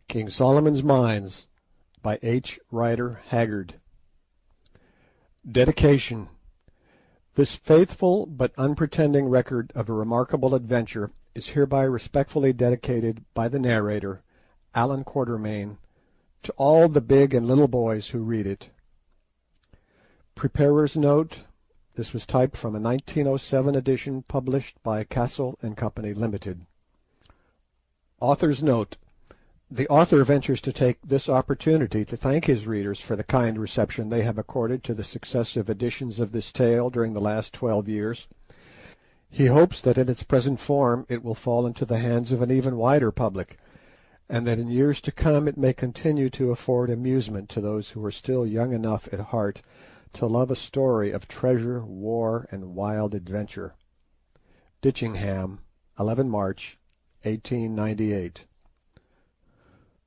King Solomon's Mines by H. Rider Haggard. Dedication. This faithful but unpretending record of a remarkable adventure is hereby respectfully dedicated by the narrator, Allan Quatermain, to all the big and little boys who read it. Preparer's note: this was typed from a 1907 edition published by Castle and Company Limited. Author's note: the author ventures to take this opportunity to thank his readers for the kind reception they have accorded to the successive editions of this tale during the last 12 years. He hopes that in its present form it will fall into the hands of an even wider public, and that in years to come it may continue to afford amusement to those who are still young enough at heart to love a story of treasure, war, and wild adventure. Ditchingham, 11 March, 1898.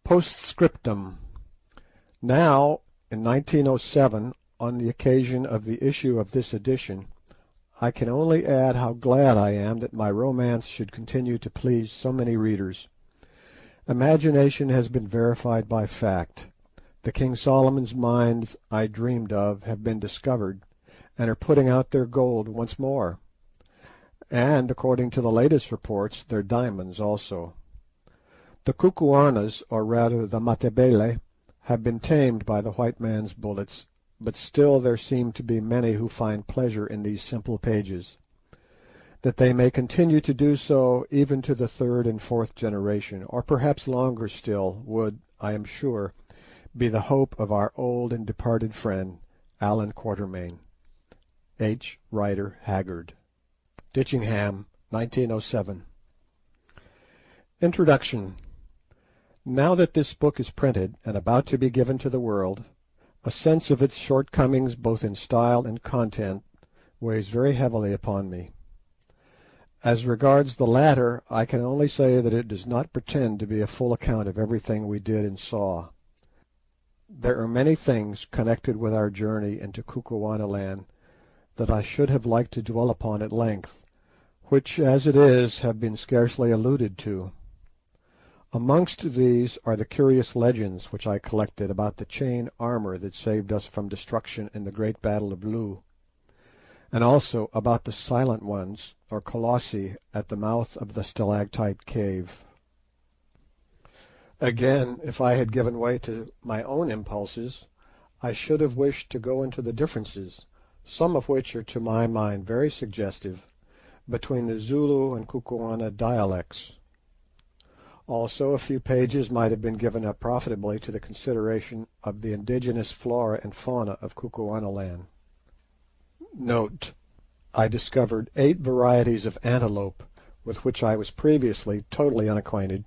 Postscriptum. Now, in 1907, on the occasion of the issue of this edition, I can only add how glad I am that my romance should continue to please so many readers. Imagination has been verified by fact. The King Solomon's mines I dreamed of have been discovered, and are putting out their gold once more, and, according to the latest reports, their diamonds also. The Kukuanas, or rather the Matabele, have been tamed by the white man's bullets, but still there seem to be many who find pleasure in these simple pages. That they may continue to do so even to the third and fourth generation, or perhaps longer still, would, I am sure, be the hope of our old and departed friend, Allan Quatermain. H. Rider Haggard. Ditchingham, 1907. Introduction. Now that this book is printed and about to be given to the world, a sense of its shortcomings both in style and content weighs very heavily upon me. As regards the latter, I can only say that it does not pretend to be a full account of everything we did and saw. There are many things connected with our journey into Kukuanaland that I should have liked to dwell upon at length, which, as it is, have been scarcely alluded to. Amongst these are the curious legends which I collected about the chain armour that saved us from destruction in the great battle of Loo, and also about the silent ones, or colossi, at the mouth of the stalactite cave. Again, if I had given way to my own impulses, I should have wished to go into the differences, some of which are to my mind very suggestive, between the Zulu and Kukuana dialects. Also, a few pages might have been given up profitably to the consideration of the indigenous flora and fauna of Kukuanaland. Note: I discovered 8 varieties of antelope, with which I was previously totally unacquainted,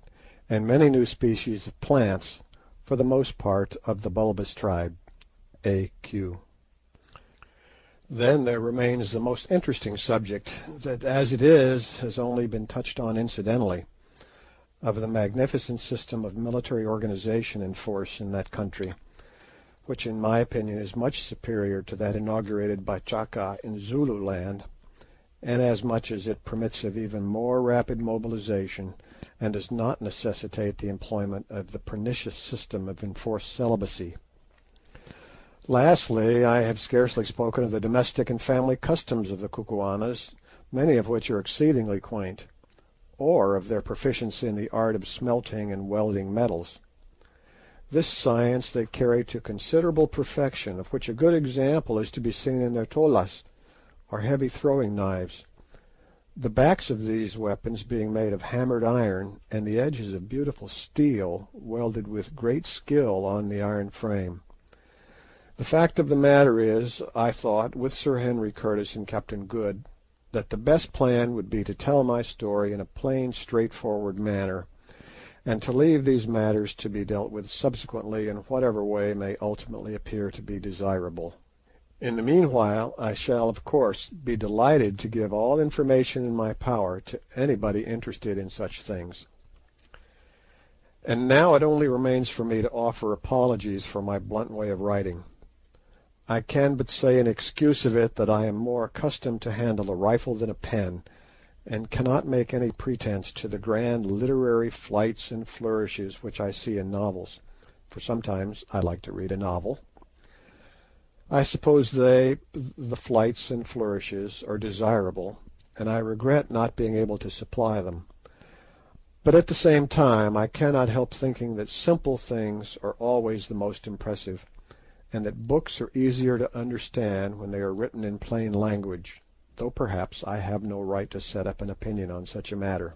and many new species of plants, for the most part of the bulbous tribe. A.Q. Then there remains the most interesting subject, that as it is has only been touched on incidentally, of the magnificent system of military organization in force in that country, which in my opinion is much superior to that inaugurated by Chaka in Zululand, and as much as it permits of even more rapid mobilization, and does not necessitate the employment of the pernicious system of enforced celibacy. Lastly, I have scarcely spoken of the domestic and family customs of the Kukuanas, many of which are exceedingly quaint, or of their proficiency in the art of smelting and welding metals. This science they carry to considerable perfection, of which a good example is to be seen in their tolas, or heavy throwing knives, the backs of these weapons being made of hammered iron, and the edges of beautiful steel, welded with great skill on the iron frame. The fact of the matter is, I thought, with Sir Henry Curtis and Captain Good, that the best plan would be to tell my story in a plain, straightforward manner, and to leave these matters to be dealt with subsequently in whatever way may ultimately appear to be desirable. In the meanwhile, I shall, of course, be delighted to give all information in my power to anybody interested in such things. And now it only remains for me to offer apologies for my blunt way of writing. I can but say in excuse of it that I am more accustomed to handle a rifle than a pen, and cannot make any pretence to the grand literary flights and flourishes which I see in novels, for sometimes I like to read a novel. I suppose the flights and flourishes, are desirable, and I regret not being able to supply them. But at the same time I cannot help thinking that simple things are always the most impressive, and that books are easier to understand when they are written in plain language, though perhaps I have no right to set up an opinion on such a matter.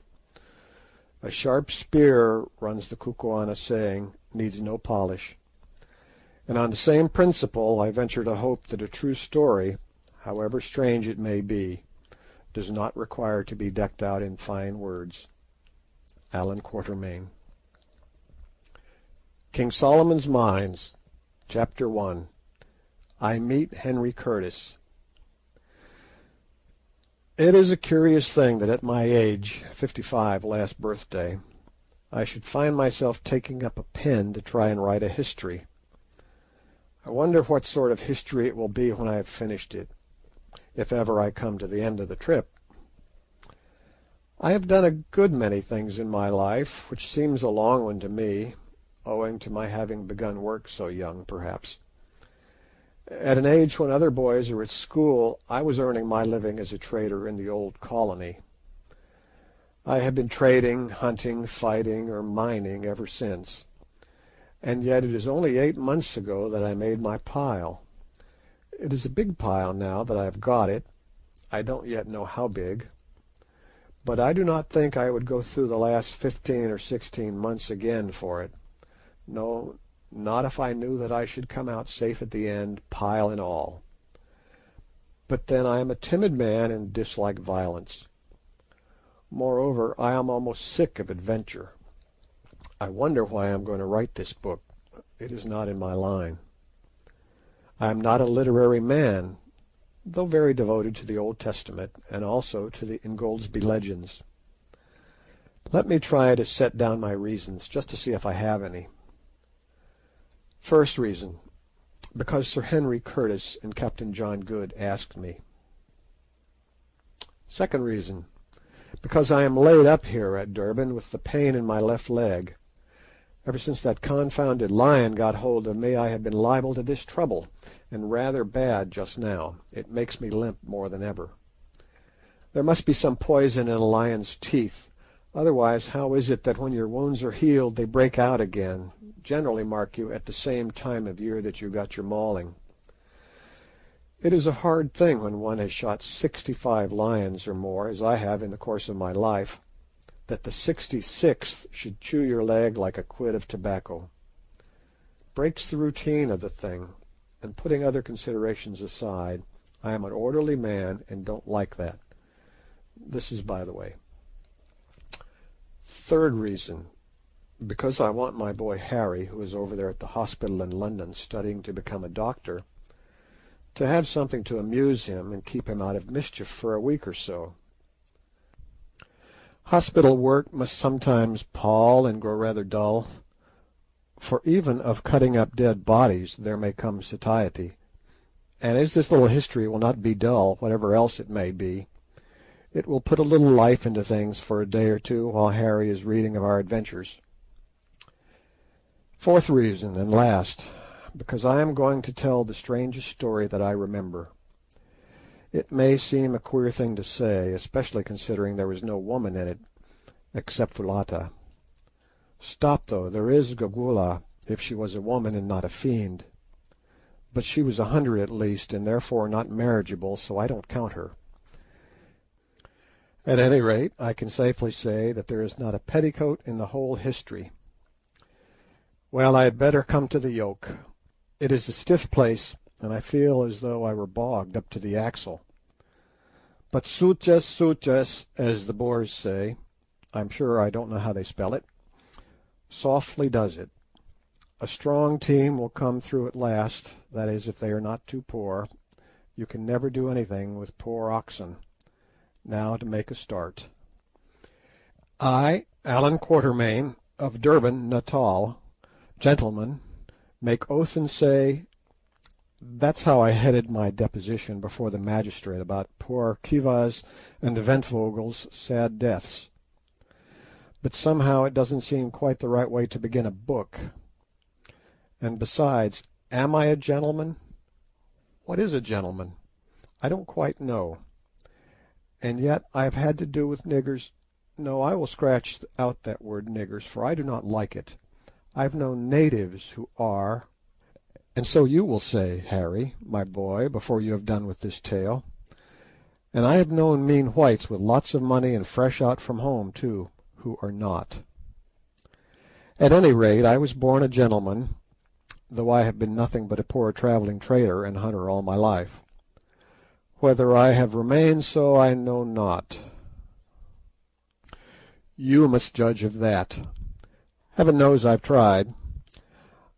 A sharp spear, runs the Kukuana saying, needs no polish. And on the same principle I venture to hope that a true story, however strange it may be, does not require to be decked out in fine words. Allan Quatermain. King Solomon's Mines, Chapter 1. I Meet Henry Curtis. It is a curious thing that at my age, 55 last birthday, I should find myself taking up a pen to try and write a history. I wonder what sort of history it will be when I have finished it, if ever I come to the end of the trip. I have done a good many things in my life, which seems a long one to me, owing to my having begun work so young, perhaps. At an age when other boys are at school, I was earning my living as a trader in the old colony. I have been trading, hunting, fighting, or mining ever since, and yet it is only 8 months ago that I made my pile. It is a big pile now that I have got it. I don't yet know how big. But I do not think I would go through the last 15 or 16 months again for it. No, not if I knew that I should come out safe at the end, pile and all. But then I am a timid man and dislike violence. Moreover, I am almost sick of adventure. I wonder why I am going to write this book. It is not in my line. I am not a literary man, though very devoted to the Old Testament and also to the Ingoldsby Legends. Let me try to set down my reasons, just to see if I have any. First reason, because Sir Henry Curtis and Captain John Good asked me. Second reason, because I am laid up here at Durban with the pain in my left leg. Ever since that confounded lion got hold of me, I have been liable to this trouble, and rather bad just now. It makes me limp more than ever. There must be some poison in a lion's teeth. Otherwise, how is it that when your wounds are healed they break out again, generally, mark you, at the same time of year that you got your mauling? It is a hard thing when one has shot 65 lions or more, as I have in the course of my life, that the 66th should chew your leg like a quid of tobacco. Breaks the routine of the thing, and putting other considerations aside, I am an orderly man and don't like that. This is by the way. Third reason, because I want my boy Harry, who is over there at the hospital in London studying to become a doctor, to have something to amuse him and keep him out of mischief for a week or so. Hospital work must sometimes pall and grow rather dull, for even of cutting up dead bodies there may come satiety, and as this little history will not be dull, whatever else it may be, it will put a little life into things for a day or two while Harry is reading of our adventures. Fourth reason, and last, because I am going to tell the strangest story that I remember. It may seem a queer thing to say, especially considering there was no woman in it, except Foulata. Stop, though, there is Gugula, if she was a woman and not a fiend. But she was 100 at least, and therefore not marriageable, so I don't count her. At any rate, I can safely say that there is not a petticoat in the whole history. Well, I had better come to the yoke. It is a stiff place, and I feel as though I were bogged up to the axle. But suches, as the Boers say, I'm sure I don't know how they spell it, softly does it. A strong team will come through at last, that is, if they are not too poor. You can never do anything with poor oxen. Now to make a start. I, Allan Quatermain, of Durban, Natal, gentleman, make oath and say, That's how I headed my deposition before the magistrate about poor Kiva's and the Ventvogel's sad deaths. But somehow it doesn't seem quite the right way to begin a book. And besides, am I a gentleman? What is a gentleman? I don't quite know. And yet I have had to do with niggers. No, I will scratch out that word niggers, for I do not like it. I've known natives who are, and so you will say, Harry, my boy, before you have done with this tale. And I have known mean whites with lots of money and fresh out from home, too, who are not. At any rate, I was born a gentleman, though I have been nothing but a poor travelling trader and hunter all my life. Whether I have remained so I know not. You must judge of that. Heaven knows I've tried.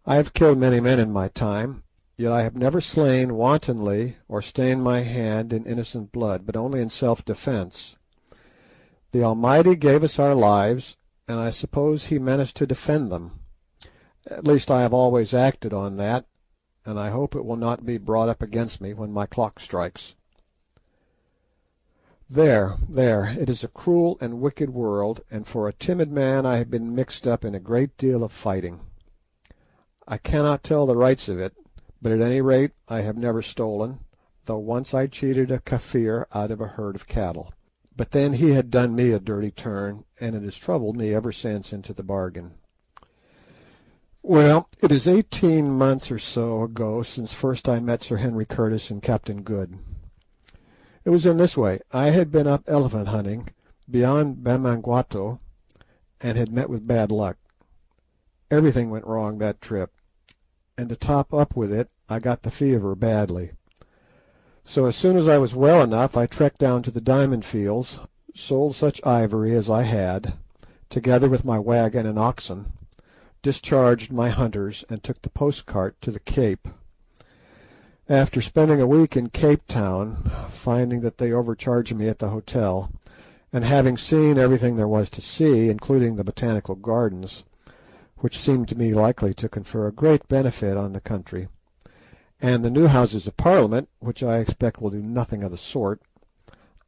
I have killed many men in my time, yet I have never slain wantonly or stained my hand in innocent blood, but only in self-defence. The Almighty gave us our lives, and I suppose He meant us to defend them. At least I have always acted on that, and I hope it will not be brought up against me when my clock strikes. There, it is a cruel and wicked world, and for a timid man I have been mixed up in a great deal of fighting. I cannot tell the rights of it, but at any rate I have never stolen, though once I cheated a Kafir out of a herd of cattle. But then he had done me a dirty turn, and it has troubled me ever since into the bargain. Well, it is 18 months or so ago since first I met Sir Henry Curtis and Captain Good. It was in this way. I had been up elephant hunting beyond Bamangwato, and had met with bad luck. Everything went wrong that trip, and to top up with it, I got the fever badly. So as soon as I was well enough, I trekked down to the diamond fields, sold such ivory as I had, together with my wagon and oxen, discharged my hunters, and took the post-cart to the Cape. After spending a week in Cape Town, finding that they overcharged me at the hotel, and having seen everything there was to see, including the botanical gardens, which seemed to me likely to confer a great benefit on the country, and the new Houses of Parliament, which I expect will do nothing of the sort,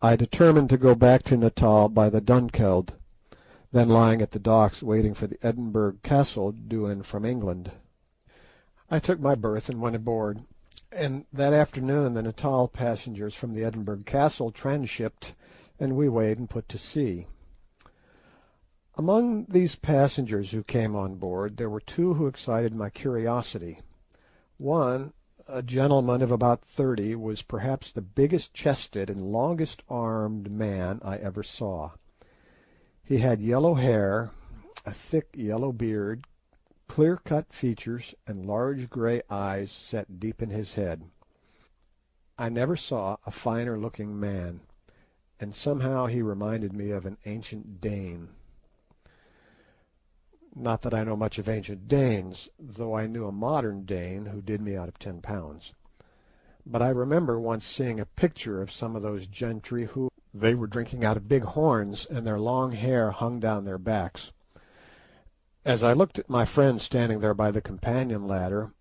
I determined to go back to Natal by the Dunkeld, then lying at the docks waiting for the Edinburgh Castle due in from England. I took my berth and went aboard, and that afternoon the Natal passengers from the Edinburgh Castle transhipped, and we weighed and put to sea. Among these passengers who came on board there were two who excited my curiosity. One, a gentleman of about 30, was perhaps the biggest-chested and longest-armed man I ever saw. He had yellow hair, a thick yellow beard, clear-cut features, and large grey eyes set deep in his head. I never saw a finer-looking man, and somehow he reminded me of an ancient Dane. Not that I know much of ancient Danes, though I knew a modern Dane who did me out of £10. But I remember once seeing a picture of some of those gentry who they were drinking out of big horns, and their long hair hung down their backs. As I looked at my friend standing there by the companion ladder,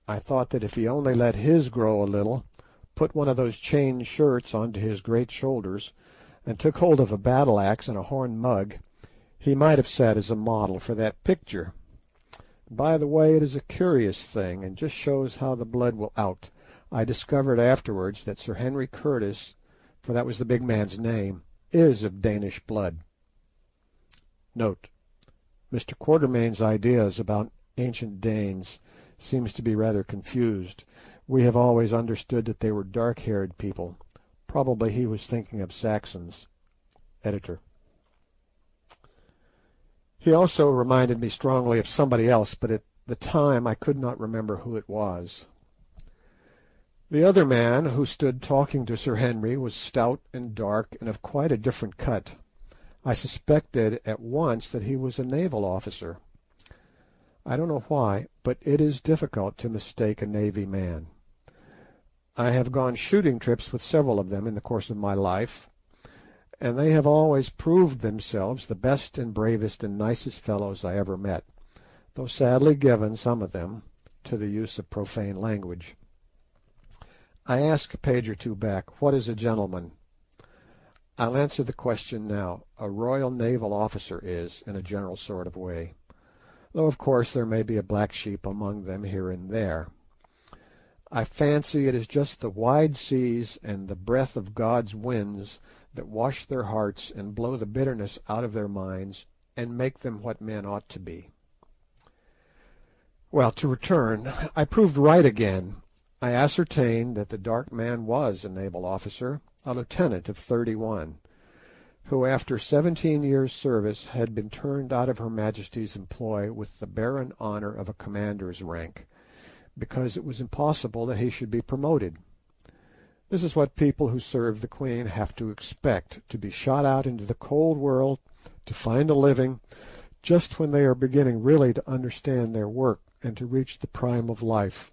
I thought that if he only let his grow a little, put one of those chain shirts onto his great shoulders, and took hold of a battle-axe and a horn mug, he might have sat as a model for that picture. By the way, it is a curious thing, and just shows how the blood will out. I discovered afterwards that Sir Henry Curtis, for that was the big man's name, is of Danish blood. Note: Mr. Quatermain's ideas about ancient Danes seems to be rather confused. We have always understood that they were dark-haired people. Probably he was thinking of Saxons. Editor. He also reminded me strongly of somebody else, but at the time I could not remember who it was. The other man who stood talking to Sir Henry was stout and dark and of quite a different cut. I suspected at once that he was a naval officer. I don't know why, but it is difficult to mistake a navy man. I have gone shooting trips with several of them in the course of my life, and they have always proved themselves the best and bravest and nicest fellows I ever met, though sadly given, some of them, to the use of profane language. I asked a page or two back, what is a gentleman? I'll answer the question now. A Royal Naval officer is, in a general sort of way, though of course there may be a black sheep among them here and there. I fancy it is just the wide seas and the breath of God's winds that wash their hearts and blow the bitterness out of their minds and make them what men ought to be. Well, to return, I proved right again. I ascertained that the dark man was a naval officer, a lieutenant of 31, who after 17 years' service had been turned out of Her Majesty's employ with the barren honour of a commander's rank, because it was impossible that he should be promoted. This is what people who serve the Queen have to expect, to be shot out into the cold world, to find a living, just when they are beginning really to understand their work and to reach the prime of life.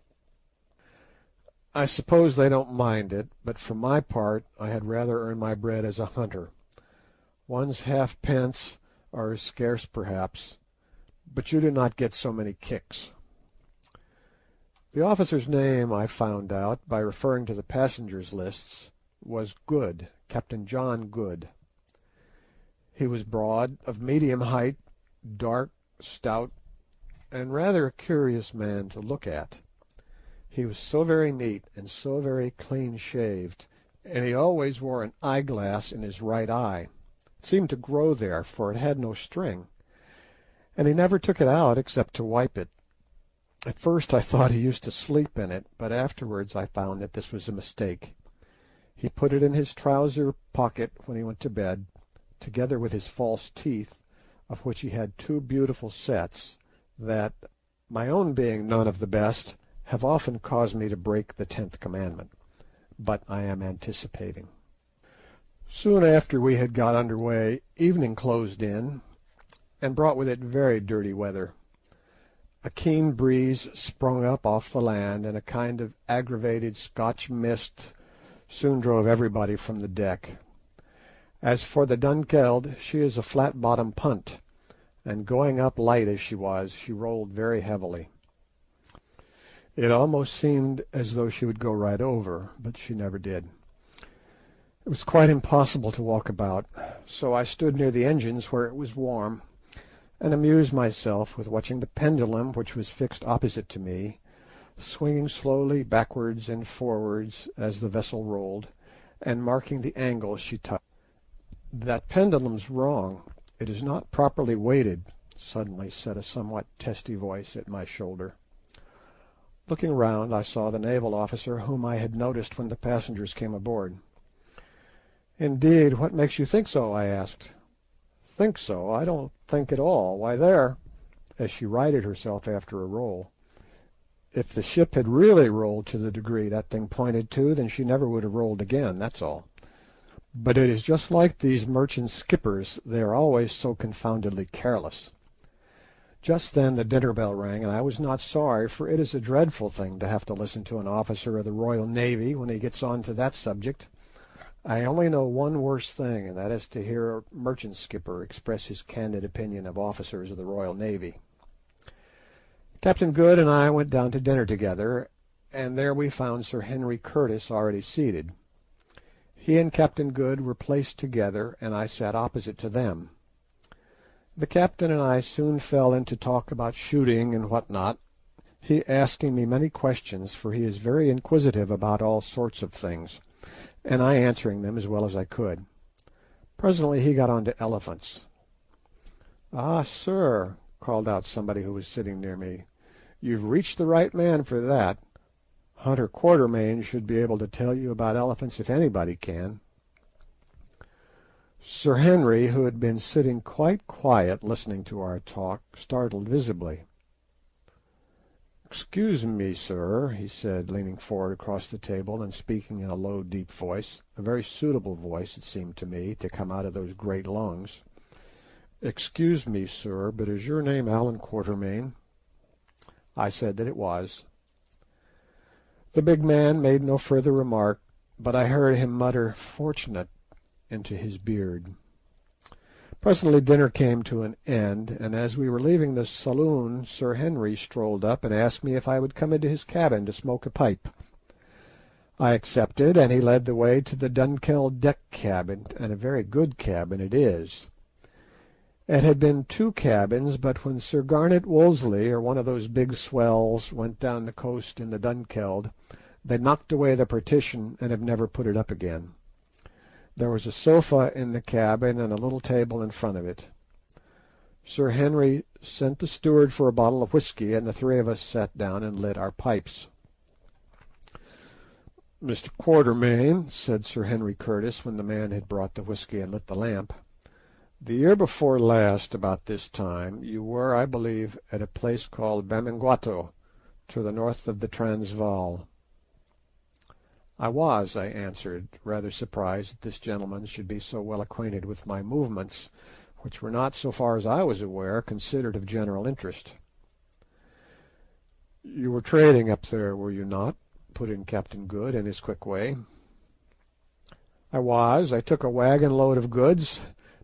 I suppose they don't mind it, but for my part I had rather earn my bread as a hunter. One's halfpence are as scarce perhaps, but you do not get so many kicks. The officer's name, I found out, by referring to the passengers' lists, was Good, Captain John Good. He was broad, of medium height, dark, stout, and rather a curious man to look at. He was so very neat and so very clean-shaved, and he always wore an eyeglass in his right eye. It seemed to grow there, for it had no string, and he never took it out except to wipe it. At first I thought he used to sleep in it, but afterwards I found that this was a mistake. He put it in his trouser pocket when he went to bed, together with his false teeth, of which he had two beautiful sets, that, my own being none of the best, have often caused me to break the 10th commandment. But I am anticipating. Soon after we had got under way, evening closed in, and brought with it very dirty weather. A keen breeze sprung up off the land, and a kind of aggravated Scotch mist soon drove everybody from the deck. As for the Dunkeld, she is a flat-bottomed punt, and going up light as she was, she rolled very heavily. It almost seemed as though she would go right over, but she never did. It was quite impossible to walk about, so I stood near the engines where it was warm, and amused myself with watching the pendulum, which was fixed opposite to me, swinging slowly backwards and forwards as the vessel rolled, and marking the angle she touched. "That pendulum's wrong. It is not properly weighted," suddenly said a somewhat testy voice at my shoulder. Looking round, I saw the naval officer whom I had noticed when the passengers came aboard. "Indeed, what makes you think so?" I asked. "Think so? I don't think at all. Why, there," as she righted herself after a roll. "If the ship had really rolled to the degree that thing pointed to, then she never would have rolled again, that's all. But it is just like these merchant skippers, they are always so confoundedly careless." Just then the dinner bell rang, and I was not sorry, for it is a dreadful thing to have to listen to an officer of the Royal Navy when he gets on to that subject. I only know one worse thing, and that is to hear a merchant skipper express his candid opinion of officers of the Royal Navy. Captain Good and I went down to dinner together, and there we found Sir Henry Curtis already seated. He and Captain Good were placed together, and I sat opposite to them. The captain and I soon fell into talk about shooting and what not, he asking me many questions, for he is very inquisitive about all sorts of things, and I answering them as well as I could. Presently he got on to elephants. "Ah, sir," called out somebody who was sitting near me, "you've reached the right man for that. Hunter Quatermain should be able to tell you about elephants if anybody can." Sir Henry, who had been sitting quite quiet listening to our talk, startled visibly. "Excuse me, sir," he said, leaning forward across the table and speaking in a low, deep voice, a very suitable voice, it seemed to me, to come out of those great lungs. "Excuse me, sir, but is your name Allan Quatermain?" I said that it was. The big man made no further remark, but I heard him mutter "fortunate" into his beard. Presently dinner came to an end, and as we were leaving the saloon Sir Henry strolled up and asked me if I would come into his cabin to smoke a pipe. I accepted, and he led the way to the Dunkeld deck cabin, and a very good cabin it is. It had been two cabins, but when Sir Garnet Wolseley, or one of those big swells, went down the coast in the Dunkeld, they knocked away the partition and have never put it up again. There was a sofa in the cabin and a little table in front of it. Sir Henry sent the steward for a bottle of whisky, and the three of us sat down and lit our pipes. "Mr. Quatermain," said Sir Henry Curtis, when the man had brought the whisky and lit the lamp, "the year before last, about this time, you were, I believe, at a place called Bamangwato, to the north of the Transvaal." "I was," I answered, rather surprised that this gentleman should be so well acquainted with my movements, which were not, so far as I was aware, considered of general interest. "You were trading up there, were you not?" put in Captain Good in his quick way. "I was. I took a wagon load of goods,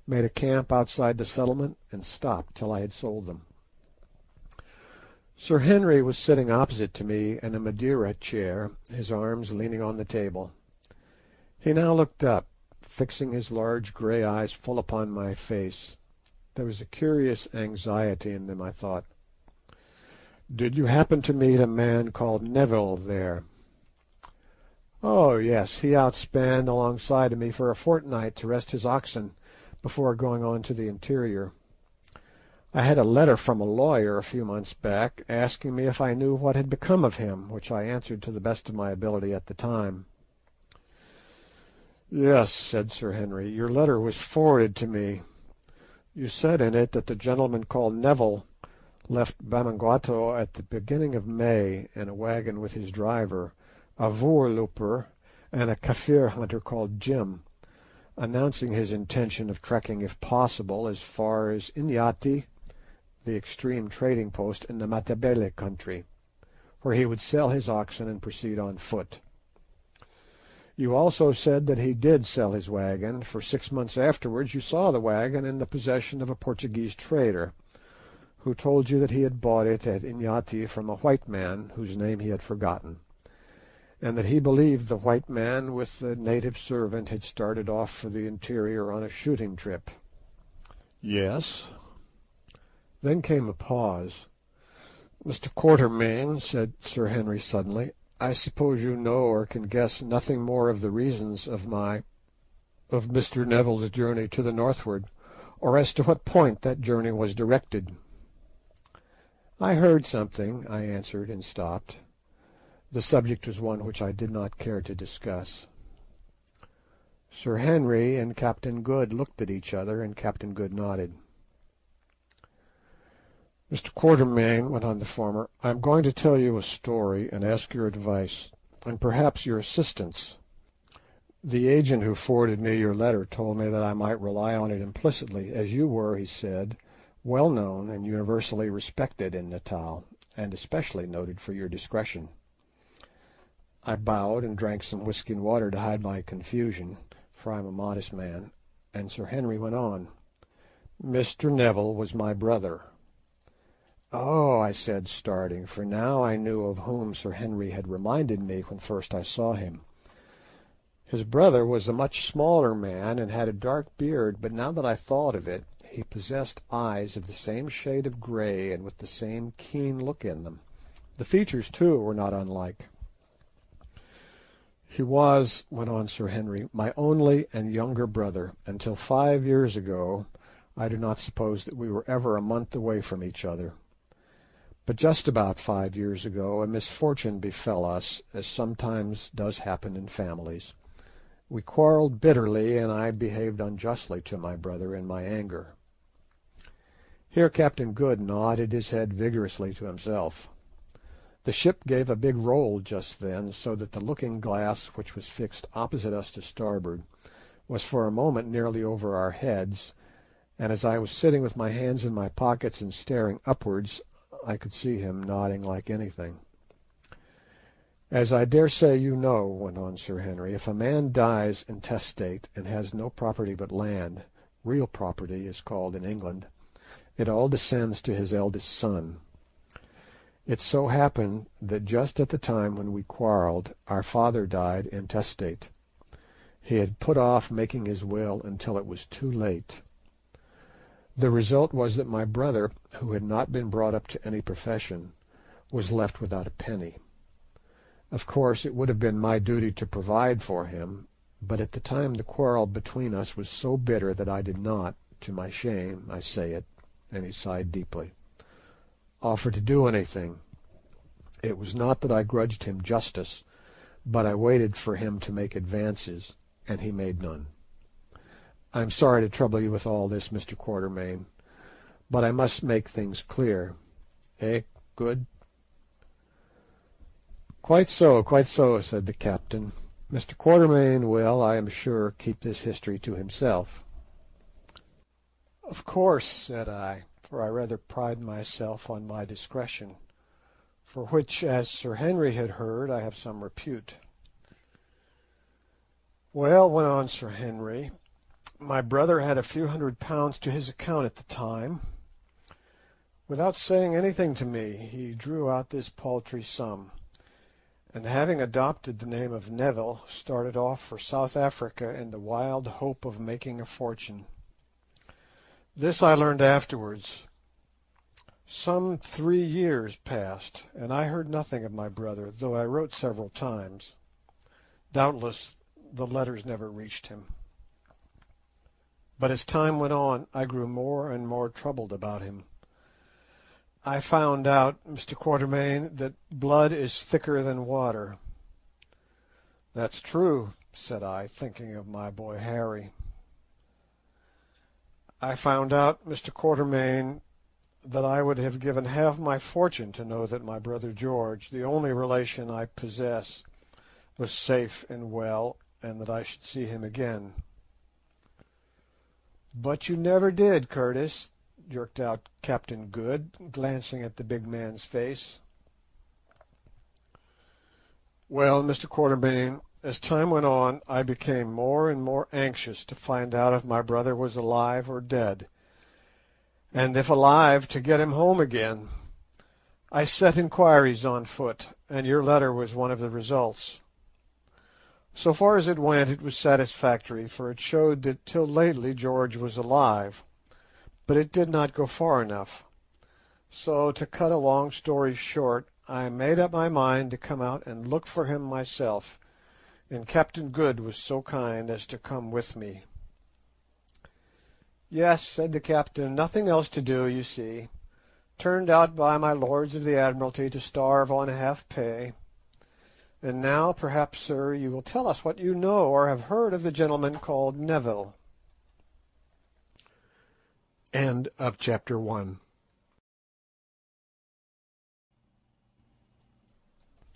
made a camp outside the settlement, and stopped till I had sold them." Sir Henry was sitting opposite to me in a Madeira chair, his arms leaning on the table. He now looked up, fixing his large grey eyes full upon my face. There was a curious anxiety in them, I thought. "Did you happen to meet a man called Neville there?" "Oh, yes, he outspanned alongside of me for a fortnight to rest his oxen before going on to the interior. I had a letter from a lawyer a few months back asking me if I knew what had become of him, which I answered to the best of my ability at the time." "Yes," said Sir Henry, "your letter was forwarded to me. You said in it that the gentleman called Neville left Bamangwato at the beginning of May in a wagon with his driver, a voorlooper, and a Kaffir hunter called Jim, announcing his intention of trekking, if possible, as far as Inyati, the extreme trading post in the Matabele country, where he would sell his oxen and proceed on foot. You also said that he did sell his wagon, for 6 months afterwards you saw the wagon in the possession of a Portuguese trader, who told you that he had bought it at Inyati from a white man whose name he had forgotten, and that he believed the white man with the native servant had started off for the interior on a shooting trip." "Yes." Then came a pause. "Mr. Quatermain," said Sir Henry suddenly, "I suppose you know or can guess nothing more of the reasons of Mr. Neville's journey to the northward, or as to what point that journey was directed." "I heard something," I answered, and stopped. The subject was one which I did not care to discuss. Sir Henry and Captain Good looked at each other, and Captain Good nodded. "Mr. Quatermain," went on the former, "I am going to tell you a story and ask your advice, and perhaps your assistance. The agent who forwarded me your letter told me that I might rely on it implicitly, as you were, he said, well known and universally respected in Natal, and especially noted for your discretion." I bowed and drank some whisky and water to hide my confusion, for I am a modest man, and Sir Henry went on. "Mr. Neville was my brother." "Oh," I said, starting, for now I knew of whom Sir Henry had reminded me when first I saw him. His brother was a much smaller man and had a dark beard, but now that I thought of it, he possessed eyes of the same shade of grey and with the same keen look in them. The features, too, were not unlike. "He was," went on Sir Henry, "my only and younger brother. Until 5 years ago I do not suppose that we were ever a month away from each other. But just about 5 years ago a misfortune befell us, as sometimes does happen in families. We quarrelled bitterly, and I behaved unjustly to my brother in my anger." Here Captain Good nodded his head vigorously to himself. The ship gave a big roll just then, so that the looking-glass, which was fixed opposite us to starboard, was for a moment nearly over our heads, and as I was sitting with my hands in my pockets and staring upwards, I could see him nodding like anything. "As I dare say you know," went on Sir Henry, "if a man dies intestate and has no property but land, real property is called in England, it all descends to his eldest son. It so happened that just at the time when we quarrelled, our father died intestate. He had put off making his will until it was too late. The result was that my brother, who had not been brought up to any profession, was left without a penny. Of course, it would have been my duty to provide for him, but at the time the quarrel between us was so bitter that I did not, to my shame, I say it, and he sighed deeply, offer to do anything. It was not that I grudged him justice, but I waited for him to make advances, and he made none. I am sorry to trouble you with all this, Mr. Quatermain, but I must make things clear. Eh, Good? Quite so, said the captain. Mr. Quatermain will, I am sure, keep this history to himself. Of course, said I, for I rather pride myself on my discretion, for which, as Sir Henry had heard, I have some repute. Well, went on Sir Henry, my brother had a few £100 to his account at the time. Without saying anything to me, he drew out this paltry sum, and having adopted the name of Neville, started off for South Africa in the wild hope of making a fortune. This I learned afterwards. Some 3 years passed, and I heard nothing of my brother, though I wrote several times. Doubtless the letters never reached him. But as time went on, I grew more and more troubled about him. I found out, Mr. Quatermain, that blood is thicker than water. That's true, said I, thinking of my boy Harry. I found out, Mr. Quatermain, that I would have given half my fortune to know that my brother George, the only relation I possess, was safe and well, and that I should see him again. But you never did, Curtis, jerked out Captain Good, glancing at the big man's face. Well, Mr. Quatermain, as time went on, I became more and more anxious to find out if my brother was alive or dead, and if alive, to get him home again. I set inquiries on foot, and your letter was one of the results. So far as it went, it was satisfactory, for it showed that till lately George was alive, but it did not go far enough. So, to cut a long story short, I made up my mind to come out and look for him myself, and Captain Good was so kind as to come with me. Yes, said the captain, nothing else to do, you see. Turned out by my lords of the Admiralty to starve on half pay. And now, perhaps, sir, you will tell us what you know or have heard of the gentleman called Neville. End of chapter 1.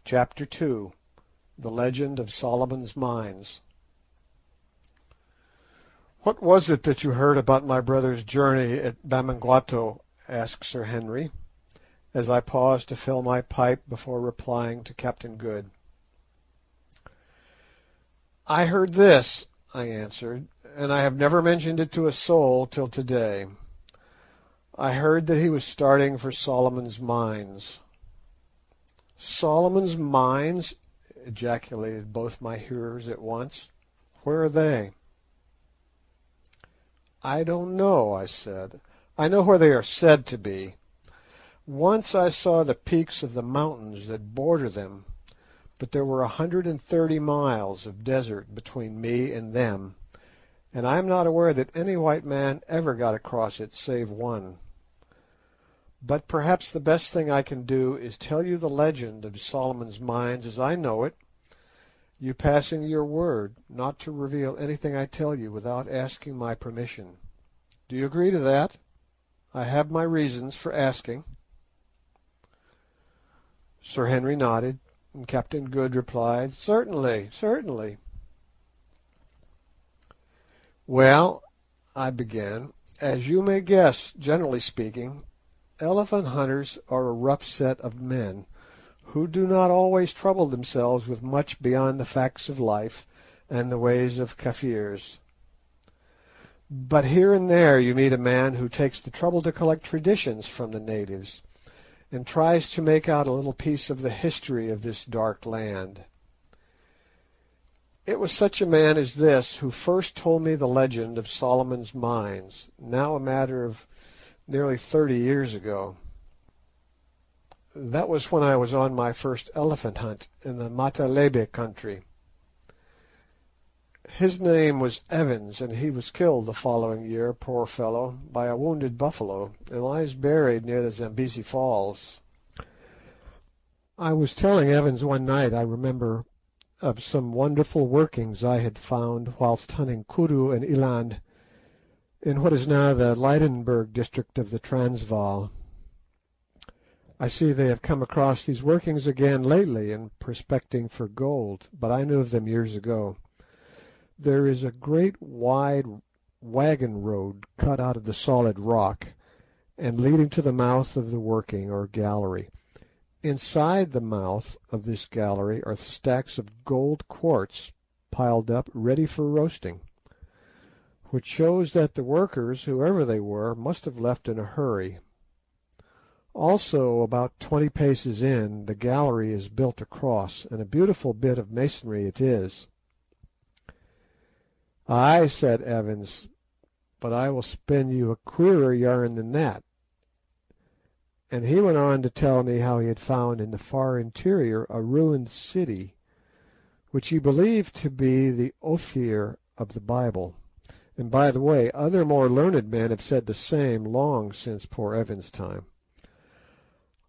Chapter 2. The Legend of Solomon's Mines. What was it that you heard about my brother's journey at Bamangwato? Asked Sir Henry, as I paused to fill my pipe before replying to Captain Good. I heard this, I answered, and I have never mentioned it to a soul till today. I heard that he was starting for Solomon's Mines. Solomon's Mines? Ejaculated both my hearers at once. Where are they? I don't know, I said. I know where they are said to be. Once I saw the peaks of the mountains that border them, but there were 130 miles of desert between me and them, and I am not aware that any white man ever got across it save one. But perhaps the best thing I can do is tell you the legend of Solomon's Mines as I know it, you passing your word not to reveal anything I tell you without asking my permission. Do you agree to that? I have my reasons for asking. Sir Henry nodded, and Captain Good replied, Certainly, certainly. Well, I began, as you may guess, generally speaking, elephant hunters are a rough set of men, who do not always trouble themselves with much beyond the facts of life and the ways of Kafirs. But here and there you meet a man who takes the trouble to collect traditions from the natives, and tries to make out a little piece of the history of this dark land. It was such a man as this who first told me the legend of Solomon's Mines, now a matter of nearly 30 years ago. That was when I was on my first elephant hunt in the Matalebe country. His name was Evans, and he was killed the following year, poor fellow, by a wounded buffalo, and lies buried near the Zambesi Falls. I was telling Evans one night, I remember, of some wonderful workings I had found whilst hunting kudu and eland in what is now the Leidenburg district of the Transvaal. I see they have come across these workings again lately in prospecting for gold, but I knew of them years ago. There is a great wide wagon road cut out of the solid rock and leading to the mouth of the working or gallery. Inside the mouth of this gallery are stacks of gold quartz piled up ready for roasting, which shows that the workers, whoever they were, must have left in a hurry. Also, about 20 paces in, the gallery is built across, and a beautiful bit of masonry it is. "Ay," said Evans, "but I will spin you a queerer yarn than that." And he went on to tell me how he had found in the far interior a ruined city, which he believed to be the Ophir of the Bible. And by the way, other more learned men have said the same long since poor Evans' time.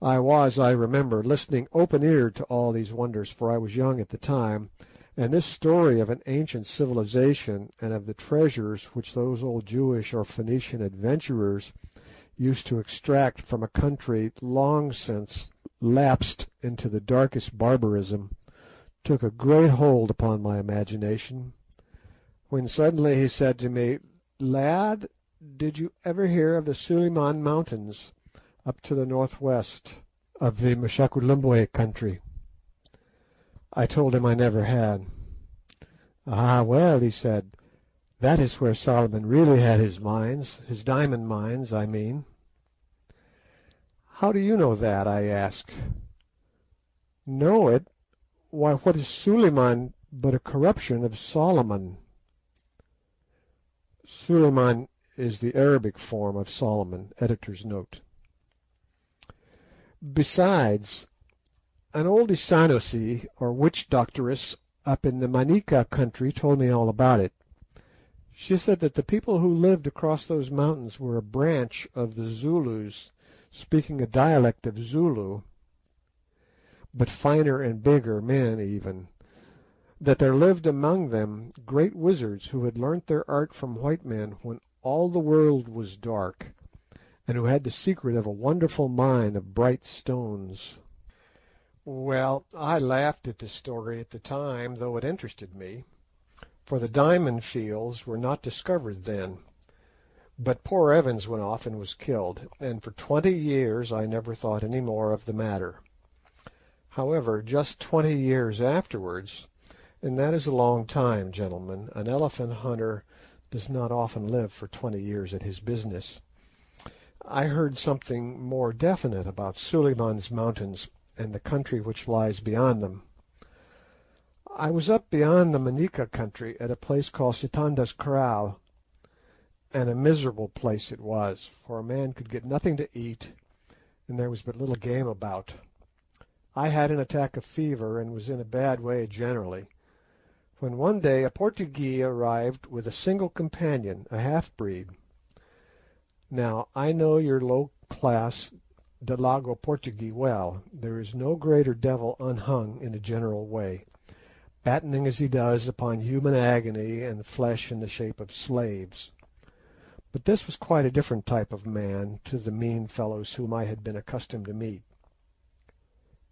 I was, I remember, listening open-eared to all these wonders, for I was young at the time, and this story of an ancient civilization and of the treasures which those old Jewish or Phoenician adventurers used to extract from a country long since lapsed into the darkest barbarism took a great hold upon my imagination, when suddenly he said to me, "Lad, did you ever hear of the Suliman Mountains up to the northwest of the Mshakulimbwe country?" I told him I never had. "Ah, well," he said, "that is where Solomon really had his mines, his diamond mines, I mean." "How do you know that?" I asked. "Know it? Why, what is Suliman but a corruption of Solomon?" Suliman is the Arabic form of Solomon. Editor's note. Besides, an old Isanusi, or witch doctoress, up in the Manica country told me all about it. She said that the people who lived across those mountains were a branch of the Zulus, speaking a dialect of Zulu, but finer and bigger men even, that there lived among them great wizards who had learnt their art from white men when all the world was dark, and who had the secret of a wonderful mine of bright stones. Well, I laughed at the story at the time, though it interested me, for the diamond fields were not discovered then. But poor Evans went off and was killed, and for 20 years I never thought any more of the matter. However, just 20 years afterwards, and that is a long time, gentlemen, an elephant hunter does not often live for 20 years at his business, I heard something more definite about Suliman's Mountains and the country which lies beyond them. I was up beyond the Manica country at a place called Sitanda's Kraal, and a miserable place it was, for a man could get nothing to eat, and there was but little game about. I had an attack of fever, and was in a bad way generally, when one day a Portuguese arrived with a single companion, a half-breed. Now, I know your low-class Delago Portuguese well. There is no greater devil unhung in a general way, battening as he does upon human agony and flesh in the shape of slaves. But this was quite a different type of man to the mean fellows whom I had been accustomed to meet.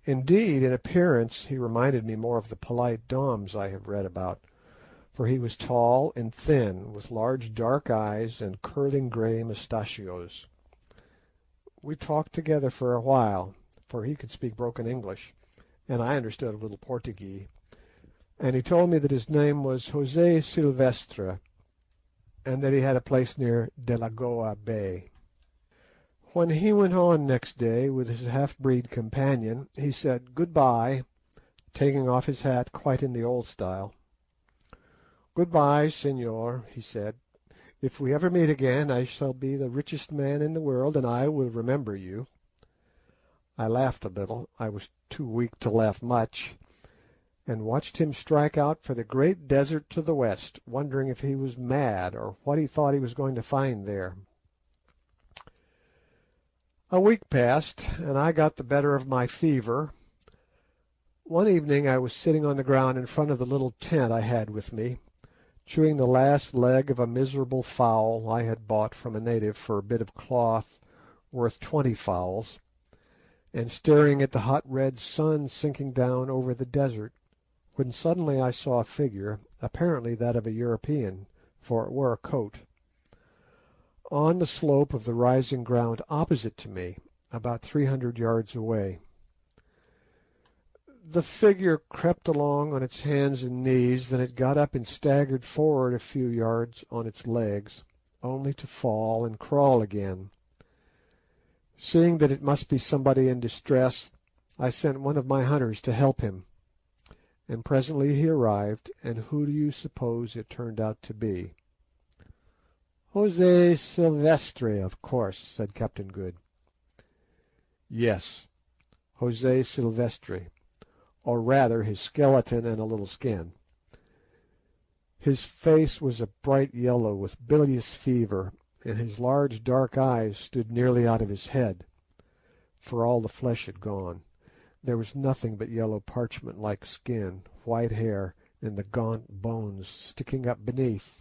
Indeed, in appearance he reminded me more of the polite Doms I have read about, for he was tall and thin, with large dark eyes and curling grey mustachios. We talked together for a while, for he could speak broken English, and I understood a little Portuguese, and he told me that his name was José Silvestre, and that he had a place near Delagoa Bay. When he went on next day with his half-breed companion, he said "Good-bye," taking off his hat quite in the old style. "Good-bye, señor," he said. "If we ever meet again I shall be the richest man in the world, and I will remember you." I laughed a little, I was too weak to laugh much, and watched him strike out for the great desert to the west, wondering if he was mad, or what he thought he was going to find there. A week passed, and I got the better of my fever. One evening I was sitting on the ground in front of the little tent I had with me, chewing the last leg of a miserable fowl I had bought from a native for a bit of cloth worth 20 fowls, and staring at the hot red sun sinking down over the desert, when suddenly I saw a figure, apparently that of a European, for it wore a coat, on the slope of the rising ground opposite to me, about 300 yards away. The figure crept along on its hands and knees, then it got up and staggered forward a few yards on its legs, only to fall and crawl again. Seeing that it must be somebody in distress, I sent one of my hunters to help him, and presently he arrived, and who do you suppose it turned out to be? "José Silvestre, of course," said Captain Good. Yes, José Silvestre, or rather his skeleton and a little skin. His face was a bright yellow with bilious fever, and his large dark eyes stood nearly out of his head, for all the flesh had gone. There was nothing but yellow parchment-like skin, white hair, and the gaunt bones sticking up beneath.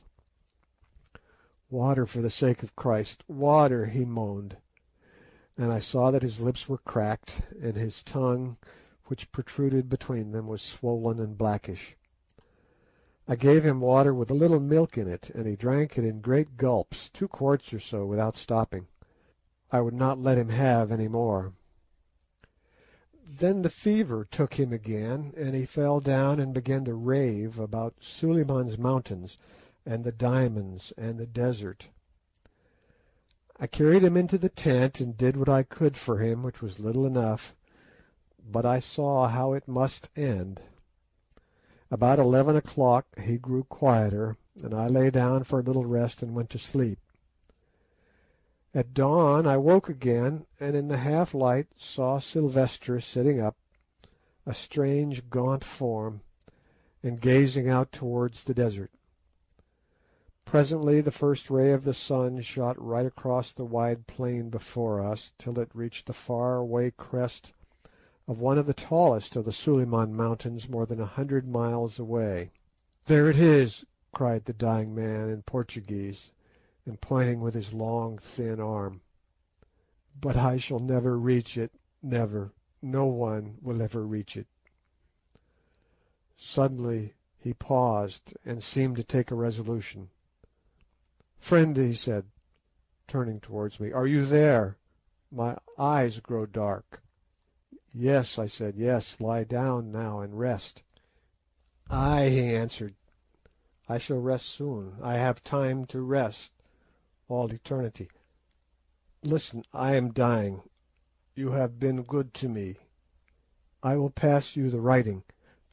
"Water, for the sake of Christ, water!" he moaned, and I saw that his lips were cracked, and his tongue, which protruded between them, was swollen and blackish. I gave him water with a little milk in it, and he drank it in great gulps, 2 quarts or so, without stopping. I would not let him have any more. Then the fever took him again, and he fell down and began to rave about Suliman's mountains, and the diamonds, and the desert. I carried him into the tent and did what I could for him, which was little enough, but I saw how it must end. About 11 o'clock he grew quieter, and I lay down for a little rest and went to sleep. At dawn I woke again, and in the half-light saw Silvestre sitting up, a strange gaunt form, and gazing out towards the desert. Presently the first ray of the sun shot right across the wide plain before us till it reached the far-away crest of one of the tallest of the Suliman Mountains, more than 100 miles away. "There it is!" cried the dying man in Portuguese, and pointing with his long thin arm. "But I shall never reach it, never. No one will ever reach it." Suddenly he paused and seemed to take a resolution. "Friend," he said, turning towards me, "are you there? My eyes grow dark." "Yes," I said, "yes, lie down now and rest." "Ay," he answered, "I shall rest soon. I have time to rest, all eternity. Listen, I am dying. You have been good to me. I will pass you the writing.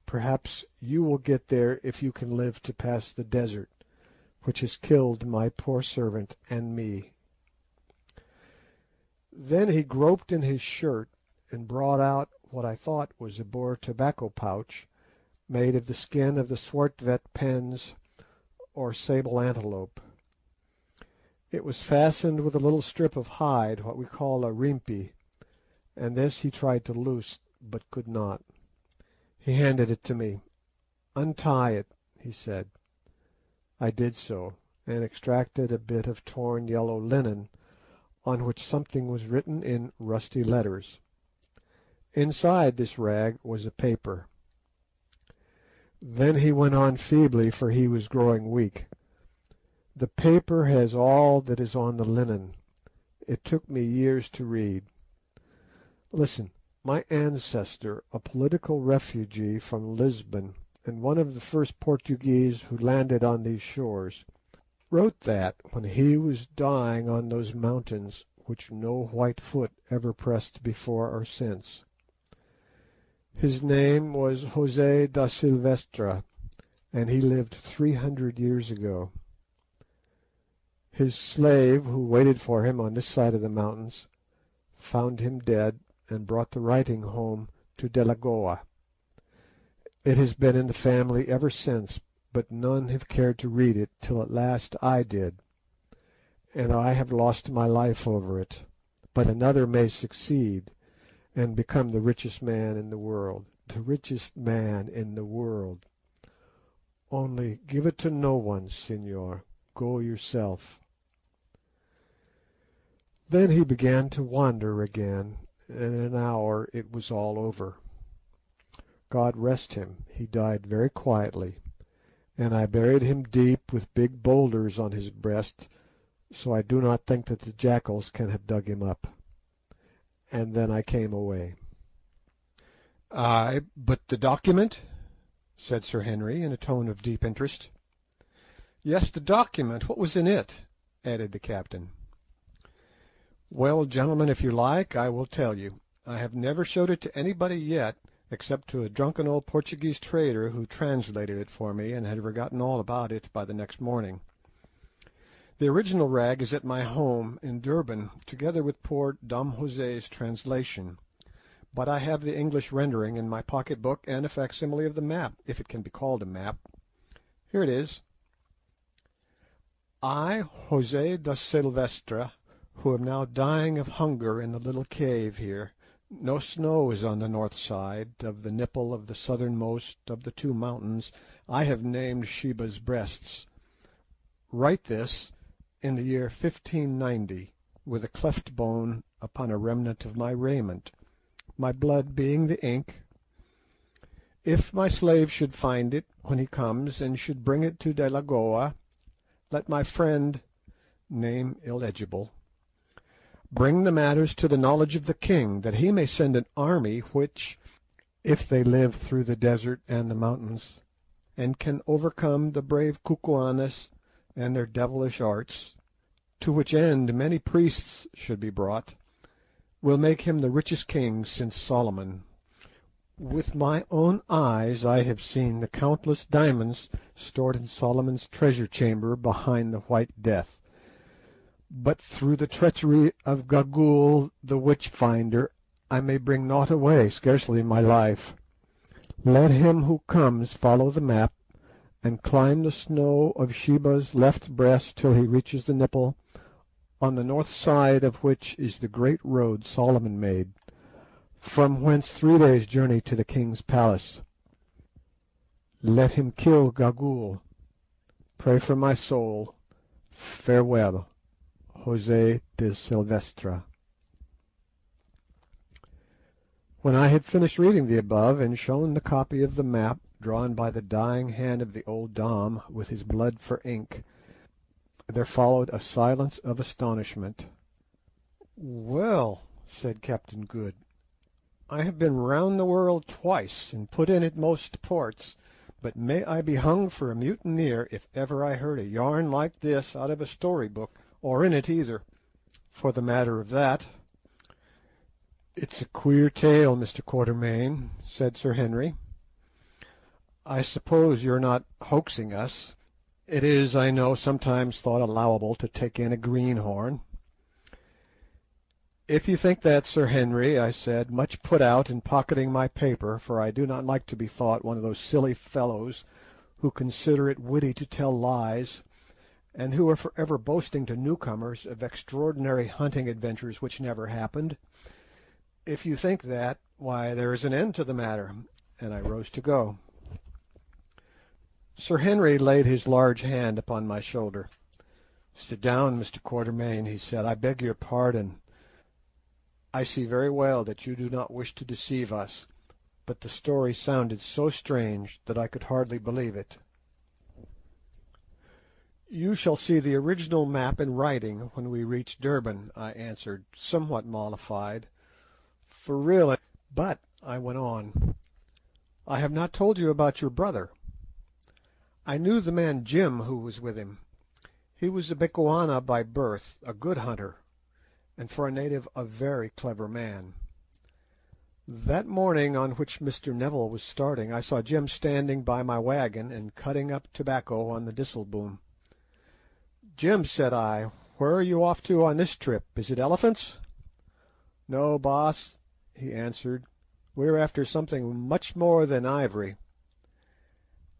Perhaps you will get there if you can live to pass the desert, which has killed my poor servant and me." Then he groped in his shirt and brought out what I thought was a Boer tobacco pouch, made of the skin of the Swartvet pens or sable antelope. It was fastened with a little strip of hide, what we call a rimpi, and this he tried to loose, but could not. He handed it to me. "Untie it," he said. I did so, and extracted a bit of torn yellow linen, on which something was written in rusty letters. Inside this rag was a paper. Then he went on feebly, for he was growing weak. "The paper has all that is on the linen. It took me years to read. Listen, my ancestor, a political refugee from Lisbon, and one of the first Portuguese who landed on these shores, wrote that when he was dying on those mountains which no white foot ever pressed before or since. His name was José da Silvestra, and he lived 300 years ago. His slave, who waited for him on this side of the mountains, found him dead and brought the writing home to Delagoa. It has been in the family ever since, but none have cared to read it till at last I did, and I have lost my life over it. But another may succeed, and become the richest man in the world, the richest man in the world. Only give it to no one, señor. Go yourself." Then he began to wander again, and in an hour it was all over. God rest him, he died very quietly, and I buried him deep with big boulders on his breast, so I do not think that the jackals can have dug him up. And then I came away. "Ay, but the document?" said Sir Henry, in a tone of deep interest. "Yes, the document. What was in it?" added the captain. "Well, gentlemen, if you like, I will tell you. I have never showed it to anybody yet, except to a drunken old Portuguese trader who translated it for me and had forgotten all about it by the next morning. The original rag is at my home in Durban, together with poor Dom José's translation, but I have the English rendering in my pocket-book and a facsimile of the map, if it can be called a map. Here it is. I, José da Silvestra, who am now dying of hunger in the little cave here. No snow is on the north side of the nipple of the southernmost of the two mountains I have named Sheba's Breasts. Write this in the year 1590, with a cleft bone upon a remnant of my raiment, my blood being the ink. If my slave should find it when he comes, and should bring it to Delagoa, let my friend, name illegible, bring the matters to the knowledge of the king, that he may send an army which, if they live through the desert and the mountains, and can overcome the brave Kukuanas and their devilish arts, to which end many priests should be brought, will make him the richest king since Solomon. With my own eyes I have seen the countless diamonds stored in Solomon's treasure chamber behind the White Death. But through the treachery of Gagool the witch-finder I may bring naught away, scarcely my life. Let him who comes follow the map, and climb the snow of Sheba's left breast till he reaches the nipple, on the north side of which is the great road Solomon made, from whence 3 days' journey to the king's palace. Let him kill Gagool. Pray for my soul. Farewell. José de Silvestra. When I had finished reading the above, and shown the copy of the map drawn by the dying hand of the old Dom with his blood for ink, there followed a silence of astonishment. "Well," said Captain Good, "I have been round the world twice, and put in at most ports, but may I be hung for a mutineer if ever I heard a yarn like this out of a story-book, or in it either, for the matter of that." "It's a queer tale, Mr. Quatermain," said Sir Henry. "I suppose you're not hoaxing us. It is, I know, sometimes thought allowable to take in a greenhorn." "If you think that, Sir Henry," I said, much put out in pocketing my paper, for I do not like to be thought one of those silly fellows who consider it witty to tell lies, and who are for ever boasting to newcomers of extraordinary hunting adventures which never happened. "If you think that, why, there is an end to the matter," and I rose to go. Sir Henry laid his large hand upon my shoulder. "Sit down, Mr. Quatermain," he said. "I beg your pardon. I see very well that you do not wish to deceive us, but the story sounded so strange that I could hardly believe it." "You shall see the original map in writing when we reach Durban," I answered, somewhat mollified, "for really—" "But," I went on, "I have not told you about your brother. I knew the man Jim who was with him. He was a Bechuana by birth, a good hunter, and for a native a very clever man. That morning on which Mr. Neville was starting, I saw Jim standing by my wagon and cutting up tobacco on the disselboom. "Jim," said I, "where are you off to on this trip? Is it elephants?" "No, boss," he answered, "we are after something much more than ivory."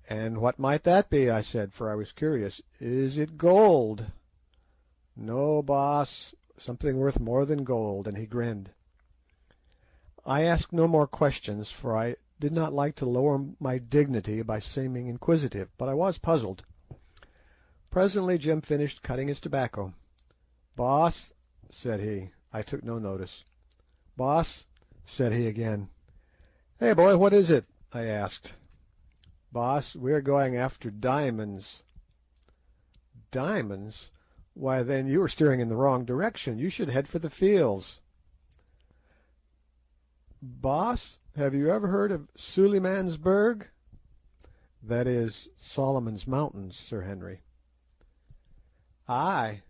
"And what might that be?" I said, for I was curious. "Is it gold?" "No, boss, something worth more than gold," and he grinned. I asked no more questions, for I did not like to lower my dignity by seeming inquisitive, but I was puzzled. Presently Jim finished cutting his tobacco. "Boss," said he. I took no notice. "Boss," said he again. "Hey, boy, what is it?" I asked. "Boss, we are going after diamonds." "Diamonds? Why, then you are steering in the wrong direction. You should head for the fields." "Boss, have you ever heard of Suliman's Berg?" "That is Solomon's Mountains, Sir Henry." "Ay."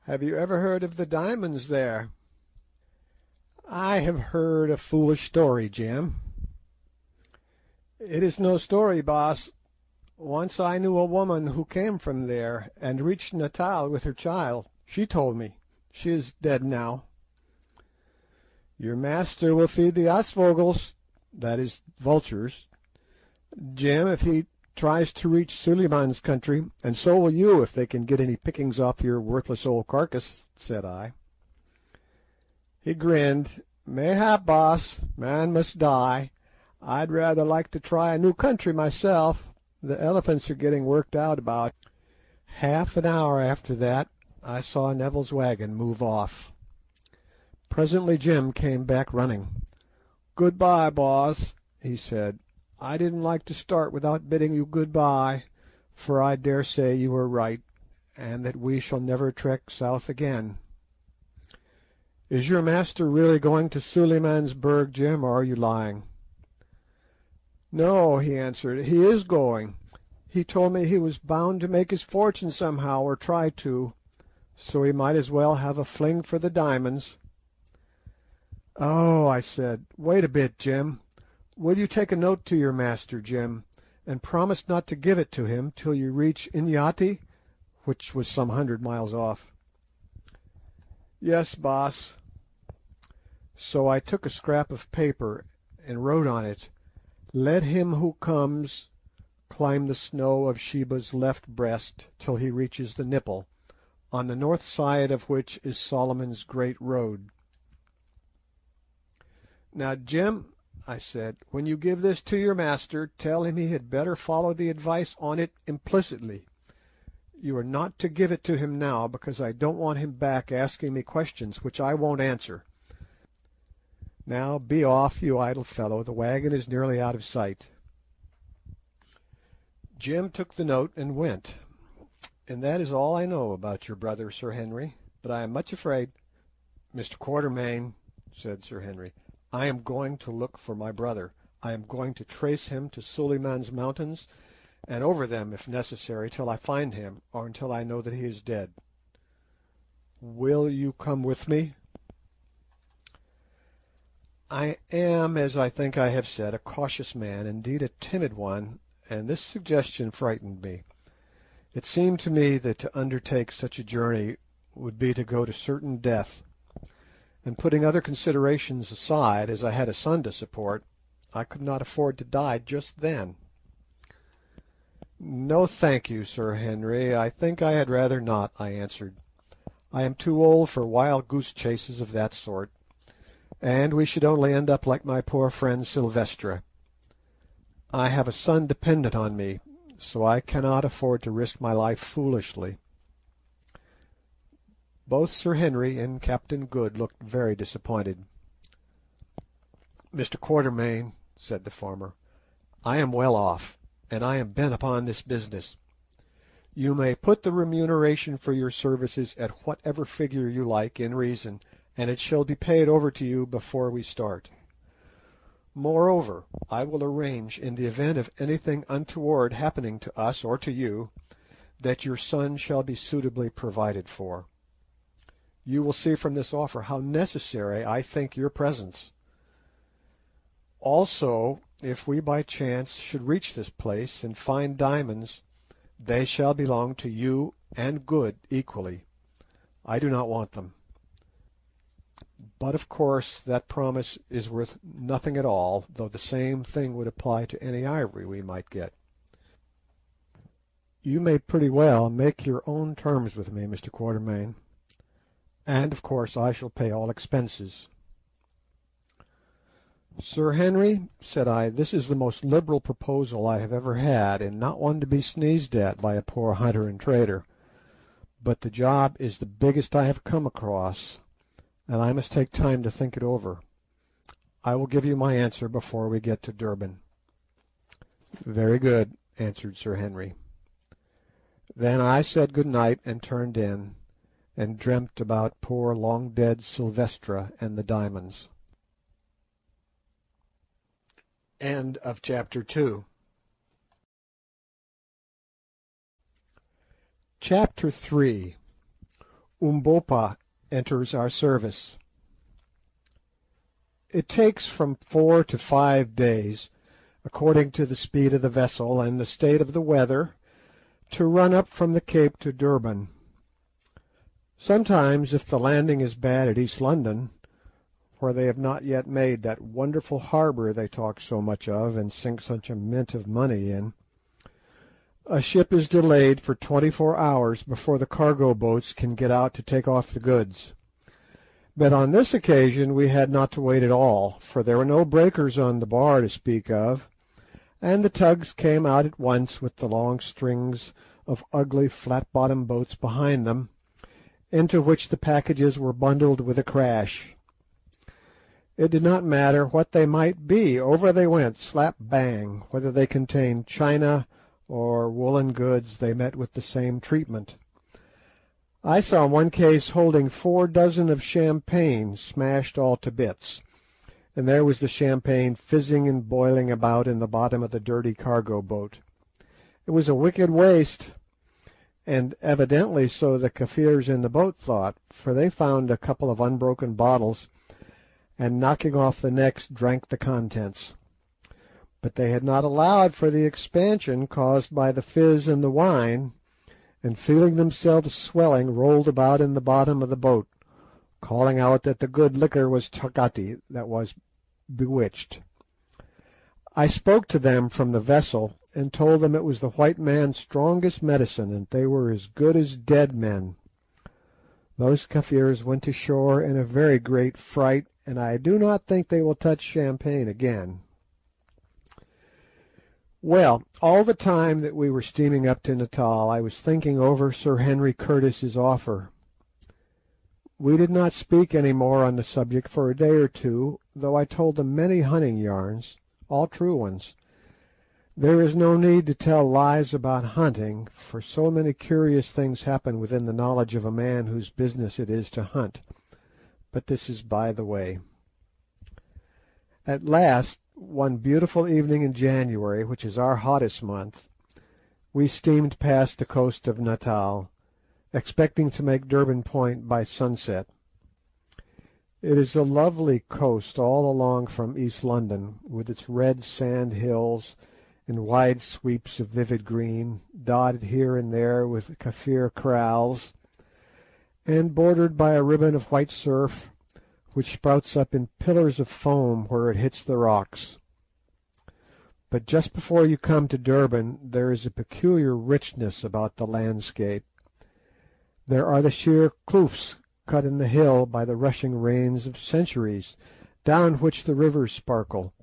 "Have you ever heard of the diamonds there?" "I have heard a foolish story, Jim." "It is no story, boss. Once I knew a woman who came from there, and reached Natal with her child. She told me. She is dead now." "Your master will feed the aasvogels, that is, vultures, Jim, if he tries to reach Suliman's country, and so will you if they can get any pickings off your worthless old carcass," said I. He grinned. "Mayhap, boss. Man must die. I'd rather like to try a new country myself. The elephants are getting worked out about." Half an hour after that I saw Neville's wagon move off. Presently Jim came back running. "Good-bye, boss," he said. "I didn't like to start without bidding you good-bye, for I dare say you were right, and that we shall never trek south again. Is your master really going to Suliman's Berg, Jim, or are you lying?" "No," he answered, "he is going. He told me he was bound to make his fortune somehow, or try to, so he might as well have a fling for the diamonds." "Oh," I said, "wait a bit, Jim. Will you take a note to your master, Jim, and promise not to give it to him till you reach Inyati?" which was some 100 miles off. "Yes, boss." So I took a scrap of paper and wrote on it, "Let him who comes climb the snow of Sheba's left breast till he reaches the nipple, on the north side of which is Solomon's great road." "Now, Jim," I said, "when you give this to your master, tell him he had better follow the advice on it implicitly. You are not to give it to him now, because I don't want him back asking me questions which I won't answer. Now be off, you idle fellow, the wagon is nearly out of sight." Jim took the note and went, and that is all I know about your brother, Sir Henry, but I am much afraid— "Mr. Quatermain," said Sir Henry, "I am going to look for my brother. I am going to trace him to Suliman's Mountains, and over them, if necessary, till I find him, or until I know that he is dead. Will you come with me?" I am, as I think I have said, a cautious man, indeed a timid one, and this suggestion frightened me. It seemed to me that to undertake such a journey would be to go to certain death, and putting other considerations aside, as I had a son to support, I could not afford to die just then. "No, thank you, Sir Henry, I think I had rather not," I answered. "I am too old for wild goose chases of that sort, and we should only end up like my poor friend Silvestre. I have a son dependent on me, so I cannot afford to risk my life foolishly." Both Sir Henry and Captain Good looked very disappointed. "Mr. Quatermain," said the former, "I am well off, and I am bent upon this business. You may put the remuneration for your services at whatever figure you like in reason, and it shall be paid over to you before we start. Moreover, I will arrange, in the event of anything untoward happening to us or to you, that your son shall be suitably provided for. you will see from this offer how necessary I think your presence. Also, if we by chance should reach this place and find diamonds, they shall belong to you and Good equally. I do not want them. But of course that promise is worth nothing at all, though the same thing would apply to any ivory we might get. You may pretty well make your own terms with me, Mr. Quatermain, and of course I shall pay all expenses. Sir Henry, said I, this is the most liberal proposal I have ever had, and not one to be sneezed at by a poor hunter and trader. But the job is the biggest I have come across, and I must take time to think it over. I will give you my answer before we get to Durban. Very good, answered Sir Henry. Then I said good night and turned in, and dreamt about poor long-dead Sylvestra and the diamonds. End of chapter 2. Chapter 3. Umbopa enters our service. It takes from 4 to 5 days, according to the speed of the vessel and the state of the weather, to run up from the Cape to Durban. Sometimes, if the landing is bad at East London, where they have not yet made that wonderful harbour they talk so much of and sink such a mint of money in, a ship is delayed for 24 hours before the cargo boats can get out to take off the goods. But on this occasion we had not to wait at all, for there were no breakers on the bar to speak of, and the tugs came out at once with the long strings of ugly flat-bottomed boats behind them, into which the packages were bundled with a crash. It did not matter what they might be, over they went, slap bang. Whether they contained china or woolen goods, they met with the same treatment. I saw one case holding 4 dozen of champagne smashed all to bits, and there was the champagne fizzing and boiling about in the bottom of the dirty cargo boat. It was a wicked waste, and evidently so the Kafirs in the boat thought, for they found a couple of unbroken bottles, and knocking off the necks drank the contents. But they had not allowed for the expansion caused by the fizz in the wine, and feeling themselves swelling, rolled about in the bottom of the boat, calling out that the good liquor was Takati, that was bewitched. I spoke to them from the vessel, and told them it was the white man's strongest medicine, and they were as good as dead men. Those Kafirs went to shore in a very great fright, and I do not think they will touch champagne again. Well, all the time that we were steaming up to Natal, I was thinking over Sir Henry Curtis's offer. We did not speak any more on the subject for a day or two, though I told them many hunting yarns, all true ones. There is no need to tell lies about hunting, for so many curious things happen within the knowledge of a man whose business it is to hunt. But this is by the way. At last, one beautiful evening in January, which is our hottest month, we steamed past the coast of Natal, expecting to make Durban Point by sunset. It is a lovely coast all along from East London, with its red sand hills and wide sweeps of vivid green, dotted here and there with Kafir kraals, and bordered by a ribbon of white surf, which sprouts up in pillars of foam where it hits the rocks. But just before you come to Durban there is a peculiar richness about the landscape. There are the sheer kloofs cut in the hill by the rushing rains of centuries, down which the rivers sparkle.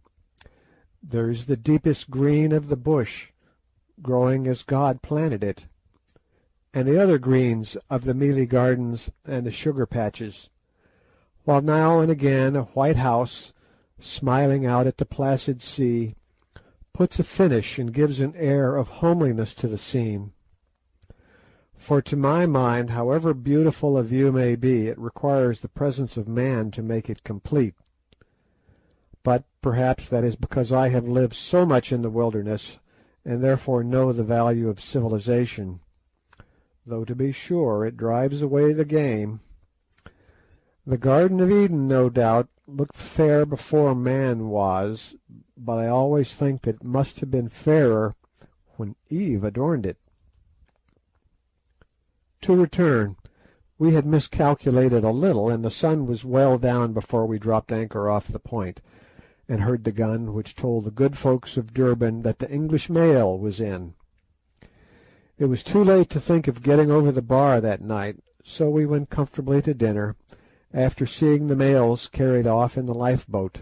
There is the deepest green of the bush, growing as God planted it, and the other greens of the mealie gardens and the sugar patches, while now and again a white house, smiling out at the placid sea, puts a finish and gives an air of homeliness to the scene. For to my mind, however beautiful a view may be, it requires the presence of man to make it complete. But perhaps that is because I have lived so much in the wilderness, and therefore know the value of civilization, though to be sure it drives away the game. The Garden of Eden, no doubt, looked fair before man was, but I always think that it must have been fairer when Eve adorned it. To return, we had miscalculated a little, and the sun was well down before we dropped anchor off the point, and heard the gun which told the good folks of Durban that the English mail was in. It was too late to think of getting over the bar that night, so we went comfortably to dinner, after seeing the mails carried off in the lifeboat.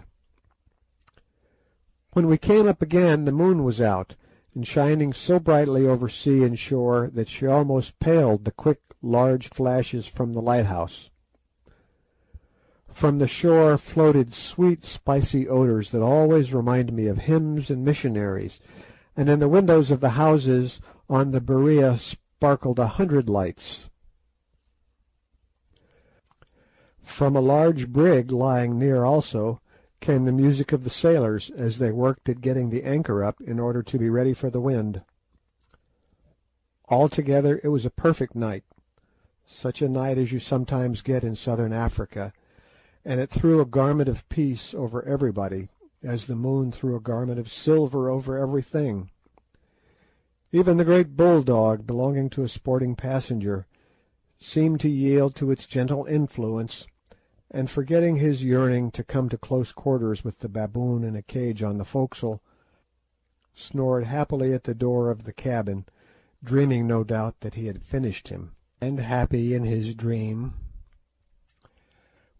When we came up again the moon was out, and shining so brightly over sea and shore that she almost paled the quick, large flashes from the lighthouse. From the shore floated sweet, spicy odours that always remind me of hymns and missionaries, and in the windows of the houses on the Berea sparkled 100 lights. From a large brig lying near also came the music of the sailors as they worked at getting the anchor up in order to be ready for the wind. Altogether it was a perfect night, such a night as you sometimes get in southern Africa, and it threw a garment of peace over everybody, as the moon threw a garment of silver over everything. Even the great bulldog belonging to a sporting passenger seemed to yield to its gentle influence, and forgetting his yearning to come to close quarters with the baboon in a cage on the forecastle, snored happily at the door of the cabin, dreaming no doubt that he had finished him, and happy in his dream.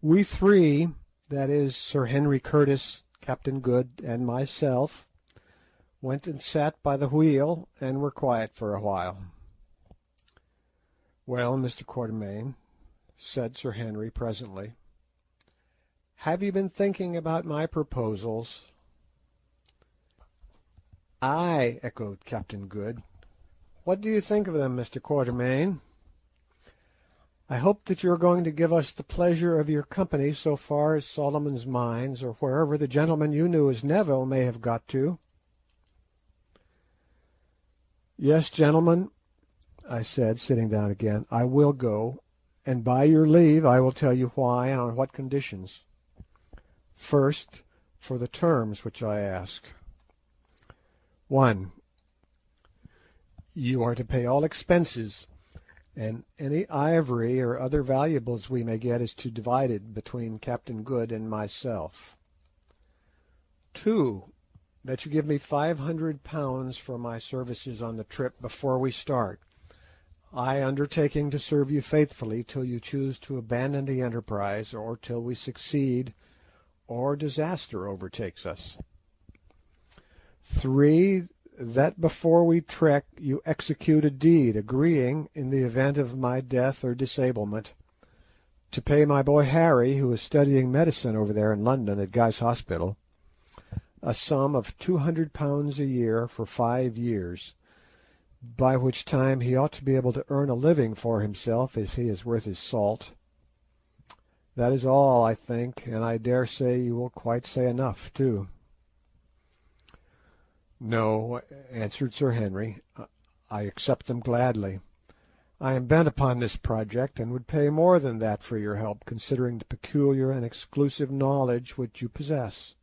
We three, that is, Sir Henry Curtis, Captain Good, and myself, went and sat by the wheel, and were quiet for a while. "Well, Mr. Quatermain," said Sir Henry presently, "have you been thinking about my proposals?" "Ay," echoed Captain Good. "What do you think of them, Mr. Quatermain? I hope that you are going to give us the pleasure of your company so far as Solomon's Mines, or wherever the gentleman you knew as Neville may have got to." "Yes, gentlemen," I said, sitting down again, "I will go, and by your leave I will tell you why and on what conditions. First, for the terms which I ask. 1. You are to pay all expenses, and any ivory or other valuables we may get is to be divided between Captain Good and myself. 2. That you give me £500 for my services on the trip before we start, I undertaking to serve you faithfully till you choose to abandon the enterprise, or till we succeed, or disaster overtakes us. 3. That before we trek you execute a deed agreeing, in the event of my death or disablement, to pay my boy Harry, who is studying medicine over there in London at Guy's Hospital, a sum of £200 a year for 5 years, by which time he ought to be able to earn a living for himself if he is worth his salt. That is all, I think, and I dare say you will quite say enough, too." "No," answered Sir Henry, "I accept them gladly. I am bent upon this project, and would pay more than that for your help, considering the peculiar and exclusive knowledge which you possess.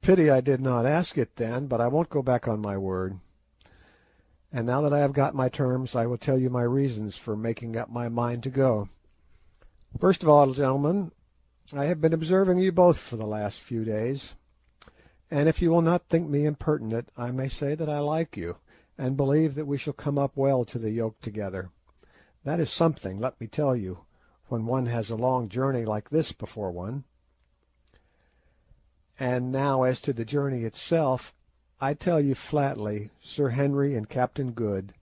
Pity I did not ask it then, but I won't go back on my word. And now that I have got my terms, I will tell you my reasons for making up my mind to go. First of all, gentlemen, I have been observing you both for the last few days, and if you will not think me impertinent, I may say that I like you, and believe that we shall come up well to the yoke together. That is something, let me tell you, when one has a long journey like this before one. And now as to the journey itself, I tell you flatly, Sir Henry and Captain Good,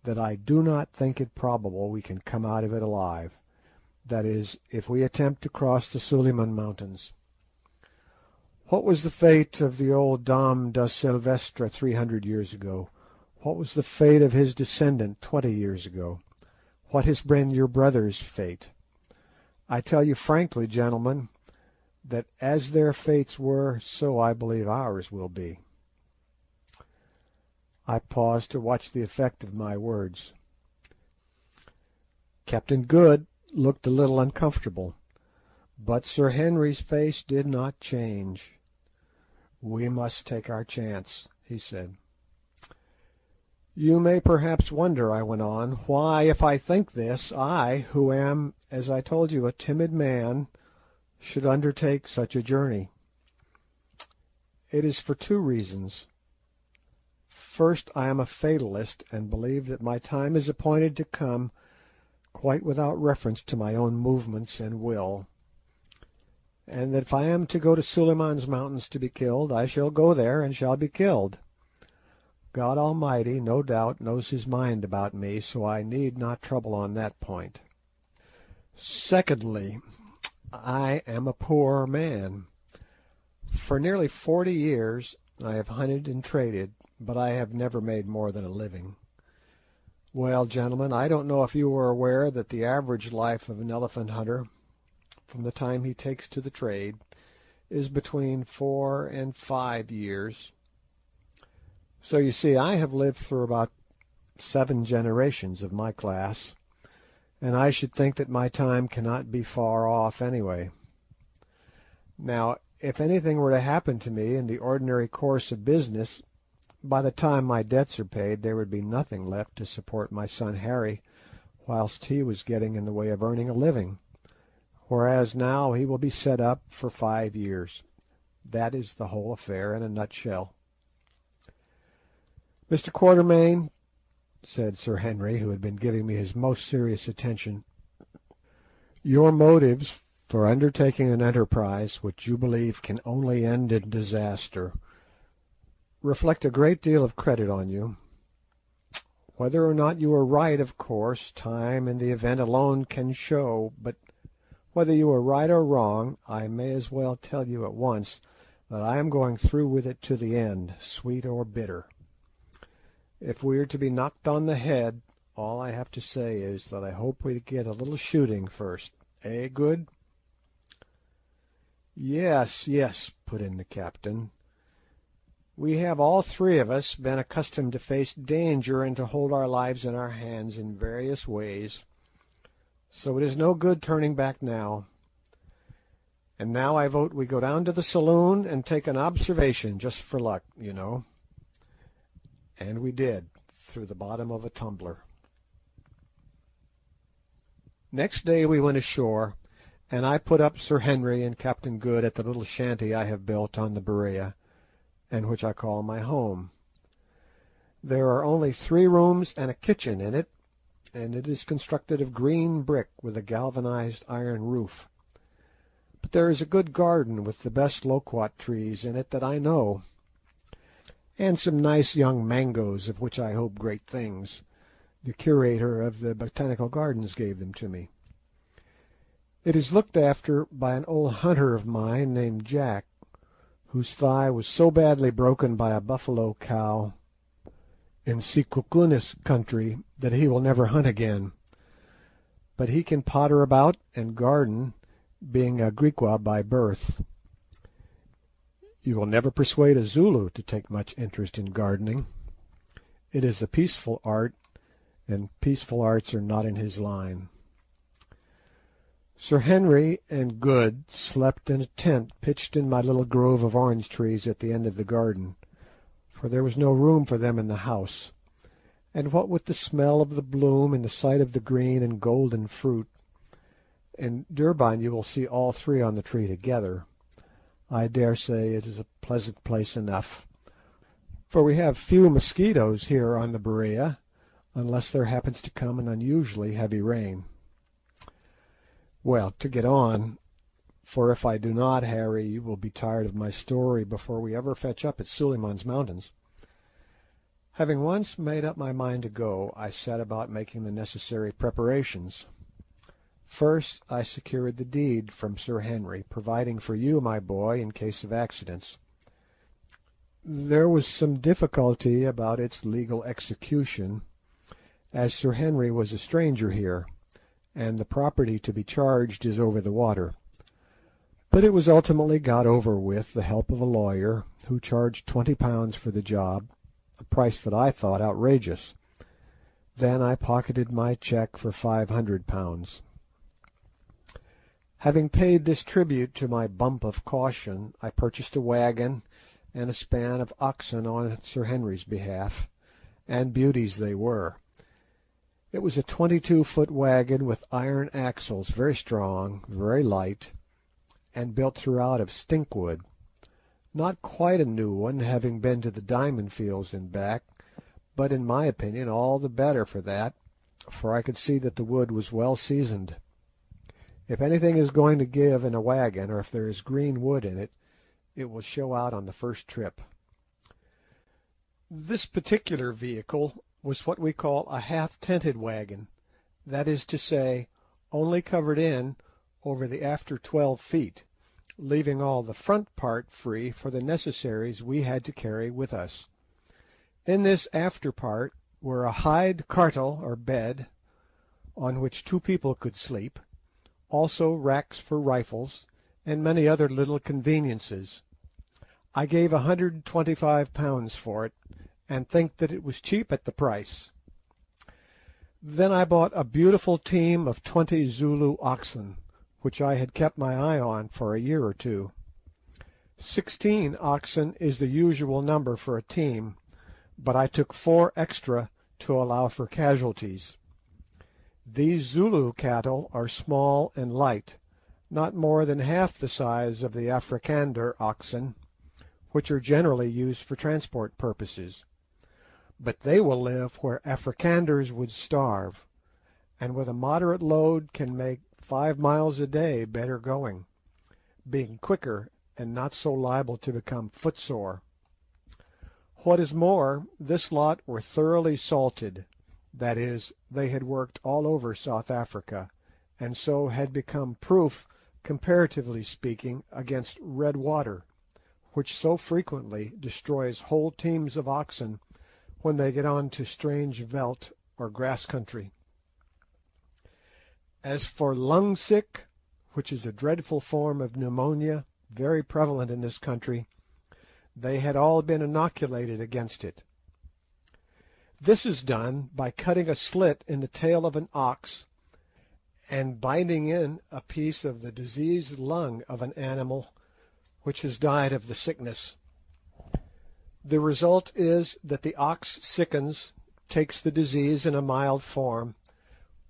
that I do not think it probable we can come out of it alive. That is, if we attempt to cross the Suliman Mountains. What was the fate of the old Dom da Silvestre 300 years ago? What was the fate of his descendant 20 years ago? What has been your brother's fate? I tell you frankly, gentlemen, that as their fates were, so I believe ours will be." I paused to watch the effect of my words. Captain Good looked a little uncomfortable, but Sir Henry's face did not change. "We must take our chance," he said. "You may perhaps wonder," I went on, "why, if I think this, I, who am, as I told you, a timid man, should undertake such a journey. It is for two reasons. First, I am a fatalist, and believe that my time is appointed to come quite without reference to my own movements and will, and that if I am to go to Suliman's Mountains to be killed, I shall go there and shall be killed. God Almighty, no doubt, knows his mind about me, so I need not trouble on that point. Secondly, I am a poor man. For nearly 40 years I have hunted and traded, but I have never made more than a living. Well, gentlemen, I don't know if you are aware that the average life of an elephant hunter, from the time he takes to the trade, is between 4 and 5 years. So you see, I have lived through about 7 generations of my class, and I should think that my time cannot be far off anyway. Now, if anything were to happen to me in the ordinary course of business, by the time my debts are paid there would be nothing left to support my son Harry, whilst he was getting in the way of earning a living, whereas now he will be set up for 5 years. That is the whole affair in a nutshell." "Mr. Quatermain," said Sir Henry, who had been giving me his most serious attention, "your motives for undertaking an enterprise which you believe can only end in disaster reflect a great deal of credit on you. Whether or not you are right, of course, time and the event alone can show, but whether you are right or wrong, I may as well tell you at once that I am going through with it to the end, sweet or bitter. If we are to be knocked on the head, all I have to say is that I hope we get a little shooting first. Eh, Good?" "Yes, yes," put in the captain. "We have all three of us been accustomed to face danger and to hold our lives in our hands in various ways, so it is no good turning back now. And now I vote we go down to the saloon and take an observation, just for luck, you know." And we did, through the bottom of a tumbler. Next day we went ashore, and I put up Sir Henry and Captain Good at the little shanty I have built on the Berea, and which I call my home. There are only 3 rooms and a kitchen in it, and it is constructed of green brick with a galvanized iron roof. But there is a good garden with the best loquat trees in it that I know, and some nice young mangoes of which I hope great things. The curator of the Botanical Gardens gave them to me. It is looked after by an old hunter of mine named Jack, whose thigh was so badly broken by a buffalo cow in Sikukunis country that he will never hunt again. But he can potter about and garden, being a Griqua by birth. You will never persuade a Zulu to take much interest in gardening. It is a peaceful art, and peaceful arts are not in his line. Sir Henry and Good slept in a tent pitched in my little grove of orange trees at the end of the garden, for there was no room for them in the house, and what with the smell of the bloom and the sight of the green and golden fruit, in Durban you will see all 3 on the tree together, I dare say it is a pleasant place enough, for we have few mosquitoes here on the Berea, unless there happens to come an unusually heavy rain. Well, to get on, for if I do not, Harry, you will be tired of my story before we ever fetch up at Suliman's Mountains. Having once made up my mind to go, I set about making the necessary preparations. First, I secured the deed from Sir Henry, providing for you, my boy, in case of accidents. There was some difficulty about its legal execution, as Sir Henry was a stranger here, and the property to be charged is over the water. But it was ultimately got over with the help of a lawyer, who charged £20 for the job, a price that I thought outrageous. Then I pocketed my cheque for £500. Having paid this tribute to my bump of caution, I purchased a wagon and a span of oxen on Sir Henry's behalf, and beauties they were. It was a 22-foot wagon with iron axles, very strong, very light, and built throughout of stinkwood. Not quite a new one, having been to the diamond fields and back, but in my opinion all the better for that, for I could see that the wood was well seasoned. If anything is going to give in a wagon, or if there is green wood in it, it will show out on the first trip. This particular vehicle was what we call a half-tented wagon, that is to say, only covered in over the after 12 feet, leaving all the front part free for the necessaries we had to carry with us. In this after part were a hide cartel or bed, on which 2 people could sleep, also racks for rifles, and many other little conveniences. I gave £125 for it, and think that it was cheap at the price. Then I bought a beautiful team of 20 Zulu oxen, which I had kept my eye on for a year or 2. 16 oxen is the usual number for a team, but I took 4 extra to allow for casualties. These Zulu cattle are small and light, not more than half the size of the Afrikander oxen, which are generally used for transport purposes. But they will live where Afrikanders would starve, and with a moderate load can make 5 miles a day better going, being quicker and not so liable to become footsore. What is more, this lot were thoroughly salted, that is, they had worked all over South Africa, and so had become proof, comparatively speaking, against red water, which so frequently destroys whole teams of oxen when they get on to strange veldt or grass country. As for lung sick, which is a dreadful form of pneumonia, very prevalent in this country, they had all been inoculated against it. This is done by cutting a slit in the tail of an ox and binding in a piece of the diseased lung of an animal which has died of the sickness. The result is that the ox sickens, takes the disease in a mild form,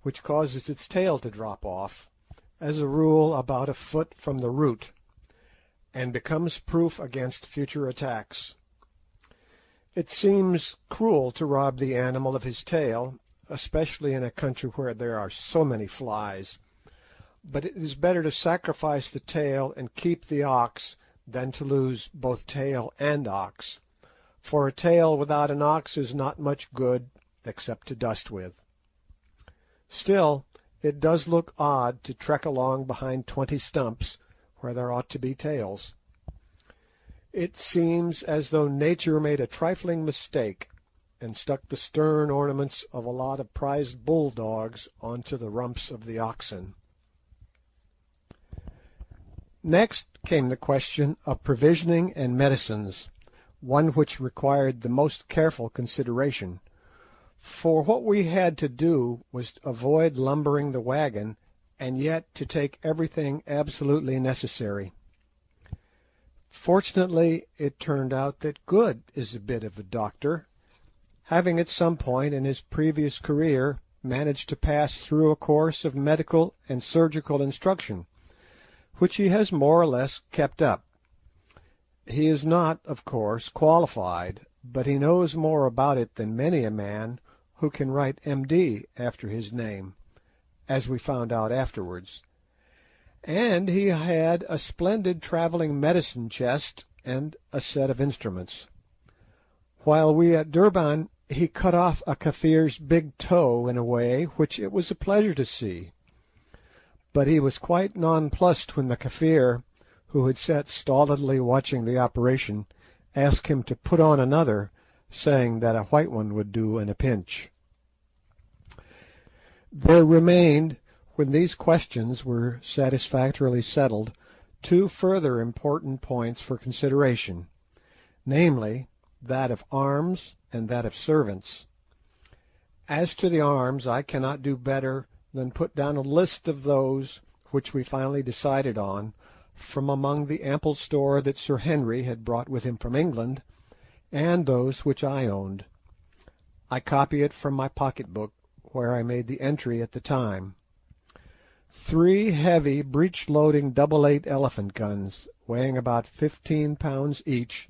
which causes its tail to drop off, as a rule about a foot from the root, and becomes proof against future attacks. It seems cruel to rob the animal of his tail, especially in a country where there are so many flies, but it is better to sacrifice the tail and keep the ox than to lose both tail and ox, for a tail without an ox is not much good except to dust with. Still, it does look odd to trek along behind 20 stumps where there ought to be tails. It seems as though nature made a trifling mistake and stuck the stern ornaments of a lot of prized bulldogs onto the rumps of the oxen. Next came the question of provisioning and medicines, one which required the most careful consideration, for what we had to do was to avoid lumbering the wagon and yet to take everything absolutely necessary. Fortunately, it turned out that Good is a bit of a doctor, having at some point in his previous career managed to pass through a course of medical and surgical instruction, which he has more or less kept up. He is not, of course, qualified, but he knows more about it than many a man who can write M.D. after his name, as we found out afterwards. And he had a splendid travelling medicine chest and a set of instruments. While we at Durban, he cut off a Kafir's big toe in a way which it was a pleasure to see. But he was quite nonplussed when the Kafir, who had sat stolidly watching the operation, asked him to put on another, saying that a white one would do in a pinch. There remained, when these questions were satisfactorily settled, 2 further important points for consideration, namely, that of arms and that of servants. As to the arms, I cannot do better than put down a list of those which we finally decided on, from among the ample store that Sir Henry had brought with him from England, and those which I owned. I copy it from my pocket-book, where I made the entry at the time. 3 heavy breech-loading double-8 elephant guns, weighing about 15 pounds each,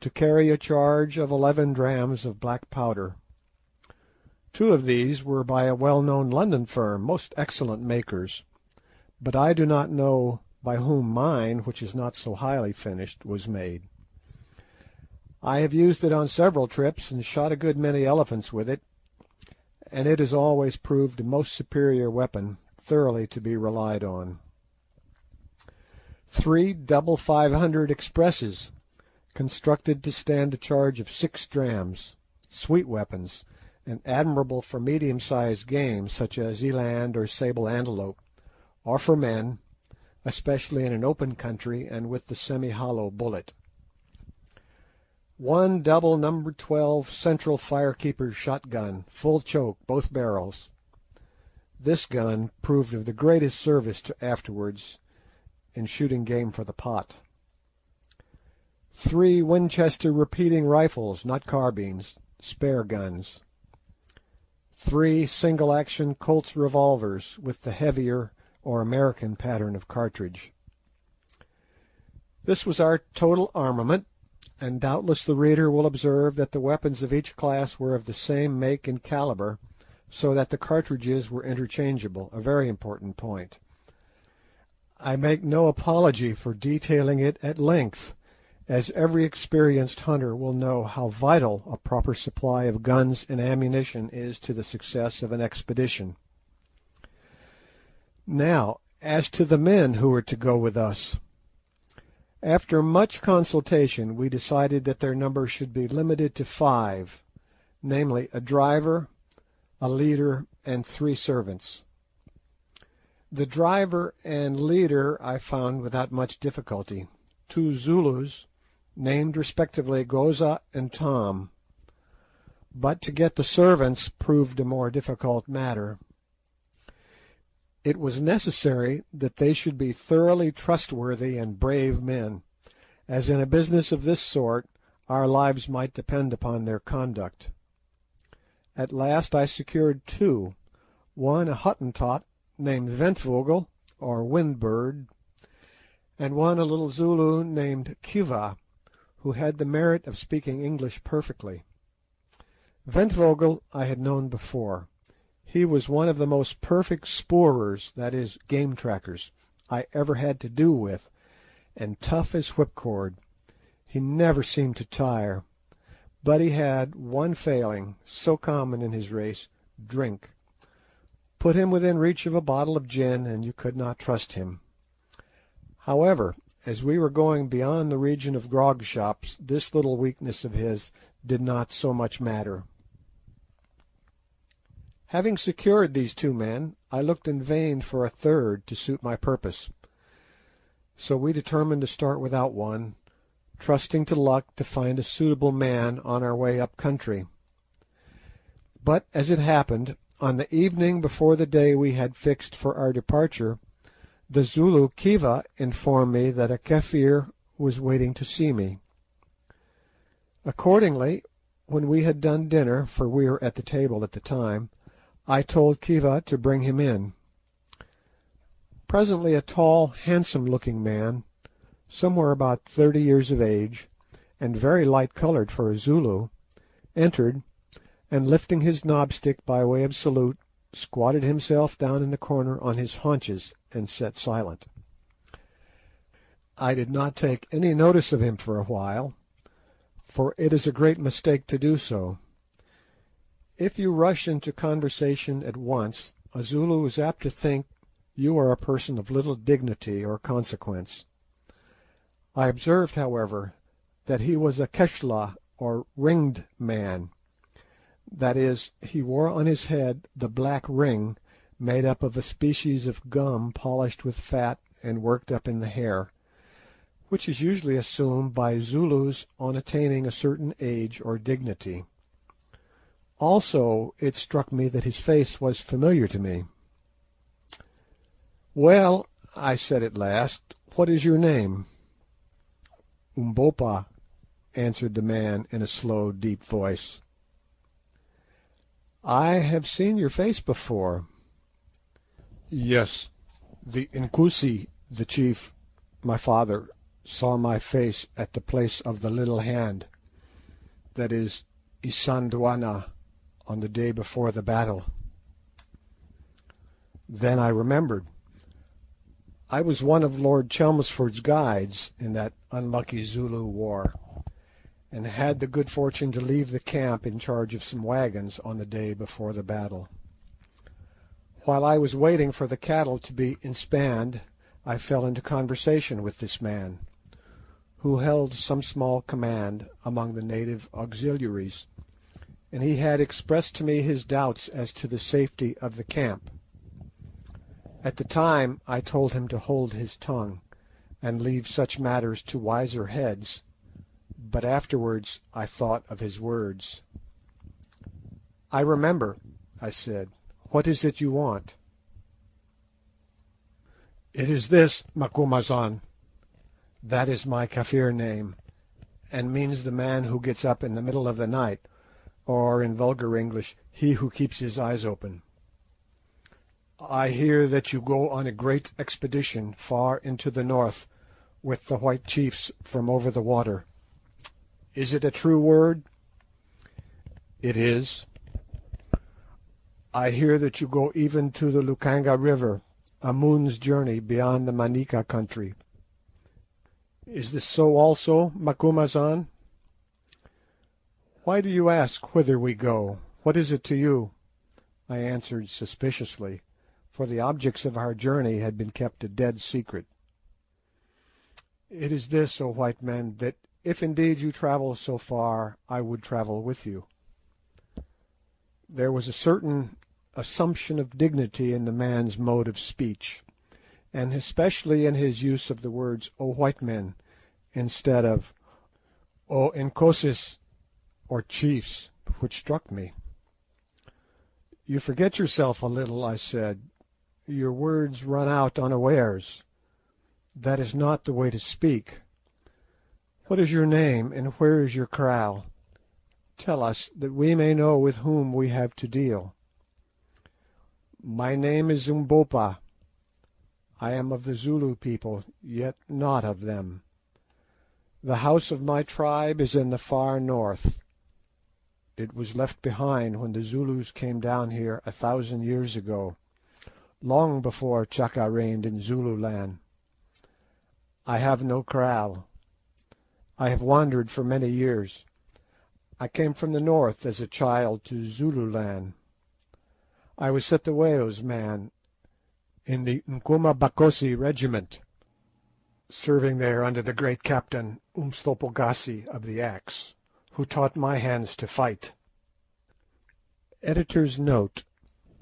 to carry a charge of 11 drams of black powder. 2 of these were by a well-known London firm, most excellent makers, but I do not know by whom mine, which is not so highly finished, was made. I have used it on several trips and shot a good many elephants with it, and it has always proved a most superior weapon, thoroughly to be relied on. 3 double 500 expresses, constructed to stand a charge of 6 drams, sweet weapons, and admirable for medium-sized game such as eland or sable antelope, or for men, especially in an open country and with the semi-hollow bullet. 1 double No. 12 central firekeeper's shotgun, full choke, both barrels. This gun proved of the greatest service to afterwards in shooting game for the pot. 3 Winchester repeating rifles, not carbines, spare guns. 3 single-action Colt's revolvers with the heavier or American pattern of cartridge. This was our total armament, and doubtless the reader will observe that the weapons of each class were of the same make and calibre, so that the cartridges were interchangeable, a very important point. I make no apology for detailing it at length, as every experienced hunter will know how vital a proper supply of guns and ammunition is to the success of an expedition. Now, as to the men who were to go with us. After much consultation, we decided that their number should be limited to 5, namely a driver, a leader, and 3 servants. The driver and leader I found without much difficulty, 2 Zulus, named respectively Goza and Tom, but to get the servants proved a more difficult matter. It was necessary that they should be thoroughly trustworthy and brave men, as in a business of this sort our lives might depend upon their conduct. At last I secured 2, one a Hottentot named Ventvogel, or Windbird, and one a little Zulu named Kiva, who had the merit of speaking English perfectly. Ventvogel I had known before. He was one of the most perfect spoorers, that is, game trackers, I ever had to do with, and tough as whipcord. He never seemed to tire, but he had one failing, so common in his race, drink. Put him within reach of a bottle of gin, and you could not trust him. However, as we were going beyond the region of grog shops, this little weakness of his did not so much matter. Having secured these 2 men, I looked in vain for a third to suit my purpose, so we determined to start without one, trusting to luck to find a suitable man on our way up country. But, as it happened, on the evening before the day we had fixed for our departure, the Zulu Kiva informed me that a Kafir was waiting to see me. Accordingly, when we had done dinner, for we were at the table at the time, I told Kiva to bring him in. Presently a tall, handsome-looking man, somewhere about 30 years of age, and very light-coloured for a Zulu, entered, and lifting his knobstick by way of salute, squatted himself down in the corner on his haunches and sat silent. I did not take any notice of him for a while, for it is a great mistake to do so. If you rush into conversation at once, a Zulu is apt to think you are a person of little dignity or consequence. I observed, however, that he was a Keshla, or ringed man. That is, he wore on his head the black ring made up of a species of gum polished with fat and worked up in the hair, which is usually assumed by Zulus on attaining a certain age or dignity. Also, it struck me that his face was familiar to me. "Well," I said at last, "what is your name?" "Umbopa," answered the man in a slow, deep voice. "I have seen your face before." "Yes, the Inkosi, the chief, my father, saw my face at the place of the little hand, that is, Isandwana, on the day before the battle." Then I remembered. I was one of Lord Chelmsford's guides in that unlucky Zulu war, and had the good fortune to leave the camp in charge of some wagons on the day before the battle. While I was waiting for the cattle to be inspanned, I fell into conversation with this man, who held some small command among the native auxiliaries, and he had expressed to me his doubts as to the safety of the camp. At the time I told him to hold his tongue, and leave such matters to wiser heads, but afterwards I thought of his words. "I remember," I said. "What is it you want?" "It is this, Macumazahn. That is my Kafir name, and means the man who gets up in the middle of the night, or in vulgar English, he who keeps his eyes open. I hear that you go on a great expedition far into the north with the white chiefs from over the water. Is it a true word?" "It is." "I hear that you go even to the Lukanga River, a moon's journey beyond the Manika country. Is this so also, Macumazahn?" "Why do you ask whither we go? What is it to you?" I answered suspiciously, for the objects of our journey had been kept a dead secret. "It is this, O white men, that if indeed you travel so far, I would travel with you." There was a certain assumption of dignity in the man's mode of speech, and especially in his use of the words "O white men" instead of "O Inkosis," or chiefs, which struck me. "You forget yourself a little," I said. "Your words run out unawares. That is not the way to speak. What is your name, and where is your kraal? Tell us, that we may know with whom we have to deal." "My name is Umbopa. I am of the Zulu people, yet not of them. The house of my tribe is in the far north. It was left behind when the Zulus came down here 1,000 years ago, long before Chaka reigned in Zululand. I have no kraal. I have wandered for many years. I came from the north as a child to Zululand. I was Cetewayo's man in the Nkuma Bakosi regiment, serving there under the great captain Umslopogasi of the Axe, who taught my hands to fight." Editor's note: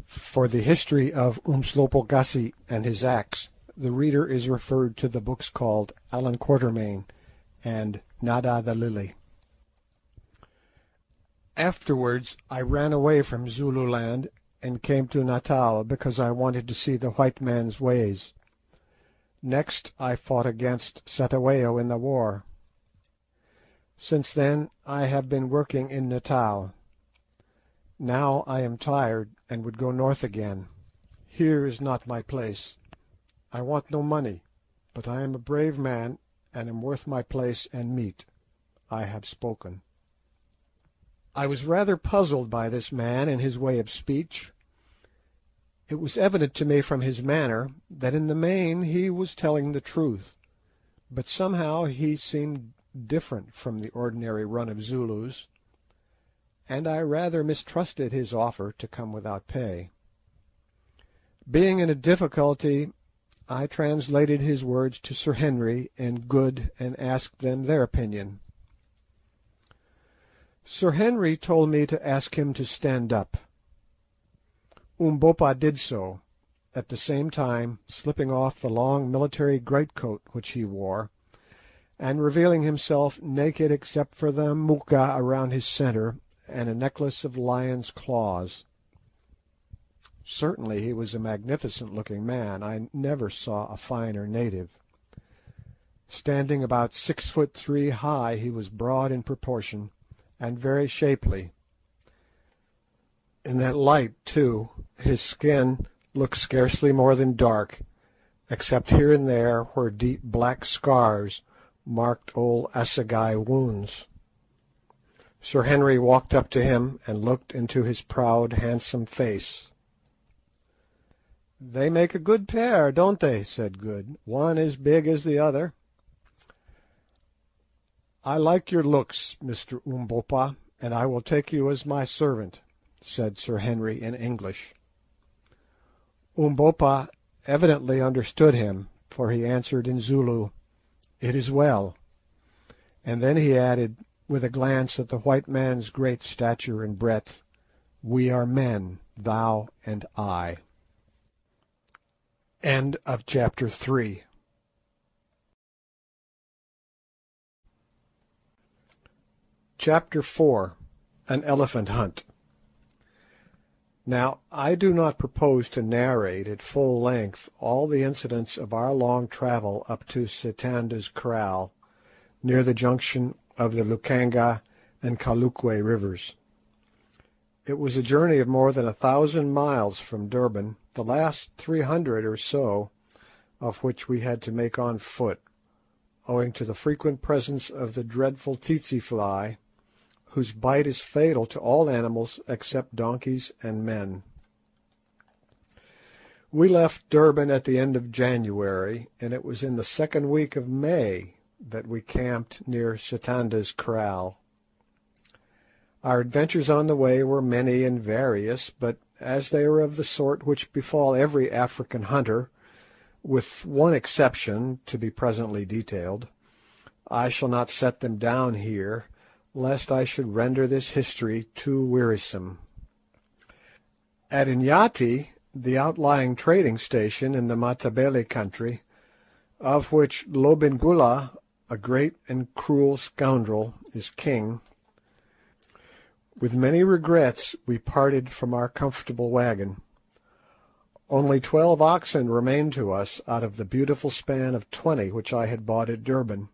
for the history of Umslopogasi and his axe, the reader is referred to the books called Allan Quatermain and Nada the Lily. Afterwards I ran away from Zululand and came to Natal because I wanted to see the white man's ways. Next I fought against Cetewayo in the war. Since then I have been working in Natal. Now I am tired and would go north again. Here is not my place. I want no money, but I am a brave man and am worth my place and meat. I have spoken." I was rather puzzled by this man and his way of speech. It was evident to me from his manner that in the main he was telling the truth, but somehow he seemed different from the ordinary run of Zulus, and I rather mistrusted his offer to come without pay. Being in a difficulty, I translated his words to Sir Henry in Good and asked them their opinion. Sir Henry told me to ask him to stand up. Umbopa did so, at the same time slipping off the long military greatcoat which he wore, and revealing himself naked except for the moocha around his centre and a necklace of lion's claws. Certainly he was a magnificent-looking man. I never saw a finer native. Standing about 6 foot 3 high, he was broad in proportion, and very shapely. In that light, too, his skin looked scarcely more than dark, except here and there where deep black scars marked old assegai wounds. Sir Henry walked up to him and looked into his proud, handsome face. "They make a good pair, don't they?" said Good. "One as big as the other." "I like your looks, Mr. Umbopa, and I will take you as my servant," said Sir Henry in English. Umbopa evidently understood him, for he answered in Zulu, "It is well," and then he added, with a glance at the white man's great stature and breadth, "We are men, thou and I." End of chapter 3. Chapter 4. An Elephant Hunt. Now, I do not propose to narrate at full length all the incidents of our long travel up to Sitanda's Kraal, near the junction of the Lukanga and Kalukwe rivers. It was a journey of more than 1,000 miles from Durban, the last 300 or so of which we had to make on foot, owing to the frequent presence of the dreadful tsetse fly, whose bite is fatal to all animals except donkeys and men. We left Durban at the end of January, and it was in the second week of May that we camped near Sitanda's Kraal. Our adventures on the way were many and various, but as they were of the sort which befall every African hunter, with one exception to be presently detailed, I shall not set them down here, lest I should render this history too wearisome. At Inyati, the outlying trading station in the Matabele country, of which Lobengula, a great and cruel scoundrel, is king, with many regrets we parted from our comfortable wagon. Only 12 oxen remained to us out of the beautiful span of 20 which I had bought at Durban.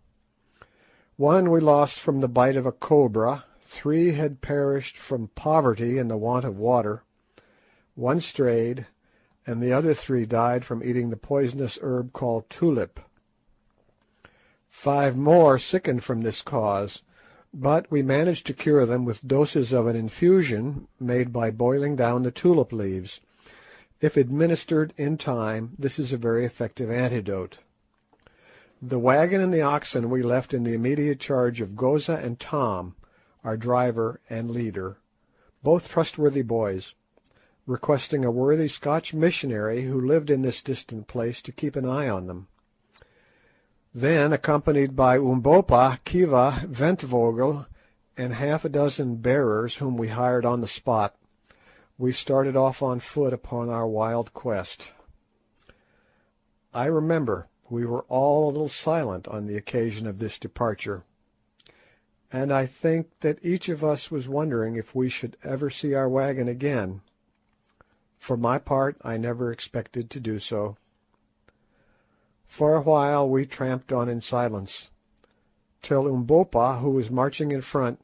One we lost from the bite of a cobra, 3 had perished from poverty and the want of water, 1 strayed, and the other 3 died from eating the poisonous herb called tulip. 5 more sickened from this cause, but we managed to cure them with doses of an infusion made by boiling down the tulip leaves. If administered in time, this is a very effective antidote. The wagon and the oxen we left in the immediate charge of Goza and Tom, our driver and leader, both trustworthy boys, requesting a worthy Scotch missionary who lived in this distant place to keep an eye on them. Then, accompanied by Umbopa, Kiva, Ventvogel, and half a dozen bearers whom we hired on the spot, we started off on foot upon our wild quest. I remember we were all a little silent on the occasion of this departure, and I think that each of us was wondering if we should ever see our wagon again. For my part, I never expected to do so. For a while we tramped on in silence, till Umbopa, who was marching in front,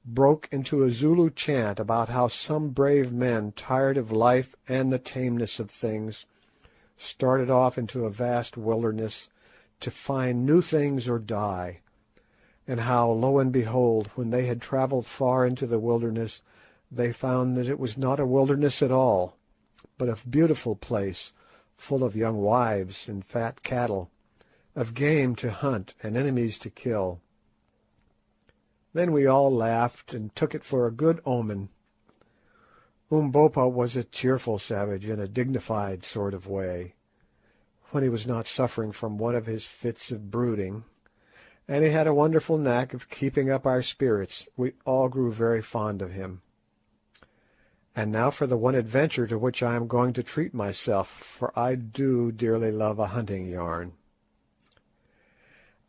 broke into a Zulu chant about how some brave men, tired of life and the tameness of things, started off into a vast wilderness to find new things or die, and how, lo and behold, when they had travelled far into the wilderness, they found that it was not a wilderness at all, but a beautiful place, full of young wives and fat cattle, of game to hunt and enemies to kill. Then we all laughed and took it for a good omen. Umbopa was a cheerful savage in a dignified sort of way, when he was not suffering from one of his fits of brooding, and he had a wonderful knack of keeping up our spirits. We all grew very fond of him. And now for the one adventure to which I am going to treat myself, for I do dearly love a hunting yarn.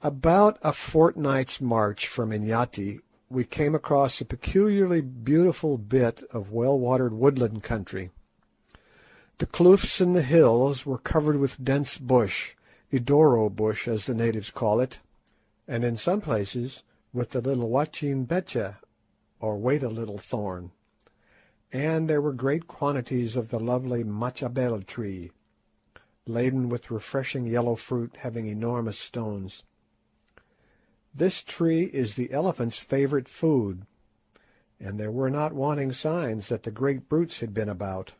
About a fortnight's march from Inyati, we came across a peculiarly beautiful bit of well-watered woodland country. The kloofs in the hills were covered with dense bush, idoro bush as the natives call it, and in some places with the little wachin becha, or wait a little thorn, and there were great quantities of the lovely machabel tree, laden with refreshing yellow fruit having enormous stones. This tree is the elephant's favourite food, and there were not wanting signs that the great brutes had been about.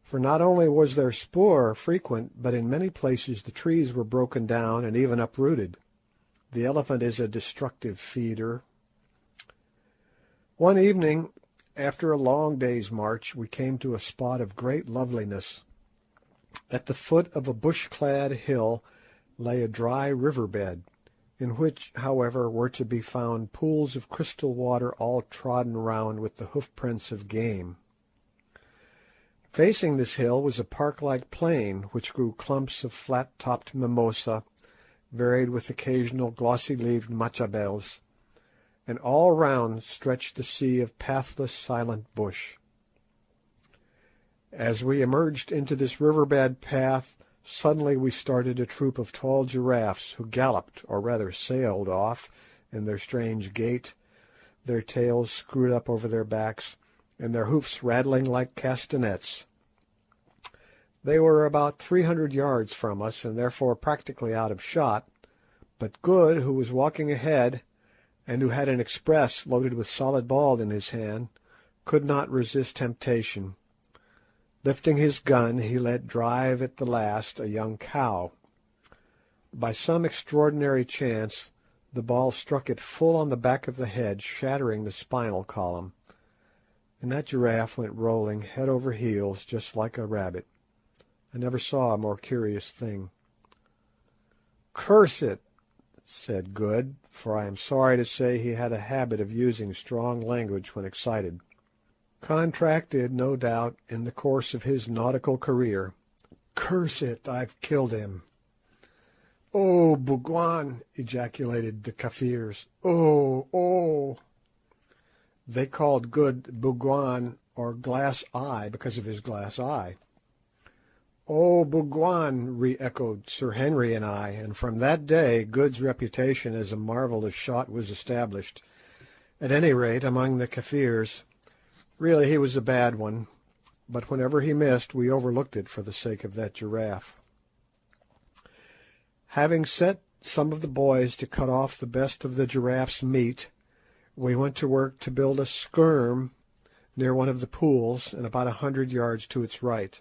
For not only was their spoor frequent, but in many places the trees were broken down and even uprooted. The elephant is a destructive feeder. One evening, after a long day's march, we came to a spot of great loveliness. At the foot of a bush-clad hill lay a dry river-bed, in which, however, were to be found pools of crystal water all trodden round with the hoof-prints of game. Facing this hill was a park-like plain, which grew clumps of flat-topped mimosa, varied with occasional glossy-leaved machabels, and all round stretched the sea of pathless, silent bush. As we emerged into this river-bed path, suddenly we started a troop of tall giraffes, who galloped, or rather sailed off, in their strange gait, their tails screwed up over their backs, and their hoofs rattling like castanets. They were about 300 yards from us, and therefore practically out of shot, but Good, who was walking ahead, and who had an express loaded with solid ball in his hand, could not resist temptation. Lifting his gun, he let drive at the last a young cow. By some extraordinary chance, the ball struck it full on the back of the head, shattering the spinal column, and that giraffe went rolling head over heels just like a rabbit. I never saw a more curious thing. "Curse it!" said Good, for I am sorry to say he had a habit of using strong language when excited, contracted, no doubt, in the course of his nautical career. "Curse it, I've killed him." "Oh, Bougwan!" ejaculated the Kafirs. "Oh, oh!" They called Good Bougwan, or glass eye, because of his glass eye. "Oh, Bougwan!" re-echoed Sir Henry and I, and from that day Good's reputation as a marvellous shot was established, at any rate among the Kafirs. Really he was a bad one, but whenever he missed we overlooked it for the sake of that giraffe. Having set some of the boys to cut off the best of the giraffe's meat, we went to work to build a skerm near one of the pools, and about 100 yards to its right.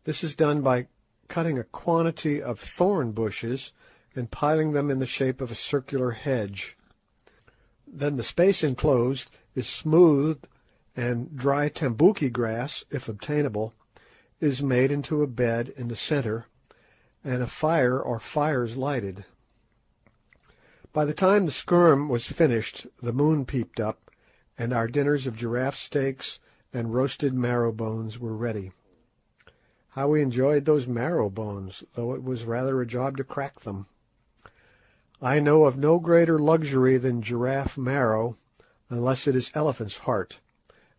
This is done by cutting a quantity of thorn bushes and piling them in the shape of a circular hedge. Then the space enclosed is smoothed, and dry tambuki grass, if obtainable, is made into a bed in the centre, and a fire or fires lighted. By the time the skerm was finished, the moon peeped up, and our dinners of giraffe steaks and roasted marrow bones were ready. How we enjoyed those marrow bones, though it was rather a job to crack them. I know of no greater luxury than giraffe marrow, unless it is elephant's heart,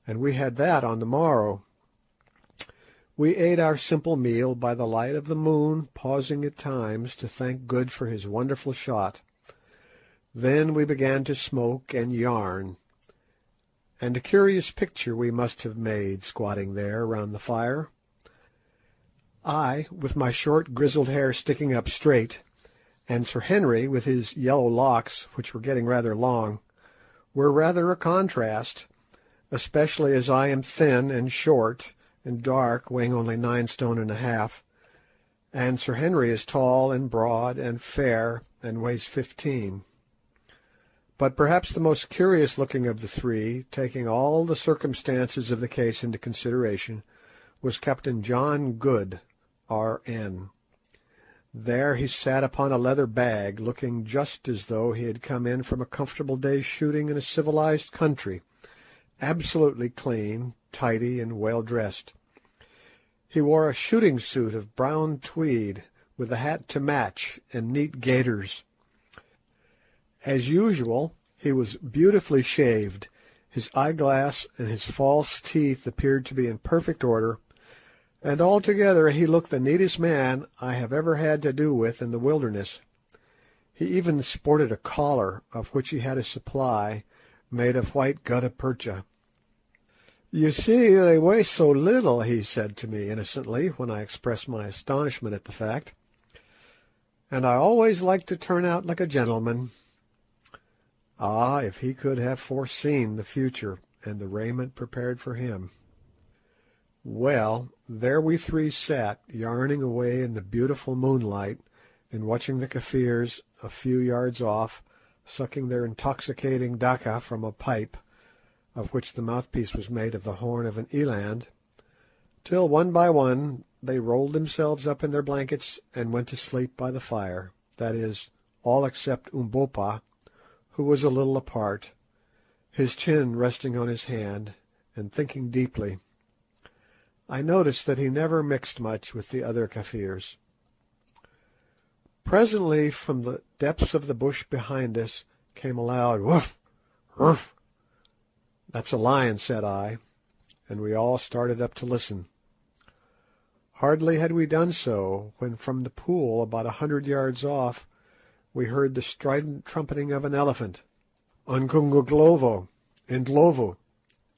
and we had that on the morrow. We ate our simple meal by the light of the moon, pausing at times to thank Good for his wonderful shot. Then we began to smoke and yarn, and a curious picture we must have made, squatting there round the fire. I, with my short grizzled hair sticking up straight, and Sir Henry, with his yellow locks, which were getting rather long, were rather a contrast, especially as I am thin and short and dark, weighing only 9 stone and a half, and Sir Henry is tall and broad and fair and weighs 15. But perhaps the most curious-looking of the three, taking all the circumstances of the case into consideration, was Captain John Good, R.N. There he sat upon a leather bag, looking just as though he had come in from a comfortable day's shooting in a civilized country, absolutely clean, tidy, and well dressed. He wore a shooting suit of brown tweed, with a hat to match, and neat gaiters. As usual, he was beautifully shaved. His eyeglass and his false teeth appeared to be in perfect order, and altogether he looked the neatest man I have ever had to do with in the wilderness. He even sported a collar, of which he had a supply, made of white gutta percha. "You see, they weigh so little," he said to me innocently, when I expressed my astonishment at the fact, "and I always like to turn out like a gentleman." Ah, if he could have foreseen the future and the raiment prepared for him! Well, there we three sat, yarning away in the beautiful moonlight, and watching the Kafirs a few yards off, sucking their intoxicating dacha from a pipe, of which the mouthpiece was made of the horn of an eland, till one by one they rolled themselves up in their blankets and went to sleep by the fire, that is, all except Umbopa, who was a little apart, his chin resting on his hand, and thinking deeply. I noticed that he never mixed much with the other Kafirs. Presently, from the depths of the bush behind us, came a loud woof, woof. "That's a lion," said I, and we all started up to listen. Hardly had we done so, when from the pool, about 100 yards off, we heard the strident trumpeting of an elephant. "Unkunguglovo, Indlovu,"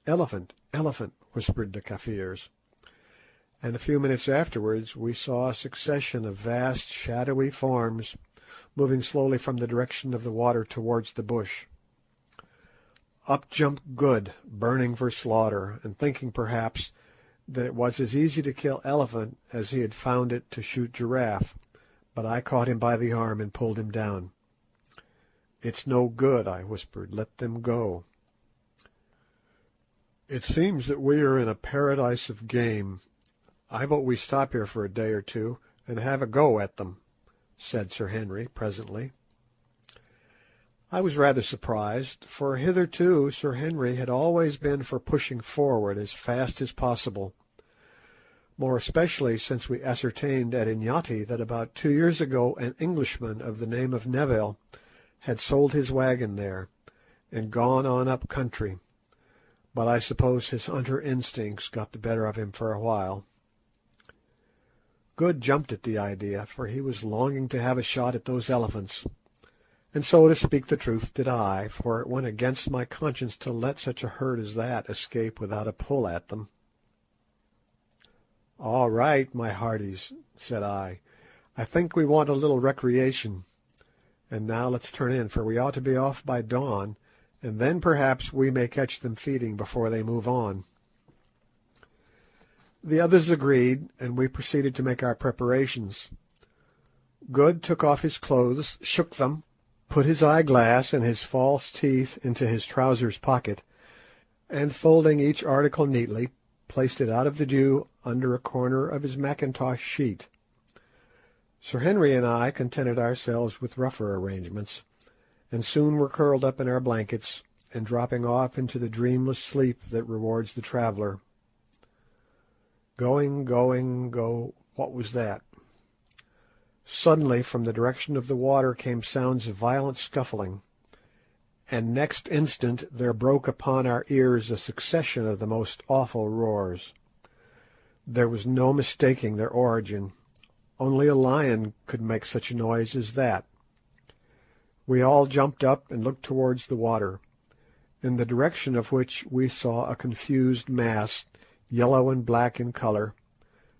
elephant, elephant, whispered the Kafirs. And a few minutes afterwards we saw a succession of vast shadowy forms moving slowly from the direction of the water towards the bush. Up jumped Good, burning for slaughter, and thinking perhaps that it was as easy to kill elephant as he had found it to shoot giraffe, but I caught him by the arm and pulled him down. "It's no good," I whispered. "Let them go." "It seems that we are in a paradise of game. I vote we stop here for a day or two and have a go at them," said Sir Henry presently. I was rather surprised, for hitherto Sir Henry had always been for pushing forward as fast as possible, more especially since we ascertained at Inyati that about 2 years ago an Englishman of the name of Neville had sold his wagon there, and gone on up country, but I suppose his hunter instincts got the better of him for a while. Good jumped at the idea, for he was longing to have a shot at those elephants, and so, to speak the truth, did I, for it went against my conscience to let such a herd as that escape without a pull at them. "All right, my hearties," said I, "I think we want a little recreation, and now let's turn in, for we ought to be off by dawn, and then perhaps we may catch them feeding before they move on." The others agreed, and we proceeded to make our preparations. Good took off his clothes, shook them, put his eyeglass and his false teeth into his trousers pocket, and folding each article neatly, placed it out of the view under a corner of his mackintosh sheet. Sir Henry and I contented ourselves with rougher arrangements, and soon were curled up in our blankets and dropping off into the dreamless sleep that rewards the traveller. Going, go, what was that? Suddenly from the direction of the water came sounds of violent scuffling, and next instant there broke upon our ears a succession of the most awful roars. There was no mistaking their origin. Only a lion could make such a noise as that. We all jumped up and looked towards the water, in the direction of which we saw a confused mass, yellow and black in colour,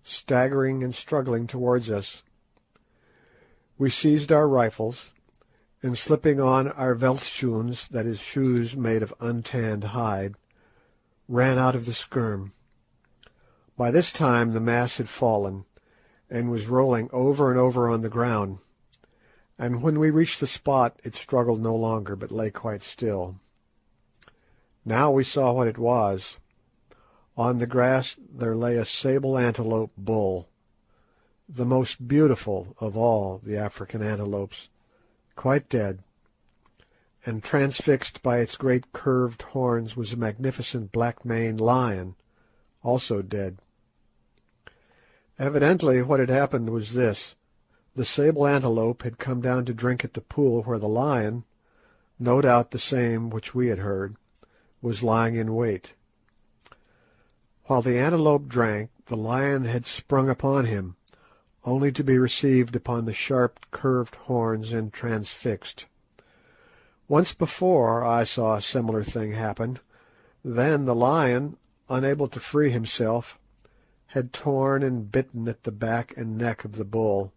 staggering and struggling towards us. We seized our rifles, and slipping on our veldschoons, that is, shoes made of untanned hide, ran out of the scherm. By this time the mass had fallen, and was rolling over and over on the ground, and when we reached the spot it struggled no longer, but lay quite still. Now we saw what it was. On the grass there lay a sable antelope bull, the most beautiful of all the African antelopes, quite dead, and transfixed by its great curved horns was a magnificent black-maned lion, also dead. Evidently what had happened was this: the sable antelope had come down to drink at the pool where the lion, no doubt the same which we had heard, was lying in wait. While the antelope drank, the lion had sprung upon him, only to be received upon the sharp curved horns and transfixed. Once before I saw a similar thing happen. Then the lion, unable to free himself, had torn and bitten at the back and neck of the bull,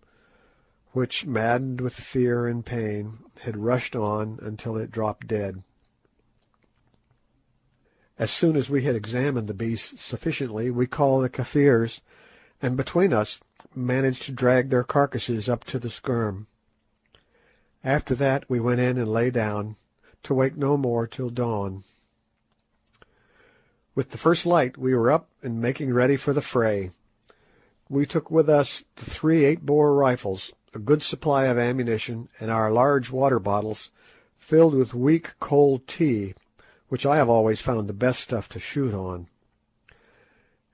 which, maddened with fear and pain, had rushed on until it dropped dead. As soon as we had examined the beasts sufficiently, we called the Kafirs, and between us managed to drag their carcasses up to the skerm. After that we went in and lay down, to wake no more till dawn. With the first light we were up and making ready for the fray. We took with us the 3 8-bore rifles, a good supply of ammunition, and our large water bottles, filled with weak cold tea, which I have always found the best stuff to shoot on.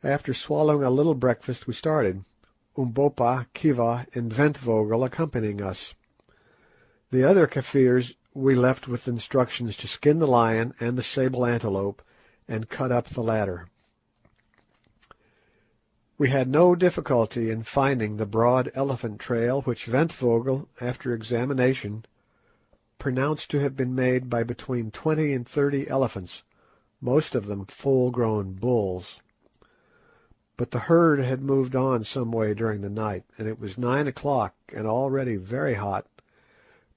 After swallowing a little breakfast we started, Umbopa, Kiva, and Ventvogel accompanying us. The other Kafirs we left with instructions to skin the lion and the sable antelope, and cut up the latter. We had no difficulty in finding the broad elephant trail which Ventvogel, after examination, pronounced to have been made by between 20 and 30 elephants, most of them full-grown bulls. But the herd had moved on some way during the night, and it was 9 o'clock and already very hot,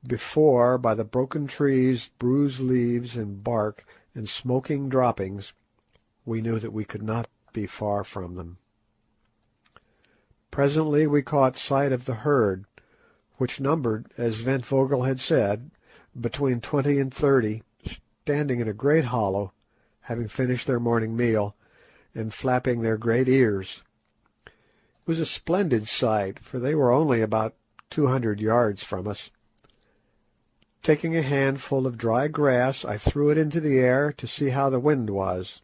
before, by the broken trees, bruised leaves and bark, and smoking droppings, we knew that we could not be far from them. Presently we caught sight of the herd, which numbered, as Ventvogel had said, between 20 and 30, standing in a great hollow, having finished their morning meal, and flapping their great ears. It was a splendid sight, for they were only about 200 yards from us. Taking a handful of dry grass, I threw it into the air to see how the wind was,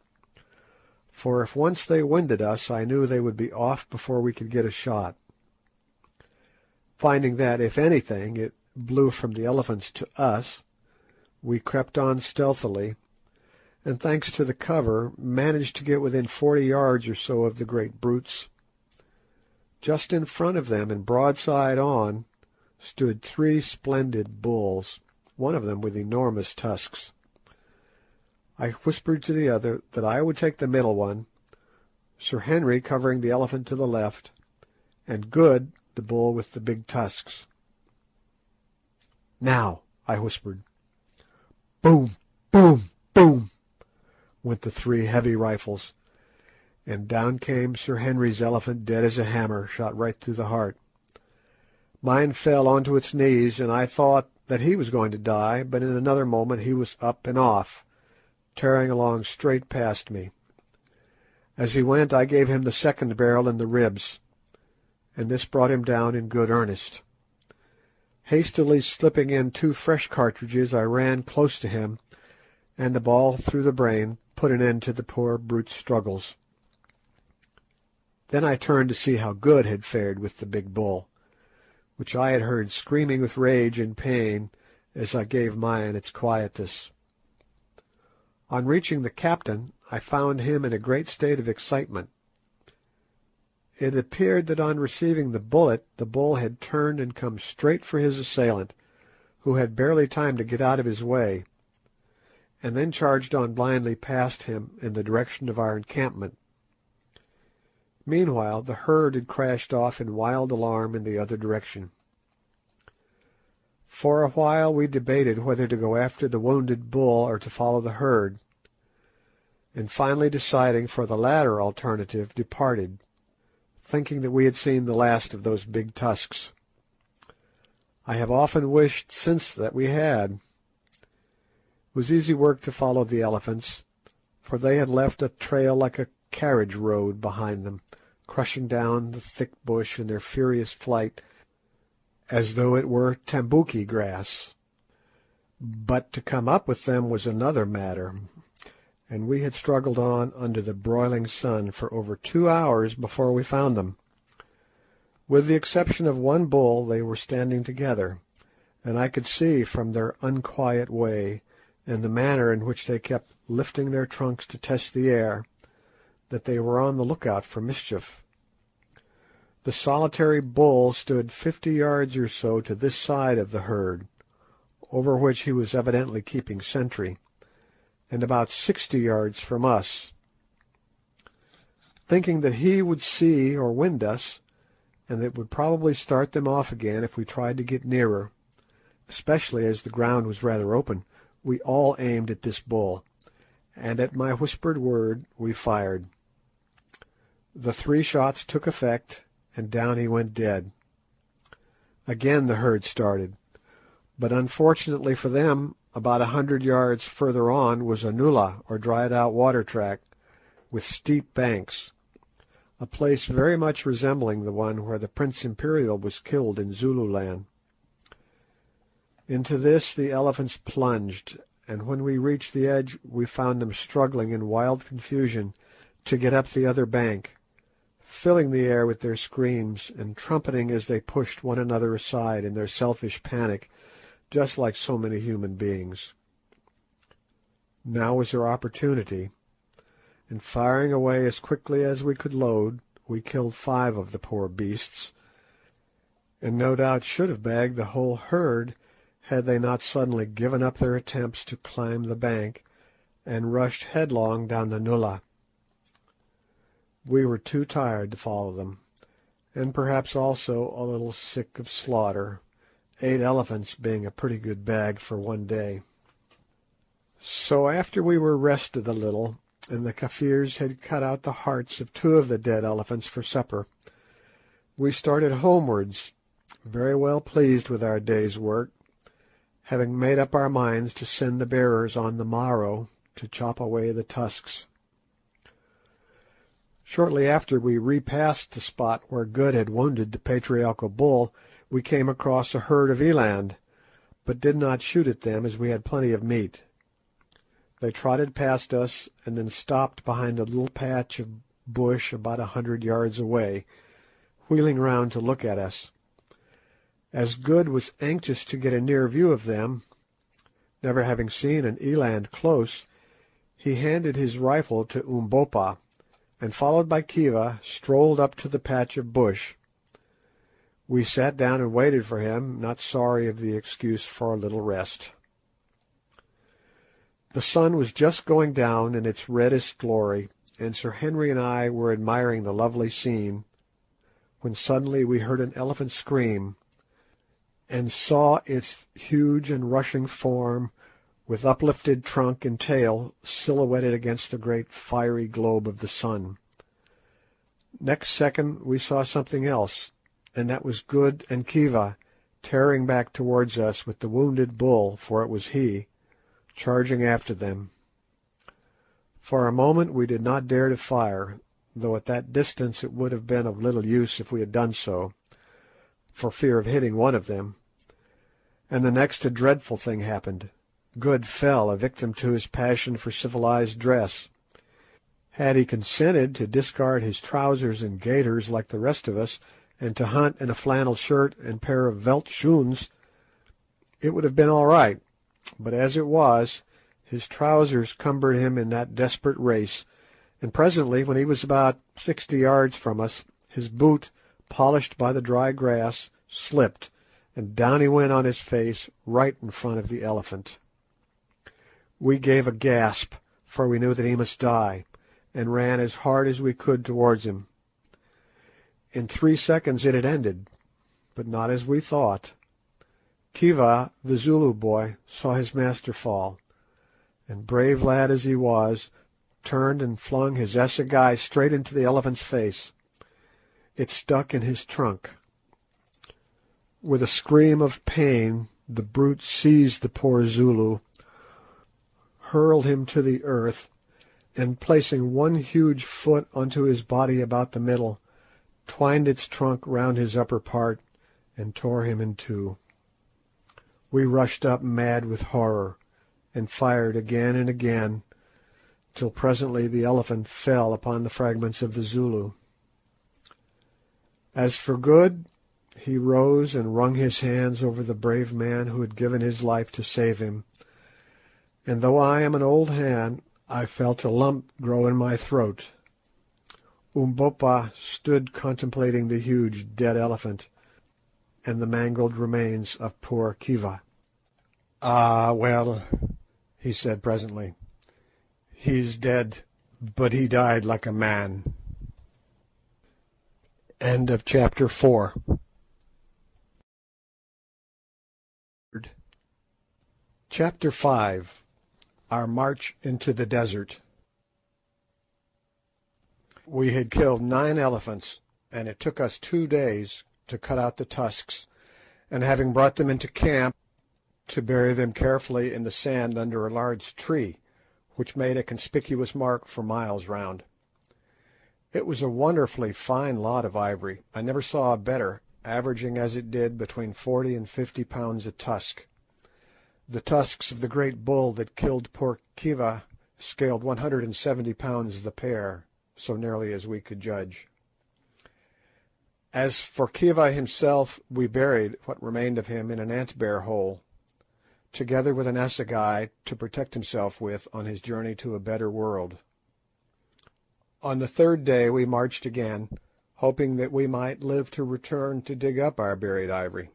for if once they winded us I knew they would be off before we could get a shot. Finding that, if anything, it blew from the elephants to us, we crept on stealthily, and thanks to the cover managed to get within 40 yards or so of the great brutes. Just in front of them and broadside on stood 3 splendid bulls, one of them with enormous tusks. I whispered to the other that I would take the middle one, Sir Henry covering the elephant to the left, and Good the bull with the big tusks. "Now," I whispered. Boom, boom, boom, went the 3 heavy rifles, and down came Sir Henry's elephant dead as a hammer, shot right through the heart. Mine fell onto its knees, and I thought that he was going to die, but in another moment he was up and off, tearing along straight past me. As he went I gave him the second barrel in the ribs, and this brought him down in good earnest. Hastily slipping in 2 fresh cartridges, I ran close to him, and the ball through the brain put an end to the poor brute's struggles. Then I turned to see how Good had fared with the big bull, which I had heard screaming with rage and pain as I gave mine its quietus. On reaching the captain, I found him in a great state of excitement. It appeared that on receiving the bullet the bull had turned and come straight for his assailant, who had barely time to get out of his way, and then charged on blindly past him in the direction of our encampment. Meanwhile the herd had crashed off in wild alarm in the other direction. For a while we debated whether to go after the wounded bull or to follow the herd, and finally deciding for the latter alternative, departed, thinking that we had seen the last of those big tusks. I have often wished since that we had. It was easy work to follow the elephants, for they had left a trail like a carriage road behind them, crushing down the thick bush in their furious flight as though it were tambouki grass. But to come up with them was another matter, and we had struggled on under the broiling sun for over 2 hours before we found them. With the exception of one bull they were standing together, and I could see from their unquiet way and the manner in which they kept lifting their trunks to test the air that they were on the lookout for mischief. The solitary bull stood 50 yards or so to this side of the herd, over which he was evidently keeping sentry, and about 60 yards from us. Thinking that he would see or wind us, and that would probably start them off again if we tried to get nearer, especially as the ground was rather open, we all aimed at this bull, and at my whispered word we fired. The 3 shots took effect, and down he went dead. Again the herd started, but unfortunately for them, about 100 yards further on was a nullah, or dried-out water track, with steep banks, a place very much resembling the one where the Prince Imperial was killed in Zululand. Into this the elephants plunged, and when we reached the edge we found them struggling in wild confusion to get up the other bank, filling the air with their screams and trumpeting as they pushed one another aside in their selfish panic, just like so many human beings. Now was our opportunity, and firing away as quickly as we could load, we killed 5 of the poor beasts, and no doubt should have bagged the whole herd had they not suddenly given up their attempts to climb the bank and rushed headlong down the nullah. We were too tired to follow them, and perhaps also a little sick of slaughter, 8 elephants being a pretty good bag for one day. So after we were rested a little, and the Kafirs had cut out the hearts of 2 of the dead elephants for supper, we started homewards, very well pleased with our day's work, having made up our minds to send the bearers on the morrow to chop away the tusks. Shortly after we repassed the spot where Good had wounded the patriarchal bull, we came across a herd of eland, but did not shoot at them as we had plenty of meat. They trotted past us and then stopped behind a little patch of bush about 100 yards away, wheeling round to look at us. As Good was anxious to get a near view of them, never having seen an eland close, he handed his rifle to Umbopa, and followed by Kiva, strolled up to the patch of bush. We sat down and waited for him, not sorry of the excuse for a little rest. The sun was just going down in its reddest glory, and Sir Henry and I were admiring the lovely scene, when suddenly we heard an elephant scream, and saw its huge and rushing form, with uplifted trunk and tail, silhouetted against the great fiery globe of the sun. Next second we saw something else, and that was Good and Kiva tearing back towards us with the wounded bull, for it was he, charging after them. For a moment we did not dare to fire, though at that distance it would have been of little use if we had done so, for fear of hitting one of them. And the next a dreadful thing happened. Good fell a victim to his passion for civilized dress. Had he consented to discard his trousers and gaiters like the rest of us, and to hunt in a flannel shirt and pair of veld schoons, it would have been all right, but as it was, his trousers cumbered him in that desperate race, and presently, when he was about 60 yards from us, his boot, polished by the dry grass, slipped, and down he went on his face, right in front of the elephant. We gave a gasp, for we knew that he must die, and ran as hard as we could towards him. In 3 seconds it had ended, but not as we thought. Kiva, the Zulu boy, saw his master fall, and, brave lad as he was, turned and flung his assegai straight into the elephant's face. It stuck in his trunk. With a scream of pain, the brute seized the poor Zulu, hurled him to the earth, and placing one huge foot onto his body about the middle, twined its trunk round his upper part, and tore him in 2. We rushed up mad with horror, and fired again and again, till presently the elephant fell upon the fragments of the Zulu. As for Good, he rose and wrung his hands over the brave man who had given his life to save him, and though I am an old hand, I felt a lump grow in my throat. Umbopa stood contemplating the huge dead elephant and the mangled remains of poor Kiva. "Ah, well," he said presently, "he's dead, but he died like a man." End of chapter 4. Chapter 5. Our March into the Desert. We had killed 9 elephants, and it took us 2 days to cut out the tusks, and having brought them into camp, to bury them carefully in the sand under a large tree, which made a conspicuous mark for miles round. It was a wonderfully fine lot of ivory. I never saw a better, averaging as it did between 40 and 50 pounds a tusk. The tusks of the great bull that killed poor Kiva scaled 170 pounds the pair, so nearly as we could judge. As for Kiva himself, we buried what remained of him in an ant-bear hole, together with an assegai to protect himself with on his journey to a better world. On the 3rd day we marched again, hoping that we might live to return to dig up our buried ivory.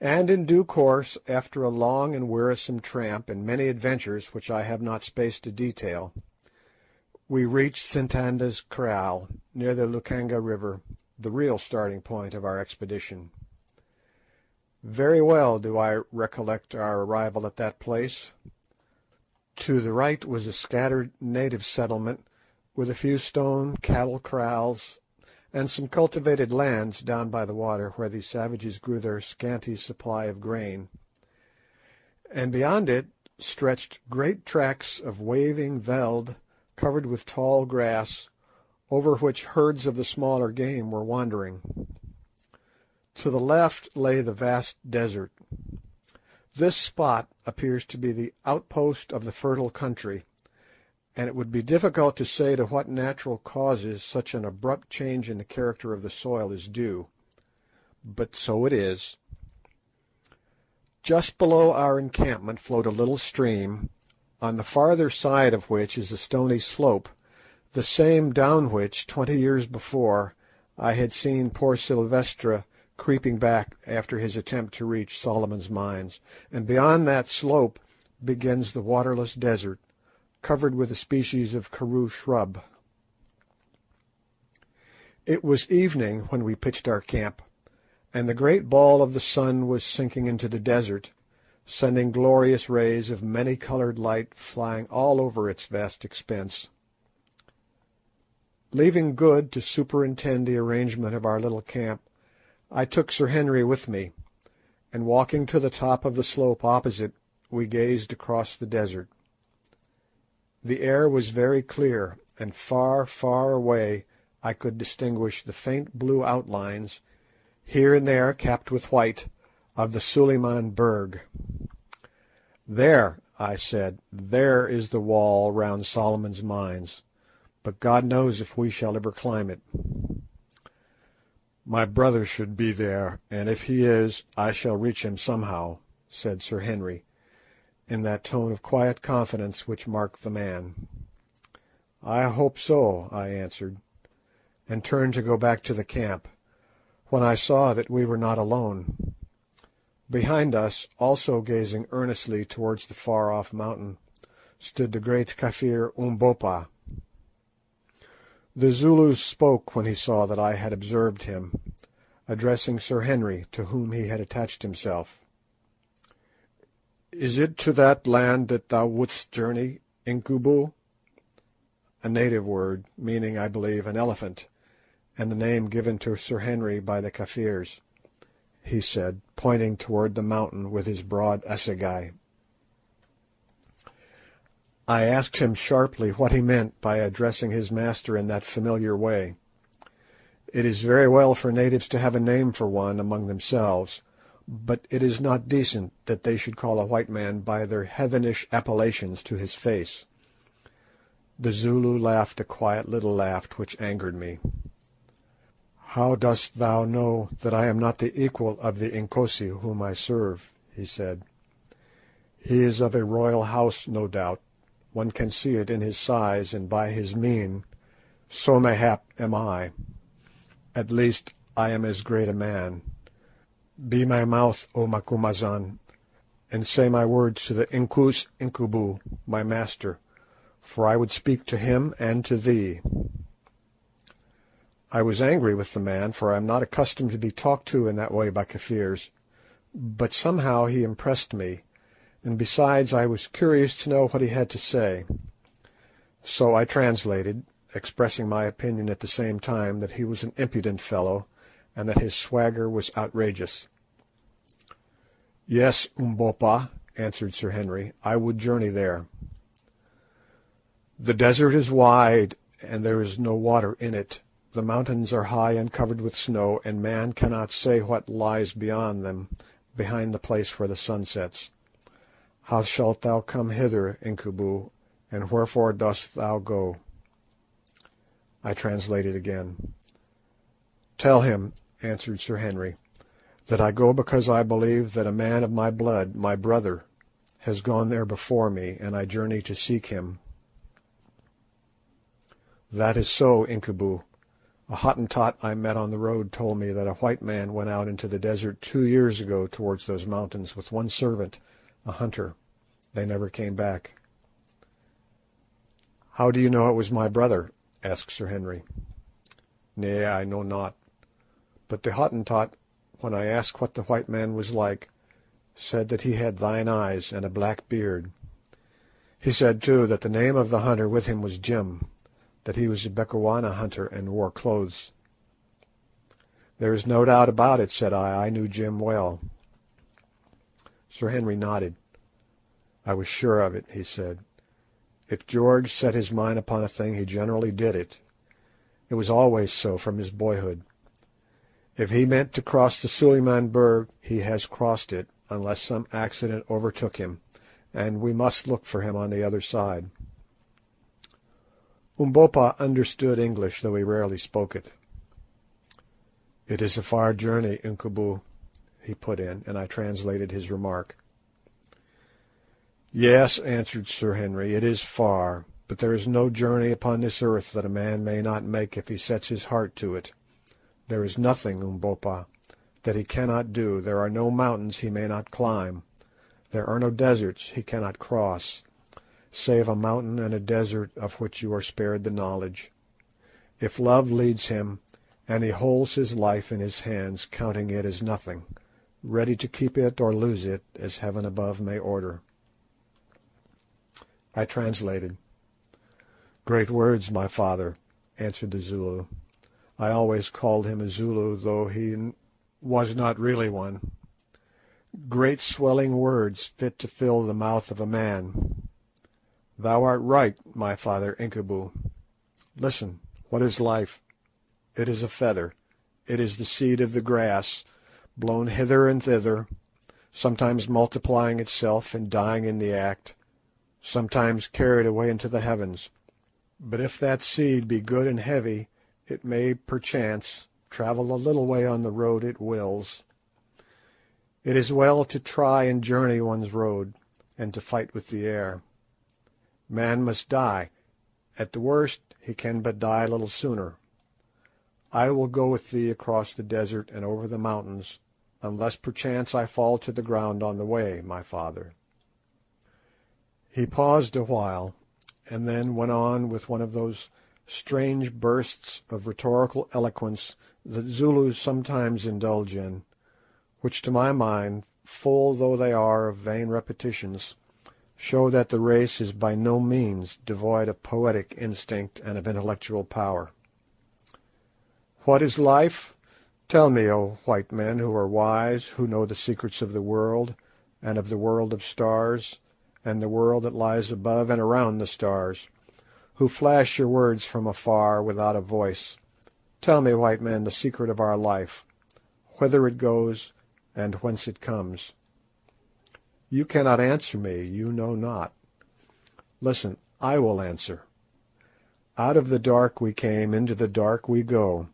And in due course, after a long and wearisome tramp and many adventures which I have not space to detail, we reached Sintanda's kraal, near the Lukanga River, the real starting point of our expedition. Very well do I recollect our arrival at that place. To the right was a scattered native settlement, with a few stone cattle kraals and some cultivated lands down by the water where these savages grew their scanty supply of grain, and beyond it stretched great tracts of waving veld covered with tall grass, over which herds of the smaller game were wandering. To the left lay the vast desert. This spot appears to be the outpost of the fertile country, and it would be difficult to say to what natural causes such an abrupt change in the character of the soil is due, but so it is. Just below our encampment flowed a little stream, on the farther side of which is a stony slope, the same down which, 20 years before, I had seen poor Silvestre creeping back after his attempt to reach Solomon's Mines, and beyond that slope begins the waterless desert, covered with a species of karoo shrub. It was evening when we pitched our camp, and the great ball of the sun was sinking into the desert, sending glorious rays of many-coloured light flying all over its vast expense. Leaving Good to superintend the arrangement of our little camp, I took Sir Henry with me, and walking to the top of the slope opposite, we gazed across the desert. The air was very clear, and far, far away I could distinguish the faint blue outlines, here and there capped with white, of the Suliman Berg. "There," I said, "there is the wall round Solomon's Mines, but God knows if we shall ever climb it." "My brother should be there, and if he is, I shall reach him somehow," said Sir Henry, in that tone of quiet confidence which marked the man. "I hope so," I answered, and turned to go back to the camp, when I saw that we were not alone. Behind us, also gazing earnestly towards the far-off mountain, stood the great Kafir Umbopa. The Zulu spoke when he saw that I had observed him, addressing Sir Henry, to whom he had attached himself. "Is it to that land that thou wouldst journey, Incubu?" A native word, meaning, I believe, an elephant, and the name given to Sir Henry by the Kafirs, he said, pointing toward the mountain with his broad assegai. I asked him sharply what he meant by addressing his master in that familiar way. It is very well for natives to have a name for one among themselves, but it is not decent that they should call a white man by their heathenish appellations to his face. The Zulu laughed a quiet little laugh which angered me. "How dost thou know that I am not the equal of the Inkosi whom I serve?" he said. "He is of a royal house, no doubt. One can see it in his size and by his mien, So mayhap am I. At least I am as great a man. Be my mouth, O Macumazahn, and say my words to the Inkoos Incubu, my master, for I would speak to him and to thee." I was angry with the man, for I am not accustomed to be talked to in that way by Kafirs, but somehow he impressed me, and besides I was curious to know what he had to say. So I translated, expressing my opinion at the same time that he was an impudent fellow, and that his swagger was outrageous. "Yes, Umbopa," answered Sir Henry, "I would journey there. The desert is wide, and there is no water in it. The mountains are high and covered with snow, and man cannot say what lies beyond them, behind the place where the sun sets. How shalt thou come hither, Incubu, and wherefore dost thou go?" I translated again. "Tell him," answered Sir Henry, "that I go because I believe that a man of my blood, my brother, has gone there before me, and I journey to seek him." "That is so, Incubu. A Hottentot I met on the road told me that a white man went out into the desert 2 years ago towards those mountains with one servant, a hunter. They never came back." "How do you know it was my brother?" asked Sir Henry. "Nay, I know not. But the Hottentot, when I asked what the white man was like, said that he had thine eyes and a black beard. He said, too, that the name of the hunter with him was Jim, that he was a Bechuana hunter and wore clothes." "There is no doubt about it," said I. "I knew Jim well." Sir Henry nodded. "I was sure of it," he said. "If George set his mind upon a thing he generally did it. It was always so from his boyhood. If he meant to cross the Suliman Berg he has crossed it, unless some accident overtook him, and we must look for him on the other side." Umbopa understood English, though he rarely spoke it. "It is a far journey, Incubu," he put in, and I translated his remark. "Yes," answered Sir Henry, "it is far, but there is no journey upon this earth that a man may not make if he sets his heart to it. There is nothing, Umbopa, that he cannot do. There are no mountains he may not climb. There are no deserts he cannot cross, save a mountain and a desert of which you are spared the knowledge. If love leads him, and he holds his life in his hands, counting it as nothing, ready to keep it or lose it, as heaven above may order." I translated. "Great words, my father," answered the Zulu. I always called him a Zulu, though he was not really one. "Great swelling words, fit to fill the mouth of a man. Thou art right, my father Incubu. Listen, what is life? It is a feather. It is the seed of the grass, blown hither and thither, sometimes multiplying itself and dying in the act, sometimes carried away into the heavens. But if that seed be good and heavy, it may perchance travel a little way on the road it wills. It is well to try and journey one's road, and to fight with the air. Man must die. At the worst he can but die a little sooner. I will go with thee across the desert and over the mountains, unless perchance I fall to the ground on the way, my father." He paused a while, and then went on with one of those strange bursts of rhetorical eloquence that Zulus sometimes indulge in, which to my mind, full though they are of vain repetitions, show that the race is by no means devoid of poetic instinct and of intellectual power. "What is life? Tell me, O white men who are wise, who know the secrets of the world, and of the world of stars, and the world that lies above and around the stars, who flash your words from afar without a voice. Tell me, white men, the secret of our life, whither it goes, and whence it comes. You cannot answer me, you know not. Listen, I will answer. Out of the dark we came, into the dark we go.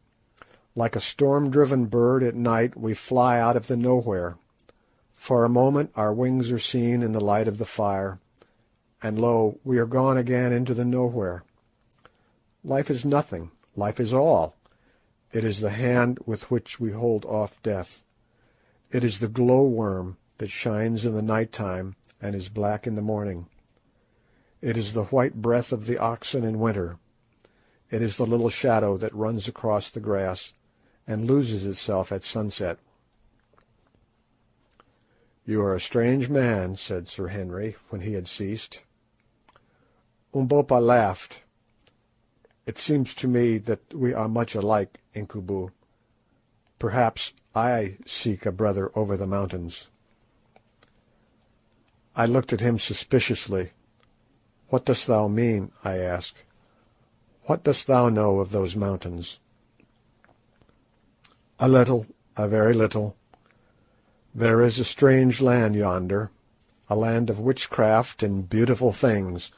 Like a storm-driven bird at night we fly out of the nowhere. For a moment our wings are seen in the light of the fire, and lo, we are gone again into the nowhere. Life is nothing. Life is all. It is the hand with which we hold off death. It is the glow-worm that shines in the night time and is black in the morning. It is the white breath of the oxen in winter. It is the little shadow that runs across the grass and loses itself at sunset. "You are a strange man," said Sir Henry, when he had ceased. Umbopa laughed. "It seems to me that we are much alike, Incubu. Perhaps I seek a brother over the mountains." I looked at him suspiciously. "What dost thou mean?" I asked. "What dost thou know of those mountains?" "A little, a very little. There is a strange land yonder, a land of witchcraft and beautiful things,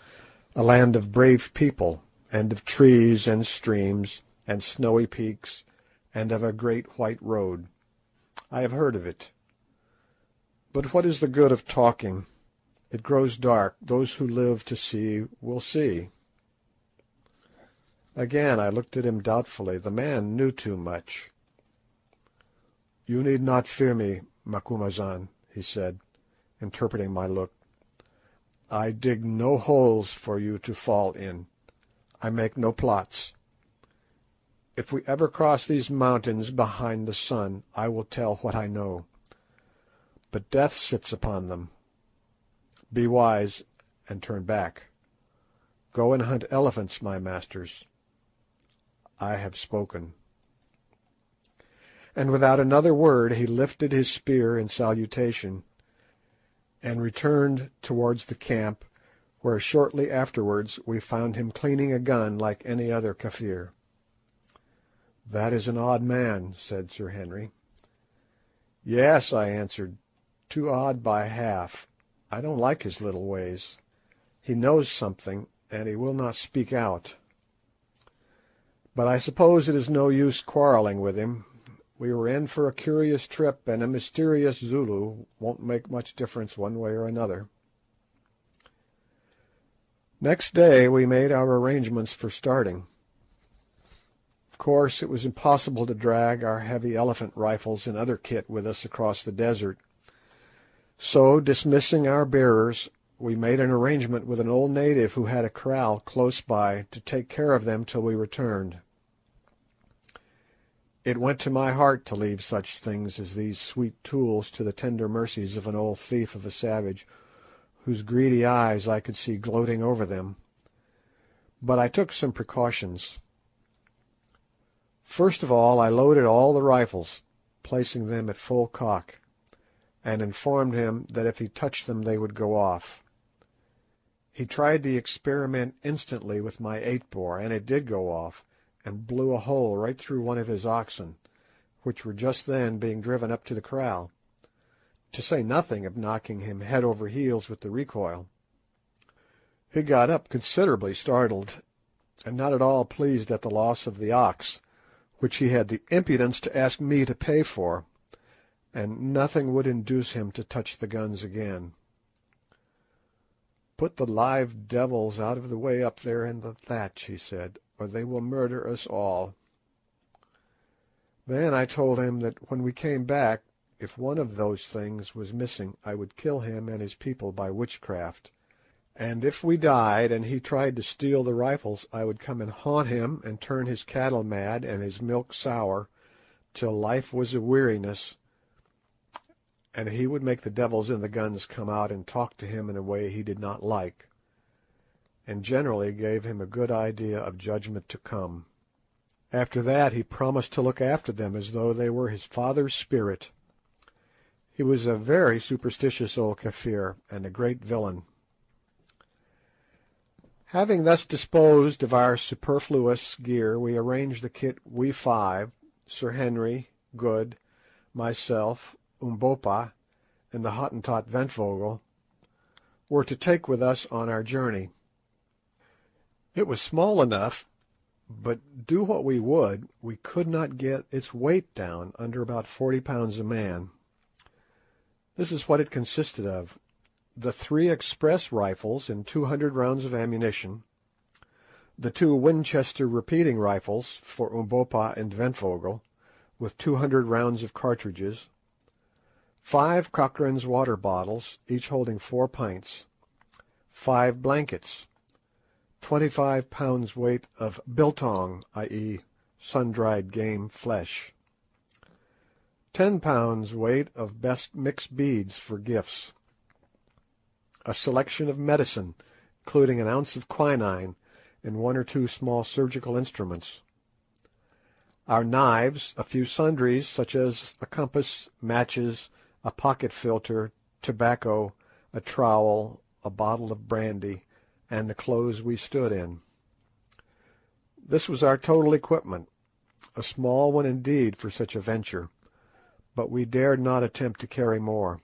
a land of brave people, and of trees and streams, and snowy peaks, and of a great white road. I have heard of it. But what is the good of talking? It grows dark. Those who live to see will see." Again I looked at him doubtfully. The man knew too much. "You need not fear me, Macumazahn," he said, interpreting my look. "I dig no holes for you to fall in. I make no plots. If we ever cross these mountains behind the sun, I will tell what I know. But death sits upon them. Be wise and turn back. Go and hunt elephants, my masters. I have spoken." And without another word he lifted his spear in salutation, and returned towards the camp, where shortly afterwards we found him cleaning a gun like any other Kafir. "That is an odd man," said Sir Henry. "Yes," I answered, "too odd by half. I don't like his little ways. He knows something, and he will not speak out. But I suppose it is no use quarrelling with him. We were in for a curious trip, and a mysterious Zulu won't make much difference one way or another." Next day we made our arrangements for starting. Of course it was impossible to drag our heavy elephant rifles and other kit with us across the desert, so, dismissing our bearers, we made an arrangement with an old native who had a kraal close by to take care of them till we returned. It went to my heart to leave such things as these sweet tools to the tender mercies of an old thief of a savage, whose greedy eyes I could see gloating over them. But I took some precautions. First of all I loaded all the rifles, placing them at full cock, and informed him that if he touched them they would go off. He tried the experiment instantly with my 8-bore, and it did go off, and blew a hole right through one of his oxen, which were just then being driven up to the kraal, to say nothing of knocking him head over heels with the recoil. He got up considerably startled, and not at all pleased at the loss of the ox, which he had the impudence to ask me to pay for, and nothing would induce him to touch the guns again. "Put the live devils out of the way up there in the thatch," he said, "or they will murder us all." Then I told him that when we came back, if one of those things was missing, I would kill him and his people by witchcraft, and if we died and he tried to steal the rifles, I would come and haunt him and turn his cattle mad and his milk sour, till life was a weariness, and he would make the devils in the guns come out and talk to him in a way he did not like, and generally gave him a good idea of judgment to come. After that he promised to look after them as though they were his father's spirit. He was a very superstitious old Kafir, and a great villain. Having thus disposed of our superfluous gear, we arranged the kit we five, Sir Henry, Good, myself, Umbopa, and the Hottentot Ventvögel, were to take with us on our journey. It was small enough, but do what we would, we could not get its weight down under about 40 pounds a man. This is what it consisted of: the 3 express rifles and 200 rounds of ammunition, the 2 Winchester repeating rifles for Umbopa and Ventvogel, with 200 rounds of cartridges, 5 Cochrane's water bottles, each holding 4 pints, 5 blankets, 25 pounds weight of biltong, i.e. sun-dried game flesh, 10 pounds weight of best mixed beads for gifts, a selection of medicine, including an ounce of quinine and 1 or 2 small surgical instruments, our knives, a few sundries such as a compass, matches, a pocket filter, tobacco, a trowel, a bottle of brandy, and the clothes we stood in. This was our total equipment, a small one indeed for such a venture, but we dared not attempt to carry more.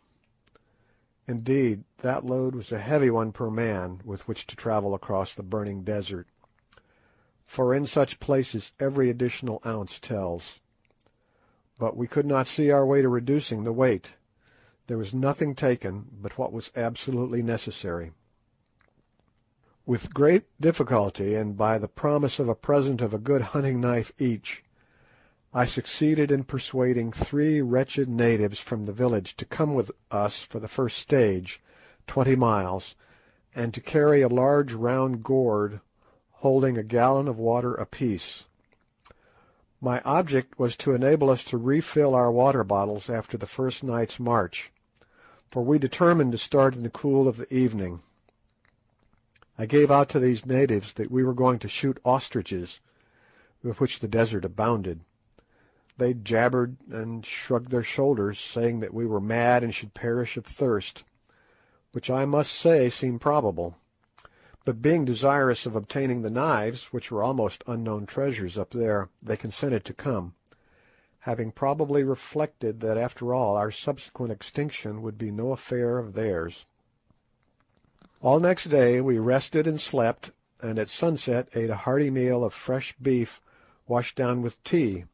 Indeed, that load was a heavy one per man with which to travel across the burning desert, for in such places every additional ounce tells. But we could not see our way to reducing the weight. There was nothing taken but what was absolutely necessary. With great difficulty, and by the promise of a present of a good hunting knife each, I succeeded in persuading 3 wretched natives from the village to come with us for the first stage, 20 miles, and to carry a large round gourd holding a gallon of water apiece. My object was to enable us to refill our water bottles after the first night's march, for we determined to start in the cool of the evening. I gave out to these natives that we were going to shoot ostriches, with which the desert abounded. They jabbered and shrugged their shoulders, saying that we were mad and should perish of thirst, which I must say seemed probable. But being desirous of obtaining the knives, which were almost unknown treasures up there, they consented to come, having probably reflected that after all our subsequent extinction would be no affair of theirs. All next day we rested and slept, and at sunset ate a hearty meal of fresh beef washed down with tea,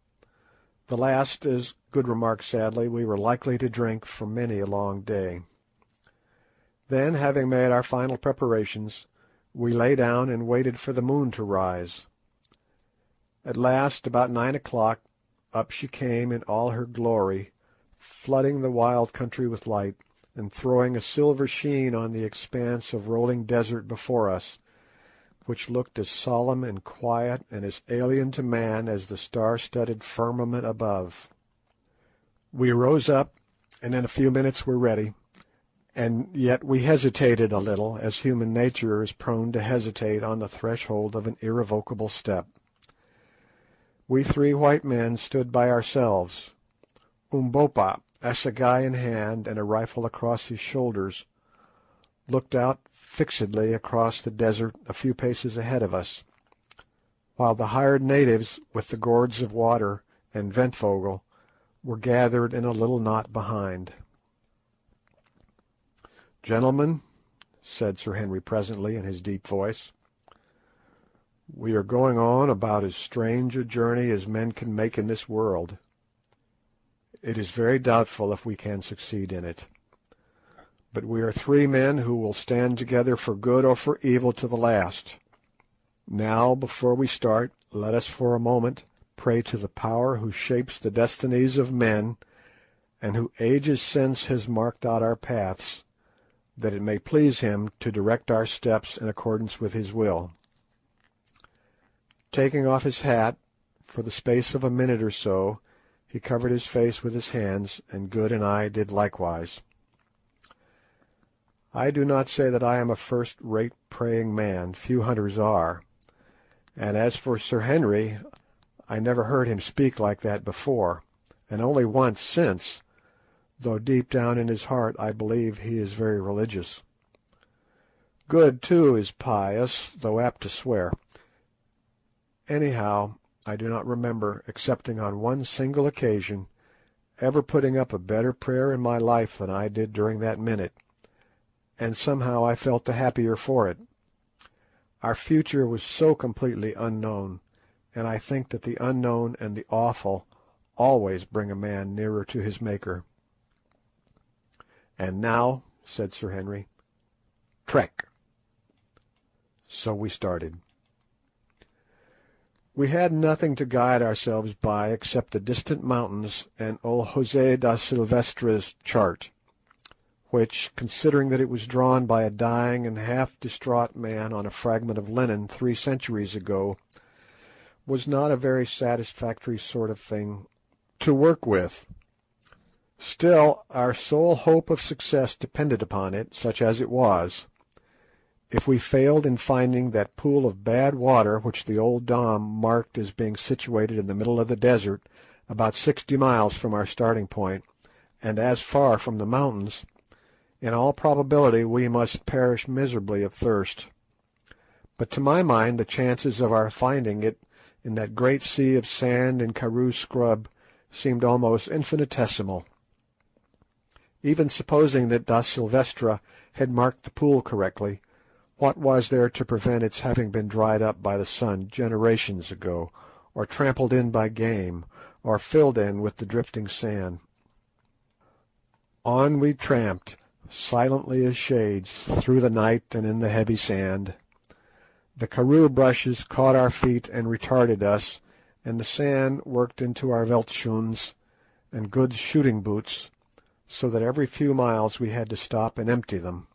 the last, as Good remarked sadly, we were likely to drink for many a long day. Then, having made our final preparations, we lay down and waited for the moon to rise. At last, about 9 o'clock, up she came in all her glory, flooding the wild country with light, and throwing a silver sheen on the expanse of rolling desert before us, which looked as solemn and quiet and as alien to man as the star-studded firmament above. We rose up, and in a few minutes were ready, and yet we hesitated a little, as human nature is prone to hesitate on the threshold of an irrevocable step. We 3 white men stood by ourselves. Umbopa, assegai in hand and a rifle across his shoulders, looked out fixedly across the desert a few paces ahead of us, while the hired natives with the gourds of water and Ventvogel were gathered in a little knot behind. "Gentlemen," said Sir Henry presently in his deep voice, "we are going on about as strange a journey as men can make in this world. It is very doubtful if we can succeed in it. But we are 3 men who will stand together for good or for evil to the last. Now, before we start, let us for a moment pray to the Power who shapes the destinies of men, and who ages since has marked out our paths, that it may please him to direct our steps in accordance with his will." Taking off his hat, for the space of a minute or so he covered his face with his hands, and Good and I did likewise. I do not say that I am a first-rate praying man, few hunters are, and as for Sir Henry, I never heard him speak like that before, and only once since, though deep down in his heart I believe he is very religious. Good, too, is pious, though apt to swear. Anyhow, I do not remember, excepting on one single occasion, ever putting up a better prayer in my life than I did during that minute, and somehow I felt the happier for it. Our future was so completely unknown, and I think that the unknown and the awful always bring a man nearer to his Maker. "And now," said Sir Henry, "trek." So we started. We had nothing to guide ourselves by except the distant mountains and old José da Silvestra's chart, which, considering that it was drawn by a dying and half-distraught man on a fragment of linen 3 centuries ago, was not a very satisfactory sort of thing to work with. Still, our sole hope of success depended upon it, such as it was. If we failed in finding that pool of bad water which the old Dom marked as being situated in the middle of the desert, about 60 miles from our starting point, and as far from the mountains, in all probability we must perish miserably of thirst. But to my mind the chances of our finding it in that great sea of sand and karoo scrub seemed almost infinitesimal. Even supposing that da Silvestra had marked the pool correctly, what was there to prevent its having been dried up by the sun generations ago, or trampled in by game, or filled in with the drifting sand? On we tramped, silently as shades, through the night and in the heavy sand. The karoo bushes caught our feet and retarded us, and the sand worked into our veldschoons and good shooting boots, so that every few miles we had to stop and empty them.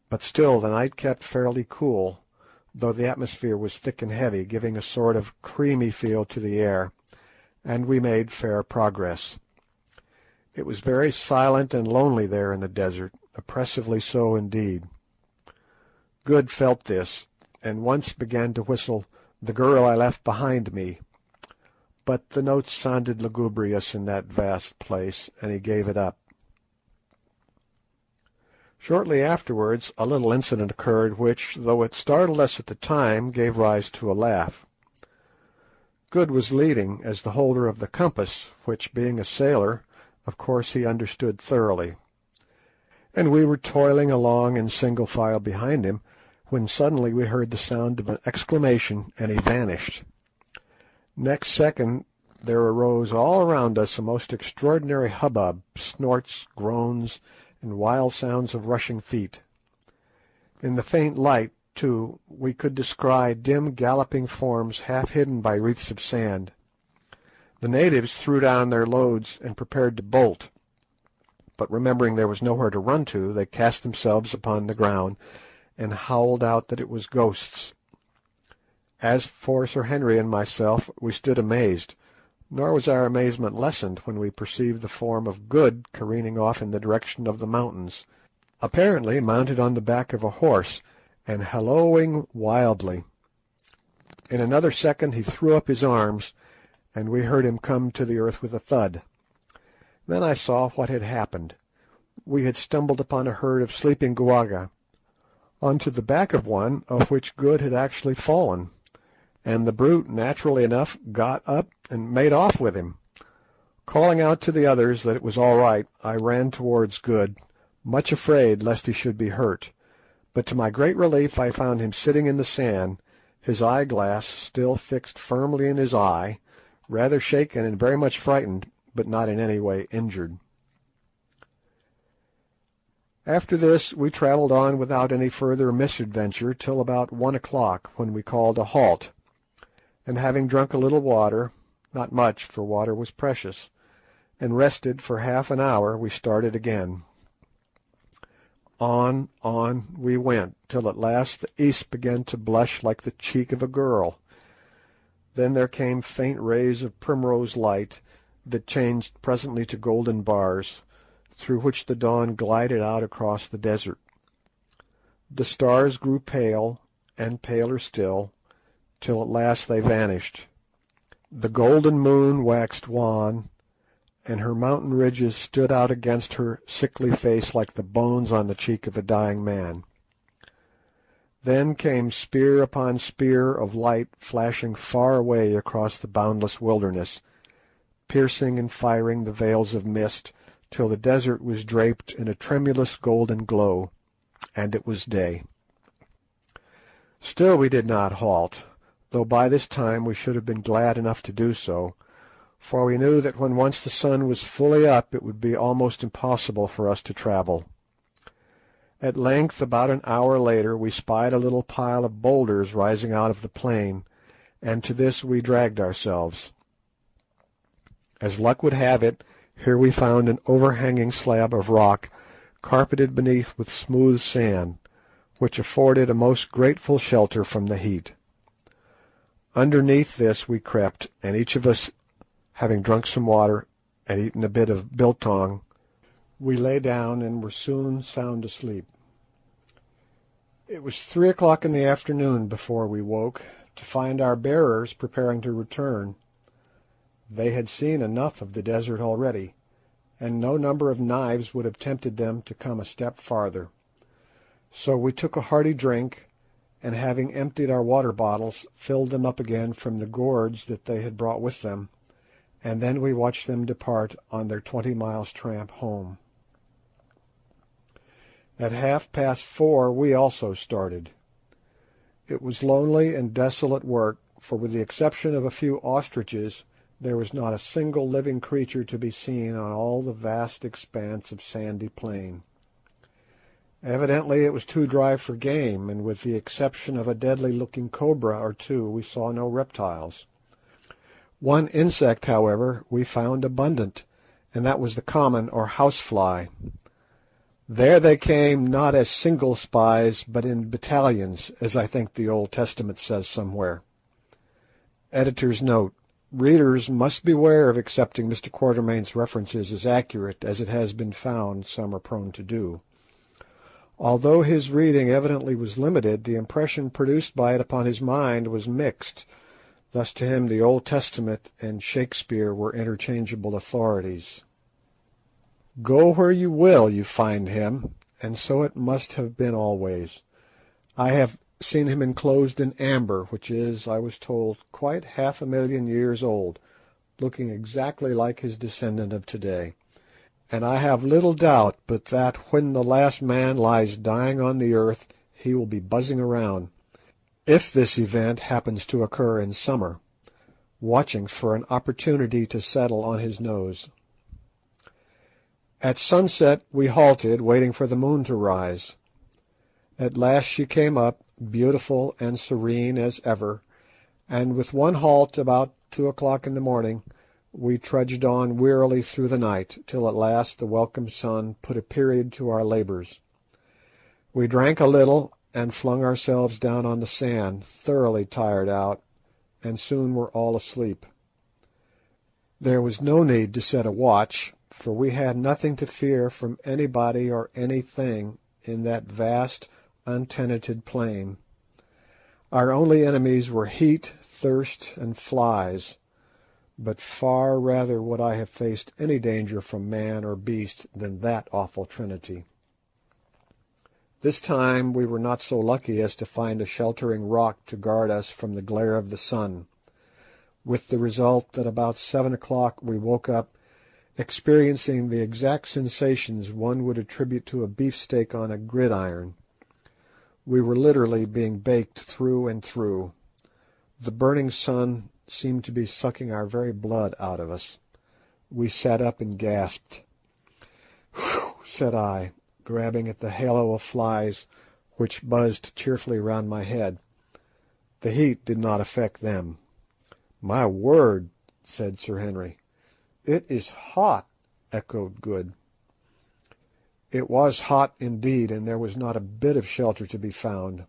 But still the night kept fairly cool, though the atmosphere was thick and heavy, giving a sort of creamy feel to the air, and we made fair progress. It was very silent and lonely there in the desert, oppressively so indeed. Good felt this, and once began to whistle "The Girl I Left Behind Me," but the notes sounded lugubrious in that vast place, and he gave it up. Shortly afterwards a little incident occurred which, though it startled us at the time, gave rise to a laugh. Good was leading as the holder of the compass, which, being a sailor, of course he understood thoroughly, and we were toiling along in single file behind him, when suddenly we heard the sound of an exclamation, and he vanished. Next second there arose all around us a most extraordinary hubbub, snorts, groans, and wild sounds of rushing feet. In the faint light, too, we could descry dim galloping forms half hidden by wreaths of sand. The natives threw down their loads and prepared to bolt, but remembering there was nowhere to run to, they cast themselves upon the ground and howled out that it was ghosts. As for Sir Henry and myself, we stood amazed, nor was our amazement lessened when we perceived the form of Good careening off in the direction of the mountains, apparently mounted on the back of a horse, and hallooing wildly. In another second he threw up his arms, and we heard him come to the earth with a thud. Then I saw what had happened. We had stumbled upon a herd of sleeping guaga, onto the back of one of which Good had actually fallen, and the brute, naturally enough, got up and made off with him. Calling out to the others that it was all right, I ran towards Good, much afraid lest he should be hurt, but to my great relief I found him sitting in the sand, his eyeglass still fixed firmly in his eye, rather shaken and very much frightened, but not in any way injured. After this we travelled on without any further misadventure till about 1 o'clock, when we called a halt, and having drunk a little water, not much, for water was precious, and rested for half an hour, we started again. On we went, till at last the east began to blush like the cheek of a girl. Then there came faint rays of primrose light, that changed presently to golden bars, through which the dawn glided out across the desert. The stars grew pale, and paler still, till at last they vanished. The golden moon waxed wan, and her mountain ridges stood out against her sickly face like the bones on the cheek of a dying man. Then came spear upon spear of light flashing far away across the boundless wilderness, piercing and firing the veils of mist, till the desert was draped in a tremulous golden glow, and it was day. Still we did not halt, though by this time we should have been glad enough to do so, for we knew that when once the sun was fully up it would be almost impossible for us to travel. At length, about an hour later, we spied a little pile of boulders rising out of the plain, and to this we dragged ourselves. As luck would have it, here we found an overhanging slab of rock, carpeted beneath with smooth sand, which afforded a most grateful shelter from the heat. Underneath this we crept, and each of us, having drunk some water and eaten a bit of biltong, we lay down and were soon sound asleep. It was 3 o'clock in the afternoon before we woke, to find our bearers preparing to return. They had seen enough of the desert already, and no number of knives would have tempted them to come a step farther. So we took a hearty drink, and having emptied our water bottles, filled them up again from the gourds that they had brought with them, and then we watched them depart on their 20 miles tramp home. At 4:30 we also started. It was lonely and desolate work, for with the exception of a few ostriches, there was not a single living creature to be seen on all the vast expanse of sandy plain. Evidently it was too dry for game, and with the exception of a deadly-looking cobra or two, we saw no reptiles. One insect, however, we found abundant, and that was the common or house-fly. There they came, not as single spies, but in battalions, as I think the Old Testament says somewhere. Editor's note: readers must beware of accepting Mr. Quatermain's references as accurate as it has been found some are prone to do. Although his reading evidently was limited, the impression produced by it upon his mind was mixed. Thus to him the Old Testament and Shakespeare were interchangeable authorities. Go where you will, you find him, and so it must have been always. I have seen him enclosed in amber, which is, I was told, quite 500,000 years old, looking exactly like his descendant of to-day, and I have little doubt but that when the last man lies dying on the earth he will be buzzing around, if this event happens to occur in summer, watching for an opportunity to settle on his nose. At sunset we halted, waiting for the moon to rise. At last she came up, beautiful and serene as ever, and with one halt about 2 o'clock in the morning, we trudged on wearily through the night, till at last the welcome sun put a period to our labours. We drank a little, and flung ourselves down on the sand, thoroughly tired out, and soon were all asleep. There was no need to set a watch, for we had nothing to fear from anybody or anything in that vast, untenanted plain. Our only enemies were heat, thirst, and flies, but far rather would I have faced any danger from man or beast than that awful trinity. This time we were not so lucky as to find a sheltering rock to guard us from the glare of the sun, with the result that about 7 o'clock we woke up experiencing the exact sensations one would attribute to a beefsteak on a gridiron. We were literally being baked through and through. The burning sun seemed to be sucking our very blood out of us. We sat up and gasped. "Whew!" said I, grabbing at the halo of flies which buzzed cheerfully round my head. The heat did not affect them. "My word," said Sir Henry. "It is hot," echoed Good. It was hot indeed, and there was not a bit of shelter to be found.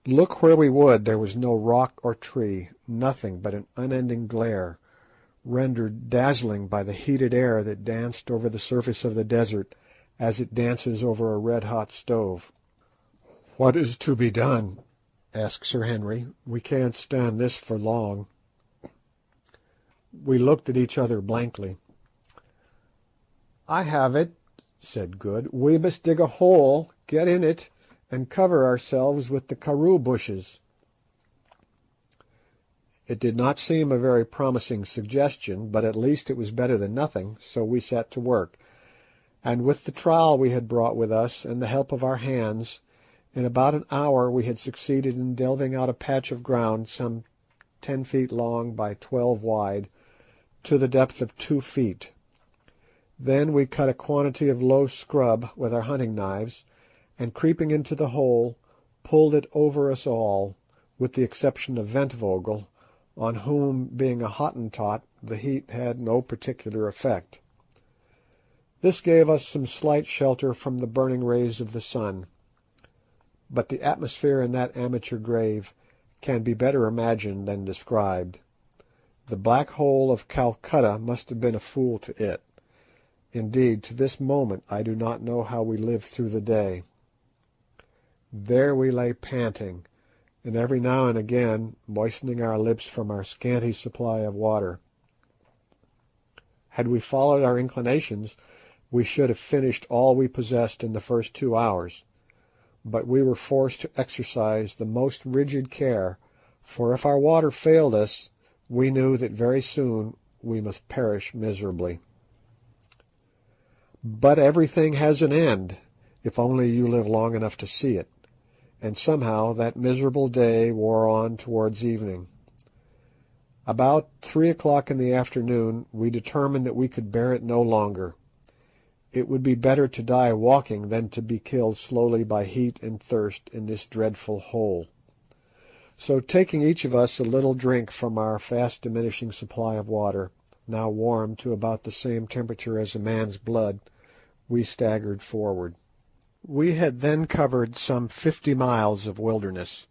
Look where we would, there was no rock or tree, nothing but an unending glare, rendered dazzling by the heated air that danced over the surface of the desert as it dances over a red-hot stove. "What is to be done?" asked Sir Henry. "We can't stand this for long." We looked at each other blankly. "I have it," said Good. "We must dig a hole, get in it, and cover ourselves with the karoo bushes." It did not seem a very promising suggestion, but at least it was better than nothing, so we set to work, and with the trowel we had brought with us and the help of our hands, in about an hour we had succeeded in delving out a patch of ground some 10 feet long by 12 wide, to the depth of 2 feet. Then we cut a quantity of low scrub with our hunting knives, and creeping into the hole, pulled it over us all, with the exception of Ventvogel, on whom, being a Hottentot, the heat had no particular effect. This gave us some slight shelter from the burning rays of the sun, but the atmosphere in that amateur grave can be better imagined than described. The Black Hole of Calcutta must have been a fool to it. Indeed, to this moment I do not know how we lived through the day. There we lay panting, and every now and again moistening our lips from our scanty supply of water. Had we followed our inclinations, we should have finished all we possessed in the first 2 hours, but we were forced to exercise the most rigid care, for if our water failed us, we knew that very soon we must perish miserably. But everything has an end, if only you live long enough to see it, and somehow that miserable day wore on towards evening. About 3 o'clock in the afternoon we determined that we could bear it no longer. It would be better to die walking than to be killed slowly by heat and thirst in this dreadful hole. So taking each of us a little drink from our fast diminishing supply of water, now warmed to about the same temperature as a man's blood, we staggered forward. We had then covered some 50 miles of wilderness.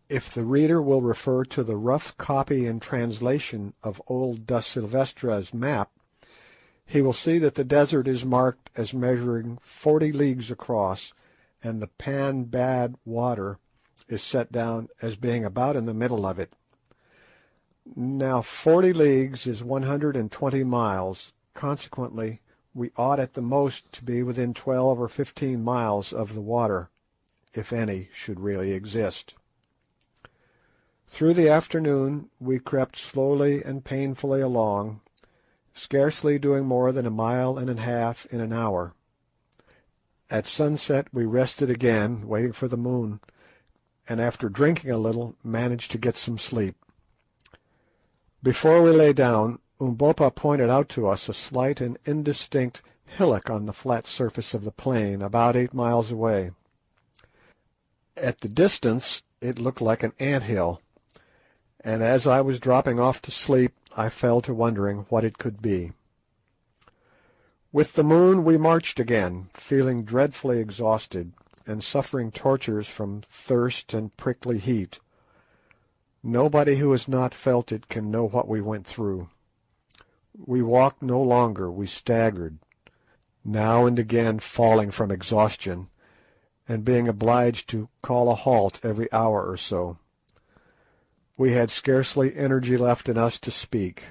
If the reader will refer to the rough copy and translation of old Da Silvestra's map, he will see that the desert is marked as measuring 40 leagues across, and the Pan Bad water is set down as being about in the middle of it. Now 40 leagues is 120 miles, consequently we ought at the most to be within 12 or 15 miles of the water, if any should really exist. Through the afternoon we crept slowly and painfully along, scarcely doing more than 1.5 miles in an hour. At sunset we rested again, waiting for the moon, and after drinking a little managed to get some sleep. Before we lay down, Umbopa pointed out to us a slight and indistinct hillock on the flat surface of the plain, about 8 miles away. At the distance it looked like an ant-hill, and as I was dropping off to sleep I fell to wondering what it could be. With the moon we marched again, feeling dreadfully exhausted, and suffering tortures from thirst and prickly heat. Nobody who has not felt it can know what we went through. We walked no longer, we staggered, now and again falling from exhaustion, and being obliged to call a halt every hour or so. We had scarcely energy left in us to speak.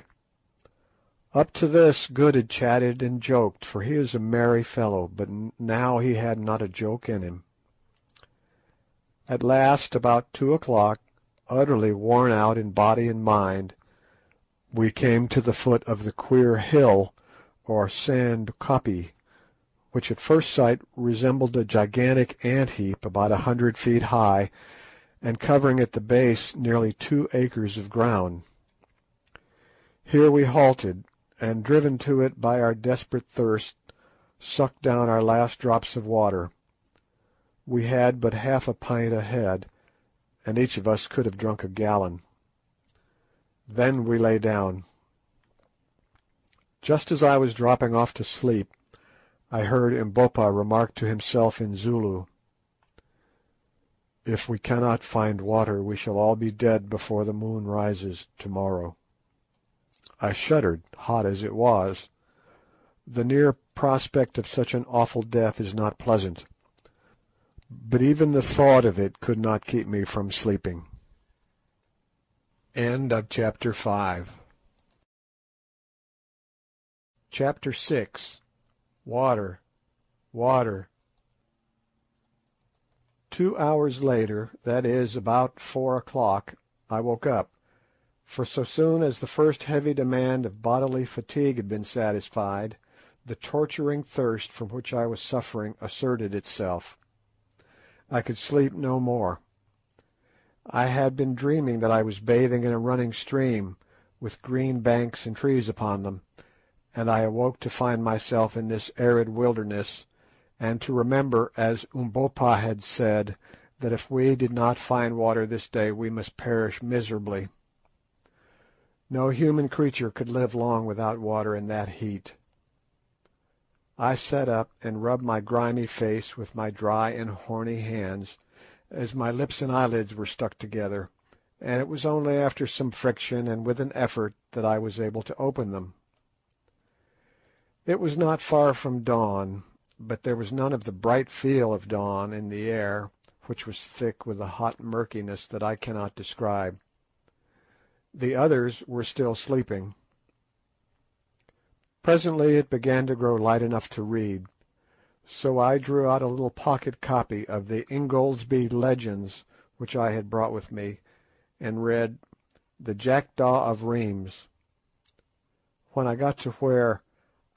Up to this Good had chatted and joked, for he is a merry fellow, but now he had not a joke in him. At last, about 2 o'clock, utterly worn out in body and mind, we came to the foot of the queer hill, or sand koppie, which at first sight resembled a gigantic ant-heap about 100 feet high, and covering at the base nearly 2 acres of ground. Here we halted, and driven to it by our desperate thirst, sucked down our last drops of water. We had but half a pint ahead, and each of us could have drunk a gallon. Then we lay down. Just as I was dropping off to sleep, I heard Umbopa remark to himself in Zulu, "If we cannot find water, we shall all be dead before the moon rises tomorrow." I shuddered, hot as it was. The near prospect of such an awful death is not pleasant, but even the thought of it could not keep me from sleeping. Chapter 6. Water, water. 2 hours later, that is, about 4 o'clock, I woke up, for so soon as the first heavy demand of bodily fatigue had been satisfied, the torturing thirst from which I was suffering asserted itself. I could sleep no more. I had been dreaming that I was bathing in a running stream, with green banks and trees upon them, and I awoke to find myself in this arid wilderness, and to remember, as Umbopa had said, that if we did not find water this day we must perish miserably. No human creature could live long without water in that heat. I sat up and rubbed my grimy face with my dry and horny hands, as my lips and eyelids were stuck together, and it was only after some friction and with an effort that I was able to open them. It was not far from dawn, but there was none of the bright feel of dawn in the air, which was thick with a hot murkiness that I cannot describe. The others were still sleeping. Presently it began to grow light enough to read, so I drew out a little pocket copy of the Ingoldsby Legends which I had brought with me, and read "The Jackdaw of Rheims." When I got to where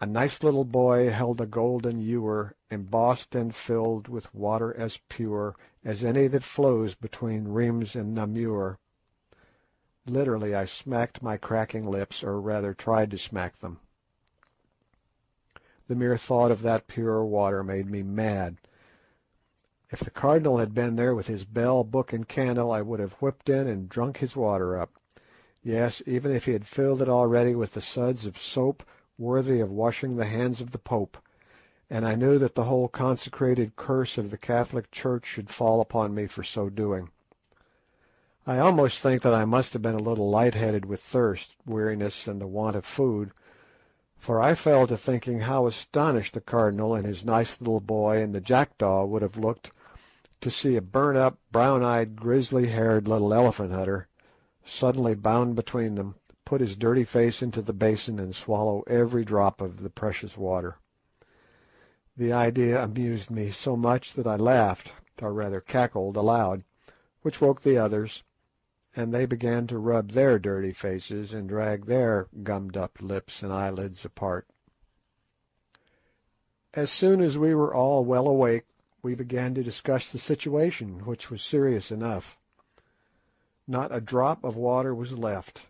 "a nice little boy held a golden ewer, embossed and filled with water as pure as any that flows between Rheims and Namur," literally I smacked my cracking lips, or rather tried to smack them. The mere thought of that pure water made me mad. If the Cardinal had been there with his bell, book, and candle, I would have whipped in and drunk his water up. Yes, even if he had filled it already with the suds of soap worthy of washing the hands of the Pope, and I knew that the whole consecrated curse of the Catholic Church should fall upon me for so doing. I almost think that I must have been a little light-headed with thirst, weariness, and the want of food, for I fell to thinking how astonished the Cardinal and his nice little boy and the jackdaw would have looked to see a burnt-up, brown-eyed, grizzly-haired little elephant hunter, suddenly bound between them, put his dirty face into the basin and swallow every drop of the precious water. The idea amused me so much that I laughed, or rather cackled, aloud, which woke the others, and they began to rub their dirty faces and drag their gummed-up lips and eyelids apart. As soon as we were all well awake, we began to discuss the situation, which was serious enough. Not a drop of water was left.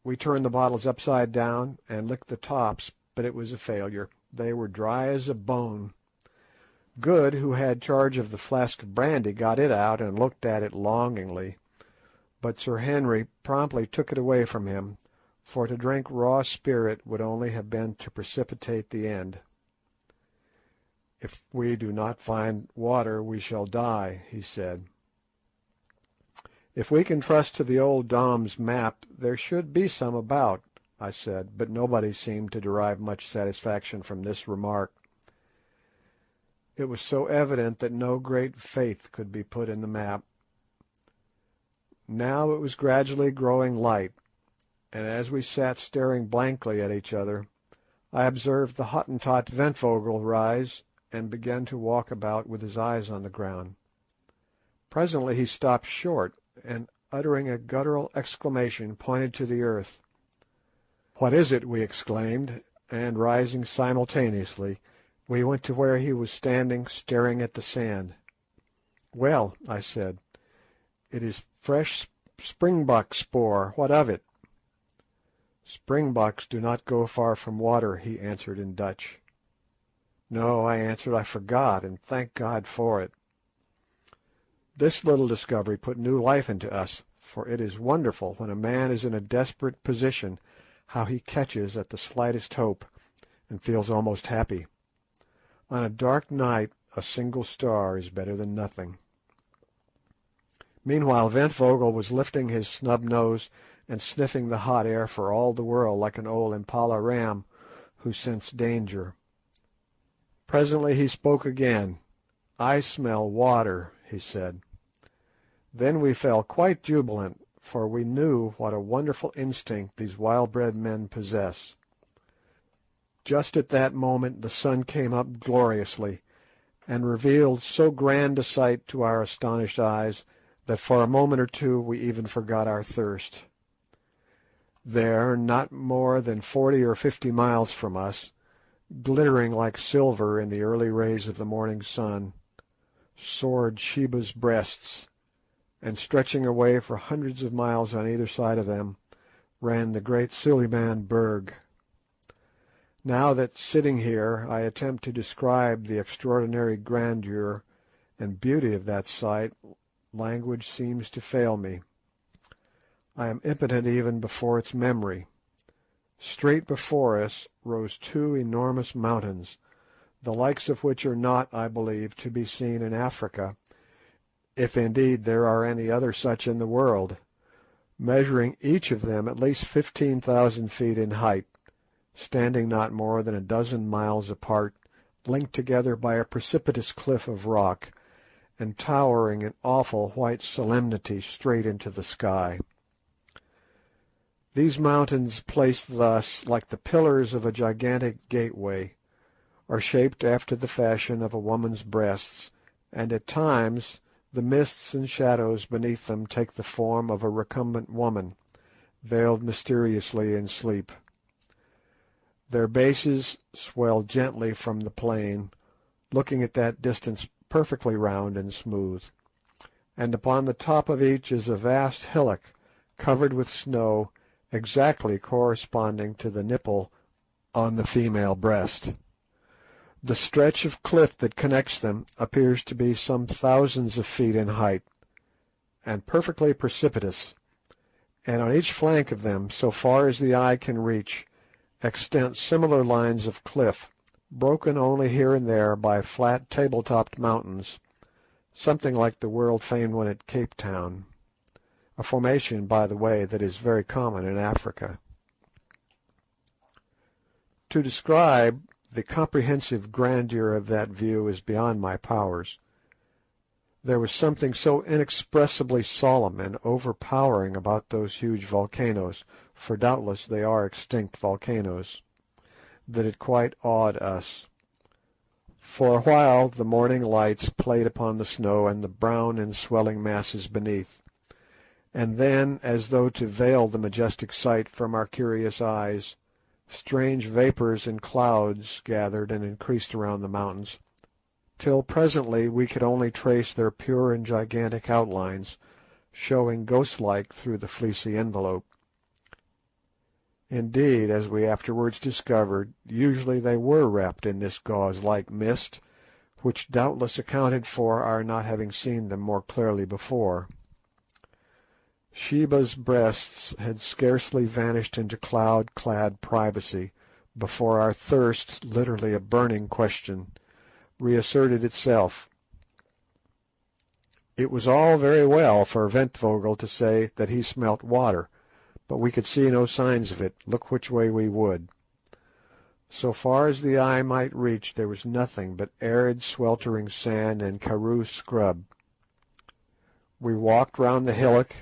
We turned the bottles upside down and licked the tops, but it was a failure. They were dry as a bone. Good, who had charge of the flask of brandy, got it out and looked at it longingly, but Sir Henry promptly took it away from him, for to drink raw spirit would only have been to precipitate the end. "If we do not find water we shall die," he said. "If we can trust to the old Dom's map, there should be some about," I said, but nobody seemed to derive much satisfaction from this remark. It was so evident that no great faith could be put in the map. Now it was gradually growing light, and as we sat staring blankly at each other, I observed the Hottentot Ventvögel rise and begin to walk about with his eyes on the ground. Presently he stopped short, and uttering a guttural exclamation, pointed to the earth. "What is it?" we exclaimed, and rising simultaneously, we went to where he was standing staring at the sand. "Well," I said, "it is fresh springbok spoor. What of it?" "Springboks do not go far from water," he answered in Dutch. "No," I answered, "I forgot, and thank God for it." This little discovery put new life into us, for it is wonderful when a man is in a desperate position how he catches at the slightest hope, and feels almost happy. On a dark night a single star is better than nothing. Meanwhile Ventvögel was lifting his snub nose and sniffing the hot air for all the world like an old impala ram who scents danger. Presently he spoke again. "I smell water," he said. Then we felt quite jubilant, for we knew what a wonderful instinct these wild-bred men possess. Just at that moment the sun came up gloriously, and revealed so grand a sight to our astonished eyes that for a moment or two we even forgot our thirst. There, not more than 40 or 50 miles from us, glittering like silver in the early rays of the morning sun, soared Sheba's breasts, and stretching away for hundreds of miles on either side of them ran the great Suliman Berg. Now that, sitting here, I attempt to describe the extraordinary grandeur and beauty of that sight, language seems to fail me. I am impotent even before its memory. Straight before us rose two enormous mountains, the likes of which are not, I believe, to be seen in Africa, if indeed there are any other such in the world, measuring each of them at least 15,000 feet in height, standing not more than a dozen miles apart, linked together by a precipitous cliff of rock, and towering in awful white solemnity straight into the sky. These mountains, placed thus, like the pillars of a gigantic gateway, are shaped after the fashion of a woman's breasts, and at times the mists and shadows beneath them take the form of a recumbent woman, veiled mysteriously in sleep. Their bases swell gently from the plain, looking at that distance perfectly round and smooth, and upon the top of each is a vast hillock covered with snow exactly corresponding to the nipple on the female breast. The stretch of cliff that connects them appears to be some thousands of feet in height, and perfectly precipitous, and on each flank of them, so far as the eye can reach, extend similar lines of cliff, broken only here and there by flat table-topped mountains, something like the world-famed one at Cape Town, a formation, by the way, that is very common in Africa. To describe the comprehensive grandeur of that view is beyond my powers. There was something so inexpressibly solemn and overpowering about those huge volcanoes, for doubtless they are extinct volcanoes, that it quite awed us. For a while the morning lights played upon the snow and the brown and swelling masses beneath, and then, as though to veil the majestic sight from our curious eyes, strange vapours and clouds gathered and increased around the mountains, till presently we could only trace their pure and gigantic outlines, showing ghost-like through the fleecy envelope. Indeed, as we afterwards discovered, usually they were wrapped in this gauze-like mist, which doubtless accounted for our not having seen them more clearly before. Sheba's breasts had scarcely vanished into cloud-clad privacy before our thirst, literally a burning question, reasserted itself. It was all very well for Ventvögel to say that he smelt water, but we could see no signs of it, look which way we would. So far as the eye might reach there was nothing but arid sweltering sand and karoo scrub. We walked round the hillock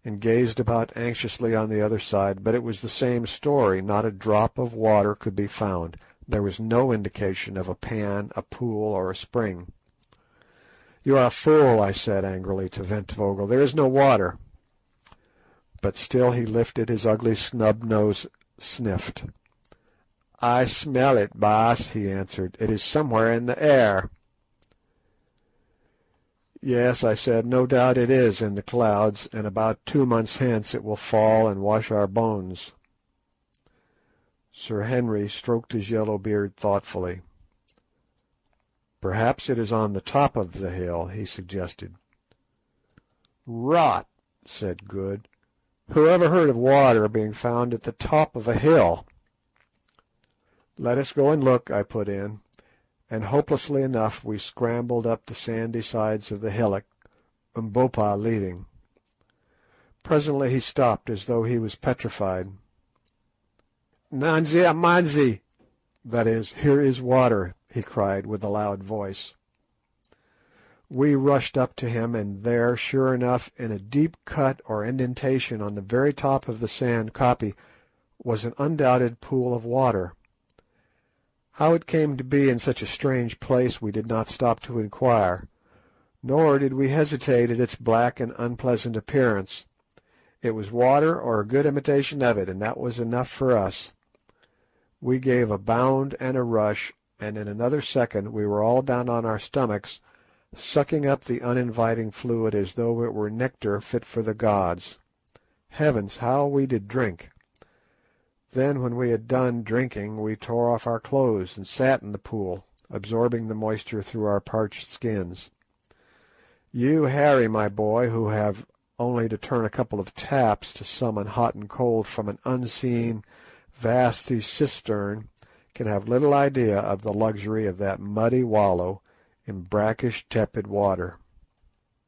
and gazed about anxiously on the other side, but it was the same story, not a drop of water could be found. There was no indication of a pan, a pool, or a spring. "You are a fool," I said angrily to Ventvögel, "there is no water." But still he lifted his ugly snub nose, sniffed. "I smell it, Baas," he answered. "It is somewhere in the air." "Yes," I said, "no doubt it is in the clouds, and about 2 months hence it will fall and wash our bones." Sir Henry stroked his yellow beard thoughtfully. "Perhaps it is on the top of the hill," he suggested. "Rot," said Good. "Who ever heard of water being found at the top of a hill?" "Let us go and look," I put in, and hopelessly enough we scrambled up the sandy sides of the hillock, Umbopa leading. Presently he stopped as though he was petrified. "Nanzi Amanzi," that is, "here is water," he cried with a loud voice. We rushed up to him, and there, sure enough, in a deep cut or indentation on the very top of the sand koppie, was an undoubted pool of water. How it came to be in such a strange place we did not stop to inquire, nor did we hesitate at its black and unpleasant appearance. It was water or a good imitation of it, and that was enough for us. We gave a bound and a rush, and in another second we were all down on our stomachs, sucking up the uninviting fluid as though it were nectar fit for the gods. Heavens, how we did drink! Then, when we had done drinking, we tore off our clothes and sat in the pool, absorbing the moisture through our parched skins. You, Harry, my boy, who have only to turn a couple of taps to summon hot and cold from an unseen, vasty cistern, can have little idea of the luxury of that muddy wallow in brackish, tepid water.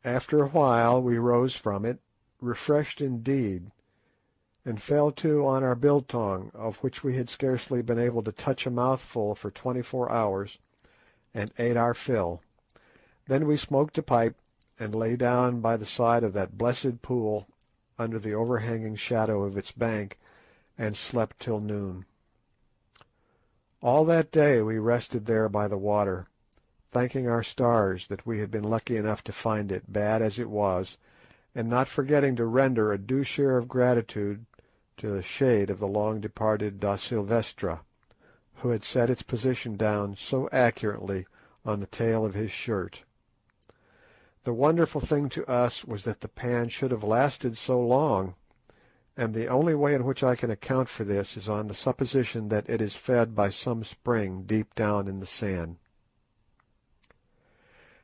After a while we rose from it, refreshed indeed, and fell to on our biltong, of which we had scarcely been able to touch a mouthful for 24 hours, and ate our fill. Then we smoked a pipe, and lay down by the side of that blessed pool under the overhanging shadow of its bank, and slept till noon. All that day we rested there by the water, thanking our stars that we had been lucky enough to find it, bad as it was, and not forgetting to render a due share of gratitude to the shade of the long-departed Da Silvestra, who had set its position down so accurately on the tail of his shirt. The wonderful thing to us was that the pan should have lasted so long, and the only way in which I can account for this is on the supposition that it is fed by some spring deep down in the sand.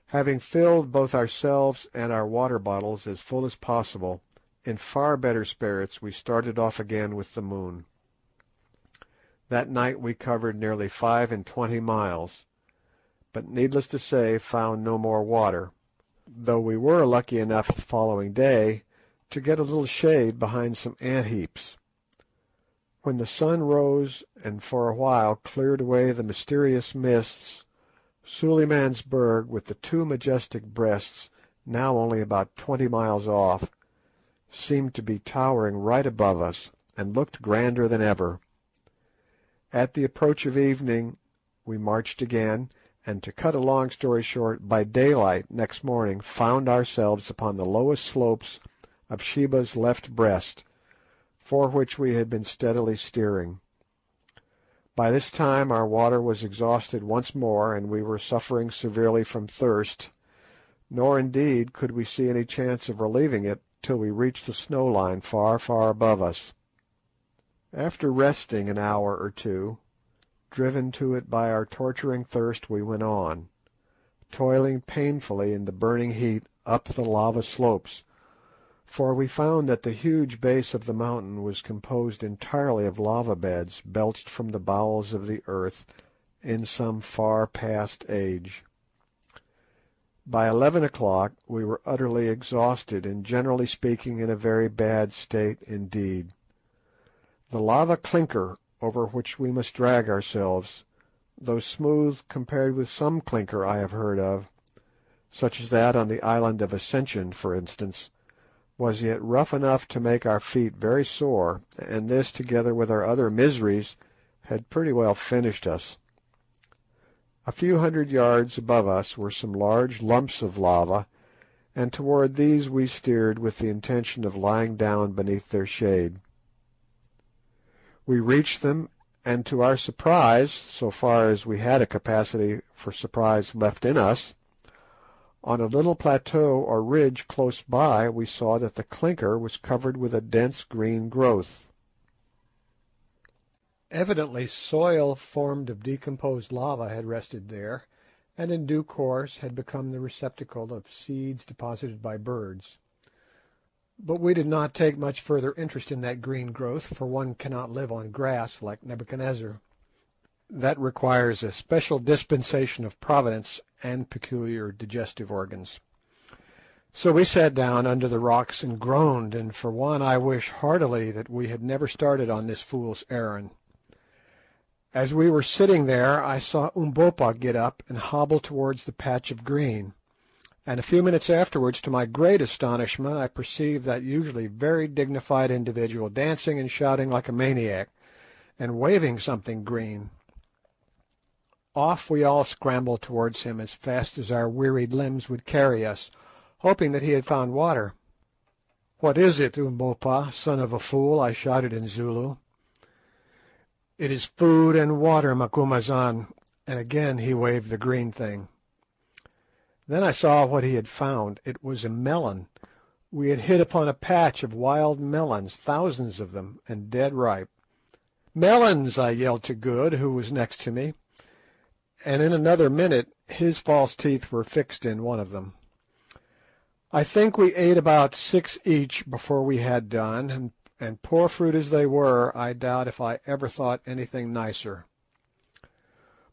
Having filled both ourselves and our water bottles as full as possible, in far better spirits we started off again with the moon. That night we covered nearly 25 miles, but needless to say found no more water, though we were lucky enough the following day to get a little shade behind some ant-heaps. When the sun rose and for a while cleared away the mysterious mists, Suliman's Berg, with the two majestic breasts, now only about 20 miles off, seemed to be towering right above us, and looked grander than ever. At the approach of evening we marched again, and to cut a long story short, by daylight next morning found ourselves upon the lowest slopes of Sheba's left breast, for which we had been steadily steering. By this time our water was exhausted once more, and we were suffering severely from thirst, nor indeed could we see any chance of relieving it till we reached the snow line far, far above us. After resting an hour or two, driven to it by our torturing thirst, we went on, toiling painfully in the burning heat up the lava slopes, for we found that the huge base of the mountain was composed entirely of lava beds belched from the bowels of the earth in some far past age. By 11 o'clock we were utterly exhausted, and generally speaking in a very bad state indeed. The lava clinker over which we must drag ourselves, though smooth compared with some clinker I have heard of, such as that on the island of Ascension, for instance, was yet rough enough to make our feet very sore, and this, together with our other miseries, had pretty well finished us. A few hundred yards above us were some large lumps of lava, and toward these we steered with the intention of lying down beneath their shade. We reached them, and to our surprise, so far as we had a capacity for surprise left in us, on a little plateau or ridge close by we saw that the clinker was covered with a dense green growth. Evidently soil formed of decomposed lava had rested there, and in due course had become the receptacle of seeds deposited by birds. But we did not take much further interest in that green growth, for one cannot live on grass like Nebuchadnezzar. That requires a special dispensation of Providence and peculiar digestive organs. So we sat down under the rocks and groaned, and for one I wish heartily that we had never started on this fool's errand. As we were sitting there I saw Umbopa get up and hobble towards the patch of green, and a few minutes afterwards, to my great astonishment, I perceived that usually very dignified individual dancing and shouting like a maniac, and waving something green. Off we all scrambled towards him as fast as our wearied limbs would carry us, hoping that he had found water. "What is it, Umbopa, son of a fool?" I shouted in Zulu. "It is food and water, Macumazahn," and again he waved the green thing. Then I saw what he had found. It was a melon. We had hit upon a patch of wild melons, thousands of them, and dead ripe. "Melons!" I yelled to Good, who was next to me, and in another minute his false teeth were fixed in one of them. I think we ate about 6 each before we had done, and poor fruit as they were, I doubt if I ever thought anything nicer.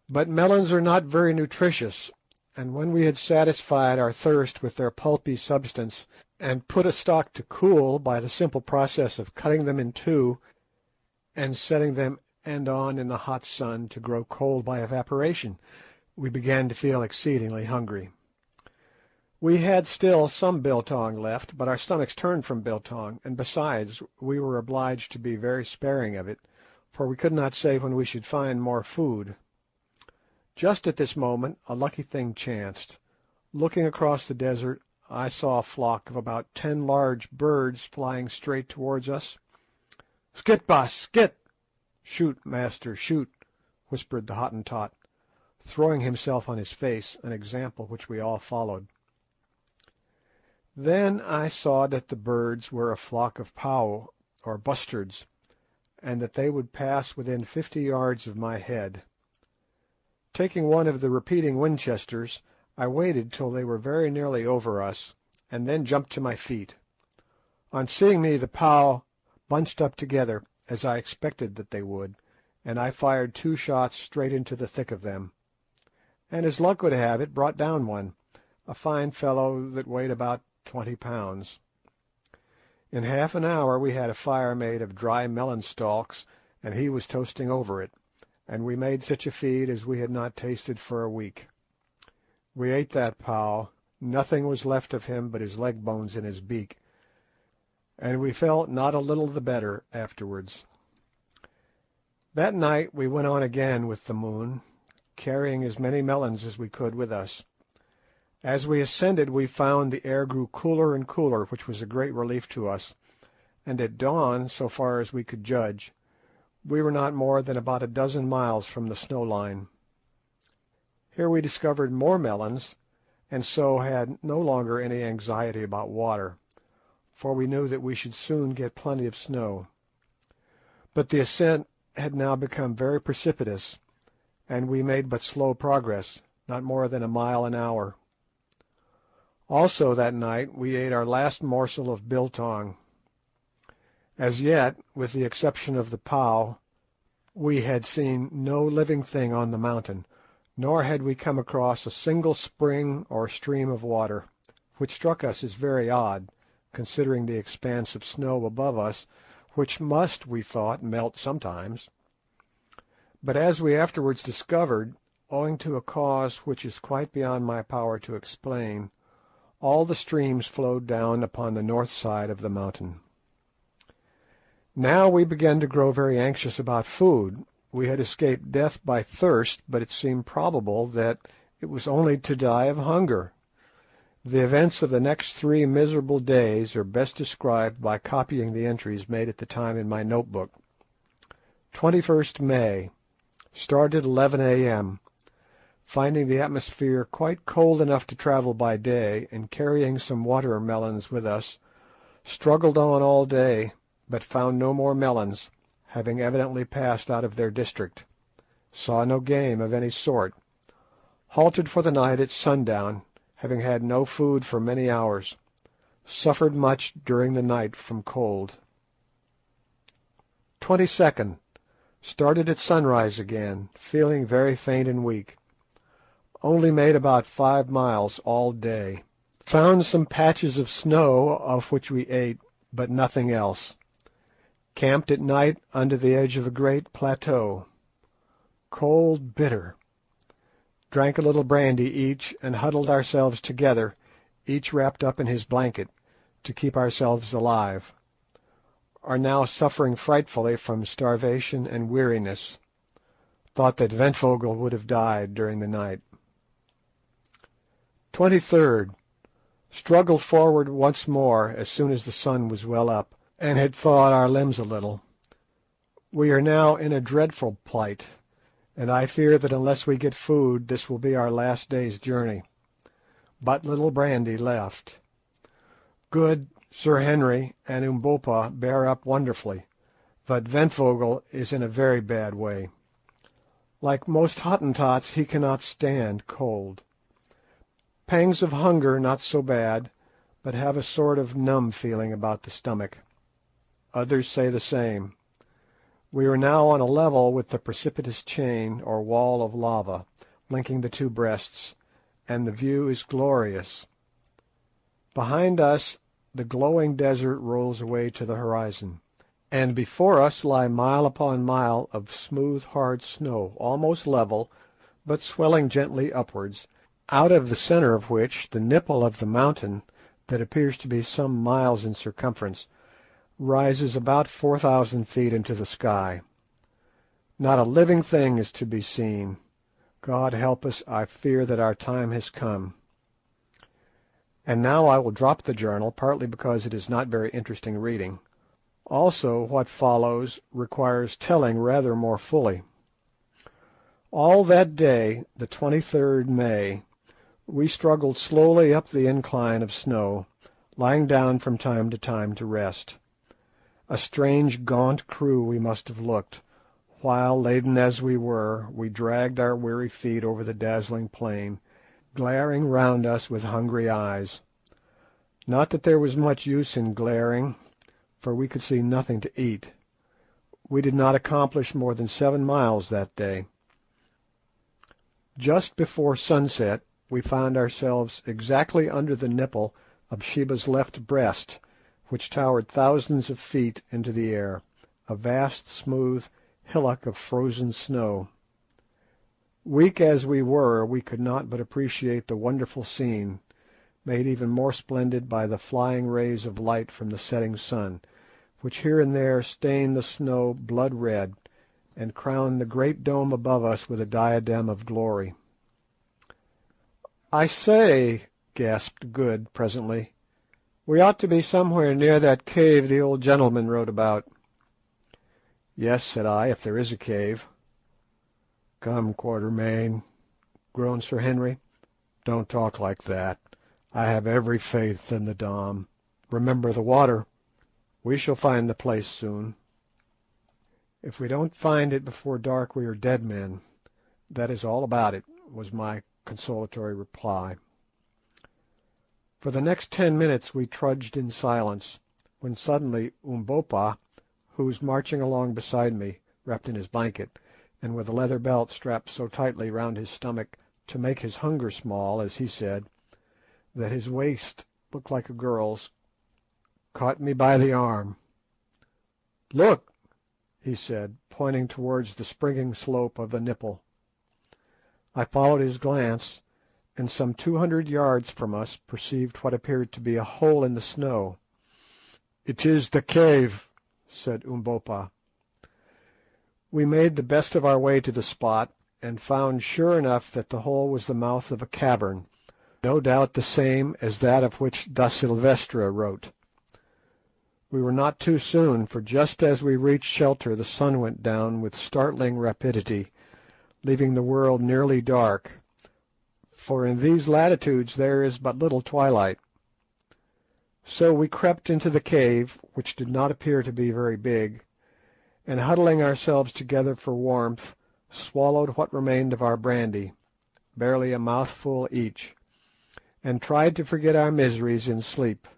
But melons are not very nutritious, and when we had satisfied our thirst with their pulpy substance, and put a stalk to cool by the simple process of cutting them in two and setting them end on in the hot sun to grow cold by evaporation, we began to feel exceedingly hungry. We had still some biltong left, but our stomachs turned from biltong, and besides, we were obliged to be very sparing of it, for we could not say when we should find more food. Just at this moment a lucky thing chanced. Looking across the desert, I saw a flock of about 10 large birds flying straight towards us. "Skit, boss, skit!" "Shoot, master, shoot!" whispered the Hottentot, throwing himself on his face, an example which we all followed. Then I saw that the birds were a flock of pau, or bustards, and that they would pass within 50 yards of my head. Taking one of the repeating Winchesters, I waited till they were very nearly over us, and then jumped to my feet. On seeing me, the pau bunched up together, as I expected that they would, and I fired 2 shots straight into the thick of them, and as luck would have it, brought down one, a fine fellow that weighed about 20 pounds. In half an hour we had a fire made of dry melon stalks, and he was toasting over it, and we made such a feed as we had not tasted for a week. We ate that pau, nothing was left of him but his leg bones and his beak, and we felt not a little the better afterwards. That night we went on again with the moon, carrying as many melons as we could with us. As we ascended we found the air grew cooler and cooler, which was a great relief to us, and at dawn, so far as we could judge, we were not more than about a dozen miles from the snow line. Here we discovered more melons, and so had no longer any anxiety about water, for we knew that we should soon get plenty of snow. But the ascent had now become very precipitous, and we made but slow progress, not more than a mile an hour. Also that night we ate our last morsel of biltong. As yet, with the exception of the pau, we had seen no living thing on the mountain, nor had we come across a single spring or stream of water, which struck us as very odd, considering the expanse of snow above us, which must, we thought, melt sometimes. But as we afterwards discovered, owing to a cause which is quite beyond my power to explain, all the streams flowed down upon the north side of the mountain. Now we began to grow very anxious about food. We had escaped death by thirst, but it seemed probable that it was only to die of hunger. The events of the next 3 miserable days are best described by copying the entries made at the time in my notebook. 21st May. Started 11 a.m., finding the atmosphere quite cold enough to travel by day, and carrying some watermelons with us, struggled on all day, but found no more melons, having evidently passed out of their district. Saw no game of any sort. Halted for the night at sundown, having had no food for many hours. Suffered much during the night from cold. 22nd. Started at sunrise again, feeling very faint and weak. Only made about 5 miles all day. Found some patches of snow, of which we ate, but nothing else. Camped at night under the edge of a great plateau. Cold, bitter. Drank a little brandy each, and huddled ourselves together, each wrapped up in his blanket, to keep ourselves alive. Are now suffering frightfully from starvation and weariness. Thought that Ventvogel would have died during the night. 23rd. Struggled forward once more as soon as the sun was well up, and had thawed our limbs a little. We are now in a dreadful plight, and I fear that unless we get food this will be our last day's journey. But little brandy left. Good Sir Henry and Umbopa bear up wonderfully, but Ventvogel is in a very bad way. Like most Hottentots, he cannot stand cold. Pangs of hunger not so bad, but have a sort of numb feeling about the stomach. Others say the same. We are now on a level with the precipitous chain or wall of lava linking the two breasts, and the view is glorious. Behind us the glowing desert rolls away to the horizon, and before us lie mile upon mile of smooth hard snow, almost level, but swelling gently upwards, out of the centre of which the nipple of the mountain, that appears to be some miles in circumference, rises about 4,000 feet into the sky. Not a living thing is to be seen. God help us, I fear that our time has come. And now I will drop the journal, partly because it is not very interesting reading. Also, what follows requires telling rather more fully. All that day, the 23rd May, we struggled slowly up the incline of snow, lying down from time to time to rest. A strange gaunt crew we must have looked, while, laden as we were, we dragged our weary feet over the dazzling plain, glaring round us with hungry eyes. Not that there was much use in glaring, for we could see nothing to eat. We did not accomplish more than 7 miles that day. Just before sunset we found ourselves exactly under the nipple of Sheba's left breast, which towered thousands of feet into the air, a vast smooth hillock of frozen snow. Weak as we were, we could not but appreciate the wonderful scene, made even more splendid by the flying rays of light from the setting sun, which here and there stained the snow blood red, and crowned the great dome above us with a diadem of glory. "I say," gasped Good presently, "we ought to be somewhere near that cave the old gentleman wrote about." "Yes," said I, "if there is a cave." "Come, Quatermain," groaned Sir Henry, "don't talk like that. I have every faith in the Dom. Remember the water. We shall find the place soon." "If we don't find it before dark we are dead men. That is all about it," was my consolatory reply. For the next 10 minutes we trudged in silence, when suddenly Umbopa, who was marching along beside me, wrapped in his blanket, and with a leather belt strapped so tightly round his stomach to make his hunger small, as he said, that his waist looked like a girl's, caught me by the arm. "Look," he said, pointing towards the springing slope of the nipple. I followed his glance, and some 200 yards from us perceived what appeared to be a hole in the snow. "It is the cave," said Umbopa. We made the best of our way to the spot, and found sure enough that the hole was the mouth of a cavern, no doubt the same as that of which Da Silvestra wrote. We were not too soon, for just as we reached shelter the sun went down with startling rapidity, leaving the world nearly dark, for in these latitudes there is but little twilight. So we crept into the cave, which did not appear to be very big, and huddling ourselves together for warmth, swallowed what remained of our brandy, barely a mouthful each, and tried to forget our miseries in sleep.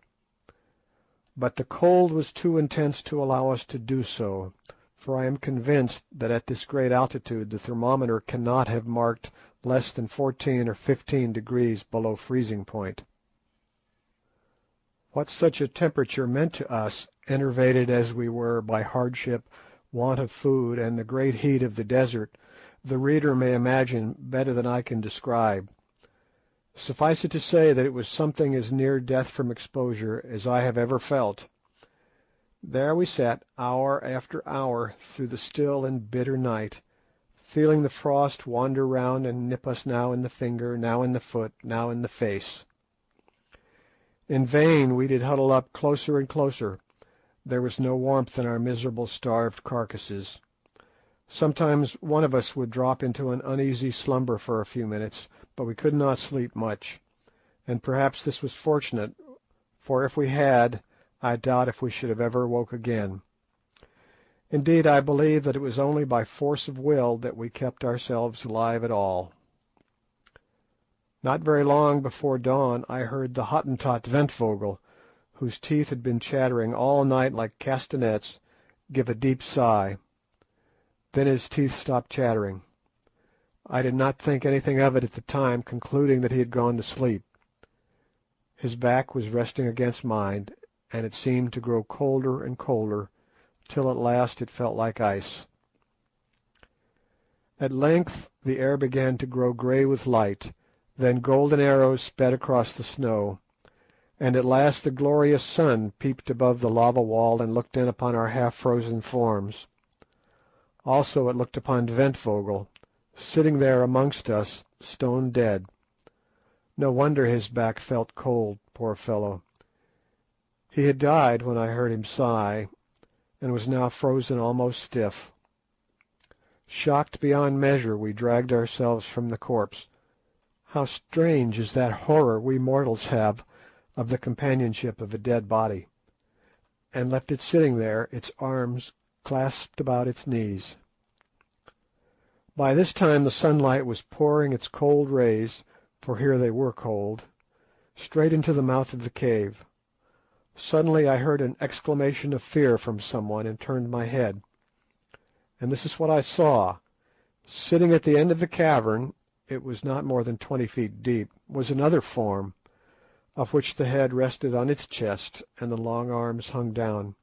But the cold was too intense to allow us to do so, for I am convinced that at this great altitude the thermometer cannot have marked less than 14 or 15 degrees below freezing point. What such a temperature meant to us, enervated as we were by hardship, want of food, and the great heat of the desert, the reader may imagine better than I can describe. Suffice it to say that it was something as near death from exposure as I have ever felt. There we sat hour after hour through the still and bitter night, feeling the frost wander round and nip us now in the finger, now in the foot, now in the face. In vain we did huddle up closer and closer. There was no warmth in our miserable starved carcasses. Sometimes one of us would drop into an uneasy slumber for a few minutes, but we could not sleep much, and perhaps this was fortunate, for if we had, I doubt if we should have ever woke again. Indeed, I believe that it was only by force of will that we kept ourselves alive at all. Not very long before dawn I heard the Hottentot Ventvogel, whose teeth had been chattering all night like castanets, give a deep sigh. Then his teeth stopped chattering. I did not think anything of it at the time, concluding that he had gone to sleep. His back was resting against mine, and it seemed to grow colder and colder, till at last it felt like ice. At length the air began to grow grey with light, then golden arrows sped across the snow, and at last the glorious sun peeped above the lava wall and looked in upon our half-frozen forms. Also it looked upon Ventvogel, sitting there amongst us, stone dead. No wonder his back felt cold, poor fellow. He had died when I heard him sigh, and was now frozen almost stiff. Shocked beyond measure, we dragged ourselves from the corpse. How strange is that horror we mortals have of the companionship of a dead body, and left it sitting there, its arms clasped about its knees. By this time the sunlight was pouring its cold rays, for here they were cold, straight into the mouth of the cave. Suddenly I heard an exclamation of fear from someone, and turned my head. And this is what I saw. Sitting at the end of the cavern, it was not more than 20 feet deep, was another form, of which the head rested on its chest and the long arms hung down.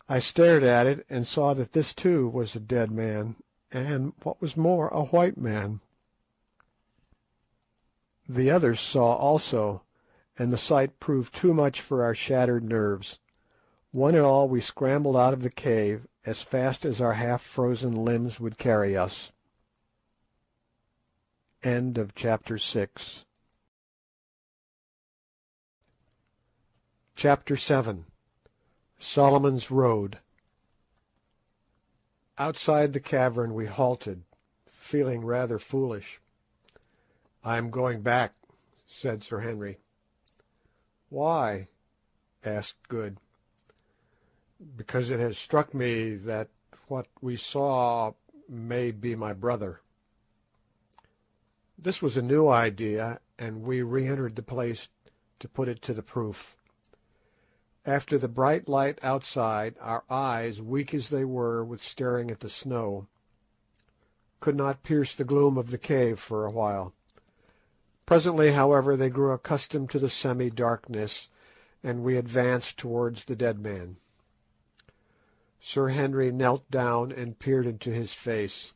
I stared at it, and saw that this too was a dead man, and, what was more, a white man. The others saw also, and the sight proved too much for our shattered nerves. One and all we scrambled out of the cave as fast as our half-frozen limbs would carry us. End of chapter 6. Chapter 7. Solomon's Road. Outside the cavern we halted, feeling rather foolish. "I am going back," said Sir Henry. "Why?" asked Good. "Because it has struck me that what we saw may be my brother." This was a new idea, and we re-entered the place to put it to the proof. After the bright light outside, our eyes, weak as they were with staring at the snow, could not pierce the gloom of the cave for a while. Presently, however, they grew accustomed to the semi-darkness, and we advanced towards the dead man. Sir Henry knelt down and peered into his face.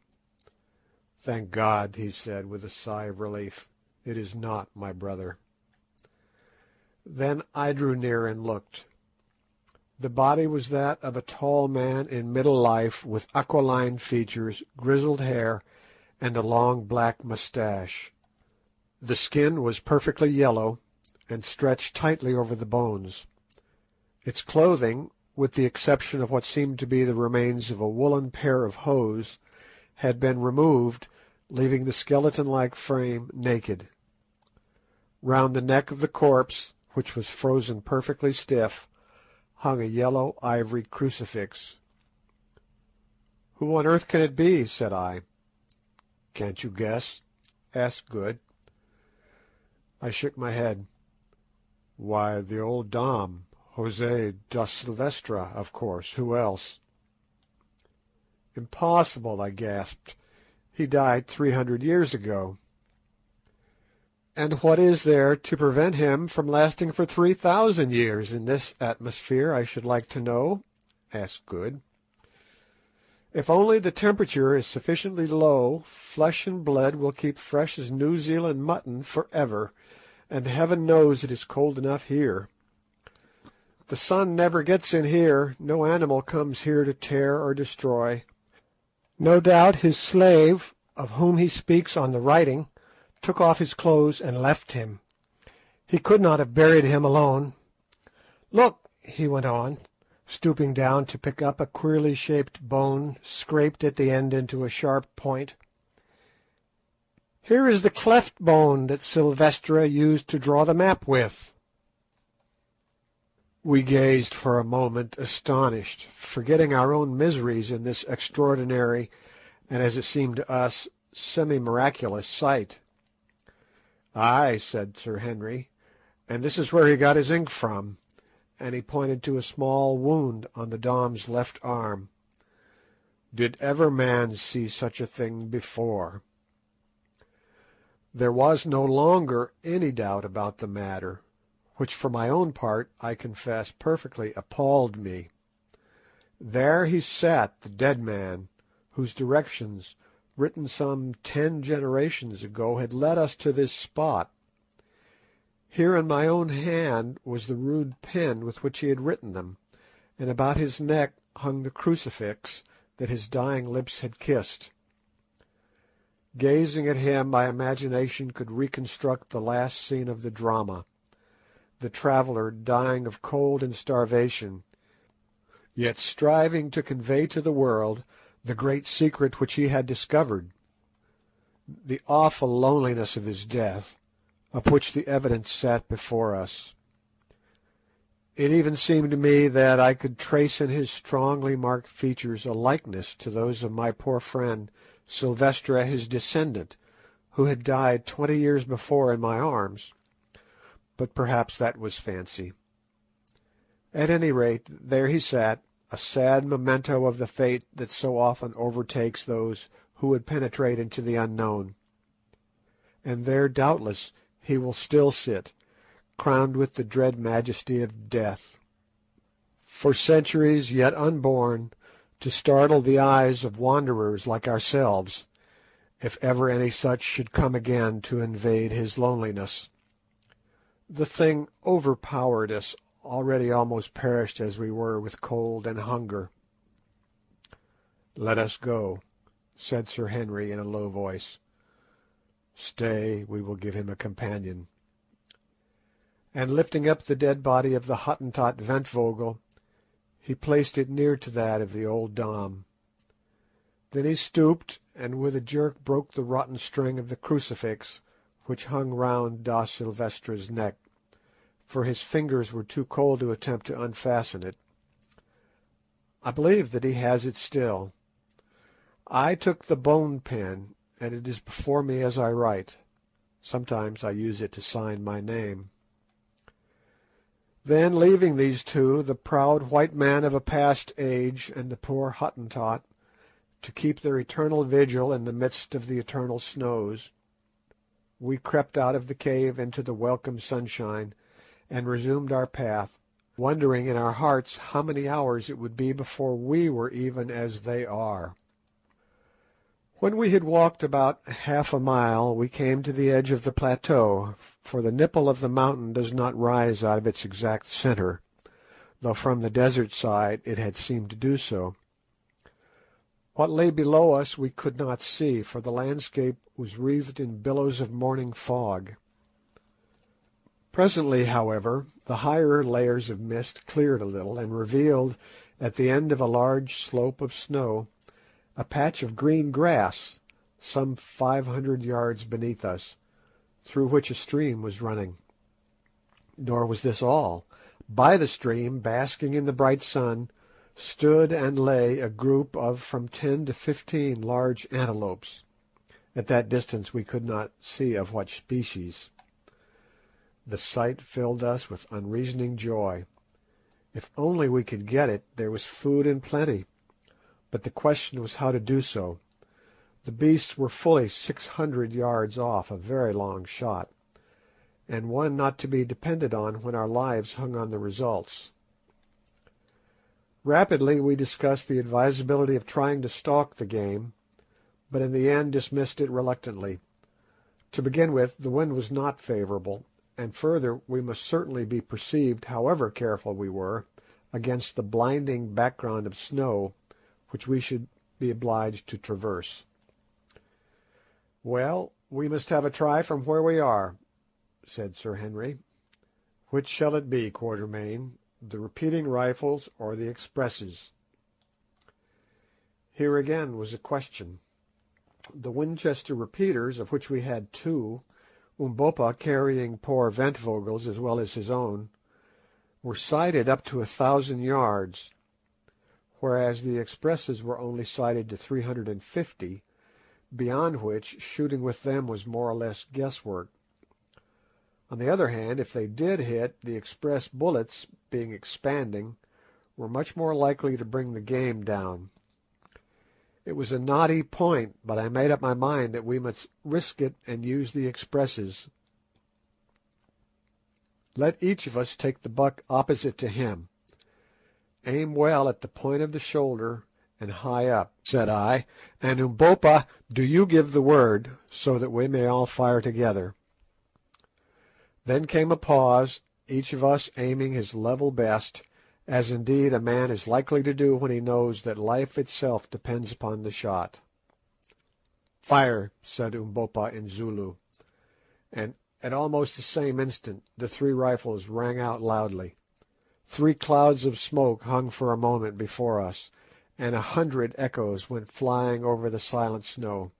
"Thank God," he said, with a sigh of relief, "it is not my brother." Then I drew near and looked. The body was that of a tall man in middle life, with aquiline features, grizzled hair, and a long black moustache. The skin was perfectly yellow, and stretched tightly over the bones. Its clothing, with the exception of what seemed to be the remains of a woollen pair of hose, had been removed, leaving the skeleton-like frame naked. Round the neck of the corpse, which was frozen perfectly stiff, hung a yellow ivory crucifix. "Who on earth can it be?" said I. "Can't you guess?" asked Good. I shook my head. "Why, the old Dom, José da Silvestra, of course. Who else?" "Impossible," I gasped. "He died 300 years ago." "And what is there to prevent him from lasting for 3,000 years in this atmosphere, I should like to know?" asked Good. "If only the temperature is sufficiently low, flesh and blood will keep fresh as New Zealand mutton for ever, and heaven knows it is cold enough here. The sun never gets in here, no animal comes here to tear or destroy. No doubt his slave, of whom he speaks on the writing, took off his clothes and left him. He could not have buried him alone. Look," he went on, stooping down to pick up a queerly shaped bone scraped at the end into a sharp point. "Here is the cleft bone that Silvestra used to draw the map with." We gazed for a moment astonished, forgetting our own miseries in this extraordinary, and as it seemed to us, semi-miraculous sight. "Ay," said Sir Henry, "and this is where he got his ink from," and he pointed to a small wound on the Dom's left arm. "Did ever man see such a thing before?" There was no longer any doubt about the matter, which for my own part, I confess, perfectly appalled me. There he sat, the dead man, whose directions, written some 10 generations ago, had led us to this spot. Here in my own hand was the rude pen with which he had written them, and about his neck hung the crucifix that his dying lips had kissed. Gazing at him, my imagination could reconstruct the last scene of the drama, the traveller dying of cold and starvation, yet striving to convey to the world the great secret which he had discovered, the awful loneliness of his death, of which the evidence sat before us. It even seemed to me that I could trace in his strongly marked features a likeness to those of my poor friend Silvestre, his descendant, who had died 20 years before in my arms, but perhaps that was fancy. At any rate, there he sat, a sad memento of the fate that so often overtakes those who would penetrate into the unknown. And there, doubtless, he will still sit, crowned with the dread majesty of death, for centuries yet unborn, to startle the eyes of wanderers like ourselves, if ever any such should come again to invade his loneliness. The thing overpowered us, already almost perished as we were with cold and hunger. "Let us go," said Sir Henry in a low voice. "Stay, we will give him a companion." And lifting up the dead body of the Hottentot Ventvögel, he placed it near to that of the old Dom. Then he stooped, and with a jerk broke the rotten string of the crucifix which hung round Da Silvestre's neck, for his fingers were too cold to attempt to unfasten it. I believe that he has it still. I took the bone pen, and it is before me as I write. Sometimes I use it to sign my name. Then, leaving these two, the proud white man of a past age and the poor Hottentot, to keep their eternal vigil in the midst of the eternal snows, we crept out of the cave into the welcome sunshine, and resumed our path, wondering in our hearts how many hours it would be before we were even as they are. When we had walked about half a mile, we came to the edge of the plateau, for the nipple of the mountain does not rise out of its exact centre, though from the desert side it had seemed to do so. What lay below us we could not see, for the landscape was wreathed in billows of morning fog. Presently, however, the higher layers of mist cleared a little, and revealed, at the end of a large slope of snow, a patch of green grass, some 500 yards beneath us, through which a stream was running. Nor was this all. By the stream, basking in the bright sun, stood and lay a group of from 10 to 15 large antelopes. At that distance we could not see of what species. The sight filled us with unreasoning joy. If only we could get it, there was food in plenty. But the question was how to do so. The beasts were fully 600 yards off, a very long shot, and one not to be depended on when our lives hung on the results. Rapidly we discussed the advisability of trying to stalk the game, but in the end dismissed it reluctantly. To begin with, the wind was not favourable, and further, we must certainly be perceived, however careful we were, against the blinding background of snow which we should be obliged to traverse. "Well, we must have a try from where we are," said Sir Henry. "Which shall it be, Quatermain, the repeating rifles or the expresses?" Here again was a question. The Winchester repeaters, of which we had 2, Umbopa carrying poor Ventvögel's as well as his own, were sighted up to 1,000 yards, whereas the expresses were only sighted to 350, beyond which shooting with them was more or less guesswork. On the other hand, if they did hit, the express bullets, being expanding, were much more likely to bring the game down. It was a knotty point, but I made up my mind that we must risk it and use the expresses. Let each of us take the buck opposite to him. Aim well at the point of the shoulder and high up, said I, and Umbopa, do you give the word, so that we may all fire together. Then came a pause, each of us aiming his level best, as indeed a man is likely to do when he knows that life itself depends upon the shot. Fire, said Umbopa in Zulu, and at almost the same instant the three rifles rang out loudly. 3 clouds of smoke hung for a moment before us, and 100 echoes went flying over the silent snow.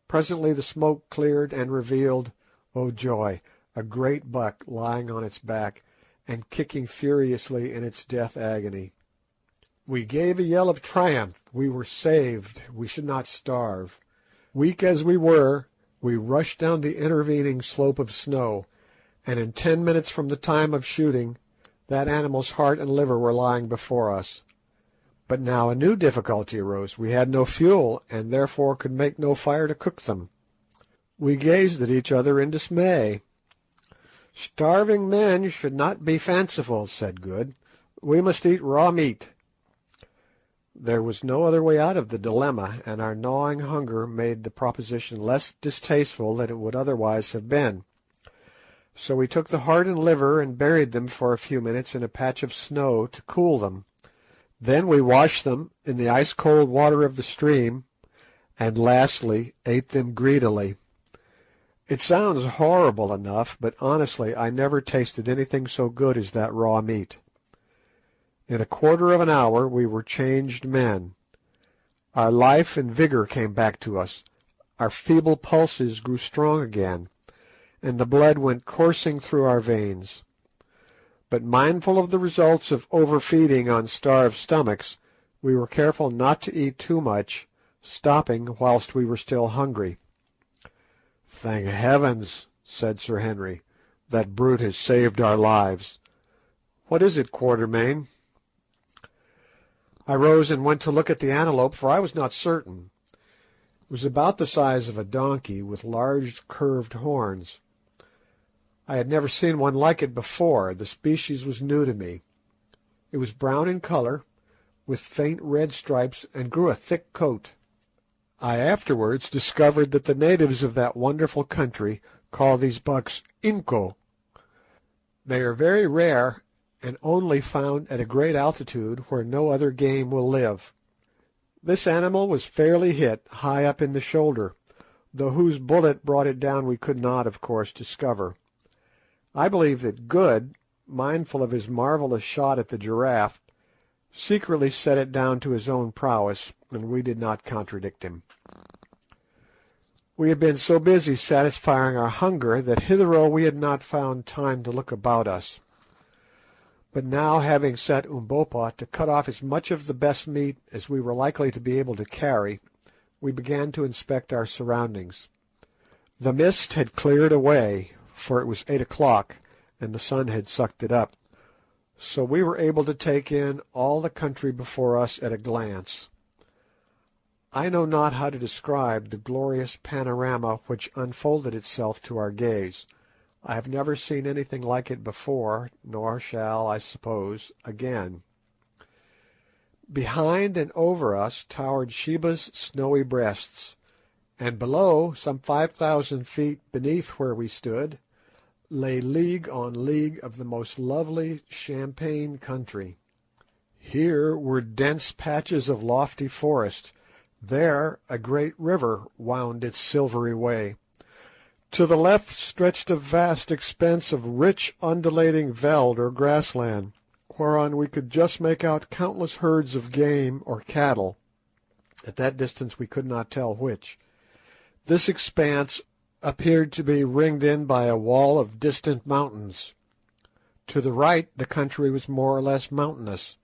Presently the smoke cleared and revealed, oh joy, a great buck lying on its back and kicking furiously in its death agony. We gave a yell of triumph. We were saved. We should not starve. Weak as we were, we rushed down the intervening slope of snow, and in 10 minutes from the time of shooting, that animal's heart and liver were lying before us. But now a new difficulty arose. We had no fuel, and therefore could make no fire to cook them. We gazed at each other in dismay. Starving men should not be fanciful, said Good. We must eat raw meat. There was no other way out of the dilemma, and our gnawing hunger made the proposition less distasteful than it would otherwise have been. So we took the heart and liver and buried them for a few minutes in a patch of snow to cool them. Then we washed them in the ice-cold water of the stream, and lastly ate them greedily. It sounds horrible enough, but honestly I never tasted anything so good as that raw meat. In a quarter of an hour we were changed men. Our life and vigour came back to us, our feeble pulses grew strong again, and the blood went coursing through our veins. But mindful of the results of overfeeding on starved stomachs, we were careful not to eat too much, stopping whilst we were still hungry. "Thank heavens," said Sir Henry, "that brute has saved our lives. What is it, Quatermain?" I rose and went to look at the antelope, for I was not certain. It was about the size of a donkey, with large curved horns. I had never seen one like it before. The species was new to me. It was brown in colour, with faint red stripes, and grew a thick coat. I afterwards discovered that the natives of that wonderful country call these bucks inco. They are very rare, and only found at a great altitude where no other game will live. This animal was fairly hit, high up in the shoulder, though whose bullet brought it down we could not, of course, discover. I believe that Good, mindful of his marvellous shot at the giraffe, secretly set it down to his own prowess, and we did not contradict him. We had been so busy satisfying our hunger that hitherto we had not found time to look about us. But now, having set Umbopa to cut off as much of the best meat as we were likely to be able to carry, we began to inspect our surroundings. The mist had cleared away, for it was 8 o'clock, and the sun had sucked it up, so we were able to take in all the country before us at a glance. I know not how to describe the glorious panorama which unfolded itself to our gaze. I have never seen anything like it before, nor shall, I suppose, again. Behind and over us towered Sheba's snowy breasts, and below, some 5,000 feet beneath where we stood, lay league on league of the most lovely champaign country. Here were dense patches of lofty forest, there a great river wound its silvery way. To the left stretched a vast expanse of rich undulating veld or grassland, whereon we could just make out countless herds of game or cattle. At that distance we could not tell which. This expanse appeared to be ringed in by a wall of distant mountains. To the right the country was more or less mountainous,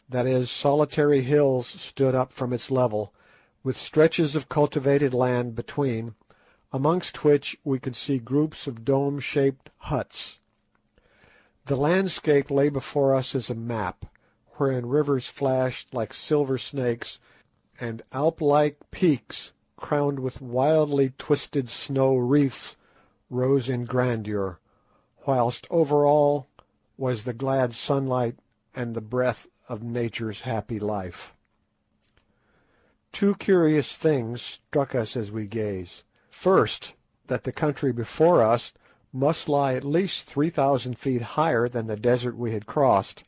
that is, solitary hills stood up from its level, with stretches of cultivated land between, amongst which we could see groups of dome-shaped huts. The landscape lay before us as a map, wherein rivers flashed like silver snakes, and Alp-like peaks, crowned with wildly twisted snow wreaths, rose in grandeur, whilst over all was the glad sunlight and the breath of nature's happy life. Two curious things struck us as we gazed. First, that the country before us must lie at least 3,000 feet higher than the desert we had crossed,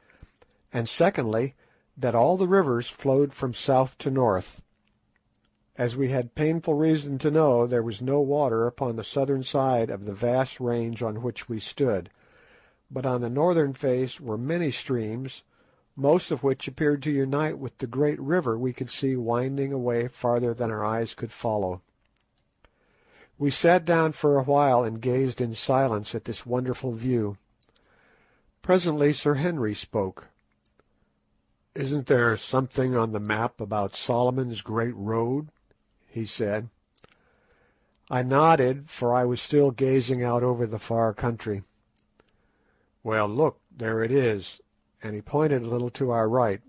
and secondly, that all the rivers flowed from south to north. As we had painful reason to know, there was no water upon the southern side of the vast range on which we stood, but on the northern face were many streams, most of which appeared to unite with the great river we could see winding away farther than our eyes could follow. We sat down for a while and gazed in silence at this wonderful view. Presently Sir Henry spoke. "Isn't there something on the map about Solomon's Great Road?" he said. I nodded, for I was still gazing out over the far country. "Well, look, there it is," and he pointed a little to our right.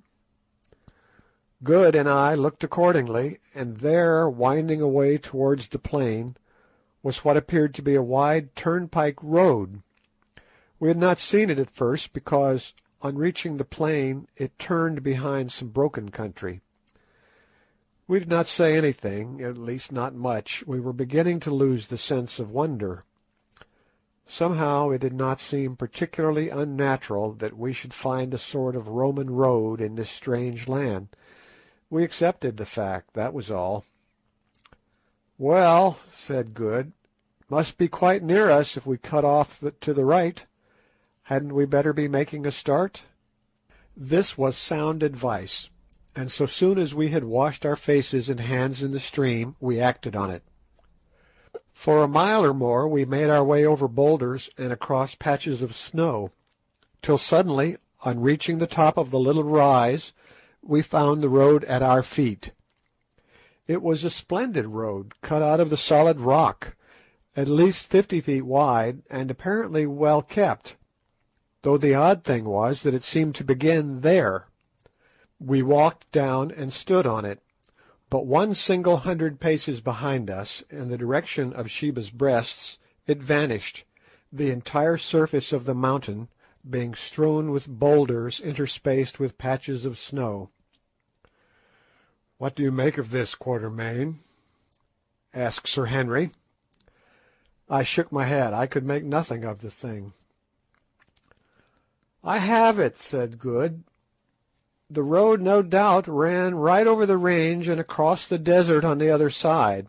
Good and I looked accordingly, and there, winding away towards the plain, was what appeared to be a wide turnpike road. We had not seen it at first, because, on reaching the plain, it turned behind some broken country. We did not say anything, at least not much. We were beginning to lose the sense of wonder. Somehow it did not seem particularly unnatural that we should find a sort of Roman road in this strange land. We accepted the fact, that was all. "Well," said Good, "must be quite near us if we cut off to the right. Hadn't we better be making a start?" This was sound advice, and so soon as we had washed our faces and hands in the stream, we acted on it. For a mile or more we made our way over boulders and across patches of snow, till suddenly, on reaching the top of the little rise, we found the road at our feet. It was a splendid road, cut out of the solid rock, at least 50 feet wide, and apparently well kept, though the odd thing was that it seemed to begin there. We walked down and stood on it, but one single 100 paces behind us, in the direction of Sheba's Breasts, it vanished, the entire surface of the mountain being strewn with boulders interspaced with patches of snow. "What do you make of this, Quatermain?" asked Sir Henry. I shook my head. I could make nothing of the thing. "I have it," said Good. "The road no doubt ran right over the range and across the desert on the other side,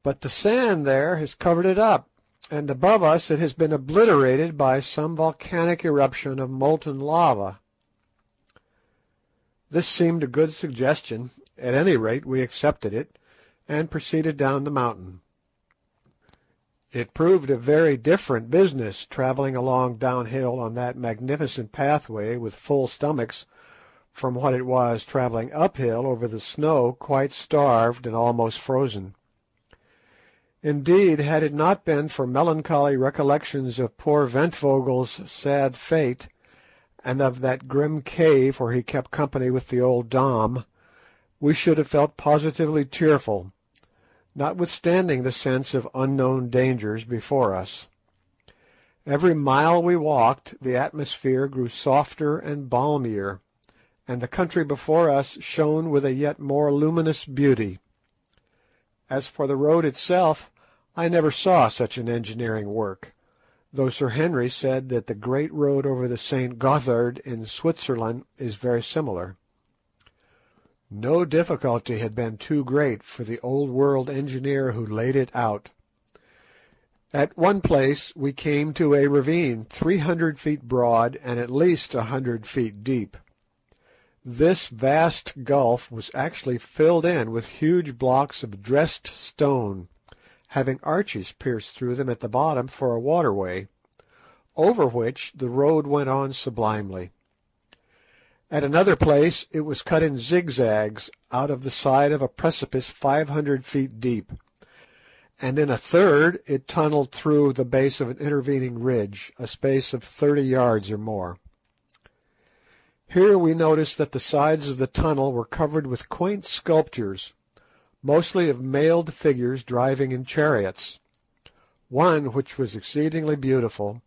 but the sand there has covered it up, and above us it has been obliterated by some volcanic eruption of molten lava." This seemed a good suggestion. At any rate, we accepted it, and proceeded down the mountain. It proved a very different business, travelling along downhill on that magnificent pathway with full stomachs, from what it was travelling uphill over the snow quite starved and almost frozen. Indeed, had it not been for melancholy recollections of poor Ventvogel's sad fate, and of that grim cave where he kept company with the old Dom, we should have felt positively cheerful, notwithstanding the sense of unknown dangers before us. Every mile we walked the atmosphere grew softer and balmier, and the country before us shone with a yet more luminous beauty. As for the road itself, I never saw such an engineering work, though Sir Henry said that the great road over the St. Gothard in Switzerland is very similar. No difficulty had been too great for the old world engineer who laid it out. At one place we came to a ravine 300 feet broad and at least 100 feet deep. This vast gulf was actually filled in with huge blocks of dressed stone, having arches pierced through them at the bottom for a waterway, over which the road went on sublimely. At another place it was cut in zigzags out of the side of a precipice 500 feet deep, and in a third it tunnelled through the base of an intervening ridge, a space of 30 yards or more. Here we noticed that the sides of the tunnel were covered with quaint sculptures, mostly of mailed figures driving in chariots. One, which was exceedingly beautiful,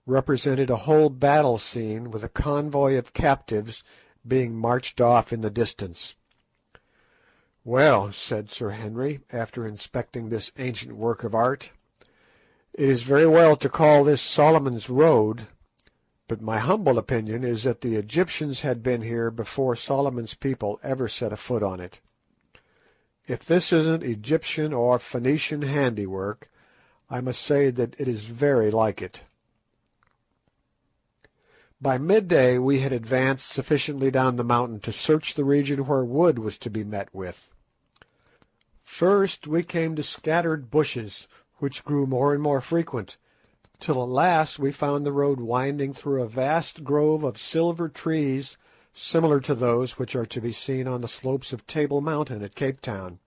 represented a whole battle scene with a convoy of captives being marched off in the distance. "Well," said Sir Henry, after inspecting this ancient work of art, "it is very well to call this Solomon's Road, but my humble opinion is that the Egyptians had been here before Solomon's people ever set a foot on it. If this isn't Egyptian or Phoenician handiwork, I must say that it is very like it." By midday we had advanced sufficiently down the mountain to search the region where wood was to be met with. First we came to scattered bushes, which grew more and more frequent, till at last we found the road winding through a vast grove of silver trees similar to those which are to be seen on the slopes of Table Mountain at Cape Town.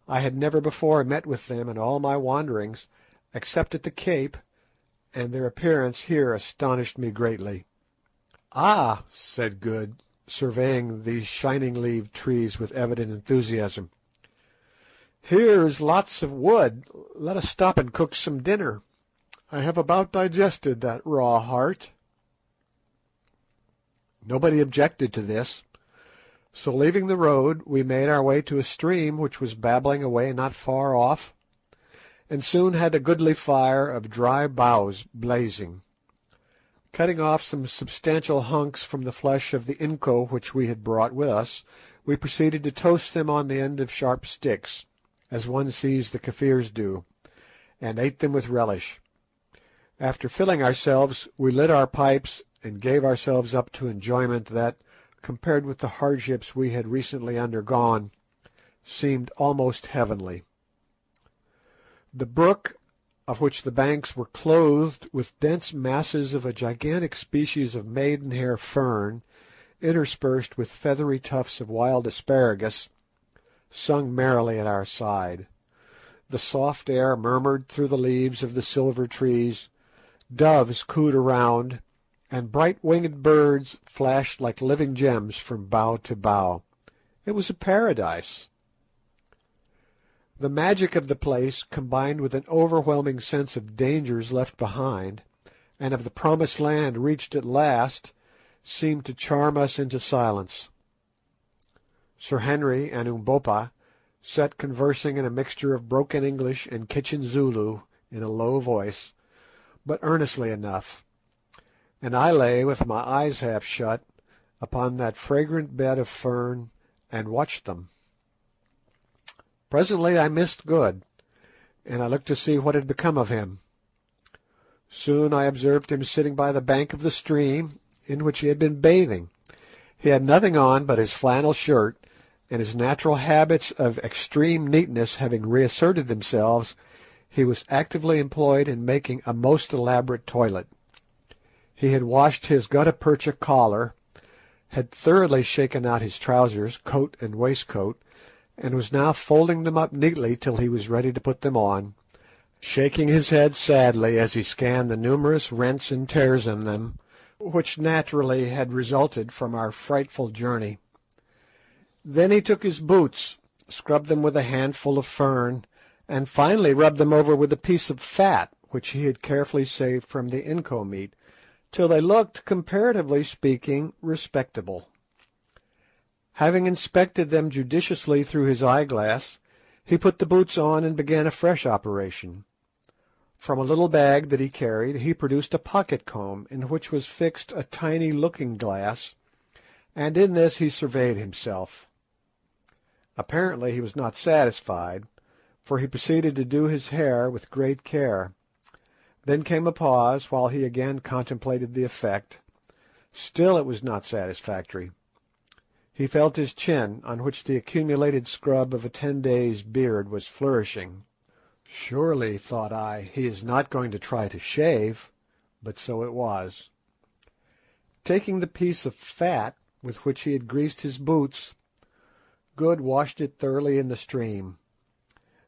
I had never before met with them in all my wanderings, except at the Cape, and their appearance here astonished me greatly. "Ah," said Good, surveying these shining-leaved trees with evident enthusiasm, "here is lots of wood. Let us stop and cook some dinner. I have about digested that raw heart." Nobody objected to this, so leaving the road we made our way to a stream which was babbling away not far off, and soon had a goodly fire of dry boughs blazing. Cutting off some substantial hunks from the flesh of the inco which we had brought with us, we proceeded to toast them on the end of sharp sticks, as one sees the Kafirs do, and ate them with relish. After filling ourselves, we lit our pipes and gave ourselves up to enjoyment that, compared with the hardships we had recently undergone, seemed almost heavenly. The brook, of which the banks were clothed with dense masses of a gigantic species of maidenhair fern, interspersed with feathery tufts of wild asparagus, sung merrily at our side. The soft air murmured through the leaves of the silver trees, doves cooed around, and bright-winged birds flashed like living gems from bough to bough. It was a paradise. The magic of the place, combined with an overwhelming sense of dangers left behind, and of the promised land reached at last, seemed to charm us into silence. Sir Henry and Umbopa sat conversing in a mixture of broken English and kitchen Zulu in a low voice, but earnestly enough, and I lay with my eyes half shut upon that fragrant bed of fern and watched them. Presently I missed Good, and I looked to see what had become of him. Soon I observed him sitting by the bank of the stream in which he had been bathing. He had nothing on but his flannel shirt, and his natural habits of extreme neatness having reasserted themselves, he was actively employed in making a most elaborate toilet. He had washed his gutta percha collar, had thoroughly shaken out his trousers, coat, and waistcoat, and was now folding them up neatly till he was ready to put them on, shaking his head sadly as he scanned the numerous rents and tears in them, which naturally had resulted from our frightful journey. Then he took his boots, scrubbed them with a handful of fern, and finally rubbed them over with a piece of fat which he had carefully saved from the inco meat, till they looked, comparatively speaking, respectable. Having inspected them judiciously through his eyeglass, he put the boots on and began a fresh operation. From a little bag that he carried he produced a pocket-comb in which was fixed a tiny looking-glass, and in this he surveyed himself. Apparently he was not satisfied, for he proceeded to do his hair with great care. Then came a pause while he again contemplated the effect. Still it was not satisfactory. He felt his chin, on which the accumulated scrub of a 10 days' beard was flourishing. Surely, thought I, he is not going to try to shave, but so it was. Taking the piece of fat with which he had greased his boots, Good washed it thoroughly in the stream.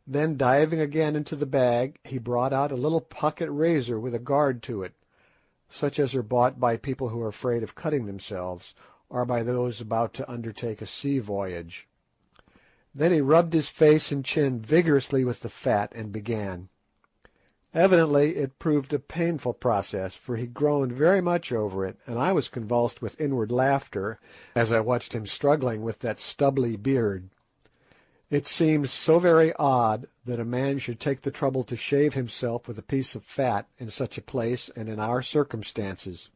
Then diving again into the bag, he brought out a little pocket razor with a guard to it, such as are bought by people who are afraid of cutting themselves, or by those about to undertake a sea voyage. Then he rubbed his face and chin vigorously with the fat and began. Evidently it proved a painful process, for he groaned very much over it, and I was convulsed with inward laughter as I watched him struggling with that stubbly beard. It seemed so very odd that a man should take the trouble to shave himself with a piece of fat in such a place and in our circumstances.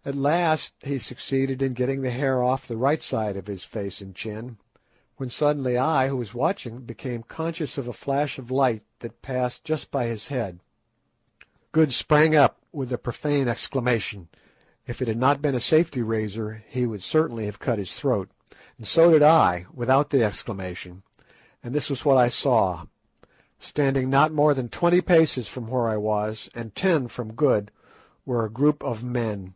At last he succeeded in getting the hair off the right side of his face and chin, when suddenly I, who was watching, became conscious of a flash of light that passed just by his head. Good sprang up with a profane exclamation. If it had not been a safety razor, he would certainly have cut his throat, and so did I, without the exclamation, and this was what I saw. Standing not more than 20 paces from where I was, and 10 from Good, were a group of men.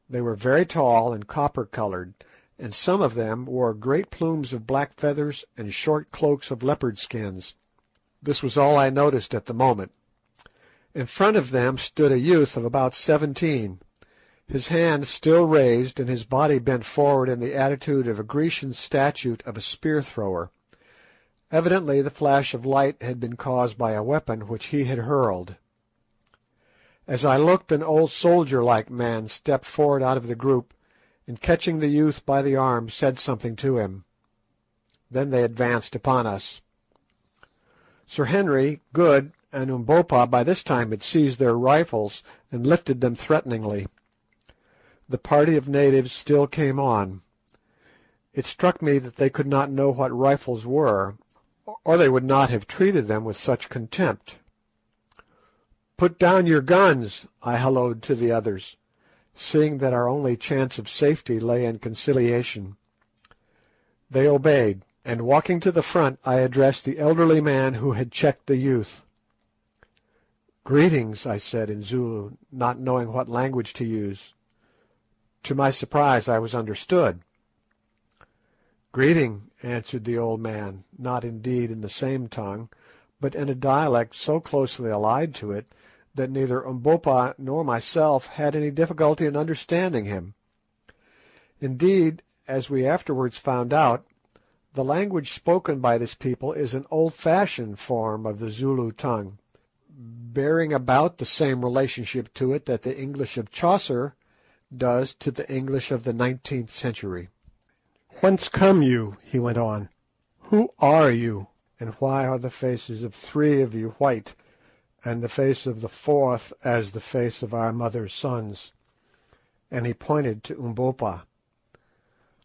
They were very tall and copper-coloured, and some of them wore great plumes of black feathers and short cloaks of leopard skins. This was all I noticed at the moment. In front of them stood a youth of about 17, his hand still raised and his body bent forward in the attitude of a Grecian statue of a spear-thrower. Evidently the flash of light had been caused by a weapon which he had hurled. As I looked, an old soldier-like man stepped forward out of the group, and catching the youth by the arm said something to him. Then they advanced upon us. Sir Henry, Good, and Umbopa by this time had seized their rifles and lifted them threateningly. The party of natives still came on. It struck me that they could not know what rifles were, or they would not have treated them with such contempt. "Put down your guns," I halloed to the others, seeing that our only chance of safety lay in conciliation. They obeyed, and walking to the front I addressed the elderly man who had checked the youth. "Greetings," I said in Zulu, not knowing what language to use. To my surprise I was understood. "Greeting," answered the old man, not indeed in the same tongue, but in a dialect so closely allied to it that neither Umbopa nor myself had any difficulty in understanding him. Indeed, as we afterwards found out, the language spoken by this people is an old-fashioned form of the Zulu tongue, bearing about the same relationship to it that the English of Chaucer does to the English of the 19th century. "Whence come you?" he went on. "Who are you, and why are the faces of 3 of you white, and the face of the 4th as the face of our mother's sons?" And he pointed to Umbopa.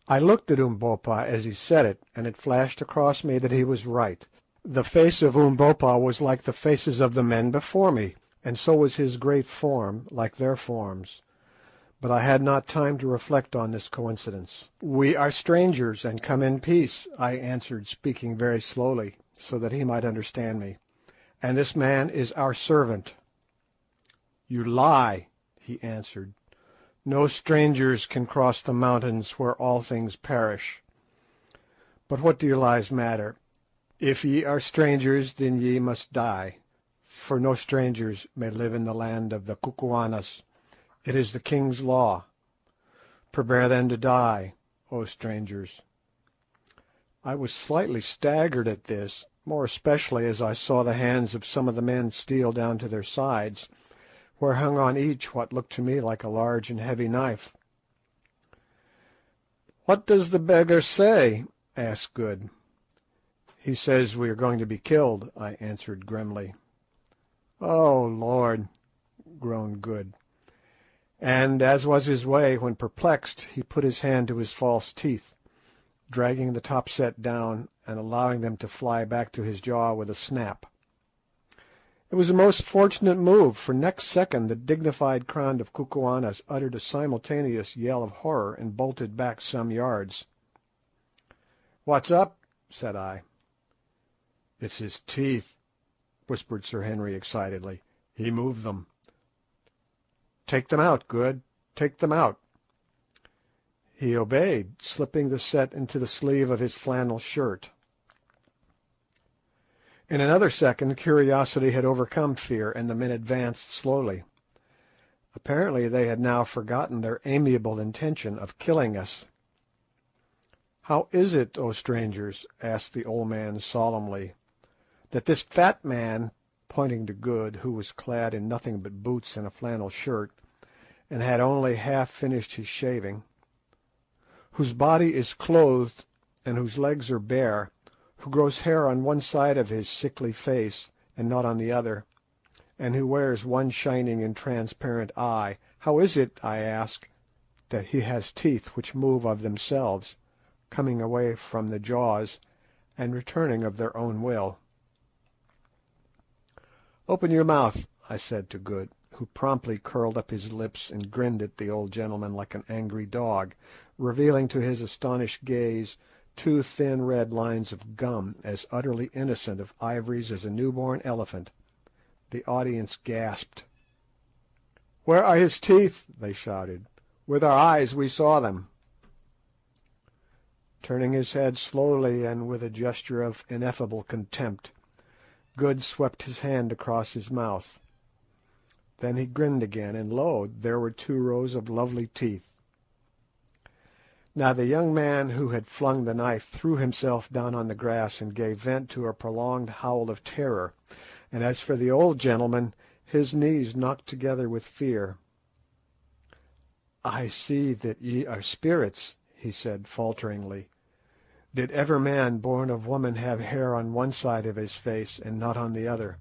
I looked at Umbopa as he said it, and it flashed across me that he was right. The face of Umbopa was like the faces of the men before me, and so was his great form like their forms. But I had not time to reflect on this coincidence. "We are strangers and come in peace," I answered, speaking very slowly, so that he might understand me, "and this man is our servant." "You lie," he answered. "No strangers can cross the mountains where all things perish. But what do your lies matter? If ye are strangers, then ye must die, for no strangers may live in the land of the Kukuanas. It is the king's law. Prepare then to die, O strangers." I was slightly staggered at this, more especially as I saw the hands of some of the men steal down to their sides, where hung on each what looked to me like a large and heavy knife. "What does the beggar say?" asked Good. "He says we are going to be killed," I answered grimly. "Oh, Lord," groaned Good. And, as was his way when perplexed, he put his hand to his false teeth, dragging the top set down and allowing them to fly back to his jaw with a snap. It was a most fortunate move, for next second the dignified crowd of Kukuanas uttered a simultaneous yell of horror and bolted back some yards. "What's up?" said I. "It's his teeth," whispered Sir Henry excitedly. "He moved them." "Take them out, Good, take them out." He obeyed, slipping the set into the sleeve of his flannel shirt. In another second curiosity had overcome fear, and the men advanced slowly. Apparently they had now forgotten their amiable intention of killing us. "How is it, O strangers," asked the old man solemnly, "that this fat man," pointing to Good, who was clad in nothing but boots and a flannel shirt, and had only half finished his shaving, "whose body is clothed and whose legs are bare, who grows hair on one side of his sickly face and not on the other, and who wears one shining and transparent eye, how is it, I ask, that he has teeth which move of themselves, coming away from the jaws and returning of their own will?" "Open your mouth," I said to Good, who promptly curled up his lips and grinned at the old gentleman like an angry dog, revealing to his astonished gaze two thin red lines of gum as utterly innocent of ivories as a newborn elephant. The audience gasped. "Where are his teeth?" they shouted. "With our eyes we saw them." Turning his head slowly and with a gesture of ineffable contempt, Good swept his hand across his mouth. Then he grinned again, and lo! there were two rows of lovely teeth. Now the young man who had flung the knife threw himself down on the grass and gave vent to a prolonged howl of terror, and as for the old gentleman, his knees knocked together with fear. "I see that ye are spirits," he said falteringly. "Did ever man born of woman have hair on one side of his face and not on the other,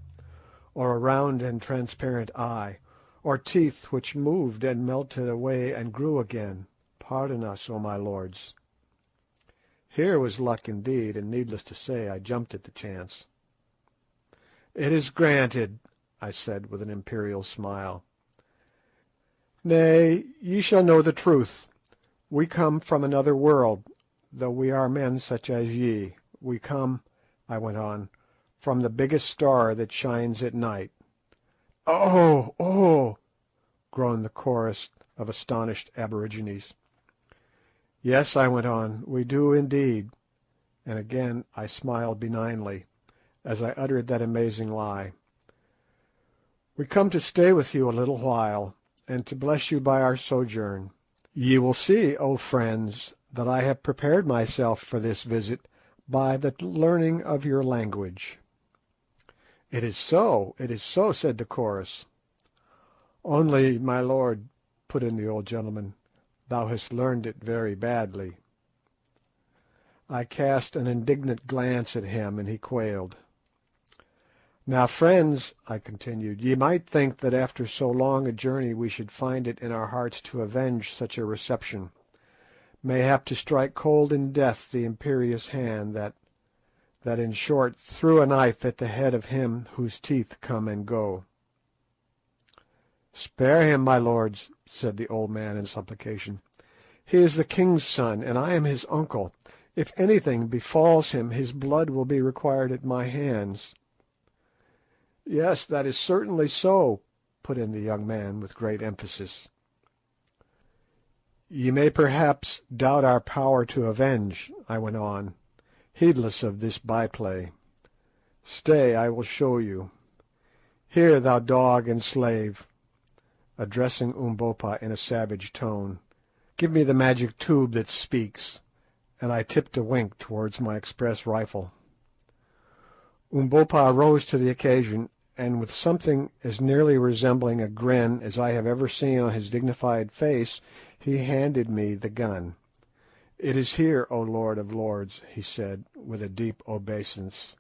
or a round and transparent eye, or teeth which moved and melted away and grew again? Pardon us, O my lords." Here was luck indeed, and needless to say I jumped at the chance. "It is granted," I said with an imperial smile. "Nay, ye shall know the truth. We come from another world, though we are men such as ye. We come," I went on, "from the biggest star that shines at night." "Oh, oh!" groaned the chorus of astonished aborigines. "Yes," I went on, "we do indeed," and again I smiled benignly, as I uttered that amazing lie. "We come to stay with you a little while, and to bless you by our sojourn. Ye will see, O friends, that I have prepared myself for this visit by the learning of your language." "It is so, it is so," said the chorus. "Only, my lord," put in the old gentleman, "thou hast learned it very badly." I cast an indignant glance at him, and he quailed. "Now, friends," I continued, "ye might think that after so long a journey we should find it in our hearts to avenge such a reception, mayhap to strike cold in death the imperious hand that in short threw a knife at the head of him whose teeth come and go." "Spare him, my lords," said the old man in supplication. "He is the king's son, and I am his uncle. If anything befalls him, his blood will be required at my hands." "Yes, that is certainly so," put in the young man with great emphasis. "Ye may perhaps doubt our power to avenge," I went on, heedless of this by-play. "Stay, I will show you. Here, thou dog and slave," addressing Umbopa in a savage tone, "give me the magic tube that speaks," and I tipped a wink towards my express rifle. Umbopa rose to the occasion, and with something as nearly resembling a grin as I have ever seen on his dignified face, he handed me the gun. "It is here, O Lord of Lords," he said, with a deep obeisance.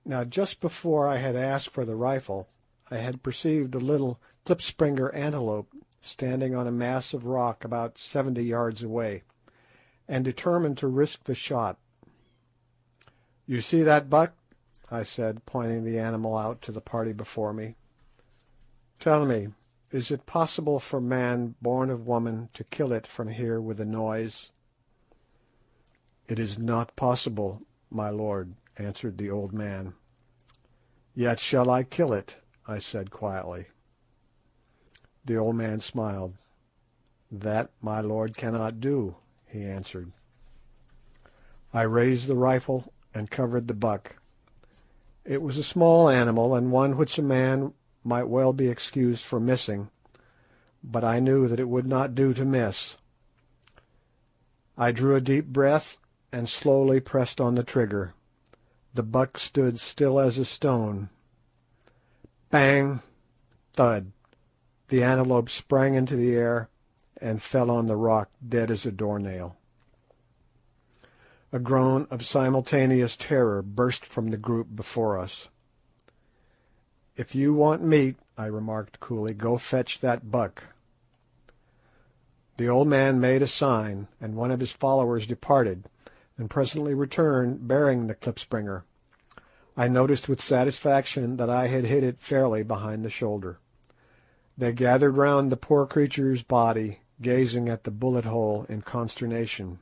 Now, just before I had asked for the rifle, I had perceived a little klipspringer antelope standing on a mass of rock about 70 yards away, and determined to risk the shot. "You see that buck?" I said, pointing the animal out to the party before me. "Tell me, is it possible for man born of woman to kill it from here with a noise?" "It is not possible, my lord," answered the old man. "Yet shall I kill it," I said quietly. The old man smiled. "That my lord cannot do," he answered. I raised the rifle and covered the buck. It was a small animal, and one which a man might well be excused for missing, but I knew that it would not do to miss. I drew a deep breath and slowly pressed on the trigger. The buck stood still as a stone. Bang! Thud! The antelope sprang into the air and fell on the rock dead as a doornail. A groan of simultaneous terror burst from the group before us. "If you want meat," I remarked coolly, "go fetch that buck." The old man made a sign, and one of his followers departed, and presently returned bearing the klipspringer. I noticed with satisfaction that I had hit it fairly behind the shoulder. They gathered round the poor creature's body, gazing at the bullet hole in consternation.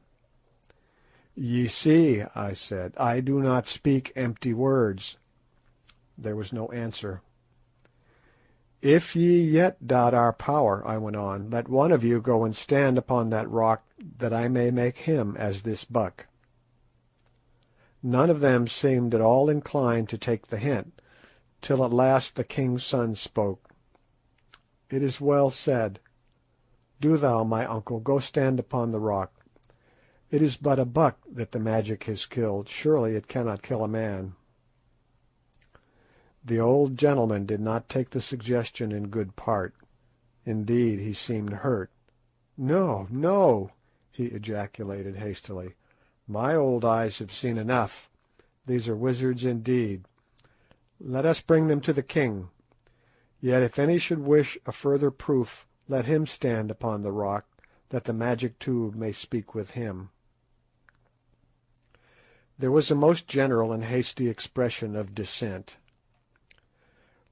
"Ye see," I said, "I do not speak empty words." There was no answer. "If ye yet doubt our power," I went on, "let one of you go and stand upon that rock, that I may make him as this buck." None of them seemed at all inclined to take the hint, till at last the king's son spoke. "It is well said. Do thou, my uncle, go stand upon the rock. It is but a buck that the magic has killed. Surely it cannot kill a man." The old gentleman did not take the suggestion in good part. Indeed, he seemed hurt. "No, no," he ejaculated hastily. "My old eyes have seen enough. These are wizards indeed. Let us bring them to the king. Yet if any should wish a further proof, let him stand upon the rock, that the magic tube may speak with him." There was a most general and hasty expression of dissent.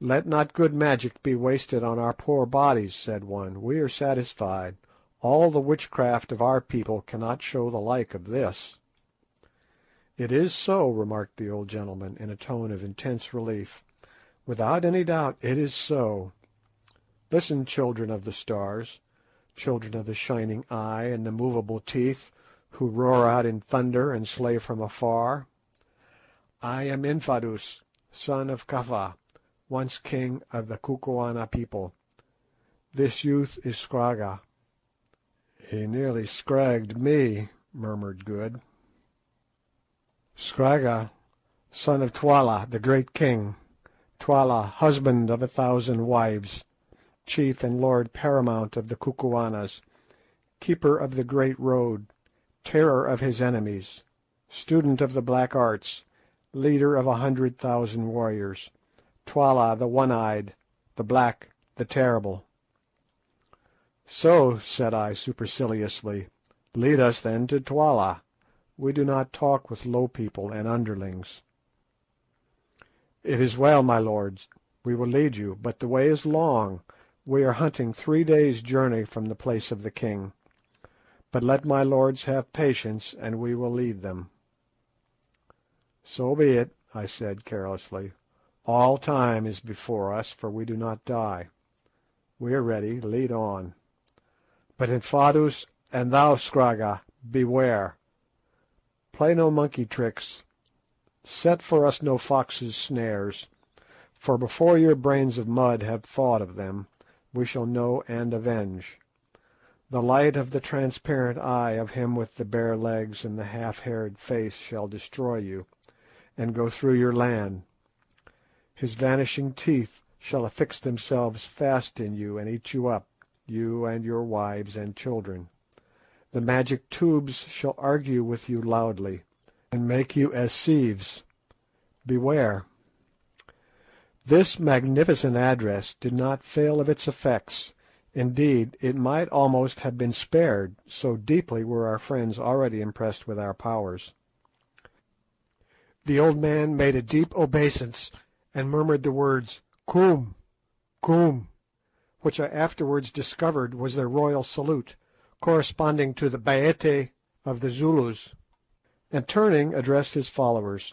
"Let not good magic be wasted on our poor bodies," said one. "We are satisfied. All the witchcraft of our people cannot show the like of this." "It is so," remarked the old gentleman, in a tone of intense relief. "Without any doubt it is so. Listen, children of the stars, children of the shining eye and the movable teeth, who roar out in thunder and slay from afar. I am Infadoos, son of Kafa, once king of the Kukuana people. This youth is Scragga." "He nearly scragged me," murmured Good. "Scragga, son of Twala, the great king. Twala, husband of 1,000 wives, chief and lord paramount of the Kukuanas, keeper of the great road, terror of his enemies, student of the black arts, leader of 100,000 warriors. Twala, the one-eyed, the black, the terrible." "So," said I superciliously, "lead us then to Twala. We do not talk with low people and underlings." "It is well, my lords, we will lead you, but the way is long. We are hunting 3 days' journey from the place of the king. But let my lords have patience, and we will lead them." "So be it," I said carelessly. "All time is before us, for we do not die. We are ready. Lead on. But Infadoos, and thou, Scragga, beware. Play no monkey tricks. Set for us no fox's snares, for before your brains of mud have thought of them, we shall know and avenge. The light of the transparent eye of him with the bare legs and the half-haired face shall destroy you, and go through your land. His vanishing teeth shall affix themselves fast in you and eat you up, you and your wives and children. The magic tubes shall argue with you loudly, and make you as sieves. Beware." This magnificent address did not fail of its effects. Indeed, it might almost have been spared, so deeply were our friends already impressed with our powers. The old man made a deep obeisance, and murmured the words "Koom, Koom," which I afterwards discovered was their royal salute, corresponding to the Baete of the Zulus, and turning addressed his followers.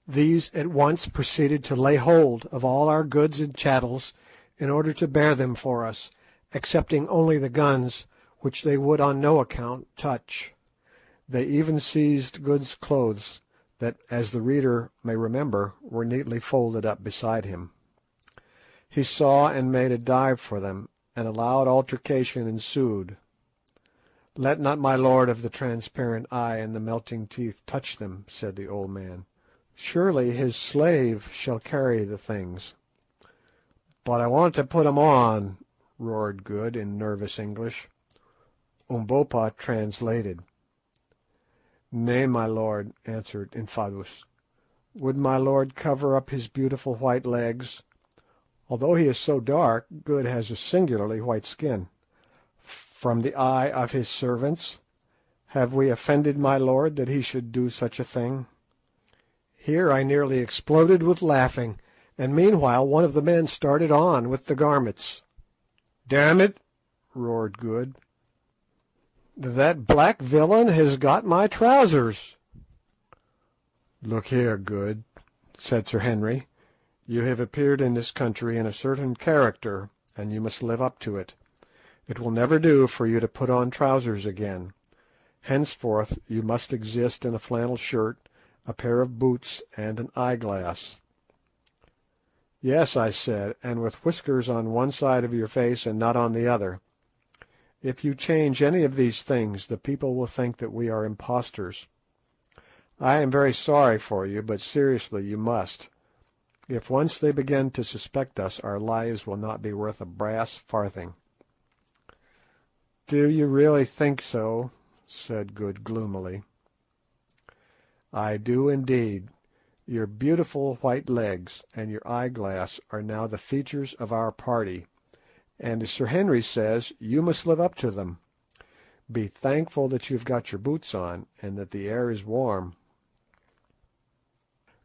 These at once proceeded to lay hold of all our goods and chattels in order to bear them for us, excepting only the guns, which they would on no account touch. They even seized Good's clothes, that, as the reader may remember, were neatly folded up beside him. He saw and made a dive for them, and a loud altercation ensued. "Let not my lord of the transparent eye and the melting teeth touch them," said the old man. "Surely his slave shall carry the things." "But I want to put 'em on," roared Good in nervous English. Umbopa translated. "Nay, my lord," answered Infadoos. "Would my lord cover up his beautiful white legs? Although he is so dark, Good has a singularly white skin. From the eye of his servants? Have we offended my lord that he should do such a thing?" Here I nearly exploded with laughing, and meanwhile one of the men started on with the garments. "Damn it!" roared Good. "That black villain has got my trousers." "Look here, Good," said Sir Henry, "you have appeared in this country in a certain character, and you must live up to it. It will never do for you to put on trousers again. Henceforth you must exist in a flannel shirt, a pair of boots, and an eyeglass." "Yes," I said, "and with whiskers on one side of your face and not on the other. If you change any of these things, the people will think that we are impostors. I am very sorry for you, but seriously you must. If once they begin to suspect us, our lives will not be worth a brass farthing." "Do you really think so?" said Good gloomily. "I do indeed. Your beautiful white legs and your eyeglass are now the features of our party, and as Sir Henry says, you must live up to them. Be thankful that you've got your boots on, and that the air is warm."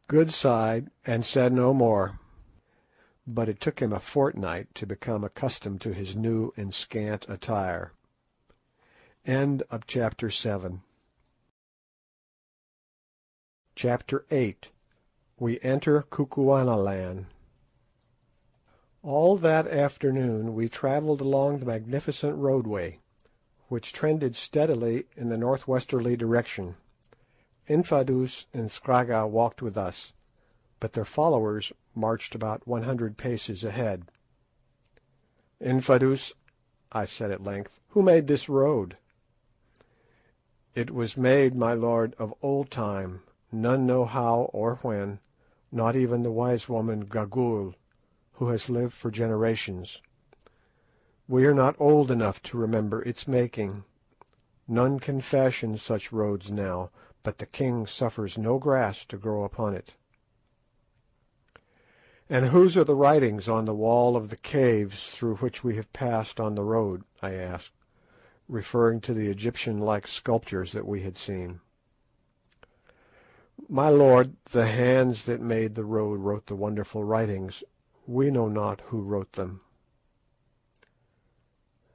Good sighed and said no more, but it took him a fortnight to become accustomed to his new and scant attire. Chapter 8. We enter Kukuanaland. All that afternoon we travelled along the magnificent roadway, which trended steadily in the northwesterly direction. Infadoos and Scragga walked with us, but their followers marched about 100 paces ahead. "Infadoos," I said at length, "who made this road?" "It was made, my lord, of old time, none know how or when, not even the wise woman Gagool, who has lived for generations. We are not old enough to remember its making. None can fashion such roads now, but the king suffers no grass to grow upon it." "And whose are the writings on the wall of the caves through which we have passed on the road?" I asked, referring to the Egyptian-like sculptures that we had seen. "My lord, the hands that made the road wrote the wonderful writings. We know not who wrote them."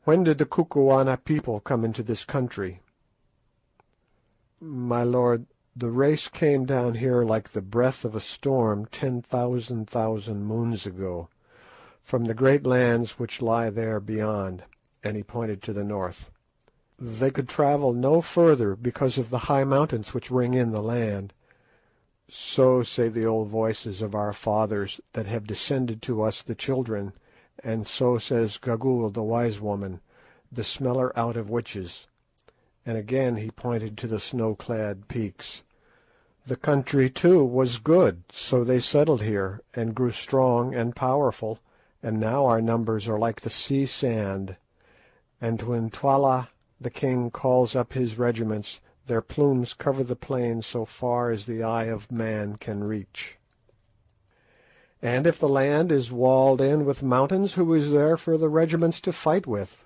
"When did the Kukuana people come into this country?" "My lord, the race came down here like the breath of a storm 10,000 moons ago, from the great lands which lie there beyond," and he pointed to the north. "They could travel no further because of the high mountains which ring in the land. So say the old voices of our fathers that have descended to us the children, and so says Gagool the wise woman, the smeller out of witches," and again he pointed to the snow-clad peaks. "The country, too, was good, so they settled here, and grew strong and powerful, and now our numbers are like the sea sand, and when Twala the king calls up his regiments, their plumes cover the plain so far as the eye of man can reach." "And if the land is walled in with mountains, who is there for the regiments to fight with?"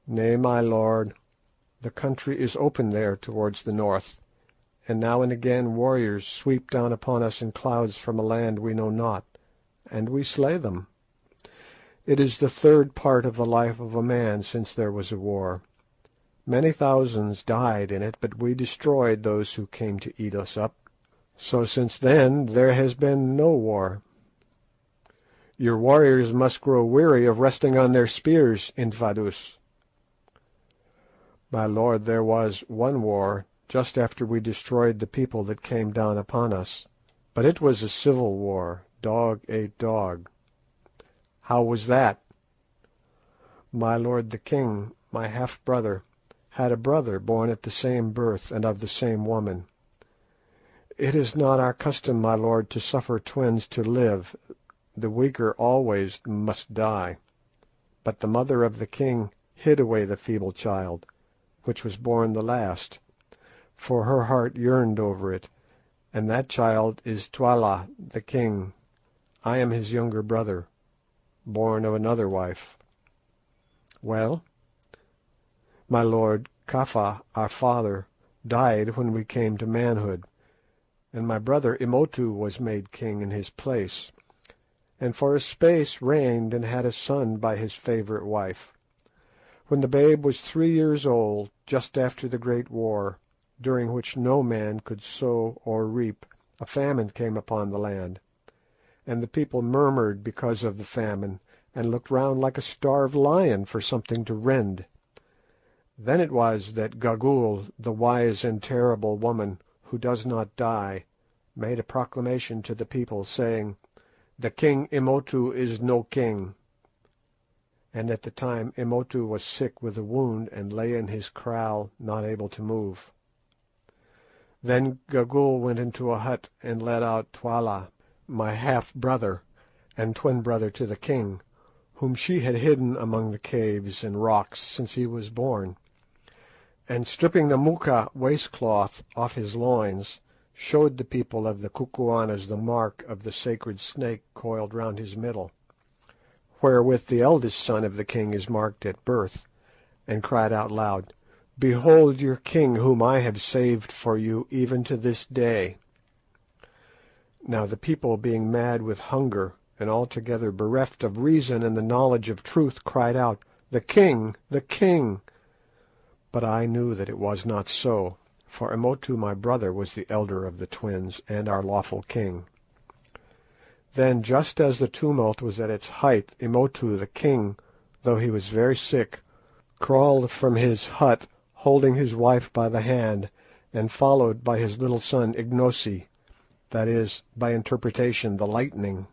"Nay, my lord, the country is open there towards the north, and now and again warriors sweep down upon us in clouds from a land we know not, and we slay them. It is the third part of the life of a man since there was a war. Many thousands died in it, but we destroyed those who came to eat us up. So since then there has been no war." "Your warriors must grow weary of resting on their spears, Infadoos." "My lord, there was one war just after we destroyed the people that came down upon us. But it was a civil war. Dog ate dog. How was that? My lord the king, my half-brother, had a brother born at the same birth and of the same woman. It is not our custom, my lord, to suffer twins to live. The weaker always must die. But the mother of the king hid away the feeble child, which was born the last, for her heart yearned over it, and that child is Twala the king. I am his younger brother, born of another wife. Well? My lord, Kafa, our father, died when we came to manhood, and my brother Imotu was made king in his place, and for a space reigned and had a son by his favourite wife. When the babe was 3 years old, just after the great war, during which no man could sow or reap, a famine came upon the land, and the people murmured because of the famine, and looked round like a starved lion for something to rend. Then it was that Gagool, the wise and terrible woman who does not die, made a proclamation to the people, saying, "The king Imotu is no king." And at the time Imotu was sick with a wound and lay in his kraal, not able to move. Then Gagool went into a hut and led out Twala, my half-brother and twin brother to the king, whom she had hidden among the caves and rocks since he was born, and stripping the muka waistcloth off his loins, showed the people of the Kukuanas the mark of the sacred snake coiled round his middle, wherewith the eldest son of the king is marked at birth, and cried out loud, "Behold your king, whom I have saved for you even to this day." Now the people, being mad with hunger, and altogether bereft of reason and the knowledge of truth, cried out, "The king! The king!" But I knew that it was not so, for Imotu my brother was the elder of the twins, and our lawful king. Then, just as the tumult was at its height, Imotu the king, though he was very sick, crawled from his hut, holding his wife by the hand, and followed by his little son Ignosi, that is, by interpretation, the lightning.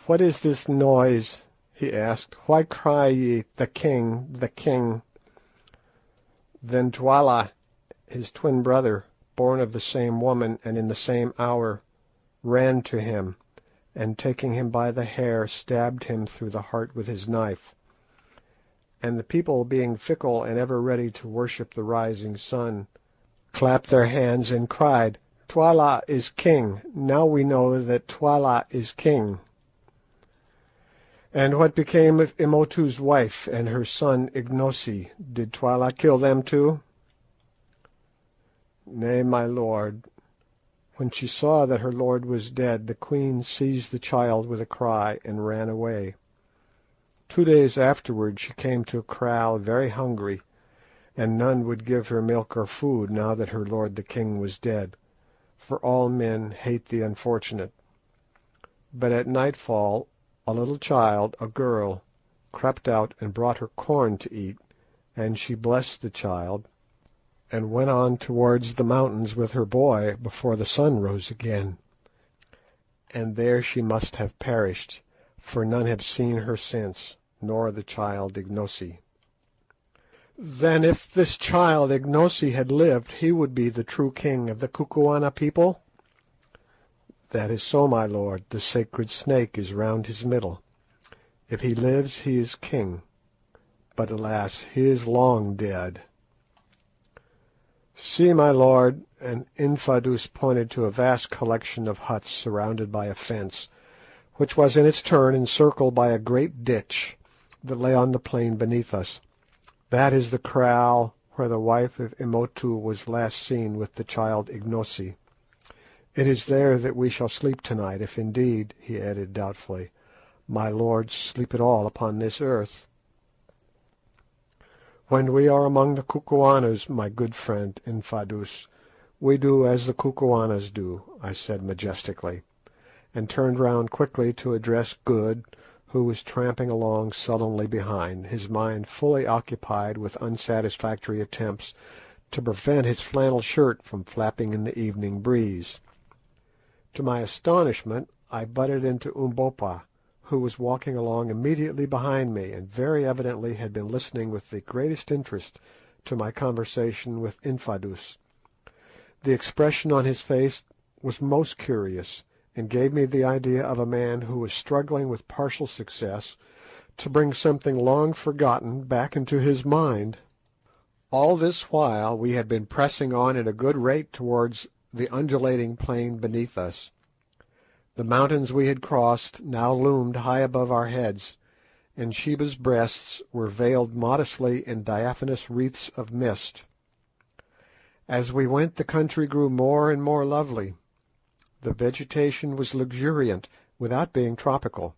"What is this noise?" he asked. "Why cry ye, 'The king, the king'?" Then Twala, his twin brother, born of the same woman and in the same hour, ran to him, and taking him by the hair, stabbed him through the heart with his knife. And the people, being fickle and ever ready to worship the rising sun, clapped their hands and cried, "Twala is king! Now we know that Twala is king!" "And what became of Imotu's wife and her son Ignosi? Did Twala kill them too?" "Nay, my lord. When she saw that her lord was dead, the queen seized the child with a cry and ran away. 2 days afterwards she came to a kraal very hungry, and none would give her milk or food now that her lord the king was dead, for all men hate the unfortunate. But at nightfall a little child, a girl, crept out and brought her corn to eat, and she blessed the child, and went on towards the mountains with her boy before the sun rose again. And there she must have perished, for none have seen her since, nor the child Ignosi." "Then if this child Ignosi had lived, he would be the true king of the Kukuana people?" "That is so, my lord. The sacred snake is round his middle. If he lives, he is king. But alas, he is long dead." "See, my lord," and Infadoos pointed to a vast collection of huts surrounded by a fence, which was in its turn encircled by a great ditch that lay on the plain beneath us. "That is the kraal where the wife of Imotu was last seen with the child Ignosi. It is there that we shall sleep tonight, if indeed," he added doubtfully, "my lords sleep at all upon this earth." "When we are among the Kukuanas, my good friend Infadoos, we do as the Kukuanas do," I said majestically, and turned round quickly to address Good, who was tramping along sullenly behind, his mind fully occupied with unsatisfactory attempts to prevent his flannel shirt from flapping in the evening breeze. To my astonishment I butted into Umbopa, who was walking along immediately behind me, and very evidently had been listening with the greatest interest to my conversation with Infadoos. The expression on his face was most curious, and gave me the idea of a man who was struggling with partial success to bring something long forgotten back into his mind. All this while we had been pressing on at a good rate towards the undulating plain beneath us. The mountains we had crossed now loomed high above our heads, and Sheba's breasts were veiled modestly in diaphanous wreaths of mist. As we went the country grew more and more lovely. The vegetation was luxuriant without being tropical.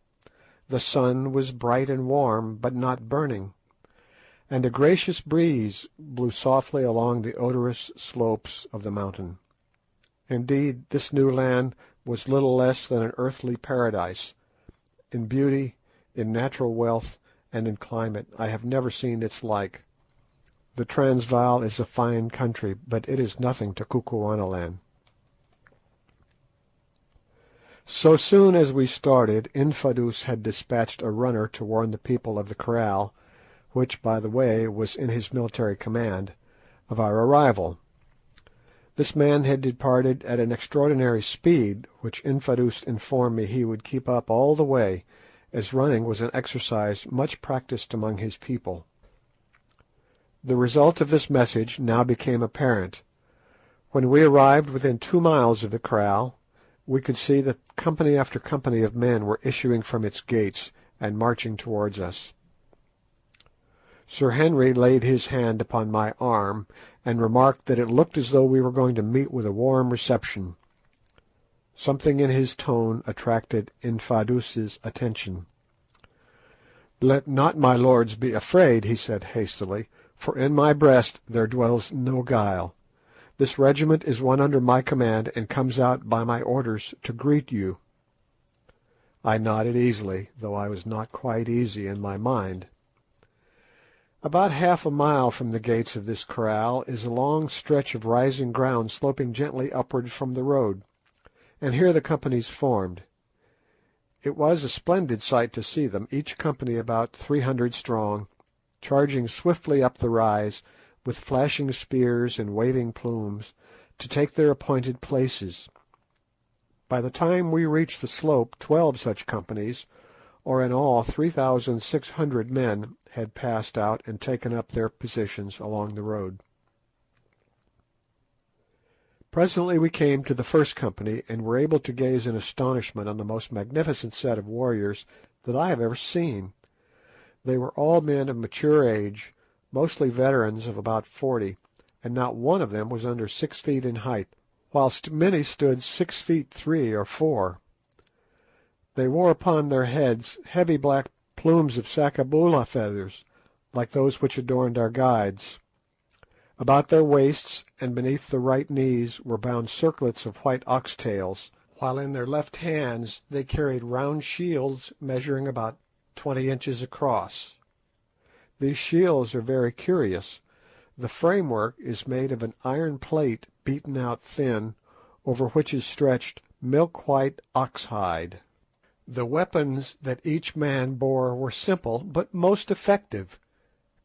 The sun was bright and warm, but not burning, and a gracious breeze blew softly along the odorous slopes of the mountain. Indeed, this new land was little less than an earthly paradise. In beauty, in natural wealth, and in climate I have never seen its like. The Transvaal is a fine country, but it is nothing to Kukuanaland. So soon as we started, Infadoos had dispatched a runner to warn the people of the kraal, which, by the way, was in his military command, of our arrival. This man had departed at an extraordinary speed, which Infadoos informed me he would keep up all the way, as running was an exercise much practised among his people. The result of this message now became apparent. When we arrived within 2 miles of the kraal, we could see that company after company of men were issuing from its gates and marching towards us. Sir Henry laid his hand upon my arm, and remarked that it looked as though we were going to meet with a warm reception. Something in his tone attracted Infadoos's attention. "Let not my lords be afraid," he said hastily, "for in my breast there dwells no guile. This regiment is one under my command, and comes out by my orders to greet you." I nodded easily, though I was not quite easy in my mind. About half a mile from the gates of this kraal is a long stretch of rising ground sloping gently upward from the road, and here the companies formed. It was a splendid sight to see them, each company about 300 strong, charging swiftly up the rise, with flashing spears and waving plumes, to take their appointed places. By the time we reached the slope 12 such companies, or in all 3,600 men, had passed out and taken up their positions along the road. Presently we came to the first company, and were able to gaze in astonishment on the most magnificent set of warriors that I have ever seen. They were all men of mature age, mostly veterans of about 40, and not one of them was under 6 feet in height, whilst many stood 6 feet 3 or 4. They wore upon their heads heavy black plumes of sakaboola feathers, like those which adorned our guides. About their waists and beneath the right knees were bound circlets of white ox-tails, while in their left hands they carried round shields measuring about 20 inches across. These shields are very curious. The framework is made of an iron plate beaten out thin, over which is stretched milk-white ox-hide. The weapons that each man bore were simple but most effective,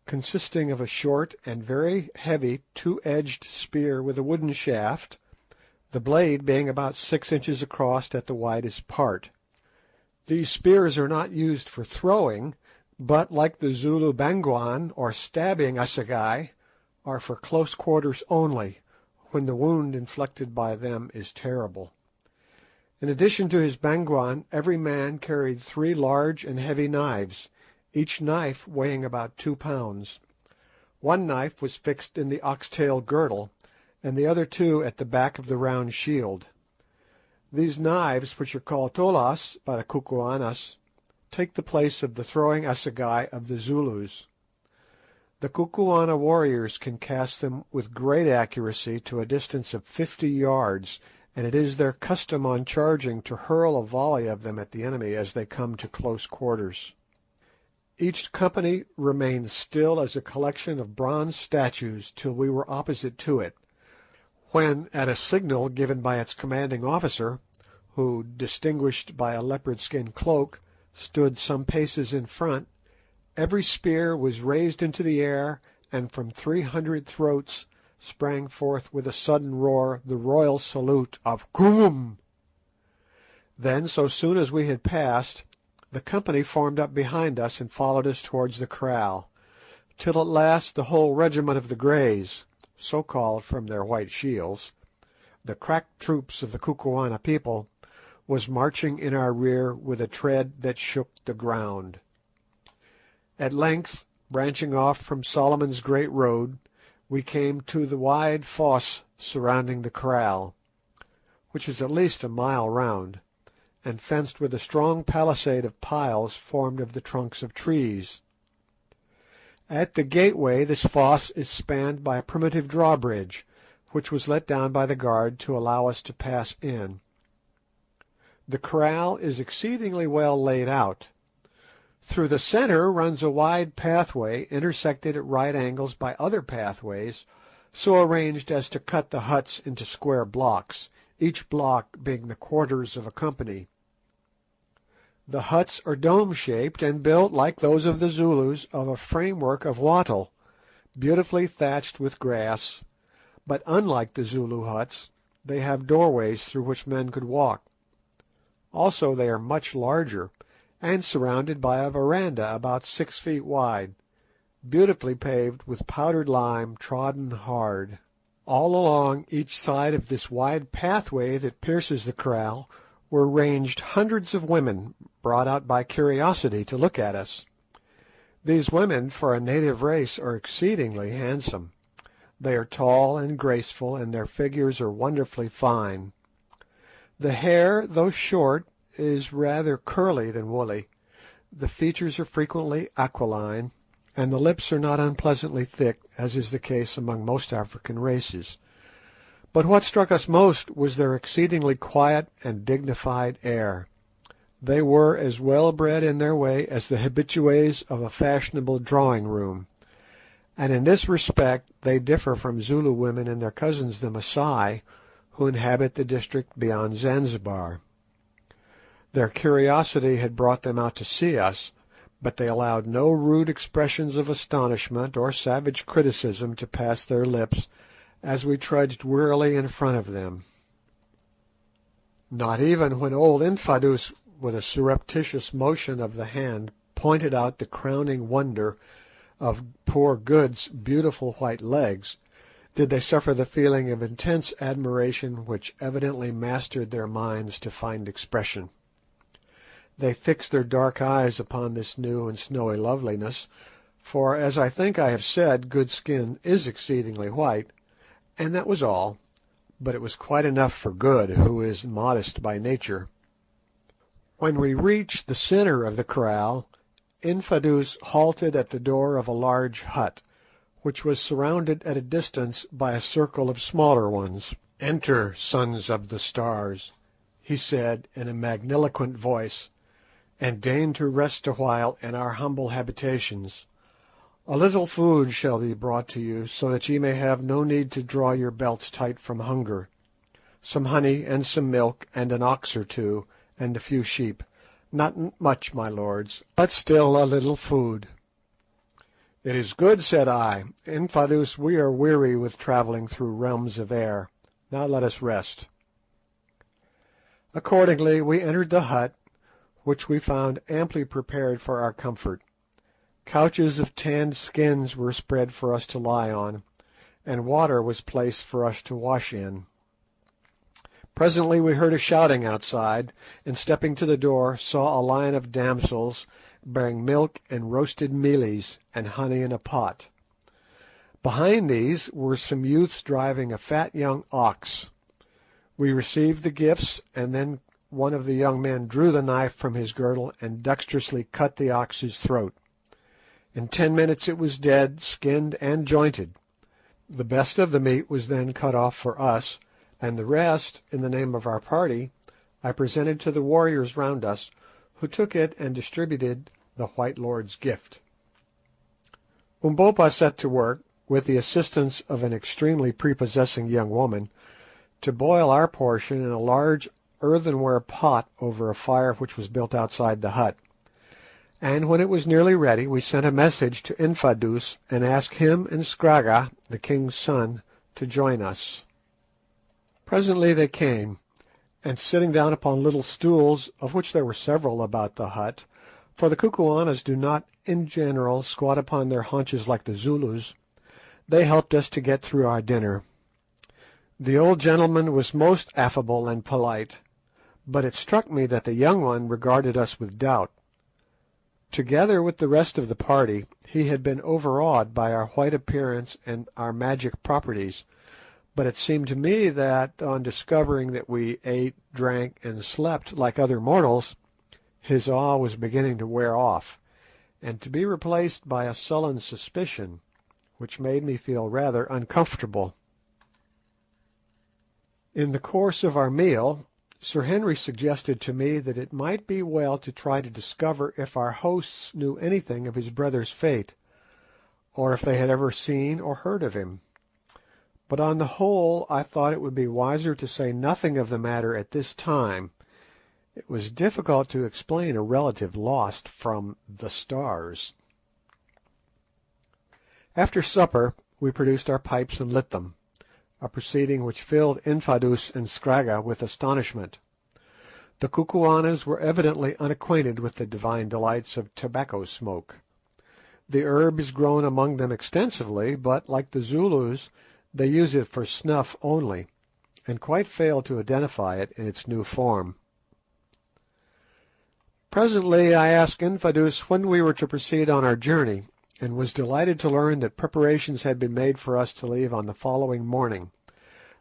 consisting of a short and very heavy 2-edged spear with a wooden shaft, the blade being about 6 inches across at the widest part. These spears are not used for throwing, but, like the Zulu bangwan, or stabbing assegai, are for close quarters only, when the wound inflicted by them is terrible. In addition to his bangwan, every man carried 3 large and heavy knives, each knife weighing about 2 pounds. One knife was fixed in the oxtail girdle, and the other 2 at the back of the round shield. These knives, which are called tolas by the Kukuanas, take the place of the throwing assegai of the Zulus. The Kukuana warriors can cast them with great accuracy to a distance of 50 yards, and it is their custom on charging to hurl a volley of them at the enemy as they come to close quarters. Each company remained still as a collection of bronze statues till we were opposite to it, when, at a signal given by its commanding officer, who, distinguished by a leopard-skin cloak, stood some paces in front, every spear was raised into the air, and from 300 throats sprang forth with a sudden roar the royal salute of "Koom!" Then, so soon as we had passed, the company formed up behind us and followed us towards the kraal, till at last the whole regiment of the Greys, so called from their white shields, the crack troops of the Kukuana people, was marching in our rear with a tread that shook the ground. At length, branching off from Solomon's Great Road, we came to the wide fosse surrounding the kraal, which is at least a mile round, and fenced with a strong palisade of piles formed of the trunks of trees. At the gateway this fosse is spanned by a primitive drawbridge, which was let down by the guard to allow us to pass in. The kraal is exceedingly well laid out. Through the centre runs a wide pathway intersected at right angles by other pathways, so arranged as to cut the huts into square blocks, each block being the quarters of a company. The huts are dome-shaped and built, like those of the Zulus, of a framework of wattle, beautifully thatched with grass, but unlike the Zulu huts, they have doorways through which men could walk. Also they are much larger, and surrounded by a veranda about 6 feet wide, beautifully paved with powdered lime trodden hard. All along each side of this wide pathway that pierces the kraal were ranged hundreds of women brought out by curiosity to look at us. These women, for a native race, are exceedingly handsome. They are tall and graceful, and their figures are wonderfully fine. The hair, though short, is rather curly than woolly. The features are frequently aquiline, and the lips are not unpleasantly thick, as is the case among most African races. But what struck us most was their exceedingly quiet and dignified air. They were as well bred in their way as the habitués of a fashionable drawing-room, and in this respect they differ from Zulu women and their cousins the Masai, who inhabit the district beyond Zanzibar. Their curiosity had brought them out to see us, but they allowed no rude expressions of astonishment or savage criticism to pass their lips as we trudged wearily in front of them. Not even when old Infadoos, with a surreptitious motion of the hand, pointed out the crowning wonder of poor Good's beautiful white legs, did they suffer the feeling of intense admiration which evidently mastered their minds to find expression. They fixed their dark eyes upon this new and snowy loveliness, for, as I think I have said, Good's skin is exceedingly white, and that was all, but it was quite enough for Good, who is modest by nature. When we reached the centre of the kraal, Infadoos halted at the door of a large hut, which was surrounded at a distance by a circle of smaller ones. "Enter, sons of the stars," he said in a magniloquent voice, "and deign to rest awhile in our humble habitations. A little food shall be brought to you, so that ye may have no need to draw your belts tight from hunger. Some honey and some milk, and an ox or two, and a few sheep. Not much, my lords, but still a little food." "It is good," said I. "Infadoos, we are weary with travelling through realms of air. Now let us rest." Accordingly we entered the hut, which we found amply prepared for our comfort. Couches of tanned skins were spread for us to lie on, and water was placed for us to wash in. Presently we heard a shouting outside, and stepping to the door saw a line of damsels bearing milk and roasted mealies and honey in a pot. Behind these were some youths driving a fat young ox. We received the gifts, and then one of the young men drew the knife from his girdle and dexterously cut the ox's throat. In 10 minutes it was dead, skinned and jointed. The best of the meat was then cut off for us, and the rest, in the name of our party, I presented to the warriors round us, who took it and distributed the White Lord's gift. Umbopa set to work, with the assistance of an extremely prepossessing young woman, to boil our portion in a large earthenware pot over a fire which was built outside the hut, and when it was nearly ready we sent a message to Infadoos and asked him and Scragga, the king's son, to join us. Presently they came, and sitting down upon little stools, of which there were several about the hut, for the Kukuanas do not in general squat upon their haunches like the Zulus, they helped us to get through our dinner. The old gentleman was most affable and polite, but it struck me that the young one regarded us with doubt. Together with the rest of the party, he had been overawed by our white appearance and our magic properties, but it seemed to me that, on discovering that we ate, drank, and slept like other mortals, his awe was beginning to wear off, and to be replaced by a sullen suspicion, which made me feel rather uncomfortable. In the course of our meal, Sir Henry suggested to me that it might be well to try to discover if our hosts knew anything of his brother's fate, or if they had ever seen or heard of him. But on the whole I thought it would be wiser to say nothing of the matter at this time. It was difficult to explain a relative lost from the stars. After supper we produced our pipes and lit them, a proceeding which filled Infadoos and Scragga with astonishment. The Kukuanas were evidently unacquainted with the divine delights of tobacco smoke. The herb is grown among them extensively, but, like the Zulus, they use it for snuff only, and quite fail to identify it in its new form. Presently I asked Infadoos when we were to proceed on our journey, and was delighted to learn that preparations had been made for us to leave on the following morning,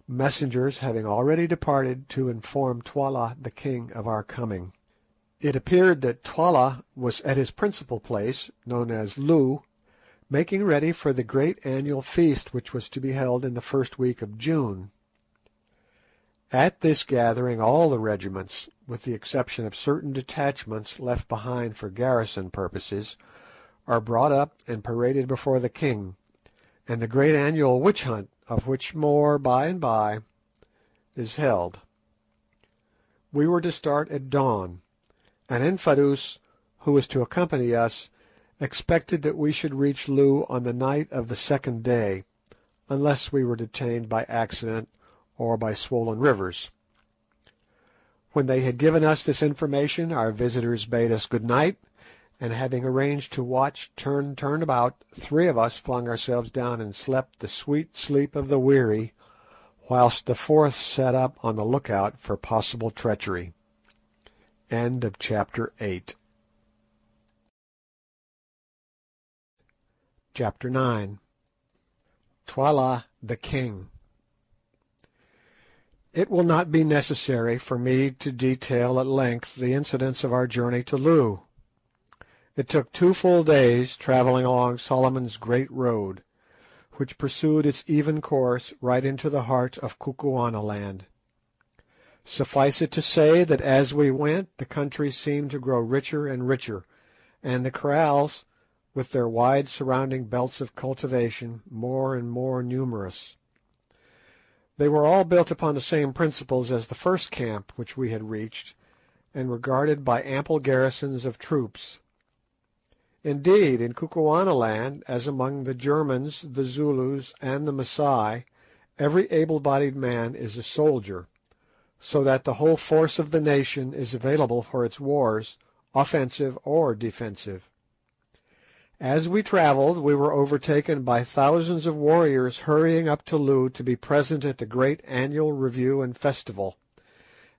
messengers having already departed to inform Twala the king of our coming. It appeared that Twala was at his principal place, known as Loo, making ready for the great annual feast which was to be held in the first week of June. At this gathering all the regiments, with the exception of certain detachments left behind for garrison purposes, are brought up and paraded before the king, and the great annual witch hunt, of which more by and by, is held. We were to start at dawn, and Infadoos, who was to accompany us, expected that we should reach Loo on the night of the second day, unless we were detained by accident or by swollen rivers. When they had given us this information, our visitors bade us good night, and having arranged to watch turn about, 3 of us flung ourselves down and slept the sweet sleep of the weary, whilst the 4th sat up on the lookout for possible treachery. End of chapter 8. Chapter 9. Twala the King. It will not be necessary for me to detail at length the incidents of our journey to Loo. It took 2 full days travelling along Solomon's Great Road, which pursued its even course right into the heart of Kukuanaland. Suffice it to say that as we went the country seemed to grow richer and richer, and the kraals, with their wide surrounding belts of cultivation, more and more numerous. They were all built upon the same principles as the first camp which we had reached, and were guarded by ample garrisons of troops. Indeed, in Kukuanaland, as among the Germans, the Zulus, and the Masai, every able-bodied man is a soldier, so that the whole force of the nation is available for its wars, offensive or defensive. As we travelled, we were overtaken by thousands of warriors hurrying up to Loo to be present at the great annual review and festival,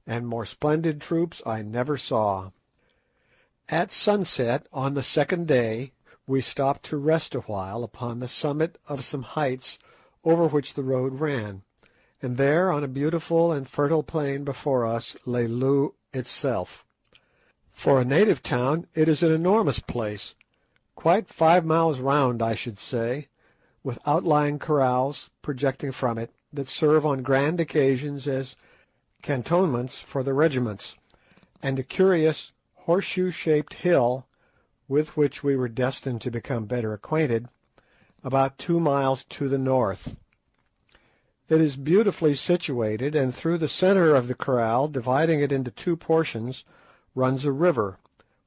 and more splendid troops I never saw. At sunset on the second day we stopped to rest a while upon the summit of some heights over which the road ran, and there on a beautiful and fertile plain before us lay Loo itself. For a native town it is an enormous place, quite 5 miles round I should say, with outlying kraals projecting from it that serve on grand occasions as cantonments for the regiments, and a curious horseshoe-shaped hill, with which we were destined to become better acquainted, about 2 miles to the north. It is beautifully situated, and through the centre of the kraal, dividing it into two portions, runs a river,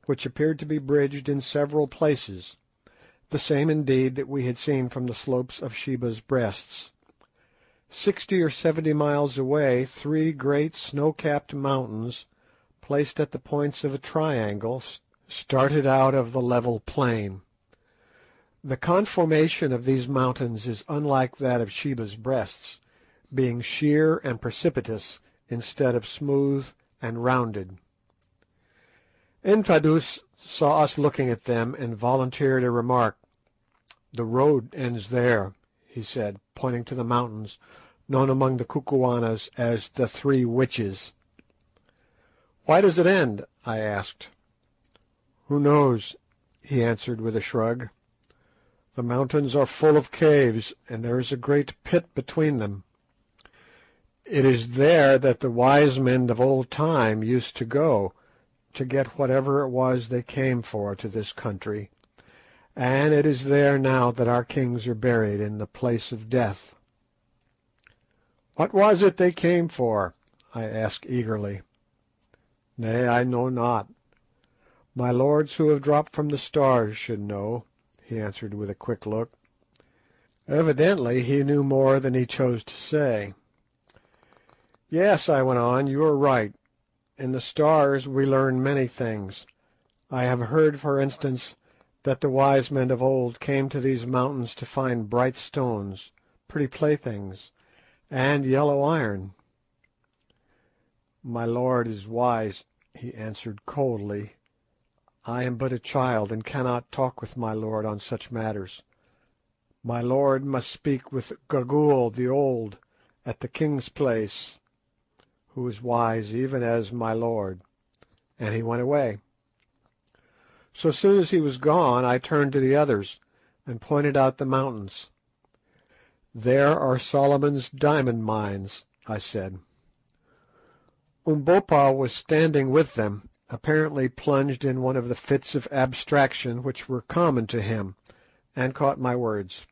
which appeared to be bridged in several places, the same indeed that we had seen from the slopes of Sheba's Breasts. 60 or 70 miles away, three great snow-capped mountains, placed at the points of a triangle, started out of the level plain. The conformation of these mountains is unlike that of Sheba's Breasts, being sheer and precipitous instead of smooth and rounded. Infadoos saw us looking at them and volunteered a remark. "The road ends there," he said, pointing to the mountains known among the Kukuanas as the Three Witches. "Why does it end?" I asked. "Who knows?" he answered with a shrug. "The mountains are full of caves, and there is a great pit between them. It is there that the wise men of old time used to go to get whatever it was they came for to this country, and it is there now that our kings are buried in the place of death." "What was it they came for?" I asked eagerly. "Nay, I know not. My lords who have dropped from the stars should know," he answered with a quick look. Evidently he knew more than he chose to say. "Yes," I went on, "you are right. In the stars we learn many things. I have heard, for instance, that the wise men of old came to these mountains to find bright stones, pretty playthings, and yellow iron." "My lord is wise," he answered coldly. "I am but a child, and cannot talk with my lord on such matters. My lord must speak with Gagool the old at the king's place, who is wise even as my lord," and he went away. So soon as he was gone I turned to the others and pointed out the mountains. "There are Solomon's diamond mines," I said. Umbopa was standing with them, apparently plunged in one of the fits of abstraction which were common to him, and caught my words.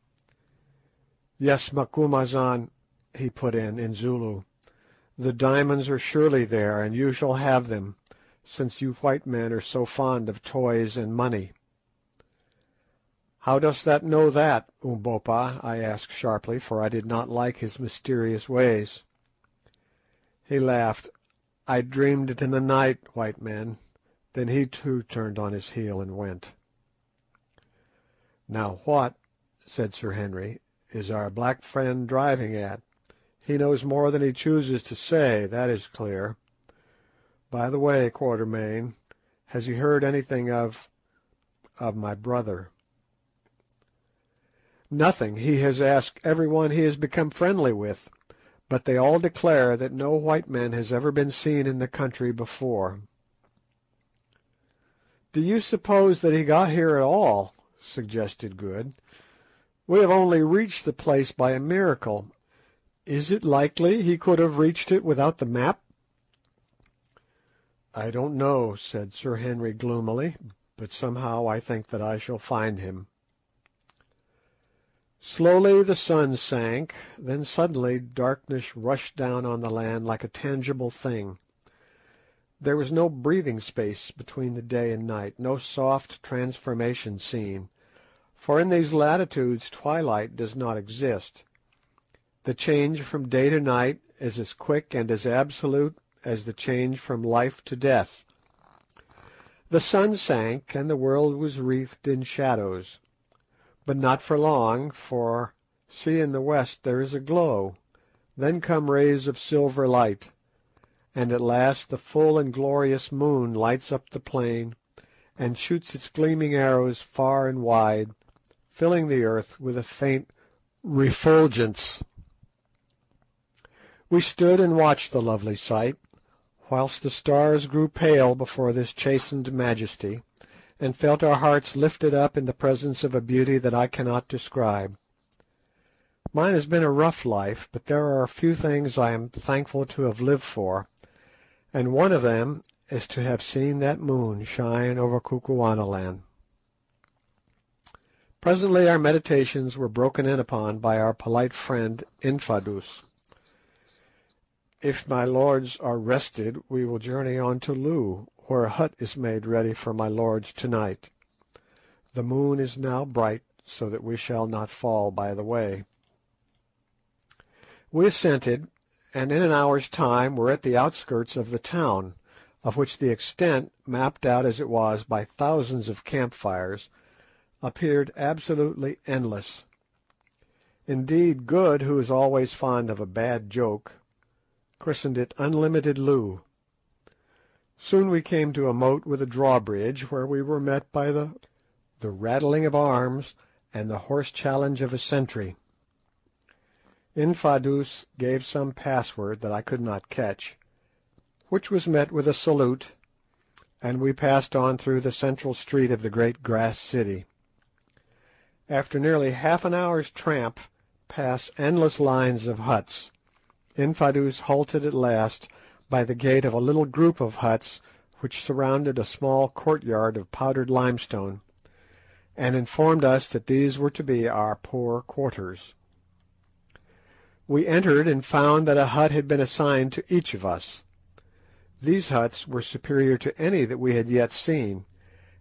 "Yes, Macumazahn," he put in Zulu, "the diamonds are surely there, and you shall have them, since you white men are so fond of toys and money." "How dost thou know that, Umbopa?" I asked sharply, for I did not like his mysterious ways. He laughed. "I dreamed it in the night, white men." Then he too turned on his heel and went. "Now what," said Sir Henry, "is our black friend driving at? He knows more than he chooses to say, that is clear. By the way, Quatermain, has he heard anything of my brother?" "Nothing. He has asked everyone he has become friendly with, but they all declare that no white man has ever been seen in the country before." "Do you suppose that he got here at all?" suggested Good. "We have only reached the place by a miracle. Is it likely he could have reached it without the map?" "I don't know," said Sir Henry gloomily, "but somehow I think that I shall find him." Slowly the sun sank, then suddenly darkness rushed down on the land like a tangible thing. There was no breathing space between the day and night, no soft transformation seen, for in these latitudes twilight does not exist. The change from day to night is as quick and as absolute as the change from life to death. The sun sank, and the world was wreathed in shadows. But not for long, for see in the west there is a glow, then come rays of silver light, and at last the full and glorious moon lights up the plain and shoots its gleaming arrows far and wide, filling the earth with a faint refulgence. We stood and watched the lovely sight, whilst the stars grew pale before this chastened majesty, and felt our hearts lifted up in the presence of a beauty that I cannot describe. Mine has been a rough life, but there are a few things I am thankful to have lived for, and one of them is to have seen that moon shine over Kukuanaland. Presently our meditations were broken in upon by our polite friend Infadoos. "If my lords are rested, we will journey on to Loo, where a hut is made ready for my lords to-night. The moon is now bright, so that we shall not fall by the way." We assented, and in an hour's time were at the outskirts of the town, of which the extent, mapped out as it was by thousands of campfires, appeared absolutely endless. Indeed, Good, who is always fond of a bad joke, christened it Unlimited Loo. Soon we came to a moat with a drawbridge, where we were met by the rattling of arms and the hoarse challenge of a sentry. Infadoos gave some password that I could not catch, which was met with a salute, and we passed on through the central street of the great grass city. After nearly half an hour's tramp past endless lines of huts, Infadoos halted at last by the gate of a little group of huts which surrounded a small courtyard of powdered limestone, and informed us that these were to be our poor quarters. We entered and found that a hut had been assigned to each of us. These huts were superior to any that we had yet seen,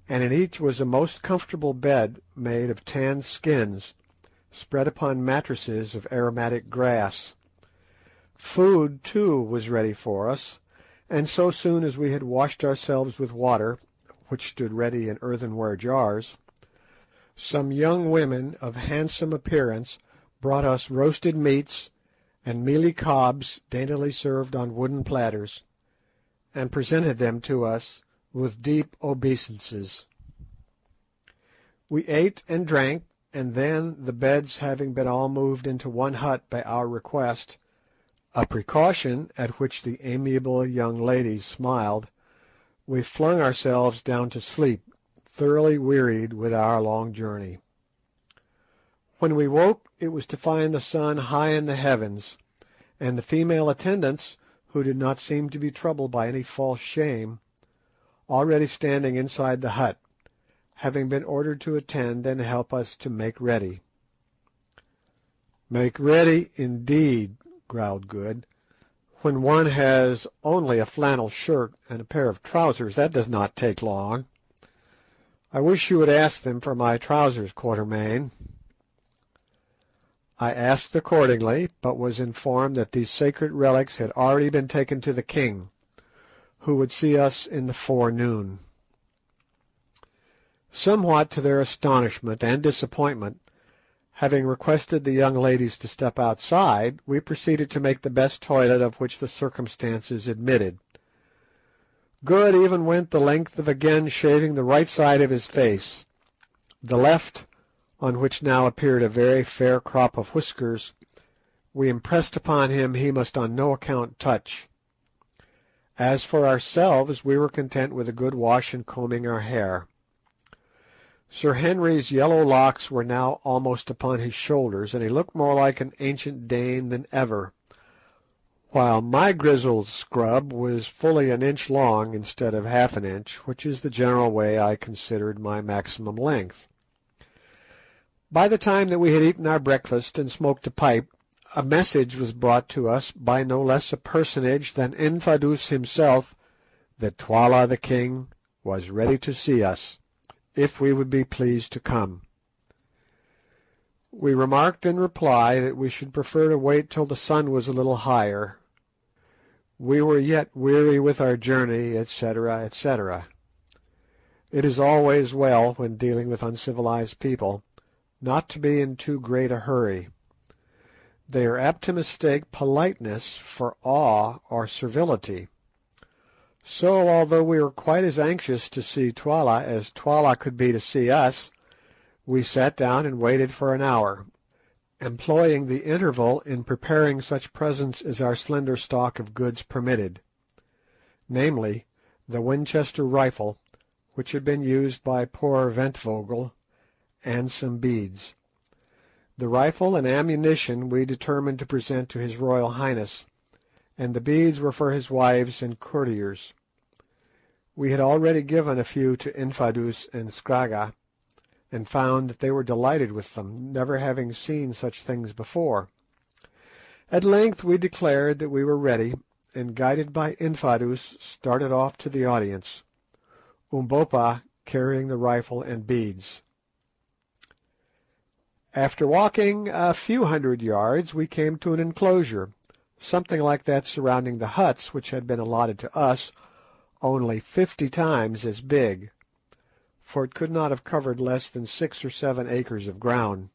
and in each was a most comfortable bed made of tanned skins, spread upon mattresses of aromatic grass. Food, too, was ready for us, and so soon as we had washed ourselves with water, which stood ready in earthenware jars, some young women of handsome appearance brought us roasted meats and mealy cobs daintily served on wooden platters, and presented them to us with deep obeisances. We ate and drank, and then, the beds having been all moved into one hut by our request, a precaution at which the amiable young ladies smiled, we flung ourselves down to sleep, thoroughly wearied with our long journey. When we woke it was to find the sun high in the heavens, and the female attendants, who did not seem to be troubled by any false shame, already standing inside the hut, having been ordered to attend and help us to make ready. "Make ready, indeed," growled Good. "When one has only a flannel shirt and a pair of trousers, that does not take long. I wish you would ask them for my trousers, Quatermain." I asked accordingly, but was informed that these sacred relics had already been taken to the king, who would see us in the forenoon. Somewhat to their astonishment and disappointment, having requested the young ladies to step outside, we proceeded to make the best toilet of which the circumstances admitted. Good even went the length of again shaving the right side of his face. The left, on which now appeared a very fair crop of whiskers, we impressed upon him he must on no account touch. As for ourselves, we were content with a good wash and combing our hair. Sir Henry's yellow locks were now almost upon his shoulders, and he looked more like an ancient Dane than ever, while my grizzled scrub was fully an inch long instead of half an inch, which is the general way I considered my maximum length. By the time that we had eaten our breakfast and smoked a pipe, a message was brought to us by no less a personage than Infadoos himself that Twala the king was ready to see us, if we would be pleased to come. We remarked in reply that we should prefer to wait till the sun was a little higher. We were yet weary with our journey, etc., etc. It is always well, when dealing with uncivilized people, not to be in too great a hurry. They are apt to mistake politeness for awe or servility. So, although we were quite as anxious to see Twala as Twala could be to see us, we sat down and waited for an hour, employing the interval in preparing such presents as our slender stock of goods permitted, namely, the Winchester rifle, which had been used by poor Ventvögel, and some beads. The rifle and ammunition we determined to present to His Royal Highness, and the beads were for his wives and courtiers. We had already given a few to Infadoos and Scragga, and found that they were delighted with them, never having seen such things before. At length we declared that we were ready, and guided by Infadoos started off to the audience, Umbopa carrying the rifle and beads. After walking a few hundred yards we came to an enclosure, something like that surrounding the huts which had been allotted to us, only 50 times as big, for it could not have covered less than 6 or 7 acres of ground.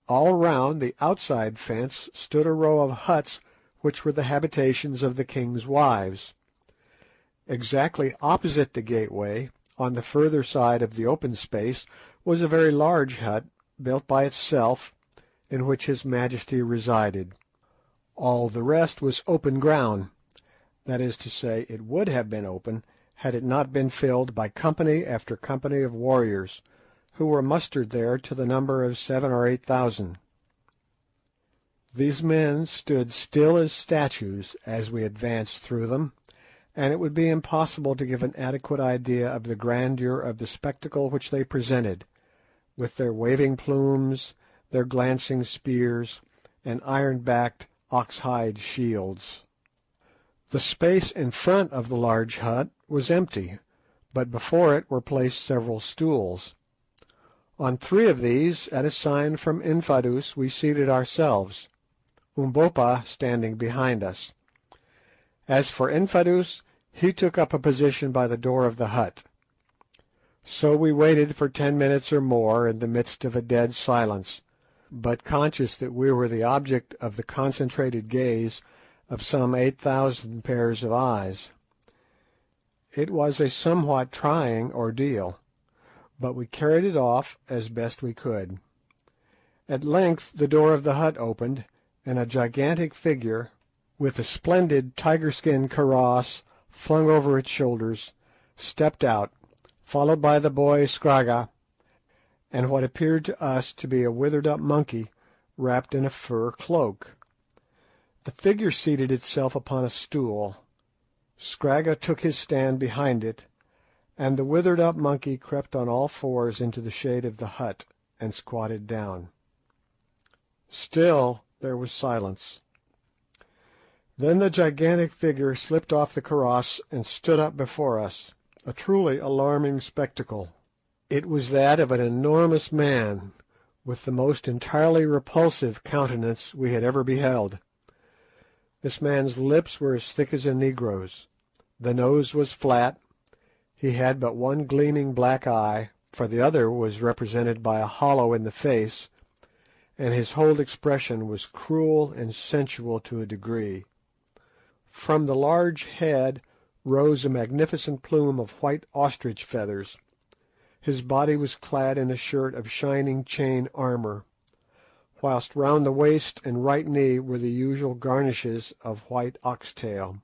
All round the outside fence stood a row of huts which were the habitations of the king's wives. Exactly opposite the gateway, on the further side of the open space, was a very large hut, built by itself, in which His Majesty resided. All the rest was open ground, that is to say, it would have been open had it not been filled by company after company of warriors, who were mustered there to the number of 7,000 or 8,000. These men stood still as statues as we advanced through them, and it would be impossible to give an adequate idea of the grandeur of the spectacle which they presented, with their waving plumes, their glancing spears, and iron-backed ox-hide shields. The space in front of the large hut was empty, but before it were placed several stools. On 3 of these, at a sign from Infadoos, we seated ourselves, Umbopa standing behind us. As for Infadoos, he took up a position by the door of the hut. So we waited for 10 minutes or more in the midst of a dead silence, but conscious that we were the object of the concentrated gaze of some 8,000 pairs of eyes. It was a somewhat trying ordeal, but we carried it off as best we could. At length the door of the hut opened, and a gigantic figure, with a splendid tiger-skin kaross flung over its shoulders, stepped out, followed by the boy Scragga, and what appeared to us to be a withered-up monkey wrapped in a fur cloak. The figure seated itself upon a stool, Scragga took his stand behind it, and the withered-up monkey crept on all fours into the shade of the hut and squatted down. Still there was silence. Then the gigantic figure slipped off the kaross and stood up before us, a truly alarming spectacle. It was that of an enormous man, with the most entirely repulsive countenance we had ever beheld. This man's lips were as thick as a negro's. The nose was flat. He had but one gleaming black eye, for the other was represented by a hollow in the face, and his whole expression was cruel and sensual to a degree. From the large head rose a magnificent plume of white ostrich feathers. His body was clad in a shirt of shining chain armour, whilst round the waist and right knee were the usual garnishes of white oxtail.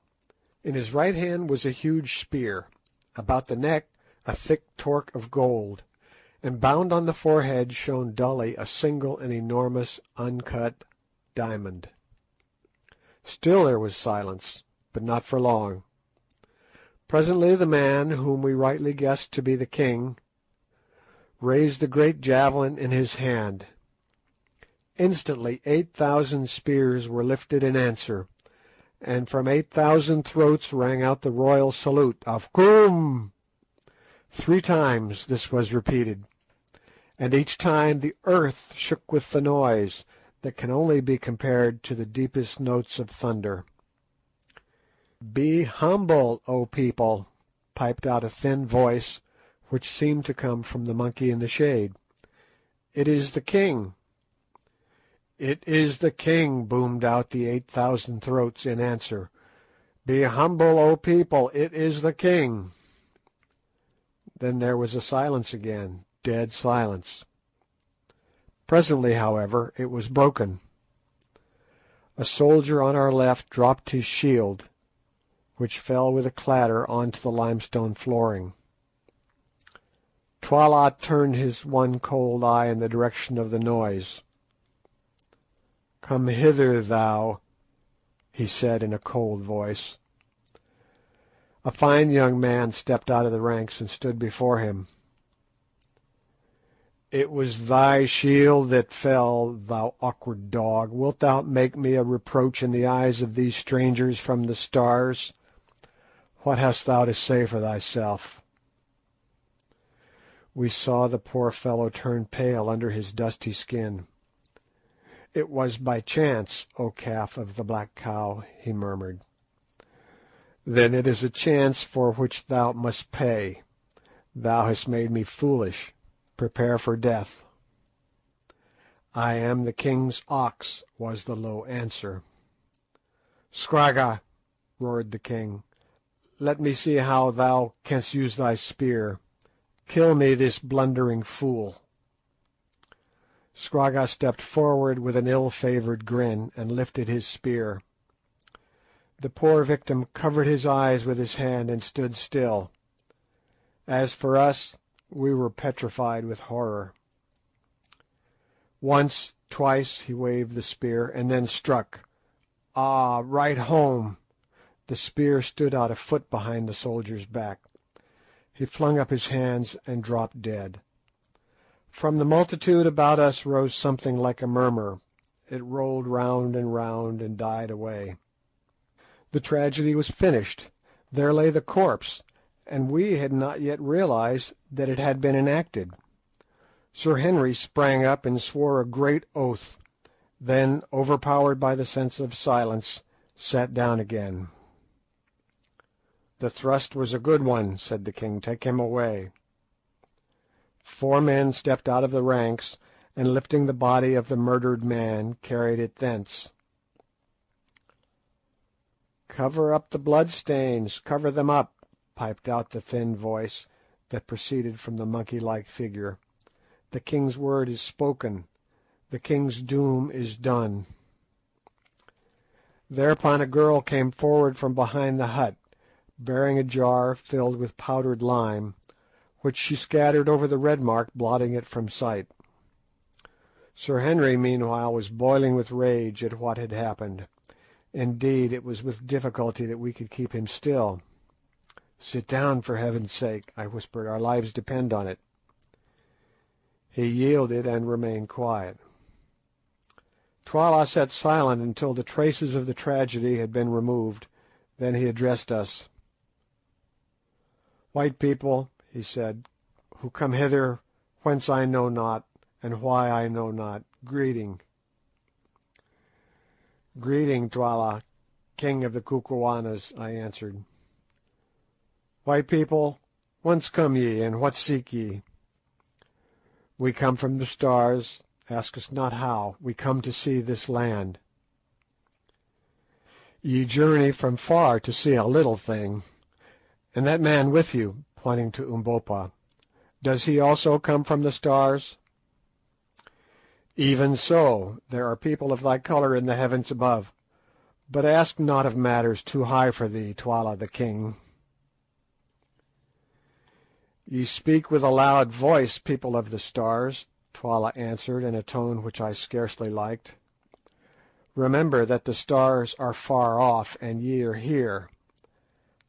In his right hand was a huge spear, about the neck a thick torque of gold, and bound on the forehead shone dully a single and enormous uncut diamond. Still there was silence, but not for long. Presently the man, whom we rightly guessed to be the king, raised the great javelin in his hand. Instantly 8,000 spears were lifted in answer, and from 8,000 throats rang out the royal salute of "Koom!" 3 times this was repeated, and each time the earth shook with the noise that can only be compared to the deepest notes of thunder. "Be humble, O people," piped out a thin voice, which seemed to come from the monkey in the shade. "It is the king." "It is the king," boomed out the 8,000 throats in answer. "Be humble, O people, it is the king." Then there was a silence again, dead silence. Presently, however, it was broken. A soldier on our left dropped his shield, which fell with a clatter on to the limestone flooring. Twala turned his one cold eye in the direction of the noise. "Come hither, thou," he said in a cold voice. A fine young man stepped out of the ranks and stood before him. It was thy shield that fell, thou awkward dog. Wilt thou make me a reproach in the eyes of these strangers from the stars? What hast thou to say for thyself?" We saw the poor fellow turn pale under his dusty skin. "It was by chance, O calf of the black cow," he murmured. "Then it is a chance for which thou must pay. Thou hast made me foolish. Prepare for death." "I am the king's ox," was the low answer. "Scragga," roared the king, "let me see how thou canst use thy spear. Kill me this blundering fool." Scragga stepped forward with an ill-favoured grin, and lifted his spear. The poor victim covered his eyes with his hand and stood still. As for us, we were petrified with horror. Once, twice he waved the spear, and then struck. Ah, right home! The spear stood out a foot behind the soldier's back. He flung up his hands and dropped dead. From the multitude about us rose something like a murmur. It rolled round and died away. The tragedy was finished. There lay the corpse, and we had not yet realised that it had been enacted. Sir Henry sprang up and swore a great oath, then, overpowered by the sense of silence, sat down again. "The thrust was a good one," said the king. "Take him away." 4 men stepped out of the ranks, and lifting the body of the murdered man, carried it thence. "Cover up the blood-stains, cover them up," piped out the thin voice that proceeded from the monkey-like figure. "The king's word is spoken. The king's doom is done." Thereupon a girl came forward from behind the hut, bearing a jar filled with powdered lime, which she scattered over the red mark, blotting it from sight. Sir Henry meanwhile was boiling with rage at what had happened. Indeed, it was with difficulty that we could keep him still. "Sit down, for heaven's sake," I whispered; "our lives depend on it." He yielded and remained quiet. Twala sat silent until the traces of the tragedy had been removed. Then he addressed us. "White people," he said, "who come hither whence I know not, and why I know not, greeting." "Greeting, Twala, king of the Kukuanas," I answered. "White people, whence come ye, and what seek ye?" "We come from the stars. Ask us not how. We come to see this land." "Ye journey from far to see a little thing. And that man with you," pointing to Umbopa, "does he also come from the stars?" "Even so. There are people of thy colour in the heavens above. But ask not of matters too high for thee, Twala the king." "Ye speak with a loud voice, people of the stars," Twala answered in a tone which I scarcely liked. "Remember that the stars are far off, and ye are here.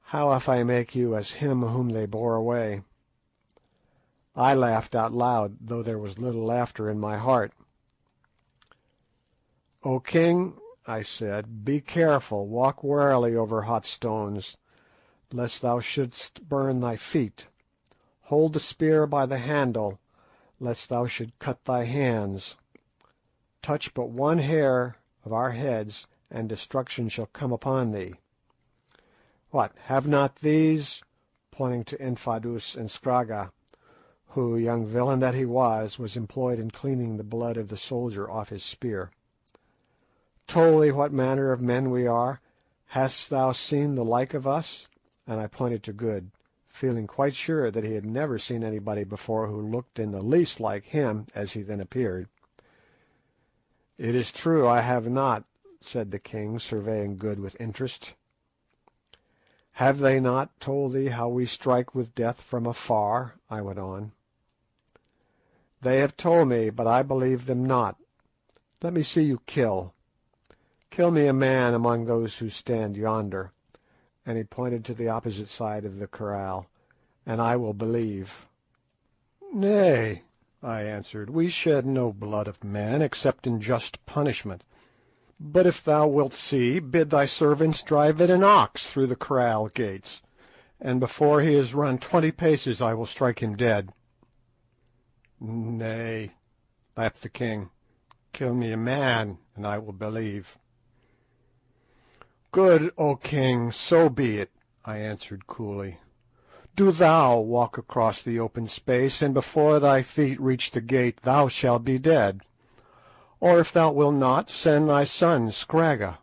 How if I make you as him whom they bore away?" I laughed out loud, though there was little laughter in my heart. "O king," I said, "be careful, walk warily over hot stones, lest thou shouldst burn thy feet. Hold the spear by the handle, lest thou should cut thy hands. Touch but one hair of our heads, and destruction shall come upon thee. What, have not these," pointing to Infadoos and Scragga, who, young villain that he was employed in cleaning the blood of the soldier off his spear, "told thee what manner of men we are? Hast thou seen the like of us?" And I pointed to Good, feeling quite sure that he had never seen anybody before who looked in the least like him as he then appeared. "It is true I have not," said the king, surveying Good with interest. "Have they not told thee how we strike with death from afar?" I went on. "They have told me, but I believe them not. Let me see you kill. Kill me a man among those who stand yonder," and he pointed to the opposite side of the kraal, "and I will believe." "Nay," I answered. "We shed no blood of man except in just punishment. But if thou wilt see, bid thy servants drive in an ox through the kraal gates, and before he has run 20 paces I will strike him dead." "Nay," laughed the king, "kill me a man, and I will believe." "Good, O king, so be it," I answered coolly. "Do thou walk across the open space, and before thy feet reach the gate thou shalt be dead. Or if thou wilt not, send thy son Scragga,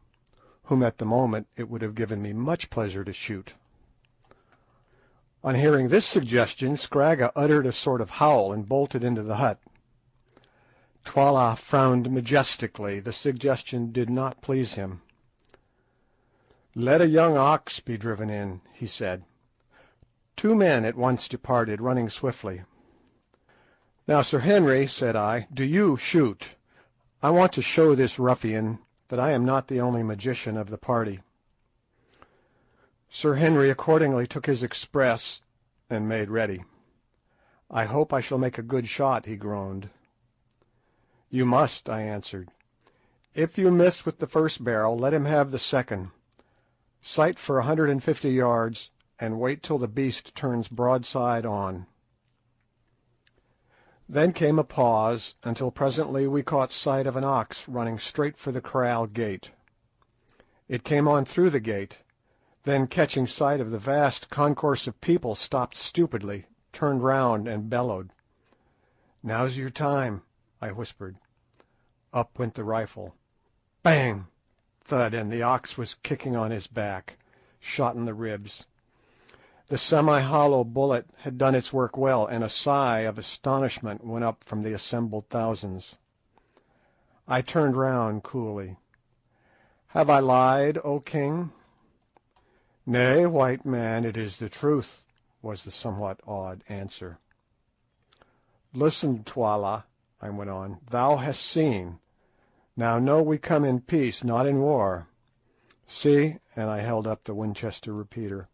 whom at the moment it would have given me much pleasure to shoot." On hearing this suggestion, Scragga uttered a sort of howl and bolted into the hut. Twala frowned majestically. The suggestion did not please him. "Let a young ox be driven in," he said. 2 men at once departed, running swiftly. "Now, Sir Henry," said I, "do you shoot. I want to show this ruffian that I am not the only magician of the party." Sir Henry accordingly took his express and made ready. "I hope I shall make a good shot," he groaned. "You must," I answered. "If you miss with the first barrel, let him have the second. Sight for 150 yards, and wait till the beast turns broadside on." Then came a pause, until presently we caught sight of an ox running straight for the kraal gate. It came on through the gate, then catching sight of the vast concourse of people stopped stupidly, turned round, and bellowed. "Now's your time," I whispered. Up went the rifle. Bang! Thud, and the ox was kicking on his back, shot in the ribs. The semi-hollow bullet had done its work well, and a sigh of astonishment went up from the assembled thousands. I turned round coolly. "Have I lied, O king?" "Nay, white man, it is the truth," was the somewhat awed answer. "Listen, Twala," I went on. "Thou hast seen. Now know we come in peace, not in war. See," and I held up the Winchester repeater,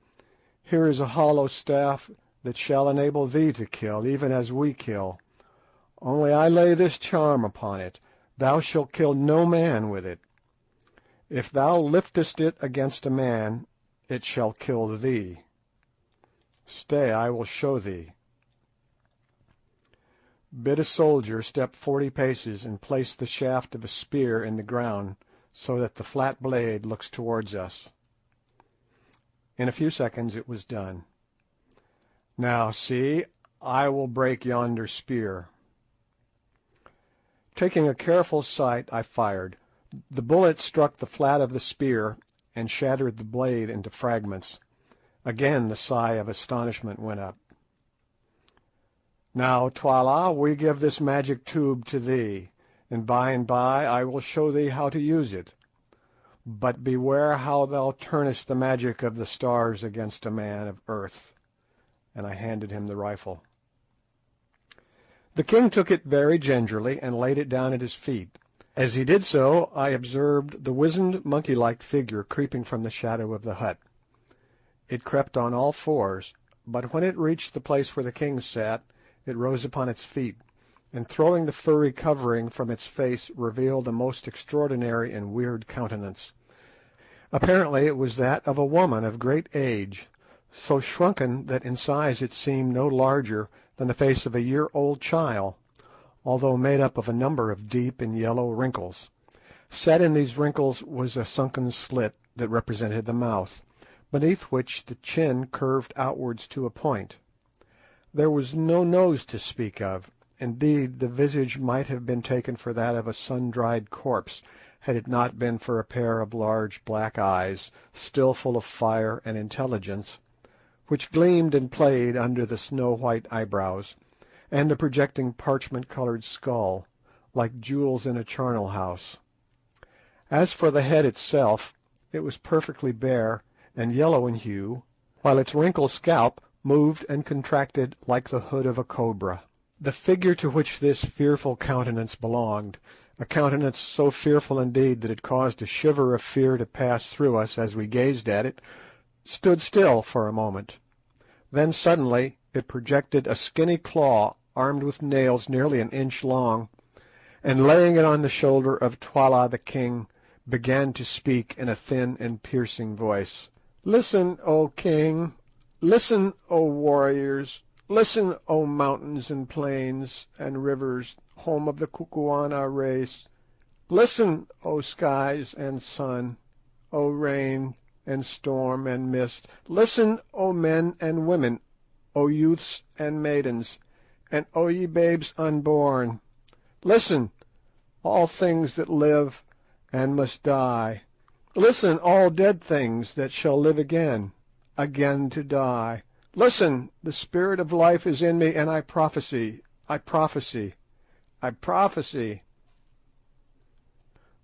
"here is a hollow staff that shall enable thee to kill, even as we kill. Only I lay this charm upon it: thou shalt kill no man with it. If thou liftest it against a man, it shall kill thee. Stay, I will show thee." Bid a soldier step 40 paces and place the shaft of a spear in the ground so that the flat blade looks towards us. In a few seconds it was done. "Now see, I will break yonder spear." Taking a careful sight, I fired. The bullet struck the flat of the spear and shattered the blade into fragments. Again the sigh of astonishment went up. "Now, Twala, we give this magic tube to thee, and by I will show thee how to use it. But beware how thou turnest the magic of the stars against a man of earth," and I handed him the rifle. The king took it very gingerly and laid it down at his feet. As he did so, I observed the wizened monkey-like figure creeping from the shadow of the hut. It crept on all fours, but when it reached the place where the king sat, it rose upon its feet, and throwing the furry covering from its face revealed a most extraordinary and weird countenance. Apparently it was that of a woman of great age, so shrunken that in size it seemed no larger than the face of a year-old child, although made up of a number of deep and yellow wrinkles. Set in these wrinkles was a sunken slit that represented the mouth, beneath which the chin curved outwards to a point. There was no nose to speak of. Indeed, the visage might have been taken for that of a sun-dried corpse, had it not been for a pair of large black eyes, still full of fire and intelligence, which gleamed and played under the snow-white eyebrows, and the projecting parchment-coloured skull, like jewels in a charnel house. As for the head itself, it was perfectly bare and yellow in hue, while its wrinkled scalp moved and contracted like the hood of a cobra. The figure to which this fearful countenance belonged, a countenance so fearful indeed that it caused a shiver of fear to pass through us as we gazed at it, stood still for a moment. Then suddenly it projected a skinny claw armed with nails nearly an inch long, and laying it on the shoulder of Twala the king, began to speak in a thin and piercing voice. "Listen, O king! Listen, O warriors! Listen, O mountains and plains and rivers, home of the Kukuana race! Listen, O skies and sun, O rain and storm and mist! Listen, O men and women, O youths and maidens, and O ye babes unborn! Listen, all things that live and must die! Listen, all dead things that shall live again, again to die! Listen, the spirit of life is in me, and I prophesy, I prophesy, I prophesy."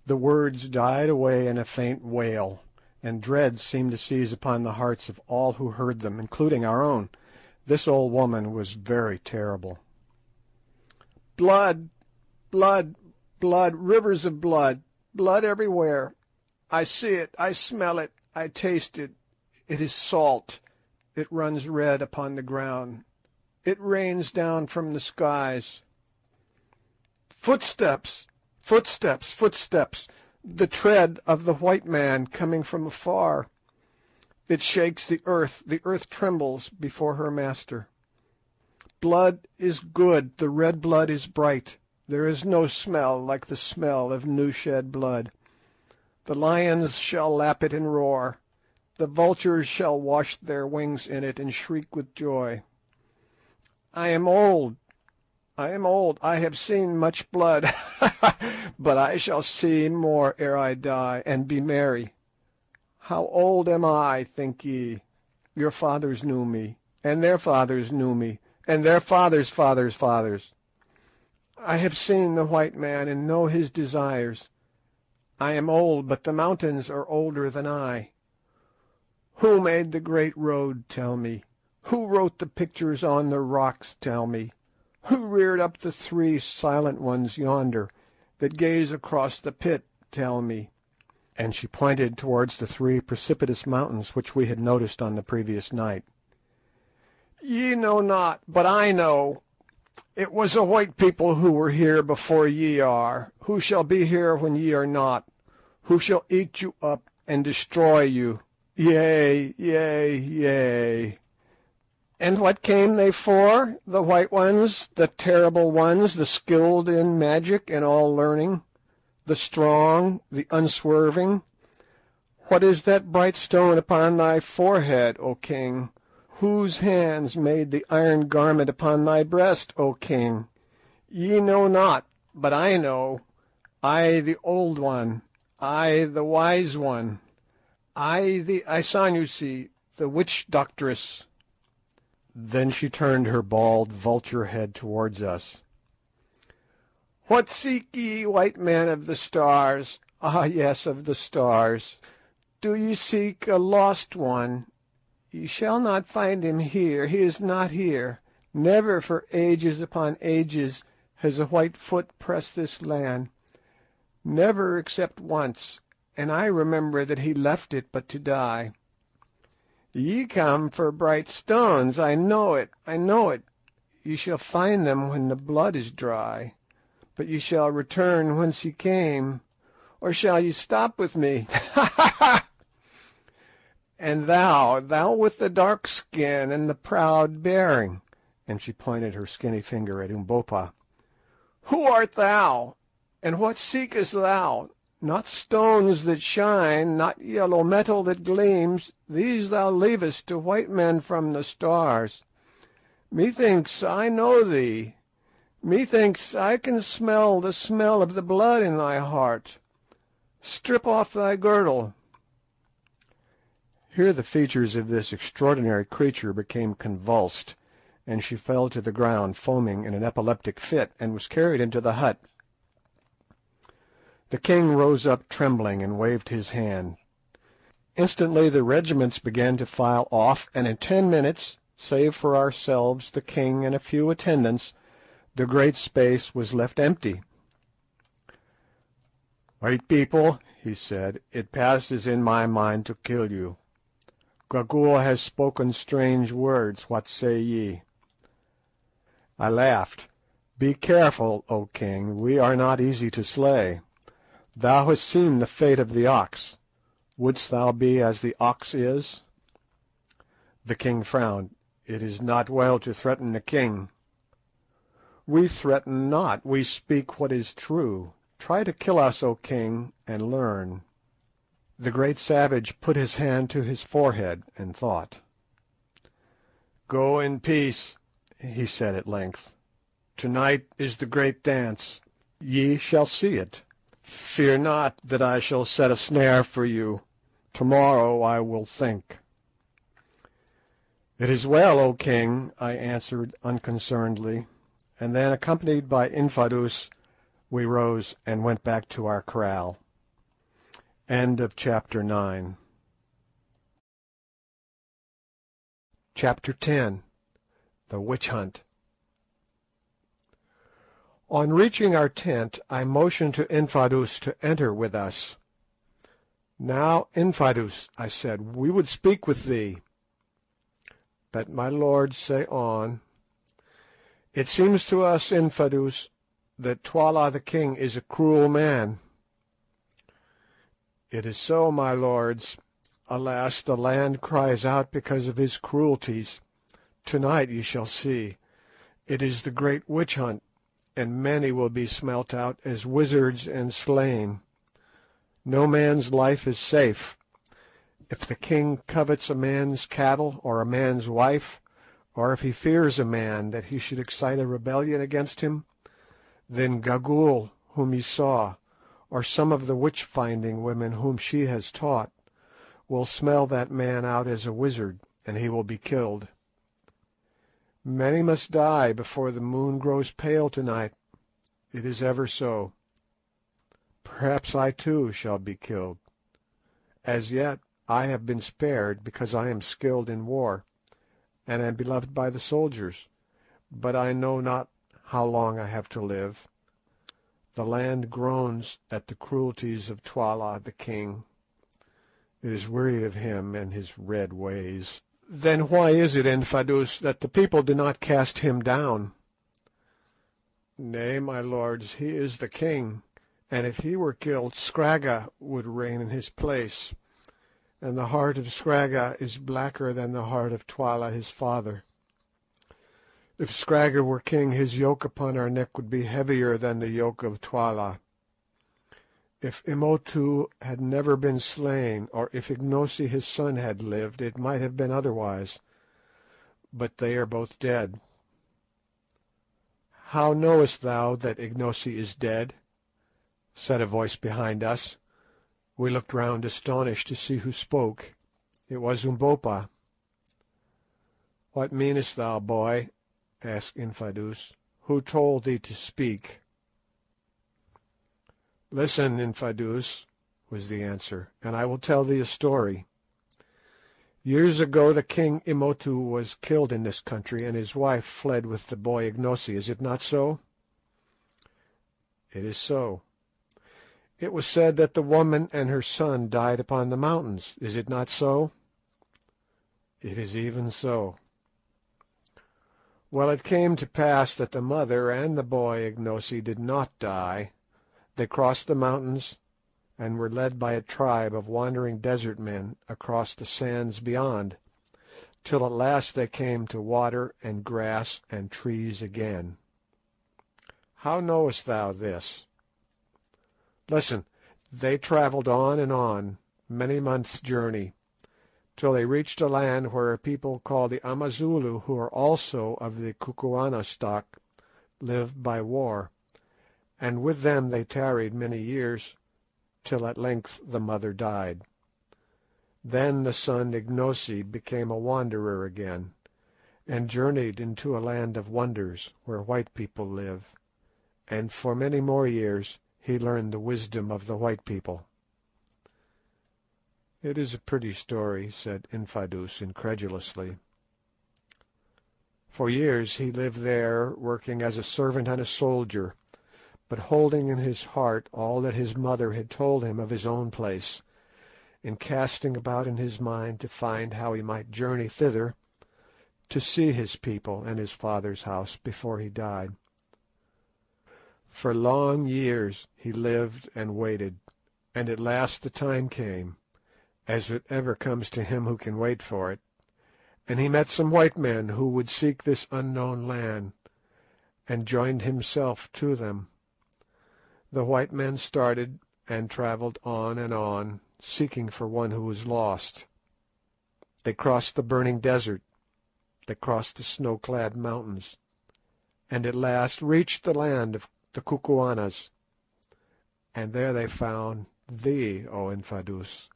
The words died away in a faint wail, and dread seemed to seize upon the hearts of all who heard them, including our own. This old woman was very terrible. "Blood, blood, blood, rivers of blood, blood everywhere. I see it, I smell it, I taste it. It is salt. It runs red upon the ground. It rains down from the skies. Footsteps, footsteps, footsteps, the tread of the white man coming from afar. It shakes the earth trembles before her master. Blood is good, the red blood is bright. There is no smell like the smell of new shed blood. The lions shall lap it and roar. The vultures shall wash their wings in it and shriek with joy. I am old, I am old, I have seen much blood, but I shall see more ere I die, and be merry. How old am I, think ye? Your fathers knew me, and their fathers knew me, and their fathers' fathers' fathers. I have seen the white man and know his desires. I am old, but the mountains are older than I. Who made the great road, tell me? Who wrote the pictures on the rocks, tell me? Who reared up the three silent ones yonder, that gaze across the pit, tell me?" And she pointed towards the three precipitous mountains which we had noticed on the previous night. "Ye know not, but I know. It was a white people who were here before ye are, who shall be here when ye are not, who shall eat you up and destroy you. Yea, yea, yea. And what came they for, the white ones, the terrible ones, the skilled in magic and all learning, the strong, the unswerving? What is that bright stone upon thy forehead, O king? Whose hands made the iron garment upon thy breast, O king? Ye know not, but I know. I, the old one, I, the wise one, I, the Isanusi, the witch doctress." Then she turned her bald vulture head towards us. "What seek ye, white men of the stars? Ah, yes, of the stars. Do ye seek a lost one? Ye shall not find him here. He is not here. Never for ages upon ages has a white foot pressed this land. Never except once, and I remember that he left it but to die. Ye come for bright stones. I know it, I know it. Ye shall find them when the blood is dry. But ye shall return whence ye came, or shall ye stop with me? Ha ha ha! And thou with the dark skin and the proud bearing," and she pointed her skinny finger at Umbopa. "Who art thou, and what seekest thou? Not stones that shine, not yellow metal that gleams, these thou leavest to white men from the stars. Methinks I know thee. Methinks I can smell the smell of the blood in thy heart. Strip off thy girdle." Here the features of this extraordinary creature became convulsed, and she fell to the ground foaming in an epileptic fit, and was carried into the hut. The king rose up trembling and waved his hand. Instantly the regiments began to file off, and in 10 minutes, save for ourselves, the king, and a few attendants, the great space was left empty. "White people," he said, "it passes in my mind to kill you. Gagool has spoken strange words. What say ye?" I laughed. "Be careful, O king, we are not easy to slay. Thou hast seen the fate of the ox. Wouldst thou be as the ox is?" The king frowned. "It is not well to threaten the king." "We threaten not, we speak what is true. Try to kill us, O king, and learn." The great savage put his hand to his forehead and thought. "Go in peace," he said at length. "To-night is the great dance. Ye shall see it. Fear not that I shall set a snare for you. Tomorrow I will think." "It is well, O king," I answered unconcernedly, and then, accompanied by Infadoos, we rose and went back to our kraal. Chapter 10. The Witch Hunt. On reaching our tent I motioned to Infadoos to enter with us. "Now, Infadoos," I said, "we would speak with thee." "Let my lord say on." "It seems to us, Infadoos, that Twala the king is a cruel man." "It is so, my lords. Alas, the land cries out because of his cruelties. To-night ye shall see. It is the great witch hunt, and many will be smelt out as wizards and slain. No man's life is safe. If the king covets a man's cattle or a man's wife, or if he fears a man that he should excite a rebellion against him, then Gagool, whom ye saw, or some of the witch-finding women whom she has taught, will smell that man out as a wizard, and he will be killed. Many must die before the moon grows pale to-night. It is ever so. Perhaps I too shall be killed. As yet I have been spared because I am skilled in war, and am beloved by the soldiers, but I know not how long I have to live. The land groans at the cruelties of Twala the king. It is wearied of him and his red ways. Then why is it, Infadoos, that the people do not cast him down?" "Nay, my lords, he is the king, and if he were killed Scragga would reign in his place, and the heart of Scragga is blacker than the heart of Twala his father. If Scragga were king his yoke upon our neck would be heavier than the yoke of Twala. If Imotu had never been slain, or if Ignosi his son had lived, it might have been otherwise, but they are both dead." "How knowest thou that Ignosi is dead?" said a voice behind us. We looked round astonished to see who spoke. It was Umbopa. "What meanest thou, boy?" asked Infadoos. "Who told thee to speak?" "Listen, Infadoos," was the answer, "and I will tell thee a story. Years ago the king Imotu was killed in this country, and his wife fled with the boy Ignosi. Is it not so?" "It is so." "It was said that the woman and her son died upon the mountains. Is it not so?" "It is even so." "Well, it came to pass that the mother and the boy Ignosi did not die. They crossed the mountains, and were led by a tribe of wandering desert men across the sands beyond, till at last they came to water and grass and trees again. How knowest thou this?" "Listen. They travelled on and on, many months' journey, till they reached a land where a people called the Amazulu, who are also of the Kukuana stock, live by war, and with them they tarried many years, till at length the mother died. Then the son Ignosi became a wanderer again, and journeyed into a land of wonders, where white people live, and for many more years he learned the wisdom of the white people." "It is a pretty story," said Infadoos incredulously. "For years he lived there, working as a servant and a soldier, but holding in his heart all that his mother had told him of his own place, and casting about in his mind to find how he might journey thither, to see his people and his father's house before he died. For long years he lived and waited, and at last the time came, as it ever comes to him who can wait for it, and he met some white men who would seek this unknown land, and joined himself to them. The white men started and travelled on, seeking for one who was lost. They crossed the burning desert, they crossed the snow-clad mountains, and at last reached the land of the Kukuanas, and there they found thee, O Infadoos.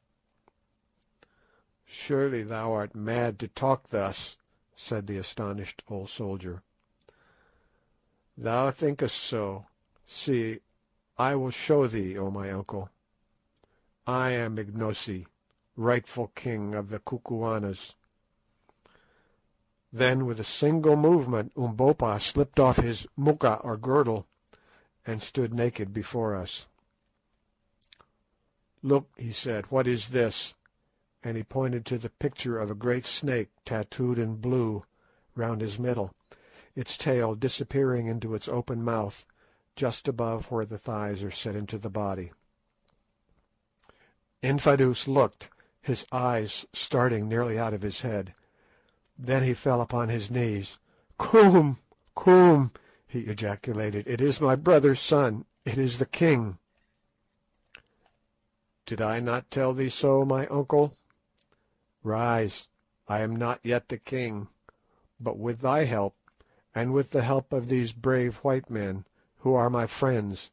"Surely thou art mad to talk thus," said the astonished old soldier. "Thou thinkest so. See, I will show thee, O my uncle. I am Ignosi, rightful king of the Kukuanas." Then with a single movement Umbopa slipped off his moocha or girdle, and stood naked before us. "Look," he said, "what is this?" And he pointed to the picture of a great snake tattooed in blue round his middle, its tail disappearing into its open mouth just above where the thighs are set into the body. Infadoos looked, his eyes starting nearly out of his head. Then he fell upon his knees. "Koom! Koom!" he ejaculated. "It is my brother's son. It is the king." "Did I not tell thee so, my uncle? Rise, I am not yet the king, but with thy help, and with the help of these brave white men, who are my friends,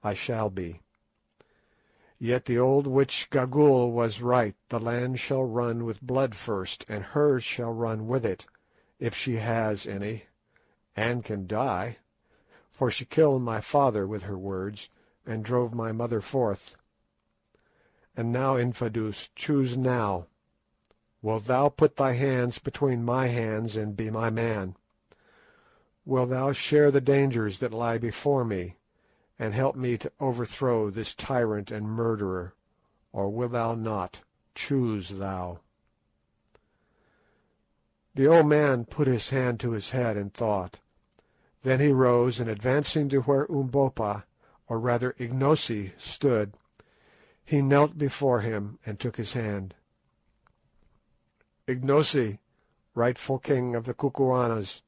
I shall be. Yet the old witch Gagool was right, the land shall run with blood first, and hers shall run with it, if she has any, and can die, for she killed my father with her words, and drove my mother forth. And now, Infadoos, choose now. Wilt thou put thy hands between my hands and be my man? Wilt thou share the dangers that lie before me, and help me to overthrow this tyrant and murderer, or wilt thou not? Choose thou." The old man put his hand to his head and thought. Then he rose, and advancing to where Umbopa, or rather Ignosi, stood, he knelt before him and took his hand. "Ignosi, rightful king of the Kukuanas,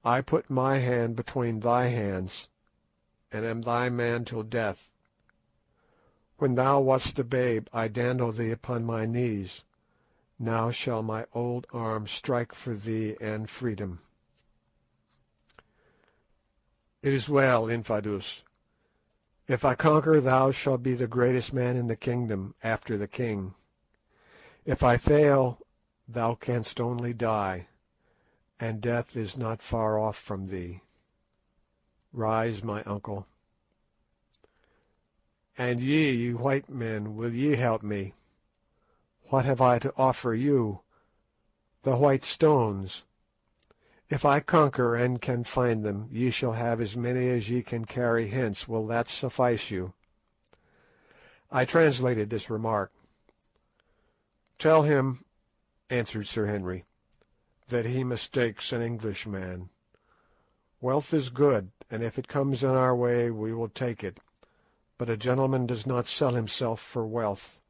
I put my hand between thy hands, and am thy man till death. When thou wast a babe I dandled thee upon my knees. Now shall my old arm strike for thee and freedom." "It is well, Infadoos. If I conquer, thou shalt be the greatest man in the kingdom after the king. If I fail, thou canst only die, and death is not far off from thee. Rise, my uncle. And ye white men, will ye help me? What have I to offer you? The white stones. If I conquer and can find them, ye shall have as many as ye can carry hence. Will that suffice you?" I translated this remark. "Tell him," answered Sir Henry, "that he mistakes an Englishman. Wealth is good, and if it comes in our way we will take it, but a gentleman does not sell himself for wealth.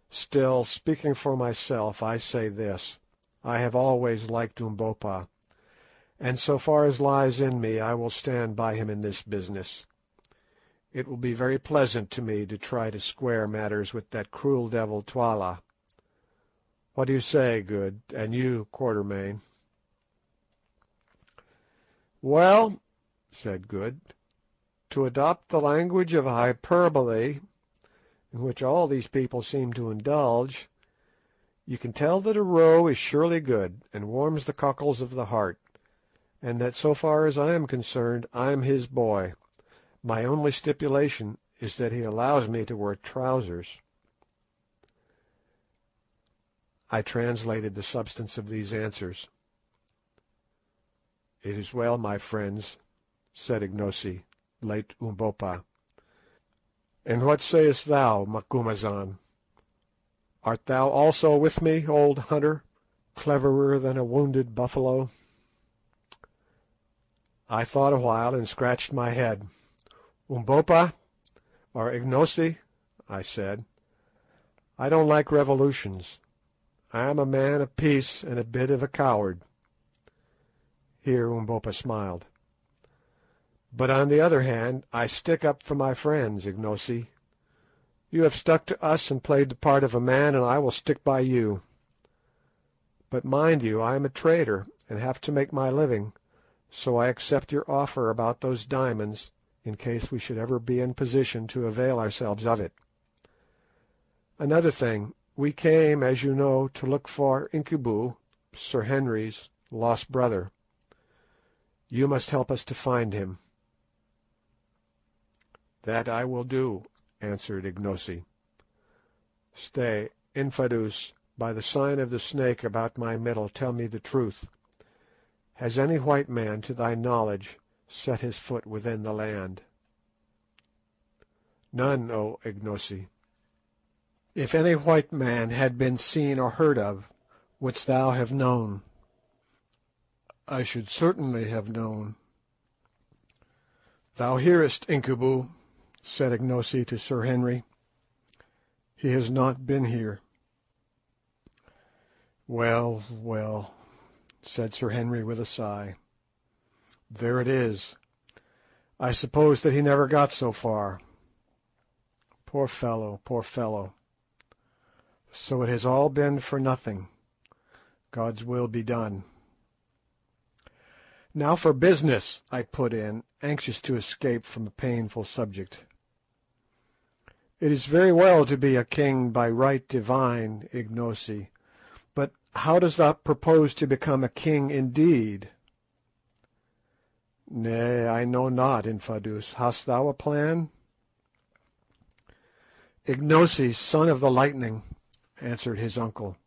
Still, speaking for myself, I say this: I have always liked Umbopa, and so far as lies in me I will stand by him in this business. It will be very pleasant to me to try to square matters with that cruel devil Twala. What do you say, Good, and you, Quatermain?" "Well," said Good, "to adopt the language of hyperbole, in which all these people seem to indulge, you can tell that a row is surely good, and warms the cockles of the heart, and that so far as I am concerned I am his boy. My only stipulation is that he allows me to wear trousers." I translated the substance of these answers. "It is well, my friends," said Ignosi, late Umbopa. "And what sayest thou, Macumazahn? Art thou also with me, old hunter, cleverer than a wounded buffalo? I thought a while and scratched my head. Umbopa, or Ignosi, I said, I don't like revolutions. I am a man of peace and a bit of a coward. Here Umbopa smiled. But on the other hand, I stick up for my friends, Ignosi. You have stuck to us and played the part of a man, and I will stick by you. But mind you, I am a trader and have to make my living, so I accept your offer about those diamonds in case we should ever be in position to avail ourselves of it. Another thing, we came, as you know, to look for Incubu, Sir Henry's lost brother. You must help us to find him. That I will do, answered Ignosi. Stay, Infadoos, by the sign of the snake about my middle, tell me the truth. Has any white man, to thy knowledge, set his foot within the land? None, O Ignosi. If any white man had been seen or heard of, wouldst thou have known? I should certainly have known. Thou hearest, Incubu, said Ignosi to Sir Henry. He has not been here. Well, well, said Sir Henry with a sigh. There it is. I suppose that he never got so far. Poor fellow, poor fellow. So it has all been for nothing. God's will be done. Now for business, I put in, anxious to escape from a painful subject. It is very well to be a king by right divine, Ignosi, but how dost thou propose to become a king indeed? Nay, I know not, Infadoos. Hast thou a plan? Ignosi, son of the lightning, answered his uncle.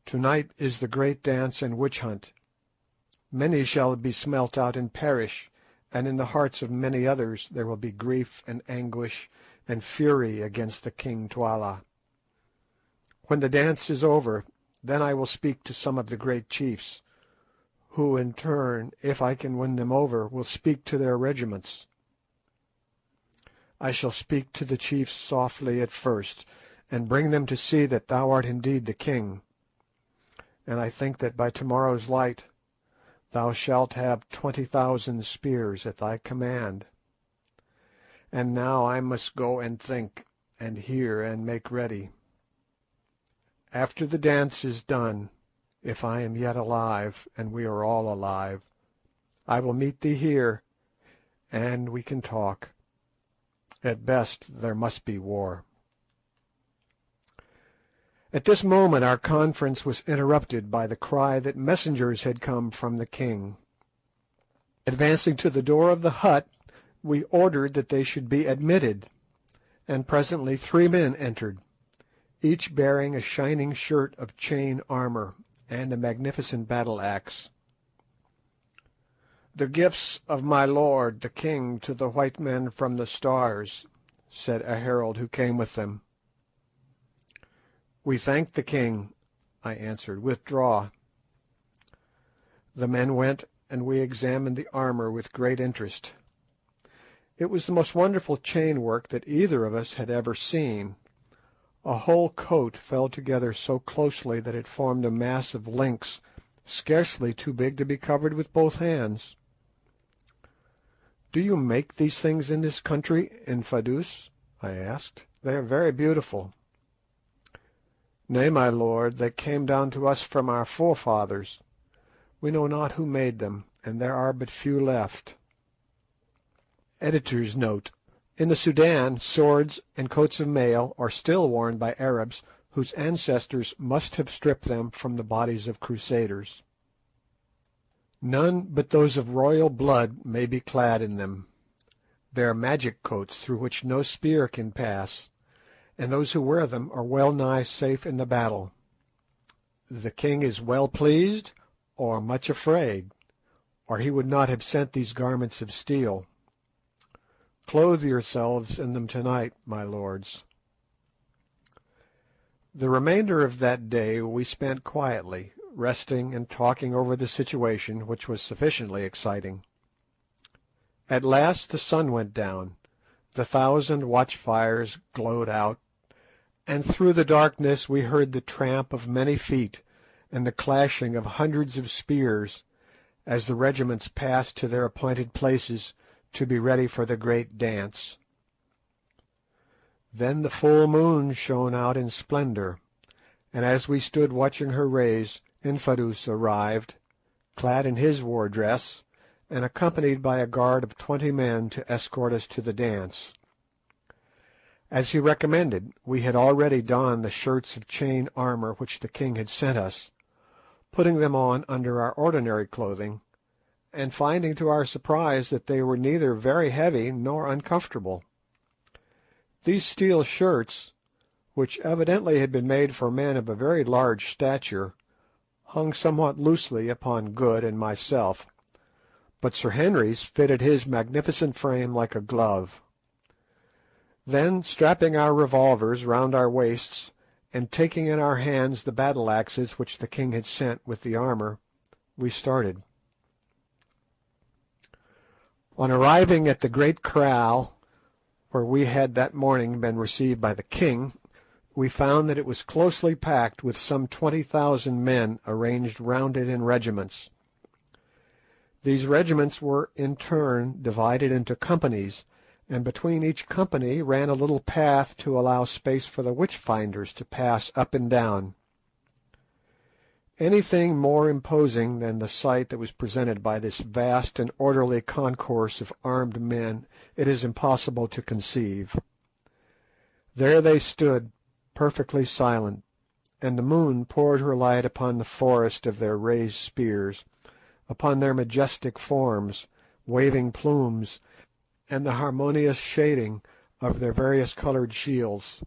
Tonight is the great dance and witch hunt. Many shall be smelt out and perish, and in the hearts of many others there will be grief and anguish and fury against the King Twala. When the dance is over, then I will speak to some of the great chiefs, who in turn, if I can win them over, will speak to their regiments. I shall speak to the chiefs softly at first, and bring them to see that thou art indeed the king. And I think that by tomorrow's light thou shalt have 20,000 spears at thy command. And now I must go and think, and hear, and make ready. After the dance is done, if I am yet alive, and we are all alive, I will meet thee here, and we can talk. At best there must be war. At this moment our conference was interrupted by the cry that messengers had come from the king. Advancing to the door of the hut, we ordered that they should be admitted, and presently 3 men entered, each bearing a shining shirt of chain armour and a magnificent battle-axe. "The gifts of my lord the king to the white men from the stars," said a herald who came with them. "We thank the king," I answered. "Withdraw." The men went, and we examined the armour with great interest. It was the most wonderful chain work that either of us had ever seen. A whole coat fell together so closely that it formed a mass of links scarcely too big to be covered with both hands. "Do you make these things in this country, Infadoos?" I asked. "They are very beautiful." "Nay, my lord, they came down to us from our forefathers. We know not who made them, and there are but few left." Editor's note: in the Sudan, swords and coats of mail are still worn by Arabs whose ancestors must have stripped them from the bodies of crusaders. None but those of royal blood may be clad in them. They are magic coats through which no spear can pass, and those who wear them are well nigh safe in the battle. The king is well pleased, or much afraid, or he would not have sent these garments of steel. Clothe yourselves in them tonight, my lords. The remainder of that day we spent quietly, resting and talking over the situation, which was sufficiently exciting. At last the sun went down, the 1,000 watchfires glowed out, and through the darkness we heard the tramp of many feet and the clashing of hundreds of spears as the regiments passed to their appointed places to be ready for the great dance. Then the full moon shone out in splendour, and as we stood watching her rays, Infadoos arrived, clad in his war dress, and accompanied by a guard of 20 men to escort us to the dance. As he recommended, we had already donned the shirts of chain armour which the king had sent us, putting them on under our ordinary clothing, and finding to our surprise that they were neither very heavy nor uncomfortable. These steel shirts, which evidently had been made for men of a very large stature, hung somewhat loosely upon Good and myself, but Sir Henry's fitted his magnificent frame like a glove. Then, strapping our revolvers round our waists, and taking in our hands the battle-axes which the king had sent with the armour, we started. On arriving at the great kraal, where we had that morning been received by the king, we found that it was closely packed with some 20,000 men arranged round it in regiments. These regiments were in turn divided into companies, and between each company ran a little path to allow space for the witch-finders to pass up and down. Anything more imposing than the sight that was presented by this vast and orderly concourse of armed men it is impossible to conceive. There they stood, perfectly silent, and the moon poured her light upon the forest of their raised spears, upon their majestic forms, waving plumes, and the harmonious shading of their various coloured shields.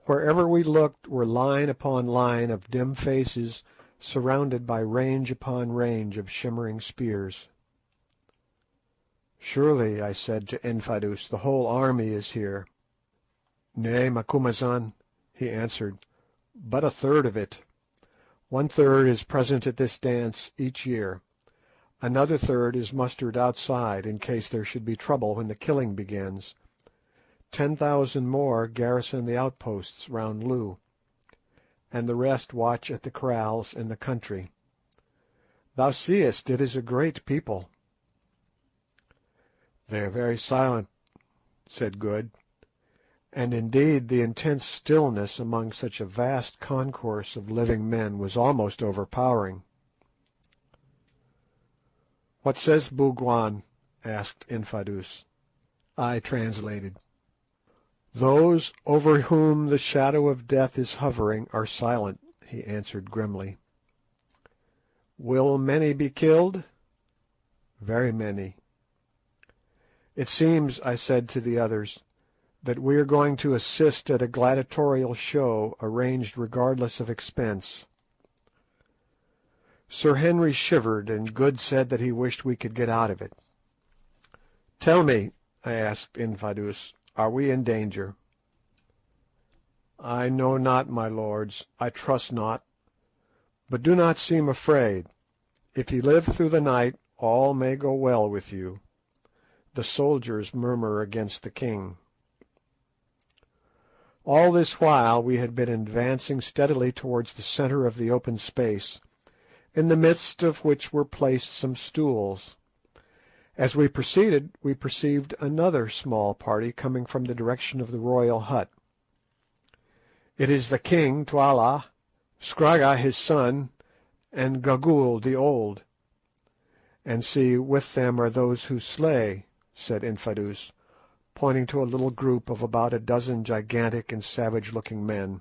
Wherever we looked were line upon line of dim faces, surrounded by range upon range of shimmering spears. "Surely," I said to Infadoos, "the whole army is here." "Nay, Macumazahn," he answered, "but a third of it. 1/3 is present at this dance each year. Another third is mustered outside in case there should be trouble when the killing begins. 10,000 more garrison the outposts round Loo, and the rest watch at the kraals in the country. Thou seest it is a great people." "They are very silent," said Good, and indeed the intense stillness among such a vast concourse of living men was almost overpowering. "What says Bougwan?" asked Infadoos. I translated. "Those over whom the shadow of death is hovering are silent," he answered grimly. "Will many be killed?" "Very many." "It seems," I said to the others, "that we are going to assist at a gladiatorial show arranged regardless of expense." Sir Henry shivered, and Good said that he wished we could get out of it. "Tell me," I asked Infadoos, "are we in danger?" "I know not, my lords, I trust not. But do not seem afraid. If ye live through the night, all may go well with you. The soldiers murmur against the king." All this while we had been advancing steadily towards the centre of the open space, in the midst of which were placed some stools. As we proceeded, we perceived another small party coming from the direction of the royal hut. It is the king, Twala, Scragga his son, and Gagool the old. "And see, with them are those who slay," said Infadoos, pointing to a little group of about a dozen gigantic and savage-looking men,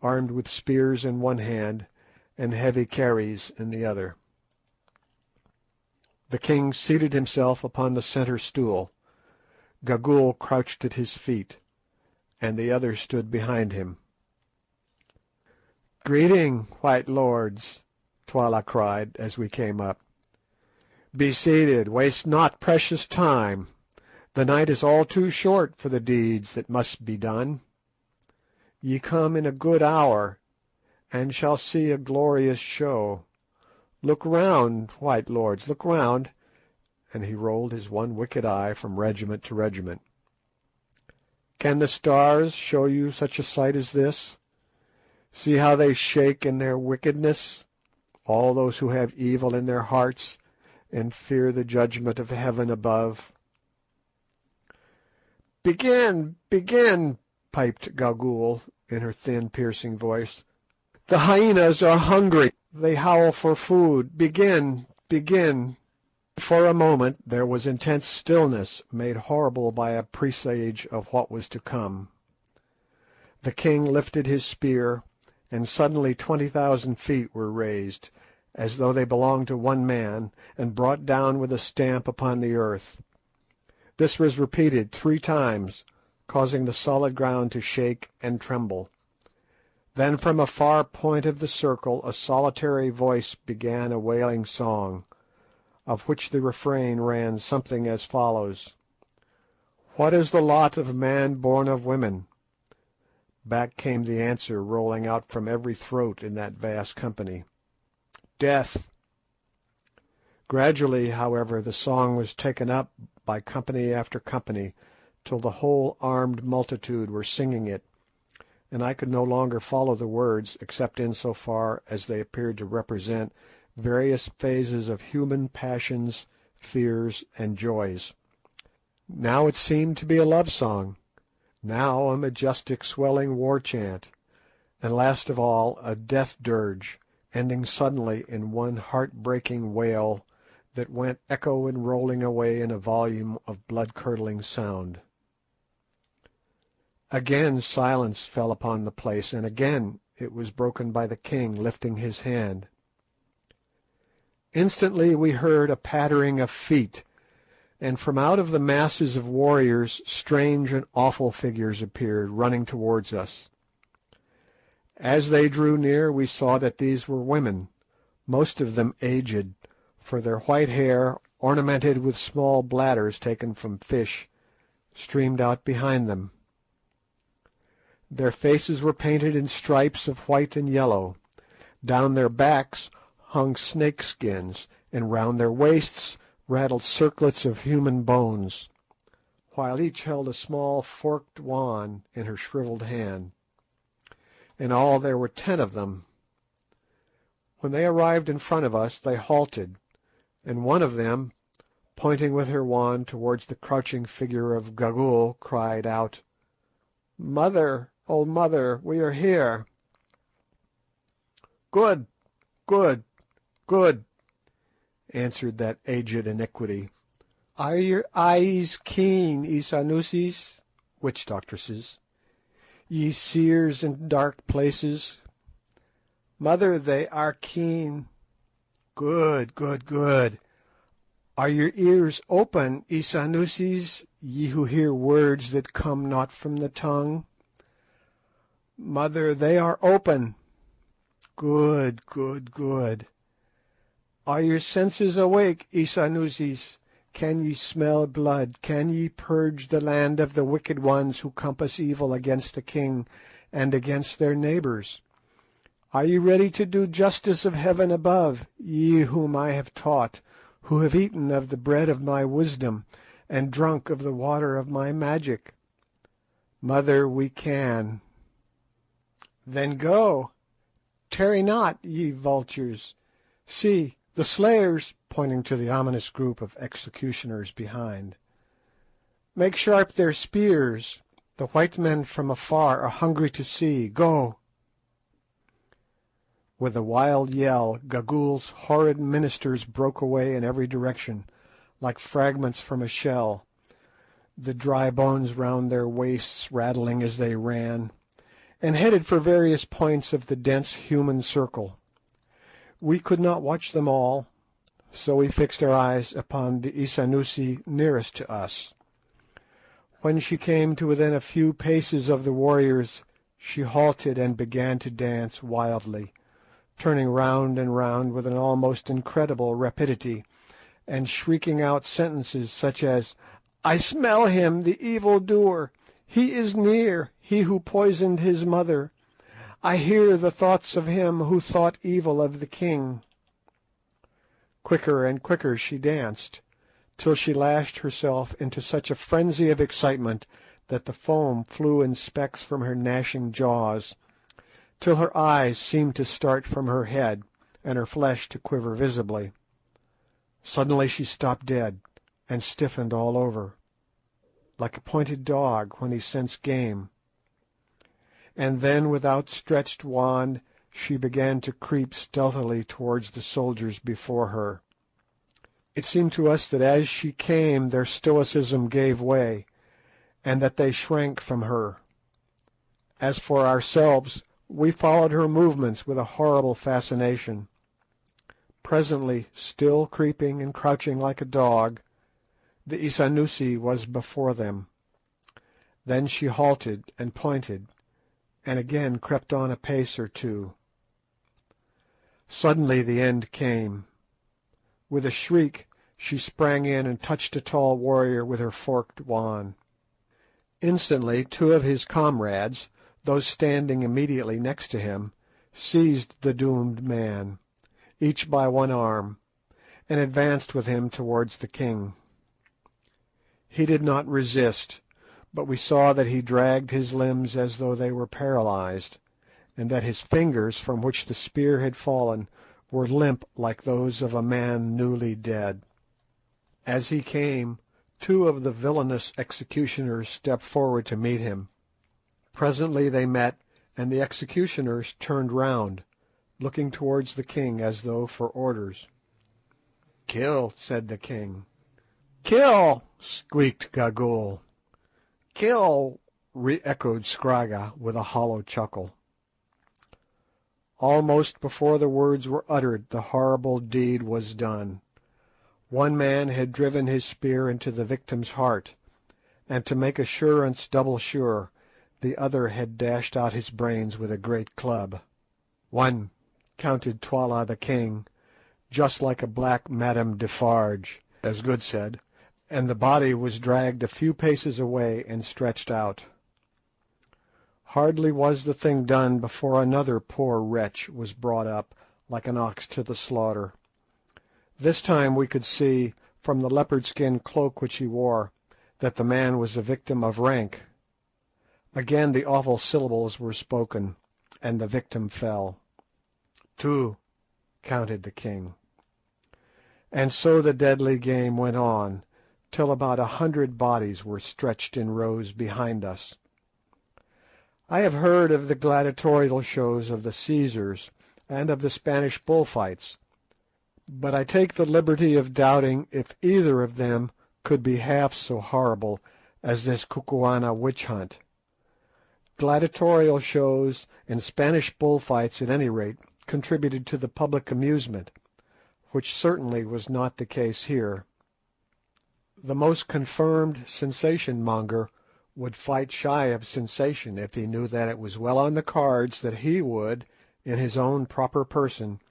armed with spears in one hand and heavy kerries in the other. The king seated himself upon the centre stool. Gagool crouched at his feet, and the others stood behind him. "Greeting, white lords," Twala cried as we came up. "Be seated, waste not precious time. The night is all too short for the deeds that must be done. Ye come in a good hour, and shall see a glorious show. Look round, white lords, look round," and he rolled his one wicked eye from regiment to regiment. "Can the stars show you such a sight as this? See how they shake in their wickedness, all those who have evil in their hearts and fear the judgment of heaven above." "Begin, begin," piped Gagool in her thin, piercing voice. "The hyenas are hungry. They howl for food. Begin, begin." For a moment there was intense stillness, made horrible by a presage of what was to come. The king lifted his spear, and suddenly 20,000 feet were raised, as though they belonged to one man, and brought down with a stamp upon the earth. This was repeated 3 times, causing the solid ground to shake and tremble. Then from a far point of the circle a solitary voice began a wailing song, of which the refrain ran something as follows: "What is the lot of man born of women?" Back came the answer rolling out from every throat in that vast company: "Death." Gradually, however, the song was taken up by company after company, till the whole armed multitude were singing it, and I could no longer follow the words except in so far as they appeared to represent various phases of human passions, fears, and joys. Now it seemed to be a love song, now a majestic swelling war chant, and last of all a death dirge, ending suddenly in one heart-breaking wail that went echoing and rolling away in a volume of blood-curdling sound. Again silence fell upon the place, and again it was broken by the king lifting his hand. Instantly we heard a pattering of feet, and from out of the masses of warriors strange and awful figures appeared, running towards us. As they drew near we saw that these were women, most of them aged, for their white hair, ornamented with small bladders taken from fish, streamed out behind them. Their faces were painted in stripes of white and yellow. Down their backs hung snake skins, and round their waists rattled circlets of human bones, while each held a small forked wand in her shrivelled hand. In all there were 10 of them. When they arrived in front of us they halted, and one of them, pointing with her wand towards the crouching figure of Gagool, cried out, "Mother, oh mother, we are here." "Good, good, good," answered that aged iniquity. "Are your eyes keen, Isanusis (witch doctresses), ye seers in dark places?" "Mother, they are keen." "Good, good, good. Are your ears open, Isanusis, ye who hear words that come not from the tongue?" "Mother, they are open." "Good, good, good. Are your senses awake, Isanusis? Can ye smell blood? Can ye purge the land of the wicked ones who compass evil against the king and against their neighbours? Are ye ready to do justice of heaven above, ye whom I have taught, who have eaten of the bread of my wisdom and drunk of the water of my magic?" "Mother, we can." "Then go. Tarry not, ye vultures. See, the slayers," pointing to the ominous group of executioners behind. "Make sharp their spears. The white men from afar are hungry to see. Go." With a wild yell, Gagool's horrid ministers broke away in every direction, like fragments from a shell, the dry bones round their waists rattling as they ran, and headed for various points of the dense human circle. We could not watch them all, so we fixed our eyes upon the Isanusi nearest to us. When she came to within a few paces of the warriors, she halted and began to dance wildly, turning round and round with an almost incredible rapidity, and shrieking out sentences such as, "I smell him, the evil doer! He is near, he who poisoned his mother! I hear the thoughts of him who thought evil of the king." Quicker and quicker she danced, till she lashed herself into such a frenzy of excitement that the foam flew in specks from her gnashing jaws, till her eyes seemed to start from her head, and her flesh to quiver visibly. Suddenly she stopped dead, and stiffened all over, like a pointed dog when he scents game, and then with outstretched wand she began to creep stealthily towards the soldiers before her. It seemed to us that as she came their stoicism gave way, and that they shrank from her. As for ourselves, we followed her movements with a horrible fascination. Presently, still creeping and crouching like a dog, the Isanusi was before them. Then she halted and pointed, and again crept on a pace or two. Suddenly the end came. With a shriek she sprang in and touched a tall warrior with her forked wand. Instantly two of his comrades, those standing immediately next to him, seized the doomed man, each by one arm, and advanced with him towards the king. He did not resist, but we saw that he dragged his limbs as though they were paralysed, and that his fingers, from which the spear had fallen, were limp like those of a man newly dead. As he came, two of the villainous executioners stepped forward to meet him. Presently they met, and the executioners turned round, looking towards the king as though for orders. "Kill," said the king. "Kill!" squeaked Gagool. "Kill!" re-echoed Scragga with a hollow chuckle. Almost before the words were uttered the horrible deed was done. One man had driven his spear into the victim's heart, and to make assurance double sure, the other had dashed out his brains with a great club. "One," counted Twala the king, just like a black Madame Defarge, as Good said, and the body was dragged a few paces away and stretched out. Hardly was the thing done before another poor wretch was brought up like an ox to the slaughter. This time we could see, from the leopard skin cloak which he wore, that the man was a victim of rank. Again the awful syllables were spoken, and the victim fell. "Two," counted the king. And so the deadly game went on, till about 100 bodies were stretched in rows behind us. I have heard of the gladiatorial shows of the Caesars and of the Spanish bullfights, but I take the liberty of doubting if either of them could be half so horrible as this Kukuana witch hunt. Gladiatorial shows and Spanish bullfights at any rate contributed to the public amusement, which certainly was not the case here. The most confirmed sensation monger would fight shy of sensation if he knew that it was well on the cards that he would, in his own proper person,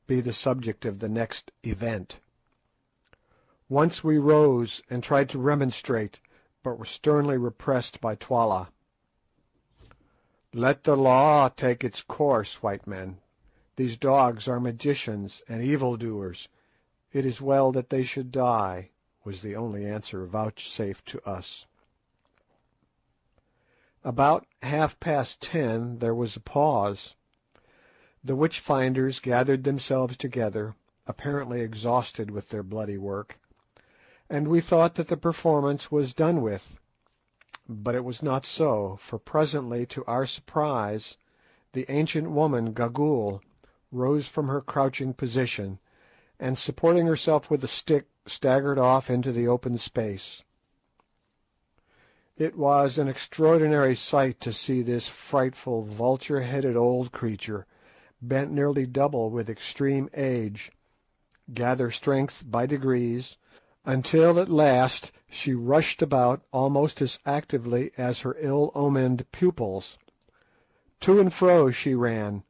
be the subject of the next event. Once we rose and tried to remonstrate, but were sternly repressed by Twala. "Let the law take its course, white men. These dogs are magicians and evildoers. It is well that they should die," was the only answer vouchsafed to us. About 10:30 there was a pause. The witch-finders gathered themselves together, apparently exhausted with their bloody work, and we thought that the performance was done with. But it was not so, for presently, to our surprise, the ancient woman Gagool rose from her crouching position, and supporting herself with a stick, staggered off into the open space. It was an extraordinary sight to see this frightful vulture-headed old creature, bent nearly double with extreme age, gather strength by degrees, until at last she rushed about almost as actively as her ill-omened pupils. To and fro she ran,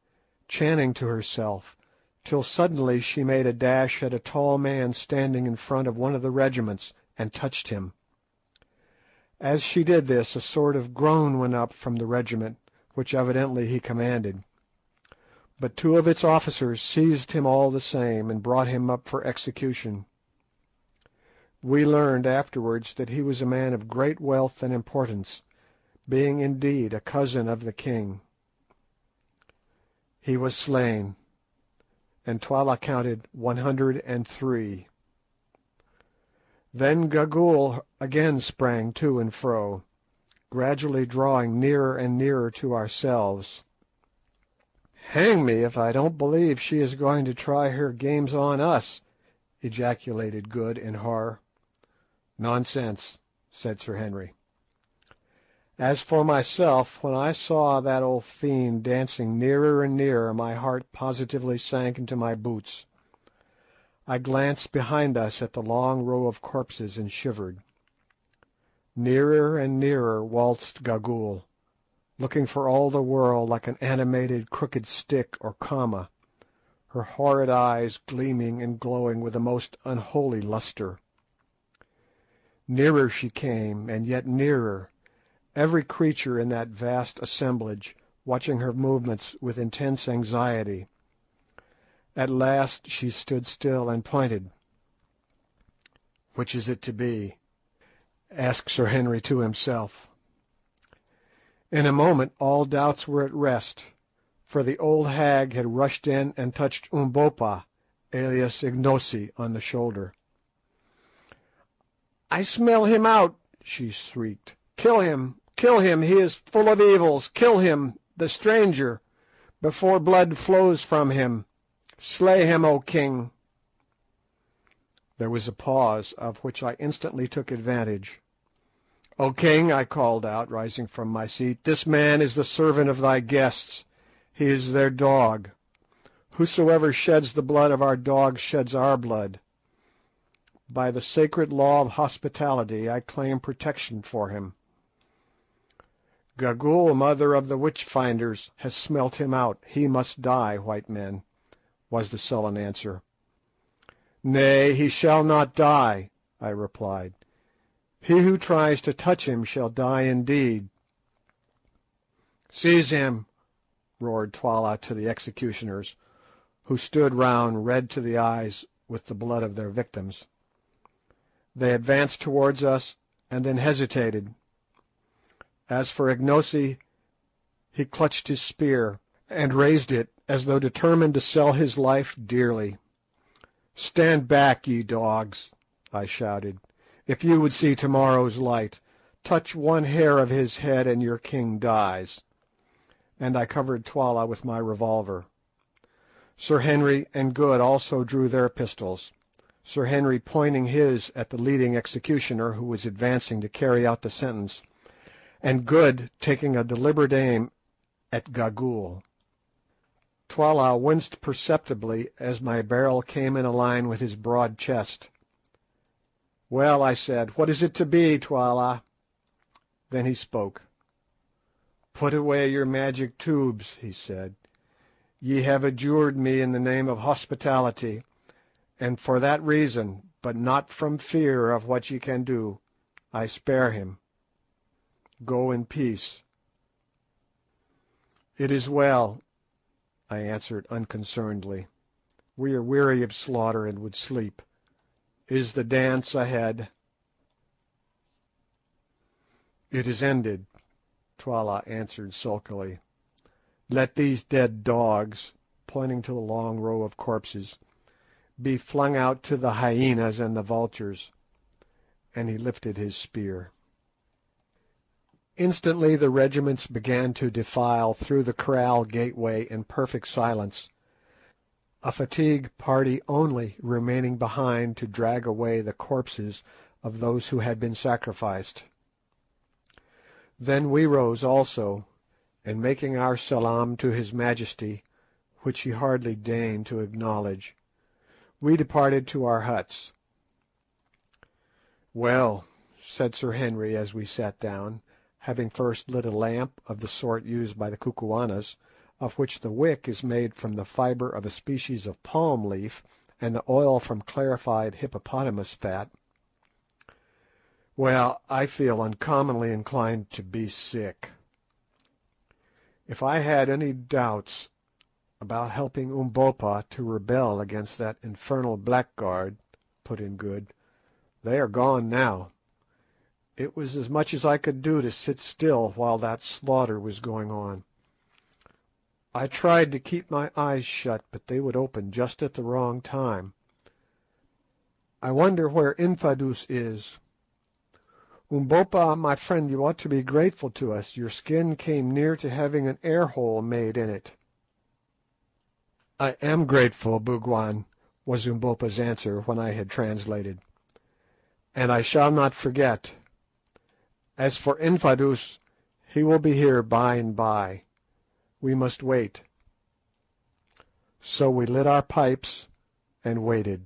chanting to herself, till suddenly she made a dash at a tall man standing in front of one of the regiments, and touched him. As she did this a sort of groan went up from the regiment, which evidently he commanded, but two of its officers seized him all the same and brought him up for execution. We learned afterwards that he was a man of great wealth and importance, being indeed a cousin of the king. He was slain, and Twala counted 103. Then Gagool again sprang to and fro, gradually drawing nearer and nearer to ourselves. "Hang me if I don't believe she is going to try her games on us," ejaculated Good in horror. "Nonsense," said Sir Henry. As for myself, when I saw that old fiend dancing nearer and nearer, my heart positively sank into my boots. I glanced behind us at the long row of corpses and shivered. Nearer and nearer waltzed Gagool, looking for all the world like an animated crooked stick or comma, her horrid eyes gleaming and glowing with a most unholy lustre. Nearer she came, and yet nearer, every creature in that vast assemblage watching her movements with intense anxiety. At last she stood still and pointed. "Which is it to be?" asked Sir Henry to himself. In a moment all doubts were at rest, for the old hag had rushed in and touched Umbopa, alias Ignosi, on the shoulder. "I smell him out," she shrieked. "Kill him! Kill him! He is full of evils! Kill him, the stranger, before blood flows from him! Slay him, O king!" There was a pause, of which I instantly took advantage. "O king," I called out, rising from my seat, "this man is the servant of thy guests. He is their dog. Whosoever sheds the blood of our dog sheds our blood. By the sacred law of hospitality I claim protection for him." "Gagool, mother of the witch-finders, has smelt him out. He must die, white men," was the sullen answer. "Nay, he shall not die," I replied. "He who tries to touch him shall die indeed." "Seize him!" roared Twala to the executioners, who stood round red to the eyes with the blood of their victims. They advanced towards us, and then hesitated. As for Ignosi, he clutched his spear, and raised it as though determined to sell his life dearly. "Stand back, ye dogs!" I shouted. "If you would see tomorrow's light, touch one hair of his head and your king dies." And I covered Twala with my revolver. Sir Henry and Good also drew their pistols, Sir Henry pointing his at the leading executioner who was advancing to carry out the sentence, and Good taking a deliberate aim at Gagool. Twala winced perceptibly as my barrel came in a line with his broad chest. "Well," I said, "what is it to be, Twala?" Then he spoke. "Put away your magic tubes," he said. "Ye have adjured me in the name of hospitality, and for that reason, but not from fear of what ye can do, I spare him. Go in peace." "It is well," I answered unconcernedly. "We are weary of slaughter and would sleep. Is the dance ahead?" "It is ended," Twala answered sulkily. "Let these dead dogs," pointing to the long row of corpses, "be flung out to the hyenas and the vultures," and he lifted his spear. Instantly the regiments began to defile through the kraal gateway in perfect silence, a fatigue party only remaining behind to drag away the corpses of those who had been sacrificed. Then we rose also, and making our salaam to His Majesty, which he hardly deigned to acknowledge, we departed to our huts. "Well," said Sir Henry as we sat down, having first lit a lamp of the sort used by the Kukuanas, of which the wick is made from the fibre of a species of palm leaf and the oil from clarified hippopotamus fat, "well, I feel uncommonly inclined to be sick." If I had any doubts about helping Umbopa to rebel against that infernal blackguard," put in Good, "they are gone now. It was as much as I could do to sit still while that slaughter was going on. I tried to keep my eyes shut, but they would open just at the wrong time. I wonder where Infadoos is. Umbopa, my friend, you ought to be grateful to us. Your skin came near to having an air hole made in it." "I am grateful, Bougwan," was Umbopa's answer when I had translated, "and I shall not forget. As for Infadoos, he will be here by and by. We must wait." So we lit our pipes and waited.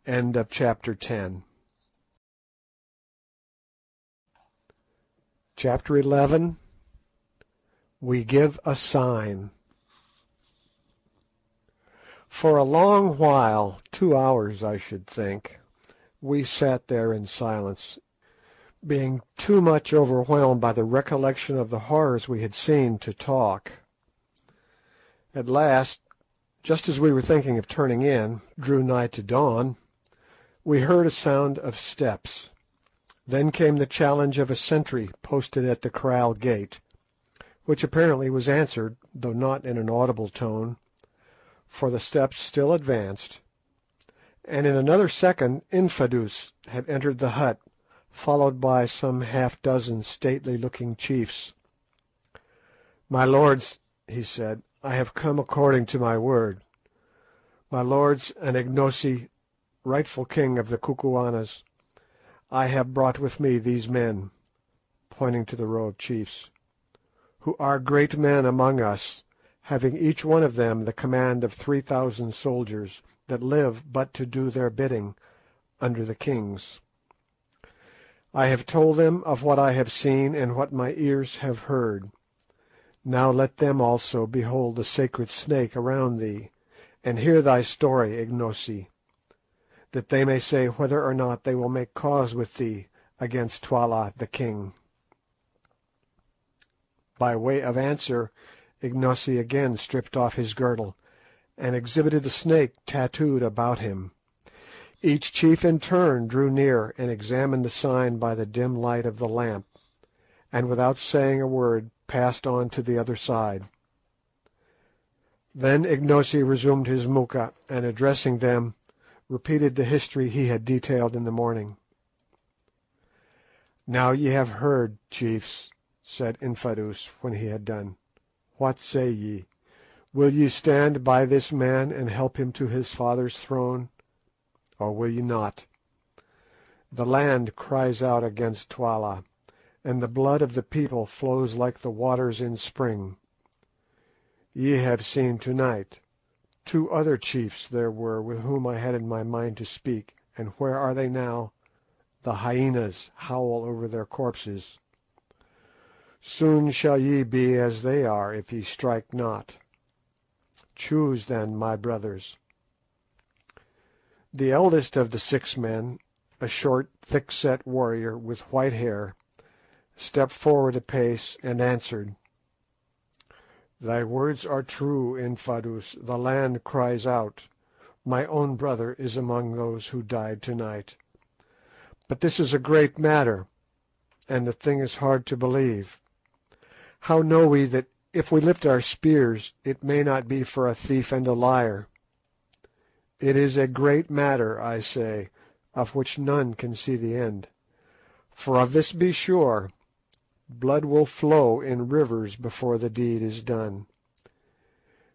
End of chapter 10. Chapter 11. We give a sign. For a long while, 2 hours I should think, we sat there in silence, being too much overwhelmed by the recollection of the horrors we had seen to talk. At last, just as we were thinking of turning in, drew nigh to dawn, we heard a sound of steps. Then came the challenge of a sentry posted at the kraal gate, which apparently was answered, though not in an audible tone, for the steps still advanced, and in another second Infadoos had entered the hut, followed by some half-dozen stately-looking chiefs. "My lords," he said, "I have come according to my word. My lords and Ignosi, rightful king of the Kukuanas, I have brought with me these men," pointing to the row of chiefs, "who are great men among us, having each one of them the command of 3,000 soldiers that live but to do their bidding under the kings. I have told them of what I have seen and what my ears have heard. Now let them also behold the sacred snake around thee, and hear thy story, Ignosi, that they may say whether or not they will make cause with thee against Twala the king." By way of answer, Ignosi again stripped off his girdle, and exhibited the snake tattooed about him. Each chief in turn drew near and examined the sign by the dim light of the lamp, and without saying a word passed on to the other side. Then Ignosi resumed his moocha, and addressing them, repeated the history he had detailed in the morning. "Now ye have heard, chiefs," said Infadoos when he had done. "What say ye? Will ye stand by this man and help him to his father's throne, or will ye not? The land cries out against Twala, and the blood of the people flows like the waters in spring. Ye have seen to-night. 2 other chiefs there were with whom I had in my mind to speak, and where are they now? The hyenas howl over their corpses. Soon shall ye be as they are if ye strike not. Choose then, my brothers." The eldest of the 6 men, a short, thick-set warrior with white hair, stepped forward a pace and answered, "Thy words are true, Infadoos. The land cries out. My own brother is among those who died to-night. But this is a great matter, and the thing is hard to believe. How know we that if we lift our spears it may not be for a thief and a liar? It is a great matter, I say, of which none can see the end. For of this be sure, blood will flow in rivers before the deed is done.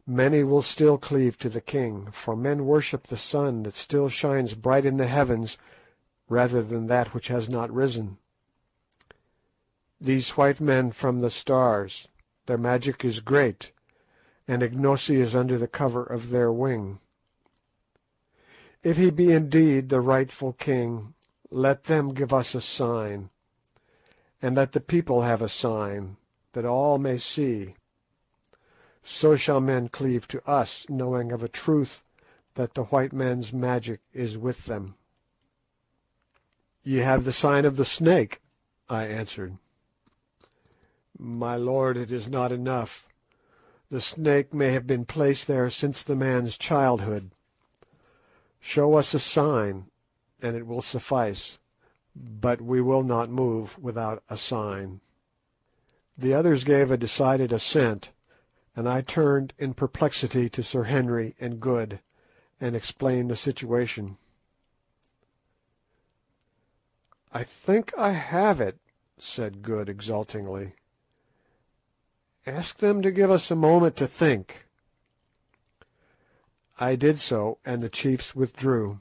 Many will still cleave to the king, for men worship the sun that still shines bright in the heavens rather than that which has not risen. These white men from the stars, their magic is great, and Ignosi is under the cover of their wing. If he be indeed the rightful king, let them give us a sign, and let the people have a sign, that all may see. So shall men cleave to us, knowing of a truth that the white men's magic is with them." "Ye have the sign of the snake," I answered. My lord, it is not enough. The snake may have been placed there since the man's childhood. Show us a sign, and it will suffice, but we will not move without a sign." The others gave a decided assent, and I turned in perplexity to Sir Henry and Good, and explained the situation. "I think I have it," said Good exultingly. "Ask them to give us a moment to think." I did so, and the chiefs withdrew.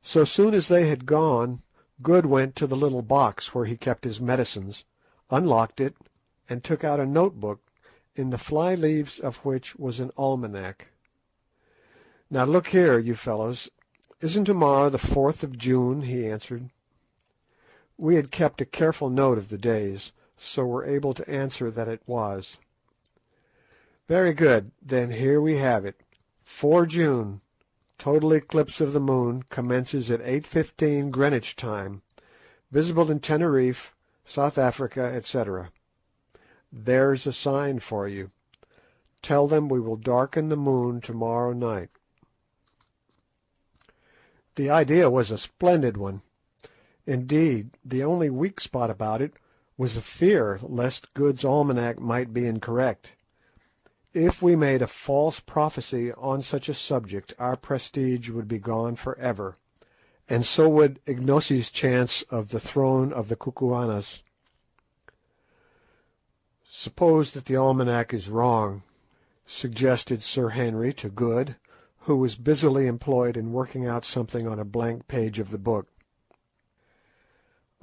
So soon as they had gone, Good went to the little box where he kept his medicines, unlocked it, and took out a notebook, in the fly-leaves of which was an almanac. "Now look here, you fellows, isn't tomorrow the 4th of June?" he answered. We had kept a careful note of the days, so were able to answer that it was. "Very good, then here we have it. 4 June, total eclipse of the moon, commences at 8:15 Greenwich time, visible in Tenerife, South Africa, etc. There's a sign for you. Tell them we will darken the moon tomorrow night." The idea was a splendid one. Indeed, the only weak spot about it was a fear lest Good's almanac might be incorrect. If we made a false prophecy on such a subject, our prestige would be gone for ever, and so would Ignosi's chance of the throne of the Kukuanas. "Suppose that the almanac is wrong," suggested Sir Henry to Good, who was busily employed in working out something on a blank page of the book.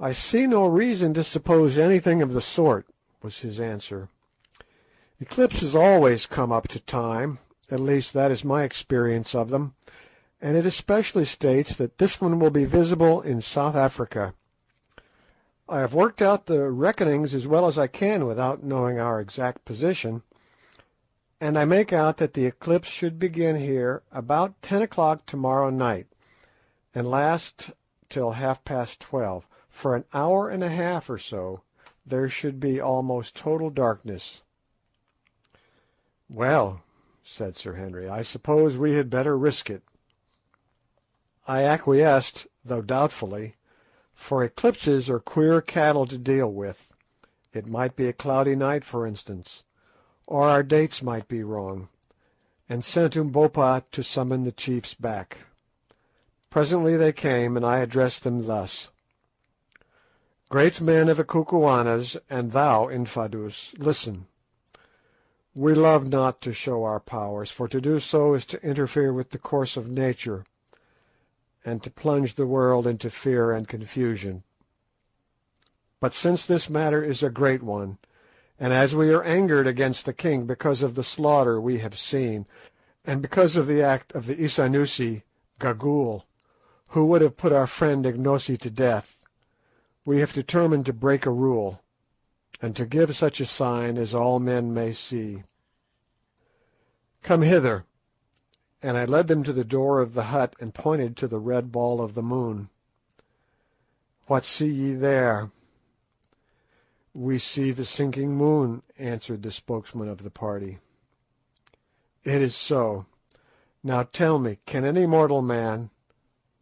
"I see no reason to suppose anything of the sort," was his answer. "Eclipses always come up to time, at least that is my experience of them, and it especially states that this one will be visible in South Africa. I have worked out the reckonings as well as I can without knowing our exact position, and I make out that the eclipse should begin here about 10 o'clock tomorrow night, and last till 12:30. For an hour and a half or so there should be almost total darkness." "Well," said Sir Henry, "I suppose we had better risk it." I acquiesced, though doubtfully, for eclipses are queer cattle to deal with. It might be a cloudy night, for instance, or our dates might be wrong, and sent Umbopa to summon the chiefs back. Presently they came, and I addressed them thus: "Great men of the Kukuanas, and thou, Infadoos, listen. We love not to show our powers, for to do so is to interfere with the course of nature, and to plunge the world into fear and confusion. But since this matter is a great one, and as we are angered against the king because of the slaughter we have seen, and because of the act of the Isanusi, Gagool, who would have put our friend Ignosi to death, we have determined to break a rule, and to give such a sign as all men may see. Come hither." And I led them to the door of the hut and pointed to the red ball of the moon. "What see ye there?" "We see the sinking moon," answered the spokesman of the party. "It is so. Now tell me, can any mortal man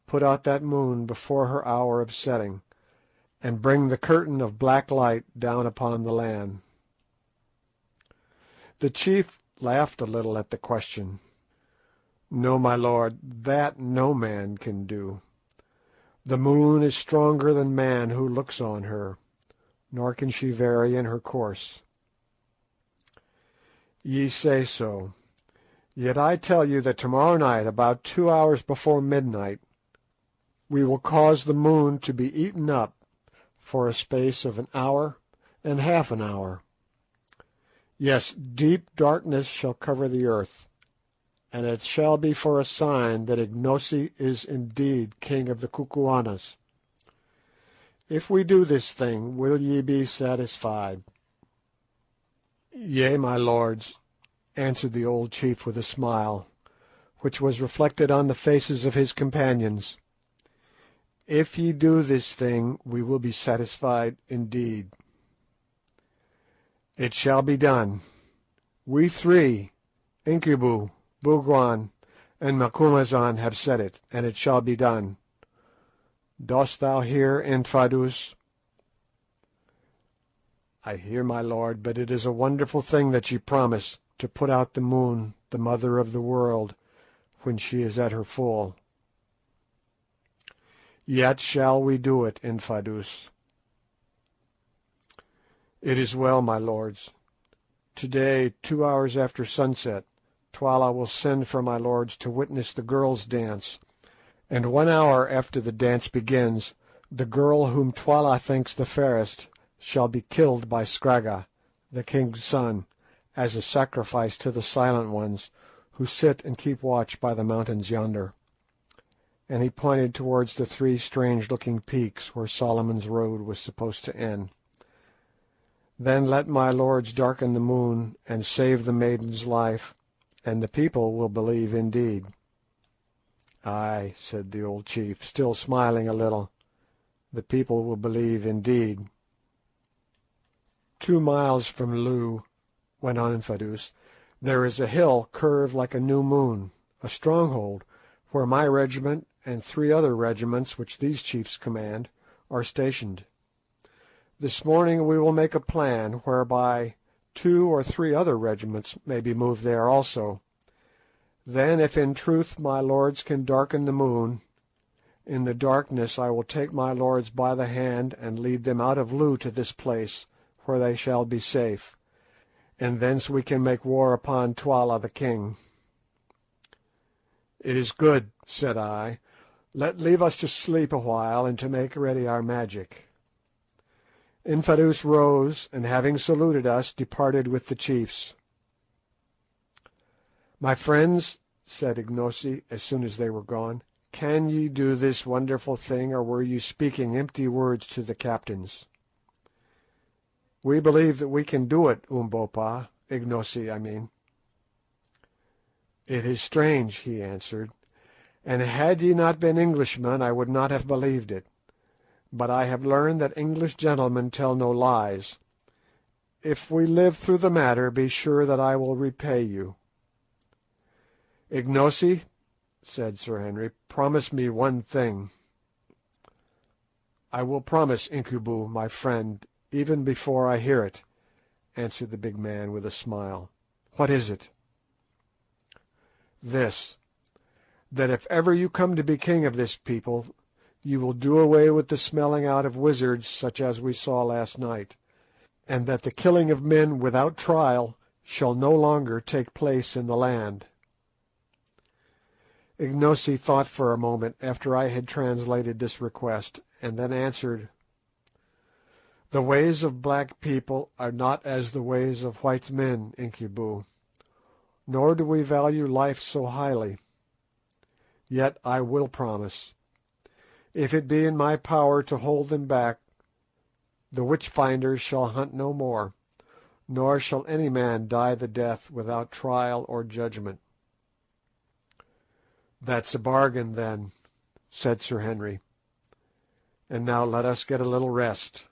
put out that moon before her hour of setting, and bring the curtain of black light down upon the land?" The chief laughed a little at the question. "No, my lord, that no man can do. The moon is stronger than man who looks on her, nor can she vary in her course." "Ye say so. Yet I tell you that tomorrow night, about 2 hours before midnight, we will cause the moon to be eaten up for a space of an hour and half an hour. Yes, deep darkness shall cover the earth, and it shall be for a sign that Ignosi is indeed king of the Kukuanas. If we do this thing, will ye be satisfied?" "Yea, my lords," answered the old chief with a smile, which was reflected on the faces of his companions. "If ye do this thing, we will be satisfied indeed." It shall be done. We three, Incubu, Bougwan, and Macumazahn have said it, and it shall be done. Dost thou hear, Infadoos?" "I hear, my lord, but it is a wonderful thing that ye promise, to put out the moon, the mother of the world, when she is at her full." "Yet shall we do it, Infadoos." "It is well, my lords. To-day, 2 hours after sunset, Twala will send for my lords to witness the girls' dance, and 1 hour after the dance begins, the girl whom Twala thinks the fairest shall be killed by Scragga, the king's son, as a sacrifice to the Silent Ones, who sit and keep watch by the mountains yonder," and he pointed towards the 3 strange-looking peaks where Solomon's Road was supposed to end. "Then let my lords darken the moon and save the maiden's life, and the people will believe indeed." "Ay," said the old chief, still smiling a little, "the people will believe indeed." "2 miles from Loo," went on Infadoos, "there is a hill curved like a new moon, a stronghold, where my regiment and 3 other regiments which these chiefs command are stationed. This morning we will make a plan whereby 2 or 3 other regiments may be moved there also. Then, if in truth my lords can darken the moon, in the darkness I will take my lords by the hand and lead them out of Loo to this place, where they shall be safe, and thence we can make war upon Twala the king." "It is good," said I. "Leave us to sleep a while and to make ready our magic." Infadoos rose, and having saluted us, departed with the chiefs. "My friends," said Ignosi, as soon as they were gone, "can ye do this wonderful thing, or were ye speaking empty words to the captains?" "We believe that we can do it, Umbopa, Ignosi, I mean." "It is strange," he answered, "and had ye not been Englishmen I would not have believed it. But I have learned that English gentlemen tell no lies. If we live through the matter, be sure that I will repay you." "Ignosi," said Sir Henry, "promise me one thing." "I will promise, Incubu, my friend, even before I hear it," answered the big man with a smile. "What is it?" "This: that if ever you come to be king of this people, you will do away with the smelling out of wizards such as we saw last night, and that the killing of men without trial shall no longer take place in the land." Ignosi thought for a moment after I had translated this request, and then answered— "The ways of black people are not as the ways of white men, Incubu, nor do we value life so highly. Yet I will promise. If it be in my power to hold them back, the witch-finders shall hunt no more, nor shall any man die the death without trial or judgment." "That's a bargain, then," said Sir Henry. "And now let us get a little rest."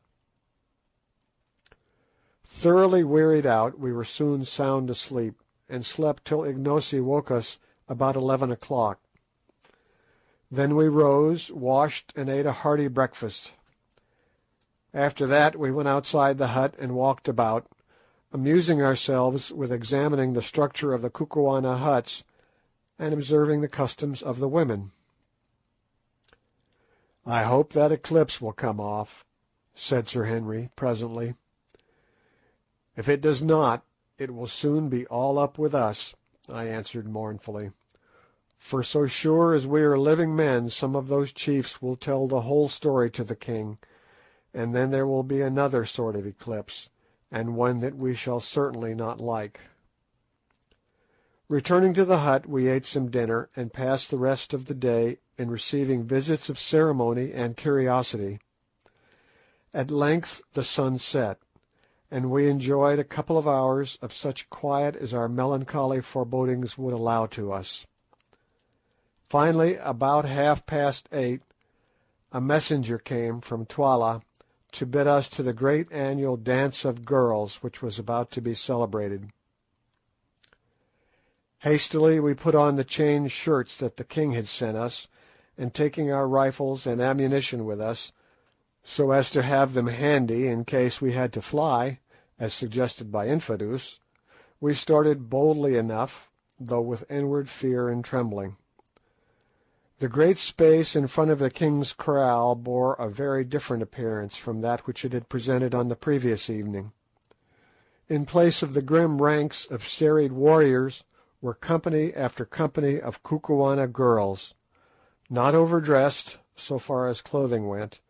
Thoroughly wearied out, we were soon sound asleep, and slept till Ignosi woke us about 11 o'clock. Then we rose, washed, and ate a hearty breakfast. After that we went outside the hut and walked about, amusing ourselves with examining the structure of the Kukuana huts and observing the customs of the women. "I hope that eclipse will come off," said Sir Henry presently. "If it does not, it will soon be all up with us," I answered mournfully, "for so sure as we are living men some of those chiefs will tell the whole story to the king, and then there will be another sort of eclipse, and one that we shall certainly not like." Returning to the hut, we ate some dinner, and passed the rest of the day in receiving visits of ceremony and curiosity. At length the sun set, and we enjoyed a couple of hours of such quiet as our melancholy forebodings would allow to us. Finally, about 8:30, a messenger came from Twala to bid us to the great annual dance of girls which was about to be celebrated. Hastily we put on the chain shirts that the king had sent us, and taking our rifles and ammunition with us, so as to have them handy in case we had to fly, as suggested by Infadoos, we started boldly enough, though with inward fear and trembling. The great space in front of the king's kraal bore a very different appearance from that which it had presented on the previous evening. In place of the grim ranks of serried warriors were company after company of Kukuana girls, not overdressed so far as clothing went,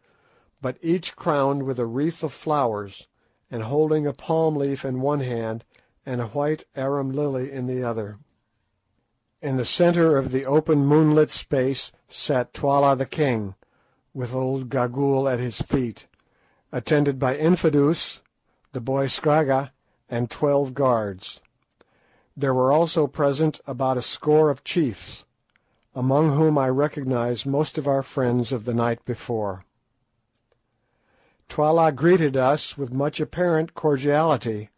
but each crowned with a wreath of flowers, and holding a palm leaf in one hand and a white arum lily in the other. In the centre of the open moonlit space sat Twala the king, with old Gagool at his feet, attended by Infadoos, the boy Scragga, and 12 guards. There were also present about a score of chiefs, among whom I recognized most of our friends of the night before. Twala greeted us with much apparent cordiality,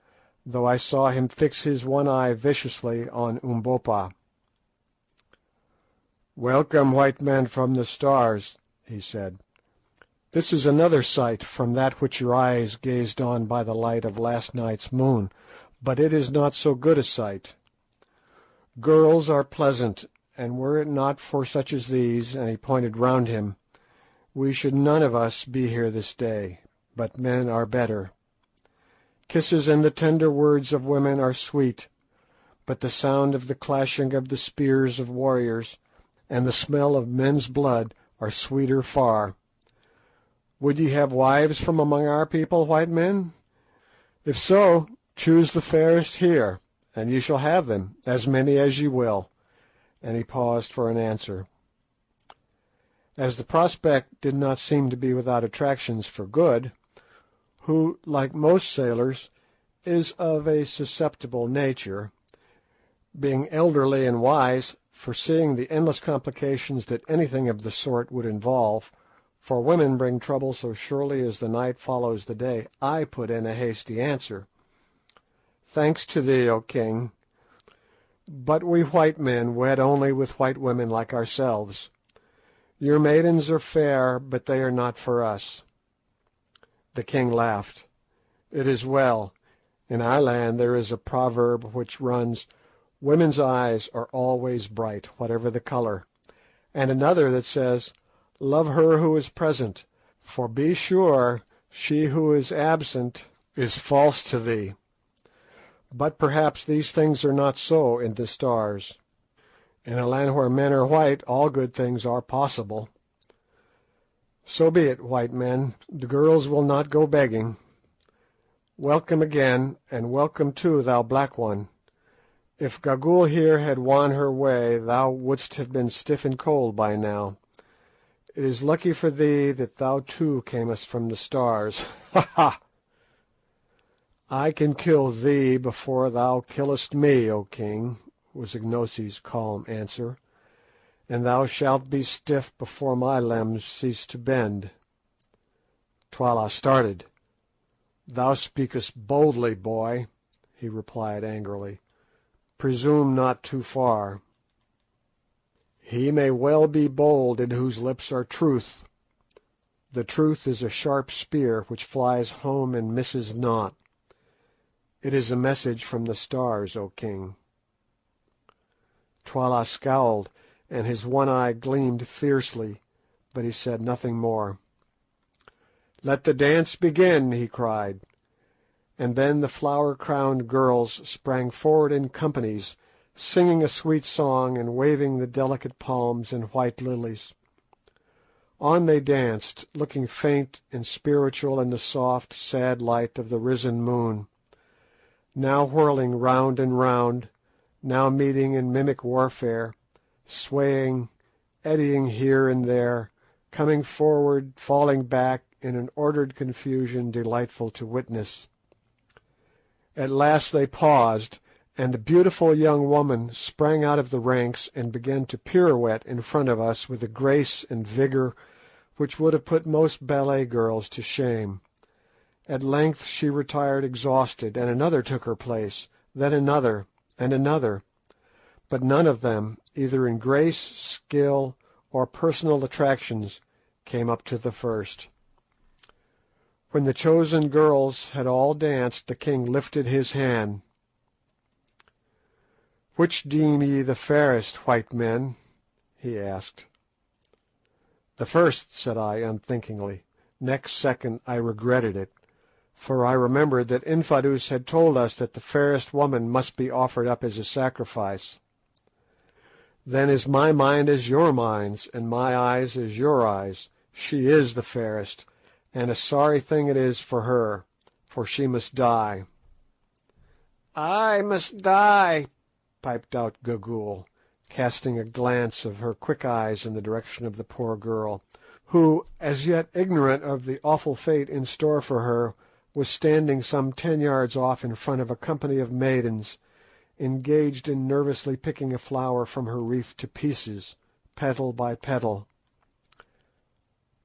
though I saw him fix his one eye viciously on Umbopa. "Welcome, white men from the stars," he said. "This is another sight from that which your eyes gazed on by the light of last night's moon, but it is not so good a sight. Girls are pleasant, and were it not for such as these," and he pointed round him, "we should none of us be here this day, but men are better. Kisses and the tender words of women are sweet, but the sound of the clashing of the spears of warriors and the smell of men's blood are sweeter far. Would ye have wives from among our people, white men? If so, choose the fairest here, and ye shall have them, as many as ye will," and he paused for an answer. As the prospect did not seem to be without attractions for Good, who, like most sailors, is of a susceptible nature, being elderly and wise, foreseeing the endless complications that anything of the sort would involve, for women bring trouble so surely as the night follows the day, I put in a hasty answer. "Thanks to thee, O king, but we white men wed only with white women like ourselves. Your maidens are fair, but they are not for us." The king laughed. "It is well. In our land there is a proverb which runs, 'Women's eyes are always bright, whatever the colour,' and another that says, 'Love her who is present, for be sure she who is absent is false to thee.' But perhaps these things are not so in the stars. In a land where men are white, all good things are possible. So be it, white men, the girls will not go begging. Welcome again, and welcome too, thou black one. If Gagool here had won her way, thou wouldst have been stiff and cold by now. It is lucky for thee that thou too camest from the stars. Ha ha! I can kill thee before thou killest me, O king," was Ignosi's calm answer, "and thou shalt be stiff before my limbs cease to bend." Twala started. "Thou speakest boldly, boy," he replied angrily. "Presume not too far. He may well be bold in whose lips are truth. The truth is a sharp spear which flies home and misses not. It is a message from the stars, O king." Twala scowled, and his one eye gleamed fiercely, but he said nothing more. "Let the dance begin," he cried, and then the flower-crowned girls sprang forward in companies, singing a sweet song and waving the delicate palms and white lilies. On they danced, looking faint and spiritual in the soft, sad light of the risen moon, now whirling round and round, now meeting in mimic warfare, swaying, eddying here and there, coming forward, falling back in an ordered confusion delightful to witness. At last they paused, and a beautiful young woman sprang out of the ranks and began to pirouette in front of us with a grace and vigour which would have put most ballet girls to shame, At length she retired exhausted, and another took her place, then another, and another, but none of them, either in grace, skill, or personal attractions, came up to the first. When the chosen girls had all danced, the king lifted his hand. "Which deem ye the fairest, white men?" he asked. "The first," said I unthinkingly. Next second I regretted it, for I remembered that Infadoos had told us that the fairest woman must be offered up as a sacrifice. "Then is my mind as your minds, and my eyes as your eyes. She is the fairest, and a sorry thing it is for her, for she must die." "I must die," piped out Gagool, casting a glance of her quick eyes in the direction of the poor girl, who, as yet ignorant of the awful fate in store for her, was standing some 10 yards off in front of a company of maidens, engaged in nervously picking a flower from her wreath to pieces, petal by petal.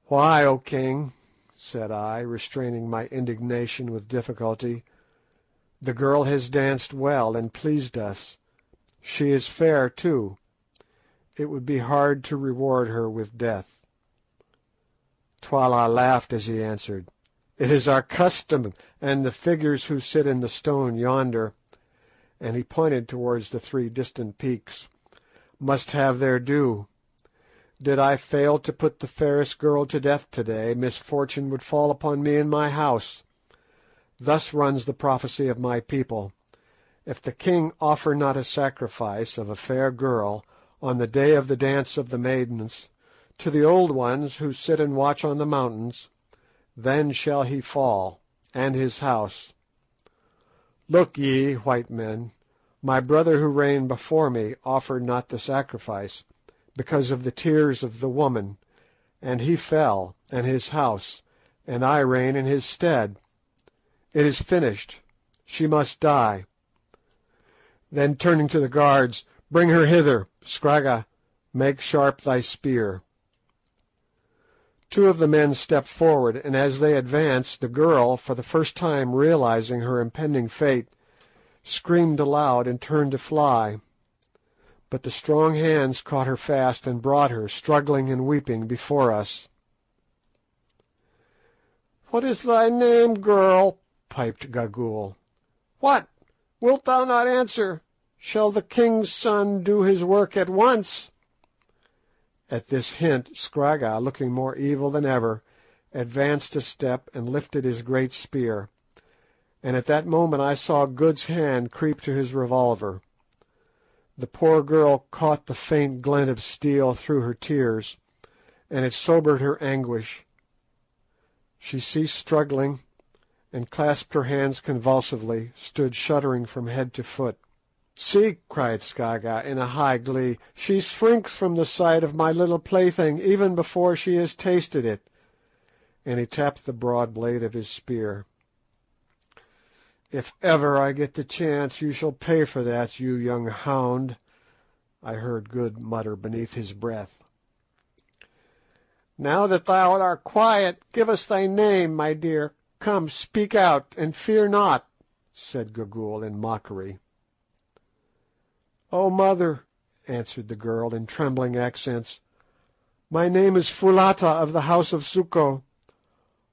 "Why, O king?" said I, restraining my indignation with difficulty. "The girl has danced well and pleased us. She is fair too. It would be hard to reward her with death." Twala laughed as he answered, "It is our custom, and the figures who sit in the stone yonder," and he pointed towards the 3 distant peaks, "must have their due. Did I fail to put the fairest girl to death today, misfortune would fall upon me in my house. Thus runs the prophecy of my people. If the king offer not a sacrifice of a fair girl on the day of the dance of the maidens to the old ones who sit and watch on the mountains, then shall he fall, and his house. Look ye, white men, my brother who reigned before me offered not the sacrifice, because of the tears of the woman, and he fell, and his house, and I reign in his stead. It is finished. She must die." Then turning to the guards, "Bring her hither. Scragga, make sharp thy spear." 2 of the men stepped forward, and as they advanced, the girl, for the first time realising her impending fate, screamed aloud and turned to fly. But the strong hands caught her fast and brought her, struggling and weeping, before us. "What is thy name, girl?" piped Gagool. "What! Wilt thou not answer? Shall the king's son do his work at once?" At this hint Scragga, looking more evil than ever, advanced a step and lifted his great spear, and at that moment I saw Good's hand creep to his revolver. The poor girl caught the faint glint of steel through her tears, and it sobered her anguish. She ceased struggling, and clasped her hands convulsively, stood shuddering from head to foot. "See," cried Scragga in a high glee, "she shrinks from the sight of my little plaything even before she has tasted it," and he tapped the broad blade of his spear. "If ever I get the chance you shall pay for that, you young hound," I heard Good mutter beneath his breath. "Now that thou art quiet, give us thy name, my dear. Come, speak out, and fear not," said Gagool in mockery. "O mother," answered the girl in trembling accents, "my name is Foulata of the house of Suko.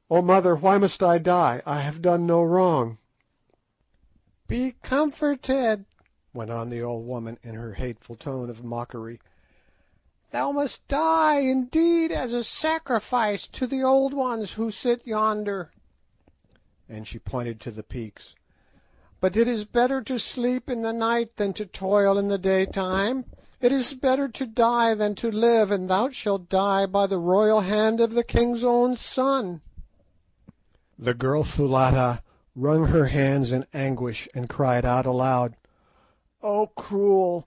O mother, why must I die? I have done no wrong." "Be comforted," went on the old woman in her hateful tone of mockery. "Thou must die indeed as a sacrifice to the old ones who sit yonder," and she pointed to the peaks. "But it is better to sleep in the night than to toil in the daytime. It is better to die than to live, and thou shalt die by the royal hand of the king's own son." The girl Foulata wrung her hands in anguish and cried out aloud, "Oh, cruel!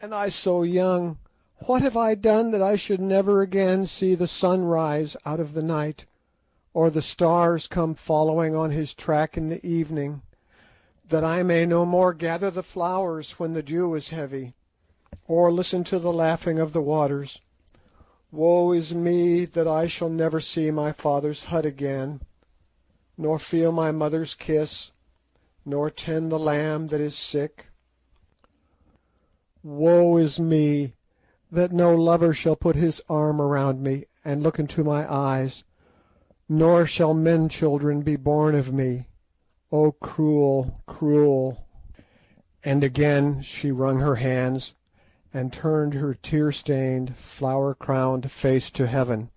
And I so young! What have I done that I should never again see the sun rise out of the night, or the stars come following on his track in the evening, that I may no more gather the flowers when the dew is heavy, or listen to the laughing of the waters? Woe is me that I shall never see my father's hut again. nor feel my mother's kiss, nor tend the lamb that is sick? Woe is me, that no lover shall put his arm around me and look into my eyes, nor shall men children be born of me. O cruel, cruel! And again she wrung her hands, and turned her tear-stained, flower-crowned face to heaven,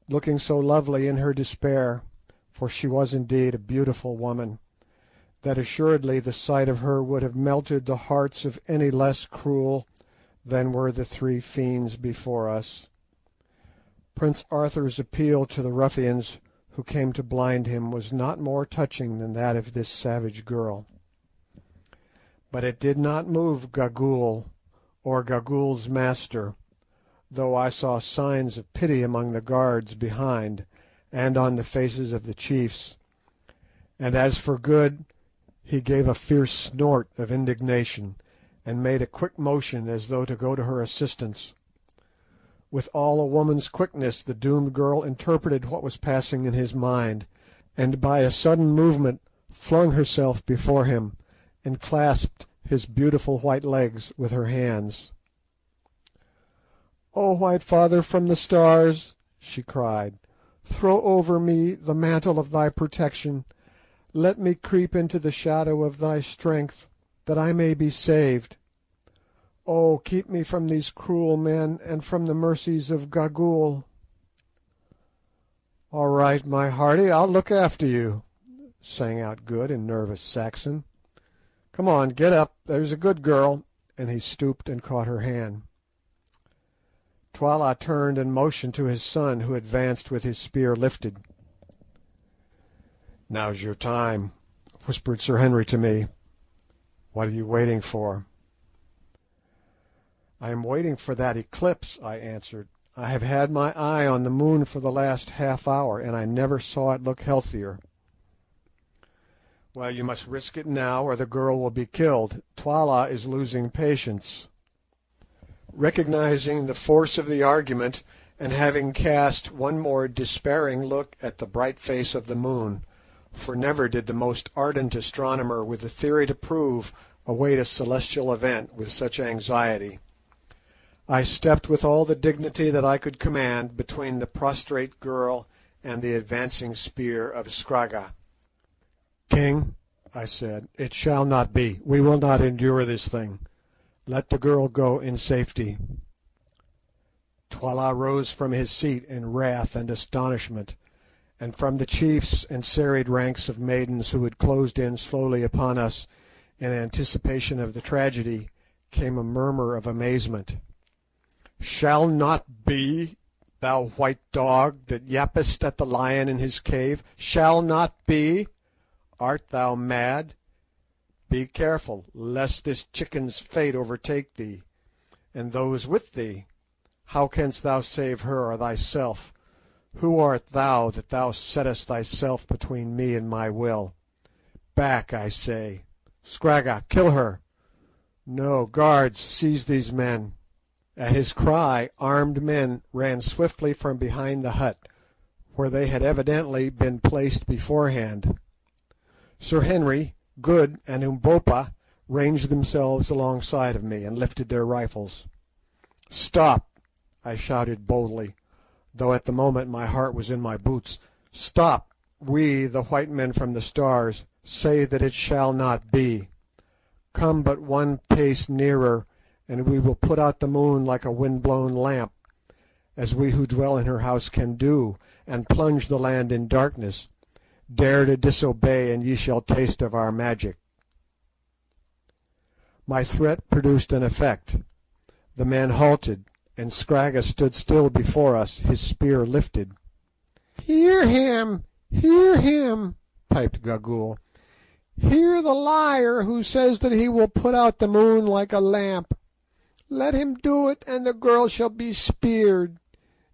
looking so lovely in her despair, for she was indeed a beautiful woman, that assuredly the sight of her would have melted the hearts of any less cruel than were the three fiends before us. Prince Arthur's appeal to the ruffians who came to blind him was not more touching than that of this savage girl. But it did not move Gagool, or Gagool's master, though I saw signs of pity among the guards behind and on the faces of the chiefs, and as for Good, he gave a fierce snort of indignation, and made a quick motion as though to go to her assistance. With all a woman's quickness the doomed girl interpreted what was passing in his mind, and by a sudden movement flung herself before him, and clasped his beautiful white legs with her hands. "O White Father from the stars," she cried, "throw over me the mantle of thy protection. Let me creep into the shadow of thy strength, that I may be saved. Oh, keep me from these cruel men and from the mercies of Gagool." "All right, my hearty, I'll look after you," sang out Good in nervous Saxon. "Come on, get up, there's a good girl," and he stooped and caught her hand. Twala turned and motioned to his son, who advanced with his spear lifted. "Now's your time," whispered Sir Henry to me. "What are you waiting for?" "I am waiting for that eclipse," I answered. "I have had my eye on the moon for the last half hour, and I never saw it look healthier." "Well, you must risk it now, or the girl will be killed. Twala is losing patience." Recognising the force of the argument, and having cast one more despairing look at the bright face of the moon, for never did the most ardent astronomer with a theory to prove await a celestial event with such anxiety, I stepped with all the dignity that I could command between the prostrate girl and the advancing spear of Scragga. "King," I said, "it shall not be. We will not endure this thing. Let the girl go in safety." Twala rose from his seat in wrath and astonishment, and from the chiefs and serried ranks of maidens who had closed in slowly upon us in anticipation of the tragedy came a murmur of amazement. "Shall not be, thou white dog, that yappest at the lion in his cave? Shall not be? Art thou mad? Be careful, lest this chicken's fate overtake thee, and those with thee. How canst thou save her or thyself? Who art thou that thou settest thyself between me and my will? Back, I say. Scragga, kill her. No, guards, seize these men." At his cry armed men ran swiftly from behind the hut, where they had evidently been placed beforehand. Sir Henry, Good, and Umbopa ranged themselves alongside of me and lifted their rifles. "Stop!" I shouted boldly, though at the moment my heart was in my boots. "Stop! We, the white men from the stars, say that it shall not be. Come but one pace nearer, and we will put out the moon like a wind-blown lamp, as we who dwell in her house can do, and plunge the land in darkness. Dare to disobey, and ye shall taste of our magic." My threat produced an effect. The men halted, and Scragga stood still before us, his spear lifted. "Hear him! Hear him!" piped Gagool. "Hear the liar who says that he will put out the moon like a lamp. Let him do it, and the girl shall be speared.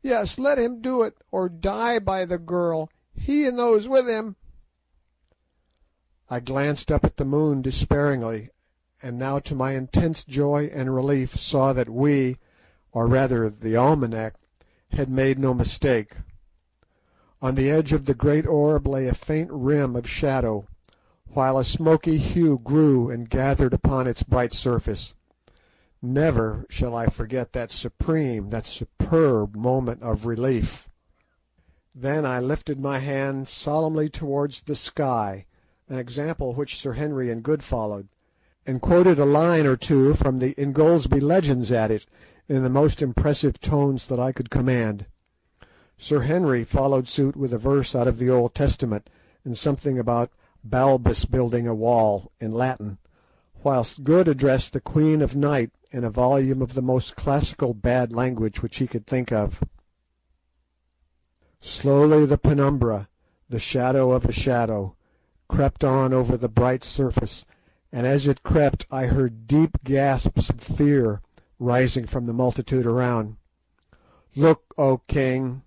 Yes, let him do it, or die by the girl, he and those with him." I glanced up at the moon despairingly, and now to my intense joy and relief saw that we, or rather the almanac, had made no mistake. On the edge of the great orb lay a faint rim of shadow, while a smoky hue grew and gathered upon its bright surface. Never shall I forget that supreme, that superb moment of relief. Then I lifted my hand solemnly towards the sky, an example which Sir Henry and Good followed, and quoted a line or two from the Ingoldsby Legends at it in the most impressive tones that I could command. Sir Henry followed suit with a verse out of the Old Testament and something about Balbus building a wall in Latin, whilst Good addressed the Queen of Night in a volume of the most classical bad language which he could think of. Slowly the penumbra, the shadow of a shadow, crept on over the bright surface, and as it crept I heard deep gasps of fear rising from the multitude around. "Look, O king!"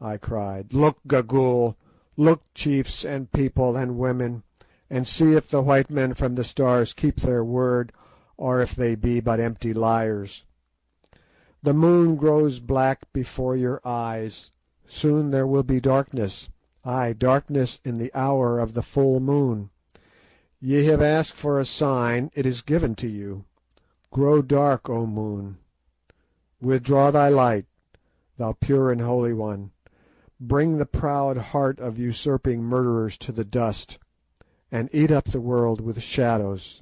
I cried. "Look, Gagool! Look, chiefs and people and women, and see if the white men from the stars keep their word, or if they be but empty liars. The moon grows black before your eyes. Soon there will be darkness, ay, darkness in the hour of the full moon. Ye have asked for a sign, it is given to you. Grow dark, O moon. Withdraw thy light, thou pure and holy one. Bring the proud heart of usurping murderers to the dust, and eat up the world with shadows."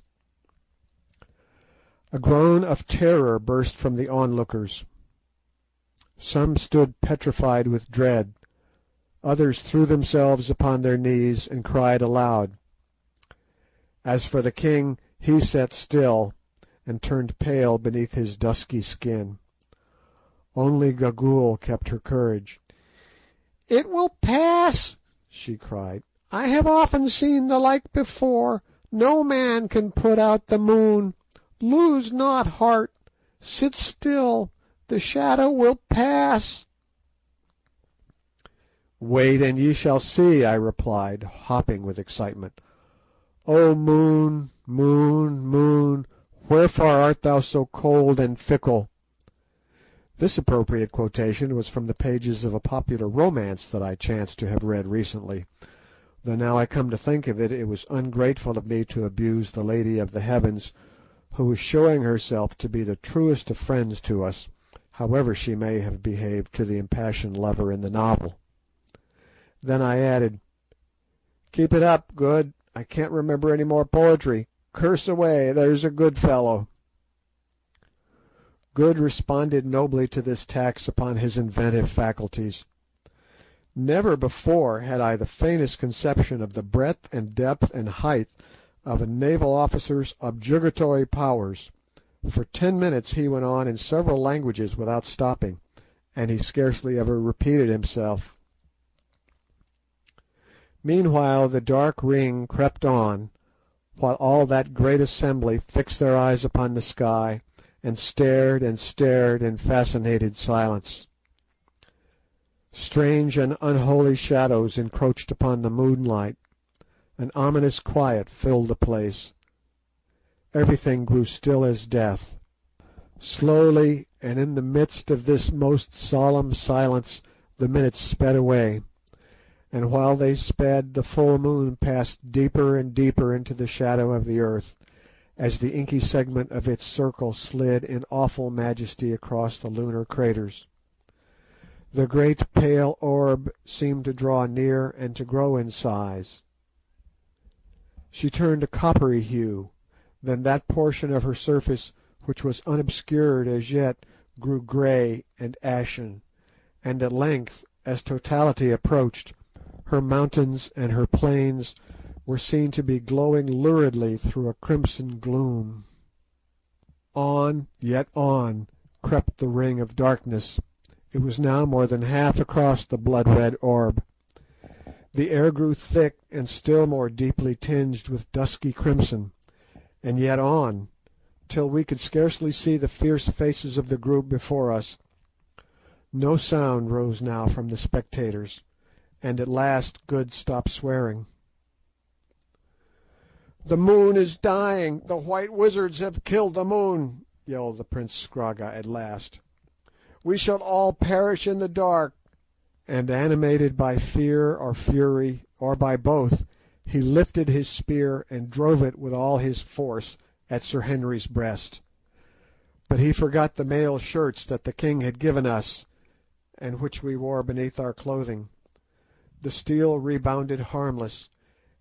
A groan of terror burst from the onlookers. Some stood petrified with dread, others threw themselves upon their knees and cried aloud. As for the king, he sat still, and turned pale beneath his dusky skin. Only Gagool kept her courage. "It will pass," she cried. "I have often seen the like before. No man can put out the moon. Lose not heart. Sit still. The shadow will pass." "Wait, and ye shall see," I replied, hopping with excitement. "O moon, moon, moon, wherefore art thou so cold and fickle?" This appropriate quotation was from the pages of a popular romance that I chanced to have read recently, though now I come to think of it, it was ungrateful of me to abuse the Lady of the Heavens, who was showing herself to be the truest of friends to us, however she may have behaved to the impassioned lover in the novel. Then I added, "Keep it up, Good. I can't remember any more poetry. Curse away, there's a good fellow." Good responded nobly to this tax upon his inventive faculties. Never before had I the faintest conception of the breadth and depth and height of a naval officer's objurgatory powers. For 10 minutes he went on in several languages without stopping, and he scarcely ever repeated himself. Meanwhile the dark ring crept on, while all that great assembly fixed their eyes upon the sky, and stared in fascinated silence. Strange and unholy shadows encroached upon the moonlight. An ominous quiet filled the place. Everything grew still as death. Slowly, and in the midst of this most solemn silence, the minutes sped away, and while they sped the full moon passed deeper and deeper into the shadow of the earth, as the inky segment of its circle slid in awful majesty across the lunar craters. The great pale orb seemed to draw near and to grow in size. She turned a coppery hue, then that portion of her surface which was unobscured as yet grew grey and ashen, and at length, as totality approached, her mountains and her plains were seen to be glowing luridly through a crimson gloom. On, yet on, crept the ring of darkness. It was now more than half across the blood-red orb. The air grew thick and still more deeply tinged with dusky crimson, and yet on, till we could scarcely see the fierce faces of the group before us. No sound rose now from the spectators, and at last Good stopped swearing. "The moon is dying! The white wizards have killed the moon!" yelled the Prince Scragga at last. "We shall all perish in the dark, and animated by fear or fury, or by both, he lifted his spear and drove it with all his force at Sir Henry's breast. But he forgot the mail shirts that the king had given us, and which we wore beneath our clothing. The steel rebounded harmless,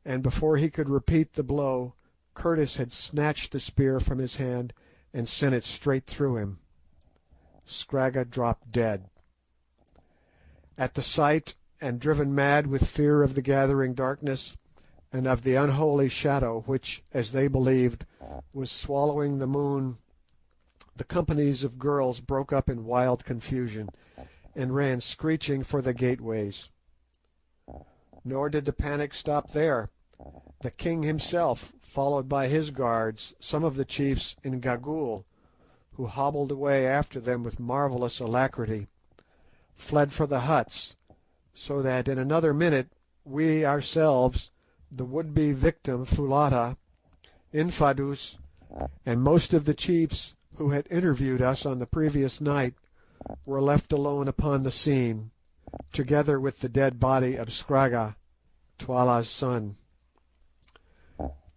and before he could repeat the blow, Curtis had snatched the spear from his hand and sent it straight through him. Scragga dropped dead. At the sight, and driven mad with fear of the gathering darkness, and of the unholy shadow which, as they believed, was swallowing the moon, the companies of girls broke up in wild confusion, and ran screeching for the gateways. Nor did the panic stop there. The king himself, followed by his guards, some of the chiefs in Gagool, who hobbled away after them with marvellous alacrity, fled for the huts, so that in another minute we ourselves, the would-be victim Foulata, Infadoos, and most of the chiefs who had interviewed us on the previous night, were left alone upon the scene, together with the dead body of Scragga, Twala's son.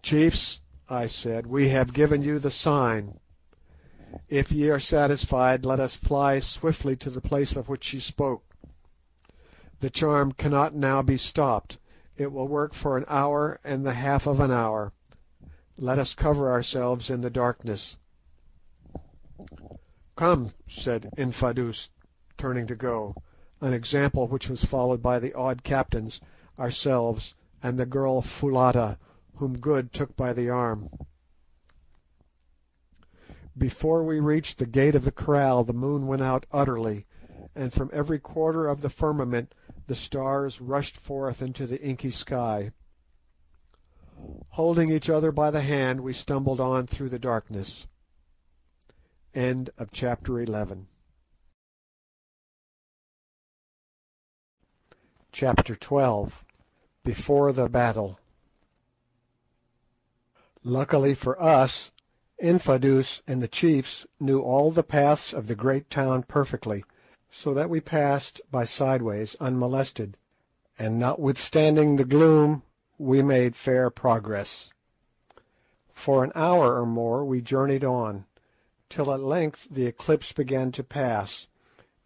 "Chiefs," I said, "we have given you the sign. If ye are satisfied, let us fly swiftly to the place of which ye spoke. The charm cannot now be stopped. It will work for an hour and the half of an hour. Let us cover ourselves in the darkness." "Come," said Infadoos, turning to go, an example which was followed by the awed captains, ourselves, and the girl Foulata, whom Good took by the arm. Before we reached the gate of the kraal the moon went out utterly, and from every quarter of the firmament the stars rushed forth into the inky sky. Holding each other by the hand, we stumbled on through the darkness. End of chapter 11. Chapter 12. Before the Battle. Luckily for us, Infadoos and the chiefs knew all the paths of the great town perfectly, so that we passed by sideways unmolested, and notwithstanding the gloom, we made fair progress. For an hour or more we journeyed on, till at length the eclipse began to pass,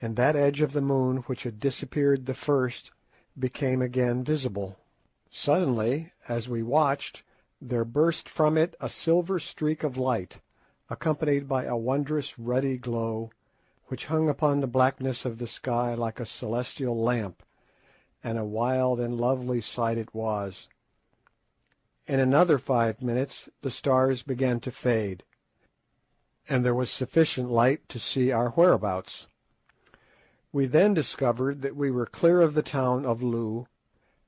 and that edge of the moon which had disappeared the first became again visible. Suddenly, as we watched, there burst from it a silver streak of light, accompanied by a wondrous ruddy glow, which hung upon the blackness of the sky like a celestial lamp, and a wild and lovely sight it was. In another 5 minutes the stars began to fade, and there was sufficient light to see our whereabouts. We then discovered that we were clear of the town of Loo,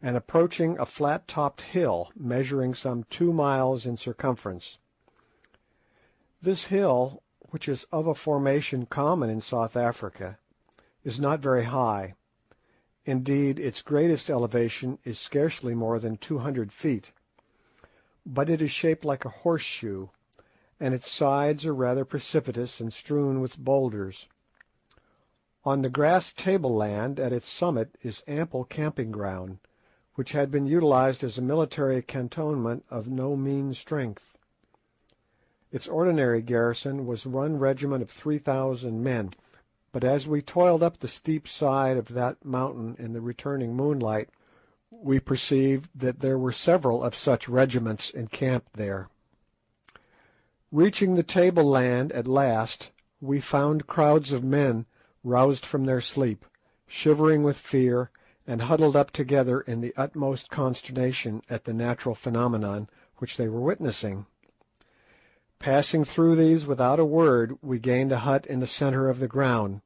and approaching a flat-topped hill measuring some 2 miles in circumference. This hill, which is of a formation common in South Africa, is not very high. Indeed, its greatest elevation is scarcely more than 200 feet, but it is shaped like a horseshoe, and its sides are rather precipitous and strewn with boulders. On the grass tableland at its summit is ample camping ground, which had been utilized as a military cantonment of no mean strength. Its ordinary garrison was one regiment of 3,000 men, but as we toiled up the steep side of that mountain in the returning moonlight, we perceived that there were several of such regiments encamped there. Reaching the tableland at last, we found crowds of men roused from their sleep, shivering with fear, and huddled up together in the utmost consternation at the natural phenomenon which they were witnessing. Passing through these without a word, we gained a hut in the centre of the ground,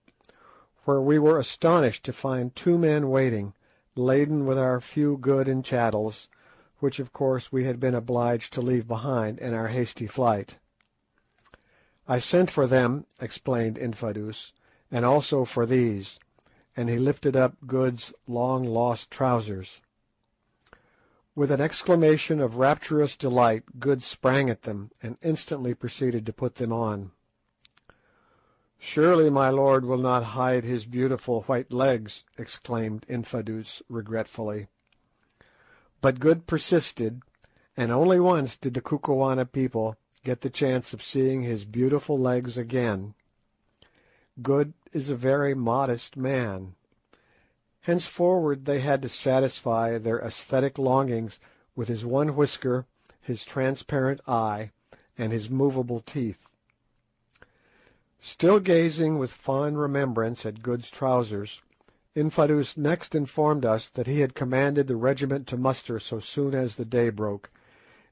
where we were astonished to find 2 men waiting, laden with our few goods and chattels, which of course we had been obliged to leave behind in our hasty flight. "I sent for them," explained Infadoos, "and also for these," and he lifted up Good's long-lost trousers. With an exclamation of rapturous delight, Good sprang at them, and instantly proceeded to put them on. "Surely my lord will not hide his beautiful white legs," exclaimed Infadoos regretfully. But Good persisted, and only once did the Kukuana people get the chance of seeing his beautiful legs again. Good is a very modest man. Henceforward they had to satisfy their aesthetic longings with his one whisker, his transparent eye, and his movable teeth. Still gazing with fond remembrance at Good's trousers, Infadoos next informed us that he had commanded the regiment to muster so soon as the day broke,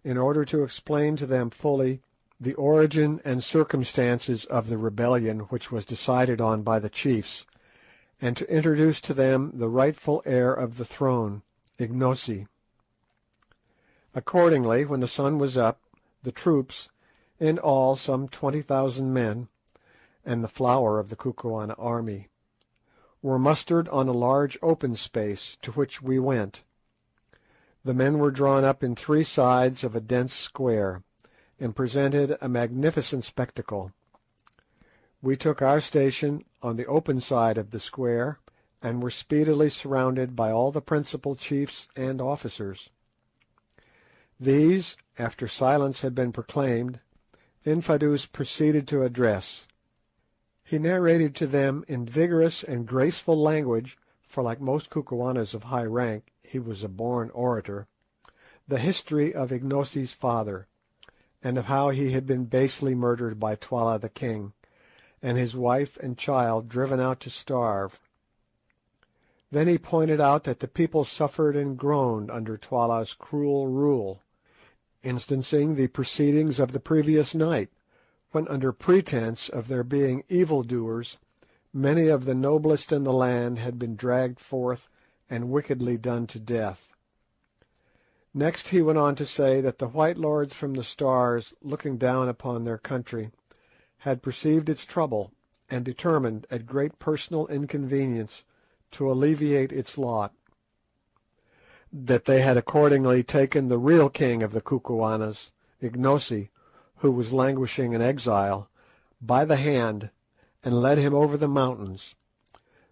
in order to explain to them fully the origin and circumstances of the rebellion which was decided on by the chiefs, and to introduce to them the rightful heir of the throne, Ignosi. Accordingly, when the sun was up, the troops, in all some 20,000 men, and the flower of the Kukuana army, were mustered on a large open space, to which we went. The men were drawn up in three sides of a dense square, and presented a magnificent spectacle. We took our station on the open side of the square, and were speedily surrounded by all the principal chiefs and officers. These, after silence had been proclaimed, Infadoos proceeded to address. He narrated to them in vigorous and graceful language, for like most Kukuanas of high rank he was a born orator, the history of Ignosi's father, and of how he had been basely murdered by Twala the king, and his wife and child driven out to starve. Then he pointed out that the people suffered and groaned under Twala's cruel rule, instancing the proceedings of the previous night, when under pretence of their being evil-doers, many of the noblest in the land had been dragged forth and wickedly done to death. Next he went on to say that the white lords from the stars, looking down upon their country, had perceived its trouble, and determined, at great personal inconvenience, to alleviate its lot. That they had accordingly taken the real king of the Kukuanas, Ignosi, who was languishing in exile, by the hand, and led him over the mountains;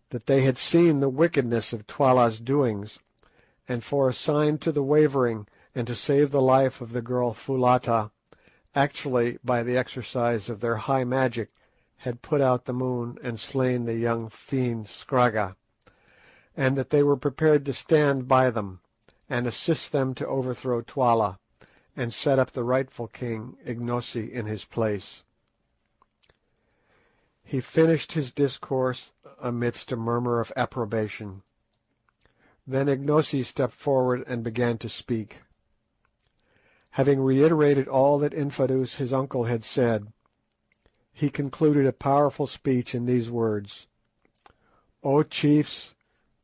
that they had seen the wickedness of Twala's doings, and for a sign to the wavering and to save the life of the girl Foulata, actually by the exercise of their high magic had put out the moon and slain the young fiend Scragga, and that they were prepared to stand by them, and assist them to overthrow Twala, and set up the rightful king, Ignosi, in his place. He finished his discourse amidst a murmur of approbation. Then Ignosi stepped forward and began to speak. Having reiterated all that Infadoos his uncle had said, he concluded a powerful speech in these words: "O chiefs,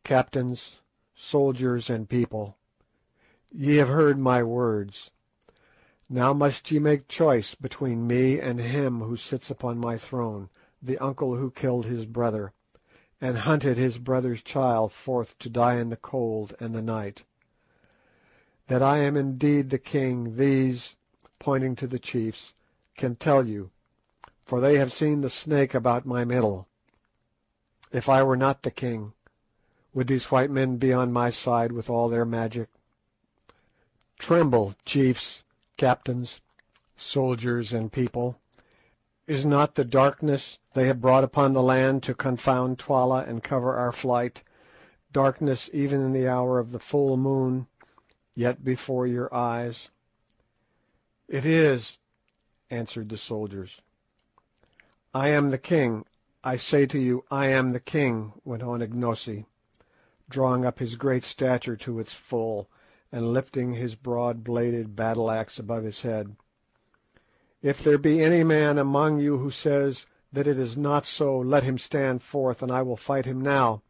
captains, soldiers, and people, ye have heard my words. Now must ye make choice between me and him who sits upon my throne, the uncle who killed his brother, and hunted his brother's child forth to die in the cold and the night. That I am indeed the king, these," pointing to the chiefs, "can tell you, for they have seen the snake about my middle. If I were not the king, would these white men be on my side with all their magic? Tremble, chiefs, captains, soldiers, and people. Is not the darkness they have brought upon the land to confound Twala and cover our flight, darkness even in the hour of the full moon, yet before your eyes?" "It is," answered the soldiers. "I am the king. I say to you, I am the king," went on Ignosi, drawing up his great stature to its full, and lifting his broad-bladed battle-axe above his head. "If there be any man among you who says that it is not so, let him stand forth, and I will fight him now,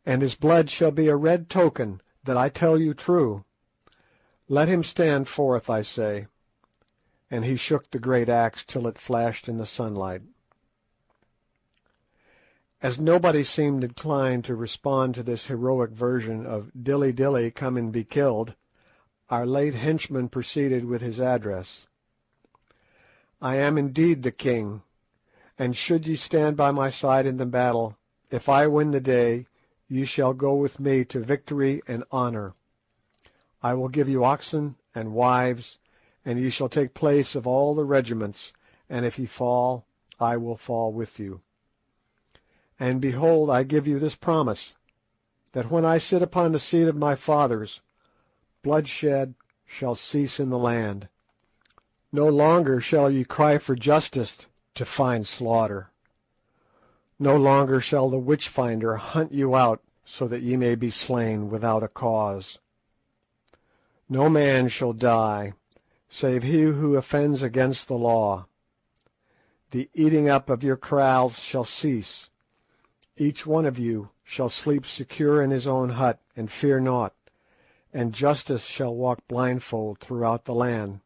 and his blood shall be a red token that I tell you true. Let him stand forth, I say," and he shook the great axe till it flashed in the sunlight. As nobody seemed inclined to respond to this heroic version of "Dilly Dilly, come and be killed," our late henchman proceeded with his address. "I am indeed the king, and should ye stand by my side in the battle, if I win the day, ye shall go with me to victory and honour. I will give you oxen and wives, and ye shall take place of all the regiments, and if ye fall, I will fall with you. And behold, I give you this promise, that when I sit upon the seat of my fathers, bloodshed shall cease in the land. No longer shall ye cry for justice to find slaughter. No longer shall the witch-finder hunt you out so that ye may be slain without a cause. No man shall die, save he who offends against the law. The eating up of your kraals shall cease. Each one of you shall sleep secure in his own hut, and fear naught, and justice shall walk blindfold throughout the land.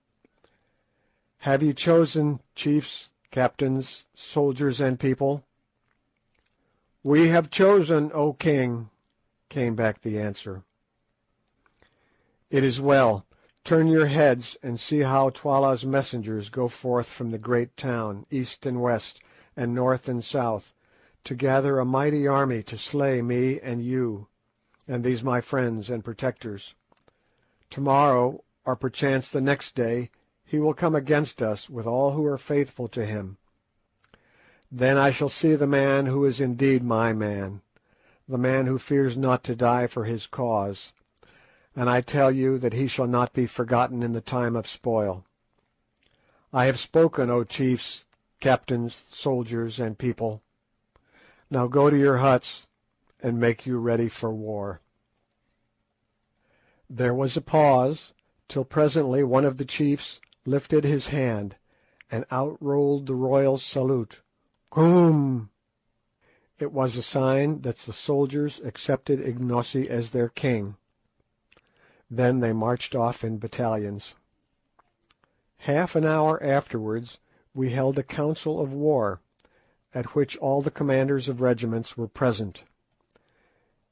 Have ye chosen chiefs, captains, soldiers, and people? We have chosen, O king, came back the answer. It is well. Turn your heads and see how Twala's messengers go forth from the great town, east and west, and north and south, to gather a mighty army to slay me and you, and these my friends and protectors. Tomorrow, or perchance the next day, he will come against us with all who are faithful to him. Then I shall see the man who is indeed my man, the man who fears not to die for his cause, and I tell you that he shall not be forgotten in the time of spoil. I have spoken, O chiefs, captains, soldiers, and people. Now go to your huts and make you ready for war." There was a pause, till presently one of the chiefs lifted his hand, and out rolled the royal salute, "Koom!" It was a sign that the soldiers accepted Ignosi as their king. Then they marched off in battalions. Half an hour afterwards we held a council of war, at which all the commanders of regiments were present.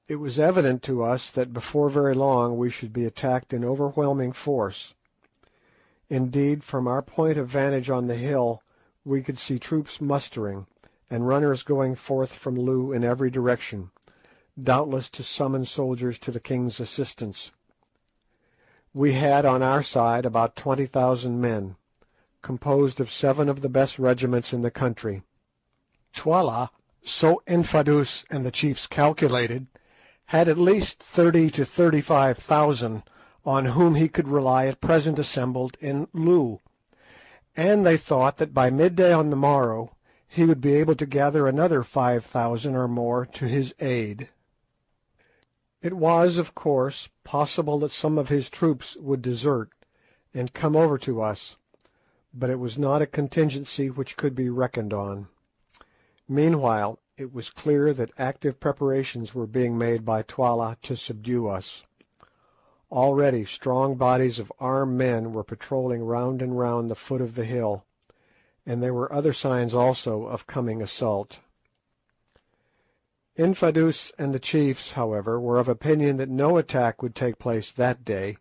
It was evident to us that before very long we should be attacked in overwhelming force. Indeed, from our point of vantage on the hill we could see troops mustering, and runners going forth from Loo in every direction, doubtless to summon soldiers to the king's assistance. We had on our side about 20,000 men, composed of 7 of the best regiments in the country. Twala, so Infadoos and the chiefs calculated, had at least 30 to 35,000 on whom he could rely at present assembled in Loo, and they thought that by midday on the morrow he would be able to gather another 5,000 or more to his aid. It was, of course, possible that some of his troops would desert and come over to us, but it was not a contingency which could be reckoned on. Meanwhile, it was clear that active preparations were being made by Twala to subdue us. Already strong bodies of armed men were patrolling round and round the foot of the hill, and there were other signs also of coming assault. Infadoos and the chiefs, however, were of opinion that no attack would take place that day,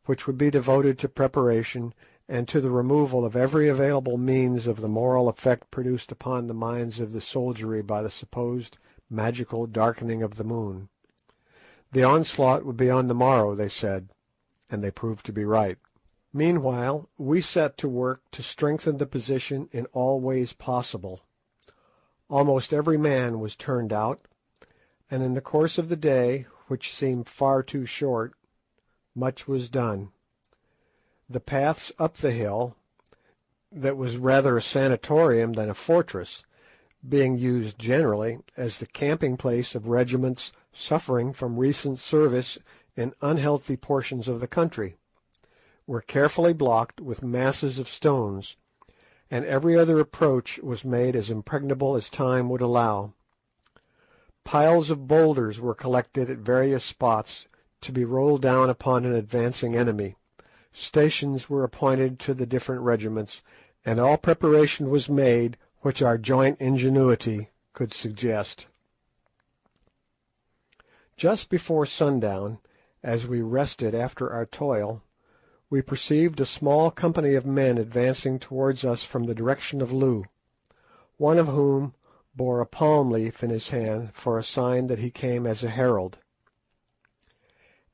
which would be devoted to preparation and to the removal of every available means of the moral effect produced upon the minds of the soldiery by the supposed magical darkening of the moon. The onslaught would be on the morrow, they said, and they proved to be right. Meanwhile, we set to work to strengthen the position in all ways possible. Almost every man was turned out, and in the course of the day, which seemed far too short, much was done. The paths up the hill, that was rather a sanatorium than a fortress, being used generally as the camping place of regiments suffering from recent service in unhealthy portions of the country, were carefully blocked with masses of stones, and every other approach was made as impregnable as time would allow. Piles of boulders were collected at various spots to be rolled down upon an advancing enemy. Stations were appointed to the different regiments, and all preparation was made which our joint ingenuity could suggest. Just before sundown, as we rested after our toil, we perceived a small company of men advancing towards us from the direction of Loo, one of whom bore a palm leaf in his hand for a sign that he came as a herald.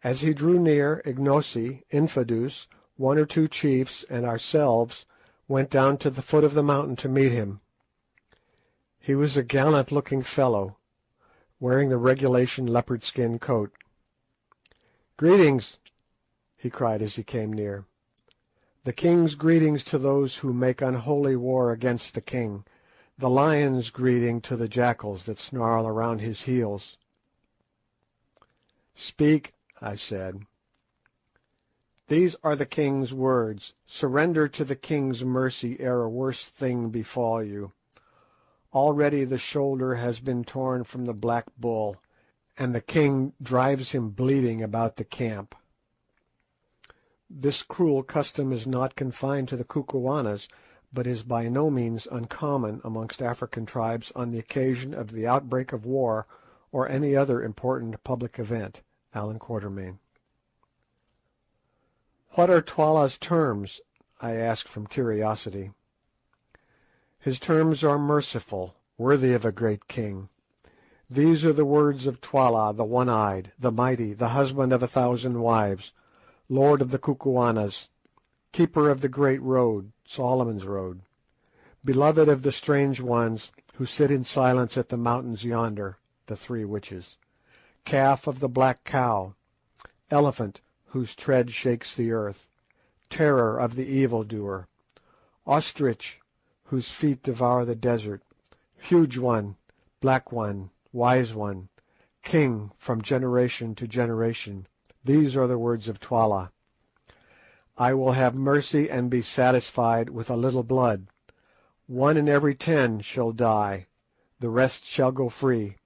As he drew near, Ignosi, Infadoos, one or two chiefs, and ourselves went down to the foot of the mountain to meet him. He was a gallant-looking fellow, wearing the regulation leopard-skin coat. "Greetings," he cried as he came near. "The king's greetings to those who make unholy war against the king, the lion's greeting to the jackals that snarl around his heels." "Speak," I said. "These are the king's words. Surrender to the king's mercy ere a worse thing befall you. Already the shoulder has been torn from the black bull, and the king drives him bleeding about the camp. This cruel custom is not confined to the Kukuanas, but is by no means uncommon amongst African tribes on the occasion of the outbreak of war or any other important public event." Allan Quatermain. "What are Twala's terms?" I asked from curiosity. "His terms are merciful, worthy of a great king. These are the words of Twala, the One-Eyed, the Mighty, the husband of 1,000 wives, lord of the Kukuanas, keeper of the great road, Solomon's road, beloved of the strange ones who sit in silence at the mountains yonder, the 3 witches, calf of the black cow, elephant whose tread shakes the earth, terror of the evil-doer, ostrich whose feet devour the desert, huge one, black one, wise one, king from generation to generation. These are the words of Twala. I will have mercy and be satisfied with a little blood. 1 in every 10 shall die, the rest shall go free.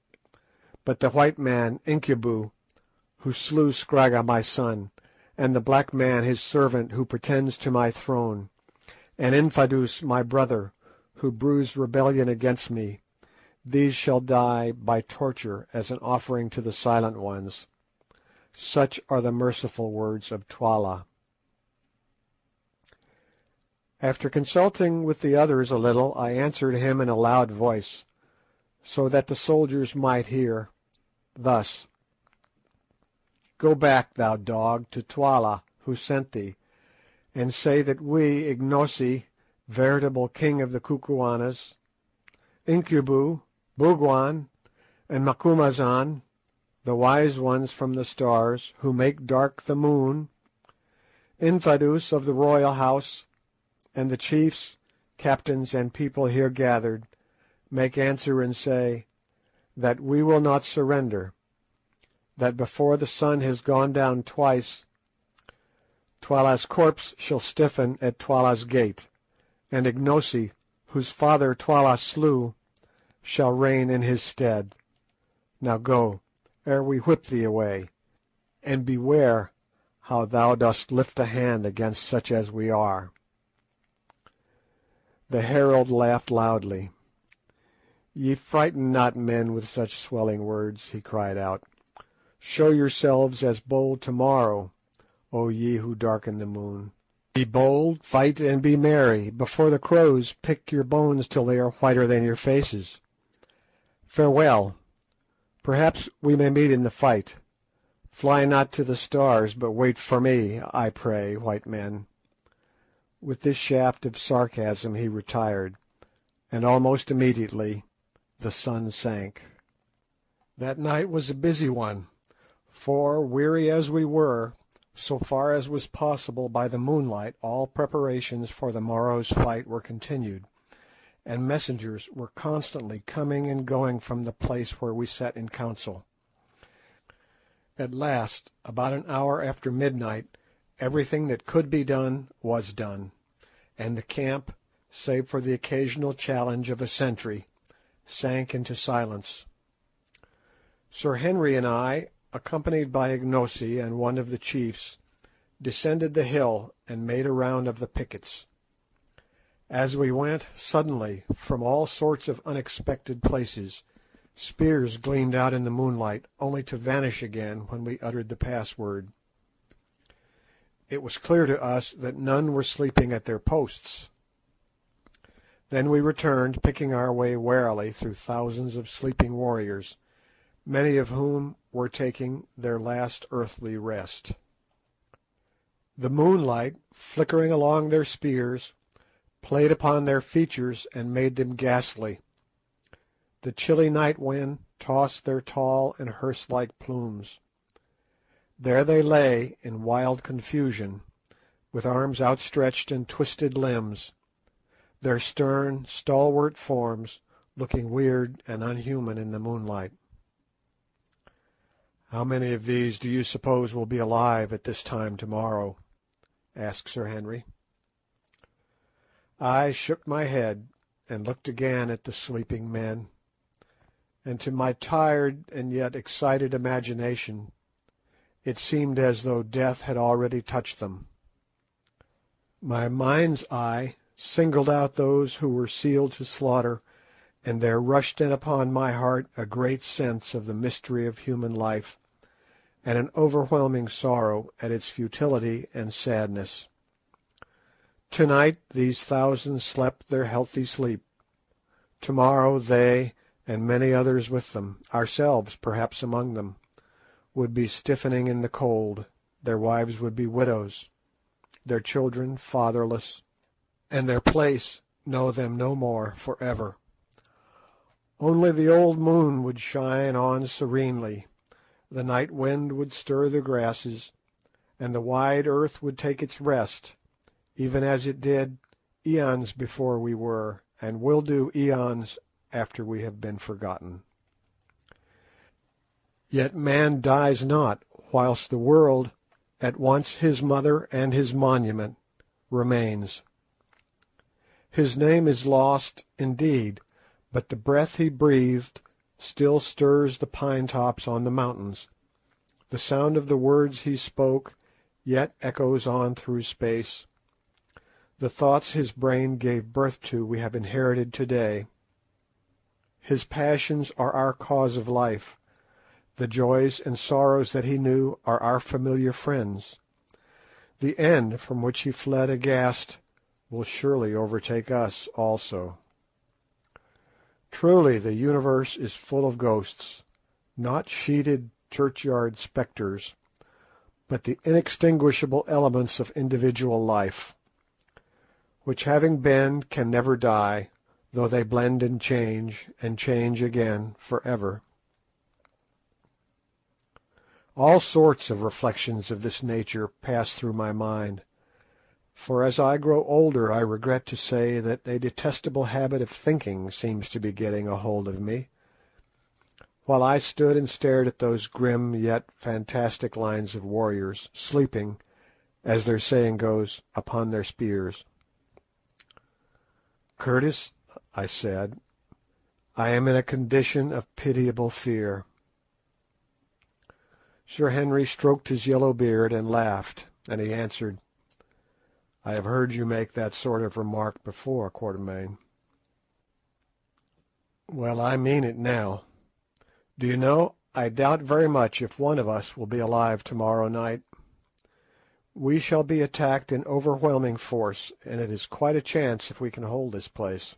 But the white man, Incubu, who slew Scragga my son, and the black man his servant who pretends to my throne, and Infadoos my brother, who bruised rebellion against me, these shall die by torture as an offering to the Silent Ones. Such are the merciful words of Twala." After consulting with the others a little, I answered him in a loud voice, so that the soldiers might hear, thus: "Go back, thou dog, to Twala, who sent thee, and say that we, Ignosi, veritable king of the Kukuanas, Incubu, Bougwan, and Macumazahn, the wise ones from the stars, who make dark the moon, Infadoos of the royal house, and the chiefs, captains, and people here gathered, make answer and say that we will not surrender, that before the sun has gone down twice, Twala's corpse shall stiffen at Twala's gate, and Ignosi, whose father Twala slew, shall reign in his stead. Now go, ere we whip thee away, and beware how thou dost lift a hand against such as we are." The herald laughed loudly. "Ye frighten not men with such swelling words," he cried out. "Show yourselves as bold tomorrow, O ye who darken the moon. Be bold, fight, and be merry. Before the crows pick your bones till they are whiter than your faces. Farewell. Perhaps we may meet in the fight. Fly not to the stars, but wait for me, I pray, white men." With this shaft of sarcasm he retired, and almost immediately the sun sank. That night was a busy one, for, weary as we were, so far as was possible by the moonlight all preparations for the morrow's fight were continued, and messengers were constantly coming and going from the place where we sat in council. At last, about an hour after midnight, everything that could be done was done, and the camp, save for the occasional challenge of a sentry, sank into silence. Sir Henry and I, accompanied by Ignosi and one of the chiefs, descended the hill and made a round of the pickets. As we went, suddenly, from all sorts of unexpected places, spears gleamed out in the moonlight, only to vanish again when we uttered the password. It was clear to us that none were sleeping at their posts. Then we returned, picking our way warily through thousands of sleeping warriors, many of whom were taking their last earthly rest. The moonlight, flickering along their spears, played upon their features and made them ghastly. The chilly night wind tossed their tall and hearse-like plumes. There they lay in wild confusion, with arms outstretched and twisted limbs, their stern, stalwart forms looking weird and unhuman in the moonlight. "How many of these do you suppose will be alive at this time tomorrow?" asked Sir Henry. I shook my head and looked again at the sleeping men, and to my tired and yet excited imagination it seemed as though death had already touched them. My mind's eye singled out those who were sealed to slaughter, and there rushed in upon my heart a great sense of the mystery of human life, and an overwhelming sorrow at its futility and sadness. To-night these thousands slept their healthy sleep. To-morrow they, and many others with them, ourselves perhaps among them, would be stiffening in the cold, their wives would be widows, their children fatherless, and their place know them no more for ever. Only the old moon would shine on serenely, the night wind would stir the grasses, and the wide earth would take its rest, even as it did eons before we were, and will do eons after we have been forgotten. Yet man dies not, whilst the world, at once his mother and his monument, remains. His name is lost, indeed, but the breath he breathed still stirs the pine tops on the mountains. The sound of the words he spoke yet echoes on through space. The thoughts his brain gave birth to we have inherited today. His passions are our cause of life. The joys and sorrows that he knew are our familiar friends. The end from which he fled aghast will surely overtake us also. Truly the universe is full of ghosts, not sheeted churchyard spectres, but the inextinguishable elements of individual life, which having been can never die, though they blend and change again for ever. All sorts of reflections of this nature pass through my mind, for as I grow older I regret to say that a detestable habit of thinking seems to be getting a hold of me, while I stood and stared at those grim yet fantastic lines of warriors, sleeping, as their saying goes, upon their spears. "Curtis," I said, "I am in a condition of pitiable fear." Sir Henry stroked his yellow beard and laughed, and he answered, "I have heard you make that sort of remark before, Quatermain." "Well, I mean it now. Do you know, I doubt very much if one of us will be alive tomorrow night. We shall be attacked in overwhelming force, and it is quite a chance if we can hold this place."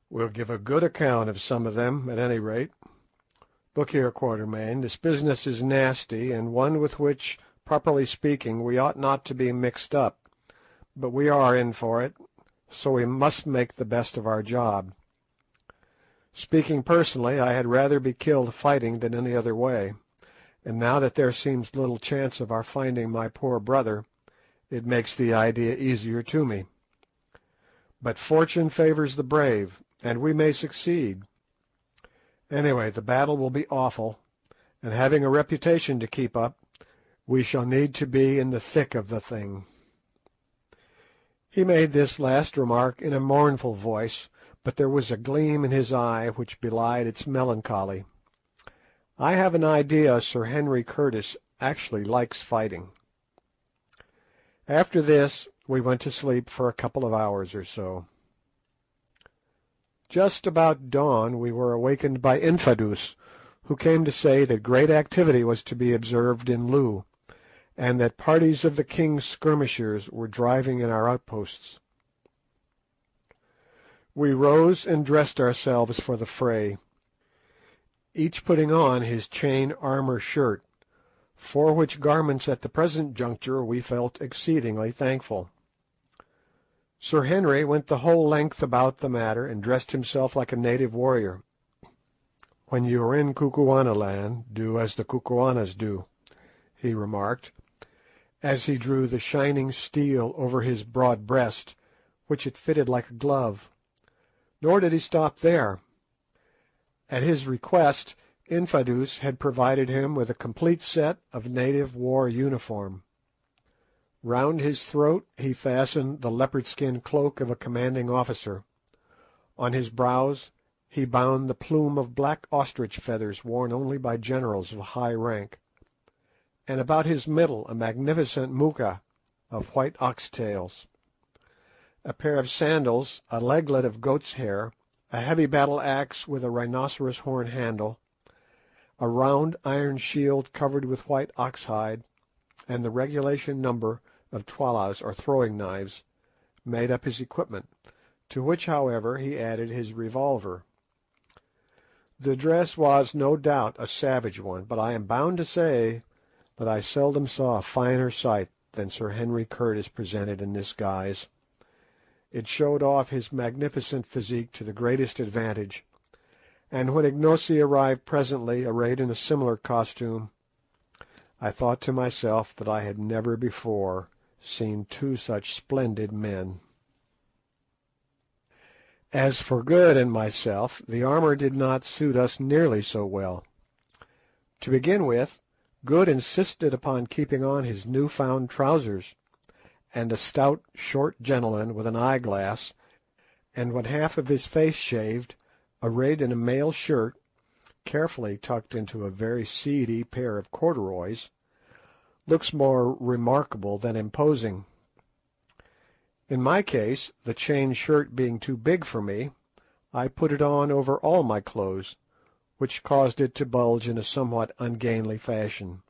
"We'll give a good account of some of them, at any rate. Look here, Quatermain, this business is nasty, and one with which, properly speaking, we ought not to be mixed up, but we are in for it, so we must make the best of our job. Speaking personally, I had rather be killed fighting than any other way, and now that there seems little chance of our finding my poor brother, it makes the idea easier to me. But fortune favours the brave, and we may succeed. Anyway, the battle will be awful, and having a reputation to keep up, we shall need to be in the thick of the thing." He made this last remark in a mournful voice, but there was a gleam in his eye which belied its melancholy. I have an idea Sir Henry Curtis actually likes fighting. After this we went to sleep for a couple of hours or so. Just about dawn we were awakened by Infadoos, who came to say that great activity was to be observed in Loo, and that parties of the king's skirmishers were driving in our outposts. We rose and dressed ourselves for the fray, each putting on his chain armour shirt, for which garments at the present juncture we felt exceedingly thankful. Sir Henry went the whole length about the matter and dressed himself like a native warrior. "When you are in Kukuanaland, do as the Kukuanas do," he remarked, as he drew the shining steel over his broad breast, which it fitted like a glove. Nor did he stop there. At his request, Infadoos had provided him with a complete set of native war uniform. Round his throat he fastened the leopard-skin cloak of a commanding officer. On his brows he bound the plume of black ostrich feathers worn only by generals of high rank, and about his middle a magnificent moocha of white ox-tails. A pair of sandals, a leglet of goat's hair, a heavy battle-axe with a rhinoceros horn handle, a round iron shield covered with white ox-hide, and the regulation number of twalas or throwing knives, made up his equipment, to which, however, he added his revolver. The dress was no doubt a savage one, but I am bound to say that I seldom saw a finer sight than Sir Henry Curtis presented in this guise. It showed off his magnificent physique to the greatest advantage, and when Ignosi arrived presently arrayed in a similar costume, I thought to myself that I had never before seen two such splendid men. As for Good and myself, the armour did not suit us nearly so well. To begin with, Good insisted upon keeping on his new-found trousers, and a stout, short gentleman with an eyeglass, and one half of his face shaved, arrayed in a mail shirt, carefully tucked into a very seedy pair of corduroys, looks more remarkable than imposing. In my case, the chain shirt being too big for me, I put it on over all my clothes, which caused it to bulge in a somewhat ungainly fashion.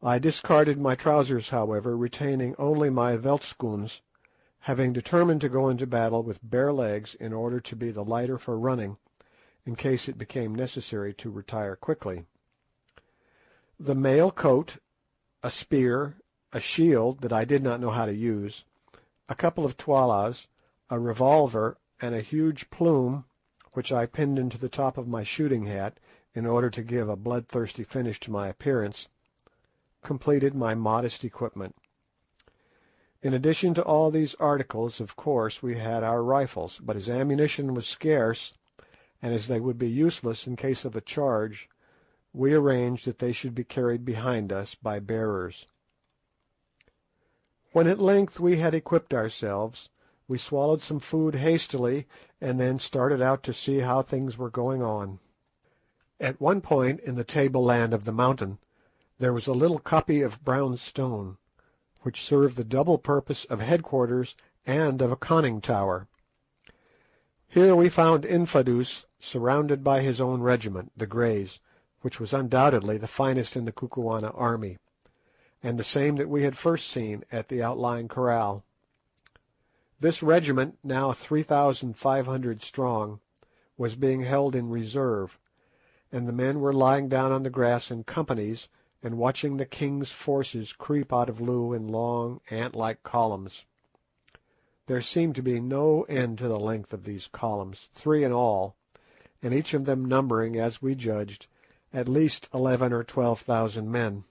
I discarded my trousers, however, retaining only my veldschoons, having determined to go into battle with bare legs in order to be the lighter for running, in case it became necessary to retire quickly. The mail coat, a spear, a shield that I did not know how to use, a couple of twalas, a revolver, and a huge plume, which I pinned into the top of my shooting hat in order to give a bloodthirsty finish to my appearance, completed my modest equipment. In addition to all these articles, of course, we had our rifles, but as ammunition was scarce, and as they would be useless in case of a charge, we arranged that they should be carried behind us by bearers. When at length we had equipped ourselves, we swallowed some food hastily, and then started out to see how things were going on. At one point in the tableland of the mountain there was a little koppie of brown stone, which served the double purpose of headquarters and of a conning tower. Here we found Infadoos surrounded by his own regiment, the Greys, which was undoubtedly the finest in the Kukuana army, and the same that we had first seen at the outlying kraal. This regiment, now 3,500 strong, was being held in reserve, and the men were lying down on the grass in companies and watching the king's forces creep out of Loo in long, ant-like columns. There seemed to be no end to the length of these columns, 3 in all, and each of them numbering, as we judged, at least 11,000 or 12,000 men.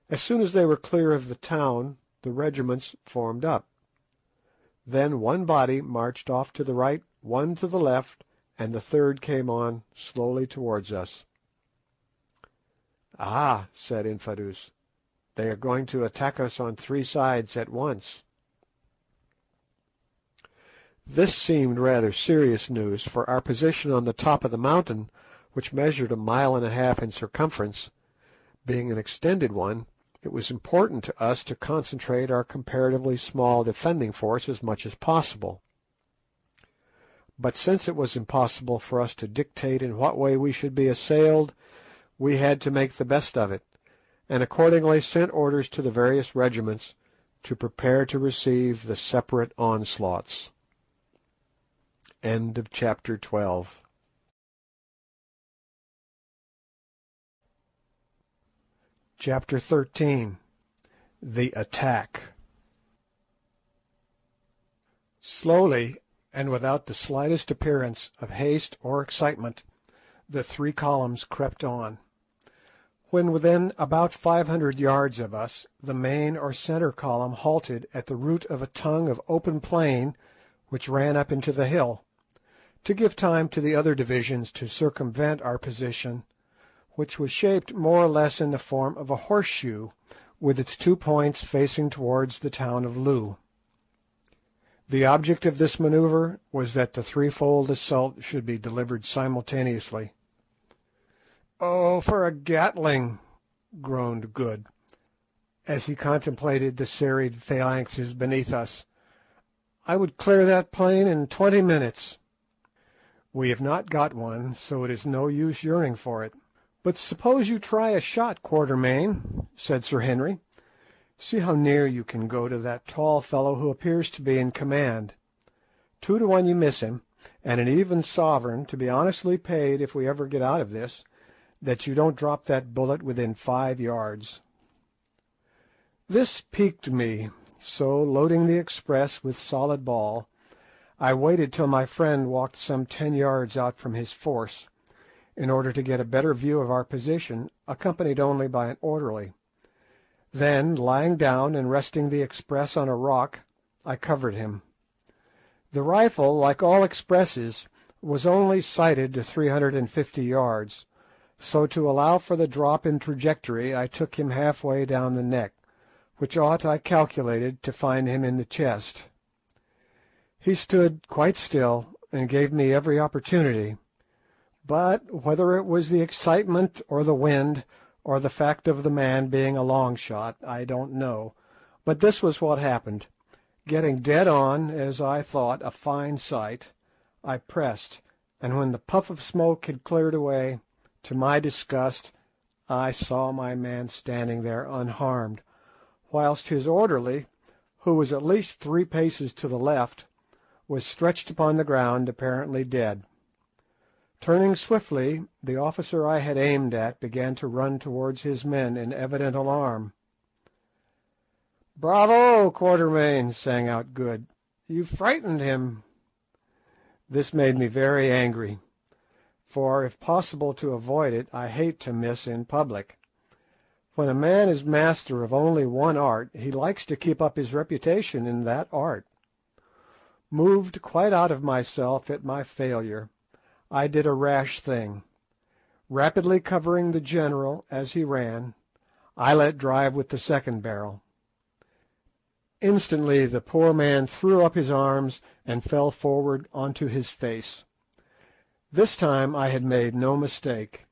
As soon as they were clear of the town, the regiments formed up. Then one body marched off to the right, one to the left, and the third came on slowly towards us. "Ah," said Infadoos, "they are going to attack us on 3 sides at once." This seemed rather serious news, for our position on the top of the mountain, which measured 1.5 miles in circumference, being an extended one, it was important to us to concentrate our comparatively small defending force as much as possible. But since it was impossible for us to dictate in what way we should be assailed, we had to make the best of it, and accordingly sent orders to the various regiments to prepare to receive the separate onslaughts. End of chapter 12. Chapter 13. The Attack. Slowly, and without the slightest appearance of haste or excitement, the three columns crept on. When within about 500 yards of us, the main or centre column halted at the root of a tongue of open plain which ran up into the hill, to give time to the other divisions to circumvent our position, which was shaped more or less in the form of a horseshoe, with its 2 points facing towards the town of Loo. The object of this manoeuvre was that the threefold assault should be delivered simultaneously. "Oh, for a Gatling!" groaned Good, as he contemplated the serried phalanxes beneath us. "I would clear that plain in 20 minutes." "We have not got one, so it is no use yearning for it. But suppose you try a shot, Quatermain," said Sir Henry. "See how near you can go to that tall fellow who appears to be in command. 2 to 1 you miss him, and an even sovereign to be honestly paid if we ever get out of this, that you don't drop that bullet within 5 yards." This piqued me, so loading the express with solid ball, I waited till my friend walked some 10 yards out from his force, in order to get a better view of our position, accompanied only by an orderly. Then, lying down and resting the express on a rock, I covered him. The rifle, like all expresses, was only sighted to 350 yards, so to allow for the drop in trajectory I took him halfway down the neck, which ought, I calculated, to find him in the chest. He stood quite still and gave me every opportunity, but whether it was the excitement or the wind, or the fact of the man being a long shot, I don't know, but this was what happened. Getting dead on, as I thought, a fine sight, I pressed, and when the puff of smoke had cleared away, to my disgust, I saw my man standing there unharmed, whilst his orderly, who was at least 3 paces to the left, was stretched upon the ground apparently dead. Turning swiftly, the officer I had aimed at began to run towards his men in evident alarm. "Bravo, Quatermain!" sang out Good. "You frightened him." This made me very angry, for, if possible to avoid it, I hate to miss in public. When a man is master of only one art, he likes to keep up his reputation in that art. Moved quite out of myself at my failure, I did a rash thing. Rapidly covering the general as he ran, I let drive with the second barrel. Instantly the poor man threw up his arms and fell forward onto his face. This time I had made no mistake,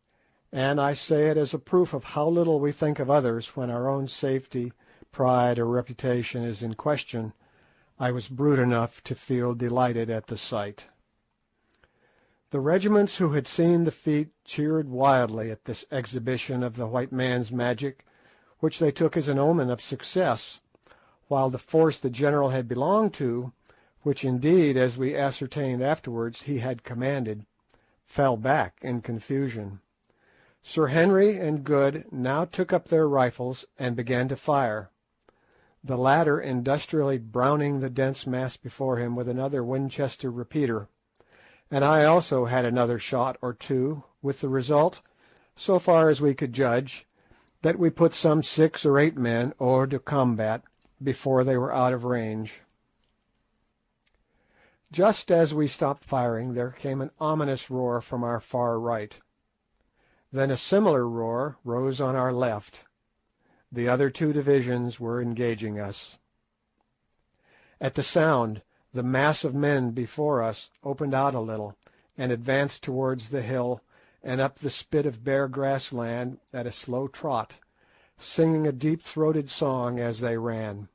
and I say it as a proof of how little we think of others when our own safety, pride, or reputation is in question. I was brute enough to feel delighted at the sight. The regiments who had seen the feat cheered wildly at this exhibition of the white man's magic, which they took as an omen of success, while the force the general had belonged to, which indeed, as we ascertained afterwards, he had commanded, fell back in confusion. Sir Henry and Good now took up their rifles and began to fire, the latter industrially browning the dense mass before him with another Winchester repeater, and I also had another shot or two, with the result, so far as we could judge, that we put some 6 or 8 men hors de combat before they were out of range. Just as we stopped firing there came an ominous roar from our far right. Then a similar roar rose on our left. The other 2 divisions were engaging us. At the sound, the mass of men before us opened out a little, and advanced towards the hill and up the spit of bare grassland at a slow trot, singing a deep-throated song as they ran.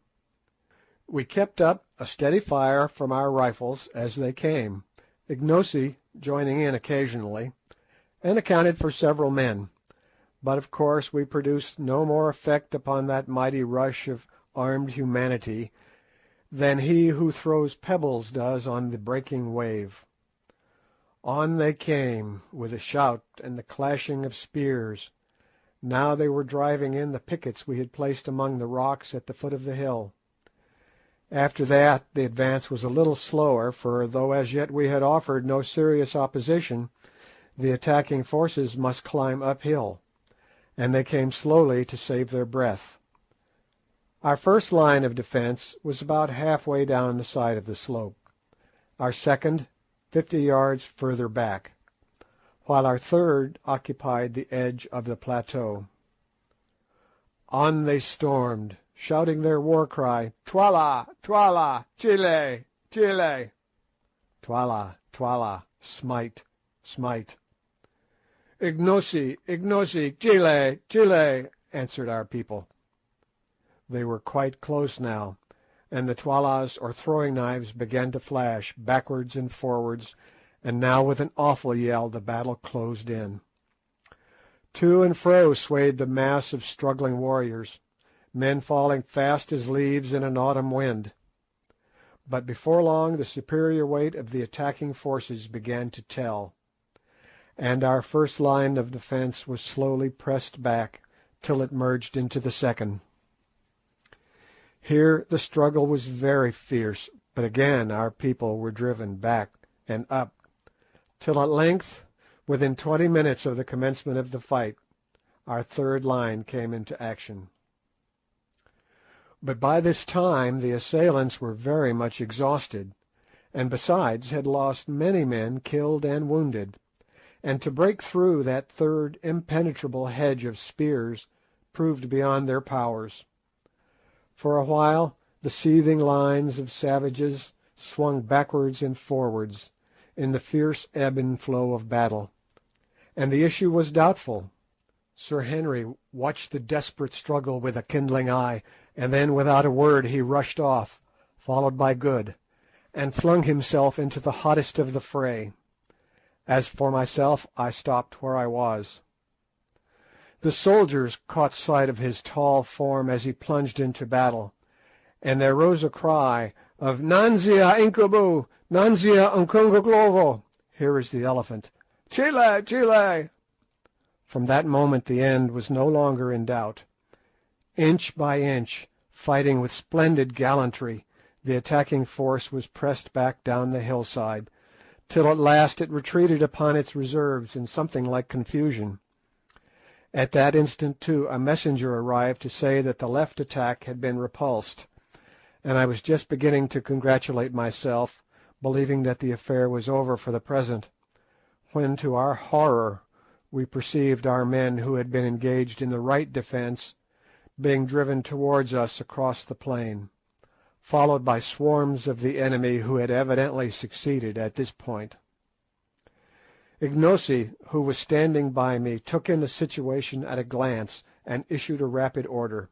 We kept up a steady fire from our rifles as they came, Ignosi joining in occasionally, and accounted for several men, but of course we produced no more effect upon that mighty rush of armed humanity than he who throws pebbles does on the breaking wave. On they came, with a shout and the clashing of spears. Now they were driving in the pickets we had placed among the rocks at the foot of the hill. After that the advance was a little slower, for though as yet we had offered no serious opposition, the attacking forces must climb uphill, and they came slowly to save their breath. Our first line of defence was about halfway down the side of the slope, our second 50 yards further back, while our third occupied the edge of the plateau. On they stormed, shouting their war cry, "Twala, Twala, Chile, Chile!" Twala, Twala, smite, smite. "Ignosi, Ignosi, Chile, Chile!" answered our people. They were quite close now, and the twalas or throwing knives began to flash backwards and forwards, and now with an awful yell the battle closed in. To and fro swayed the mass of struggling warriors, men falling fast as leaves in an autumn wind. But before long the superior weight of the attacking forces began to tell, and our first line of defence was slowly pressed back till it merged into the second. Here the struggle was very fierce, but again our people were driven back and up, till at length, within 20 minutes of the commencement of the fight, our third line came into action. But by this time the assailants were very much exhausted, and besides had lost many men killed and wounded, and to break through that third impenetrable hedge of spears proved beyond their powers. For a while the seething lines of savages swung backwards and forwards in the fierce ebb and flow of battle, and the issue was doubtful. Sir Henry watched the desperate struggle with a kindling eye, and then without a word he rushed off, followed by Good, and flung himself into the hottest of the fray. As for myself, I stopped where I was. The soldiers caught sight of his tall form as he plunged into battle, and there rose a cry of "Nanzia Incubu! Nanzia Unkunguglovo!" Here is the elephant. "Chile! Chile!" From that moment the end was no longer in doubt. Inch by inch, fighting with splendid gallantry, the attacking force was pressed back down the hillside, till at last it retreated upon its reserves in something like confusion. At that instant, too, a messenger arrived to say that the left attack had been repulsed, and I was just beginning to congratulate myself, believing that the affair was over for the present, when to our horror we perceived our men who had been engaged in the right defence being driven towards us across the plain, followed by swarms of the enemy who had evidently succeeded at this point. Ignosi, who was standing by me, took in the situation at a glance and issued a rapid order.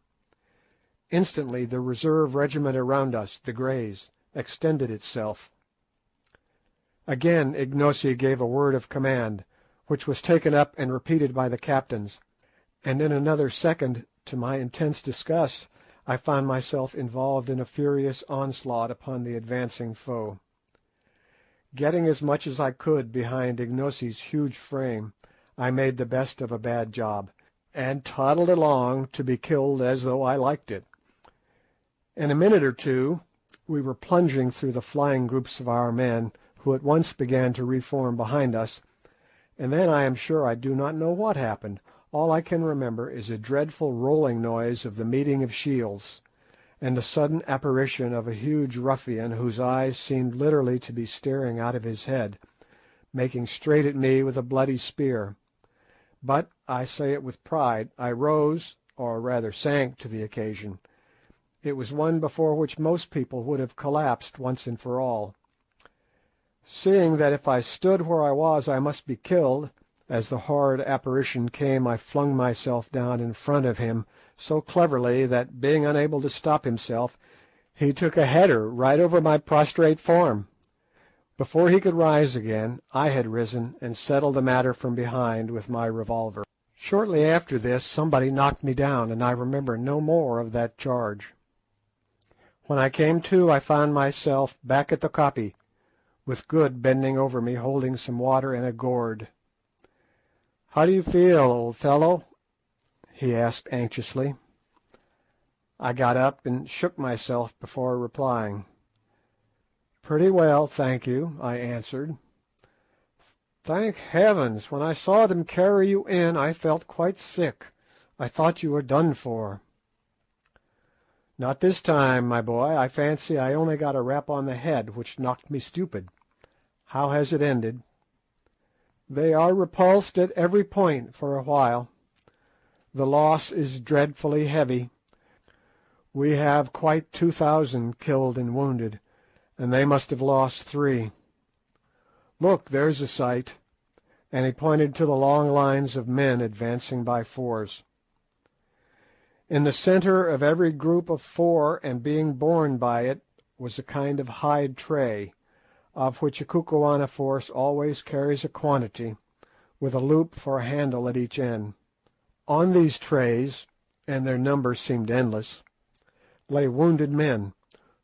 Instantly the reserve regiment around us, the Greys, extended itself. Again Ignosi gave a word of command, which was taken up and repeated by the captains, and in another second, to my intense disgust, I found myself involved in a furious onslaught upon the advancing foe. Getting as much as I could behind Ignosi's huge frame, I made the best of a bad job, and toddled along to be killed as though I liked it. In a minute or two we were plunging through the flying groups of our men, who at once began to reform behind us, and then I am sure I do not know what happened. All I can remember is a dreadful rolling noise of the meeting of shields, and the sudden apparition of a huge ruffian whose eyes seemed literally to be staring out of his head, making straight at me with a bloody spear. But, I say it with pride, I rose, or rather sank, to the occasion. It was one before which most people would have collapsed once and for all. Seeing that if I stood where I was I must be killed, as the horrid apparition came I flung myself down in front of him so cleverly that, being unable to stop himself, he took a header right over my prostrate form. Before he could rise again, I had risen and settled the matter from behind with my revolver. Shortly after this somebody knocked me down, and I remember no more of that charge. When I came to, I found myself back at the koppie, with Good bending over me holding some water in a gourd. "How do you feel, old fellow?" he asked anxiously. I got up and shook myself before replying. "Pretty well, thank you," I answered. "Thank heavens! When I saw them carry you in I felt quite sick. I thought you were done for." "Not this time, my boy. I fancy I only got a rap on the head, which knocked me stupid. How has it ended?" "They are repulsed at every point for a while. The loss is dreadfully heavy. We have quite 2,000 killed and wounded, and they must have lost 3. Look, there's a sight," and he pointed to the long lines of men advancing by fours. In the centre of every group of 4, and being borne by it, was a kind of hide tray, of which a Kukuana force always carries a quantity, with a loop for a handle at each end. On these trays, and their number seemed endless, lay wounded men,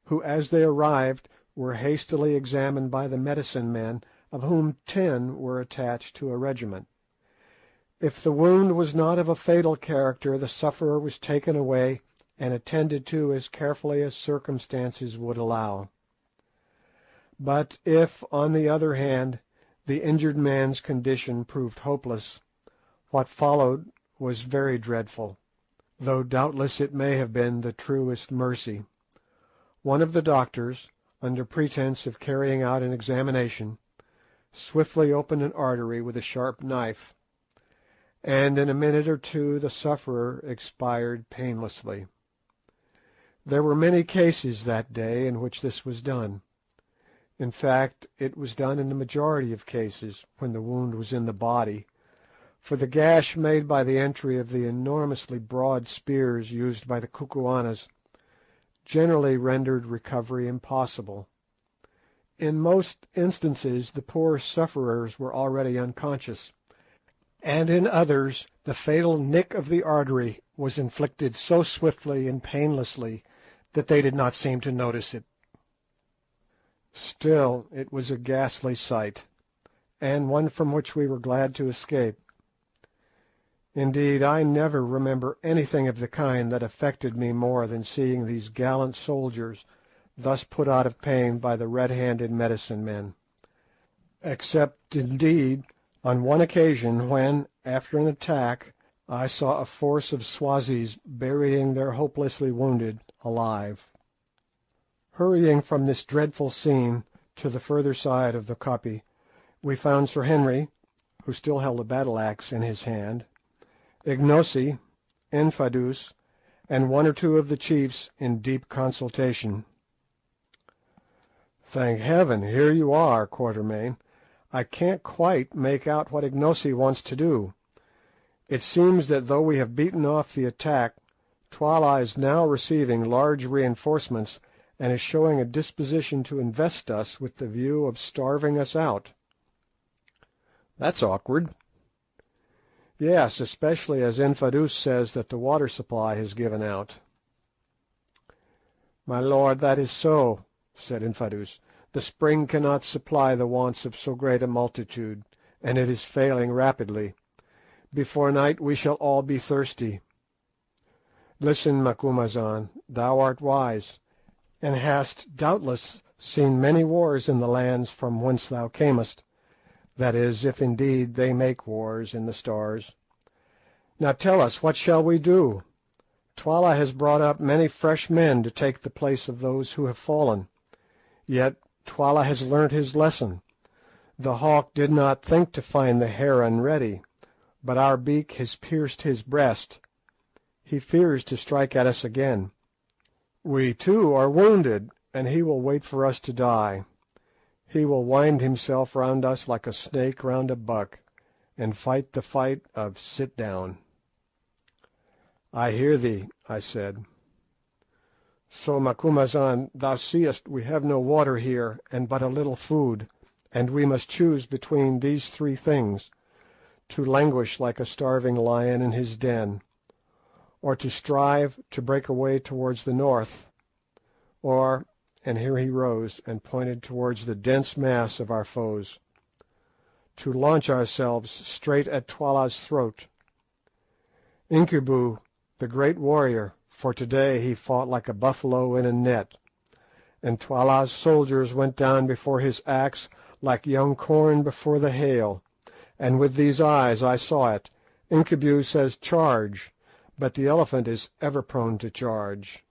who as they arrived were hastily examined by the medicine men, of whom 10 were attached to a regiment. If the wound was not of a fatal character, the sufferer was taken away and attended to as carefully as circumstances would allow. But if, on the other hand, the injured man's condition proved hopeless, what followed was very dreadful, though doubtless it may have been the truest mercy. One of the doctors, under pretence of carrying out an examination, swiftly opened an artery with a sharp knife, and in a minute or two the sufferer expired painlessly. There were many cases that day in which this was done. In fact, it was done in the majority of cases when the wound was in the body, for the gash made by the entry of the enormously broad spears used by the Kukuanas generally rendered recovery impossible. In most instances the poor sufferers were already unconscious, and in others the fatal nick of the artery was inflicted so swiftly and painlessly that they did not seem to notice it. Still, it was a ghastly sight, and one from which we were glad to escape. Indeed, I never remember anything of the kind that affected me more than seeing these gallant soldiers thus put out of pain by the red-handed medicine men, except, indeed, on one occasion when, after an attack, I saw a force of Swazis burying their hopelessly wounded alive. Hurrying from this dreadful scene to the further side of the koppie, we found Sir Henry, who still held a battle-axe in his hand, Ignosi, Infadoos, and 1 or 2 of the chiefs in deep consultation. "Thank heaven, here you are, Quatermain. I can't quite make out what Ignosi wants to do. It seems that though we have beaten off the attack, Twala is now receiving large reinforcements and is showing a disposition to invest us with the view of starving us out." "That's awkward." "Yes, especially as Infadoos says that the water supply has given out." "My lord, that is so," said Infadoos. "The spring cannot supply the wants of so great a multitude, and it is failing rapidly. Before night we shall all be thirsty. Listen, Macumazahn, thou art wise, and hast doubtless seen many wars in the lands from whence thou camest, that is, if indeed they make wars in the stars. Now tell us, what shall we do? Twala has brought up many fresh men to take the place of those who have fallen, yet Twala has learnt his lesson. The hawk did not think to find the heron ready, but our beak has pierced his breast. He fears to strike at us again. We too are wounded, and he will wait for us to die. He will wind himself round us like a snake round a buck, and fight the fight of sit down." "I hear thee," I said. "So, Macumazahn, thou seest we have no water here, and but a little food, and we must choose between these 3 things: to languish like a starving lion in his den, or to strive to break away towards the north, or, and here he rose and pointed towards the dense mass of our foes, to launch ourselves straight at Twala's throat. Incubu, the great warrior, for today he fought like a buffalo in a net, and Twala's soldiers went down before his axe like young corn before the hail, and with these eyes I saw it. Incubu says charge, but the elephant is ever prone to charge.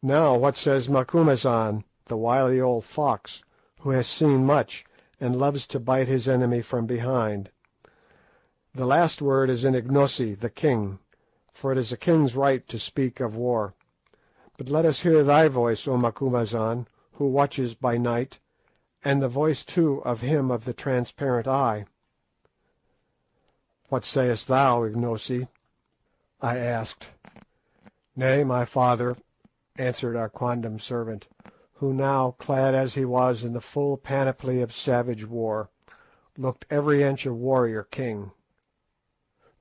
Now what says Macumazahn, the wily old fox, who has seen much, and loves to bite his enemy from behind? The last word is in Ignosi, the king, for it is a king's right to speak of war. But let us hear thy voice, O Macumazahn, who watches by night, and the voice too of him of the transparent eye. What sayest thou, Ignosi? I asked. Nay, my father, answered our quondam servant, who now, clad as he was in the full panoply of savage war, looked every inch a warrior king.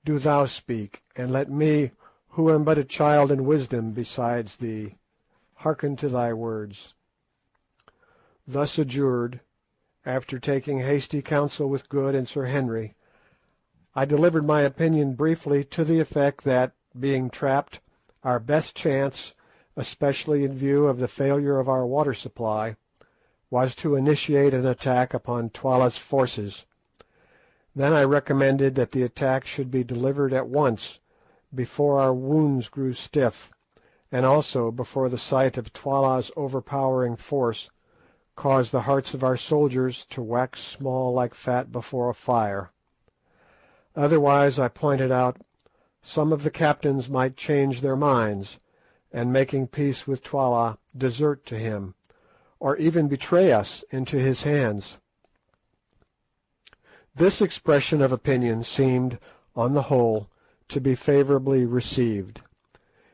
Do thou speak, and let me, who am but a child in wisdom besides thee, hearken to thy words. Thus adjured, after taking hasty counsel with Good and Sir Henry, I delivered my opinion briefly to the effect that, being trapped, our best chance, especially in view of the failure of our water supply, was to initiate an attack upon Twala's forces. Then I recommended that the attack should be delivered at once, before our wounds grew stiff, and also before the sight of Twala's overpowering force caused the hearts of our soldiers to wax small like fat before a fire. Otherwise, I pointed out, some of the captains might change their minds, and making peace with Twala, desert to him, or even betray us into his hands. This expression of opinion seemed, on the whole, to be favourably received.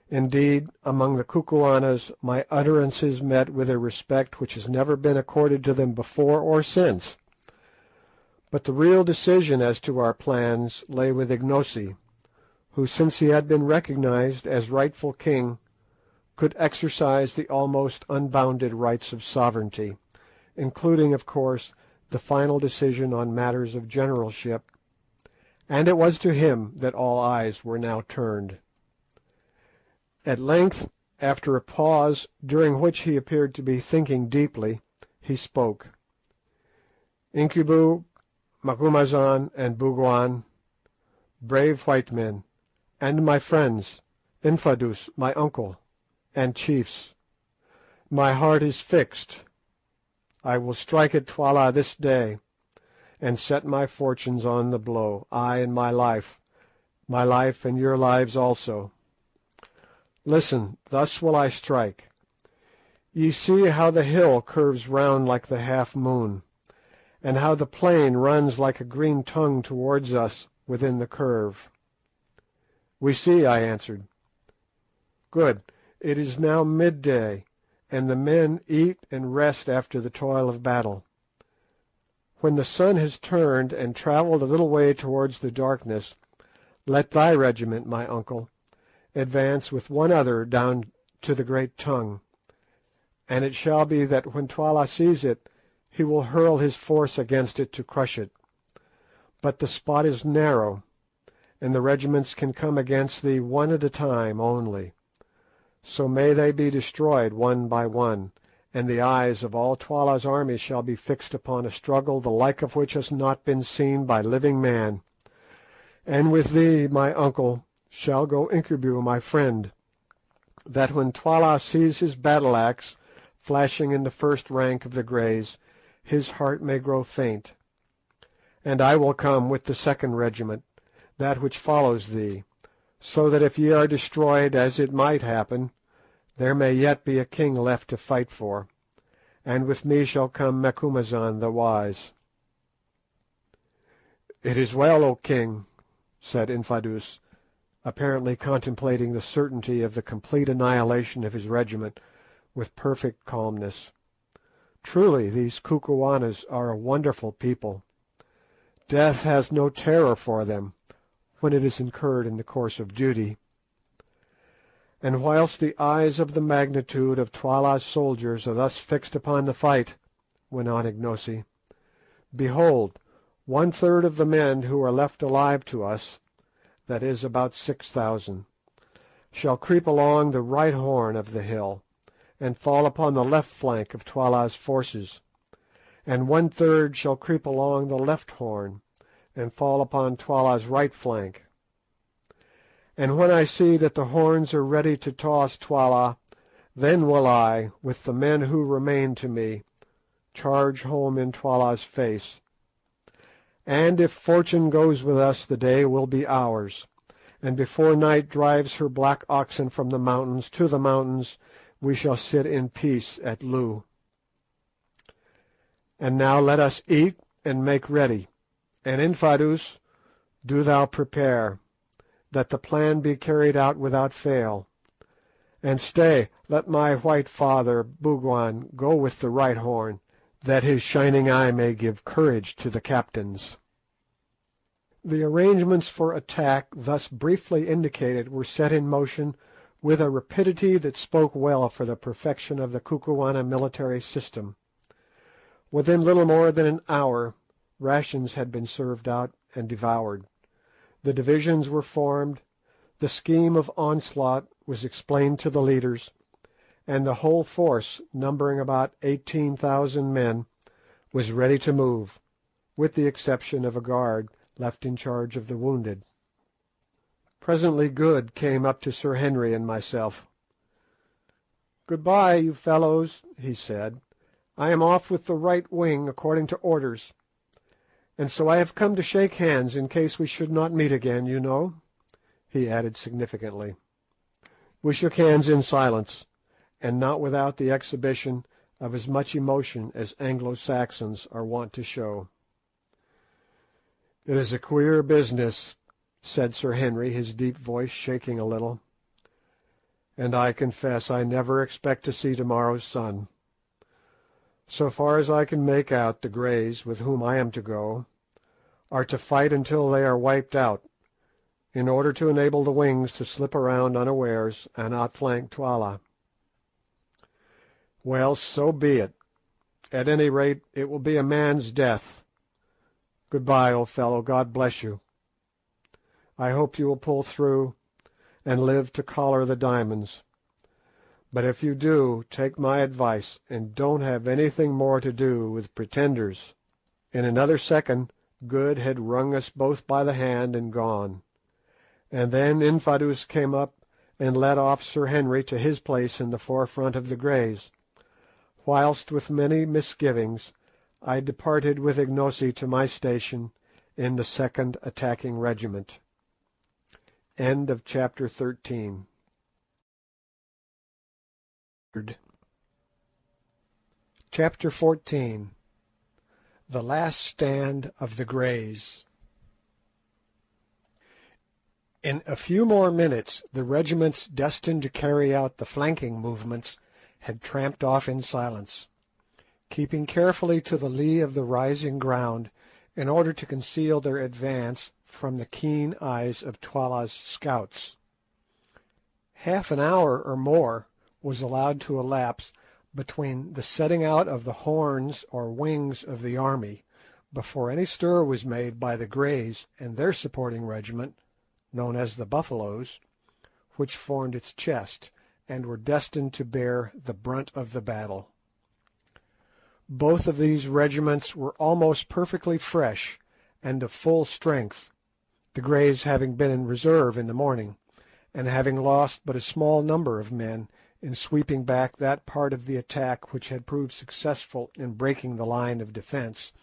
Indeed, among the Kukuanas my utterances met with a respect which has never been accorded to them before or since. But the real decision as to our plans lay with Ignosi, who, since he had been recognized as rightful king, could exercise the almost unbounded rights of sovereignty, including, of course, the final decision on matters of generalship, and it was to him that all eyes were now turned. At length, after a pause, during which he appeared to be thinking deeply, he spoke. Incubu, Macumazahn, and Bougwan, brave white men, and my friends, Infadoos, my uncle, and chiefs, my heart is fixed. I will strike at Twala this day, and set my fortunes on the blow, I and my life and your lives also. Listen, thus will I strike. Ye see how the hill curves round like the half-moon, and how the plain runs like a green tongue towards us within the curve. We see, I answered. Good. It is now midday, and the men eat and rest after the toil of battle. When the sun has turned and travelled a little way towards the darkness, let thy regiment, my uncle, advance with one other down to the great tongue, and it shall be that when Twala sees it, he will hurl his force against it to crush it. But the spot is narrow, and the regiments can come against thee one at a time only. So may they be destroyed one by one, and the eyes of all Twala's army shall be fixed upon a struggle the like of which has not been seen by living man. And with thee, my uncle, shall go Incubu, my friend, that when Twala sees his battle-axe flashing in the first rank of the Greys, his heart may grow faint. And I will come with the second regiment, that which follows thee, so that if ye are destroyed, as it might happen, there may yet be a king left to fight for, and with me shall come Macumazahn the wise. It is well, O king, said Infadoos, apparently contemplating the certainty of the complete annihilation of his regiment with perfect calmness. Truly these Kukuanas are a wonderful people. Death has no terror for them when it is incurred in the course of duty. And whilst the eyes of the magnitude of Twala's soldiers are thus fixed upon the fight, went on Ignosi, behold, 1/3 of the men who are left alive to us, that is about 6,000, shall creep along the right horn of the hill, and fall upon the left flank of Twala's forces, and 1/3 shall creep along the left horn, and fall upon Twala's right flank. And when I see that the horns are ready to toss Twala, then will I, with the men who remain to me, charge home in Twala's face. And if fortune goes with us, the day will be ours, and before night drives her black oxen from the mountains to the mountains, we shall sit in peace at Loo. And now let us eat and make ready, and Infadoos, do thou prepare, that the plan be carried out without fail. And stay, let my white father, Bougwan, go with the right horn, that his shining eye may give courage to the captains." The arrangements for attack thus briefly indicated were set in motion with a rapidity that spoke well for the perfection of the Kukuana military system. Within little more than an hour, rations had been served out and devoured. The divisions were formed, the scheme of onslaught was explained to the leaders, and the whole force, numbering about 18,000 men, was ready to move, with the exception of a guard left in charge of the wounded. Presently Good came up to Sir Henry and myself. "Good-bye, you fellows," he said. "I am off with the right wing according to orders, and so I have come to shake hands in case we should not meet again, you know," he added significantly. We shook hands in silence, and not without the exhibition of as much emotion as Anglo-Saxons are wont to show. "It is a queer business," said Sir Henry, his deep voice shaking a little, "and I confess I never expect to see tomorrow's sun. So far as I can make out, the Greys, with whom I am to go, are to fight until they are wiped out, in order to enable the wings to slip around unawares and outflank Twala. Well, so be it. At any rate, it will be a man's death. Good-bye, old fellow. God bless you. I hope you will pull through and live to collar the diamonds. But if you do, take my advice and don't have anything more to do with pretenders." In another second Good had wrung us both by the hand and gone, and then Infadoos came up and led off Sir Henry to his place in the forefront of the Greys, whilst with many misgivings I departed with Ignosi to my station in the 2nd Attacking Regiment. End of chapter 13. Chapter 14. The Last Stand of the Greys. In a few more minutes the regiments destined to carry out the flanking movements had tramped off in silence, keeping carefully to the lee of the rising ground in order to conceal their advance from the keen eyes of Twala's scouts. Half an hour or more was allowed to elapse between the setting out of the horns or wings of the army before any stir was made by the Greys and their supporting regiment, known as the Buffaloes, which formed its chest, and were destined to bear the brunt of the battle. Both of these regiments were almost perfectly fresh and of full strength, the Greys having been in reserve in the morning, and having lost but a small number of men in sweeping back that part of the attack which had proved successful in breaking the line of defence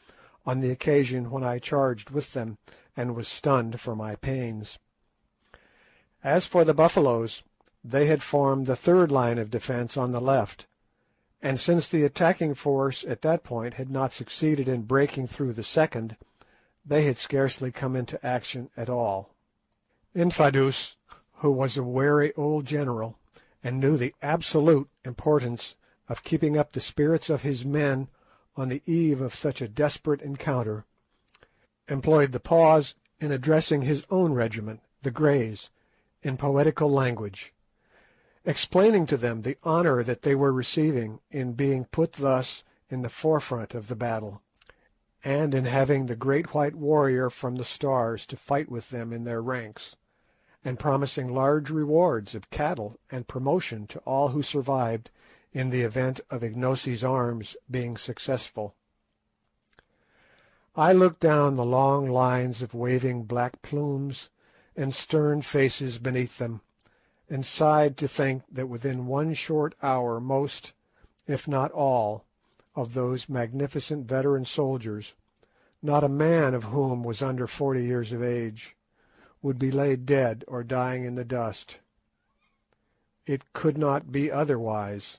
on the occasion when I charged with them and was stunned for my pains. As for the Buffaloes, they had formed the third line of defence on the left, and since the attacking force at that point had not succeeded in breaking through the second, they had scarcely come into action at all. Infadoos, who was a wary old general, and knew the absolute importance of keeping up the spirits of his men on the eve of such a desperate encounter, employed the pause in addressing his own regiment, the Greys, in poetical language, explaining to them the honour that they were receiving in being put thus in the forefront of the battle, and in having the great white warrior from the Stars to fight with them in their ranks, and promising large rewards of cattle and promotion to all who survived in the event of Ignosi's arms being successful. I looked down the long lines of waving black plumes and stern faces beneath them, and sighed to think that within 1 short hour most, if not all, of those magnificent veteran soldiers, not a man of whom was under 40 years of age, would be laid dead or dying in the dust. It could not be otherwise.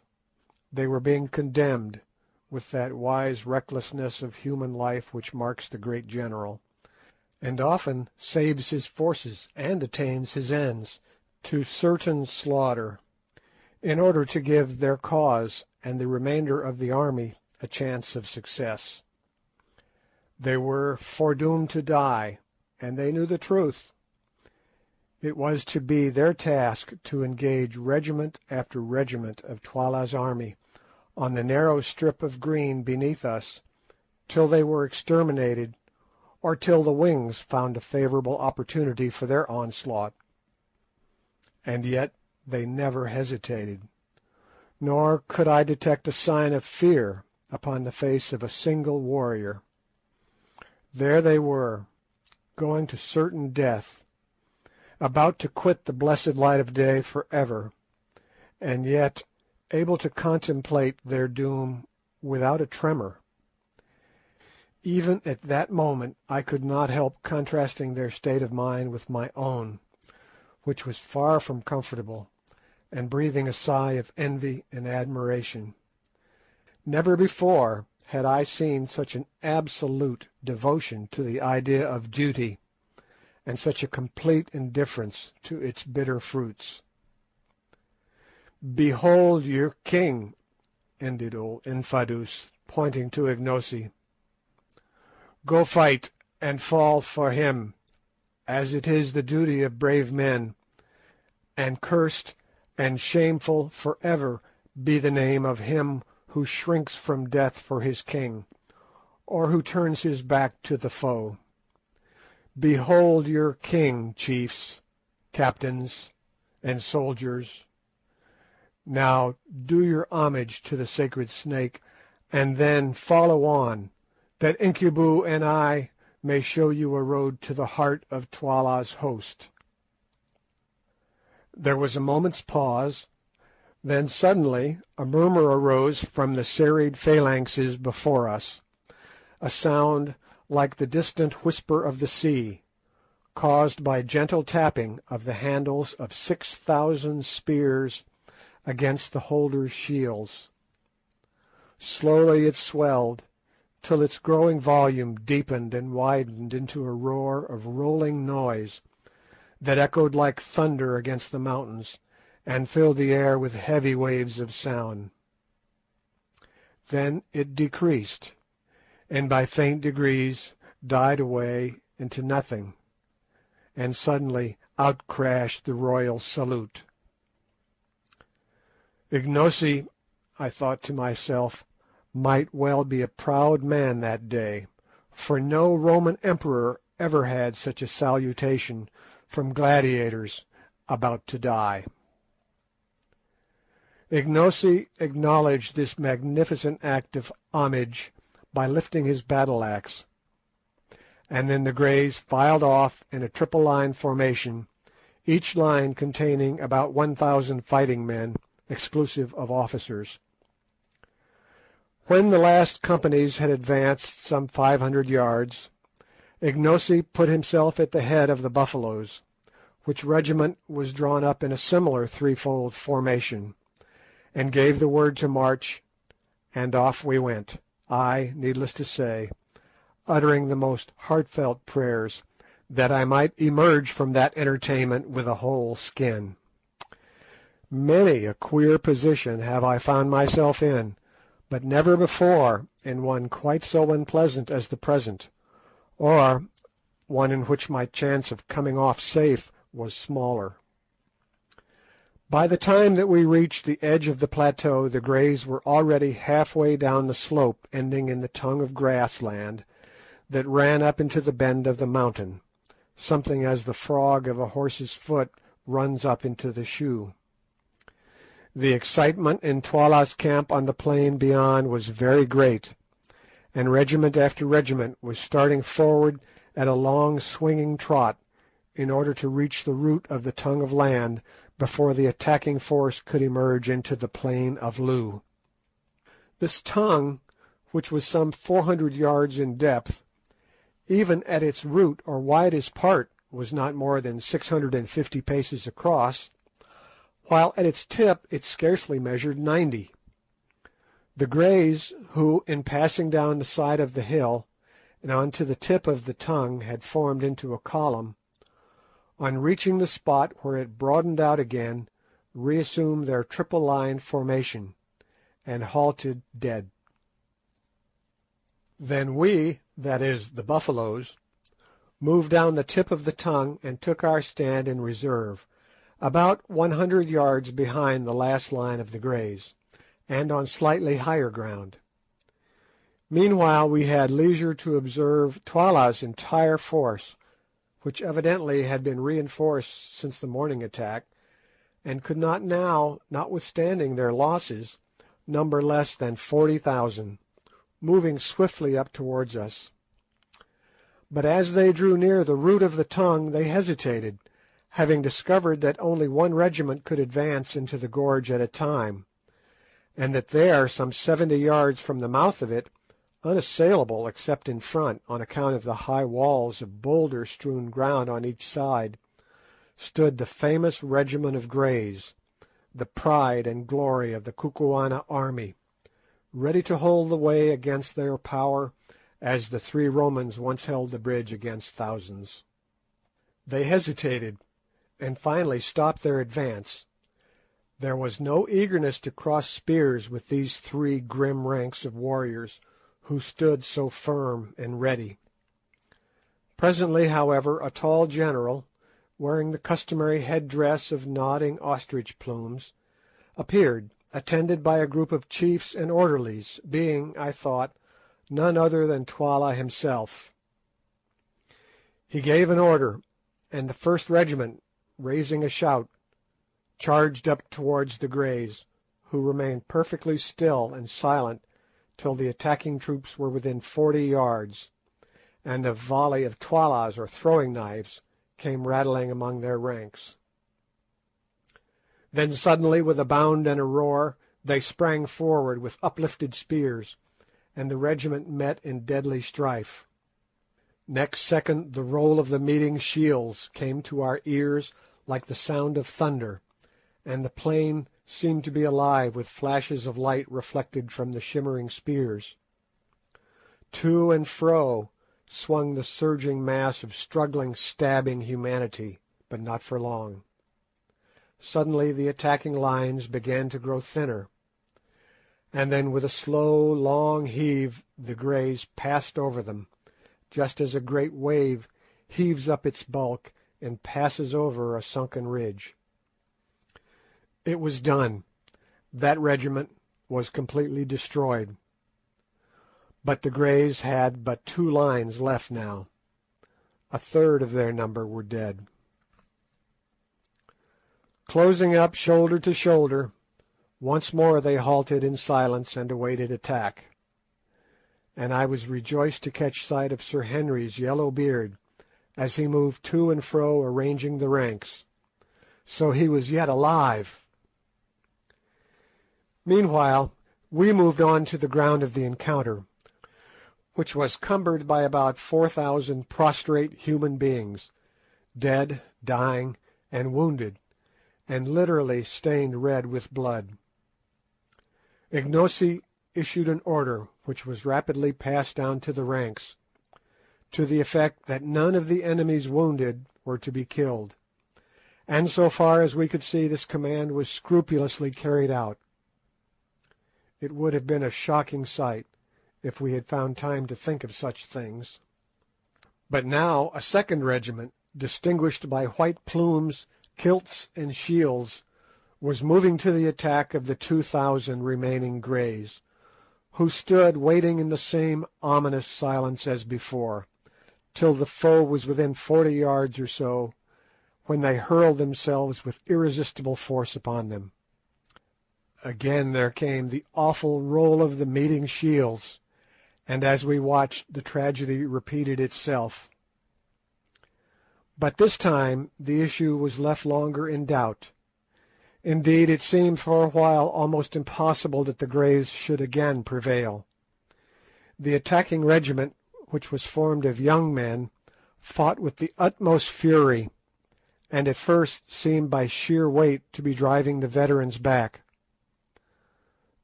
They were being condemned, with that wise recklessness of human life which marks the great general, and often saves his forces and attains his ends, to certain slaughter, in order to give their cause and the remainder of the army a chance of success. They were foredoomed to die, and they knew the truth. It was to be their task to engage regiment after regiment of Twala's army on the narrow strip of green beneath us, till they were exterminated, or till the wings found a favourable opportunity for their onslaught. And yet they never hesitated, nor could I detect a sign of fear upon the face of a single warrior. There they were, going to certain death, about to quit the blessed light of day for ever, and yet able to contemplate their doom without a tremor. Even at that moment I could not help contrasting their state of mind with my own, which was far from comfortable, and breathing a sigh of envy and admiration. Never before had I seen such an absolute devotion to the idea of duty, and such a complete indifference to its bitter fruits. "Behold your king," ended old Infadoos, pointing to Ignosi. "Go fight and fall for him, as it is the duty of brave men, and cursed and shameful for ever be the name of him who shrinks from death for his king, or who turns his back to the foe. Behold your king, chiefs, captains, and soldiers. Now do your homage to the sacred snake, and then follow on, that Incubu and I may show you a road to the heart of Twala's host." There was a moment's pause, then suddenly a murmur arose from the serried phalanxes before us, a sound like the distant whisper of the sea, caused by gentle tapping of the handles of 6,000 spears against the holders' shields. Slowly it swelled, till its growing volume deepened and widened into a roar of rolling noise that echoed like thunder against the mountains, and filled the air with heavy waves of sound. Then it decreased, and by faint degrees died away into nothing, and suddenly out crashed the royal salute. Ignosi, I thought to myself, might well be a proud man that day, for no Roman emperor ever had such a salutation from gladiators about to die. Ignosi acknowledged this magnificent act of homage by lifting his battle-axe, and then the Greys filed off in a triple-line formation, each line containing about 1,000 fighting men, exclusive of officers. When the last companies had advanced some 500 yards, Ignosi put himself at the head of the Buffaloes, which regiment was drawn up in a similar threefold formation, and gave the word to march, and off we went, I, needless to say, uttering the most heartfelt prayers that I might emerge from that entertainment with a whole skin. Many a queer position have I found myself in, but never before in one quite so unpleasant as the present, or one in which my chance of coming off safe was smaller. By the time that we reached the edge of the plateau the Greys were already halfway down the slope ending in the tongue of grassland that ran up into the bend of the mountain, something as the frog of a horse's foot runs up into the shoe. The excitement in Twala's camp on the plain beyond was very great, and regiment after regiment was starting forward at a long swinging trot in order to reach the root of the tongue of land before the attacking force could emerge into the plain of Loo. This tongue, which was some 400 yards in depth, even at its root or widest part was not more than 650 paces across, while at its tip it scarcely measured 90. The Greys, who, in passing down the side of the hill and on to the tip of the tongue, had formed into a column, on reaching the spot where it broadened out again, reassumed their triple-line formation, and halted dead. Then we, that is, the Buffaloes, moved down the tip of the tongue and took our stand in reserve, about 100 yards behind the last line of the Greys, and on slightly higher ground. Meanwhile we had leisure to observe Twala's entire force, which evidently had been reinforced since the morning attack, and could not now, notwithstanding their losses, number less than 40,000, moving swiftly up towards us. But as they drew near the root of the tongue they hesitated, having discovered that only one regiment could advance into the gorge at a time, and that there, some 70 yards from the mouth of it, unassailable except in front on account of the high walls of boulder-strewn ground on each side, stood the famous regiment of Greys, the pride and glory of the Kukuana army, ready to hold the way against their power as the three Romans once held the bridge against thousands. They hesitated, and finally stopped their advance. There was no eagerness to cross spears with these three grim ranks of warriors, who stood so firm and ready. Presently, however, a tall general, wearing the customary head-dress of nodding ostrich plumes, appeared, attended by a group of chiefs and orderlies, being, I thought, none other than Twala himself. He gave an order, and the first regiment, raising a shout, charged up towards the Greys, who remained perfectly still and silent till the attacking troops were within 40 yards, and a volley of twalas or throwing knives came rattling among their ranks. Then suddenly, with a bound and a roar, they sprang forward with uplifted spears, and the regiment met in deadly strife. Next second the roll of the meeting shields came to our ears like the sound of thunder, and the plain seemed to be alive with flashes of light reflected from the shimmering spears. To and fro swung the surging mass of struggling, stabbing humanity, but not for long. Suddenly the attacking lines began to grow thinner, and then with a slow, long heave the Greys passed over them, just as a great wave heaves up its bulk and passes over a sunken ridge. It was done. That regiment was completely destroyed. But the Greys had but 2 lines left now. A third of their number were dead. Closing up shoulder to shoulder, once more they halted in silence and awaited attack, and I was rejoiced to catch sight of Sir Henry's yellow beard as he moved to and fro arranging the ranks. So he was yet alive! Meanwhile we moved on to the ground of the encounter, which was cumbered by about 4,000 prostrate human beings, dead, dying, and wounded, and literally stained red with blood. Ignosi issued an order, which was rapidly passed down to the ranks, to the effect that none of the enemy's wounded were to be killed, and so far as we could see this command was scrupulously carried out. It would have been a shocking sight if we had found time to think of such things. But now a second regiment, distinguished by white plumes, kilts, and shields, was moving to the attack of the 2,000 remaining Greys, who stood waiting in the same ominous silence as before, till the foe was within 40 yards or so, when they hurled themselves with irresistible force upon them. Again there came the awful roll of the meeting shields, and as we watched the tragedy repeated itself. But this time the issue was left longer in doubt. Indeed, it seemed for a while almost impossible that the Greys should again prevail. The attacking regiment, which was formed of young men, fought with the utmost fury, and at first seemed by sheer weight to be driving the veterans back.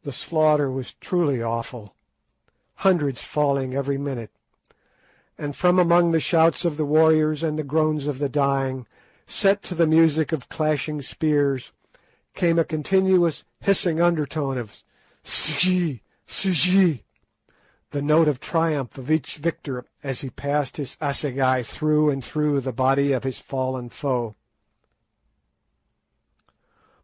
The slaughter was truly awful, hundreds falling every minute, and from among the shouts of the warriors and the groans of the dying, set to the music of clashing spears, came a continuous hissing undertone of "Siji, Siji," the note of triumph of each victor as he passed his assegai through and through the body of his fallen foe.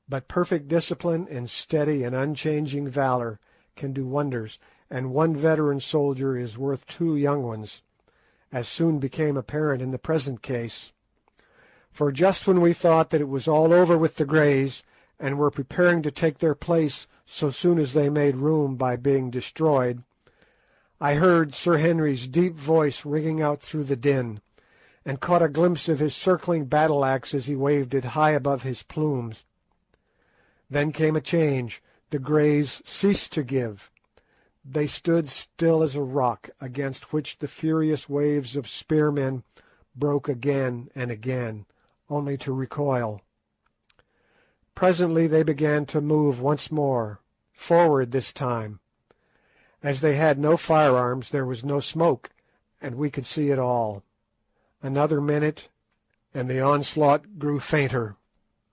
But perfect discipline and steady and unchanging valour can do wonders, and one veteran soldier is worth two young ones, as soon became apparent in the present case. For just when we thought that it was all over with the Greys, and were preparing to take their place so soon as they made room by being destroyed, I heard Sir Henry's deep voice ringing out through the din, and caught a glimpse of his circling battle-axe as he waved it high above his plumes. Then came a change. The Greys ceased to give. They stood still as a rock, against which the furious waves of spearmen broke again and again, only to recoil. Presently they began to move once more, forward this time. As they had no firearms, there was no smoke, and we could see it all. Another minute, and the onslaught grew fainter.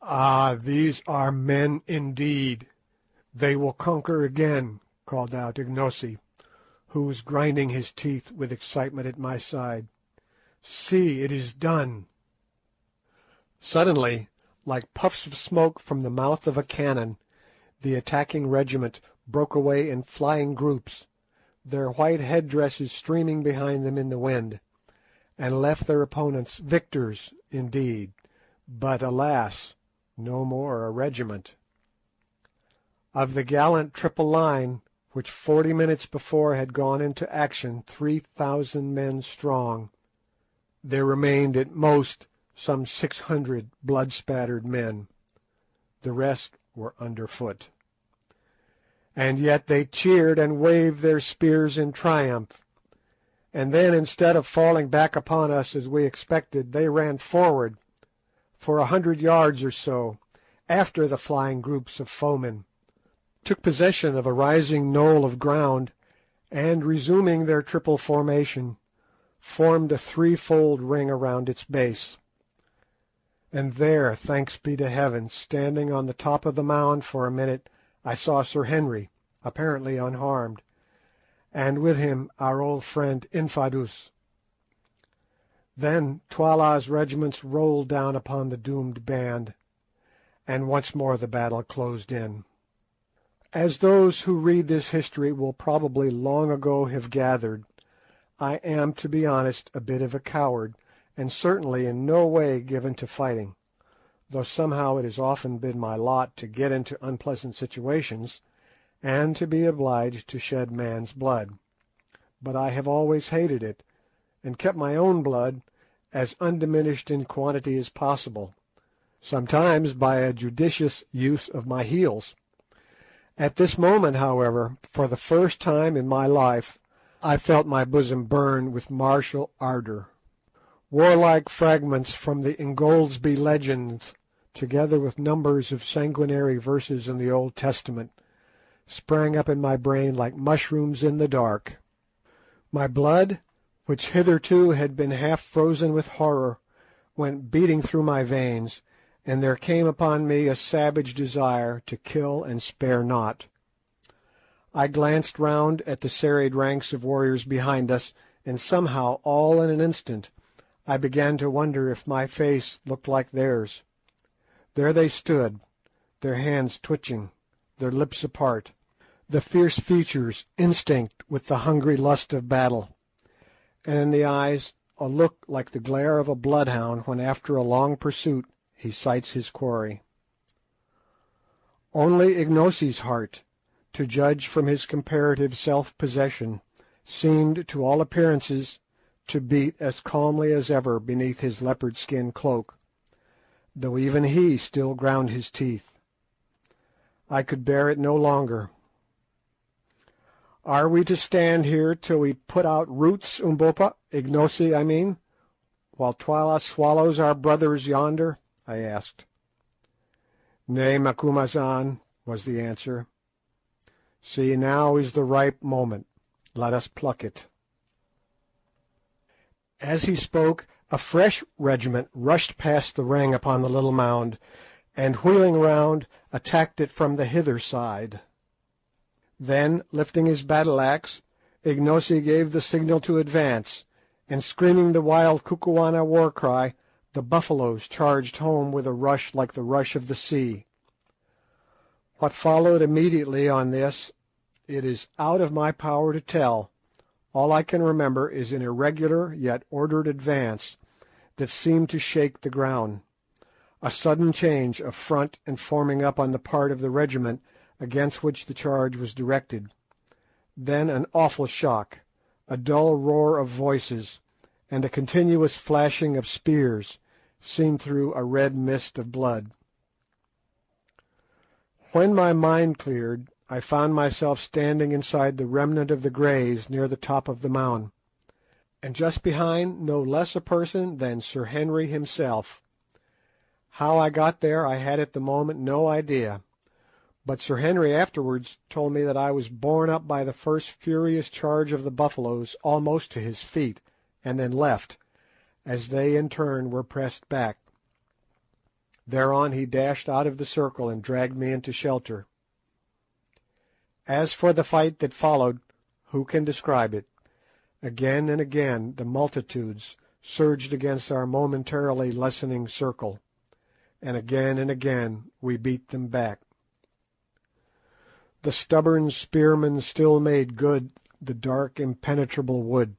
"Ah, these are men indeed! They will conquer again," called out Ignosi, who was grinding his teeth with excitement at my side. "See, it is done!" Suddenly, like puffs of smoke from the mouth of a cannon, the attacking regiment broke away in flying groups, their white headdresses streaming behind them in the wind, and left their opponents victors indeed, but alas, no more a regiment. Of the gallant triple line, which 40 minutes before had gone into action 3,000 men strong, there remained at most some 600 blood-spattered men. The rest were underfoot. And yet they cheered and waved their spears in triumph, and then instead of falling back upon us as we expected, they ran forward for 100 yards or so, after the flying groups of foemen, took possession of a rising knoll of ground, and, resuming their triple formation, formed a threefold ring around its base. And there, thanks be to Heaven, standing on the top of the mound for a minute, I saw Sir Henry, apparently unharmed, and with him our old friend Infadoos. Then Twala's regiments rolled down upon the doomed band, and once more the battle closed in. As those who read this history will probably long ago have gathered, I am, to be honest, a bit of a coward, and certainly in no way given to fighting, though somehow it has often been my lot to get into unpleasant situations, and to be obliged to shed man's blood. But I have always hated it, and kept my own blood as undiminished in quantity as possible, sometimes by a judicious use of my heels. At this moment, however, for the first time in my life, I felt my bosom burn with martial ardour. Warlike fragments from the Ingoldsby legends, together with numbers of sanguinary verses in the Old Testament, sprang up in my brain like mushrooms in the dark. My blood, which hitherto had been half frozen with horror, went beating through my veins, and there came upon me a savage desire to kill and spare not. I glanced round at the serried ranks of warriors behind us, and somehow, all in an instant, I began to wonder if my face looked like theirs. There they stood, their hands twitching, their lips apart, the fierce features instinct with the hungry lust of battle, and in the eyes a look like the glare of a bloodhound when after a long pursuit he sights his quarry. Only Ignosi's heart, to judge from his comparative self-possession, seemed to all appearances to beat as calmly as ever beneath his leopard-skin cloak, though even he still ground his teeth. I could bear it no longer. "Are we to stand here till we put out roots, Umbopa, Ignosi, I mean, while Twala swallows our brothers yonder?" I asked. "Nay, Macumazahn," was the answer. "See, now is the ripe moment. Let us pluck it." As he spoke, a fresh regiment rushed past the ring upon the little mound, and wheeling round, attacked it from the hither side. Then, lifting his battle-axe, Ignosi gave the signal to advance, and screaming the wild Kukuana war-cry, the buffaloes charged home with a rush like the rush of the sea. What followed immediately on this it is out of my power to tell. All I can remember is an irregular yet ordered advance that seemed to shake the ground, a sudden change of front and forming up on the part of the regiment against which the charge was directed, then an awful shock, a dull roar of voices, and a continuous flashing of spears, seen through a red mist of blood. When my mind cleared, I found myself standing inside the remnant of the Greys near the top of the mound, and just behind no less a person than Sir Henry himself. How I got there I had at the moment no idea, but Sir Henry afterwards told me that I was borne up by the first furious charge of the Buffaloes almost to his feet, and then left, as they in turn were pressed back. Thereon he dashed out of the circle and dragged me into shelter. As for the fight that followed, who can describe it? Again and again the multitudes surged against our momentarily lessening circle, and again we beat them back. The stubborn spearmen still made good the dark impenetrable wood,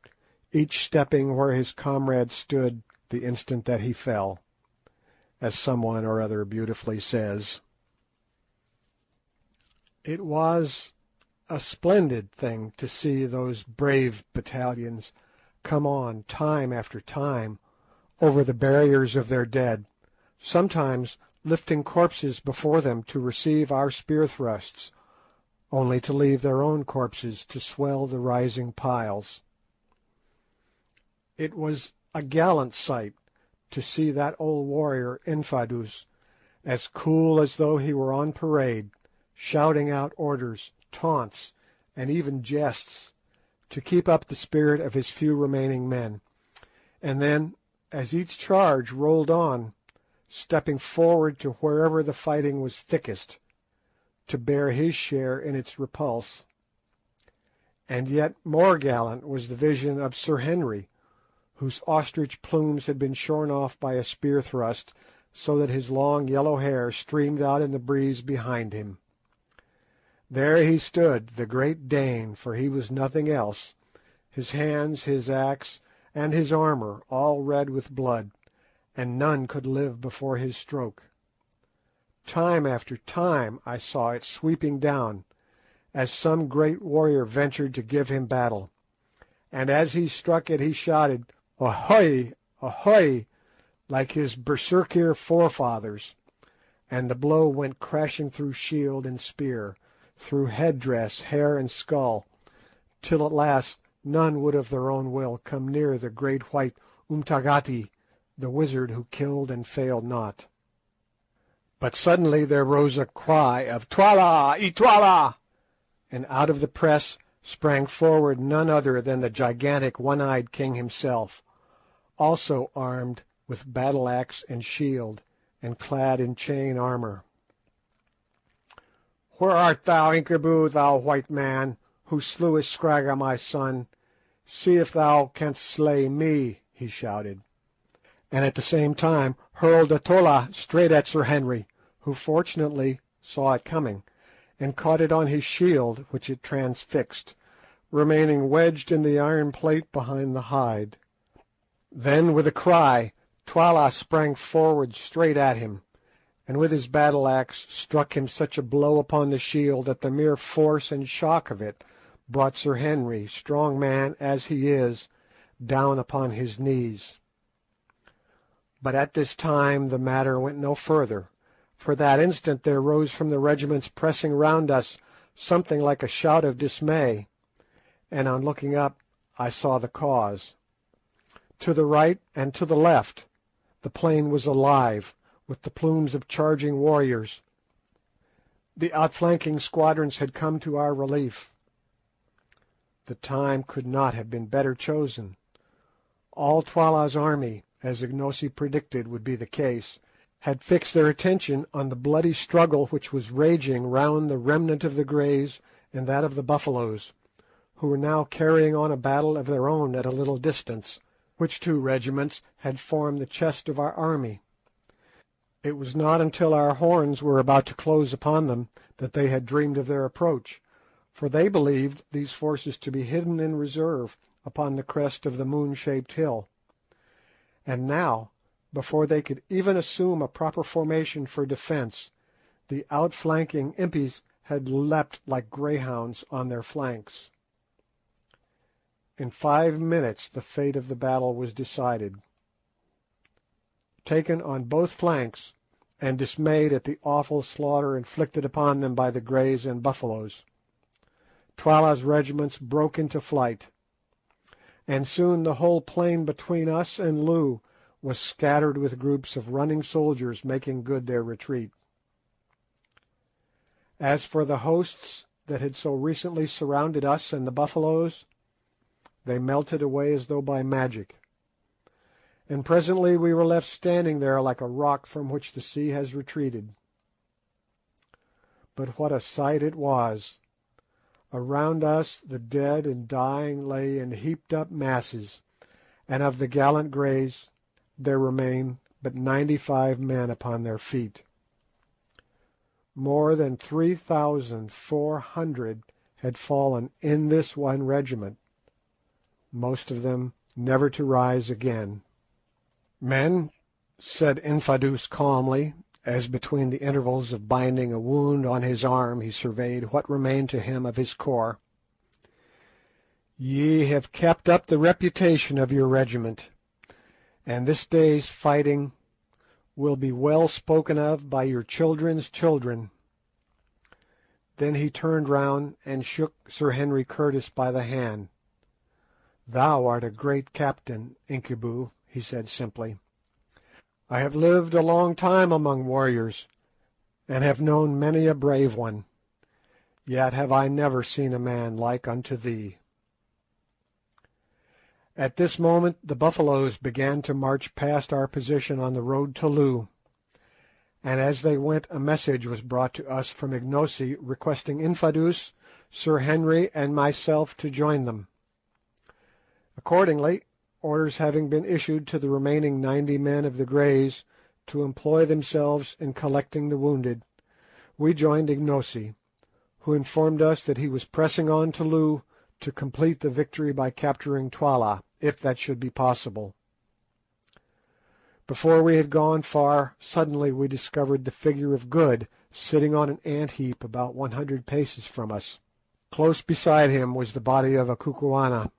each stepping where his comrade stood the instant that he fell, as someone or other beautifully says. It was a splendid thing to see those brave battalions come on time after time over the barriers of their dead, sometimes lifting corpses before them to receive our spear thrusts, only to leave their own corpses to swell the rising piles. It was a gallant sight to see that old warrior Infadoos, as cool as though he were on parade, shouting out orders, taunts, and even jests, to keep up the spirit of his few remaining men, and then, as each charge rolled on, stepping forward to wherever the fighting was thickest, to bear his share in its repulse. And yet more gallant was the vision of Sir Henry, whose ostrich plumes had been shorn off by a spear thrust, so that his long yellow hair streamed out in the breeze behind him. There he stood, the great Dane, for he was nothing else, his hands, his axe, and his armour all red with blood, and none could live before his stroke. Time after time I saw it sweeping down, as some great warrior ventured to give him battle, and as he struck it he shouted, "Ahoy! Ahoy!" like his berserkir forefathers, and the blow went crashing through shield and spear, through head-dress, hair, and skull, till at last none would of their own will come near the great white Umtagati, the wizard who killed and failed not. But suddenly there rose a cry of "Twala! Itwala!" and out of the press sprang forward none other than the gigantic one-eyed king himself, also armed with battle-axe and shield, and clad in chain armour. "Where art thou, Incubu, thou white man, who slewest Scragga my son? See if thou canst slay me," he shouted, and at the same time hurled a tolla straight at Sir Henry, who fortunately saw it coming, and caught it on his shield, which it transfixed, remaining wedged in the iron plate behind the hide. Then, with a cry, Twala sprang forward straight at him, and with his battle-axe struck him such a blow upon the shield that the mere force and shock of it brought Sir Henry, strong man as he is, down upon his knees. But at this time the matter went no further, for that instant there rose from the regiments pressing round us something like a shout of dismay, and on looking up I saw the cause. To the right and to the left the plain was alive with the plumes of charging warriors. The outflanking squadrons had come to our relief. The time could not have been better chosen. All Twala's army, as Ignosi predicted would be the case, had fixed their attention on the bloody struggle which was raging round the remnant of the Greys and that of the Buffaloes, who were now carrying on a battle of their own at a little distance, which two regiments had formed the chest of our army. It was not until our horns were about to close upon them that they had dreamed of their approach, for they believed these forces to be hidden in reserve upon the crest of the moon-shaped hill. And now, before they could even assume a proper formation for defence, the outflanking impis had leapt like greyhounds on their flanks. In 5 minutes the fate of the battle was decided. Taken on both flanks, and dismayed at the awful slaughter inflicted upon them by the Greys and Buffaloes, Twala's regiments broke into flight, and soon the whole plain between us and Loo was scattered with groups of running soldiers making good their retreat. As for the hosts that had so recently surrounded us and the Buffaloes, they melted away as though by magic, and presently we were left standing there like a rock from which the sea has retreated. But what a sight it was! Around us the dead and dying lay in heaped-up masses, and of the gallant Greys there remained but 95 men upon their feet. More than 3,400 had fallen in this one regiment, most of them never to rise again. "Men," said Infadoos calmly, as between the intervals of binding a wound on his arm he surveyed what remained to him of his corps, "ye have kept up the reputation of your regiment, and this day's fighting will be well spoken of by your children's children." Then he turned round and shook Sir Henry Curtis by the hand. "Thou art a great captain, Incubu," he said simply. "I have lived a long time among warriors, and have known many a brave one, yet have I never seen a man like unto thee." At this moment the Buffaloes began to march past our position on the road to Loo, and as they went a message was brought to us from Ignosi requesting Infadoos, Sir Henry, and myself to join them. Accordingly, orders having been issued to the remaining 90 men of the Greys to employ themselves in collecting the wounded, we joined Ignosi, who informed us that he was pressing on to Loo to complete the victory by capturing Twala, if that should be possible. Before we had gone far, suddenly we discovered the figure of Good sitting on an ant-heap about 100 paces from us. Close beside him was the body of a Kukuana.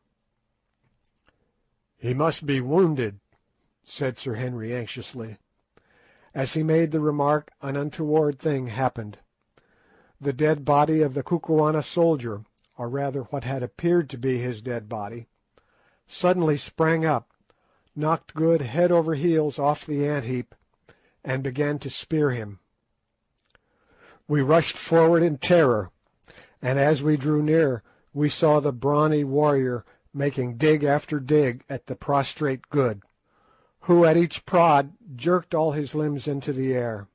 "He must be wounded," said Sir Henry anxiously. As he made the remark an untoward thing happened. The dead body of the Kukuana soldier, or rather what had appeared to be his dead body, suddenly sprang up, knocked Good head over heels off the ant-heap, and began to spear him. We rushed forward in terror, and as we drew near we saw the brawny warrior making dig after dig at the prostrate Good, who at each prod jerked all his limbs into the air.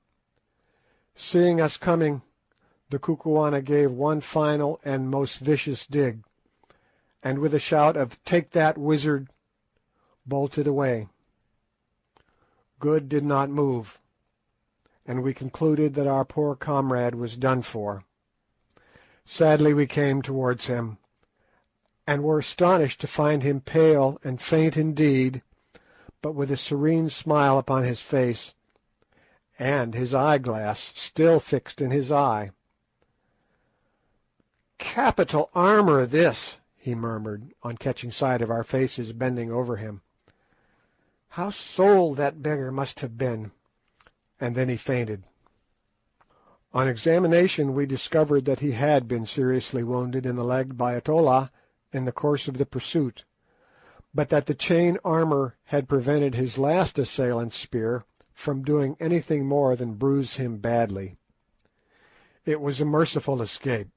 Seeing us coming, the Kukuana gave one final and most vicious dig, and with a shout of "Take that, wizard!" bolted away. Good did not move, and we concluded that our poor comrade was done for. Sadly we came towards him, and were astonished to find him pale and faint indeed, but with a serene smile upon his face, and his eyeglass still fixed in his eye. "Capital armour this," he murmured, on catching sight of our faces bending over him. "How sold that beggar must have been!" And then he fainted. On examination we discovered that he had been seriously wounded in the leg by a tolla in the course of the pursuit, but that the chain armour had prevented his last assailant's spear from doing anything more than bruise him badly. It was a merciful escape.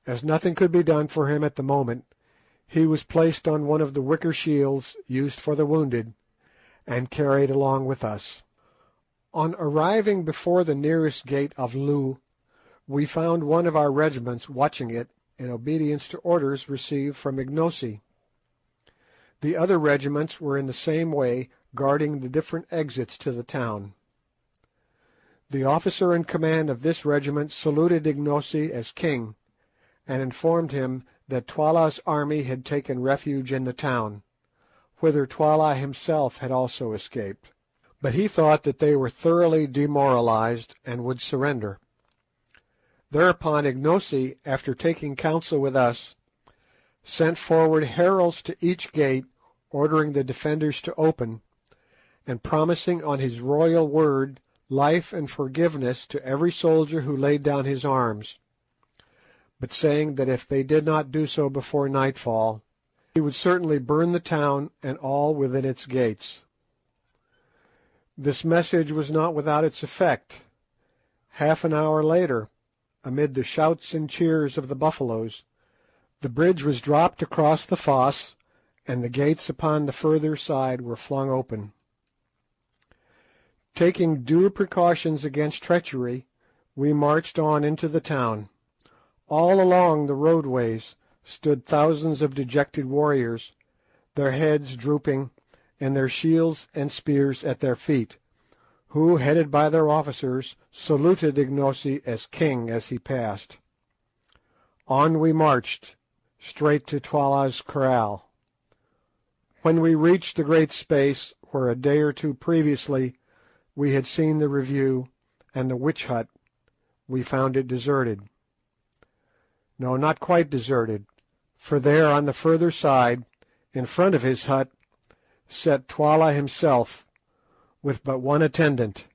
As nothing could be done for him at the moment, he was placed on one of the wicker shields used for the wounded, and carried along with us. On arriving before the nearest gate of Loo, we found one of our regiments watching it in obedience to orders received from Ignosi. The other regiments were in the same way guarding the different exits to the town. The officer in command of this regiment saluted Ignosi as king, and informed him that Twala's army had taken refuge in the town, whither Twala himself had also escaped. But he thought that they were thoroughly demoralized and would surrender. Thereupon Ignosi, after taking counsel with us, sent forward heralds to each gate, ordering the defenders to open, and promising on his royal word life and forgiveness to every soldier who laid down his arms, but saying that if they did not do so before nightfall, he would certainly burn the town and all within its gates. This message was not without its effect. Half an hour later, amid the shouts and cheers of the Buffaloes, the bridge was dropped across the fosse, and the gates upon the further side were flung open. Taking due precautions against treachery, we marched on into the town. All along the roadways stood thousands of dejected warriors, their heads drooping, and their shields and spears at their feet, who, headed by their officers, saluted Ignosi as king as he passed. On we marched, straight to Twala's kraal. When we reached the great space where a day or two previously we had seen the review and the witch hut, we found it deserted. No, not quite deserted, for there on the further side, in front of his hut, sat Twala himself, with but one attendant,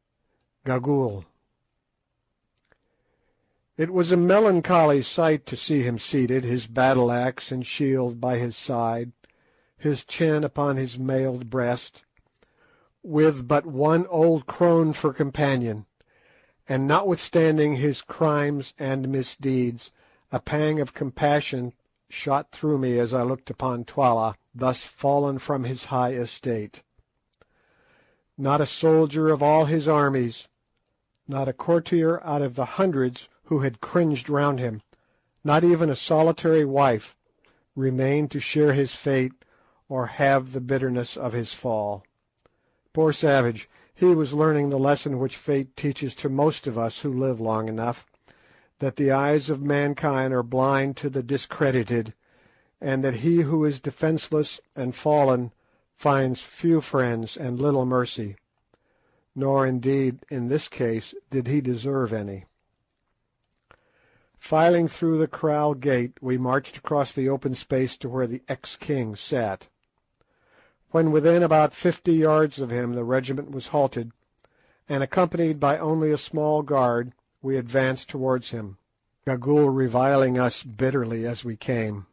Gagool. It was a melancholy sight to see him seated, his battle-axe and shield by his side, his chin upon his mailed breast, with but one old crone for companion, and notwithstanding his crimes and misdeeds, a pang of compassion shot through me as I looked upon Twala, thus fallen from his high estate. Not a soldier of all his armies, not a courtier out of the hundreds who had cringed round him, not even a solitary wife, remained to share his fate or have the bitterness of his fall. Poor savage, he was learning the lesson which fate teaches to most of us who live long enough, that the eyes of mankind are blind to the discredited, and that he who is defenceless and fallen finds few friends and little mercy. Nor, indeed, in this case did he deserve any. Filing through the kraal gate, we marched across the open space to where the ex-king sat. When within about 50 yards of him the regiment was halted, and accompanied by only a small guard, we advanced towards him, Gagool reviling us bitterly as we came.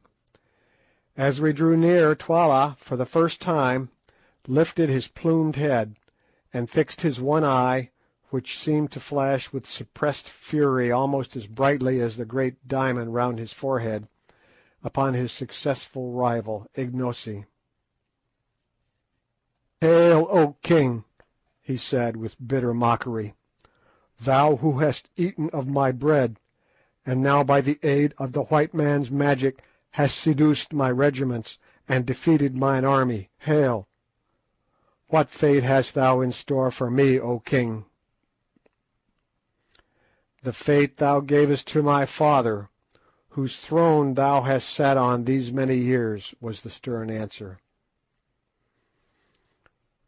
As we drew near, Twala, for the first time, lifted his plumed head, and fixed his one eye, which seemed to flash with suppressed fury almost as brightly as the great diamond round his forehead, upon his successful rival, Ignosi. "Hail, O king!" he said with bitter mockery, "thou who hast eaten of my bread, and now by the aid of the white man's magic hast seduced my regiments and defeated mine army. Hail! What fate hast thou in store for me, O king?" the fate thou gavest to my father, whose throne thou hast sat on these many years," was the stern answer.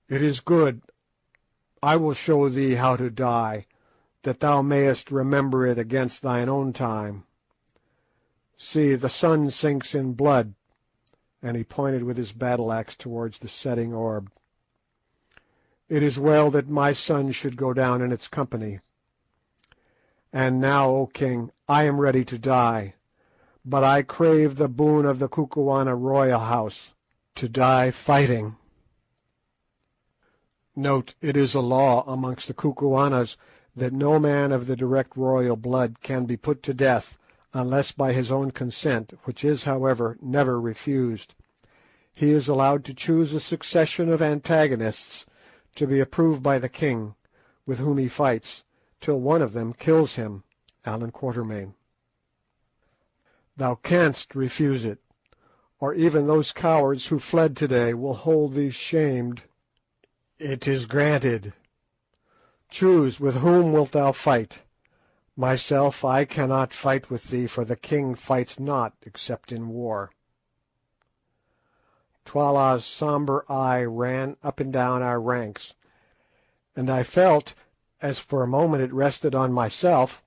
"It is good. I will show thee how to die, that thou mayest remember it against thine own time. See, the sun sinks in blood," and he pointed with his battle-axe towards the setting orb. "It is well that my son should go down in its company. And now, O king, I am ready to die, but I crave the boon of the Kukuana royal house, to die fighting." Note: it is a law amongst the Kukuanas that no man of the direct royal blood can be put to death unless by his own consent, which is, however, never refused. He is allowed to choose a succession of antagonists to be approved by the king, with whom he fights, till one of them kills him. Allan Quatermain. "Thou canst refuse it, or even those cowards who fled today will hold thee shamed." "It is granted." "Choose, with whom wilt thou fight? Myself, I cannot fight with thee, for the king fights not except in war." Twala's sombre eye ran up and down our ranks, and I felt, as for a moment it rested on myself,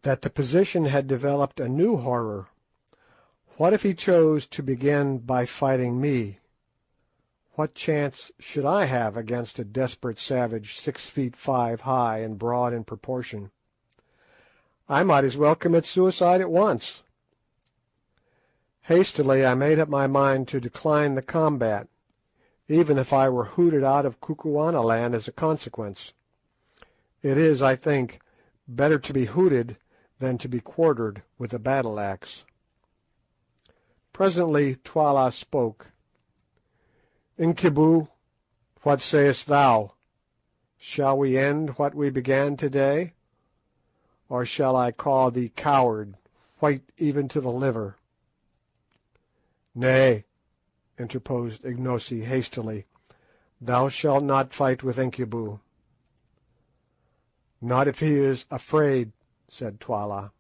that the position had developed a new horror. What if he chose to begin by fighting me? What chance should I have against a desperate savage 6 feet 5 high and broad in proportion? I might as well commit suicide at once. Hastily I made up my mind to decline the combat, even if I were hooted out of Kukuana land as a consequence. It is, I think, better to be hooted than to be quartered with a battle-axe. Presently Twala spoke. "Incubu, what sayest thou? Shall we end what we began today? Or shall I call thee coward, white even to the liver?" "Nay," interposed Ignosi hastily, "thou shalt not fight with Incubu." "Not if he is afraid," said Twala.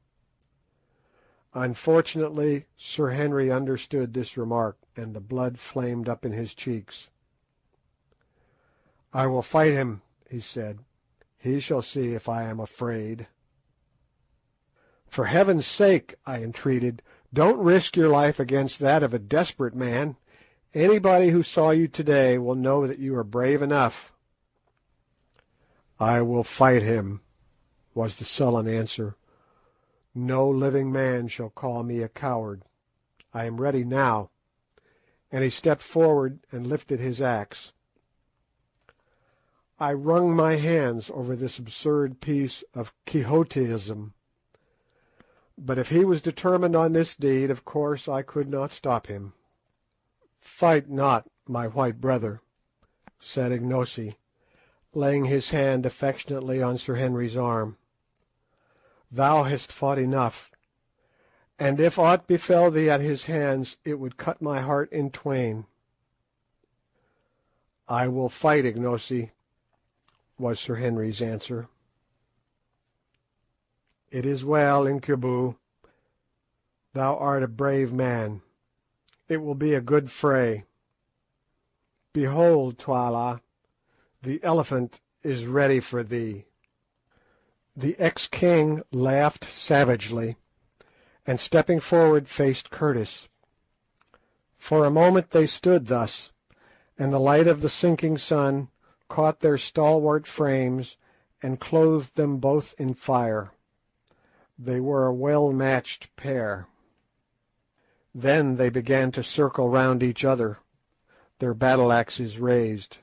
Unfortunately Sir Henry understood this remark, and the blood flamed up in his cheeks. "I will fight him," he said. "He shall see if I am afraid." "For heaven's sake," I entreated, "don't risk your life against that of a desperate man. Anybody who saw you today will know that you are brave enough." "I will fight him," was the sullen answer. "No living man shall call me a coward. I am ready now," and he stepped forward and lifted his axe. I wrung my hands over this absurd piece of Quixotism. But if he was determined on this deed, of course I could not stop him. "Fight not, my white brother," said Ignosi, laying his hand affectionately on Sir Henry's arm. "Thou hast fought enough, and if aught befell thee at his hands it would cut my heart in twain." "I will fight, Ignosi," was Sir Henry's answer. "It is well, Incubu. Thou art a brave man. It will be a good fray. Behold, Twala, the elephant is ready for thee." The ex-king laughed savagely, and stepping forward faced Curtis. For a moment they stood thus, and the light of the sinking sun caught their stalwart frames and clothed them both in fire. They were a well-matched pair. Then they began to circle round each other, their battle-axes raised.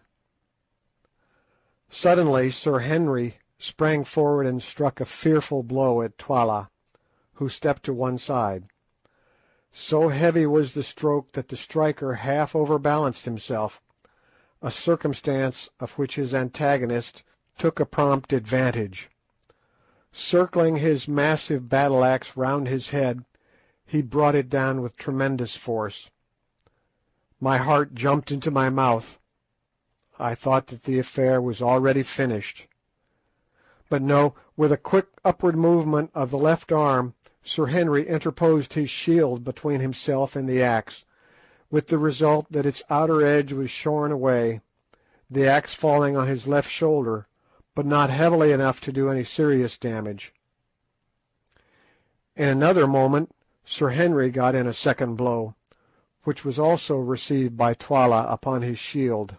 Suddenly Sir Henry sprang forward and struck a fearful blow at Twala, who stepped to one side. So heavy was the stroke that the striker half overbalanced himself, a circumstance of which his antagonist took a prompt advantage. Circling his massive battle-axe round his head, he brought it down with tremendous force. My heart jumped into my mouth. I thought that the affair was already finished. But no, with a quick upward movement of the left arm, Sir Henry interposed his shield between himself and the axe, with the result that its outer edge was shorn away, the axe falling on his left shoulder, but not heavily enough to do any serious damage. In another moment Sir Henry got in a second blow, which was also received by Twala upon his shield.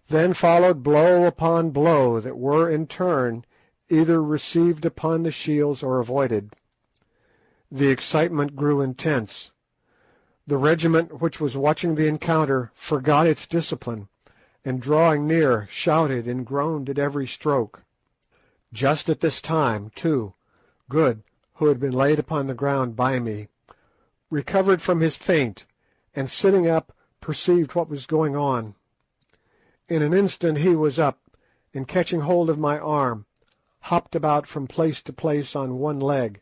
Then followed blow upon blow that were in turn either received upon the shields or avoided. The excitement grew intense. The regiment which was watching the encounter forgot its discipline, and drawing near shouted and groaned at every stroke. Just at this time, too, Good, who had been laid upon the ground by me, recovered from his faint, and sitting up perceived what was going on. In an instant he was up, and catching hold of my arm, hopped about from place to place on one leg,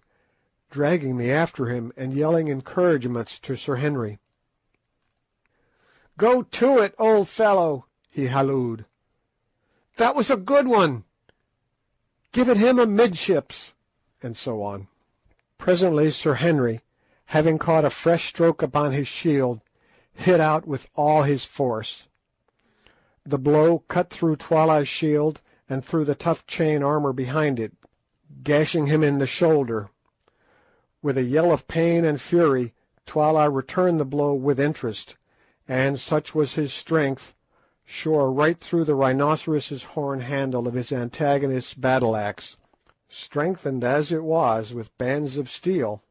dragging me after him and yelling encouragements to Sir Henry. "Go to it, old fellow!" he hallooed. "That was a good one! Give it him amidships!" and so on. Presently Sir Henry, having caught a fresh stroke upon his shield, hit out with all his force. The blow cut through Twala's shield and through the tough chain armour behind it, gashing him in the shoulder. With a yell of pain and fury, Twala returned the blow with interest, and, such was his strength, shore right through the rhinoceros's horn handle of his antagonist's battle-axe, strengthened as it was with bands of steel,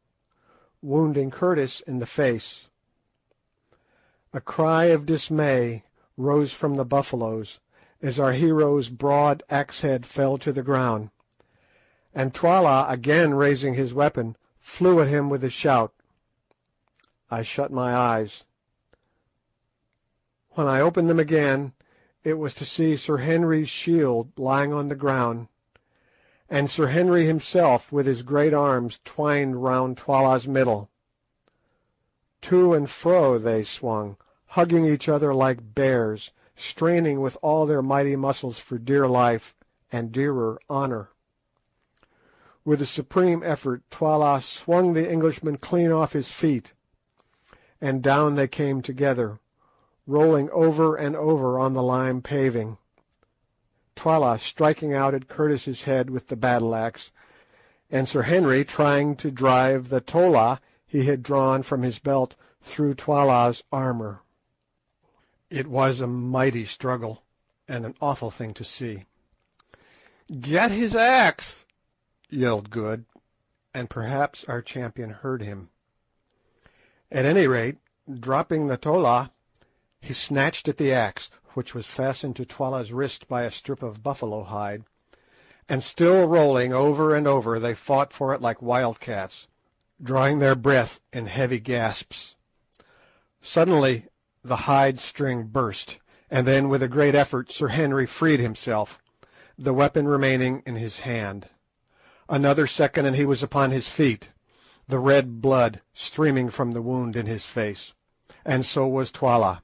wounding Curtis in the face. A cry of dismay rose from the Buffaloes as our hero's broad axe-head fell to the ground, and Twala, again raising his weapon, flew at him with a shout. I shut my eyes. When I opened them again, it was to see Sir Henry's shield lying on the ground, and Sir Henry himself with his great arms twined round Twala's middle. To and fro they swung, hugging each other like bears, straining with all their mighty muscles for dear life and dearer honour. With a supreme effort Twala swung the Englishman clean off his feet, and down they came together, rolling over and over on the lime paving, Twala striking out at Curtis's head with the battle-axe, and Sir Henry trying to drive the tolla he had drawn from his belt through Twala's armour. It was a mighty struggle, and an awful thing to see. "Get his axe!" yelled Good, and perhaps our champion heard him. At any rate, dropping the tolla, he snatched at the axe, which was fastened to Twala's wrist by a strip of buffalo hide, and still rolling over and over they fought for it like wildcats, drawing their breath in heavy gasps. Suddenly the hide string burst, and then with a great effort Sir Henry freed himself, the weapon remaining in his hand. Another second and he was upon his feet, the red blood streaming from the wound in his face, and so was Twala.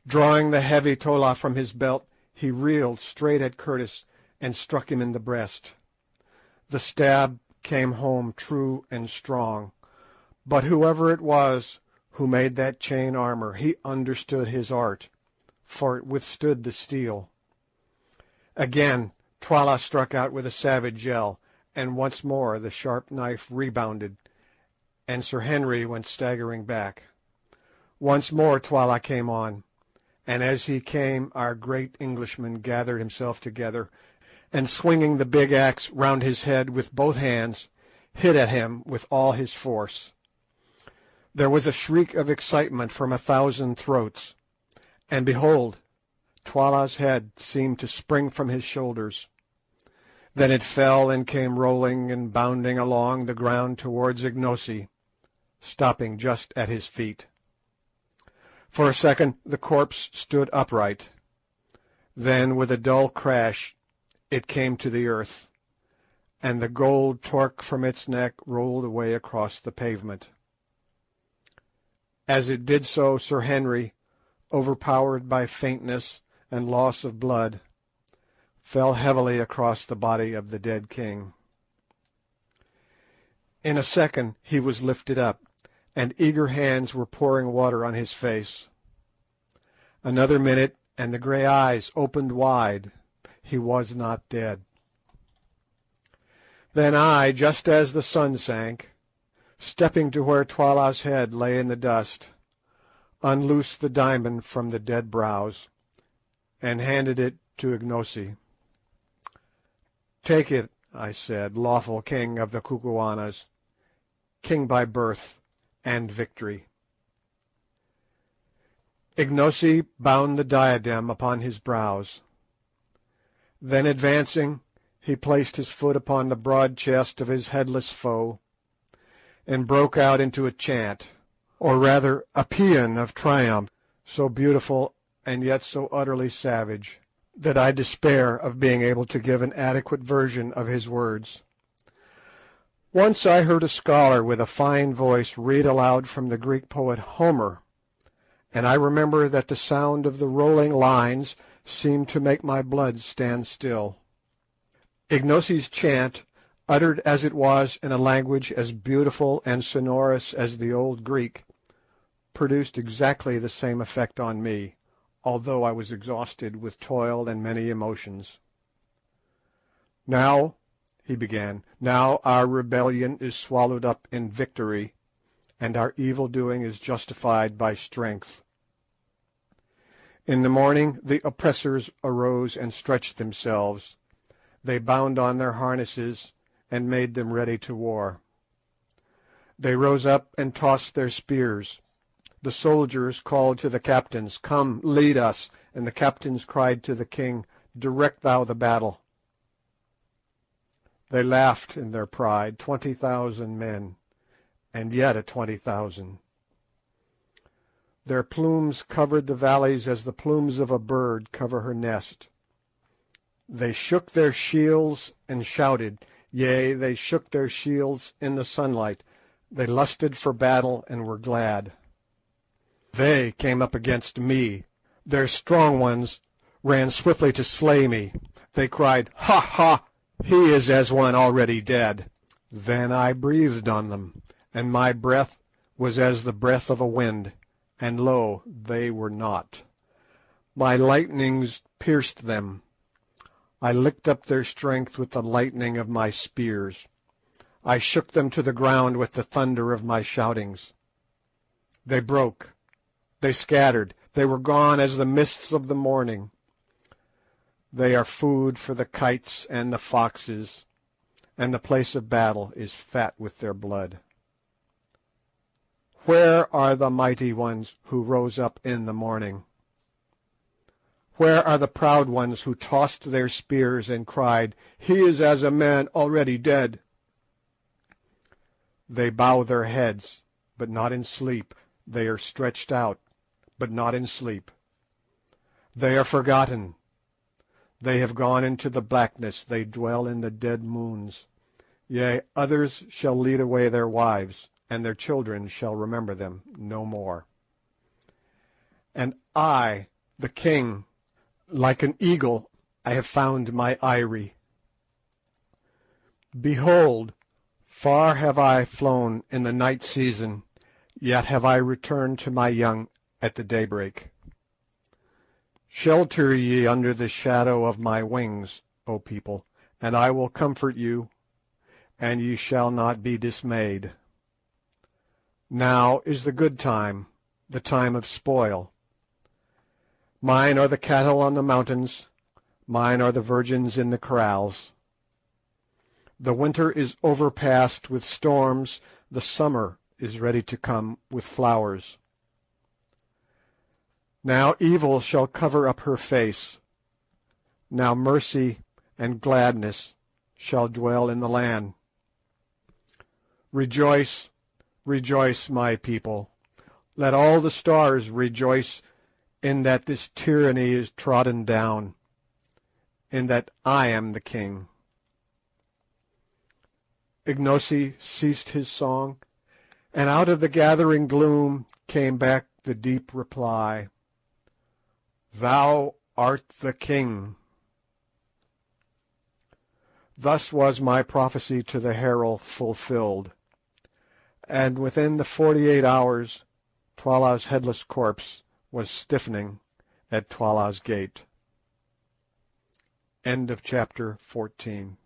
Drawing the heavy tolla from his belt, he reeled straight at Curtis and struck him in the breast. The stab came home true and strong, but whoever it was who made that chain armour, he understood his art, for it withstood the steel. Again Twala struck out with a savage yell, and once more the sharp knife rebounded, and Sir Henry went staggering back. Once more Twala came on, and as he came our great Englishman gathered himself together, and swinging the big axe round his head with both hands, hit at him with all his force. There was a shriek of excitement from 1,000 throats, and behold, Twala's head seemed to spring from his shoulders. Then it fell and came rolling and bounding along the ground towards Ignosi, stopping just at his feet. For a second the corpse stood upright. Then with a dull crash it came to the earth, and the gold torque from its neck rolled away across the pavement. As it did so, Sir Henry, overpowered by faintness and loss of blood, fell heavily across the body of the dead king. In a second he was lifted up, and eager hands were pouring water on his face. Another minute, and the grey eyes opened wide. He was not dead. Then I, just as the sun sank, stepping to where Twala's head lay in the dust, unloosed the diamond from the dead brows, and handed it to Ignosi. "Take it," I said, "lawful king of the Kukuanas, king by birth and victory." Ignosi bound the diadem upon his brows. Then advancing, he placed his foot upon the broad chest of his headless foe, and broke out into a chant, or rather a paean of triumph, so beautiful and yet so utterly savage, that I despair of being able to give an adequate version of his words. Once I heard a scholar with a fine voice read aloud from the Greek poet Homer, and I remember that the sound of the rolling lines seemed to make my blood stand still. Ignosi's chant, uttered as it was in a language as beautiful and sonorous as the old Greek, produced exactly the same effect on me, although I was exhausted with toil and many emotions. "Now," he began, "now our rebellion is swallowed up in victory, and our evil doing is justified by strength. In the morning the oppressors arose and stretched themselves. They bound on their harnesses and made them ready to war. They rose up and tossed their spears. The soldiers called to the captains, 'Come, lead us,' and the captains cried to the king, 'Direct thou the battle.' They laughed in their pride, 20,000 men, and yet a 20,000. Their plumes covered the valleys as the plumes of a bird cover her nest. They shook their shields and shouted, yea, they shook their shields in the sunlight. They lusted for battle and were glad. They came up against me. Their strong ones ran swiftly to slay me. They cried, 'Ha, ha! He is as one already dead.' Then I breathed on them, and my breath was as the breath of a wind, and lo, they were not. My lightnings pierced them. I licked up their strength with the lightning of my spears. I shook them to the ground with the thunder of my shoutings. They broke. They scattered. They were gone as the mists of the morning. They are food for the kites and the foxes, and the place of battle is fat with their blood. Where are the mighty ones who rose up in the morning? Where are the proud ones who tossed their spears and cried, 'He is as a man already dead'? They bow their heads, but not in sleep. They are stretched out, but not in sleep. They are forgotten. They have gone into the blackness. They dwell in the dead moons. Yea, others shall lead away their wives, and their children shall remember them no more. And I, the king, like an eagle, I have found my eyrie. Behold, far have I flown in the night season, yet have I returned to my young at the daybreak. Shelter ye under the shadow of my wings, O people, and I will comfort you, and ye shall not be dismayed. Now is the good time, the time of spoil. Mine are the cattle on the mountains, mine are the virgins in the kraals. The winter is overpast with storms, the summer is ready to come with flowers. Now evil shall cover up her face, now mercy and gladness shall dwell in the land. Rejoice, rejoice, my people. Let all the stars rejoice in that this tyranny is trodden down, in that I am the king." Ignosi ceased his song, and out of the gathering gloom came back the deep reply, "Thou art the king." Thus was my prophecy to the herald fulfilled, and within the 48 hours Twala's headless corpse was stiffening at Twala's gate. End of chapter 14.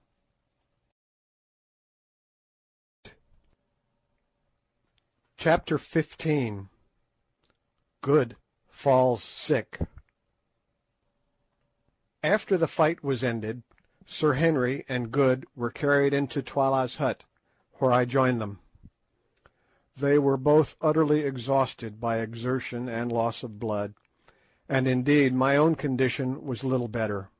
Chapter 15. Good falls sick. After the fight was ended, Sir Henry and Good were carried into Twala's hut, where I joined them. They were both utterly exhausted by exertion and loss of blood, and indeed my own condition was little better.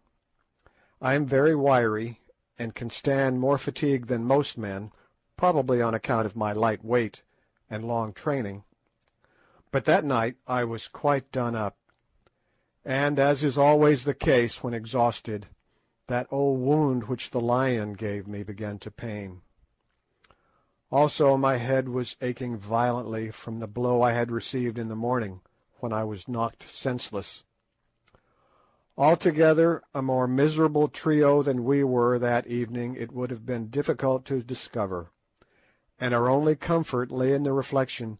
I am very wiry, and can stand more fatigue than most men, probably on account of my light weight and long training. But that night I was quite done up, and, as is always the case when exhausted, that old wound which the lion gave me began to pain. Also my head was aching violently from the blow I had received in the morning, when I was knocked senseless. Altogether a more miserable trio than we were that evening it would have been difficult to discover, and our only comfort lay in the reflection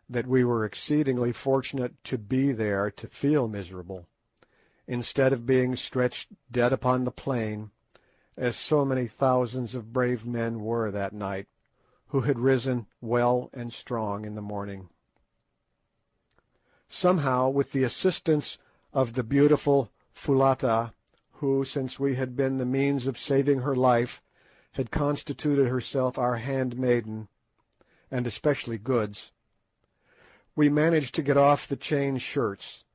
that we were exceedingly fortunate to be there to feel miserable, instead of being stretched dead upon the plain, as so many thousands of brave men were that night, who had risen well and strong in the morning. Somehow, with the assistance of the beautiful Foulata, who, since we had been the means of saving her life, had constituted herself our handmaiden, and especially Good's, we managed to get off the chain shirts,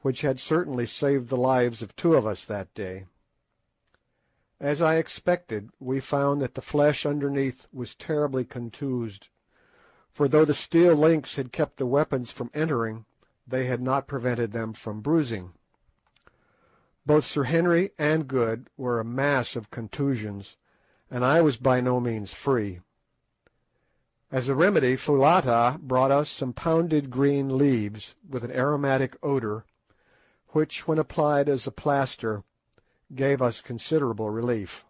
which had certainly saved the lives of two of us that day. As I expected, we found that the flesh underneath was terribly contused, for though the steel links had kept the weapons from entering, they had not prevented them from bruising. Both Sir Henry and Good were a mass of contusions, and I was by no means free. As a remedy, Foulata brought us some pounded green leaves with an aromatic odour, which, when applied as a plaster, gave us considerable relief.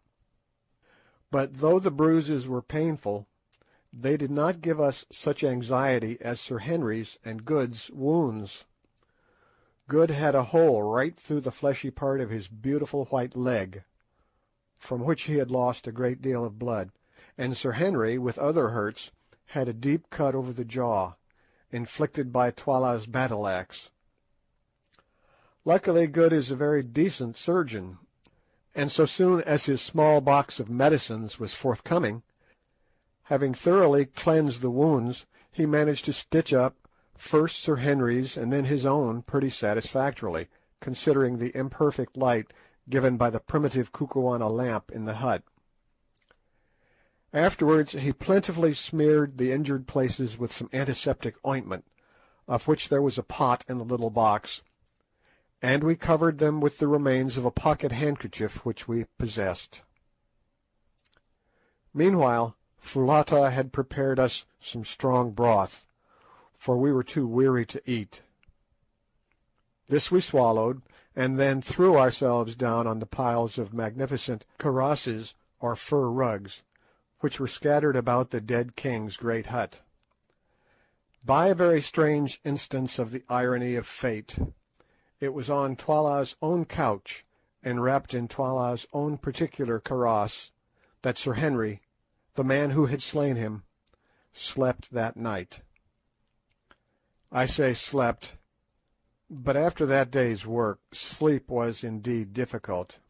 But though the bruises were painful, they did not give us such anxiety as Sir Henry's and Good's wounds. Good had a hole right through the fleshy part of his beautiful white leg, from which he had lost a great deal of blood, and Sir Henry, with other hurts, had a deep cut over the jaw, inflicted by Twala's battle-axe. Luckily Good is a very decent surgeon, and so soon as his small box of medicines was forthcoming, having thoroughly cleansed the wounds, he managed to stitch up first Sir Henry's and then his own pretty satisfactorily, considering the imperfect light given by the primitive Kukuana lamp in the hut. Afterwards he plentifully smeared the injured places with some antiseptic ointment, of which there was a pot in the little box, and we covered them with the remains of a pocket handkerchief which we possessed. Meanwhile Foulata had prepared us some strong broth, for we were too weary to eat. This we swallowed, and then threw ourselves down on the piles of magnificent karosses, or fur rugs, which were scattered about the dead king's great hut. By a very strange instance of the irony of fate, it was on Twala's own couch, and wrapped in Twala's own particular kaross, that Sir Henry, the man who had slain him, slept that night. I say slept, but after that day's work, sleep was indeed difficult.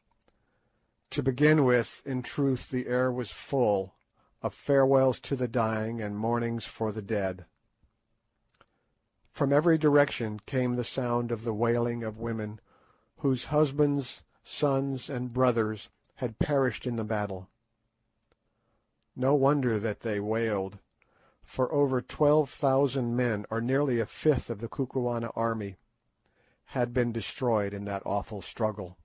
To begin with, in truth, the air was full of farewells to the dying and mournings for the dead. From every direction came the sound of the wailing of women whose husbands, sons, and brothers had perished in the battle. No wonder that they wailed, for over 12,000 men, or nearly a fifth of the Kukuana army, had been destroyed in that awful struggle.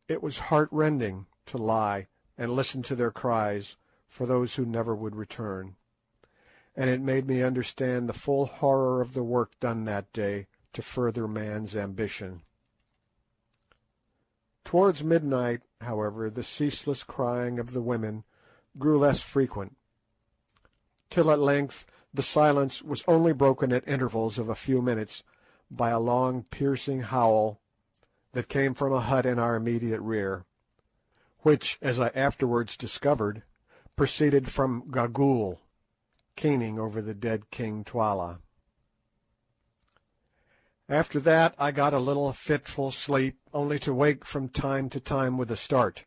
It was heart-rending to lie and listen to their cries for those who never would return, and it made me understand the full horror of the work done that day to further man's ambition. Towards midnight however, the ceaseless crying of the women grew less frequent, till at length the silence was only broken at intervals of a few minutes by a long piercing howl that came from a hut in our immediate rear, which, as I afterwards discovered, proceeded from Gagool, keening over the dead King Twala. After that I got a little fitful sleep, only to wake from time to time with a start,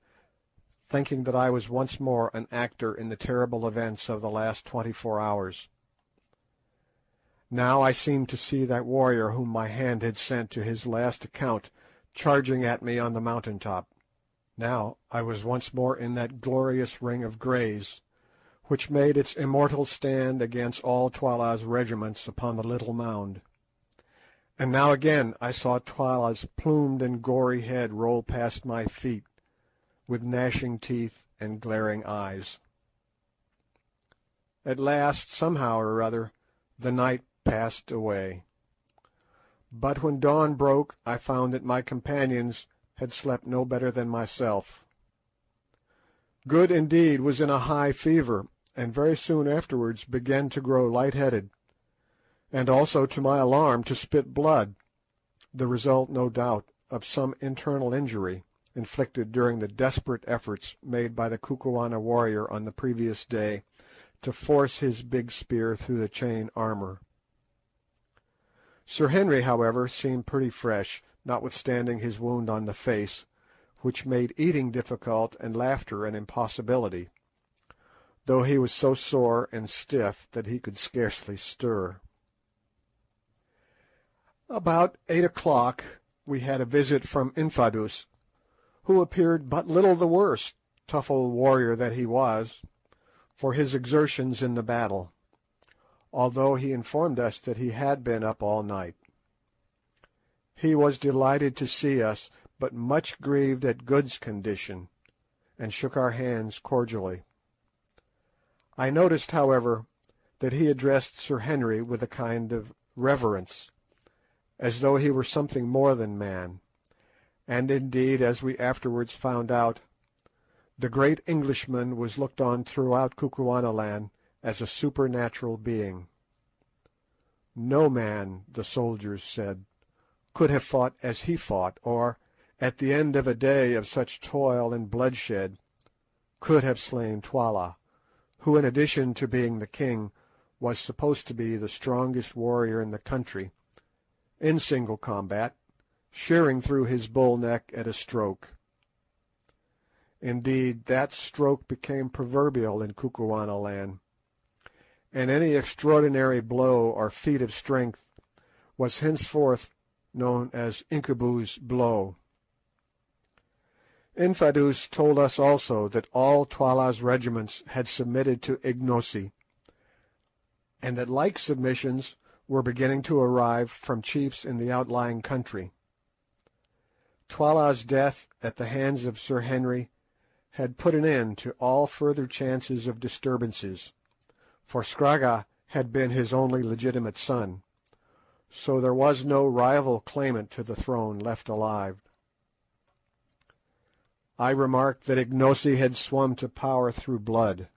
thinking that I was once more an actor in the terrible events of the last 24 hours. Now I seemed to see that warrior whom my hand had sent to his last account charging at me on the mountain top. Now I was once more in that glorious ring of greys, which made its immortal stand against all Twala's regiments upon the little mound. And now again I saw Twala's plumed and gory head roll past my feet, with gnashing teeth and glaring eyes. At last, somehow or other, the night passed away. But when dawn broke I found that my companions had slept no better than myself. Good indeed was in a high fever, and very soon afterwards began to grow light-headed, and also, to my alarm, to spit blood, the result, no doubt, of some internal injury inflicted during the desperate efforts made by the Kukuana warrior on the previous day to force his big spear through the chain armour. Sir Henry, however, seemed pretty fresh, notwithstanding his wound on the face, which made eating difficult and laughter an impossibility, though he was so sore and stiff that he could scarcely stir. About 8 o'clock we had a visit from Infadoos, who appeared but little the worse, tough old warrior that he was, for his exertions in the battle, although he informed us that he had been up all night. He was delighted to see us, but much grieved at Good's condition, and shook our hands cordially. I noticed, however, that he addressed Sir Henry with a kind of reverence, as though he were something more than man, and indeed, as we afterwards found out, the great Englishman was looked on throughout Kukuanaland as a supernatural being. No man, the soldiers said, could have fought as he fought, or, at the end of a day of such toil and bloodshed, could have slain Twala, who, in addition to being the king, was supposed to be the strongest warrior in the country, in single combat, shearing through his bull neck at a stroke. Indeed, that stroke became proverbial in Kukuanaland, and any extraordinary blow or feat of strength was henceforth known as Incubu's blow. Infadoos told us also that all Twala's regiments had submitted to Ignosi, and that like submissions were beginning to arrive from chiefs in the outlying country. Twala's death at the hands of Sir Henry had put an end to all further chances of disturbances, for Scragga had been his only legitimate son, so there was no rival claimant to the throne left alive. I remarked that Ignosi had swum to power through blood.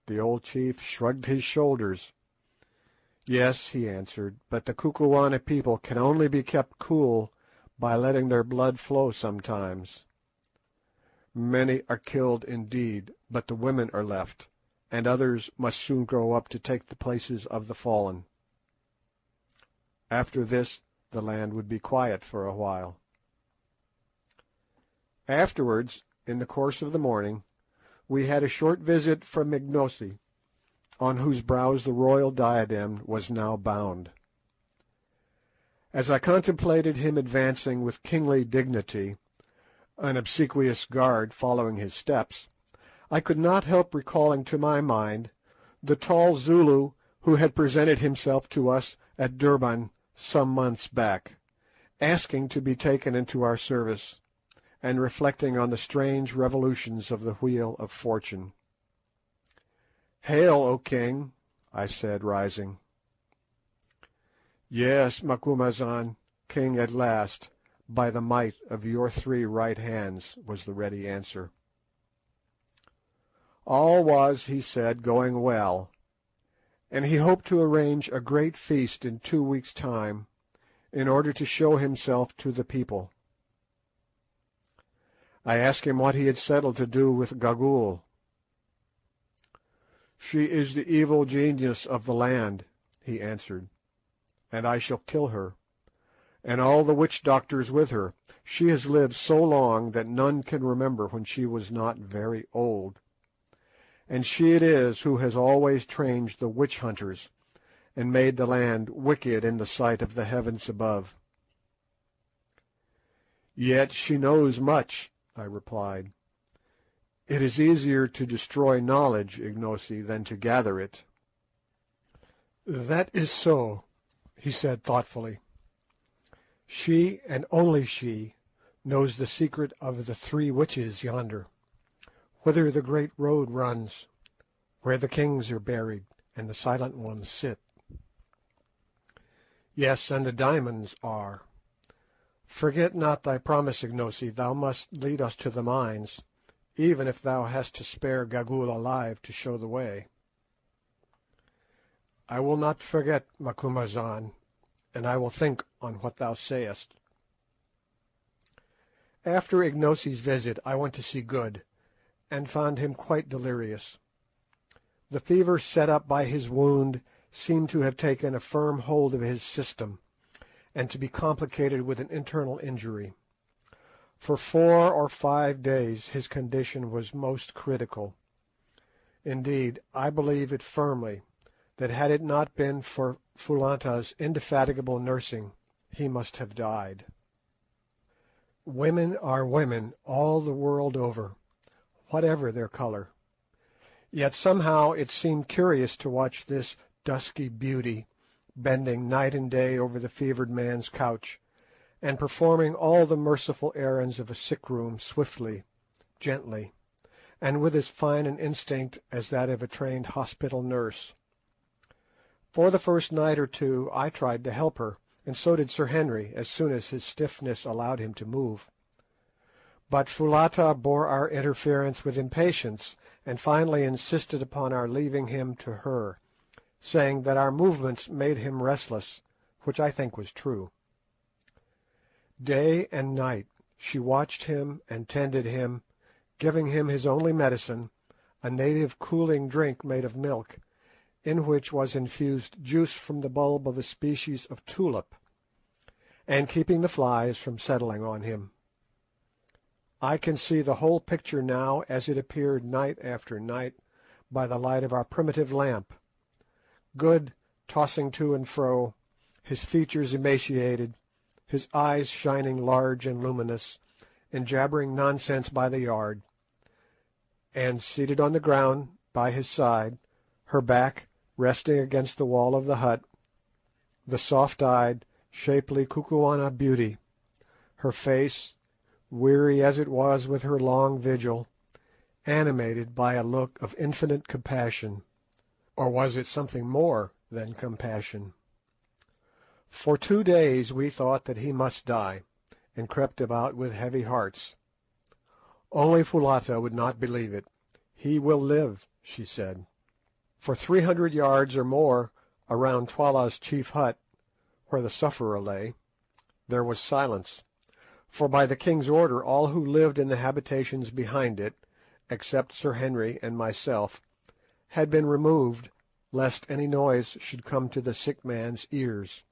The old chief shrugged his shoulders. Yes, he answered, but the Kukuana people can only be kept cool by letting their blood flow sometimes. Many are killed indeed, but the women are left, and others must soon grow up to take the places of the fallen. After this the land would be quiet for a while. Afterwards, in the course of the morning, we had a short visit from Ignosi, on whose brows the royal diadem was now bound. As I contemplated him advancing with kingly dignity, an obsequious guard following his steps, I could not help recalling to my mind the tall Zulu who had presented himself to us at Durban some months back, asking to be taken into our service, and reflecting on the strange revolutions of the wheel of fortune. "Hail, O king," I said, rising. "Yes, Macumazahn, king at last, by the might of your 3 right hands," was the ready answer. All was, he said, going well, and he hoped to arrange a great feast in 2 weeks' time, in order to show himself to the people. I asked him what he had settled to do with Gagool. "She is the evil genius of the land," he answered, "and I shall kill her, and all the witch doctors with her. She has lived so long that none can remember when she was not very old, and she it is who has always trained the witch hunters, and made the land wicked in the sight of the heavens above." "Yet she knows much," I replied. "It is easier to destroy knowledge, Ignosi, than to gather it." "That is so," he said thoughtfully. "She, and only she, knows the secret of the 3 witches yonder, whither the great road runs, where the kings are buried and the silent ones sit. Yes, and the diamonds are. Forget not thy promise, Ignosi. Thou must lead us to the mines, even if thou hast to spare Gagool alive to show the way." "I will not forget, Macumazahn, and I will think on what thou sayest." After Ignosi's visit I went to see Good, and found him quite delirious. The fever set up by his wound seemed to have taken a firm hold of his system, and to be complicated with an internal injury. For 4 or 5 days his condition was most critical. Indeed, I believe it firmly that had it not been for Foulata's indefatigable nursing, he must have died. Women are women all the world over, whatever their colour. Yet somehow it seemed curious to watch this dusky beauty bending night and day over the fevered man's couch, and performing all the merciful errands of a sick-room swiftly, gently, and with as fine an instinct as that of a trained hospital nurse. For the first night or 2 I tried to help her, and so did Sir Henry as soon as his stiffness allowed him to move. But Foulata bore our interference with impatience, and finally insisted upon our leaving him to her, saying that our movements made him restless, which I think was true. Day and night she watched him and tended him, giving him his only medicine, a native cooling drink made of milk, in which was infused juice from the bulb of a species of tulip, and keeping the flies from settling on him. I can see the whole picture now as it appeared night after night by the light of our primitive lamp. Good tossing to and fro, his features emaciated, his eyes shining large and luminous, and jabbering nonsense by the yard, and seated on the ground by his side, her back resting against the wall of the hut, the soft-eyed, shapely Kukuana beauty, her face, weary as it was with her long vigil, animated by a look of infinite compassion, or was it something more than compassion? For 2 days we thought that he must die, and crept about with heavy hearts. Only Foulata would not believe it. "He will live," she said. For 300 yards or more around Twala's chief hut, where the sufferer lay, there was silence, for by the king's order all who lived in the habitations behind it, except Sir Henry and myself, had been removed, lest any noise should come to the sick man's ears.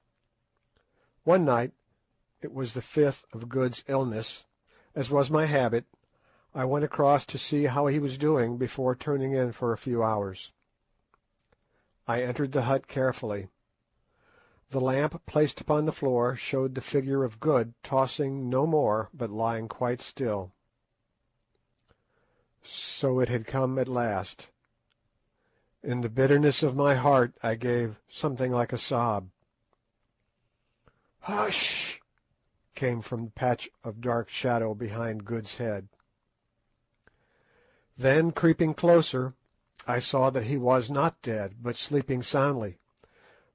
One night, it was the 5th of Good's illness, as was my habit, I went across to see how he was doing before turning in for a few hours. I entered the hut carefully. The lamp placed upon the floor showed the figure of Good tossing no more, but lying quite still. So it had come at last. In the bitterness of my heart I gave something like a sob. "Hush!" came from the patch of dark shadow behind Good's head. Then, creeping closer, I saw that he was not dead, but sleeping soundly,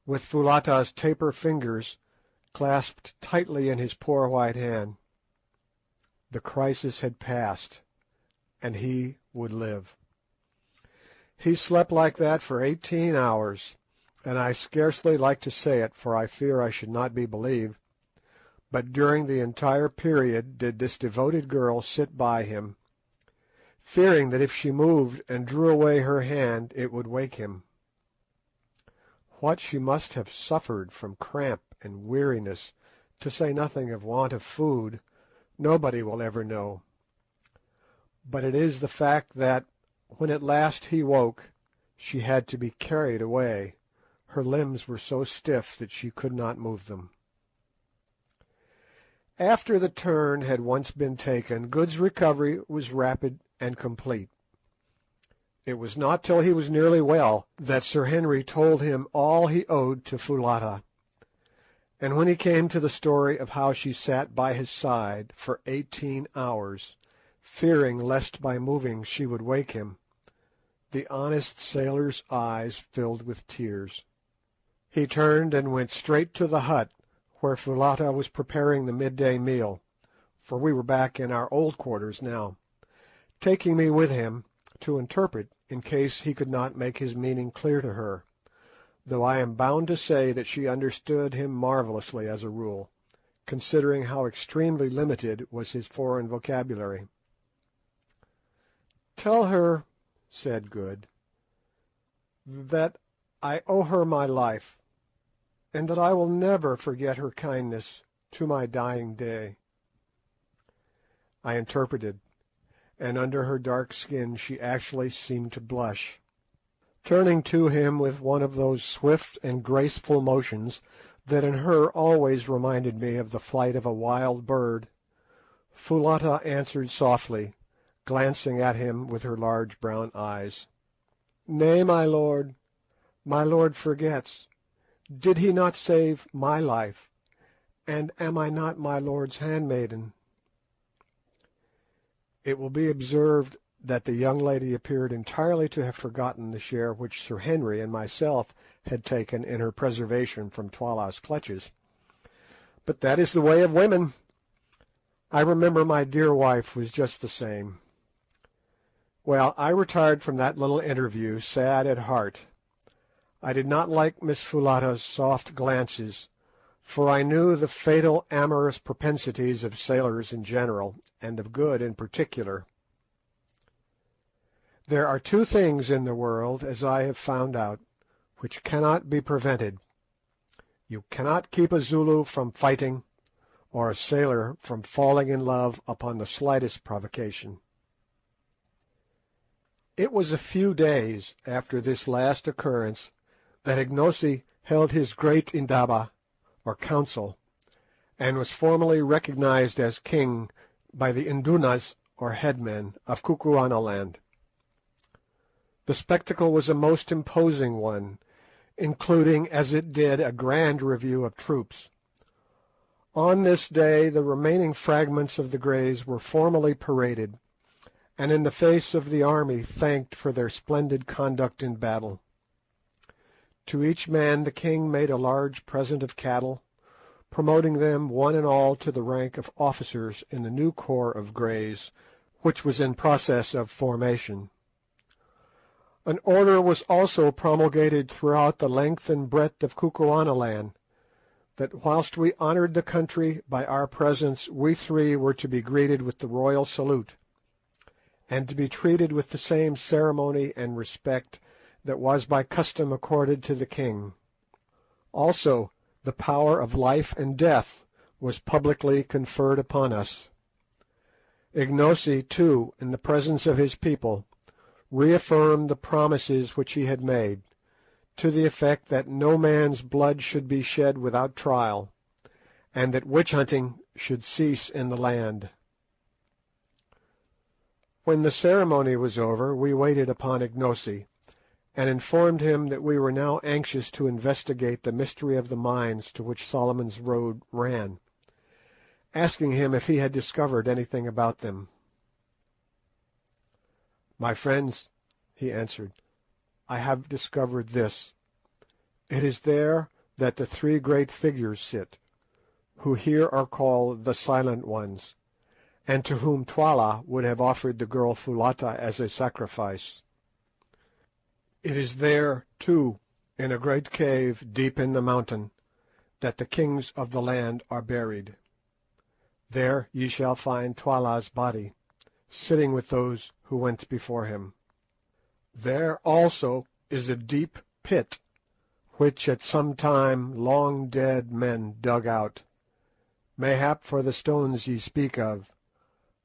with Foulata's taper fingers clasped tightly in his poor white hand. The crisis had passed, and he would live. He slept like that for 18 hours, and I scarcely like to say it, for I fear I should not be believed, but during the entire period did this devoted girl sit by him, fearing that if she moved and drew away her hand it would wake him. What she must have suffered from cramp and weariness, to say nothing of want of food, nobody will ever know. But it is the fact that, when at last he woke, she had to be carried away. Her limbs were so stiff that she could not move them. After the turn had once been taken, Good's recovery was rapid and complete. It was not till he was nearly well that Sir Henry told him all he owed to Foulata, and when he came to the story of how she sat by his side for 18 hours, fearing lest by moving she would wake him, the honest sailor's eyes filled with tears. He turned and went straight to the hut where Foulata was preparing the midday meal, for we were back in our old quarters now, taking me with him to interpret in case he could not make his meaning clear to her, though I am bound to say that she understood him marvellously as a rule, considering how extremely limited was his foreign vocabulary. "Tell her," said Good, "that I owe her my life, and that I will never forget her kindness to my dying day." I interpreted, and under her dark skin she actually seemed to blush. Turning to him with one of those swift and graceful motions that in her always reminded me of the flight of a wild bird, Foulata answered softly, glancing at him with her large brown eyes, "Nay, my lord forgets. Did he not save my life, and am I not my lord's handmaiden?" It will be observed that the young lady appeared entirely to have forgotten the share which Sir Henry and myself had taken in her preservation from Twala's clutches. But that is the way of women. I remember my dear wife was just the same. Well, I retired from that little interview sad at heart. I did not like Miss Foulata's soft glances, for I knew the fatal amorous propensities of sailors in general, and of Good in particular. There are two things in the world, as I have found out, which cannot be prevented. You cannot keep a Zulu from fighting, or a sailor from falling in love upon the slightest provocation. It was a few days after this last occurrence that Ignosi held his great indaba, or council, and was formally recognized as king by the Indunas, or headmen, of Kukuanaland. The spectacle was a most imposing one, including as it did a grand review of troops. On this day the remaining fragments of the Greys were formally paraded, and in the face of the army thanked for their splendid conduct in battle. To each man the king made a large present of cattle, promoting them one and all to the rank of officers in the new corps of Greys, which was in process of formation. An order was also promulgated throughout the length and breadth of Kukuanaland, that whilst we honoured the country by our presence, we three were to be greeted with the royal salute, and to be treated with the same ceremony and respect that was by custom accorded to the king. Also, the power of life and death was publicly conferred upon us. Ignosi, too, in the presence of his people, reaffirmed the promises which he had made, to the effect that no man's blood should be shed without trial, and that witch-hunting should cease in the land. When the ceremony was over, we waited upon Ignosi, and informed him that we were now anxious to investigate the mystery of the mines to which Solomon's Road ran, asking him if he had discovered anything about them. "My friends," he answered, "I have discovered this. It is there that the three great figures sit, who here are called the Silent Ones, and to whom Twala would have offered the girl Foulata as a sacrifice. It is there, too, in a great cave deep in the mountain, that the kings of the land are buried. There ye shall find Twala's body, sitting with those who went before him. There also is a deep pit, which at some time long dead men dug out, mayhap for the stones ye speak of,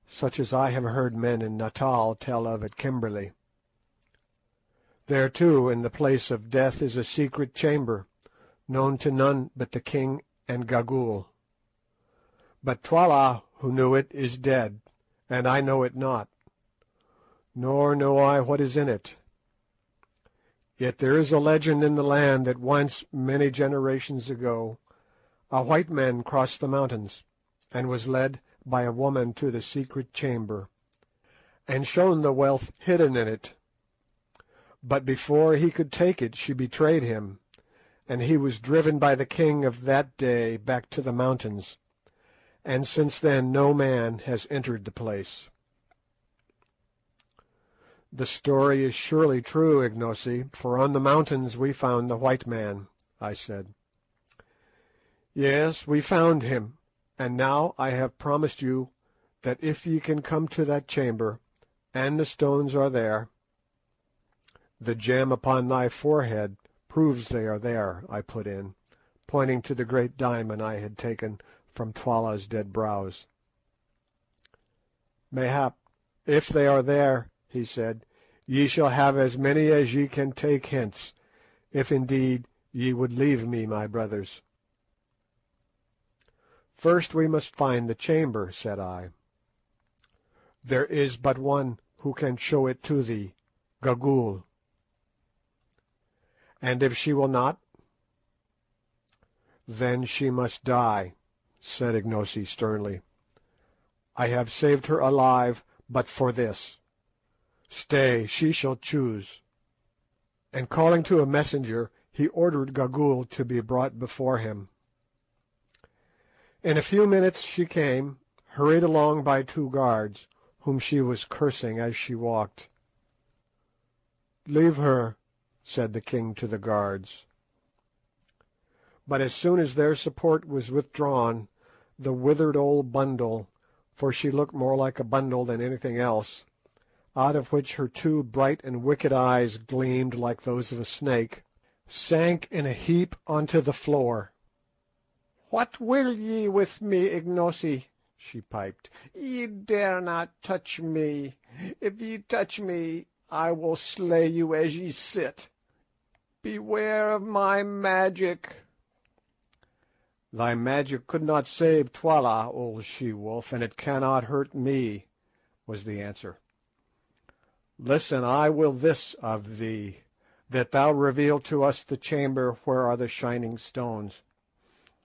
such as I have heard men in Natal tell of at Kimberley. There too, in the place of death, is a secret chamber, known to none but the king and Gagool. But Twala, who knew it, is dead, and I know it not, nor know I what is in it. Yet there is a legend in the land that once, many generations ago, a white man crossed the mountains, and was led by a woman to the secret chamber, and shown the wealth hidden in it. But before he could take it she betrayed him, and he was driven by the king of that day back to the mountains, and since then no man has entered the place." "The story is surely true, Ignosi, for on the mountains we found the white man," I said. "Yes, we found him, and now I have promised you that if ye can come to that chamber, and the stones are there—" "The gem upon thy forehead proves they are there," I put in, pointing to the great diamond I had taken from Twala's dead brows. "Mayhap, if they are there," he said, "ye shall have as many as ye can take hence, if indeed ye would leave me, my brothers." "First we must find the chamber," said I. "There is but one who can show it to thee, Gagool." "And if she will not?" "Then she must die," said Ignosi sternly. "I have saved her alive but for this. Stay, she shall choose." And calling to a messenger, he ordered Gagool to be brought before him. In a few minutes she came, hurried along by two guards, whom she was cursing as she walked. "Leave her," said the king to the guards. But as soon as their support was withdrawn, the withered old bundle, for she looked more like a bundle than anything else, out of which her two bright and wicked eyes gleamed like those of a snake, sank in a heap onto the floor. "What will ye with me, Ignosi?" she piped. "Ye dare not touch me. If ye touch me, I will slay you as ye sit. Beware of my magic." "Thy magic could not save Twala, old she-wolf, and it cannot hurt me," was the answer. "Listen, I will this of thee, that thou reveal to us the chamber where are the shining stones."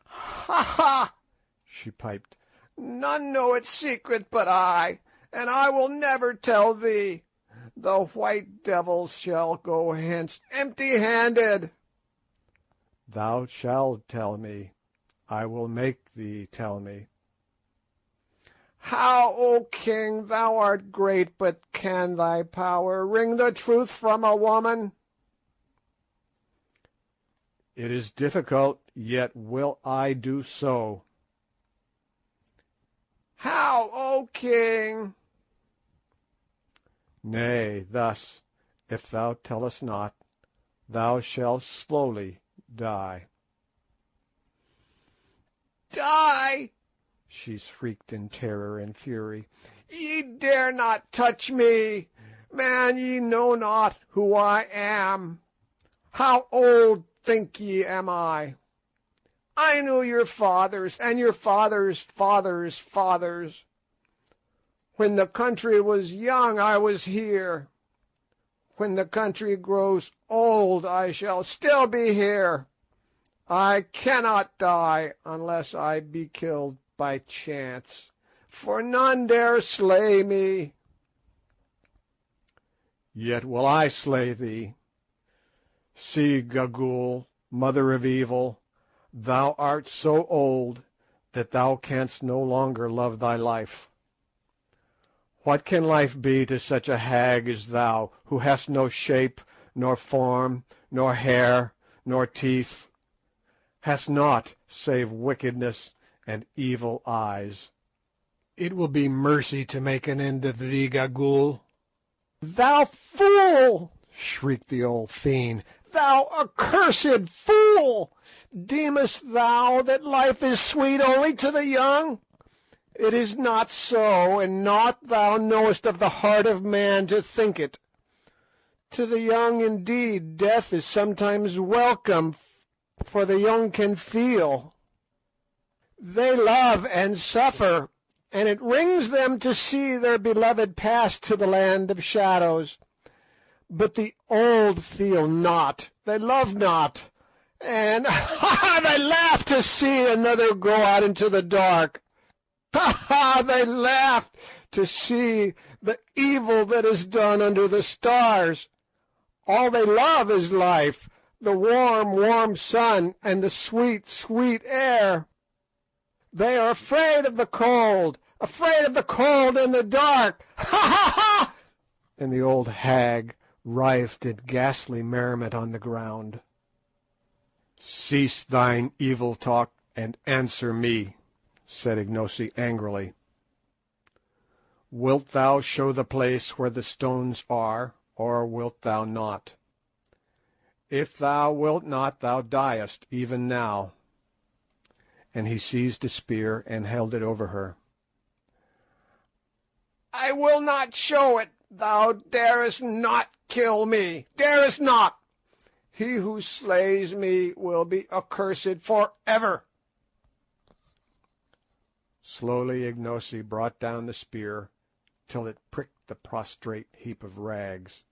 "Ha ha!" she piped. "None know its secret but I, and I will never tell thee. The white devils shall go hence empty-handed." "Thou shalt tell me. I will make thee tell me." "How, O king? Thou art great, but can thy power wring the truth from a woman?" "It is difficult, yet will I do so." "How, O king?" "Nay, thus: if thou tellest not, thou shalt slowly die." "Die!" she shrieked in terror and fury. "Ye dare not touch me! Man, ye know not who I am. How old, think ye, am I? I knew your fathers, and your fathers' fathers' fathers. When the country was young I was here. When the country grows old I shall still be here. I cannot die unless I be killed by chance, for none dare slay me." "Yet will I slay thee. See, Gagool, mother of evil, thou art so old that thou canst no longer love thy life. What can life be to such a hag as thou, who hast no shape, nor form, nor hair, nor teeth, hast naught save wickedness and evil eyes? It will be mercy to make an end of thee, Gagool." "Thou fool!" shrieked the old fiend. "Thou accursed fool! Deemest thou that life is sweet only to the young? It is not so, and naught thou knowest of the heart of man to think it. To the young, indeed, death is sometimes welcome, for the young can feel. They love and suffer, and it wrings them to see their beloved pass to the land of shadows. But the old feel not, they love not, and they laugh to see another go out into the dark. They laugh to see the evil that is done under the stars. All they love is life, the warm, warm sun, and the sweet, sweet air. They are afraid of the cold and the dark. And the old hag writhed in ghastly merriment on the ground. "Cease thine evil talk and answer me," said Ignosi angrily. "Wilt thou show the place where the stones are, or wilt thou not? If thou wilt not, thou diest even now." And he seized a spear and held it over her. "I will not show it. Thou darest not kill me, darest not. He who slays me will be accursed for ever." Slowly Ignosi brought down the spear till it pricked the prostrate heap of rags.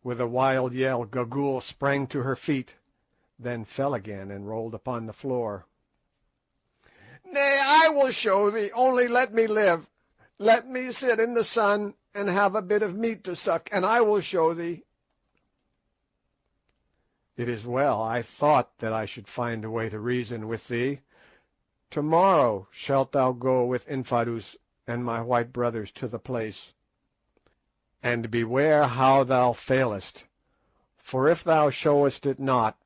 With a wild yell Gagool sprang to her feet, then fell again and rolled upon the floor. "Nay, I will show thee, only let me live. Let me sit in the sun and have a bit of meat to suck, and I will show thee." "It is well. I thought that I should find a way to reason with thee. Tomorrow shalt thou go with Infadoos and my white brothers to the place. And beware how thou failest, for if thou showest it not,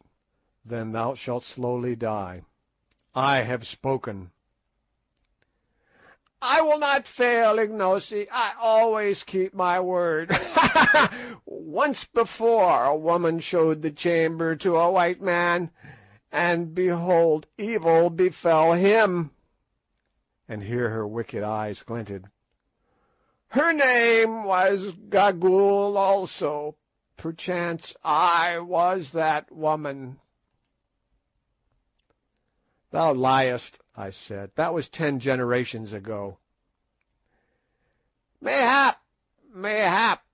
then thou shalt slowly die. I have spoken." "I will not fail, Ignosi. I always keep my word. Once before a woman showed the chamber to a white man, and behold, evil befell him." And here her wicked eyes glinted. "Her name was Gagool also. Perchance I was that woman." "Thou liest," I said. "That was 10 generations ago." "Mayhap, mayhap.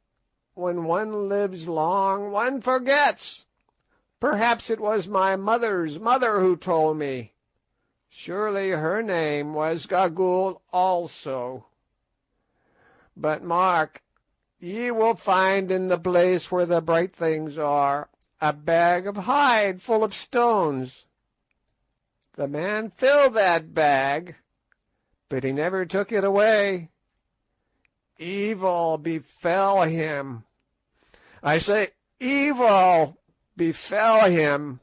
When one lives long, one forgets. Perhaps it was my mother's mother who told me. Surely her name was Gagool also. But mark, ye will find in the place where the bright things are a bag of hide full of stones. The man filled that bag, but he never took it away. Evil befell him. I say, evil befell him.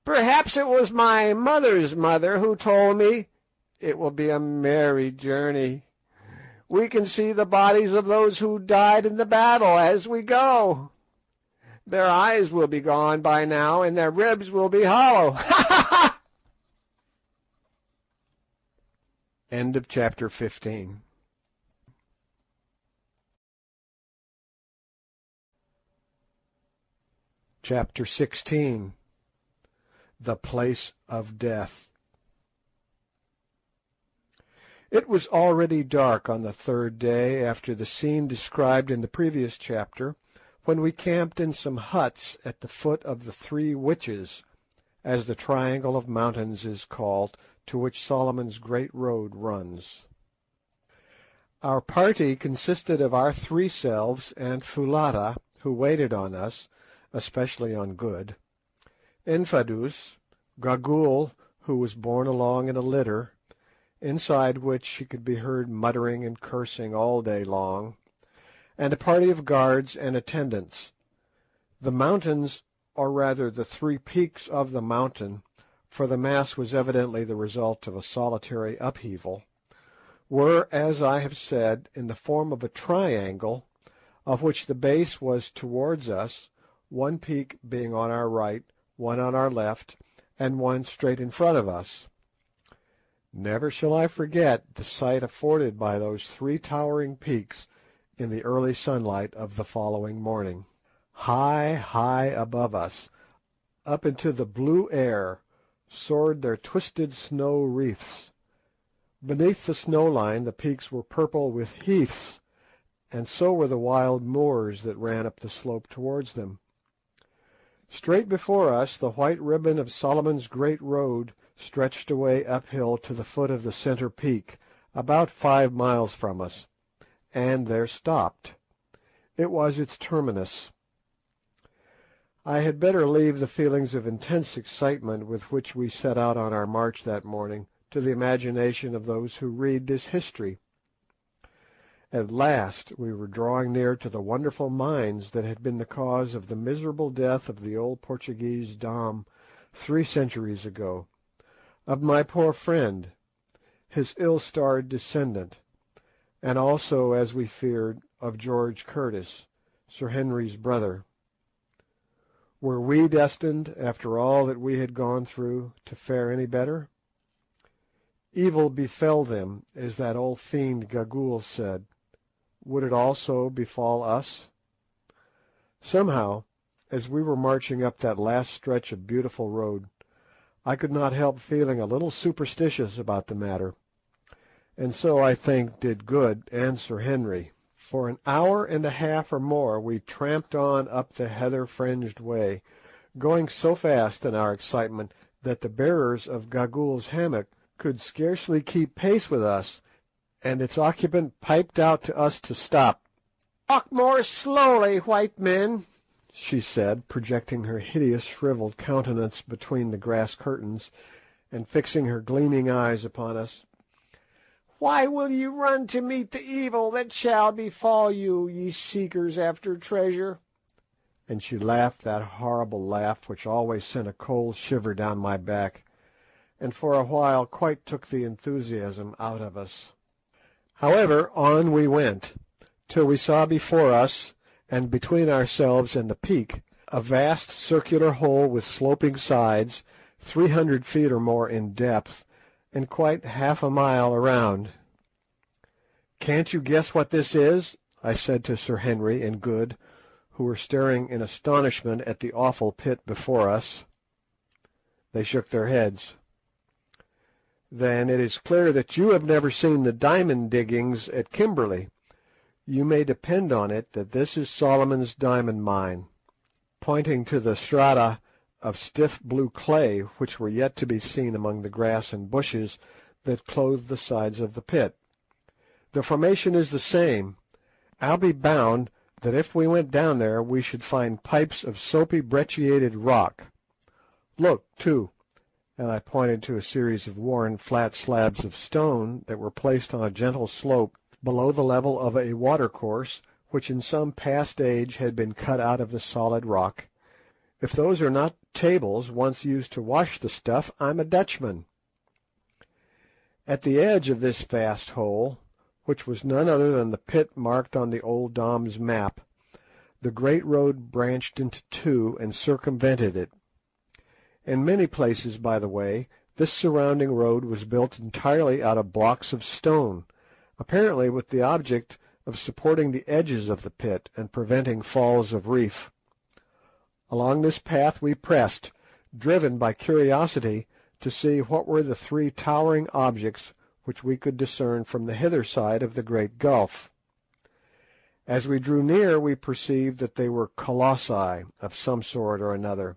Perhaps it was my mother's mother who told me. It will be a merry journey. We can see the bodies of those who died in the battle as we go. Their eyes will be gone by now, and their ribs will be hollow." End of chapter 15. Chapter 16. The Place of Death. It was already dark on the 3rd day after the scene described in the previous chapter, when we camped in some huts at the foot of the 3 Witches, as the triangle of mountains is called, to which Solomon's Great Road runs. Our party consisted of our 3 selves and Foulata, who waited on us, especially on Good, Infadoos, Gagool, who was borne along in a litter, inside which she could be heard muttering and cursing all day long, and a party of guards and attendants. The mountains, or rather the 3 peaks of the mountain, for the mass was evidently the result of a solitary upheaval, were, as I have said, in the form of a triangle, of which the base was towards us, one peak being on our right, one on our left, and one straight in front of us. Never shall I forget the sight afforded by those 3 towering peaks in the early sunlight of the following morning. High, high above us, up into the blue air, soared their twisted snow wreaths. Beneath the snow line the peaks were purple with heaths, and so were the wild moors that ran up the slope towards them. Straight before us the white ribbon of Solomon's Great Road stretched away uphill to the foot of the centre peak, about 5 miles from us, and there stopped. It was its terminus. I had better leave the feelings of intense excitement with which we set out on our march that morning to the imagination of those who read this history. At last we were drawing near to the wonderful mines that had been the cause of the miserable death of the old Portuguese Dom 3 centuries ago, of my poor friend, his ill-starred descendant, and also, as we feared, of George Curtis, Sir Henry's brother. Were we destined, after all that we had gone through, to fare any better? Evil befell them, as that old fiend Gagool said. Would it also befall us? Somehow, as we were marching up that last stretch of beautiful road, I could not help feeling a little superstitious about the matter, and so I think did Good and Sir Henry. For an hour and a half or more we tramped on up the heather-fringed way, going so fast in our excitement that the bearers of Gagool's hammock could scarcely keep pace with us, and its occupant piped out to us to stop. "Walk more slowly, white men," she said, projecting her hideous shrivelled countenance between the grass curtains, and fixing her gleaming eyes upon us. "Why will you run to meet the evil that shall befall you, ye seekers after treasure?" And she laughed that horrible laugh which always sent a cold shiver down my back, and for a while quite took the enthusiasm out of us. However, on we went, till we saw before us, and between ourselves and the peak, a vast circular hole with sloping sides, 300 feet or more in depth, and quite half a mile around. "Can't you guess what this is?" I said to Sir Henry and Good, who were staring in astonishment at the awful pit before us. They shook their heads. "Then it is clear that you have never seen the diamond diggings at Kimberley. You may depend on it that this is Solomon's diamond mine," pointing to the strata of stiff blue clay which were yet to be seen among the grass and bushes that clothed the sides of the pit. "The formation is the same. I'll be bound that if we went down there we should find pipes of soapy brecciated rock. Look, too," and I pointed to a series of worn flat slabs of stone that were placed on a gentle slope below the level of a watercourse which in some past age had been cut out of the solid rock. "If those are not tables once used to wash the stuff, I'm a Dutchman." At the edge of this vast hole, which was none other than the pit marked on the old Dom's map, the great road branched into 2 and circumvented it. In many places, by the way, this surrounding road was built entirely out of blocks of stone, apparently with the object of supporting the edges of the pit and preventing falls of reef. Along this path we pressed, driven by curiosity to see what were the 3 towering objects which we could discern from the hither side of the great gulf. As we drew near we perceived that they were colossi of some sort or another,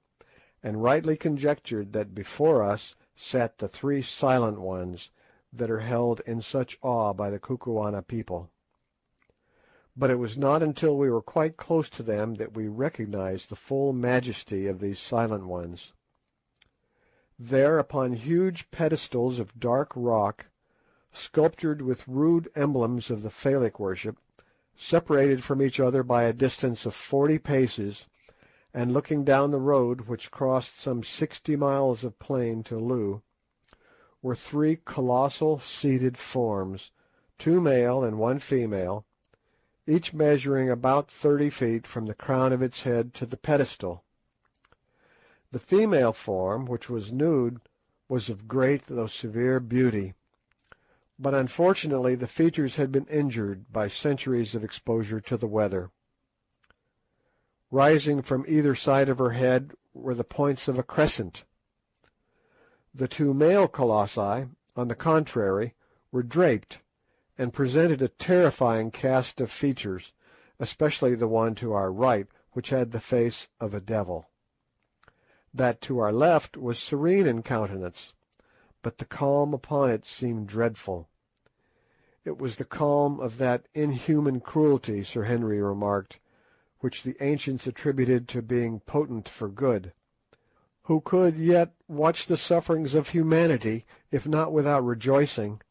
and rightly conjectured that before us sat the 3 silent ones that are held in such awe by the Kukuana people. But it was not until we were quite close to them that we recognized the full majesty of these silent ones. There, upon huge pedestals of dark rock, sculptured with rude emblems of the phallic worship, separated from each other by a distance of 40 paces, and looking down the road which crossed some 60 miles of plain to Loo, were three colossal seated forms, two male and one female, each measuring about 30 feet from the crown of its head to the pedestal. The female form, which was nude, was of great though severe beauty, but unfortunately the features had been injured by centuries of exposure to the weather. Rising from either side of her head were the points of a crescent. The two male colossi, on the contrary, were draped, and presented a terrifying cast of features, especially the one to our right, which had the face of a devil. That to our left was serene in countenance, but the calm upon it seemed dreadful. It was the calm of that inhuman cruelty, Sir Henry remarked, which the ancients attributed to being potent for good. Who could yet watch the sufferings of humanity, if not without rejoicing,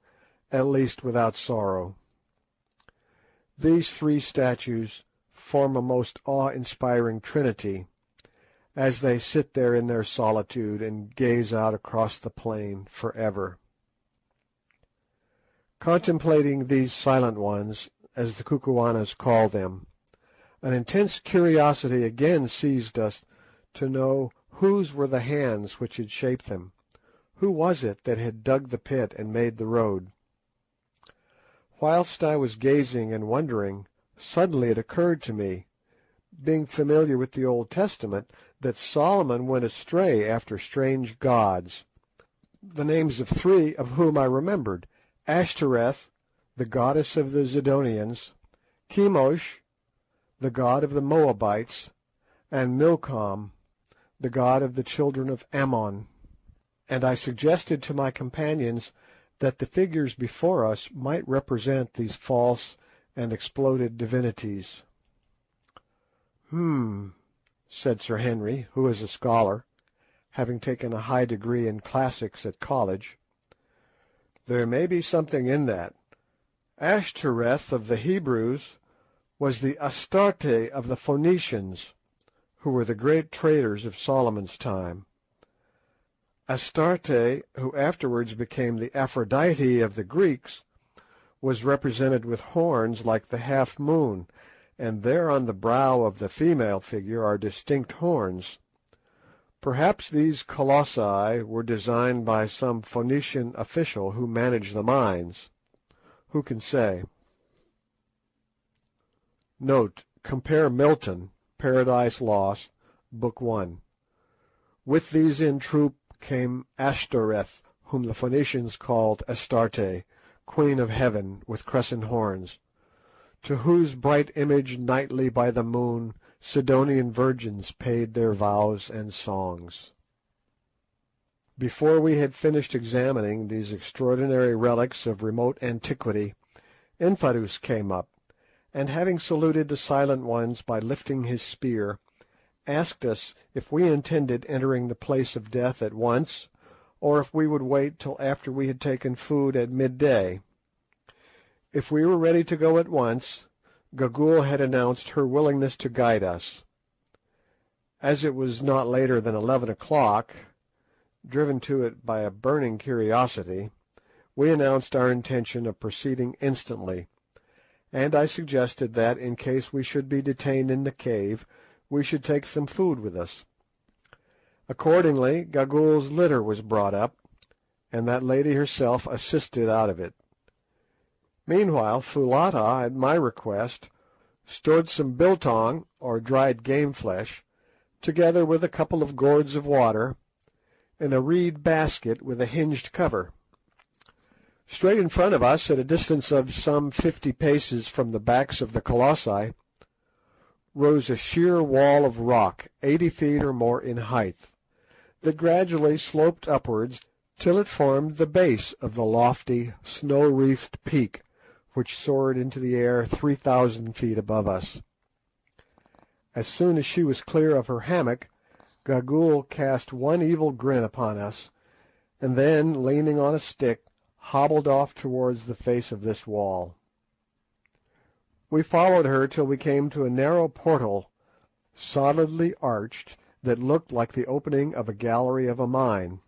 at least without sorrow. These three statues form a most awe-inspiring trinity, as they sit there in their solitude and gaze out across the plain for ever. Contemplating these silent ones, as the Kukuanas call them, an intense curiosity again seized us to know whose were the hands which had shaped them. Who was it that had dug the pit and made the road? Whilst I was gazing and wondering, suddenly it occurred to me, being familiar with the Old Testament, that Solomon went astray after strange gods, the names of three of whom I remembered: Ashtoreth, the goddess of the Zidonians; Chemosh, the god of the Moabites; and Milcom, the god of the children of Ammon. And I suggested to my companions that the figures before us might represent these false and exploded divinities. Said Sir Henry, who is a scholar, having taken a high degree in classics at college. There may be something in that. Ashtoreth of the Hebrews was the Astarte of the Phoenicians, who were the great traders of Solomon's time. Astarte, who afterwards became the Aphrodite of the Greeks, was represented with horns like the half-moon, and there on the brow of the female figure are distinct horns. Perhaps these colossi were designed by some Phoenician official who managed the mines. Who can say? Note: compare Milton, Paradise Lost, Book 1. With these in troop came Ashtoreth, whom the Phoenicians called Astarte, Queen of Heaven, with crescent horns, to whose bright image nightly by the moon Sidonian virgins paid their vows and songs. Before we had finished examining these extraordinary relics of remote antiquity, Infadoos came up, and having saluted the silent ones by lifting his spear, asked us if we intended entering the place of death at once, or if we would wait till after we had taken food at midday. If we were ready to go at once, Gagool had announced her willingness to guide us. As it was not later than 11 o'clock, driven to it by a burning curiosity, we announced our intention of proceeding instantly, and I suggested that, in case we should be detained in the cave, we should take some food with us. Accordingly, Gagool's litter was brought up, and that lady herself assisted out of it. Meanwhile, Foulata, at my request, stored some biltong, or dried game flesh, together with a couple of gourds of water, in a reed basket with a hinged cover. Straight in front of us, at a distance of some 50 paces from the backs of the colossi, rose a sheer wall of rock 80 feet or more in height, that gradually sloped upwards till it formed the base of the lofty, snow-wreathed peak which soared into the air 3,000 feet above us. As soon as she was clear of her hammock, Gagool cast one evil grin upon us, and then, leaning on a stick, hobbled off towards the face of this wall. We followed her till we came to a narrow portal, solidly arched, that looked like the opening of a gallery of a mine.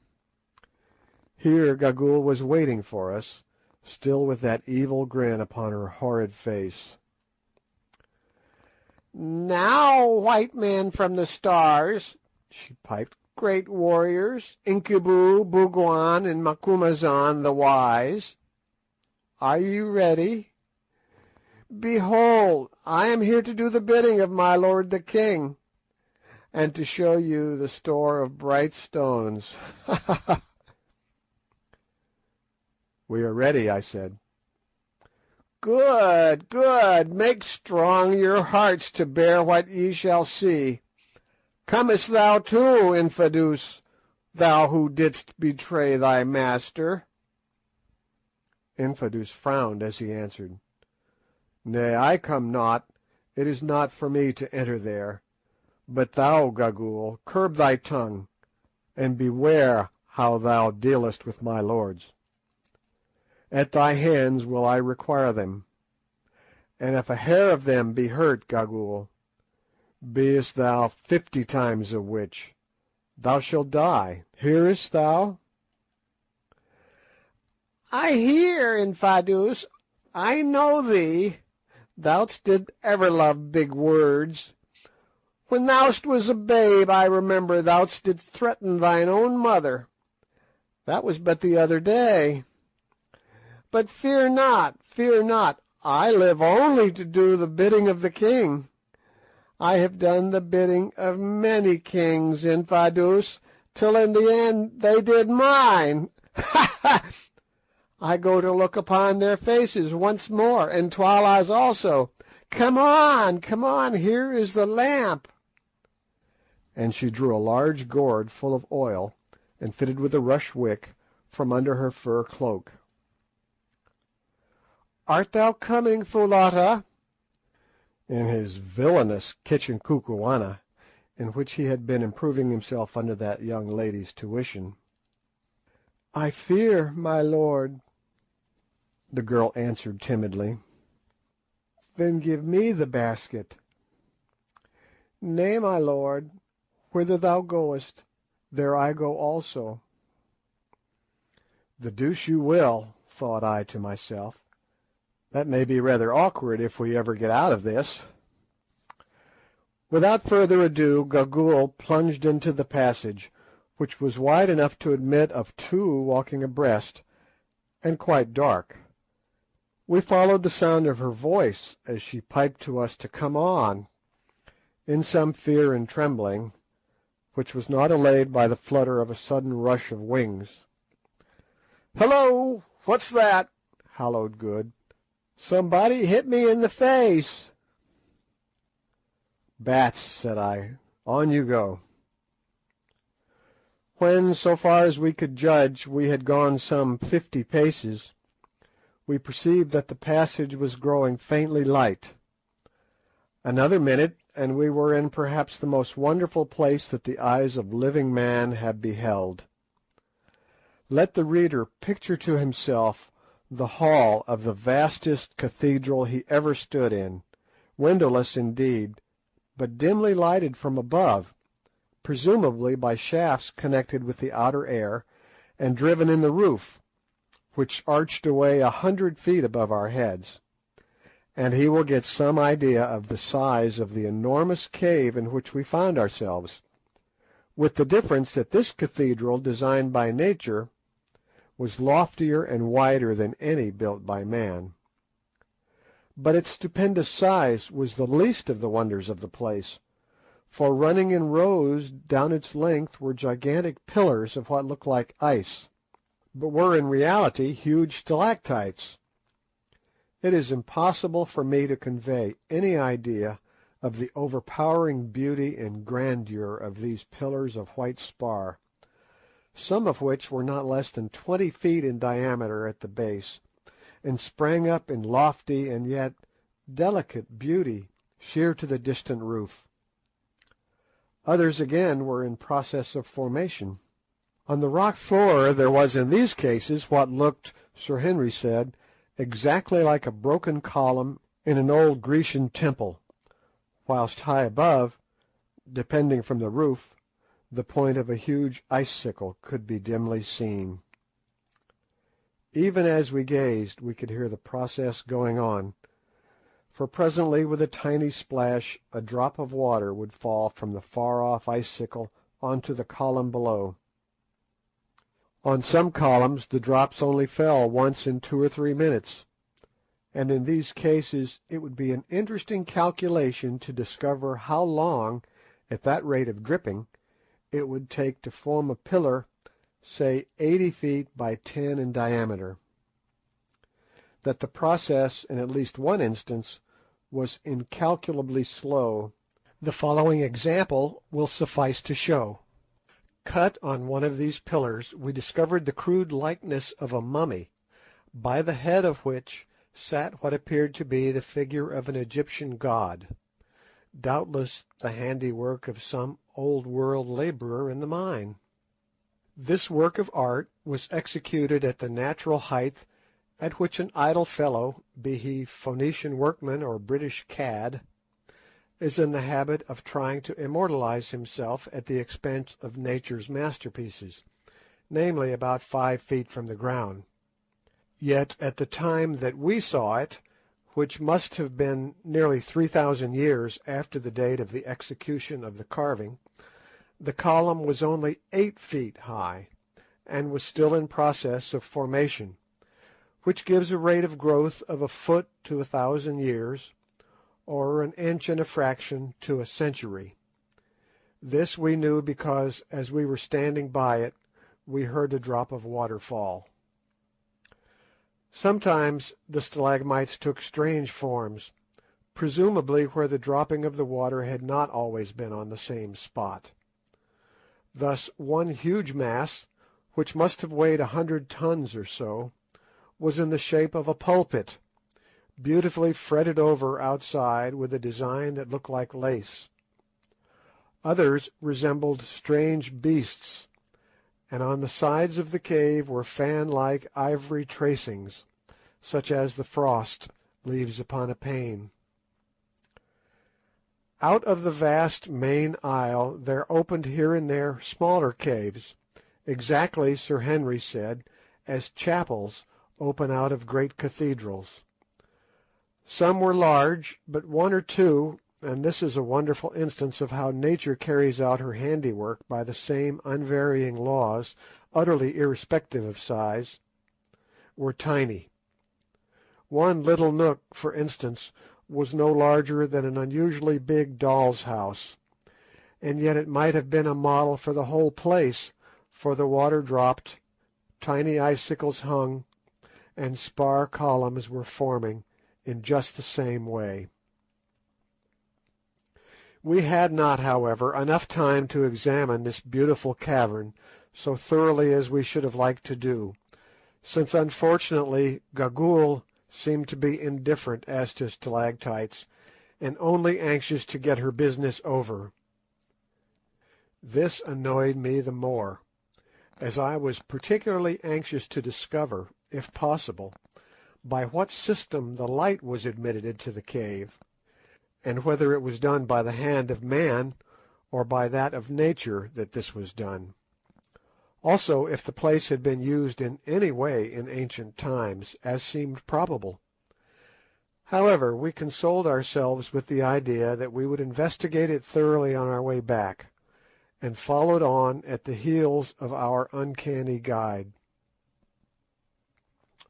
Here Gagool was waiting for us, still with that evil grin upon her horrid face. "Now, white men from the stars," she piped, "great warriors, Incubu, Bougwan, and Macumazahn the wise, are you ready? Behold, I am here to do the bidding of my lord the king, and to show you the store of bright stones." "We are ready," I said. "Good, good. Make strong your hearts to bear what ye shall see. Comest thou too, Infadoos, thou who didst betray thy master?" Infadoos frowned as he answered, "Nay, I come not. It is not for me to enter there. But thou, Gagool, curb thy tongue, and beware how thou dealest with my lords. At thy hands will I require them, and if a hair of them be hurt, Gagool, beest thou 50 times a witch, thou shalt die. Hearest thou?" "I hear, Infadoos. I know thee. Thou didst ever love big words. When thou was a babe, I remember thou didst threaten thine own mother. That was but the other day. But fear not, fear not. I live only to do the bidding of the king. I have done the bidding of many kings, Infadoos, till in the end they did mine. Ha ha! I go to look upon their faces once more, and Twala's also. Come on, here is the lamp." And she drew a large gourd full of oil, and fitted with a rush wick, from under her fur cloak. "Art thou coming, Foulata?" In his villainous kitchen kukuana, in which he had been improving himself under that young lady's tuition. "I fear, my lord." The girl answered timidly. "Then give me the basket." "Nay, my lord, whither thou goest, there I go also." "The deuce you will," thought I to myself. "That may be rather awkward if we ever get out of this." Without further ado, Gagool plunged into the passage, which was wide enough to admit of 2 walking abreast, and quite dark. We followed the sound of her voice as she piped to us to come on, in some fear and trembling, which was not allayed by the flutter of a sudden rush of wings. "Hullo! What's that?" hallooed Good. "Somebody hit me in the face." "Bats," said I. "On you go." When, so far as we could judge, we had gone some 50 paces, we perceived that the passage was growing faintly light. Another minute, and we were in perhaps the most wonderful place that the eyes of living man have beheld. Let the reader picture to himself the hall of the vastest cathedral he ever stood in, windowless indeed, but dimly lighted from above, presumably by shafts connected with the outer air and driven in the roof, which arched away 100 feet above our heads, and he will get some idea of the size of the enormous cave in which we found ourselves, with the difference that this cathedral, designed by nature, was loftier and wider than any built by man. But its stupendous size was the least of the wonders of the place, for running in rows down its length were gigantic pillars of what looked like ice, but were in reality huge stalactites. It is impossible for me to convey any idea of the overpowering beauty and grandeur of these pillars of white spar, some of which were not less than 20 feet in diameter at the base, and sprang up in lofty and yet delicate beauty sheer to the distant roof. Others again were in process of formation. On the rock floor there was in these cases what looked, Sir Henry said, exactly like a broken column in an old Grecian temple, whilst high above, depending from the roof, the point of a huge icicle could be dimly seen. Even as we gazed we could hear the process going on, for presently with a tiny splash a drop of water would fall from the far-off icicle onto the column below. On some columns the drops only fell once in 2 or 3 minutes, and in these cases it would be an interesting calculation to discover how long, at that rate of dripping, it would take to form a pillar, say 80 feet by 10 in diameter. That the process, in at least one instance, was incalculably slow, the following example will suffice to show. Cut on one of these pillars we discovered the crude likeness of a mummy, by the head of which sat what appeared to be the figure of an Egyptian god, doubtless the handiwork of some old-world labourer in the mine. This work of art was executed at the natural height at which an idle fellow, be he Phoenician workman or British cad, is in the habit of trying to immortalise himself at the expense of nature's masterpieces, namely about 5 feet from the ground. Yet at the time that we saw it, which must have been nearly 3,000 years after the date of the execution of the carving, the column was only 8 feet high, and was still in process of formation, which gives a rate of growth of a foot to 1,000 years, or an inch and a fraction to a century. This we knew because, as we were standing by it, we heard a drop of water fall. Sometimes the stalagmites took strange forms, presumably where the dropping of the water had not always been on the same spot. Thus one huge mass, which must have weighed 100 tons or so, was in the shape of a pulpit, beautifully fretted over outside with a design that looked like lace. Others resembled strange beasts, and on the sides of the cave were fan-like ivory tracings, such as the frost leaves upon a pane. Out of the vast main aisle there opened here and there smaller caves, exactly, Sir Henry said, as chapels open out of great cathedrals. Some were large, but one or two, and this is a wonderful instance of how nature carries out her handiwork by the same unvarying laws, utterly irrespective of size, were tiny. One little nook, for instance, was no larger than an unusually big doll's house, and yet it might have been a model for the whole place, for the water dropped, tiny icicles hung, and spar columns were forming in just the same way. We had not, however, enough time to examine this beautiful cavern so thoroughly as we should have liked to do, since unfortunately Gagool seemed to be indifferent as to stalactites, and only anxious to get her business over. This annoyed me the more, as I was particularly anxious to discover, if possible, by what system the light was admitted into the cave, and whether it was done by the hand of man or by that of nature that this was done. Also, if the place had been used in any way in ancient times, as seemed probable. However, we consoled ourselves with the idea that we would investigate it thoroughly on our way back, and followed on at the heels of our uncanny guide.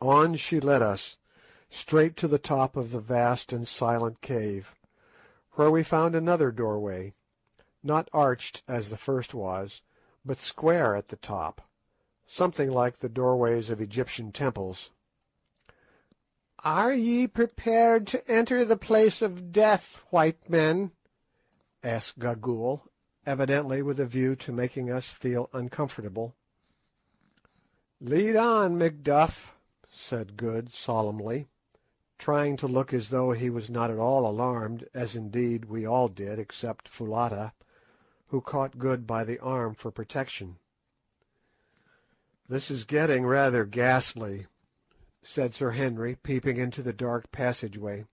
On she led us, straight to the top of the vast and silent cave, where we found another doorway, not arched as the first was, but square at the top, something like the doorways of Egyptian temples. "Are ye prepared to enter the place of death, white men?" asked Gagool, evidently with a view to making us feel uncomfortable. "Lead on, Macduff," said Good solemnly, trying to look as though he was not at all alarmed, as indeed we all did except Foulata, who caught Good by the arm for protection. "This is getting rather ghastly," said Sir Henry, peeping into the dark passageway.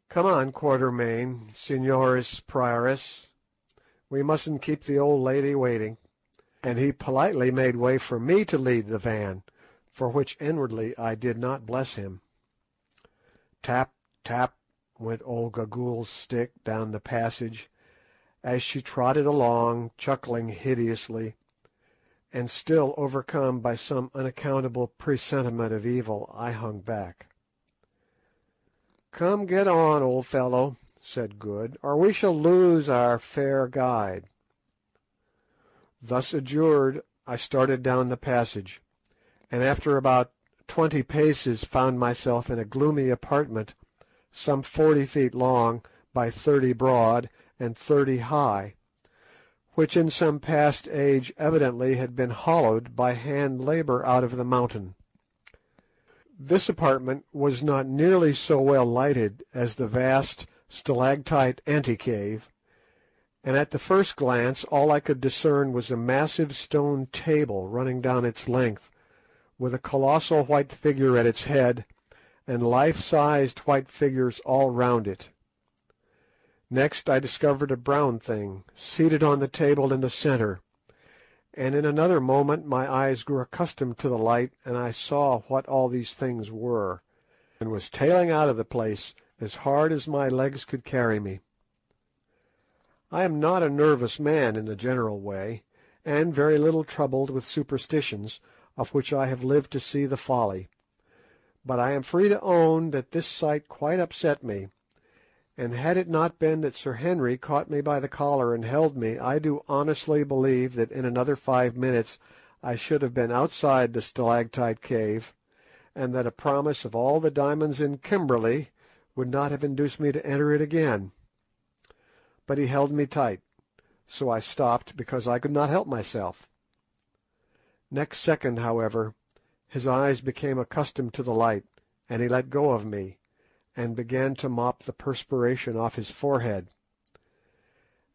"Come on, Quatermain, Signoris Prioress. We mustn't keep the old lady waiting." And he politely made way for me to lead the van, for which inwardly I did not bless him. Tap, tap, went old Gagool's stick down the passage, as she trotted along, chuckling hideously, and still overcome by some unaccountable presentiment of evil, I hung back. "Come, get on, old fellow," said Good, "or we shall lose our fair guide." Thus adjured, I started down the passage, and after about 20 paces found myself in a gloomy apartment some 40 feet long by 30 broad and 30 high, which in some past age evidently had been hollowed by hand labour out of the mountain. This apartment was not nearly so well lighted as the vast stalactite antecave, and at the first glance all I could discern was a massive stone table running down its length, with a colossal white figure at its head, and life-sized white figures all round it. Next I discovered a brown thing, seated on the table in the centre, and in another moment my eyes grew accustomed to the light, and I saw what all these things were, and was tailing out of the place as hard as my legs could carry me. I am not a nervous man in the general way, and very little troubled with superstitions, of which I have lived to see the folly, but I am free to own that this sight quite upset me, and had it not been that Sir Henry caught me by the collar and held me, I do honestly believe that in another 5 minutes I should have been outside the stalactite cave, and that a promise of all the diamonds in Kimberley would not have induced me to enter it again. But he held me tight, so I stopped because I could not help myself. Next second, however, his eyes became accustomed to the light, and he let go of me, and began to mop the perspiration off his forehead.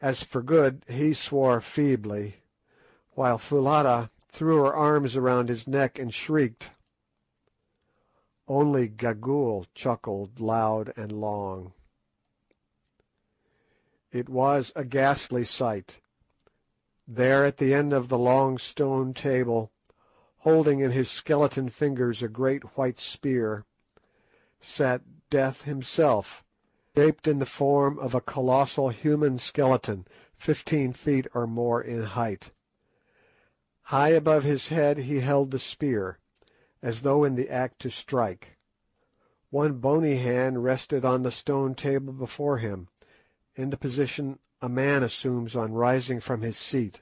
As for Good, he swore feebly, while Foulata threw her arms around his neck and shrieked. Only Gagool chuckled loud and long. It was a ghastly sight. There at the end of the long stone table, holding in his skeleton fingers a great white spear, sat Death himself, shaped in the form of a colossal human skeleton 15 feet or more in height. High above his head he held the spear, as though in the act to strike. One bony hand rested on the stone table before him, in the position a man assumes on rising from his seat,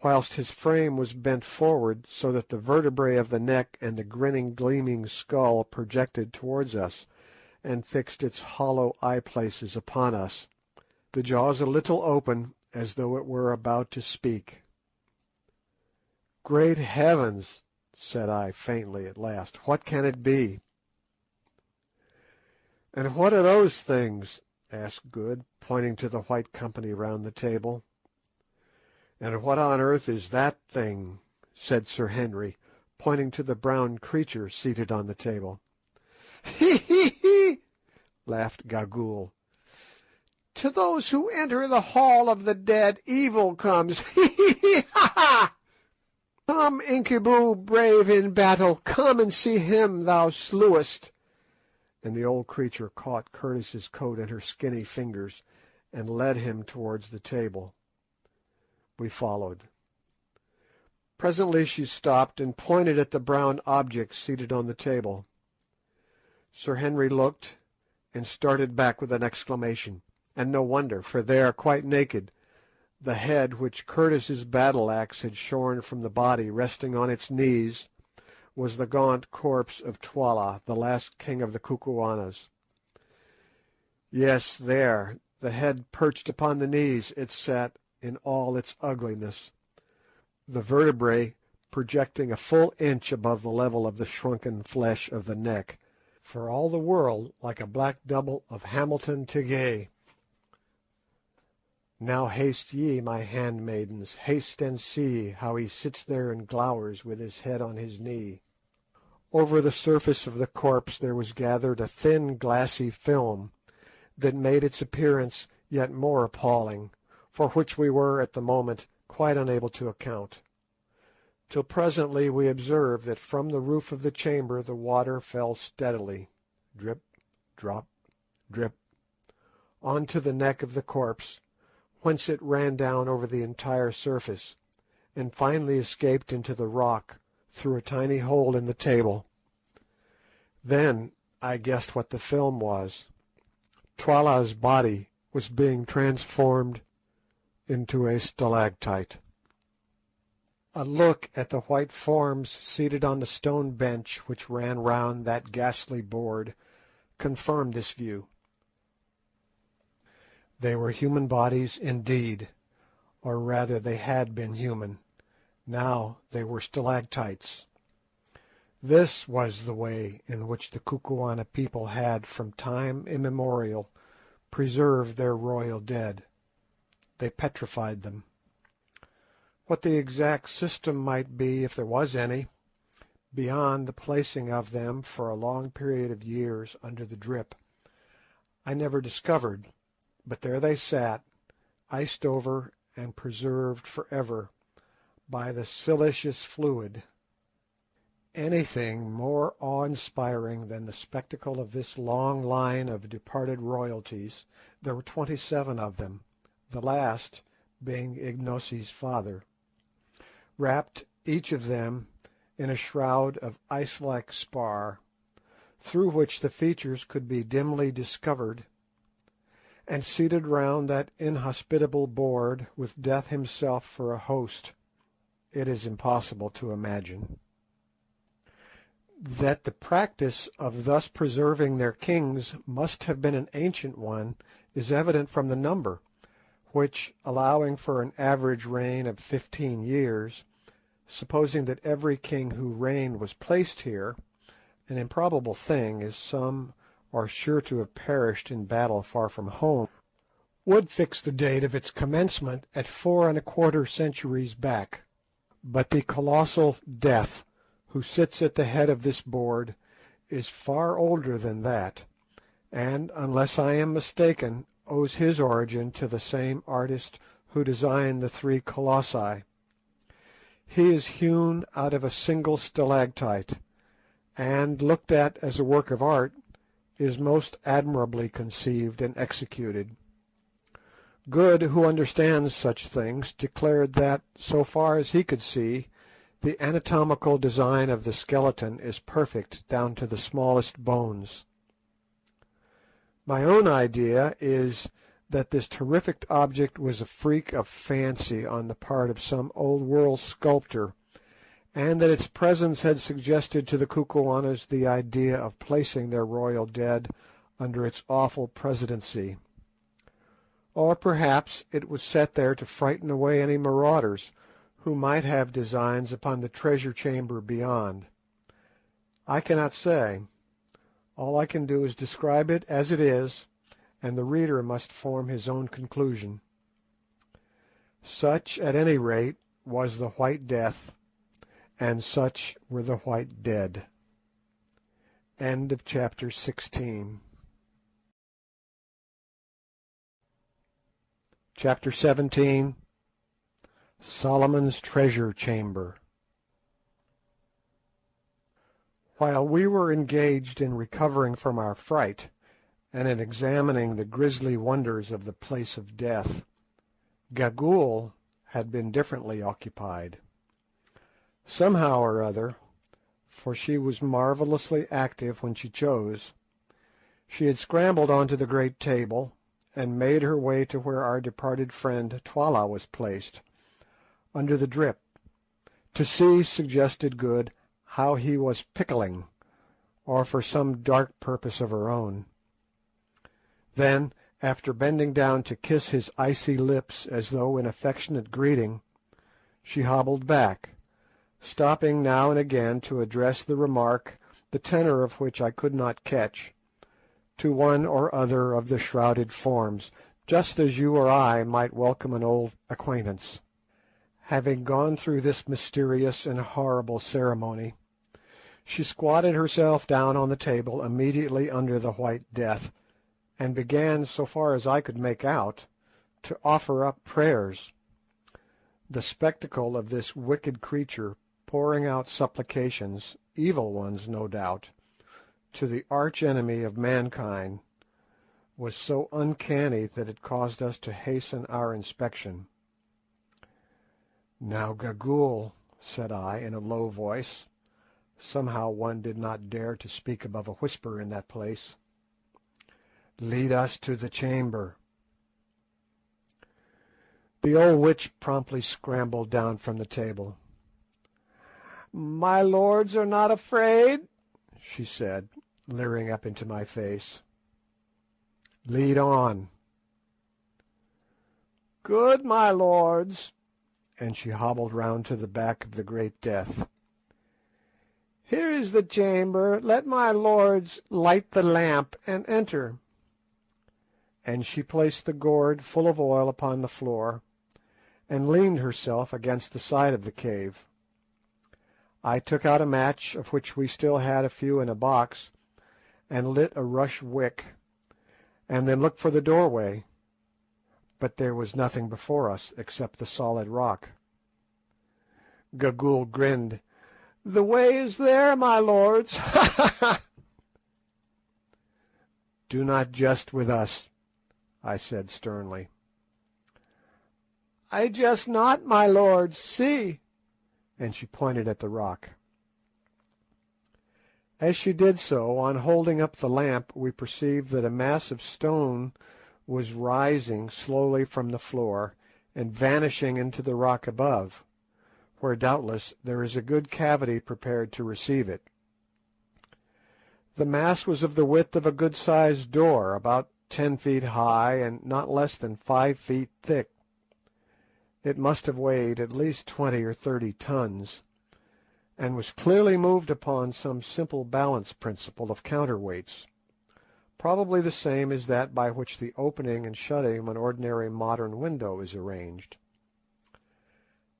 whilst his frame was bent forward so that the vertebrae of the neck and the grinning, gleaming skull projected towards us and fixed its hollow eye-places upon us, the jaws a little open as though it were about to speak. "Great heavens!" said I faintly at last, "what can it be?" "And what are those things?" asked Good, pointing to the white company round the table. "And what on earth is that thing?" said Sir Henry, pointing to the brown creature seated on the table. "Hee hee hee!" laughed Gagool. "To those who enter the hall of the dead, evil comes. Hee hee hee! Ha ha! Come, Incubu, brave in battle, come and see him thou slewest." And the old creature caught Curtis's coat in her skinny fingers and led him towards the table. We followed. Presently she stopped and pointed at the brown object seated on the table. Sir Henry looked and started back with an exclamation, and no wonder, for there, quite naked, the head which Curtis's battle-axe had shorn from the body resting on its knees, was the gaunt corpse of Twala, the last king of the Kukuanas. Yes, there, the head perched upon the knees, it sat in all its ugliness, the vertebrae projecting a full inch above the level of the shrunken flesh of the neck, for all the world like a black double of Hamilton Tighe. Now haste ye, my handmaidens, haste and see how he sits there and glowers with his head on his knee. Over the surface of the corpse there was gathered a thin glassy film that made its appearance yet more appalling, for which we were at the moment quite unable to account, till presently we observed that from the roof of the chamber the water fell steadily, drip, drop, drip, on to the neck of the corpse, whence it ran down over the entire surface, and finally escaped into the rock through a tiny hole in the table. Then I guessed what the film was. Twala's body was being transformed into a stalactite. A look at the white forms seated on the stone bench which ran round that ghastly board confirmed this view. They were human bodies indeed, or rather they had been human. Now they were stalactites. This was the way in which the Kukuana people had, from time immemorial, preserved their royal dead. They petrified them. What the exact system might be, if there was any, beyond the placing of them for a long period of years under the drip, I never discovered, but there they sat, iced over and preserved for ever by the siliceous fluid. Anything more awe-inspiring than the spectacle of this long line of departed royalties, there were 27 of them, the last being Ignosi's father, wrapped each of them in a shroud of ice-like spar, through which the features could be dimly discovered, and seated round that inhospitable board with Death himself for a host, it is impossible to imagine. That the practice of thus preserving their kings must have been an ancient one is evident from the number, which, allowing for an average reign of 15 years, supposing that every king who reigned was placed here, an improbable thing, as some are sure to have perished in battle far from home, would fix the date of its commencement at 4¼ centuries back. But the colossal Death, who sits at the head of this board, is far older than that, and, unless I am mistaken, owes his origin to the same artist who designed the 3 colossi. He is hewn out of a single stalactite, and, looked at as a work of art, is most admirably conceived and executed. Good, who understands such things, declared that, so far as he could see, the anatomical design of the skeleton is perfect down to the smallest bones. My own idea is that this terrific object was a freak of fancy on the part of some old-world sculptor, and that its presence had suggested to the Kukuanas the idea of placing their royal dead under its awful presidency. Or perhaps it was set there to frighten away any marauders who might have designs upon the treasure chamber beyond. I cannot say. All I can do is describe it as it is, and the reader must form his own conclusion. Such, at any rate, was the White Death, and such were the White Dead. End of chapter 16. Chapter 17. Solomon's Treasure Chamber. While we were engaged in recovering from our fright, and in examining the grisly wonders of the place of death, Gagool had been differently occupied. Somehow or other, for she was marvellously active when she chose, she had scrambled onto the great table, and made her way to where our departed friend Twala was placed, under the drip. To see suggested good how he was pickling, or for some dark purpose of her own. Then, after bending down to kiss his icy lips as though in affectionate greeting, she hobbled back, stopping now and again to address the remark, the tenor of which I could not catch, to one or other of the shrouded forms, just as you or I might welcome an old acquaintance. Having gone through this mysterious and horrible ceremony, she squatted herself down on the table immediately under the White Death, and began, so far as I could make out, to offer up prayers. The spectacle of this wicked creature pouring out supplications, evil ones no doubt, to the arch-enemy of mankind, was so uncanny that it caused us to hasten our inspection. "Now, Gagool," said I, in a low voice. Somehow one did not dare to speak above a whisper in that place. "Lead us to the chamber." The old witch promptly scrambled down from the table. "My lords are not afraid?" she said, leering up into my face. "Lead on." "Good, my lords," and she hobbled round to the back of the Great Death. "Here is the chamber. Let my lords light the lamp and enter." And she placed the gourd full of oil upon the floor, and leaned herself against the side of the cave. I took out a match, of which we still had a few in a box, and lit a rush wick, and then looked for the doorway, but there was nothing before us except the solid rock. Gagool grinned. "The way is there, my lords. Ha ha ha!" "Do not jest with us," I said sternly. "I jest not, my lords. See!" and she pointed at the rock. As she did so, on holding up the lamp, we perceived that a mass of stone was rising slowly from the floor and vanishing into the rock above, where doubtless there is a good cavity prepared to receive it. The mass was of the width of a good-sized door, about 10 feet high and not less than 5 feet thick. It must have weighed at least 20 or 30 tons, and was clearly moved upon some simple balance principle of counterweights, probably the same as that by which the opening and shutting of an ordinary modern window is arranged.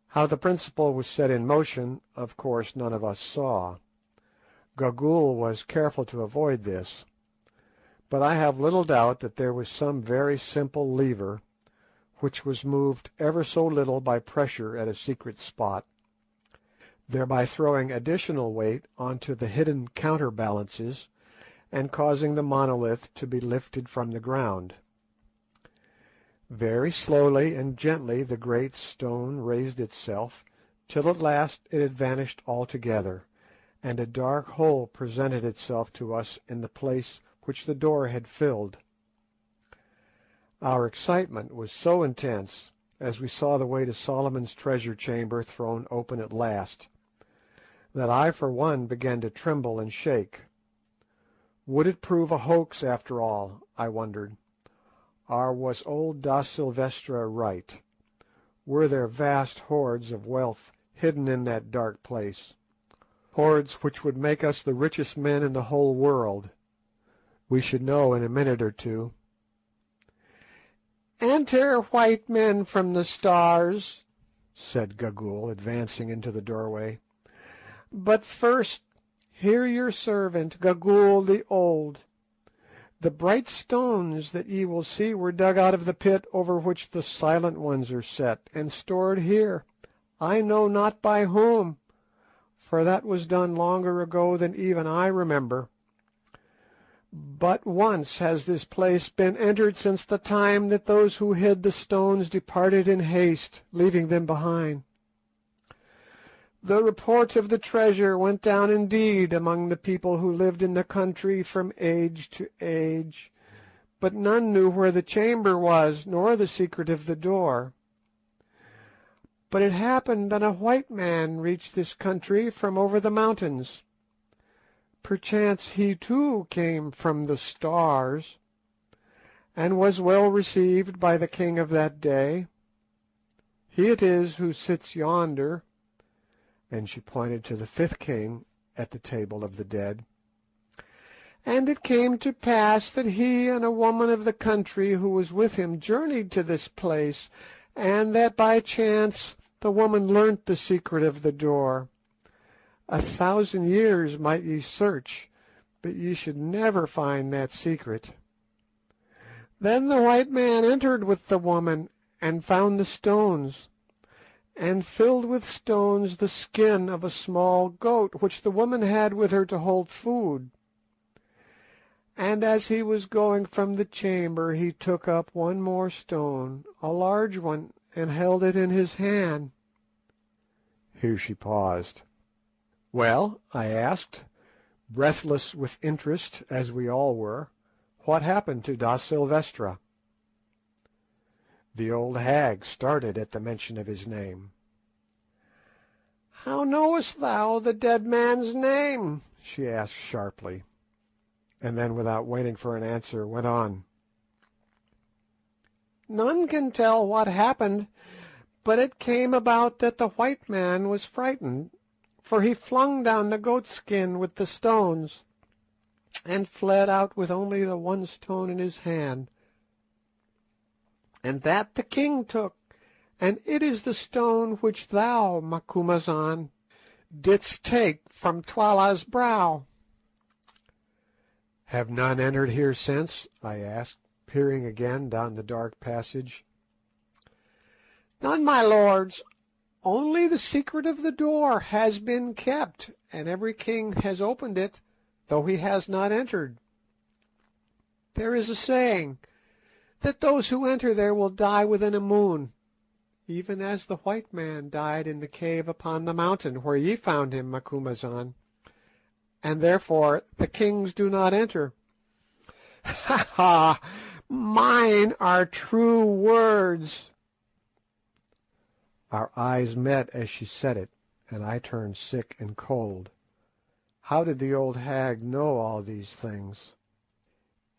How the principle was set in motion, of course none of us saw. Gagool was careful to avoid this, but I have little doubt that there was some very simple lever, which was moved ever so little by pressure at a secret spot, thereby throwing additional weight onto the hidden counterbalances and causing the monolith to be lifted from the ground. Very slowly and gently the great stone raised itself, till at last it had vanished altogether, and a dark hole presented itself to us in the place which the door had filled. Our excitement was so intense, as we saw the way to Solomon's treasure chamber thrown open at last, that I for one began to tremble and shake. Would it prove a hoax after all, I wondered, or was old Da Silvestra right? Were there vast hoards of wealth hidden in that dark place, hoards which would make us the richest men in the whole world? We should know in a minute or two. "Enter, white men from the stars," said Gagool, advancing into the doorway. "But first, hear your servant, Gagool the Old. The bright stones that ye will see were dug out of the pit over which the Silent Ones are set, and stored here, I know not by whom, for that was done longer ago than even I remember. But once has this place been entered since the time that those who hid the stones departed in haste, leaving them behind. The report of the treasure went down indeed among the people who lived in the country from age to age, but none knew where the chamber was, nor the secret of the door. But it happened that a white man reached this country from over the mountains. Perchance he too came from the stars, and was well received by the king of that day. He it is who sits yonder," and she pointed to the fifth king at the table of the dead, And it came to pass that he and a woman of the country who was with him journeyed to this place, and that by chance the woman learnt the secret of the door. 1,000 years might ye search, but ye should never find that secret. Then the white man entered with the woman, and found the stones, and filled with stones the skin of a small goat, which the woman had with her to hold food. And as he was going from the chamber, he took up one more stone, a large one, and held it in his hand. Here she paused. "Well," I asked, breathless with interest, as we all were, "what happened to Da Silvestra?" The old hag started at the mention of his name. "How knowest thou the dead man's name?" she asked sharply, and then, without waiting for an answer, went on. "None can tell what happened, but it came about that the white man was frightened, for he flung down the goat-skin with the stones, and fled out with only the one stone in his hand. And that the king took, and it is the stone which thou, Macumazahn, didst take from Twala's brow." "Have none entered here since?" I asked, peering again down the dark passage. "None, my lords. Only the secret of the door has been kept, and every king has opened it, though he has not entered. There is a saying that those who enter there will die within a moon, even as the white man died in the cave upon the mountain where ye found him, Macumazahn, and therefore the kings do not enter." "Ha ha! Mine are true words." Our eyes met as she said it, and I turned sick and cold. How did the old hag know all these things?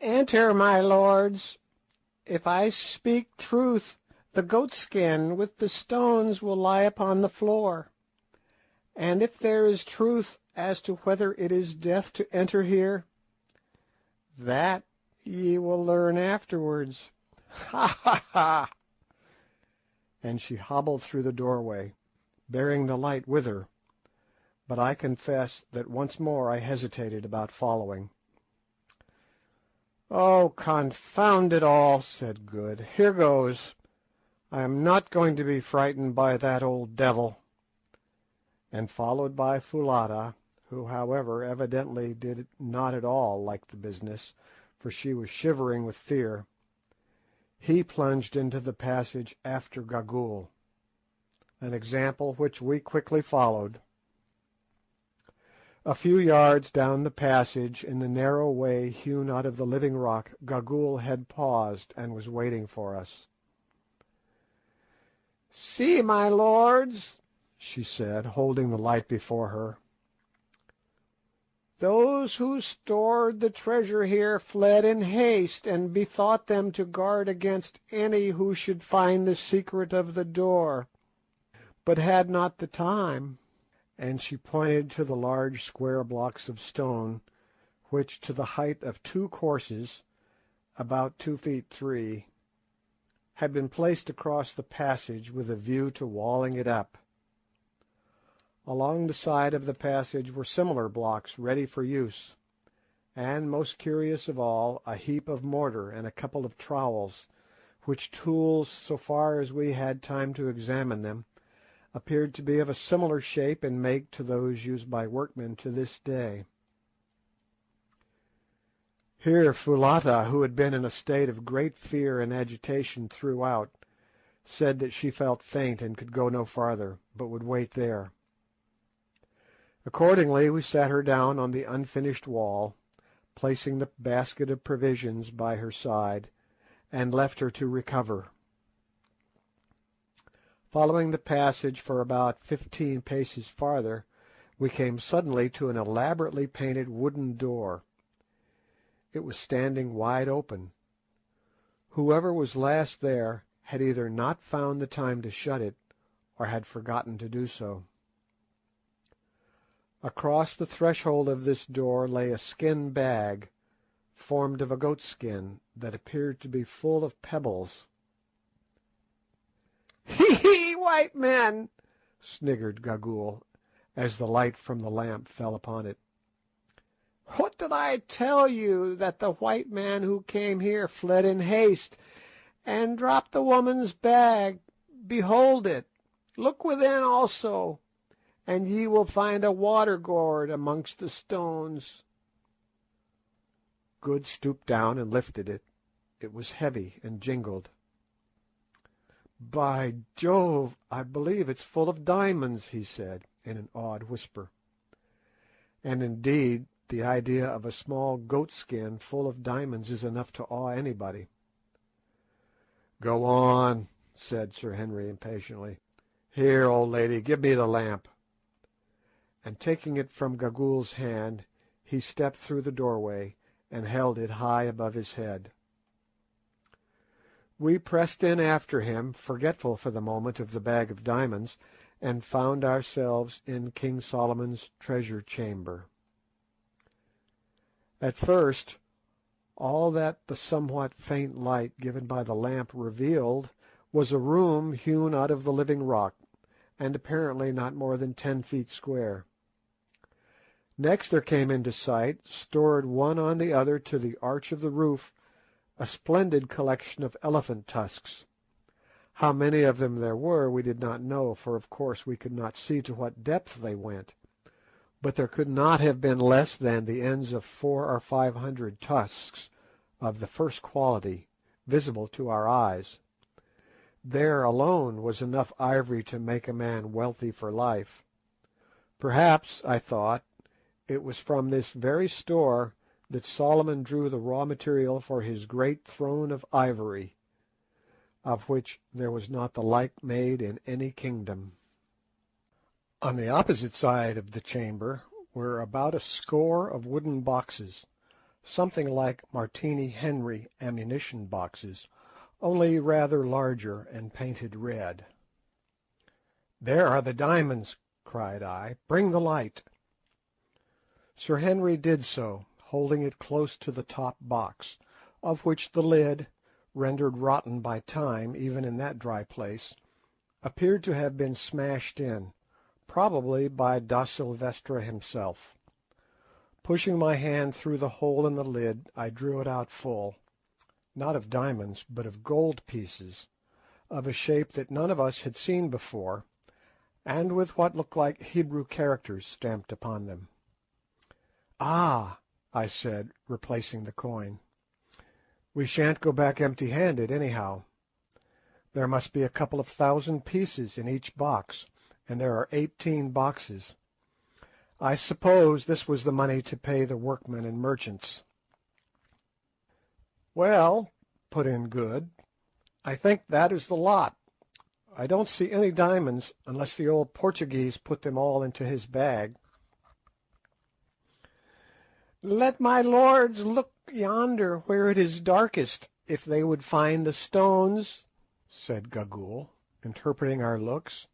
"Enter, my lords. If I speak truth, the goat-skin with the stones will lie upon the floor, and if there is truth as to whether it is death to enter here, that ye will learn afterwards. Ha ha ha!" And she hobbled through the doorway, bearing the light with her, but I confess that once more I hesitated about following. "Oh, confound it all!" said Good. "Here goes. I am not going to be frightened by that old devil." And followed by Foulata, who, however, evidently did not at all like the business, for she was shivering with fear, he plunged into the passage after Gagool, an example which we quickly followed. A few yards down the passage, in the narrow way hewn out of the living rock, Gagool had paused and was waiting for us. "See, my lords," she said, holding the light before her. "Those who stored the treasure here fled in haste, and bethought them to guard against any who should find the secret of the door, but had not the time." And she pointed to the large square blocks of stone, which, to the height of 2 courses, about 2 feet 3, had been placed across the passage with a view to walling it up. Along the side of the passage were similar blocks ready for use, and, most curious of all, a heap of mortar and a couple of trowels, which tools, so far as we had time to examine them, appeared to be of a similar shape and make to those used by workmen to this day. Here Foulata, who had been in a state of great fear and agitation throughout, said that she felt faint and could go no farther, but would wait there. Accordingly we sat her down on the unfinished wall, placing the basket of provisions by her side, and left her to recover. Following the passage for about 15 paces farther, we came suddenly to an elaborately painted wooden door. It was standing wide open. Whoever was last there had either not found the time to shut it, or had forgotten to do so. Across the threshold of this door lay a skin bag, formed of a goat skin that appeared to be full of pebbles. "Hee hee, white men!" sniggered Gagool, as the light from the lamp fell upon it. "What did I tell you, that the white man who came here fled in haste, and dropped the woman's bag? Behold it! Look within also, and ye will find a water gourd amongst the stones." Good stooped down and lifted it. It was heavy and jingled. "By Jove, I believe it's full of diamonds," he said, in an awed whisper. And indeed, the idea of a small goat skin full of diamonds is enough to awe anybody. "Go on," said Sir Henry impatiently. "Here, old lady, give me the lamp." And taking it from Gagool's hand, he stepped through the doorway and held it high above his head. We pressed in after him, forgetful for the moment of the bag of diamonds, and found ourselves in King Solomon's treasure chamber. At first, all that the somewhat faint light given by the lamp revealed was a room hewn out of the living rock, and apparently not more than 10 feet square. Next there came into sight, stored one on the other to the arch of the roof, a splendid collection of elephant tusks. How many of them there were we did not know, for of course we could not see to what depth they went, but there could not have been less than the ends of 400 or 500 tusks of the first quality, visible to our eyes. There alone was enough ivory to make a man wealthy for life. Perhaps, I thought, it was from this very store that Solomon drew the raw material for his great throne of ivory, of which there was not the like made in any kingdom. On the opposite side of the chamber were about a score of wooden boxes, something like Martini Henry ammunition boxes, only rather larger and painted red. "There are the diamonds," cried I. "Bring the light." Sir Henry did so, holding it close to the top box, of which the lid, rendered rotten by time even in that dry place, appeared to have been smashed in, probably by Da Silvestra himself. Pushing my hand through the hole in the lid, I drew it out full, not of diamonds, but of gold pieces, of a shape that none of us had seen before, and with what looked like Hebrew characters stamped upon them. "Ah!" I said, replacing the coin. "We shan't go back empty-handed, anyhow. There must be a couple of 1,000 pieces in each box, and there are 18 boxes. I suppose this was the money to pay the workmen and merchants." "Well," put in Good, "I think that is the lot. I don't see any diamonds, unless the old Portuguese put them all into his bag." "Let my lords look yonder where it is darkest, if they would find the stones," said Gagool, interpreting our looks.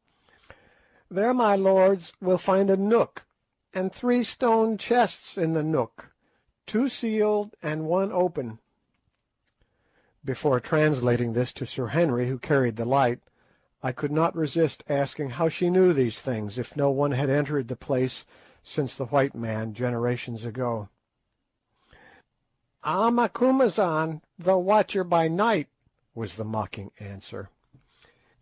"There, my lords, will find a nook, and 3 stone chests in the nook, 2 sealed and 1 open." Before translating this to Sir Henry, who carried the light, I could not resist asking how she knew these things, if no one had entered the place since the white man generations ago. "Ah, Macumazahn, the watcher by night," was the mocking answer.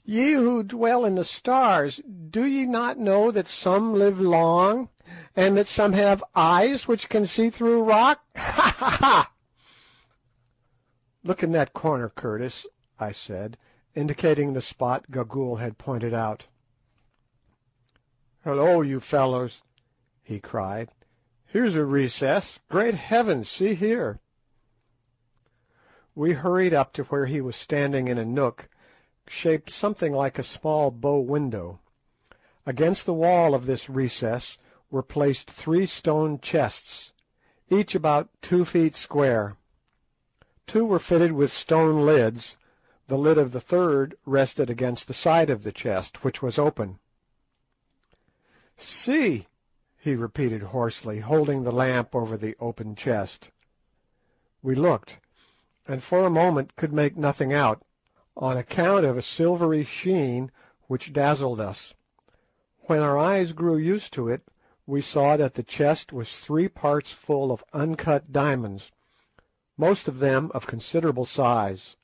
"Ye who dwell in the stars, do ye not know that some live long, and that some have eyes which can see through rock? Ha, ha, ha!" "Look in that corner, Curtis," I said, indicating the spot Gagool had pointed out. "Hullo, you fellows!" he cried. "Here's a recess. Great heavens, see here!" We hurried up to where he was standing in a nook, shaped something like a small bow window. Against the wall of this recess were placed 3 stone chests, each about 2 feet square. 2 were fitted with stone lids. The lid of the third rested against the side of the chest, which was open. "See," he repeated hoarsely, holding the lamp over the open chest. We looked, and for a moment could make nothing out, on account of a silvery sheen which dazzled us. When our eyes grew used to it, we saw that the chest was 3 parts full of uncut diamonds, most of them of considerable size.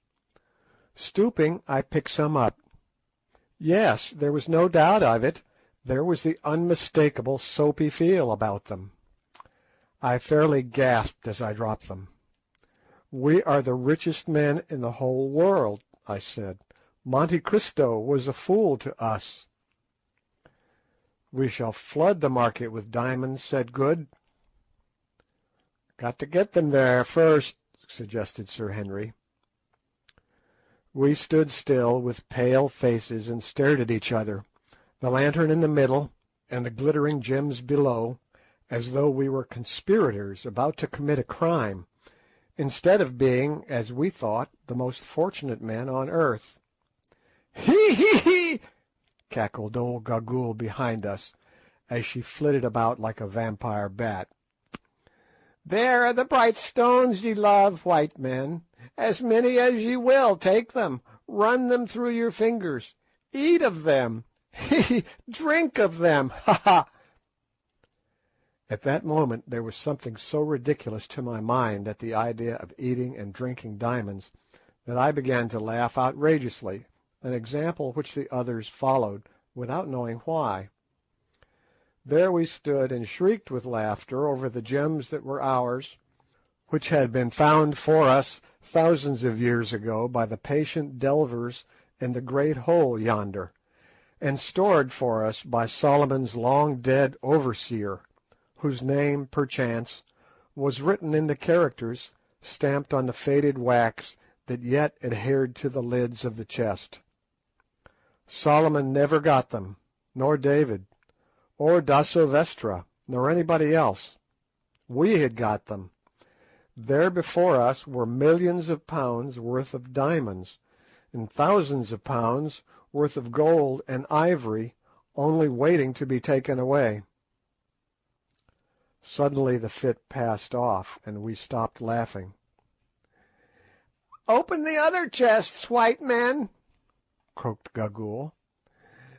Stooping, I picked some up. Yes, there was no doubt of it, there was the unmistakable soapy feel about them. I fairly gasped as I dropped them. "We are the richest men in the whole world," I said. "Monte Cristo was a fool to us." "We shall flood the market with diamonds," said Good. "Got to get them there first," suggested Sir Henry. We stood still with pale faces and stared at each other, the lantern in the middle and the glittering gems below, as though we were conspirators about to commit a crime, instead of being, as we thought, the most fortunate men on earth. "Hee hee hee!" cackled old Gagool behind us, as she flitted about like a vampire bat. "There are the bright stones ye love, white men. As many as ye will, take them, run them through your fingers, eat of them, hee, drink of them, ha ha!" At that moment there was something so ridiculous to my mind at the idea of eating and drinking diamonds that I began to laugh outrageously, an example which the others followed without knowing why. There we stood and shrieked with laughter over the gems that were ours, which had been found for us thousands of years ago by the patient delvers in the great hole yonder, and stored for us by Solomon's long-dead overseer, whose name, perchance, was written in the characters stamped on the faded wax that yet adhered to the lids of the chest. Solomon never got them, nor David, or da Silvestra, nor anybody else. We had got them. There before us were millions of pounds worth of diamonds, and thousands of pounds worth of gold and ivory only waiting to be taken away. Suddenly the fit passed off, and we stopped laughing. "Open the other chests, white men," croaked Gagool.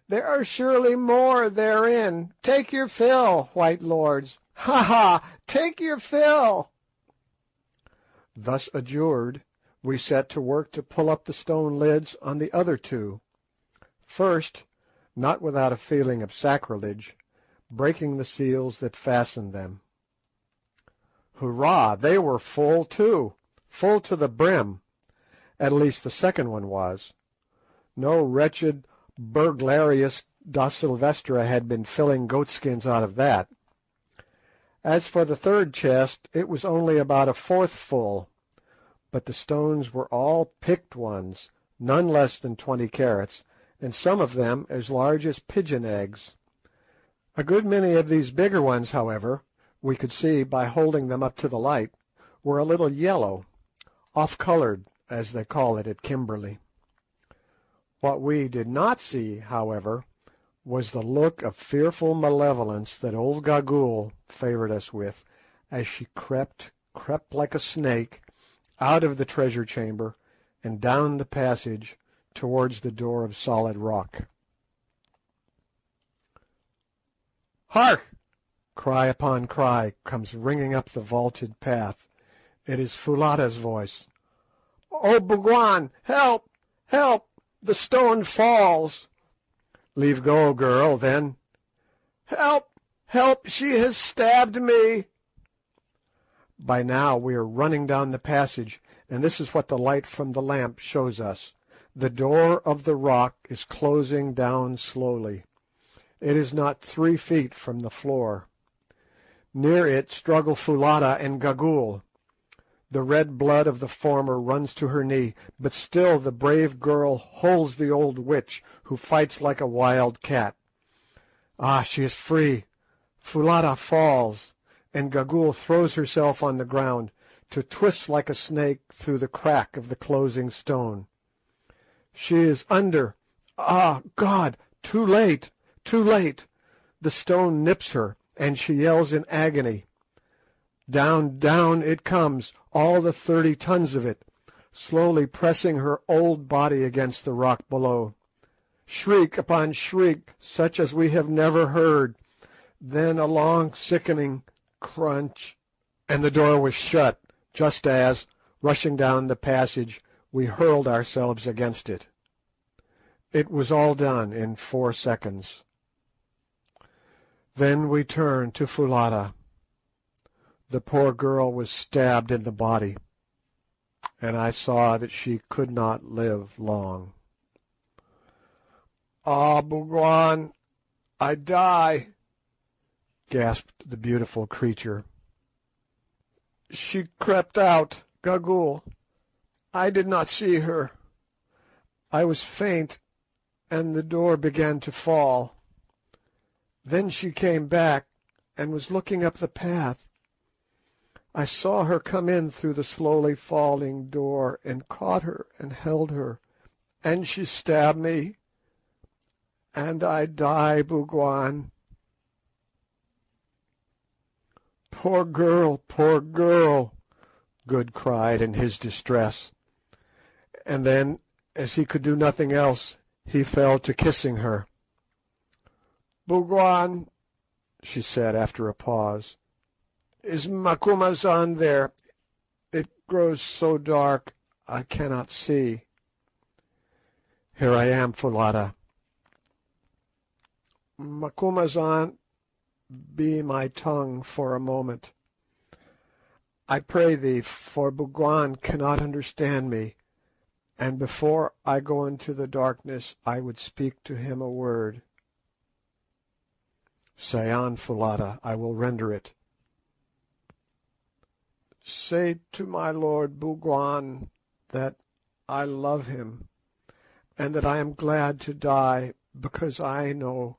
"There are surely more therein. Take your fill, white lords. Ha ha! Take your fill." Thus adjured, we set to work to pull up the stone lids on the other 2. First, not without a feeling of sacrilege, breaking the seals that fastened them. Hurrah! They were full too, full to the brim. At least the second one was. No wretched burglarious da Silvestra had been filling goatskins out of that. As for the third chest, it was only about a fourth full, but the stones were all picked ones, none less than 20 carats, and some of them as large as pigeon eggs. A good many of these bigger ones, however, we could see by holding them up to the light, were a little yellow, off-coloured, as they call it at Kimberley. What we did not see, however, was the look of fearful malevolence that old Gagool favoured us with, as she crept like a snake, out of the treasure chamber and down the passage towards the door of solid rock. "Hark!" Cry upon cry comes ringing up the vaulted path. It is Foulata's voice. "Oh, Bougwan! Help! Help! The stone falls!" "Leave go, girl, then." "Help! Help! She has stabbed me!" By now we are running down the passage, and this is what the light from the lamp shows us. The door of the rock is closing down slowly. It is not 3 feet from the floor. Near it struggle Foulata and Gagool. The red blood of the former runs to her knee, but still the brave girl holds the old witch, who fights like a wild cat. Ah, she is free. Foulata falls, and Gagool throws herself on the ground, to twist like a snake through the crack of the closing stone. She is under. Ah, God! Too late! Too late! The stone nips her, and she yells in agony. Down, down it comes, all the 30 tons of it, slowly pressing her old body against the rock below. Shriek upon shriek, such as we have never heard, then a long sickening crunch, and the door was shut, just as, rushing down the passage, we hurled ourselves against it. It was all done in 4 seconds. Then we turned to Foulata. The poor girl was stabbed in the body, and I saw that she could not live long. "Ah, Bougwan, I die," gasped the beautiful creature. "She crept out, Gagool. I did not see her. I was faint, and the door began to fall. Then she came back, and was looking up the path. I saw her come in through the slowly falling door, and caught her and held her, and she stabbed me, and I die, Bougwan." "Poor girl," Good cried in his distress, and then, as he could do nothing else, he fell to kissing her. "Bougwan," she said after a pause, "is Macumazahn there? It grows so dark I cannot see." "Here I am, Foulata." "Macumazahn, be my tongue for a moment, I pray thee, for Bougwan cannot understand me, and before I go into the darkness I would speak to him a word." "Say on, Foulata, I will render it." "Say to my lord Bougwan that I love him, and that I am glad to die, because I know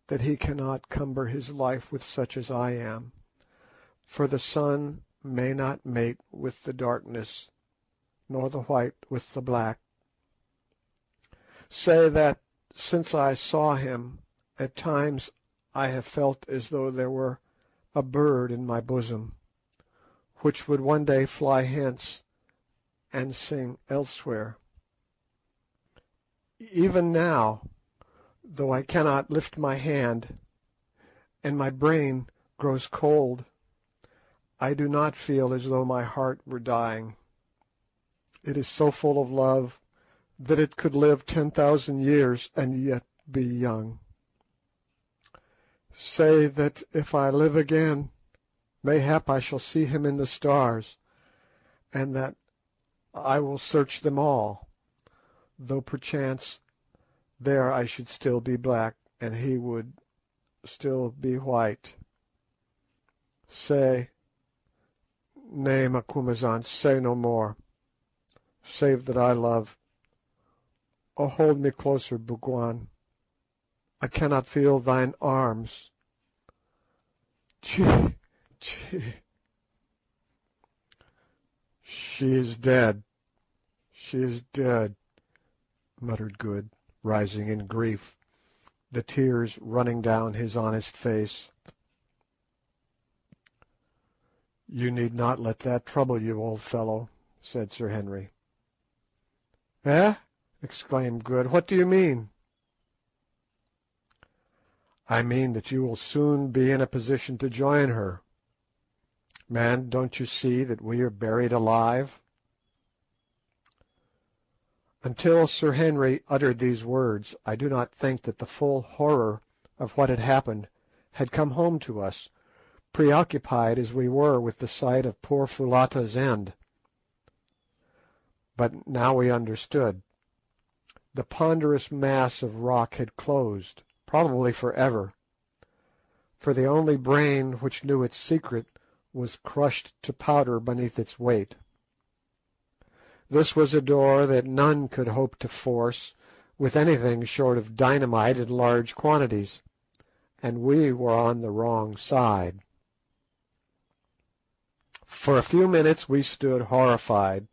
that he cannot cumber his life with such as I am, for the sun may not mate with the darkness, nor the white with the black. Say that, since I saw him, at times I have felt as though there were a bird in my bosom, which would one day fly hence and sing elsewhere. Even now, though I cannot lift my hand, and my brain grows cold, I do not feel as though my heart were dying. It is so full of love that it could live 10,000 years and yet be young. Say that if I live again, mayhap I shall see him in the stars, and that I will search them all, though perchance there I should still be black, and he would still be white. Say, nay, Macumazahn, say no more, save that I love. Oh, hold me closer, Bougwan. I cannot feel thine arms. Chee, chee. She is dead. She is dead, muttered Good, rising in grief, the tears running down his honest face. "You need not let that trouble you, old fellow," said Sir Henry. "Eh?" exclaimed Good. "What do you mean?" "I mean that you will soon be in a position to join her. Man, don't you see that we are buried alive?" Until Sir Henry uttered these words, I do not think that the full horror of what had happened had come home to us, preoccupied as we were with the sight of poor Foulata's end. But now we understood. The ponderous mass of rock had closed, probably for ever, for the only brain which knew its secret was crushed to powder beneath its weight. This was a door that none could hope to force with anything short of dynamite in large quantities, and we were on the wrong side. For a few minutes we stood horrified,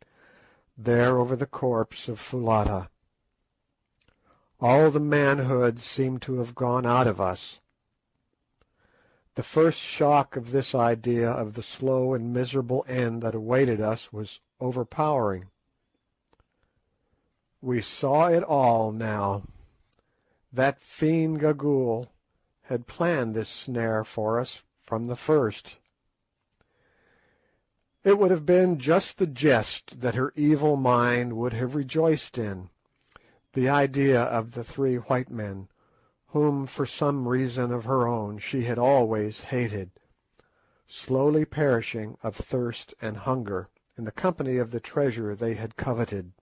there over the corpse of Foulata. All the manhood seemed to have gone out of us. The first shock of this idea of the slow and miserable end that awaited us was overpowering. We saw it all now. That fiend Gagool had planned this snare for us from the first. It would have been just the jest that her evil mind would have rejoiced in, the idea of the three white men, whom for some reason of her own she had always hated, slowly perishing of thirst and hunger in the company of the treasure they had coveted.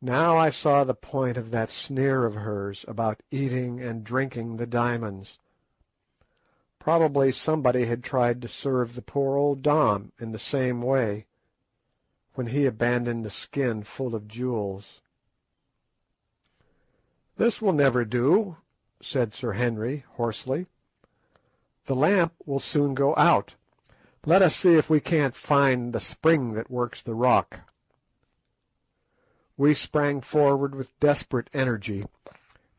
Now I saw the point of that sneer of hers about eating and drinking the diamonds. Probably somebody had tried to serve the poor old Dom in the same way, when he abandoned the skin full of jewels. "This will never do," said Sir Henry hoarsely. "The lamp will soon go out. Let us see if we can't find the spring that works the rock." We sprang forward with desperate energy,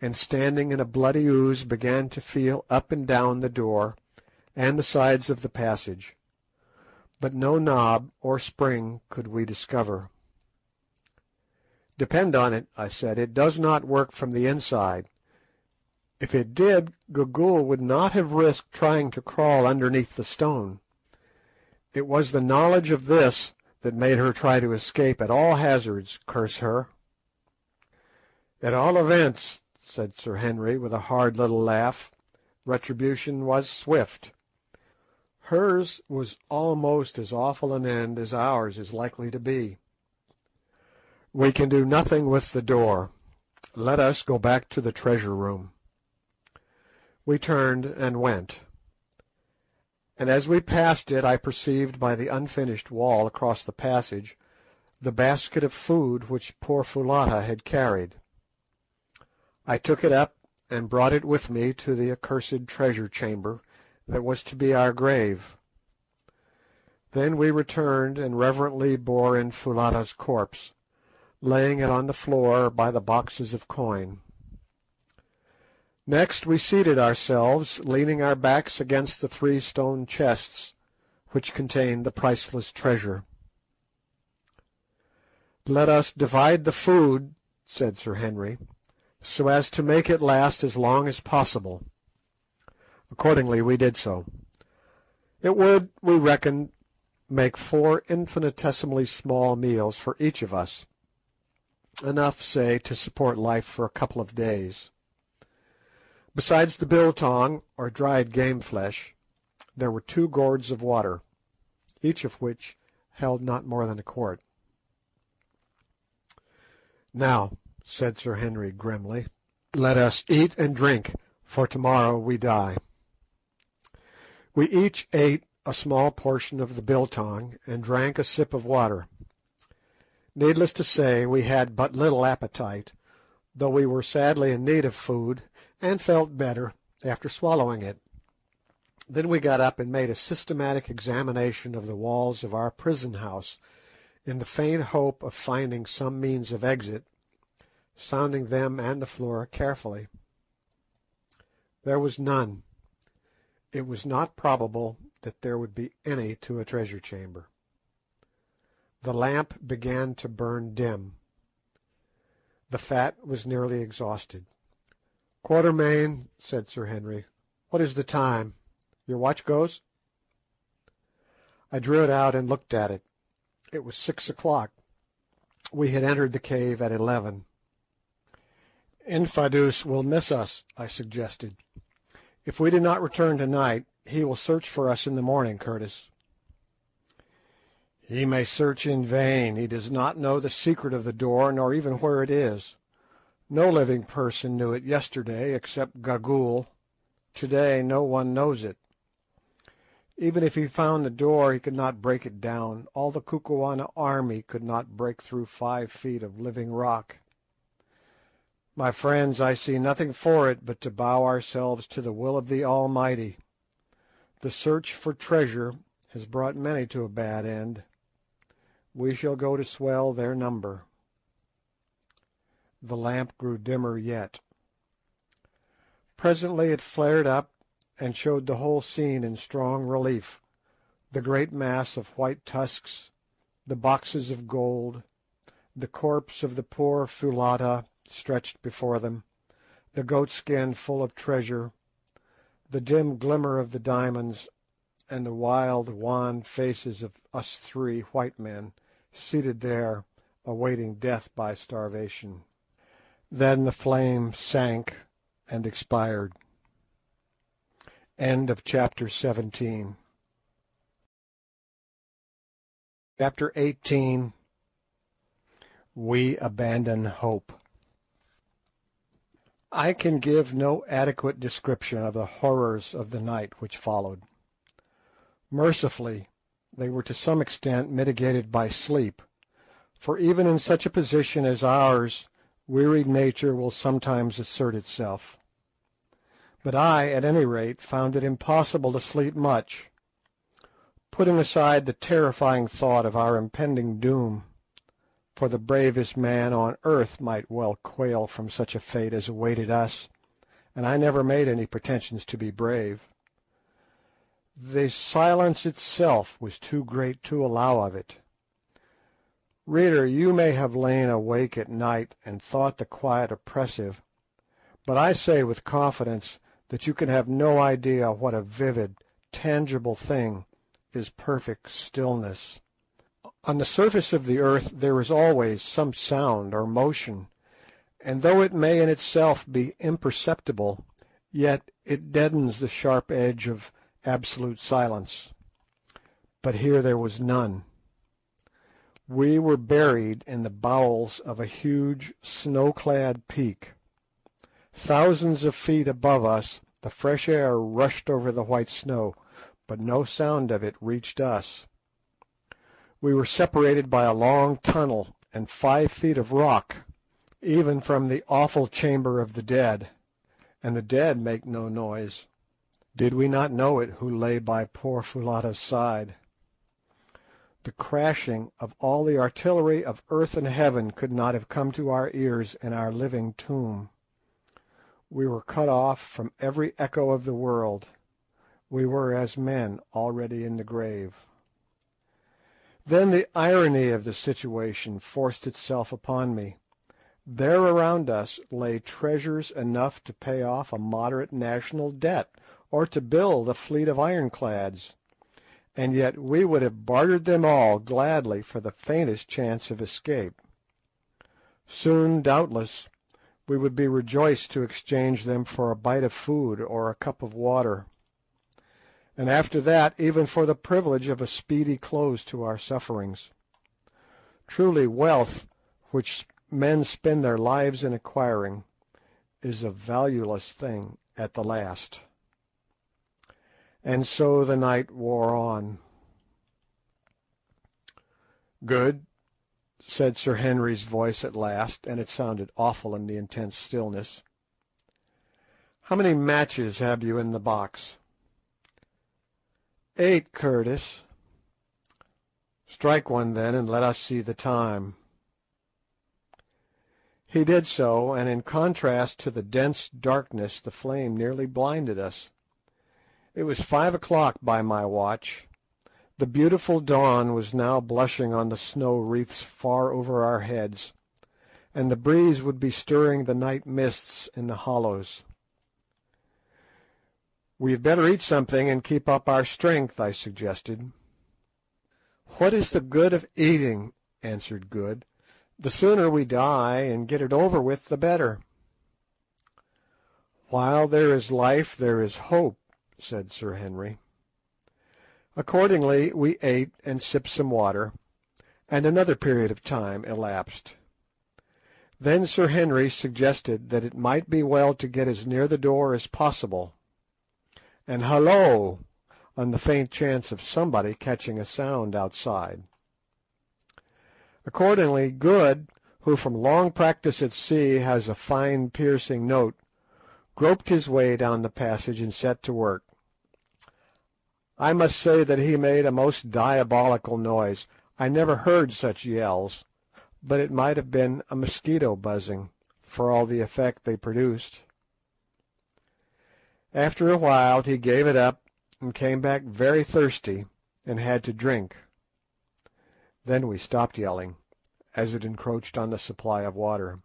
and standing in a bloody ooze began to feel up and down the door and the sides of the passage, but no knob or spring could we discover. "Depend on it," I said, "it does not work from the inside. If it did, Gagool would not have risked trying to crawl underneath the stone. It was the knowledge of this that made her try to escape at all hazards, curse her." "At all events," said Sir Henry, with a hard little laugh, "retribution was swift. Hers was almost as awful an end as ours is likely to be. We can do nothing with the door. Let us go back to the treasure room." We turned and went, and as we passed it I perceived by the unfinished wall across the passage the basket of food which poor Foulata had carried. I took it up and brought it with me to the accursed treasure chamber that was to be our grave. Then we returned and reverently bore in Foulata's corpse, laying it on the floor by the boxes of coin. Next we seated ourselves, leaning our backs against the 3 stone chests which contained the priceless treasure. "Let us divide the food," said Sir Henry, "so as to make it last as long as possible." Accordingly we did so. It would, we reckoned, make 4 infinitesimally small meals for each of us, enough, say, to support life for a couple of days. Besides the biltong, or dried game flesh, there were 2 gourds of water, each of which held not more than a quart. "Now," said Sir Henry grimly, "let us eat and drink, for tomorrow we die." We each ate a small portion of the biltong and drank a sip of water. Needless to say, we had but little appetite, though we were sadly in need of food, and felt better after swallowing it. Then we got up and made a systematic examination of the walls of our prison house, in the faint hope of finding some means of exit, sounding them and the floor carefully. There was none. It was not probable that there would be any to a treasure chamber. The lamp began to burn dim. The fat was nearly exhausted. "Quatermain," said Sir Henry, "what is the time? Your watch goes?" I drew it out and looked at it. It was 6 o'clock. We had entered the cave at 11. "Infadoos will miss us," I suggested. "If we do not return tonight, he will search for us in the morning, Curtis." "He may search in vain. He does not know the secret of the door, nor even where it is. No living person knew it yesterday except Gagool. To-day no one knows it. Even if he found the door he could not break it down. All the Kukuana army could not break through 5 feet of living rock. My friends, I see nothing for it but to bow ourselves to the will of the Almighty. The search for treasure has brought many to a bad end. We shall go to swell their number." The lamp grew dimmer yet. Presently it flared up, and showed the whole scene in strong relief, the great mass of white tusks, the boxes of gold, the corpse of the poor Foulata stretched before them, the goatskin full of treasure, the dim glimmer of the diamonds, and the wild, wan faces of us three white men seated there awaiting death by starvation. Then the flame sank and expired. End of chapter 17. Chapter 18. We abandon hope. I can give no adequate description of the horrors of the night which followed. Mercifully, they were to some extent mitigated by sleep, for even in such a position as ours, wearied nature will sometimes assert itself. But I, at any rate, found it impossible to sleep much. Putting aside the terrifying thought of our impending doom, for the bravest man on earth might well quail from such a fate as awaited us, and I never made any pretensions to be brave. The silence itself was too great to allow of it. Reader, you may have lain awake at night and thought the quiet oppressive, but I say with confidence that you can have no idea what a vivid, tangible thing is perfect stillness. On the surface of the earth there is always some sound or motion, and though it may in itself be imperceptible, yet it deadens the sharp edge of absolute silence. But here there was none. We were buried in the bowels of a huge snow-clad peak. Thousands of feet above us the fresh air rushed over the white snow, but no sound of it reached us. We were separated by a long tunnel and 5 feet of rock, even from the awful chamber of the dead, and the dead make no noise. Did we not know it who lay by poor Foulata's side? The crashing of all the artillery of earth and heaven could not have come to our ears in our living tomb. We were cut off from every echo of the world. We were as men already in the grave. Then the irony of the situation forced itself upon me. There around us lay treasures enough to pay off a moderate national debt, or to build a fleet of ironclads, and yet we would have bartered them all gladly for the faintest chance of escape. Soon, doubtless, we would be rejoiced to exchange them for a bite of food or a cup of water, and after that even for the privilege of a speedy close to our sufferings. Truly wealth, which men spend their lives in acquiring, is a valueless thing at the last. And so the night wore on. "Good," said Sir Henry's voice at last, and it sounded awful in the intense stillness. "How many matches have you in the box?" "8, Curtis." "Strike one then, and let us see the time." He did so, and in contrast to the dense darkness the flame nearly blinded us. It was 5 o'clock by my watch. The beautiful dawn was now blushing on the snow wreaths far over our heads, and the breeze would be stirring the night mists in the hollows. "We had better eat something and keep up our strength," I suggested. "What is the good of eating?" answered Good. "The sooner we die and get it over with, the better." "While there is life there is hope," said Sir Henry. Accordingly we ate and sipped some water, and another period of time elapsed. Then Sir Henry suggested that it might be well to get as near the door as possible, and hallo, on the faint chance of somebody catching a sound outside. Accordingly Good, who from long practice at sea has a fine piercing note, groped his way down the passage and set to work. I must say that he made a most diabolical noise. I never heard such yells, but it might have been a mosquito buzzing, for all the effect they produced. After a while he gave it up and came back very thirsty and had to drink. Then we stopped yelling, as it encroached on the supply of water.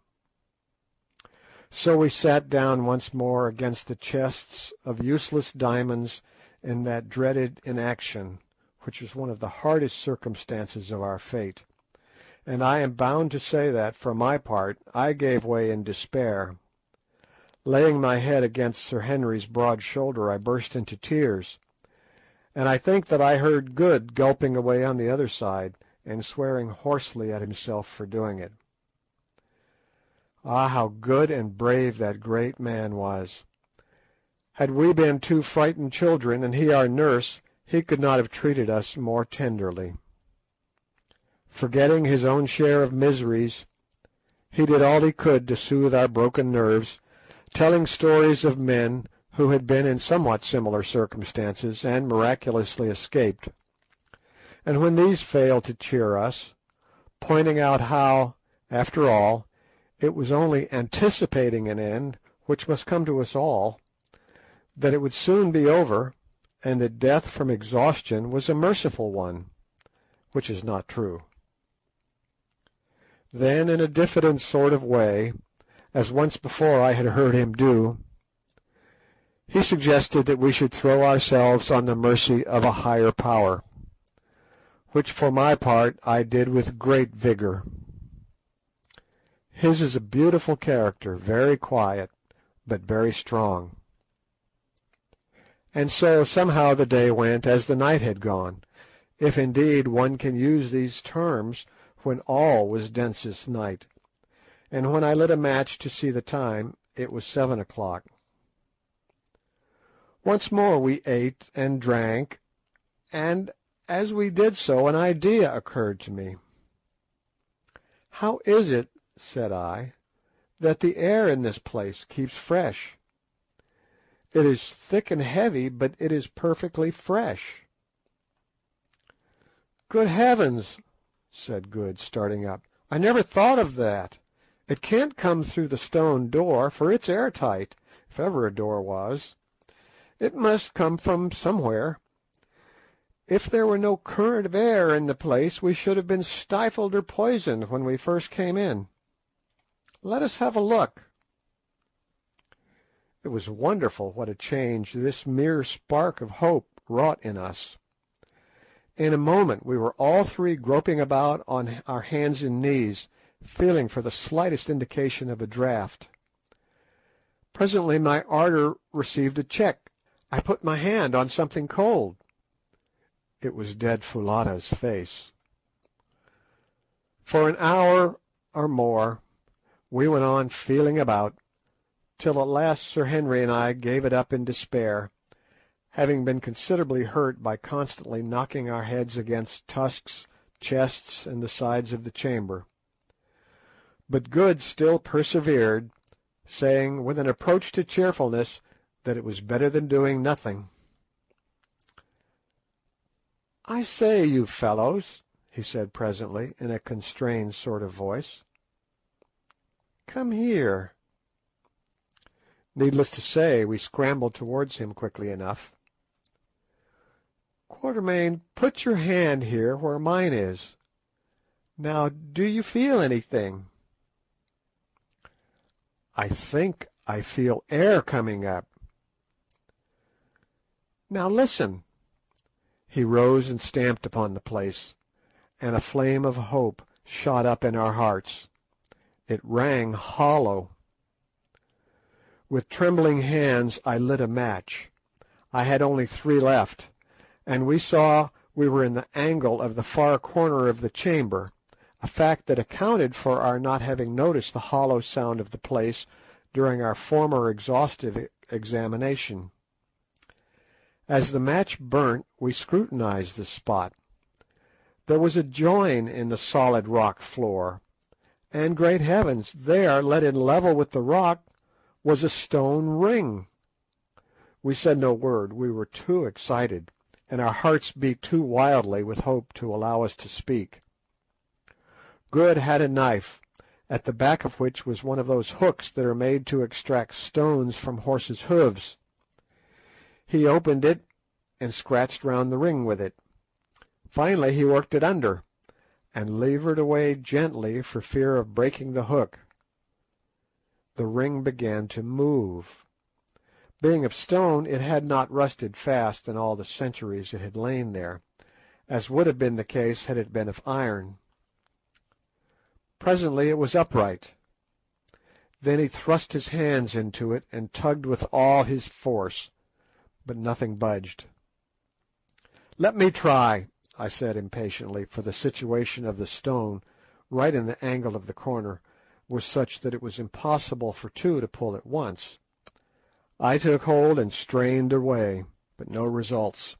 So we sat down once more against the chests of useless diamonds in that dreaded inaction, which was one of the hardest circumstances of our fate, and I am bound to say that, for my part, I gave way in despair. Laying my head against Sir Henry's broad shoulder, I burst into tears, and I think that I heard Good gulping away on the other side, and swearing hoarsely at himself for doing it. Ah, how good and brave that great man was! Had we been two frightened children, and he our nurse, he could not have treated us more tenderly. Forgetting his own share of miseries, he did all he could to soothe our broken nerves, telling stories of men who had been in somewhat similar circumstances and miraculously escaped, and when these failed to cheer us, pointing out how, after all, it was only anticipating an end which must come to us all, that it would soon be over, and that death from exhaustion was a merciful one, which is not true. Then, in a diffident sort of way, as once before I had heard him do, he suggested that we should throw ourselves on the mercy of a higher power, which for my part I did with great vigour. His is a beautiful character, very quiet, but very strong. And so somehow the day went as the night had gone, if indeed one can use these terms when all was densest night, and when I lit a match to see the time, it was 7 o'clock. Once more we ate and drank, and as we did so an idea occurred to me. "How is it," said I, "that the air in this place keeps fresh? It is thick and heavy, but it is perfectly fresh." "Good heavens!" said Good, starting up. "I never thought of that. It can't come through the stone door, for it's airtight, if ever a door was. It must come from somewhere. If there were no current of air in the place, we should have been stifled or poisoned when we first came in. Let us have a look." It was wonderful what a change this mere spark of hope wrought in us. In a moment we were all three groping about on our hands and knees, feeling for the slightest indication of a draught. Presently my ardour received a check. I put my hand on something cold. It was dead Foulata's face. For an hour or more we went on feeling about, till at last Sir Henry and I gave it up in despair, having been considerably hurt by constantly knocking our heads against tusks, chests, and the sides of the chamber. But Good still persevered, saying, with an approach to cheerfulness, that it was better than doing nothing. "I say, you fellows," he said presently, in a constrained sort of voice, "come here." Needless to say, we scrambled towards him quickly enough. "Quatermain, put your hand here where mine is. Now, do you feel anything?" "I think I feel air coming up." "Now listen." He rose and stamped upon the place, and a flame of hope shot up in our hearts. It rang hollow. With trembling hands I lit a match. I had only 3 left, and we saw we were in the angle of the far corner of the chamber, a fact that accounted for our not having noticed the hollow sound of the place during our former exhaustive examination. As the match burnt, we scrutinized the spot. There was a join in the solid rock floor, and, great heavens, there, let in level with the rock, was a stone ring. We said no word, we were too excited, and our hearts beat too wildly with hope to allow us to speak. Good had a knife, at the back of which was one of those hooks that are made to extract stones from horses' hoofs. He opened it and scratched round the ring with it. Finally he worked it under, and levered away gently for fear of breaking the hook. The ring began to move. Being of stone, it had not rusted fast in all the centuries it had lain there, as would have been the case had it been of iron. Presently it was upright. Then he thrust his hands into it and tugged with all his force, but nothing budged. "Let me try," I said impatiently, for the situation of the stone, right in the angle of the corner, was such that it was impossible for two to pull at once. I took hold and strained away, but no results.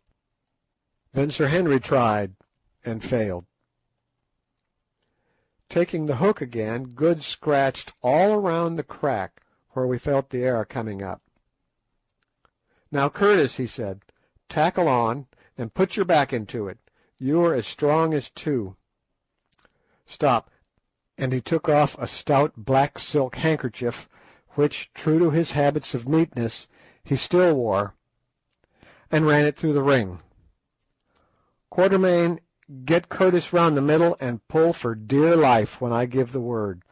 Then Sir Henry tried, and failed. Taking the hook again, Good scratched all around the crack where we felt the air coming up. "Now, Curtis," he said, "tackle on, and put your back into it. You are as strong as two. Stop," and he took off a stout black silk handkerchief, which, true to his habits of neatness, he still wore, and ran it through the ring. "Quatermain, get Curtis round the middle and pull for dear life when I give the word.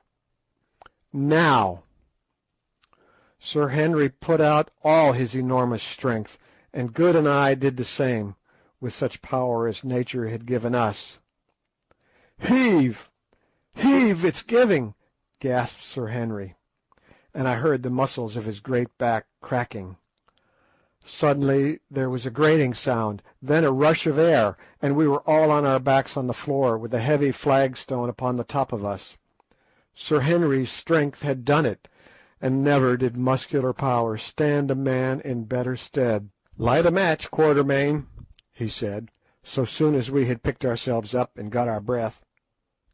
Now!" Sir Henry put out all his enormous strength, and Good and I did the same, with such power as nature had given us. "Heave! Heave! It's giving!" gasped Sir Henry, and I heard the muscles of his great back cracking. Suddenly there was a grating sound, then a rush of air, and we were all on our backs on the floor, with the heavy flagstone upon the top of us. Sir Henry's strength had done it, and never did muscular power stand a man in better stead. "Light a match, Quatermain," he said, so soon as we had picked ourselves up and got our breath.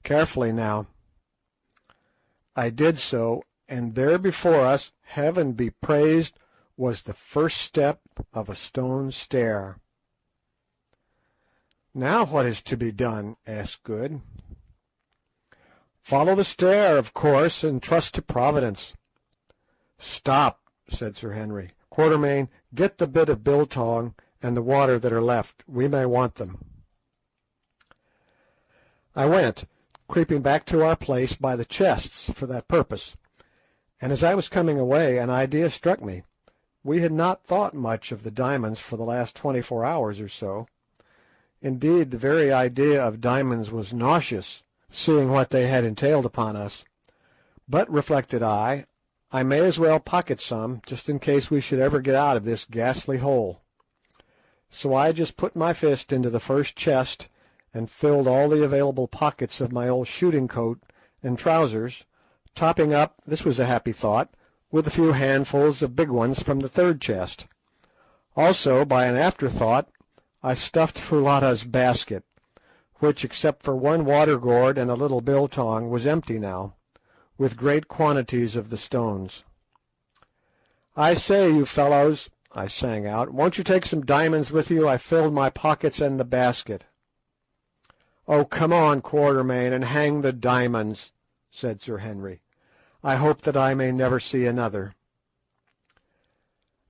"Carefully now." I did so, and there before us, heaven be praised, was the first step of a stone stair. "Now what is to be done?" asked Good. "Follow the stair, of course, and trust to Providence." "Stop," said Sir Henry. "Quatermain, get the bit of biltong and the water that are left. We may want them." I went, creeping back to our place by the chests for that purpose, and as I was coming away an idea struck me. We had not thought much of the diamonds for the last 24 hours or so. Indeed, the very idea of diamonds was nauseous, seeing what they had entailed upon us. But, reflected I may as well pocket some, just in case we should ever get out of this ghastly hole. So I just put my fist into the first chest and filled all the available pockets of my old shooting coat and trousers, topping up, this was a happy thought, with a few handfuls of big ones from the third chest. Also, by an afterthought, I stuffed Foulata's basket, which, except for one water gourd and a little biltong, was empty now, with great quantities of the stones. "I say, you fellows," I sang out, "won't you take some diamonds with you? I filled my pockets and the basket." "Oh, come on, Quatermain, and hang the diamonds," said Sir Henry. "I hope that I may never see another."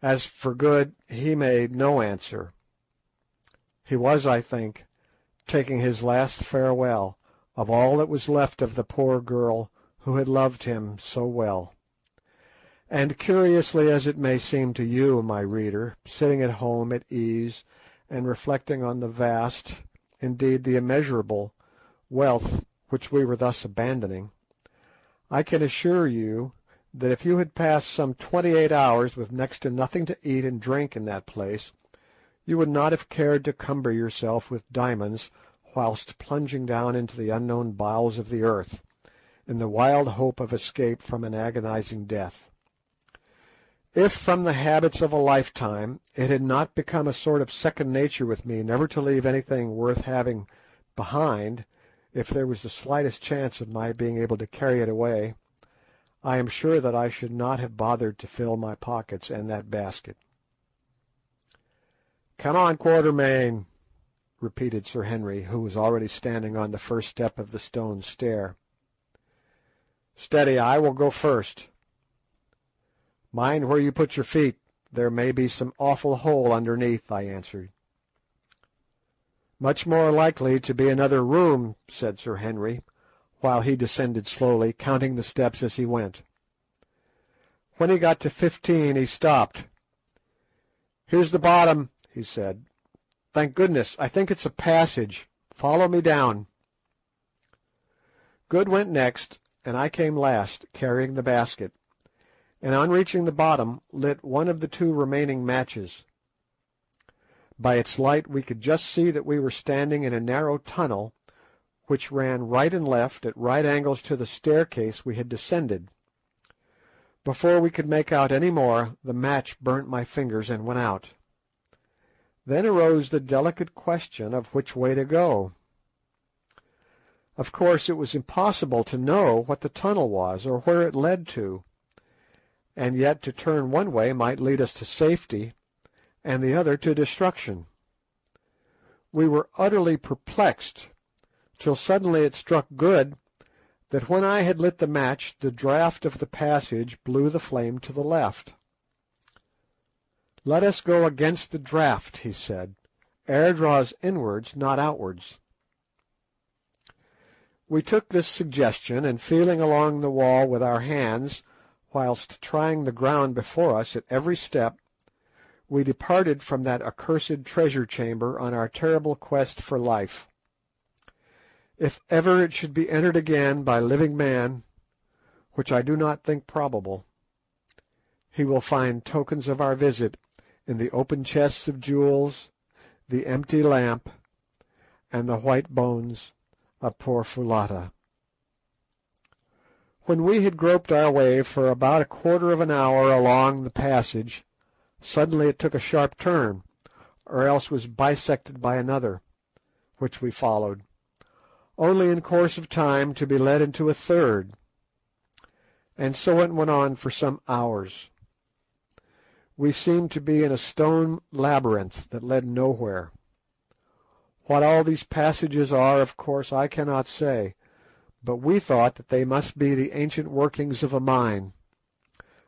As for Good, he made no answer. He was, I think, taking his last farewell of all that was left of the poor girl who had loved him so well. And curiously as it may seem to you, my reader, sitting at home at ease and reflecting on the vast, indeed the immeasurable, wealth which we were thus abandoning, I can assure you that if you had passed some 28 hours with next to nothing to eat and drink in that place, you would not have cared to cumber yourself with diamonds whilst plunging down into the unknown bowels of the earth, in the wild hope of escape from an agonizing death. If from the habits of a lifetime it had not become a sort of second nature with me never to leave anything worth having behind, if there was the slightest chance of my being able to carry it away, I am sure that I should not have bothered to fill my pockets and that basket. "Come on, Quatermain," repeated Sir Henry, who was already standing on the first step of the stone stair. "Steady, I will go first." "Mind where you put your feet," There may be some awful hole underneath," I answered. "Much more likely to be another room," said Sir Henry, while he descended slowly, counting the steps as he went. When he got to 15 he stopped. "Here's the bottom," he said. "Thank goodness, I think it's a passage. Follow me down." Good went next, and I came last, carrying the basket, and on reaching the bottom lit one of the two remaining matches. By its light we could just see that we were standing in a narrow tunnel which ran right and left at right angles to the staircase we had descended. Before we could make out any more, the match burnt my fingers and went out. Then arose the delicate question of which way to go. Of course it was impossible to know what the tunnel was, or where it led to, and yet to turn one way might lead us to safety, and the other to destruction. We were utterly perplexed, till suddenly it struck Good that when I had lit the match the draught of the passage blew the flame to the left. "Let us go against the draught," he said. "Air draws inwards, not outwards." We took this suggestion, and feeling along the wall with our hands, whilst trying the ground before us at every step, we departed from that accursed treasure chamber on our terrible quest for life. If ever it should be entered again by living man, which I do not think probable, he will find tokens of our visit in the open chests of jewels, the empty lamp, and the white bones of poor Foulata. When we had groped our way for about a quarter of an hour along the passage, suddenly it took a sharp turn, or else was bisected by another, which we followed, only in course of time to be led into a third, and so it went on for some hours. We seemed to be in a stone labyrinth that led nowhere. What all these passages are, of course, I cannot say, but we thought that they must be the ancient workings of a mine,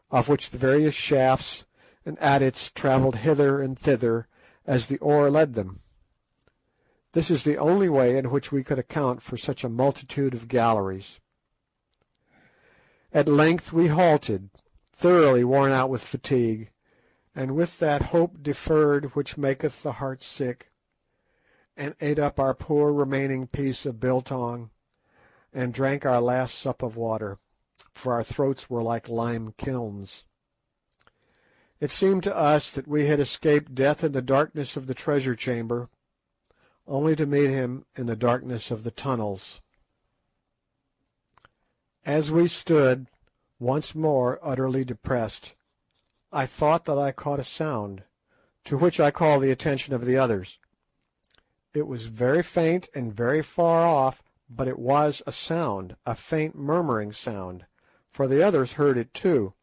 of which the various shafts and adits travelled hither and thither as the ore led them. This is the only way in which we could account for such a multitude of galleries. At length we halted, thoroughly worn out with fatigue, and with that hope deferred which maketh the heart sick, and ate up our poor remaining piece of biltong, and drank our last sup of water, for our throats were like lime kilns. It seemed to us that we had escaped death in the darkness of the treasure chamber, only to meet him in the darkness of the tunnels. As we stood, once more utterly depressed, I thought that I caught a sound, to which I called the attention of the others. It was very faint and very far off, but it was a sound, a faint murmuring sound, for the others heard it too,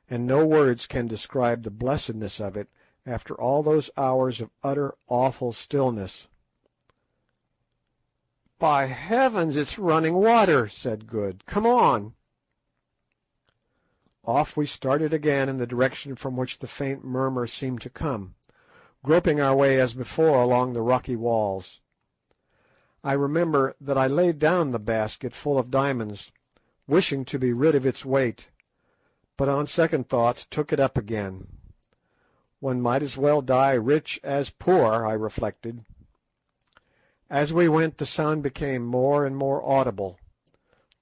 and no words can describe the blessedness of it after all those hours of utter awful stillness. "By heavens, it's running water," said Good. "Come on." Off we started again in the direction from which the faint murmur seemed to come, groping our way as before along the rocky walls. I remember that I laid down the basket full of diamonds, wishing to be rid of its weight, but on second thoughts took it up again. One might as well die rich as poor, I reflected. As we went the sound became more and more audible,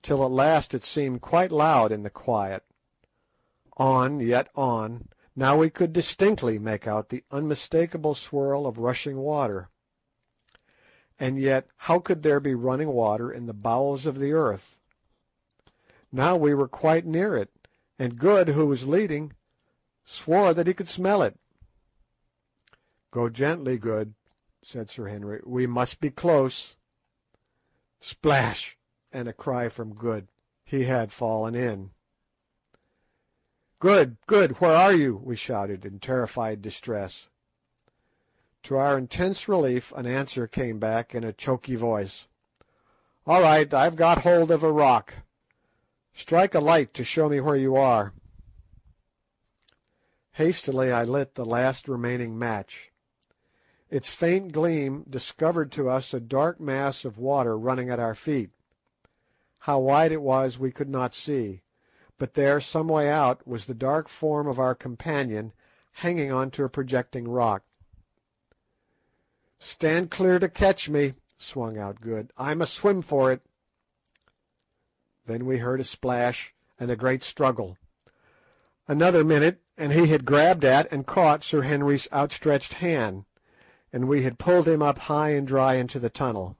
till at last it seemed quite loud in the quiet. On, yet on, now we could distinctly make out the unmistakable swirl of rushing water. And yet how could there be running water in the bowels of the earth? Now we were quite near it, and Good, who was leading, swore that he could smell it. "Go gently, Good," said Sir Henry. "We must be close." Splash! And a cry from Good. He had fallen in. "Good, Good, where are you?" we shouted in terrified distress. To our intense relief an answer came back in a choky voice. "All right, I've got hold of a rock. Strike a light to show me where you are." Hastily I lit the last remaining match. Its faint gleam discovered to us a dark mass of water running at our feet. How wide it was we could not see, but there, some way out, was the dark form of our companion hanging on to a projecting rock. "Stand clear to catch me," swung out Good. "I must swim for it." Then we heard a splash and a great struggle. Another minute, and he had grabbed at and caught Sir Henry's outstretched hand, and we had pulled him up high and dry into the tunnel.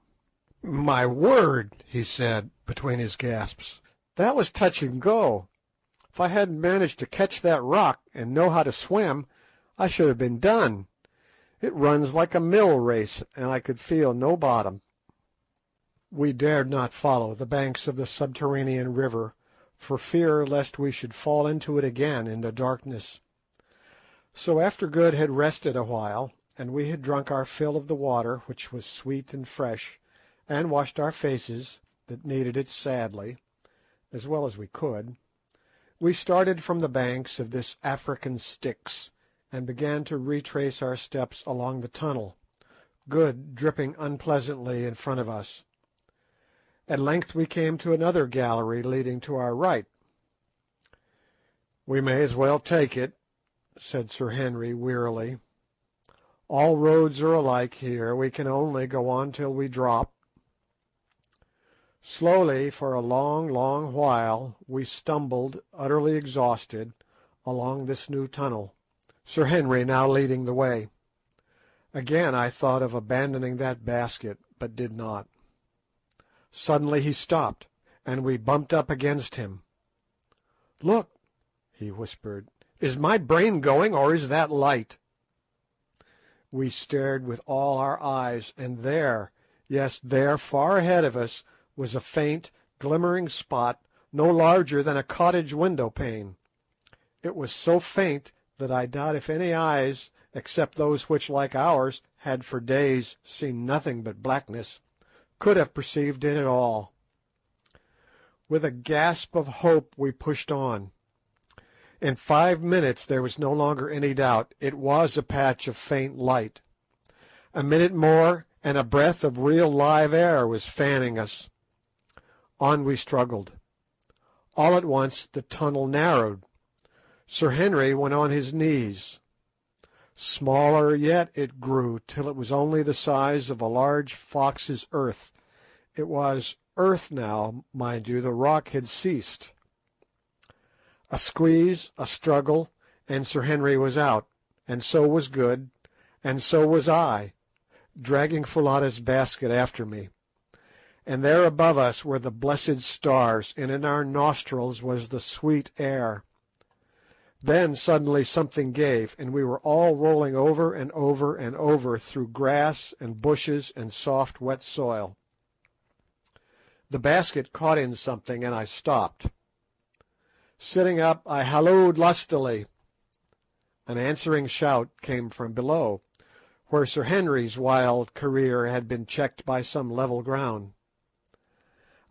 "My word," he said between his gasps, "that was touch and go. If I hadn't managed to catch that rock and know how to swim, I should have been done. It runs like a mill race, and I could feel no bottom." We dared not follow the banks of the subterranean river, for fear lest we should fall into it again in the darkness. So after Good had rested a while, and we had drunk our fill of the water, which was sweet and fresh, and washed our faces, that needed it sadly, as well as we could, we started from the banks of this African Styx, and began to retrace our steps along the tunnel, Good dripping unpleasantly in front of us. At length we came to another gallery leading to our right. "We may as well take it," said Sir Henry wearily. "All roads are alike here. We can only go on till we drop." Slowly, for a long, long while, we stumbled, utterly exhausted, along this new tunnel, Sir Henry now leading the way. Again I thought of abandoning that basket, but did not. Suddenly he stopped, and we bumped up against him. "Look," he whispered, "is my brain going, or is that light?" We stared with all our eyes, and there, yes, there, far ahead of us, was a faint, glimmering spot no larger than a cottage window pane. It was so faint that I doubt if any eyes, except those which, like ours, had for days seen nothing but blackness, could have perceived it at all. With a gasp of hope we pushed on. In 5 minutes there was no longer any doubt. It was a patch of faint light. A minute more, and a breath of real live air was fanning us. On we struggled. All at once the tunnel narrowed. Sir Henry went on his knees. Smaller yet it grew, till it was only the size of a large fox's earth. It was earth now, mind you, the rock had ceased. A squeeze, a struggle, and Sir Henry was out, and so was Good, and so was I, dragging Foulata's basket after me. And there above us were the blessed stars, and in our nostrils was the sweet air. Then suddenly something gave, and we were all rolling over and over and over through grass and bushes and soft wet soil. The basket caught in something, and I stopped. Sitting up, I hallooed lustily. An answering shout came from below, where Sir Henry's wild career had been checked by some level ground.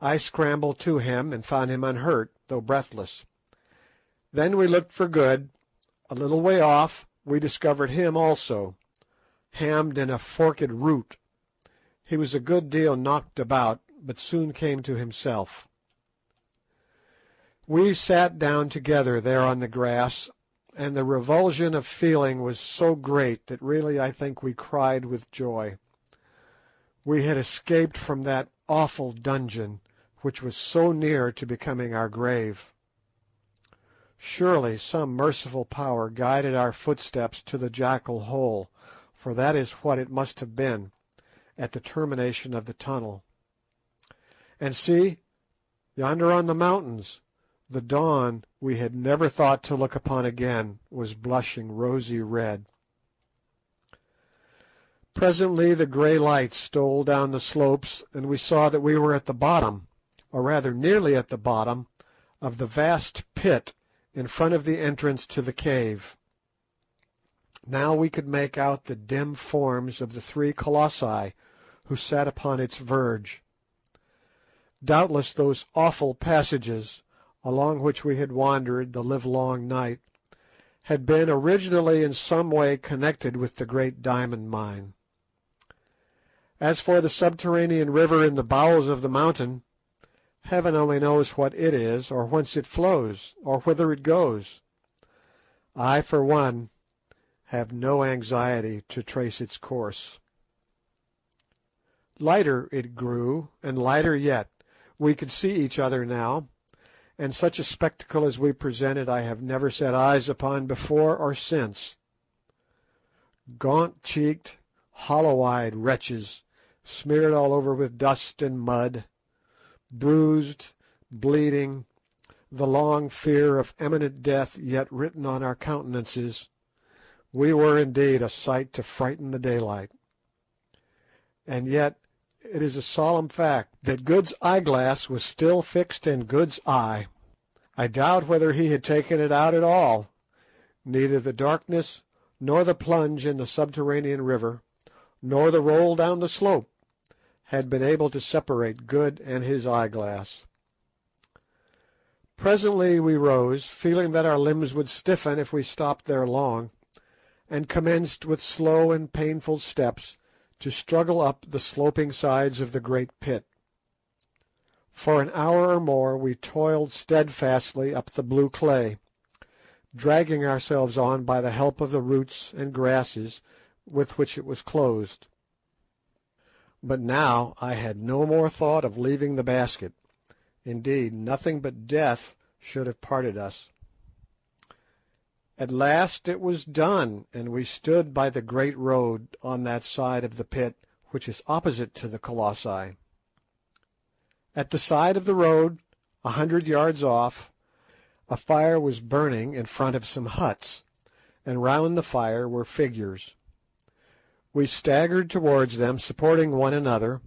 I scrambled to him and found him unhurt, though breathless. Then we looked for Good. A little way off we discovered him also, hammed in a forked root. He was a good deal knocked about, but soon came to himself. We sat down together there on the grass, and the revulsion of feeling was so great that really I think we cried with joy. We had escaped from that awful dungeon, which was so near to becoming our grave. Surely some merciful power guided our footsteps to the jackal hole, for that is what it must have been, at the termination of the tunnel. And see, yonder on the mountains, the dawn we had never thought to look upon again was blushing rosy red. Presently the grey light stole down the slopes, and we saw that we were at the bottom, or rather nearly at the bottom, of the vast pit in front of the entrance to the cave. Now we could make out the dim forms of the three colossi who sat upon its verge. Doubtless those awful passages, along which we had wandered the livelong night, had been originally in some way connected with the great diamond mine. As for the subterranean river in the bowels of the mountain, heaven only knows what it is, or whence it flows, or whither it goes. I, for one, have no anxiety to trace its course. Lighter it grew, and lighter yet. We could see each other now, and such a spectacle as we presented I have never set eyes upon before or since. Gaunt-cheeked, hollow-eyed wretches, smeared all over with dust and mud, bruised, bleeding, the long fear of imminent death yet written on our countenances, we were indeed a sight to frighten the daylight. And yet it is a solemn fact that Good's eyeglass was still fixed in Good's eye. I doubt whether he had taken it out at all. Neither the darkness, nor the plunge in the subterranean river, nor the roll down the slope, had been able to separate Good and his eyeglass. Presently we rose, feeling that our limbs would stiffen if we stopped there long, and commenced with slow and painful steps to struggle up the sloping sides of the great pit. For an hour or more we toiled steadfastly up the blue clay, dragging ourselves on by the help of the roots and grasses with which it was clothed. But now I had no more thought of leaving the basket. Indeed, nothing but death should have parted us. At last it was done, and we stood by the great road on that side of the pit which is opposite to the Colossi. At the side of the road, 100 yards off, a fire was burning in front of some huts, and round the fire were figures. We staggered towards them, supporting one another,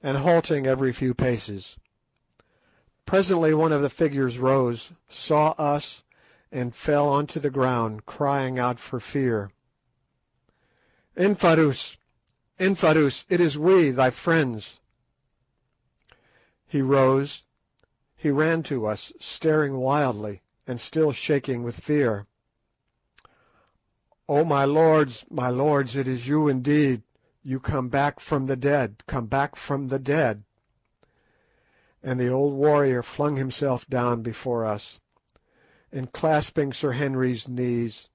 and halting every few paces. Presently one of the figures rose, saw us, and fell onto the ground, crying out for fear. "Infadoos! Infadoos! It is we, thy friends!" He rose. He ran to us, staring wildly, and still shaking with fear. "Oh, my lords, it is you indeed! You come back from the dead, come back from the dead!" And the old warrior flung himself down before us, and clasping Sir Henry's knees,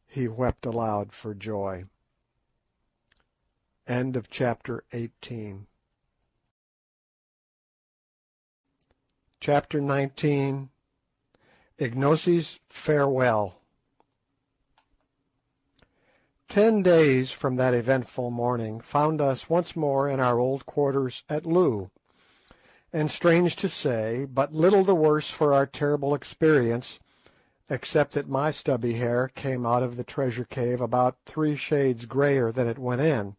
he wept aloud for joy. End of chapter 18. Chapter 19. Ignosi's farewell. 10 days from that eventful morning found us once more in our old quarters at Loo, and strange to say, but little the worse for our terrible experience, except that my stubby hair came out of the treasure cave about 3 shades greyer than it went in,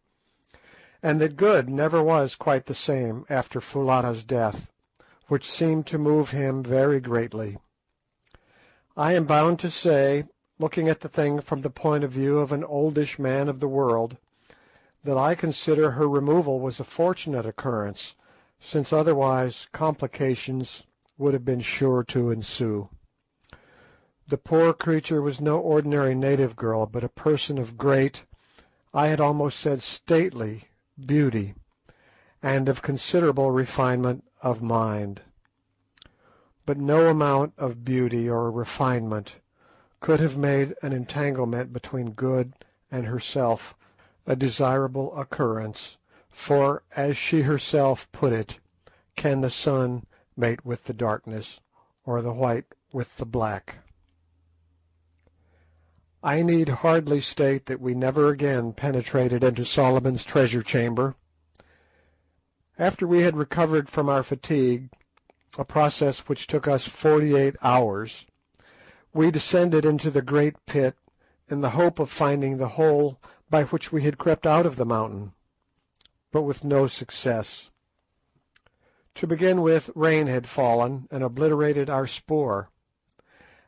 and that Good never was quite the same after Foulata's death, which seemed to move him very greatly. I am bound to say, looking at the thing from the point of view of an oldish man of the world, that I consider her removal was a fortunate occurrence, since otherwise complications would have been sure to ensue. The poor creature was no ordinary native girl, but a person of great, I had almost said stately, beauty, and of considerable refinement of mind. But no amount of beauty or refinement could have made an entanglement between Good and herself a desirable occurrence, for, as she herself put it, can the sun mate with the darkness, or the white with the black? I need hardly state that we never again penetrated into Solomon's treasure chamber. After we had recovered from our fatigue, a process which took us 48 hours, we descended into the great pit in the hope of finding the hole by which we had crept out of the mountain, but with no success. To begin with, rain had fallen and obliterated our spoor,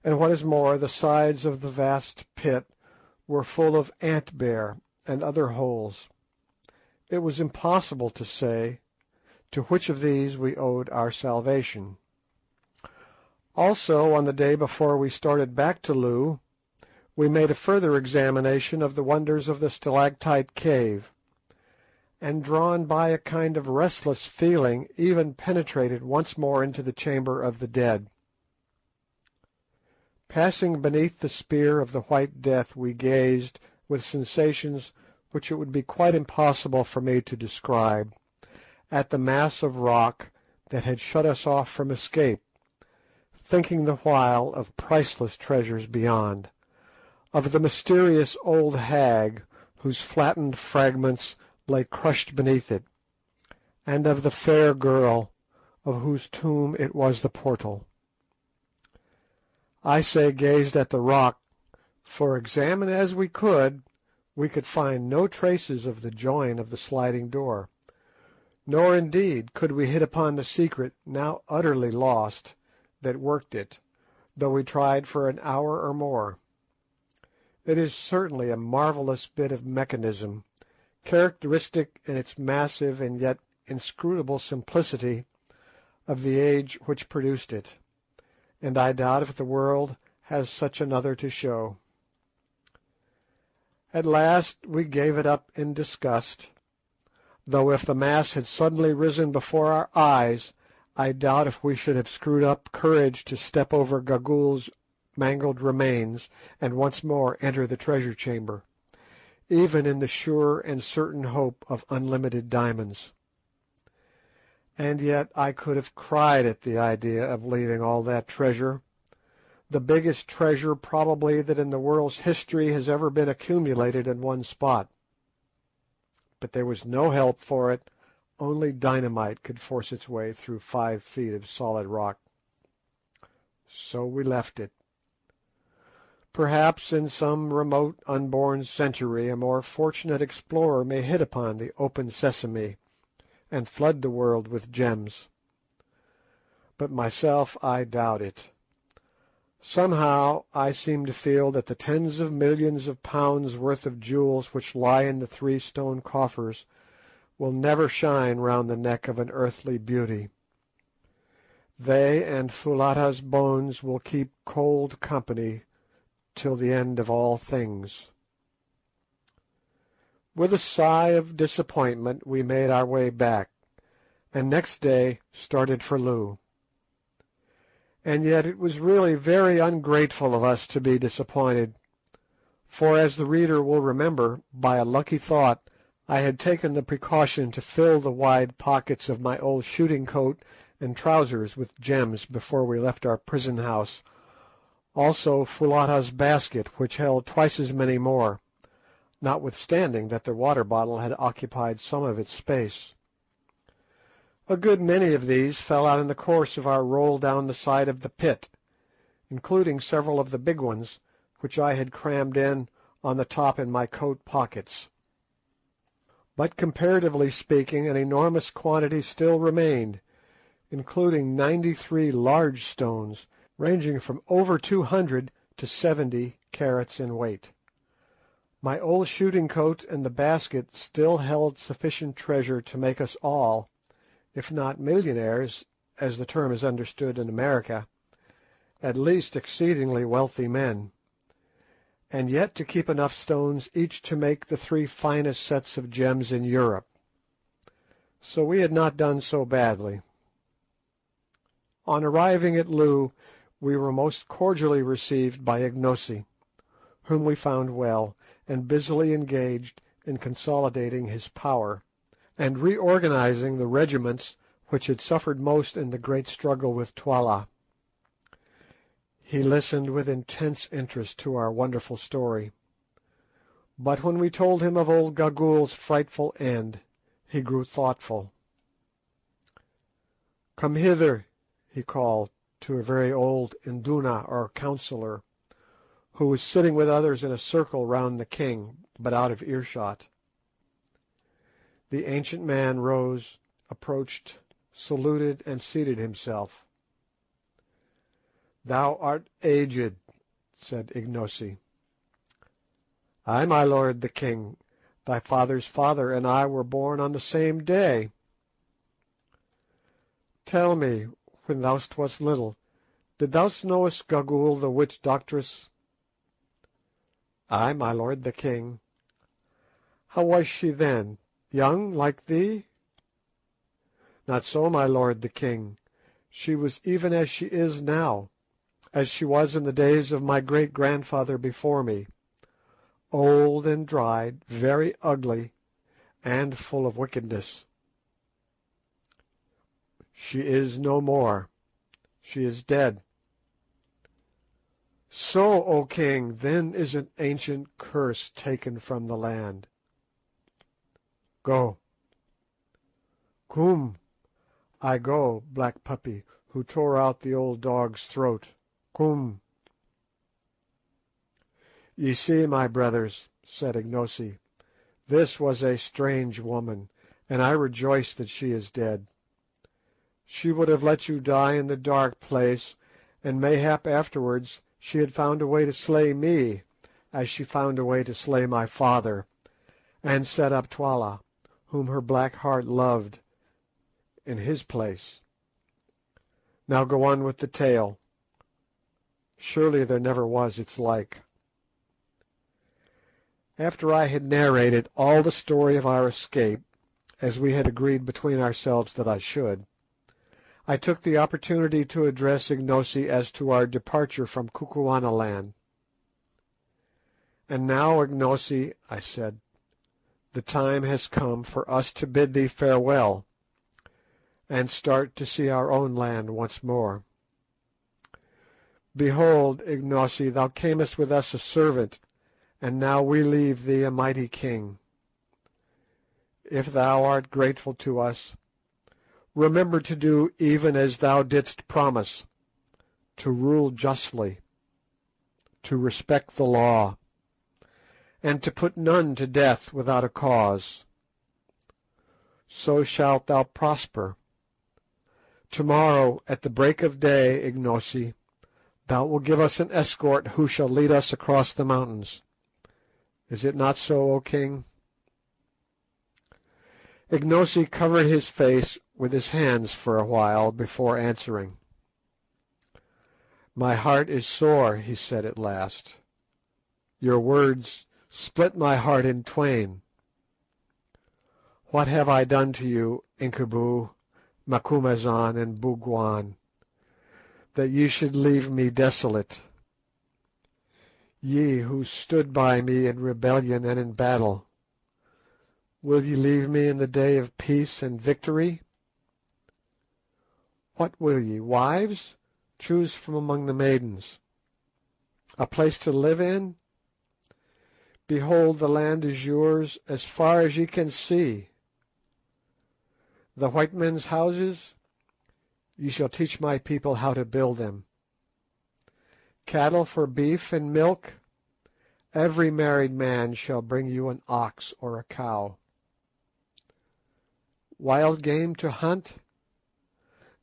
and what is more, the sides of the vast pit were full of ant-bear and other holes. It was impossible to say to which of these we owed our salvation. Also, on the day before we started back to Loo, we made a further examination of the wonders of the stalactite cave, and drawn by a kind of restless feeling, even penetrated once more into the chamber of the dead. Passing beneath the spear of the White Death, we gazed, with sensations which it would be quite impossible for me to describe, at the mass of rock that had shut us off from escape, thinking the while of priceless treasures beyond, of the mysterious old hag whose flattened fragments lay crushed beneath it, and of the fair girl of whose tomb it was the portal. I say gazed at the rock, for examine as we could find no traces of the join of the sliding door, nor indeed could we hit upon the secret, now utterly lost, that worked it, though we tried for an hour or more. It is certainly a marvellous bit of mechanism, characteristic in its massive and yet inscrutable simplicity of the age which produced it, and I doubt if the world has such another to show. At last we gave it up in disgust, though if the mass had suddenly risen before our eyes, I doubt if we should have screwed up courage to step over Gagool's mangled remains and once more enter the treasure chamber, even in the sure and certain hope of unlimited diamonds. And yet I could have cried at the idea of leaving all that treasure, the biggest treasure probably that in the world's history has ever been accumulated in one spot. But there was no help for it, only dynamite could force its way through 5 feet of solid rock. So we left it. Perhaps in some remote unborn century a more fortunate explorer may hit upon the open sesame and flood the world with gems. But myself, I doubt it. Somehow I seem to feel that the tens of millions of pounds worth of jewels which lie in the 3 stone coffers will never shine round the neck of an earthly beauty. They and Foulata's bones will keep cold company till the end of all things. With a sigh of disappointment we made our way back, and next day started for Loo. And yet it was really very ungrateful of us to be disappointed, for as the reader will remember, by a lucky thought I had taken the precaution to fill the wide pockets of my old shooting coat and trousers with gems before we left our prison house, also Foulata's basket, which held twice as many more, notwithstanding that the water bottle had occupied some of its space. A good many of these fell out in the course of our roll down the side of the pit, including several of the big ones, which I had crammed in on the top in my coat pockets. But comparatively speaking, an enormous quantity still remained, including 93 large stones, ranging from over 200 to 70 carats in weight. My old shooting coat and the basket still held sufficient treasure to make us all, if not millionaires, as the term is understood in America, at least exceedingly wealthy men, and yet to keep enough stones each to make the 3 finest sets of gems in Europe. So we had not done so badly. On arriving at Loo, we were most cordially received by Ignosi, whom we found well, and busily engaged in consolidating his power, and reorganizing the regiments which had suffered most in the great struggle with Twala. He listened with intense interest to our wonderful story, but when we told him of old Gagool's frightful end, he grew thoughtful. "Come hither," he called to a very old Induna or councillor, who was sitting with others in a circle round the king, but out of earshot. The ancient man rose, approached, saluted, and seated himself. "Thou art aged," said Ignosi. "Ay, my lord the king. Thy father's father and I were born on the same day." "Tell me, when thou wast little, did thou knowest Gagool the witch doctress?" "Ay, my lord the king." "How was she then? Young like thee?" "Not so, my lord the king. She was even as she is now, as she was in the days of my great grandfather before me, old and dried, very ugly, and full of wickedness." "She is no more. She is dead." "So, O king, then is an ancient curse taken from the land. Go." "Koom, I go, black puppy, who tore out the old dog's throat. Koom." "Ye see, my brothers," said Ignosi, "this was a strange woman, and I rejoice that she is dead. She would have let you die in the dark place, and mayhap afterwards she had found a way to slay me, as she found a way to slay my father, and set up Twala, whom her black heart loved, in his place. Now go on with the tale. Surely there never was its like." After I had narrated all the story of our escape, as we had agreed between ourselves that I should, I took the opportunity to address Ignosi as to our departure from Kukuanaland. "And now, Ignosi," I said, "the time has come for us to bid thee farewell, and start to see our own land once more. Behold, Ignosi, thou camest with us a servant, and now we leave thee a mighty king. If thou art grateful to us, remember to do even as thou didst promise, to rule justly, to respect the law, and to put none to death without a cause. So shalt thou prosper. Tomorrow, at the break of day, Ignosi, thou wilt give us an escort who shall lead us across the mountains. Is it not so, O king?" Ignosi covered his face with his hands for a while before answering. "My heart is sore," he said at last. "Your words split my heart in twain. What have I done to you, Incubu, Macumazahn, and Bougwan, that ye should leave me desolate? Ye who stood by me in rebellion and in battle, will ye leave me in the day of peace and victory? What will ye, wives? Choose from among the maidens. A place to live in? Behold, the land is yours as far as ye can see. The white men's houses? Ye shall teach my people how to build them. Cattle for beef and milk? Every married man shall bring you an ox or a cow. Wild game to hunt?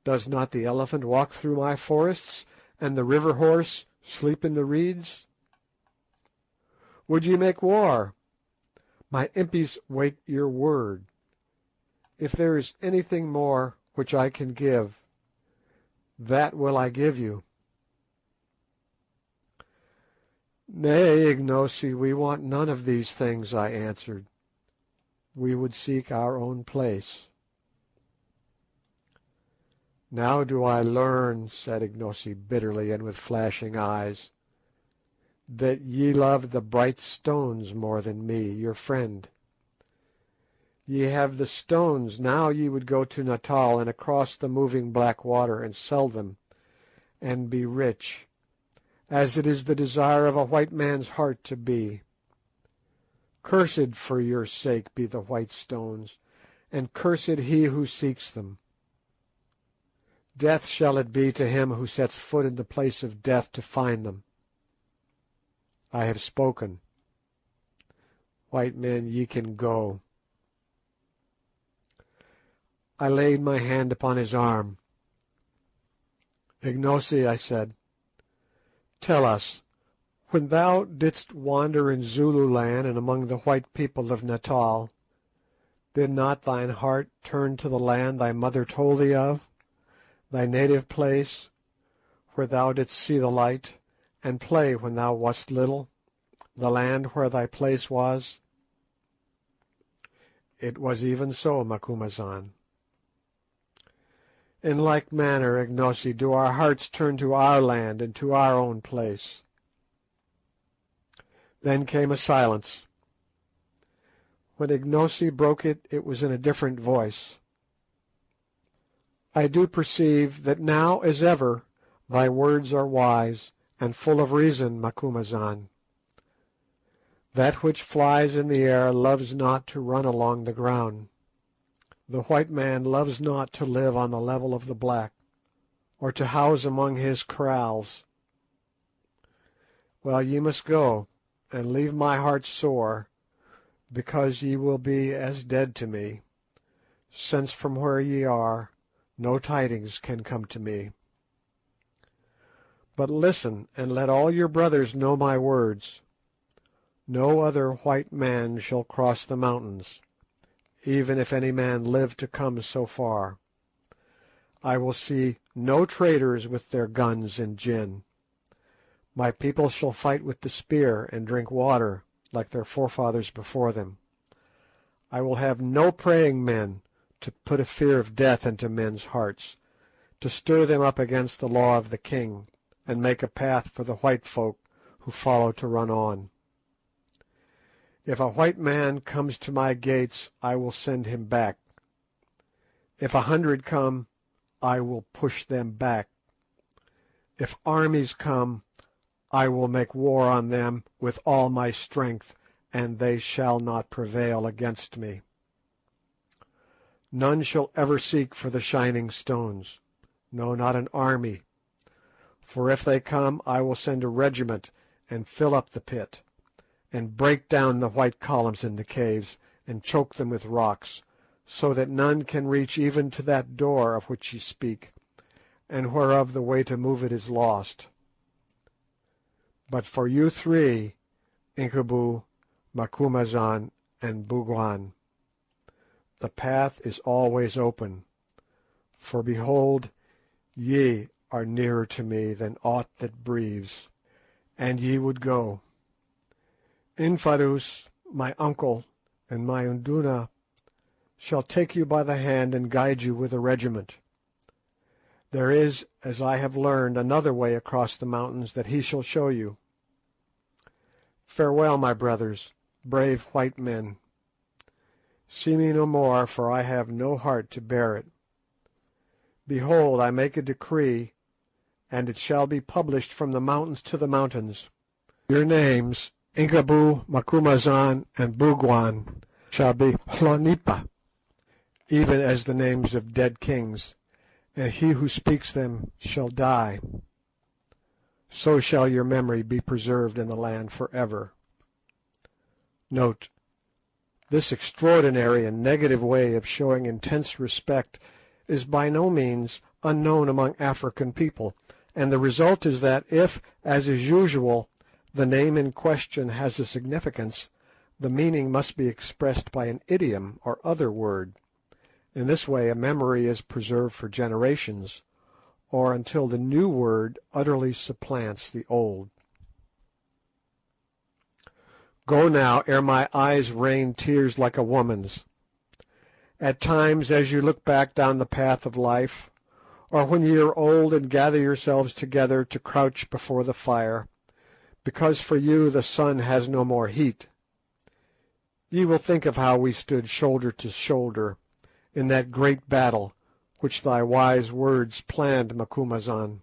Does not the elephant walk through my forests, and the river horse sleep in the reeds? Would ye make war? My impis wait your word. If there is anything more which I can give, that will I give you." "Nay, Ignosi, we want none of these things," I answered. "We would seek our own place." "Now do I learn," said Ignosi bitterly and with flashing eyes, "that ye love the bright stones more than me, your friend. Ye have the stones, now ye would go to Natal and across the moving black water and sell them, and be rich, as it is the desire of a white man's heart to be. Cursed for your sake be the white stones, and cursed he who seeks them. Death shall it be to him who sets foot in the place of death to find them. I have spoken. White men, ye can go." I laid my hand upon his arm. "Ignosi," I said, "tell us, when thou didst wander in Zululand and among the white people of Natal, did not thine heart turn to the land thy mother told thee of, thy native place, where thou didst see the light, and play when thou wast little, the land where thy place was?" "It was even so, Macumazahn." "In like manner, Ignosi, do our hearts turn to our land and to our own place." Then came a silence. When Ignosi broke it, it was in a different voice. "I do perceive that now as ever thy words are wise and full of reason, Macumazahn. That which flies in the air loves not to run along the ground. The white man loves not to live on the level of the black, or to house among his kraals. Well, ye must go, and leave my heart sore, because ye will be as dead to me, since from where ye are no tidings can come to me. But listen, and let all your brothers know my words. No other white man shall cross the mountains, even if any man live to come so far. I will see no traders with their guns and gin. My people shall fight with the spear and drink water, like their forefathers before them. I will have no praying men to put a fear of death into men's hearts, to stir them up against the law of the king, and make a path for the white folk who follow to run on. If a white man comes to my gates, I will send him back. If 100 come, I will push them back. If armies come, I will make war on them with all my strength, and they shall not prevail against me. None shall ever seek for the shining stones, no, not an army, for if they come I will send a regiment and fill up the pit, and break down the white columns in the caves, and choke them with rocks, so that none can reach even to that door of which ye speak, and whereof the way to move it is lost. But for you three, Incubu, Macumazahn, and Bougwan, the path is always open, for behold, ye are nearer to me than aught that breathes, and ye would go. Infadoos, my uncle, and my Unduna shall take you by the hand and guide you with a regiment. There is, as I have learned, another way across the mountains that he shall show you. Farewell, my brothers, brave white men. See me no more, for I have no heart to bear it. Behold, I make a decree, and it shall be published from the mountains to the mountains. Your names, Incubu, Macumazahn, and Bougwan, shall be Hlonipa, even as the names of dead kings, and he who speaks them shall die. So shall your memory be preserved in the land for ever. Note: this extraordinary and negative way of showing intense respect is by no means unknown among African people, and the result is that if, as is usual, the name in question has a significance, the meaning must be expressed by an idiom or other word. In this way a memory is preserved for generations, or until the new word utterly supplants the old. Go now, ere my eyes rain tears like a woman's. At times, as you look back down the path of life, or when ye are old and gather yourselves together to crouch before the fire, because for you the sun has no more heat, ye will think of how we stood shoulder to shoulder in that great battle which thy wise words planned, Macumazahn,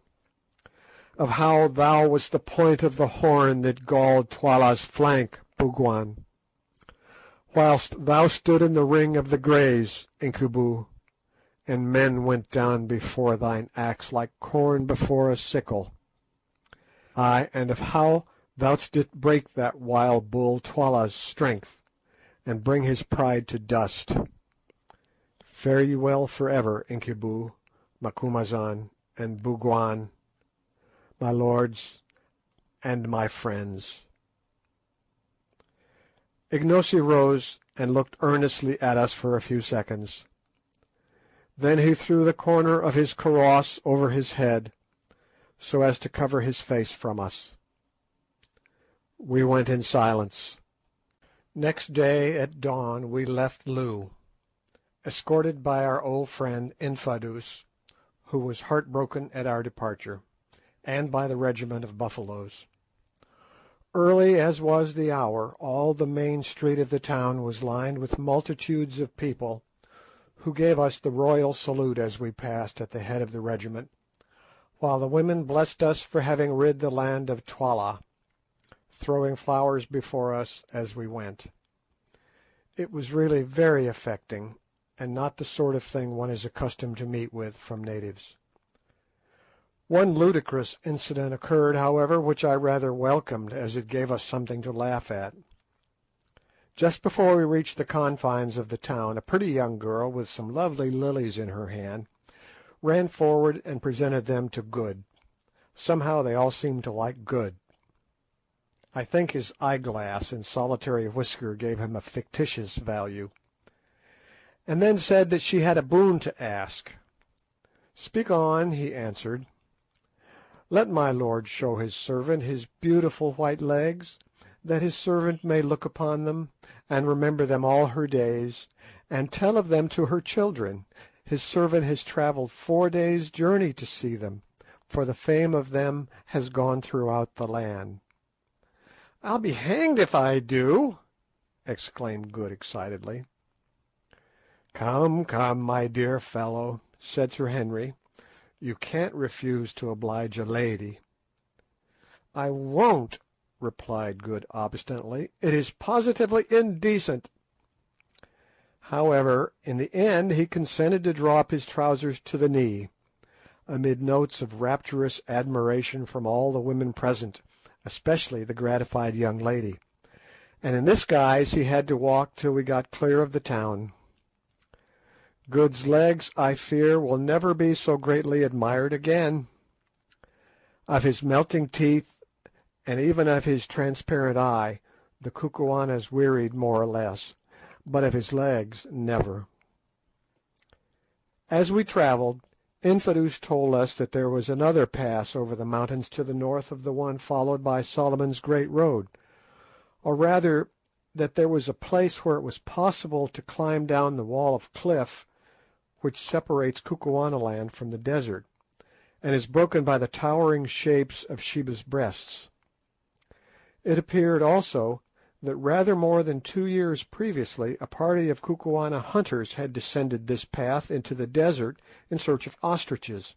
of how thou wast the point of the horn that galled Twala's flank, Bougwan, whilst thou stood in the ring of the Greys, Incubu, and men went down before thine axe like corn before a sickle. Ay, and of how thou didst break that wild bull Twala's strength, and bring his pride to dust. Fare ye well for ever, Incubu, Macumazahn, and Bougwan, my lords and my friends. Ignosi rose and looked earnestly at us for a few seconds. Then he threw the corner of his kaross over his head, so as to cover his face from us. We went in silence. Next day at dawn we left Loo, escorted by our old friend Infadoos, who was heartbroken at our departure, and by the regiment of buffaloes. Early as was the hour, all the main street of the town was lined with multitudes of people, who gave us the royal salute as we passed at the head of the regiment, while the women blessed us for having rid the land of Twala, throwing flowers before us as we went. It was really very affecting, and not the sort of thing one is accustomed to meet with from natives. One ludicrous incident occurred, however, which I rather welcomed, as it gave us something to laugh at. Just before we reached the confines of the town, a pretty young girl, with some lovely lilies in her hand, ran forward and presented them to Good. Somehow they all seemed to like Good. I think his eyeglass and solitary whisker gave him a fictitious value, and then said that she had a boon to ask. "Speak on," he answered. "Let my lord show his servant his beautiful white legs, that his servant may look upon them, and remember them all her days, and tell of them to her children. His servant has travelled 4 days' journey to see them, for the fame of them has gone throughout the land." "I'll be hanged if I do!" exclaimed Good excitedly. "Come, come, my dear fellow," said Sir Henry, "you can't refuse to oblige a lady." "I won't," replied Good obstinately. "It is positively indecent." However, in the end he consented to draw up his trousers to the knee, amid notes of rapturous admiration from all the women present, especially the gratified young lady, and in this guise he had to walk till we got clear of the town. Good's legs, I fear, will never be so greatly admired again. Of his melting teeth, and even of his transparent eye, the Kukuanas wearied more or less, but of his legs, never. As we travelled, Infadoos told us that there was another pass over the mountains to the north of the one followed by Solomon's Great Road, or rather that there was a place where it was possible to climb down the wall of cliff which separates Kukuanaland from the desert, and is broken by the towering shapes of Sheba's Breasts. It appeared also that rather more than 2 years previously a party of Kukuana hunters had descended this path into the desert in search of ostriches,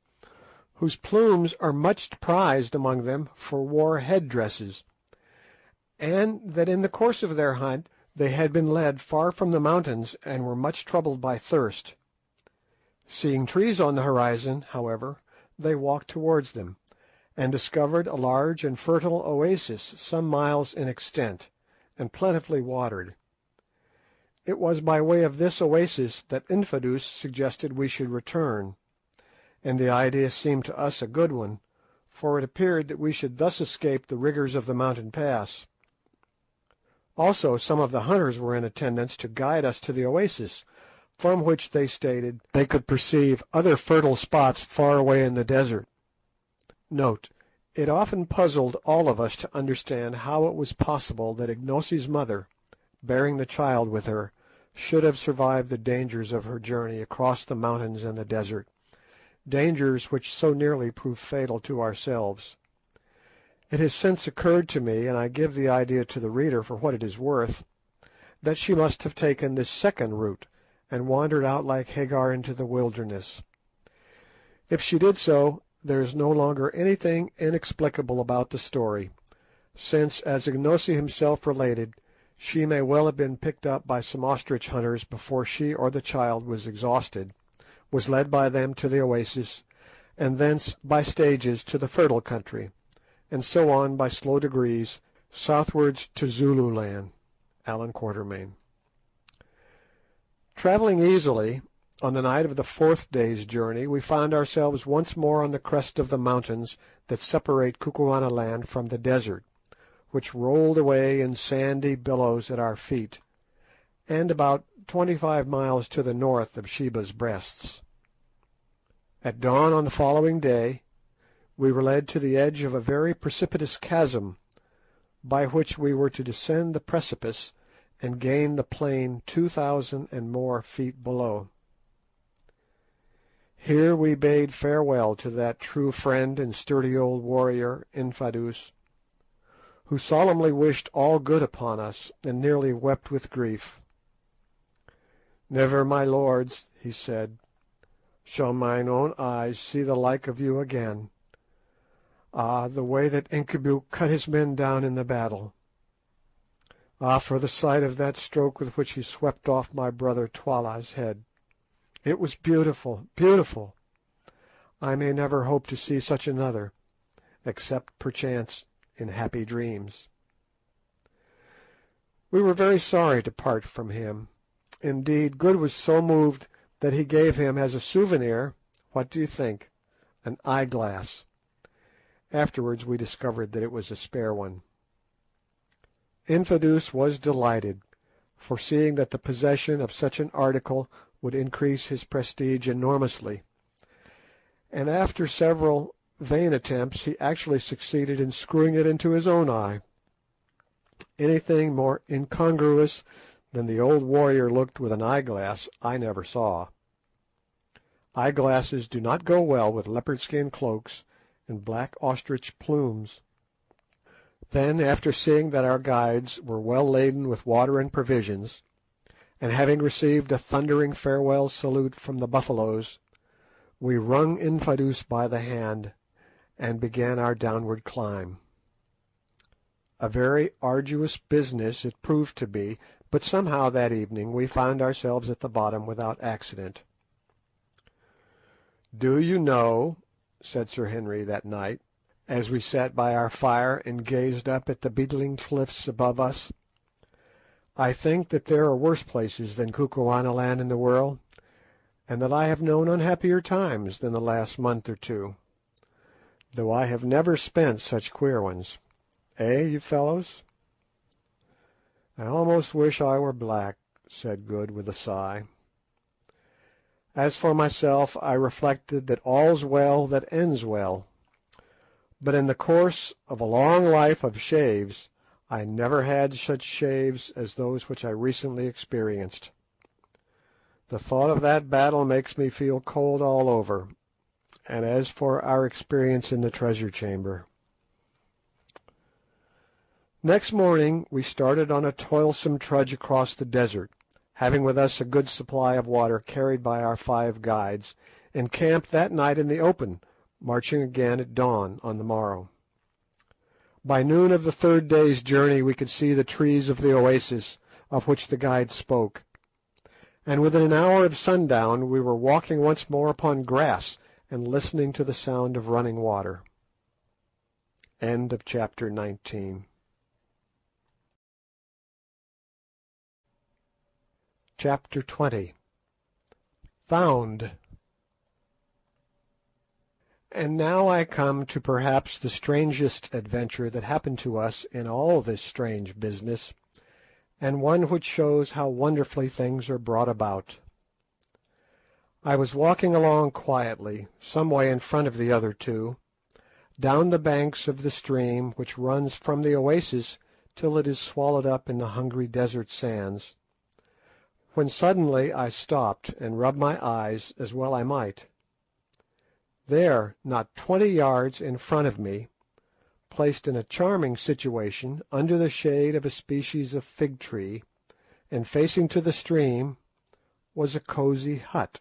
whose plumes are much prized among them for war head-dresses, and that in the course of their hunt they had been led far from the mountains and were much troubled by thirst. Seeing trees on the horizon, however, they walked towards them, and discovered a large and fertile oasis some miles in extent, and plentifully watered. It was by way of this oasis that Infadoos suggested we should return, and the idea seemed to us a good one, for it appeared that we should thus escape the rigours of the mountain pass. Also some of the hunters were in attendance to guide us to the oasis, from which they stated they could perceive other fertile spots far away in the desert. Note: it often puzzled all of us to understand how it was possible that Ignosi's mother, bearing the child with her, should have survived the dangers of her journey across the mountains and the desert, dangers which so nearly proved fatal to ourselves. It has since occurred to me, and I give the idea to the reader for what it is worth, that she must have taken this second route, and wandered out like Hagar into the wilderness. If she did so, there is no longer anything inexplicable about the story, since, as Ignosi himself related, she may well have been picked up by some ostrich hunters before she or the child was exhausted, was led by them to the oasis, and thence by stages to the fertile country, and so on by slow degrees southwards to Zululand. Allan Quatermain. Travelling easily, on the night of the 4th day's journey we found ourselves once more on the crest of the mountains that separate Kukuanaland from the desert, which rolled away in sandy billows at our feet, and about 25 miles to the north of Sheba's Breasts. At dawn on the following day we were led to the edge of a very precipitous chasm, by which we were to descend the precipice and gain the plain 2,000 and more feet below. Here we bade farewell to that true friend and sturdy old warrior, Infadoos, who solemnly wished all good upon us, and nearly wept with grief. "Never, my lords," he said, "shall mine own eyes see the like of you again. Ah, the way that Incubu cut his men down in the battle! Ah, for the sight of that stroke with which he swept off my brother Twala's head! It was beautiful, beautiful! I may never hope to see such another, except perchance in happy dreams." We were very sorry to part from him. Indeed, Good was so moved that he gave him as a souvenir, what do you think? An eyeglass. Afterwards we discovered that it was a spare one. Infadoos was delighted, foreseeing that the possession of such an article would increase his prestige enormously, and after several vain attempts he actually succeeded in screwing it into his own eye. Anything more incongruous than the old warrior looked with an eyeglass I never saw. Eyeglasses do not go well with leopard-skin cloaks and black ostrich plumes. Then, after seeing that our guides were well laden with water and provisions, and having received a thundering farewell salute from the Buffaloes, we wrung Infadoos by the hand and began our downward climb. A very arduous business it proved to be, but somehow that evening we found ourselves at the bottom without accident. "Do you know," said Sir Henry that night, as we sat by our fire and gazed up at the beetling cliffs above us, "I think that there are worse places than Kukuanaland in the world, and that I have known unhappier times than the last month or two, though I have never spent such queer ones. Eh, you fellows?" "I almost wish I were black," said Good with a sigh. As for myself, I reflected that all's well that ends well, but in the course of a long life of shaves I never had such shaves as those which I recently experienced. The thought of that battle makes me feel cold all over, and as for our experience in the treasure chamber. Next morning we started on a toilsome trudge across the desert, having with us a good supply of water carried by our 5 guides, and camped that night in the open, marching again at dawn on the morrow. By noon of the 3rd day's journey we could see the trees of the oasis of which the guide spoke, and within an hour of sundown we were walking once more upon grass and listening to the sound of running water. End of chapter 19. Chapter 20. Found. And now I come to perhaps the strangest adventure that happened to us in all this strange business, and one which shows how wonderfully things are brought about. I was walking along quietly, some way in front of the other 2, down the banks of the stream which runs from the oasis till it is swallowed up in the hungry desert sands, when suddenly I stopped and rubbed my eyes as well I might. There, not 20 yards in front of me, placed in a charming situation under the shade of a species of fig tree, and facing to the stream, was a cosy hut,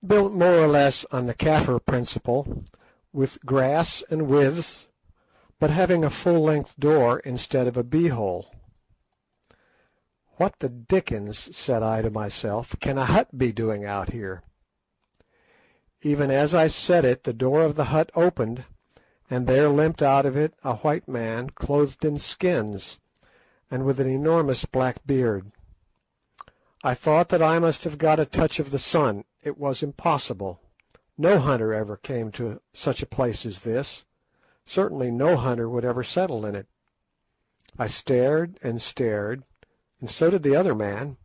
built more or less on the Kaffir principle, with grass and withes, but having a full-length door instead of a bee-hole. "What the dickens," said I to myself, "can a hut be doing out here?" Even as I said it the door of the hut opened, and there limped out of it a white man clothed in skins, and with an enormous black beard. I thought that I must have got a touch of the sun. It was impossible. No hunter ever came to such a place as this. Certainly no hunter would ever settle in it. I stared and stared, and so did the other man,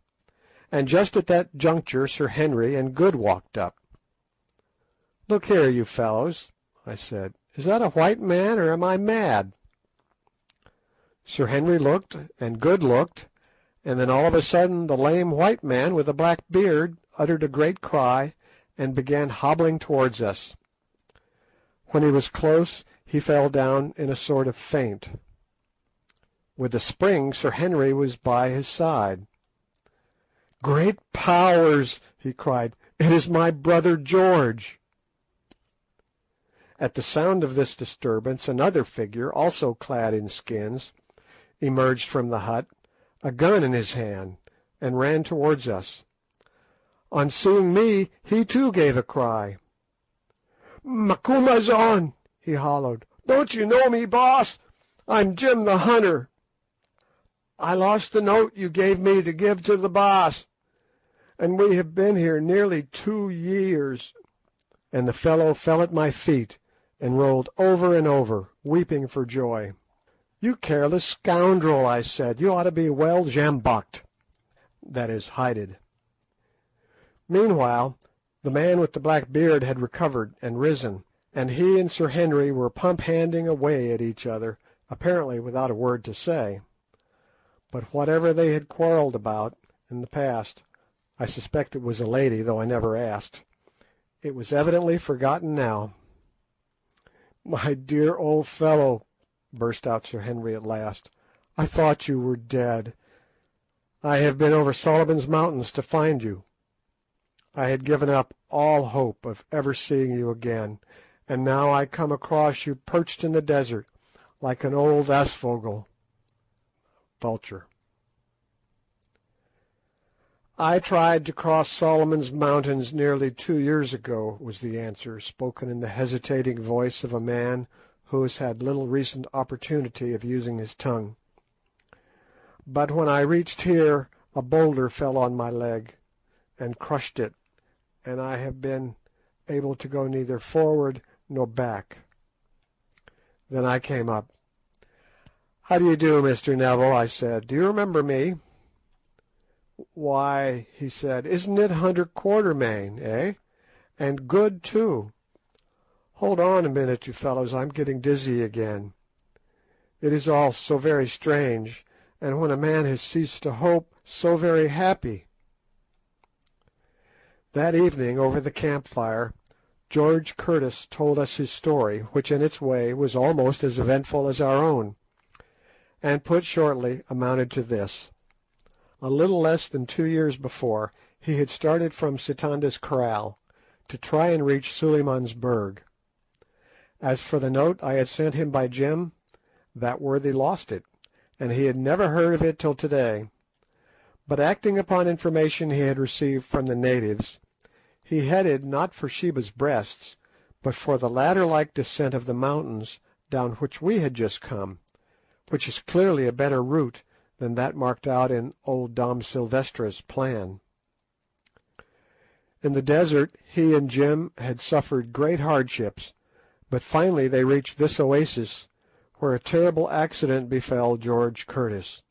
and just at that juncture Sir Henry and Good walked up. "Look here, you fellows," I said, "is that a white man, or am I mad?" Sir Henry looked, and Good looked, and then all of a sudden the lame white man with a black beard uttered a great cry and began hobbling towards us. When he was close he fell down in a sort of faint. With a spring Sir Henry was by his side. "Great powers!" he cried, "it is my brother George!" At the sound of this disturbance another figure, also clad in skins, emerged from the hut, a gun in his hand, and ran towards us. On seeing me he too gave a cry. "Macumazahn!" he hollowed. "Don't you know me, boss? I'm Jim the Hunter. I lost the note you gave me to give to the boss, and we have been here nearly 2 years." And the fellow fell at my feet and rolled over and over, weeping for joy. "You careless scoundrel," I said, "you ought to be well sjambocked," that is, hided. Meanwhile the man with the black beard had recovered and risen, and he and Sir Henry were pump-handing away at each other, apparently without a word to say. But whatever they had quarrelled about in the past, I suspect it was a lady, though I never asked, it was evidently forgotten now. "My dear old fellow," burst out Sir Henry at last, "I thought you were dead. I have been over Solomon's Mountains to find you. I had given up all hope of ever seeing you again, and now I come across you perched in the desert like an old aasvogel (vulture). "I tried to cross Solomon's Mountains nearly 2 years ago," was the answer, spoken in the hesitating voice of a man who has had little recent opportunity of using his tongue. "But when I reached here a boulder fell on my leg and crushed it, and I have been able to go neither forward nor back. Then I came up. 'How do you do, Mr. Neville?' I said. 'Do you remember me?' 'Why,' he said, 'isn't it Hunter Quatermain, eh? And Good too. Hold on a minute, you fellows, I'm getting dizzy again. It is all so very strange, and when a man has ceased to hope, so very happy.' That evening, over the campfire, George Curtis told us his story, which in its way was almost as eventful as our own, and put shortly amounted to this. A little less than 2 years before, he had started from Sitanda's Kraal to try and reach Suliman's Berg. As for the note I had sent him by Jim, that worthy lost it, and he had never heard of it till to-day. But acting upon information he had received from the natives, he headed not for Sheba's Breasts, but for the ladder-like descent of the mountains down which we had just come, which is clearly a better route than that marked out in old Dom Silvestra's plan. In the desert he and Jim had suffered great hardships, but finally they reached this oasis, where a terrible accident befell George Curtis.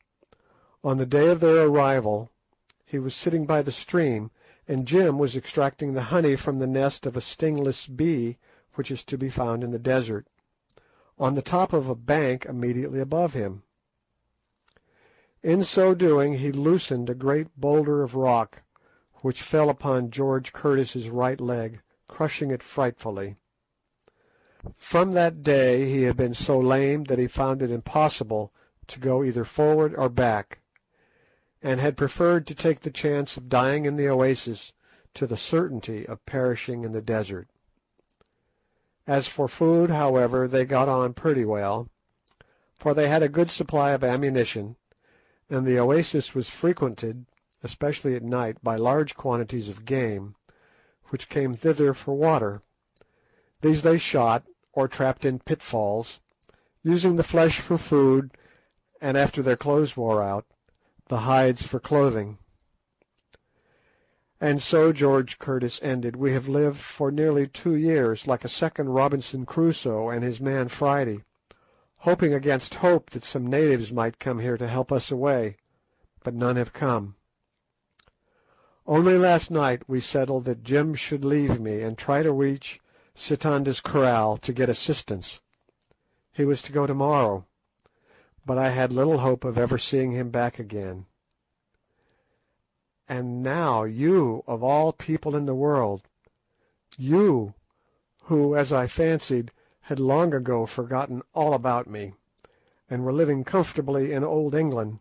On the day of their arrival he was sitting by the stream, and Jim was extracting the honey from the nest of a stingless bee which is to be found in the desert, on the top of a bank immediately above him. In so doing he loosened a great boulder of rock, which fell upon George Curtis's right leg, crushing it frightfully. From that day he had been so lame that he found it impossible to go either forward or back, and had preferred to take the chance of dying in the oasis to the certainty of perishing in the desert. As for food, however, they got on pretty well, for they had a good supply of ammunition, and the oasis was frequented, especially at night, by large quantities of game, which came thither for water. These they shot, or trapped in pitfalls, using the flesh for food, and after their clothes wore out, the hides for clothing. And so, George Curtis ended, we have lived for nearly 2 years like a second Robinson Crusoe and his man Friday, hoping against hope that some natives might come here to help us away, but none have come. Only last night we settled that Jim should leave me and try to reach Sitanda's Kraal to get assistance. He was to go tomorrow, but I had little hope of ever seeing him back again. And now you, of all people in the world, you, who, as I fancied, had long ago forgotten all about me, and were living comfortably in old England,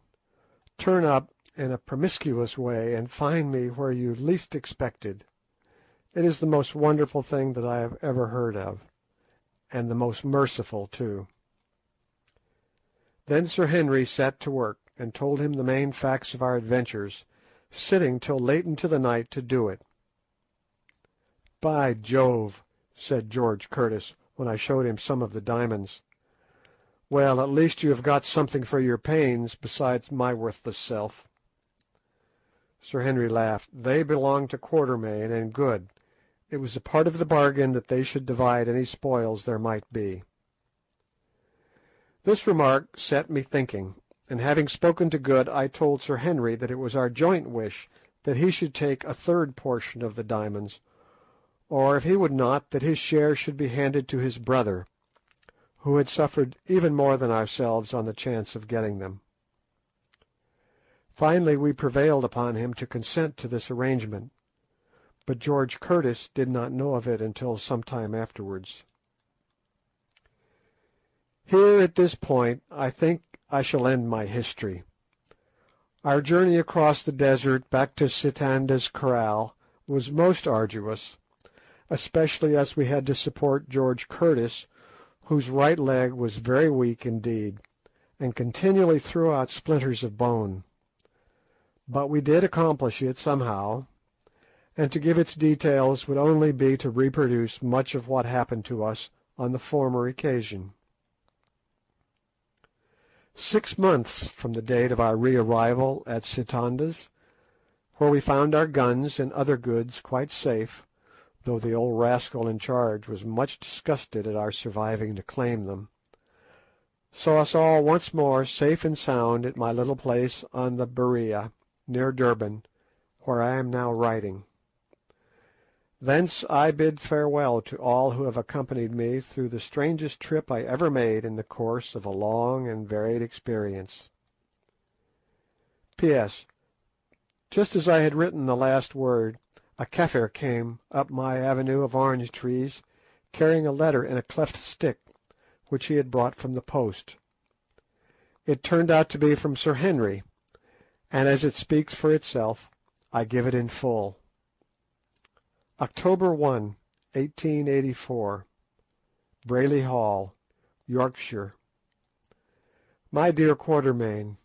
turn up in a promiscuous way and find me where you least expected. It is the most wonderful thing that I have ever heard of, and the most merciful too." Then Sir Henry set to work and told him the main facts of our adventures, sitting till late into the night to do it. "By Jove," said George Curtis, when I showed him some of the diamonds. "Well, at least you have got something for your pains besides my worthless self." Sir Henry laughed. "They belonged to Quatermain, and good. It was a part of the bargain that they should divide any spoils there might be." This remark set me thinking, and having spoken to Good, I told Sir Henry that it was our joint wish that he should take a third portion of the diamonds, or if he would not, that his share should be handed to his brother, who had suffered even more than ourselves on the chance of getting them. Finally we prevailed upon him to consent to this arrangement, but George Curtis did not know of it until some time afterwards. Here at this point I think I shall end my history. Our journey across the desert back to Sitanda's Kraal was most arduous, especially as we had to support George Curtis, whose right leg was very weak indeed, and continually threw out splinters of bone. But we did accomplish it somehow, and to give its details would only be to reproduce much of what happened to us on the former occasion. 6 months from the date of our re-arrival at Sitanda's, where we found our guns and other goods quite safe, though the old rascal in charge was much disgusted at our surviving to claim them, saw us all once more safe and sound at my little place on the Berea, near Durban, where I am now writing. Thence I bid farewell to all who have accompanied me through the strangest trip I ever made in the course of a long and varied experience. P.S. Just as I had written the last word, a Kaffir came up my avenue of orange trees, carrying a letter in a cleft stick, which he had brought from the post. It turned out to be from Sir Henry, and as it speaks for itself, I give it in full. October 1, 1884, Brayley Hall, Yorkshire. My dear Quatermain,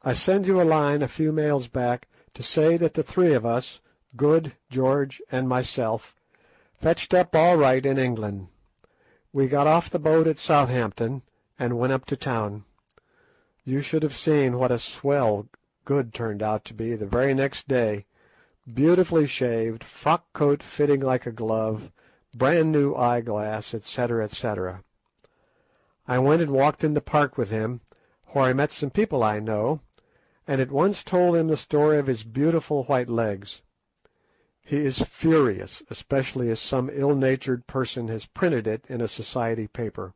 I send you a line a few mails back to say that the three of us, Good, George, and myself, fetched up all right in England. We got off the boat at Southampton and went up to town. You should have seen what a swell Good turned out to be the very next day. Beautifully shaved, frock coat fitting like a glove, brand new eyeglass, etc., etc. I went and walked in the park with him, where I met some people I know, and at once told him the story of his beautiful white legs. He is furious, especially as some ill-natured person has printed it in a society paper.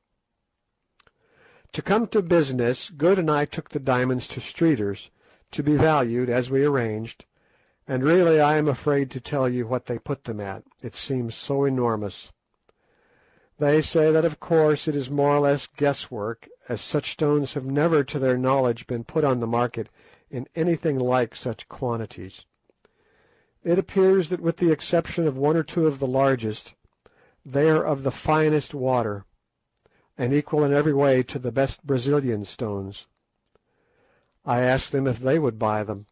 To come to business, Good and I took the diamonds to Streeter's, to be valued as we arranged, and really I am afraid to tell you what they put them at, it seems so enormous. They say that of course it is more or less guesswork, as such stones have never to their knowledge been put on the market in anything like such quantities. It appears that with the exception of one or two of the largest, they are of the finest water, and equal in every way to the best Brazilian stones. I asked them if they would buy them,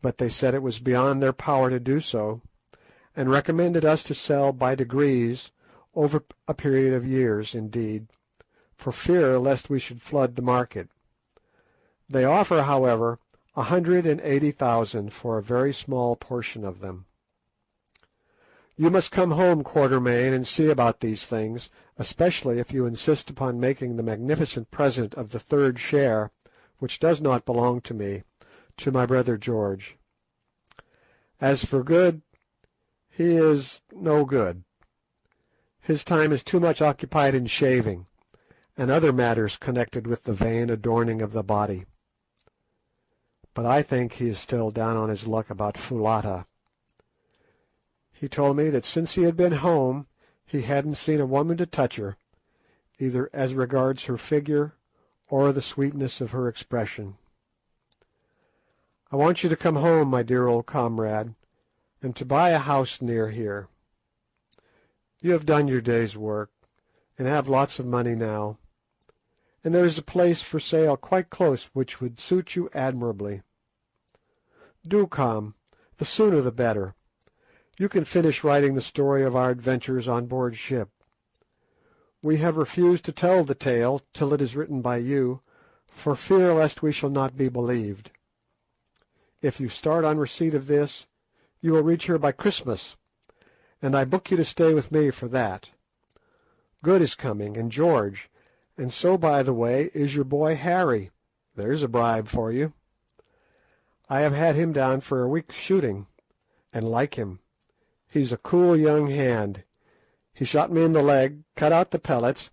but they said it was beyond their power to do so, and recommended us to sell by degrees, over a period of years indeed, for fear lest we should flood the market. They offer, however, 180,000 for a very small portion of them. You must come home, Quatermain, and see about these things, especially if you insist upon making the magnificent present of the third share, which does not belong to me, to my brother George. As for Good, he is no good. His time is too much occupied in shaving, and other matters connected with the vain adorning of the body. But I think he is still down on his luck about Foulata. He told me that since he had been home he hadn't seen a woman to touch her, either as regards her figure or the sweetness of her expression. I want you to come home, my dear old comrade, and to buy a house near here. You have done your day's work, and have lots of money now, and there is a place for sale quite close which would suit you admirably. Do come, the sooner the better. You can finish writing the story of our adventures on board ship. We have refused to tell the tale till it is written by you, for fear lest we shall not be believed. If you start on receipt of this, you will reach here by Christmas, and I book you to stay with me for that. Good is coming, and George, and so, by the way, is your boy Harry. There's a bribe for you. I have had him down for a week's shooting, and like him. He's a cool young hand. He shot me in the leg, cut out the pellets,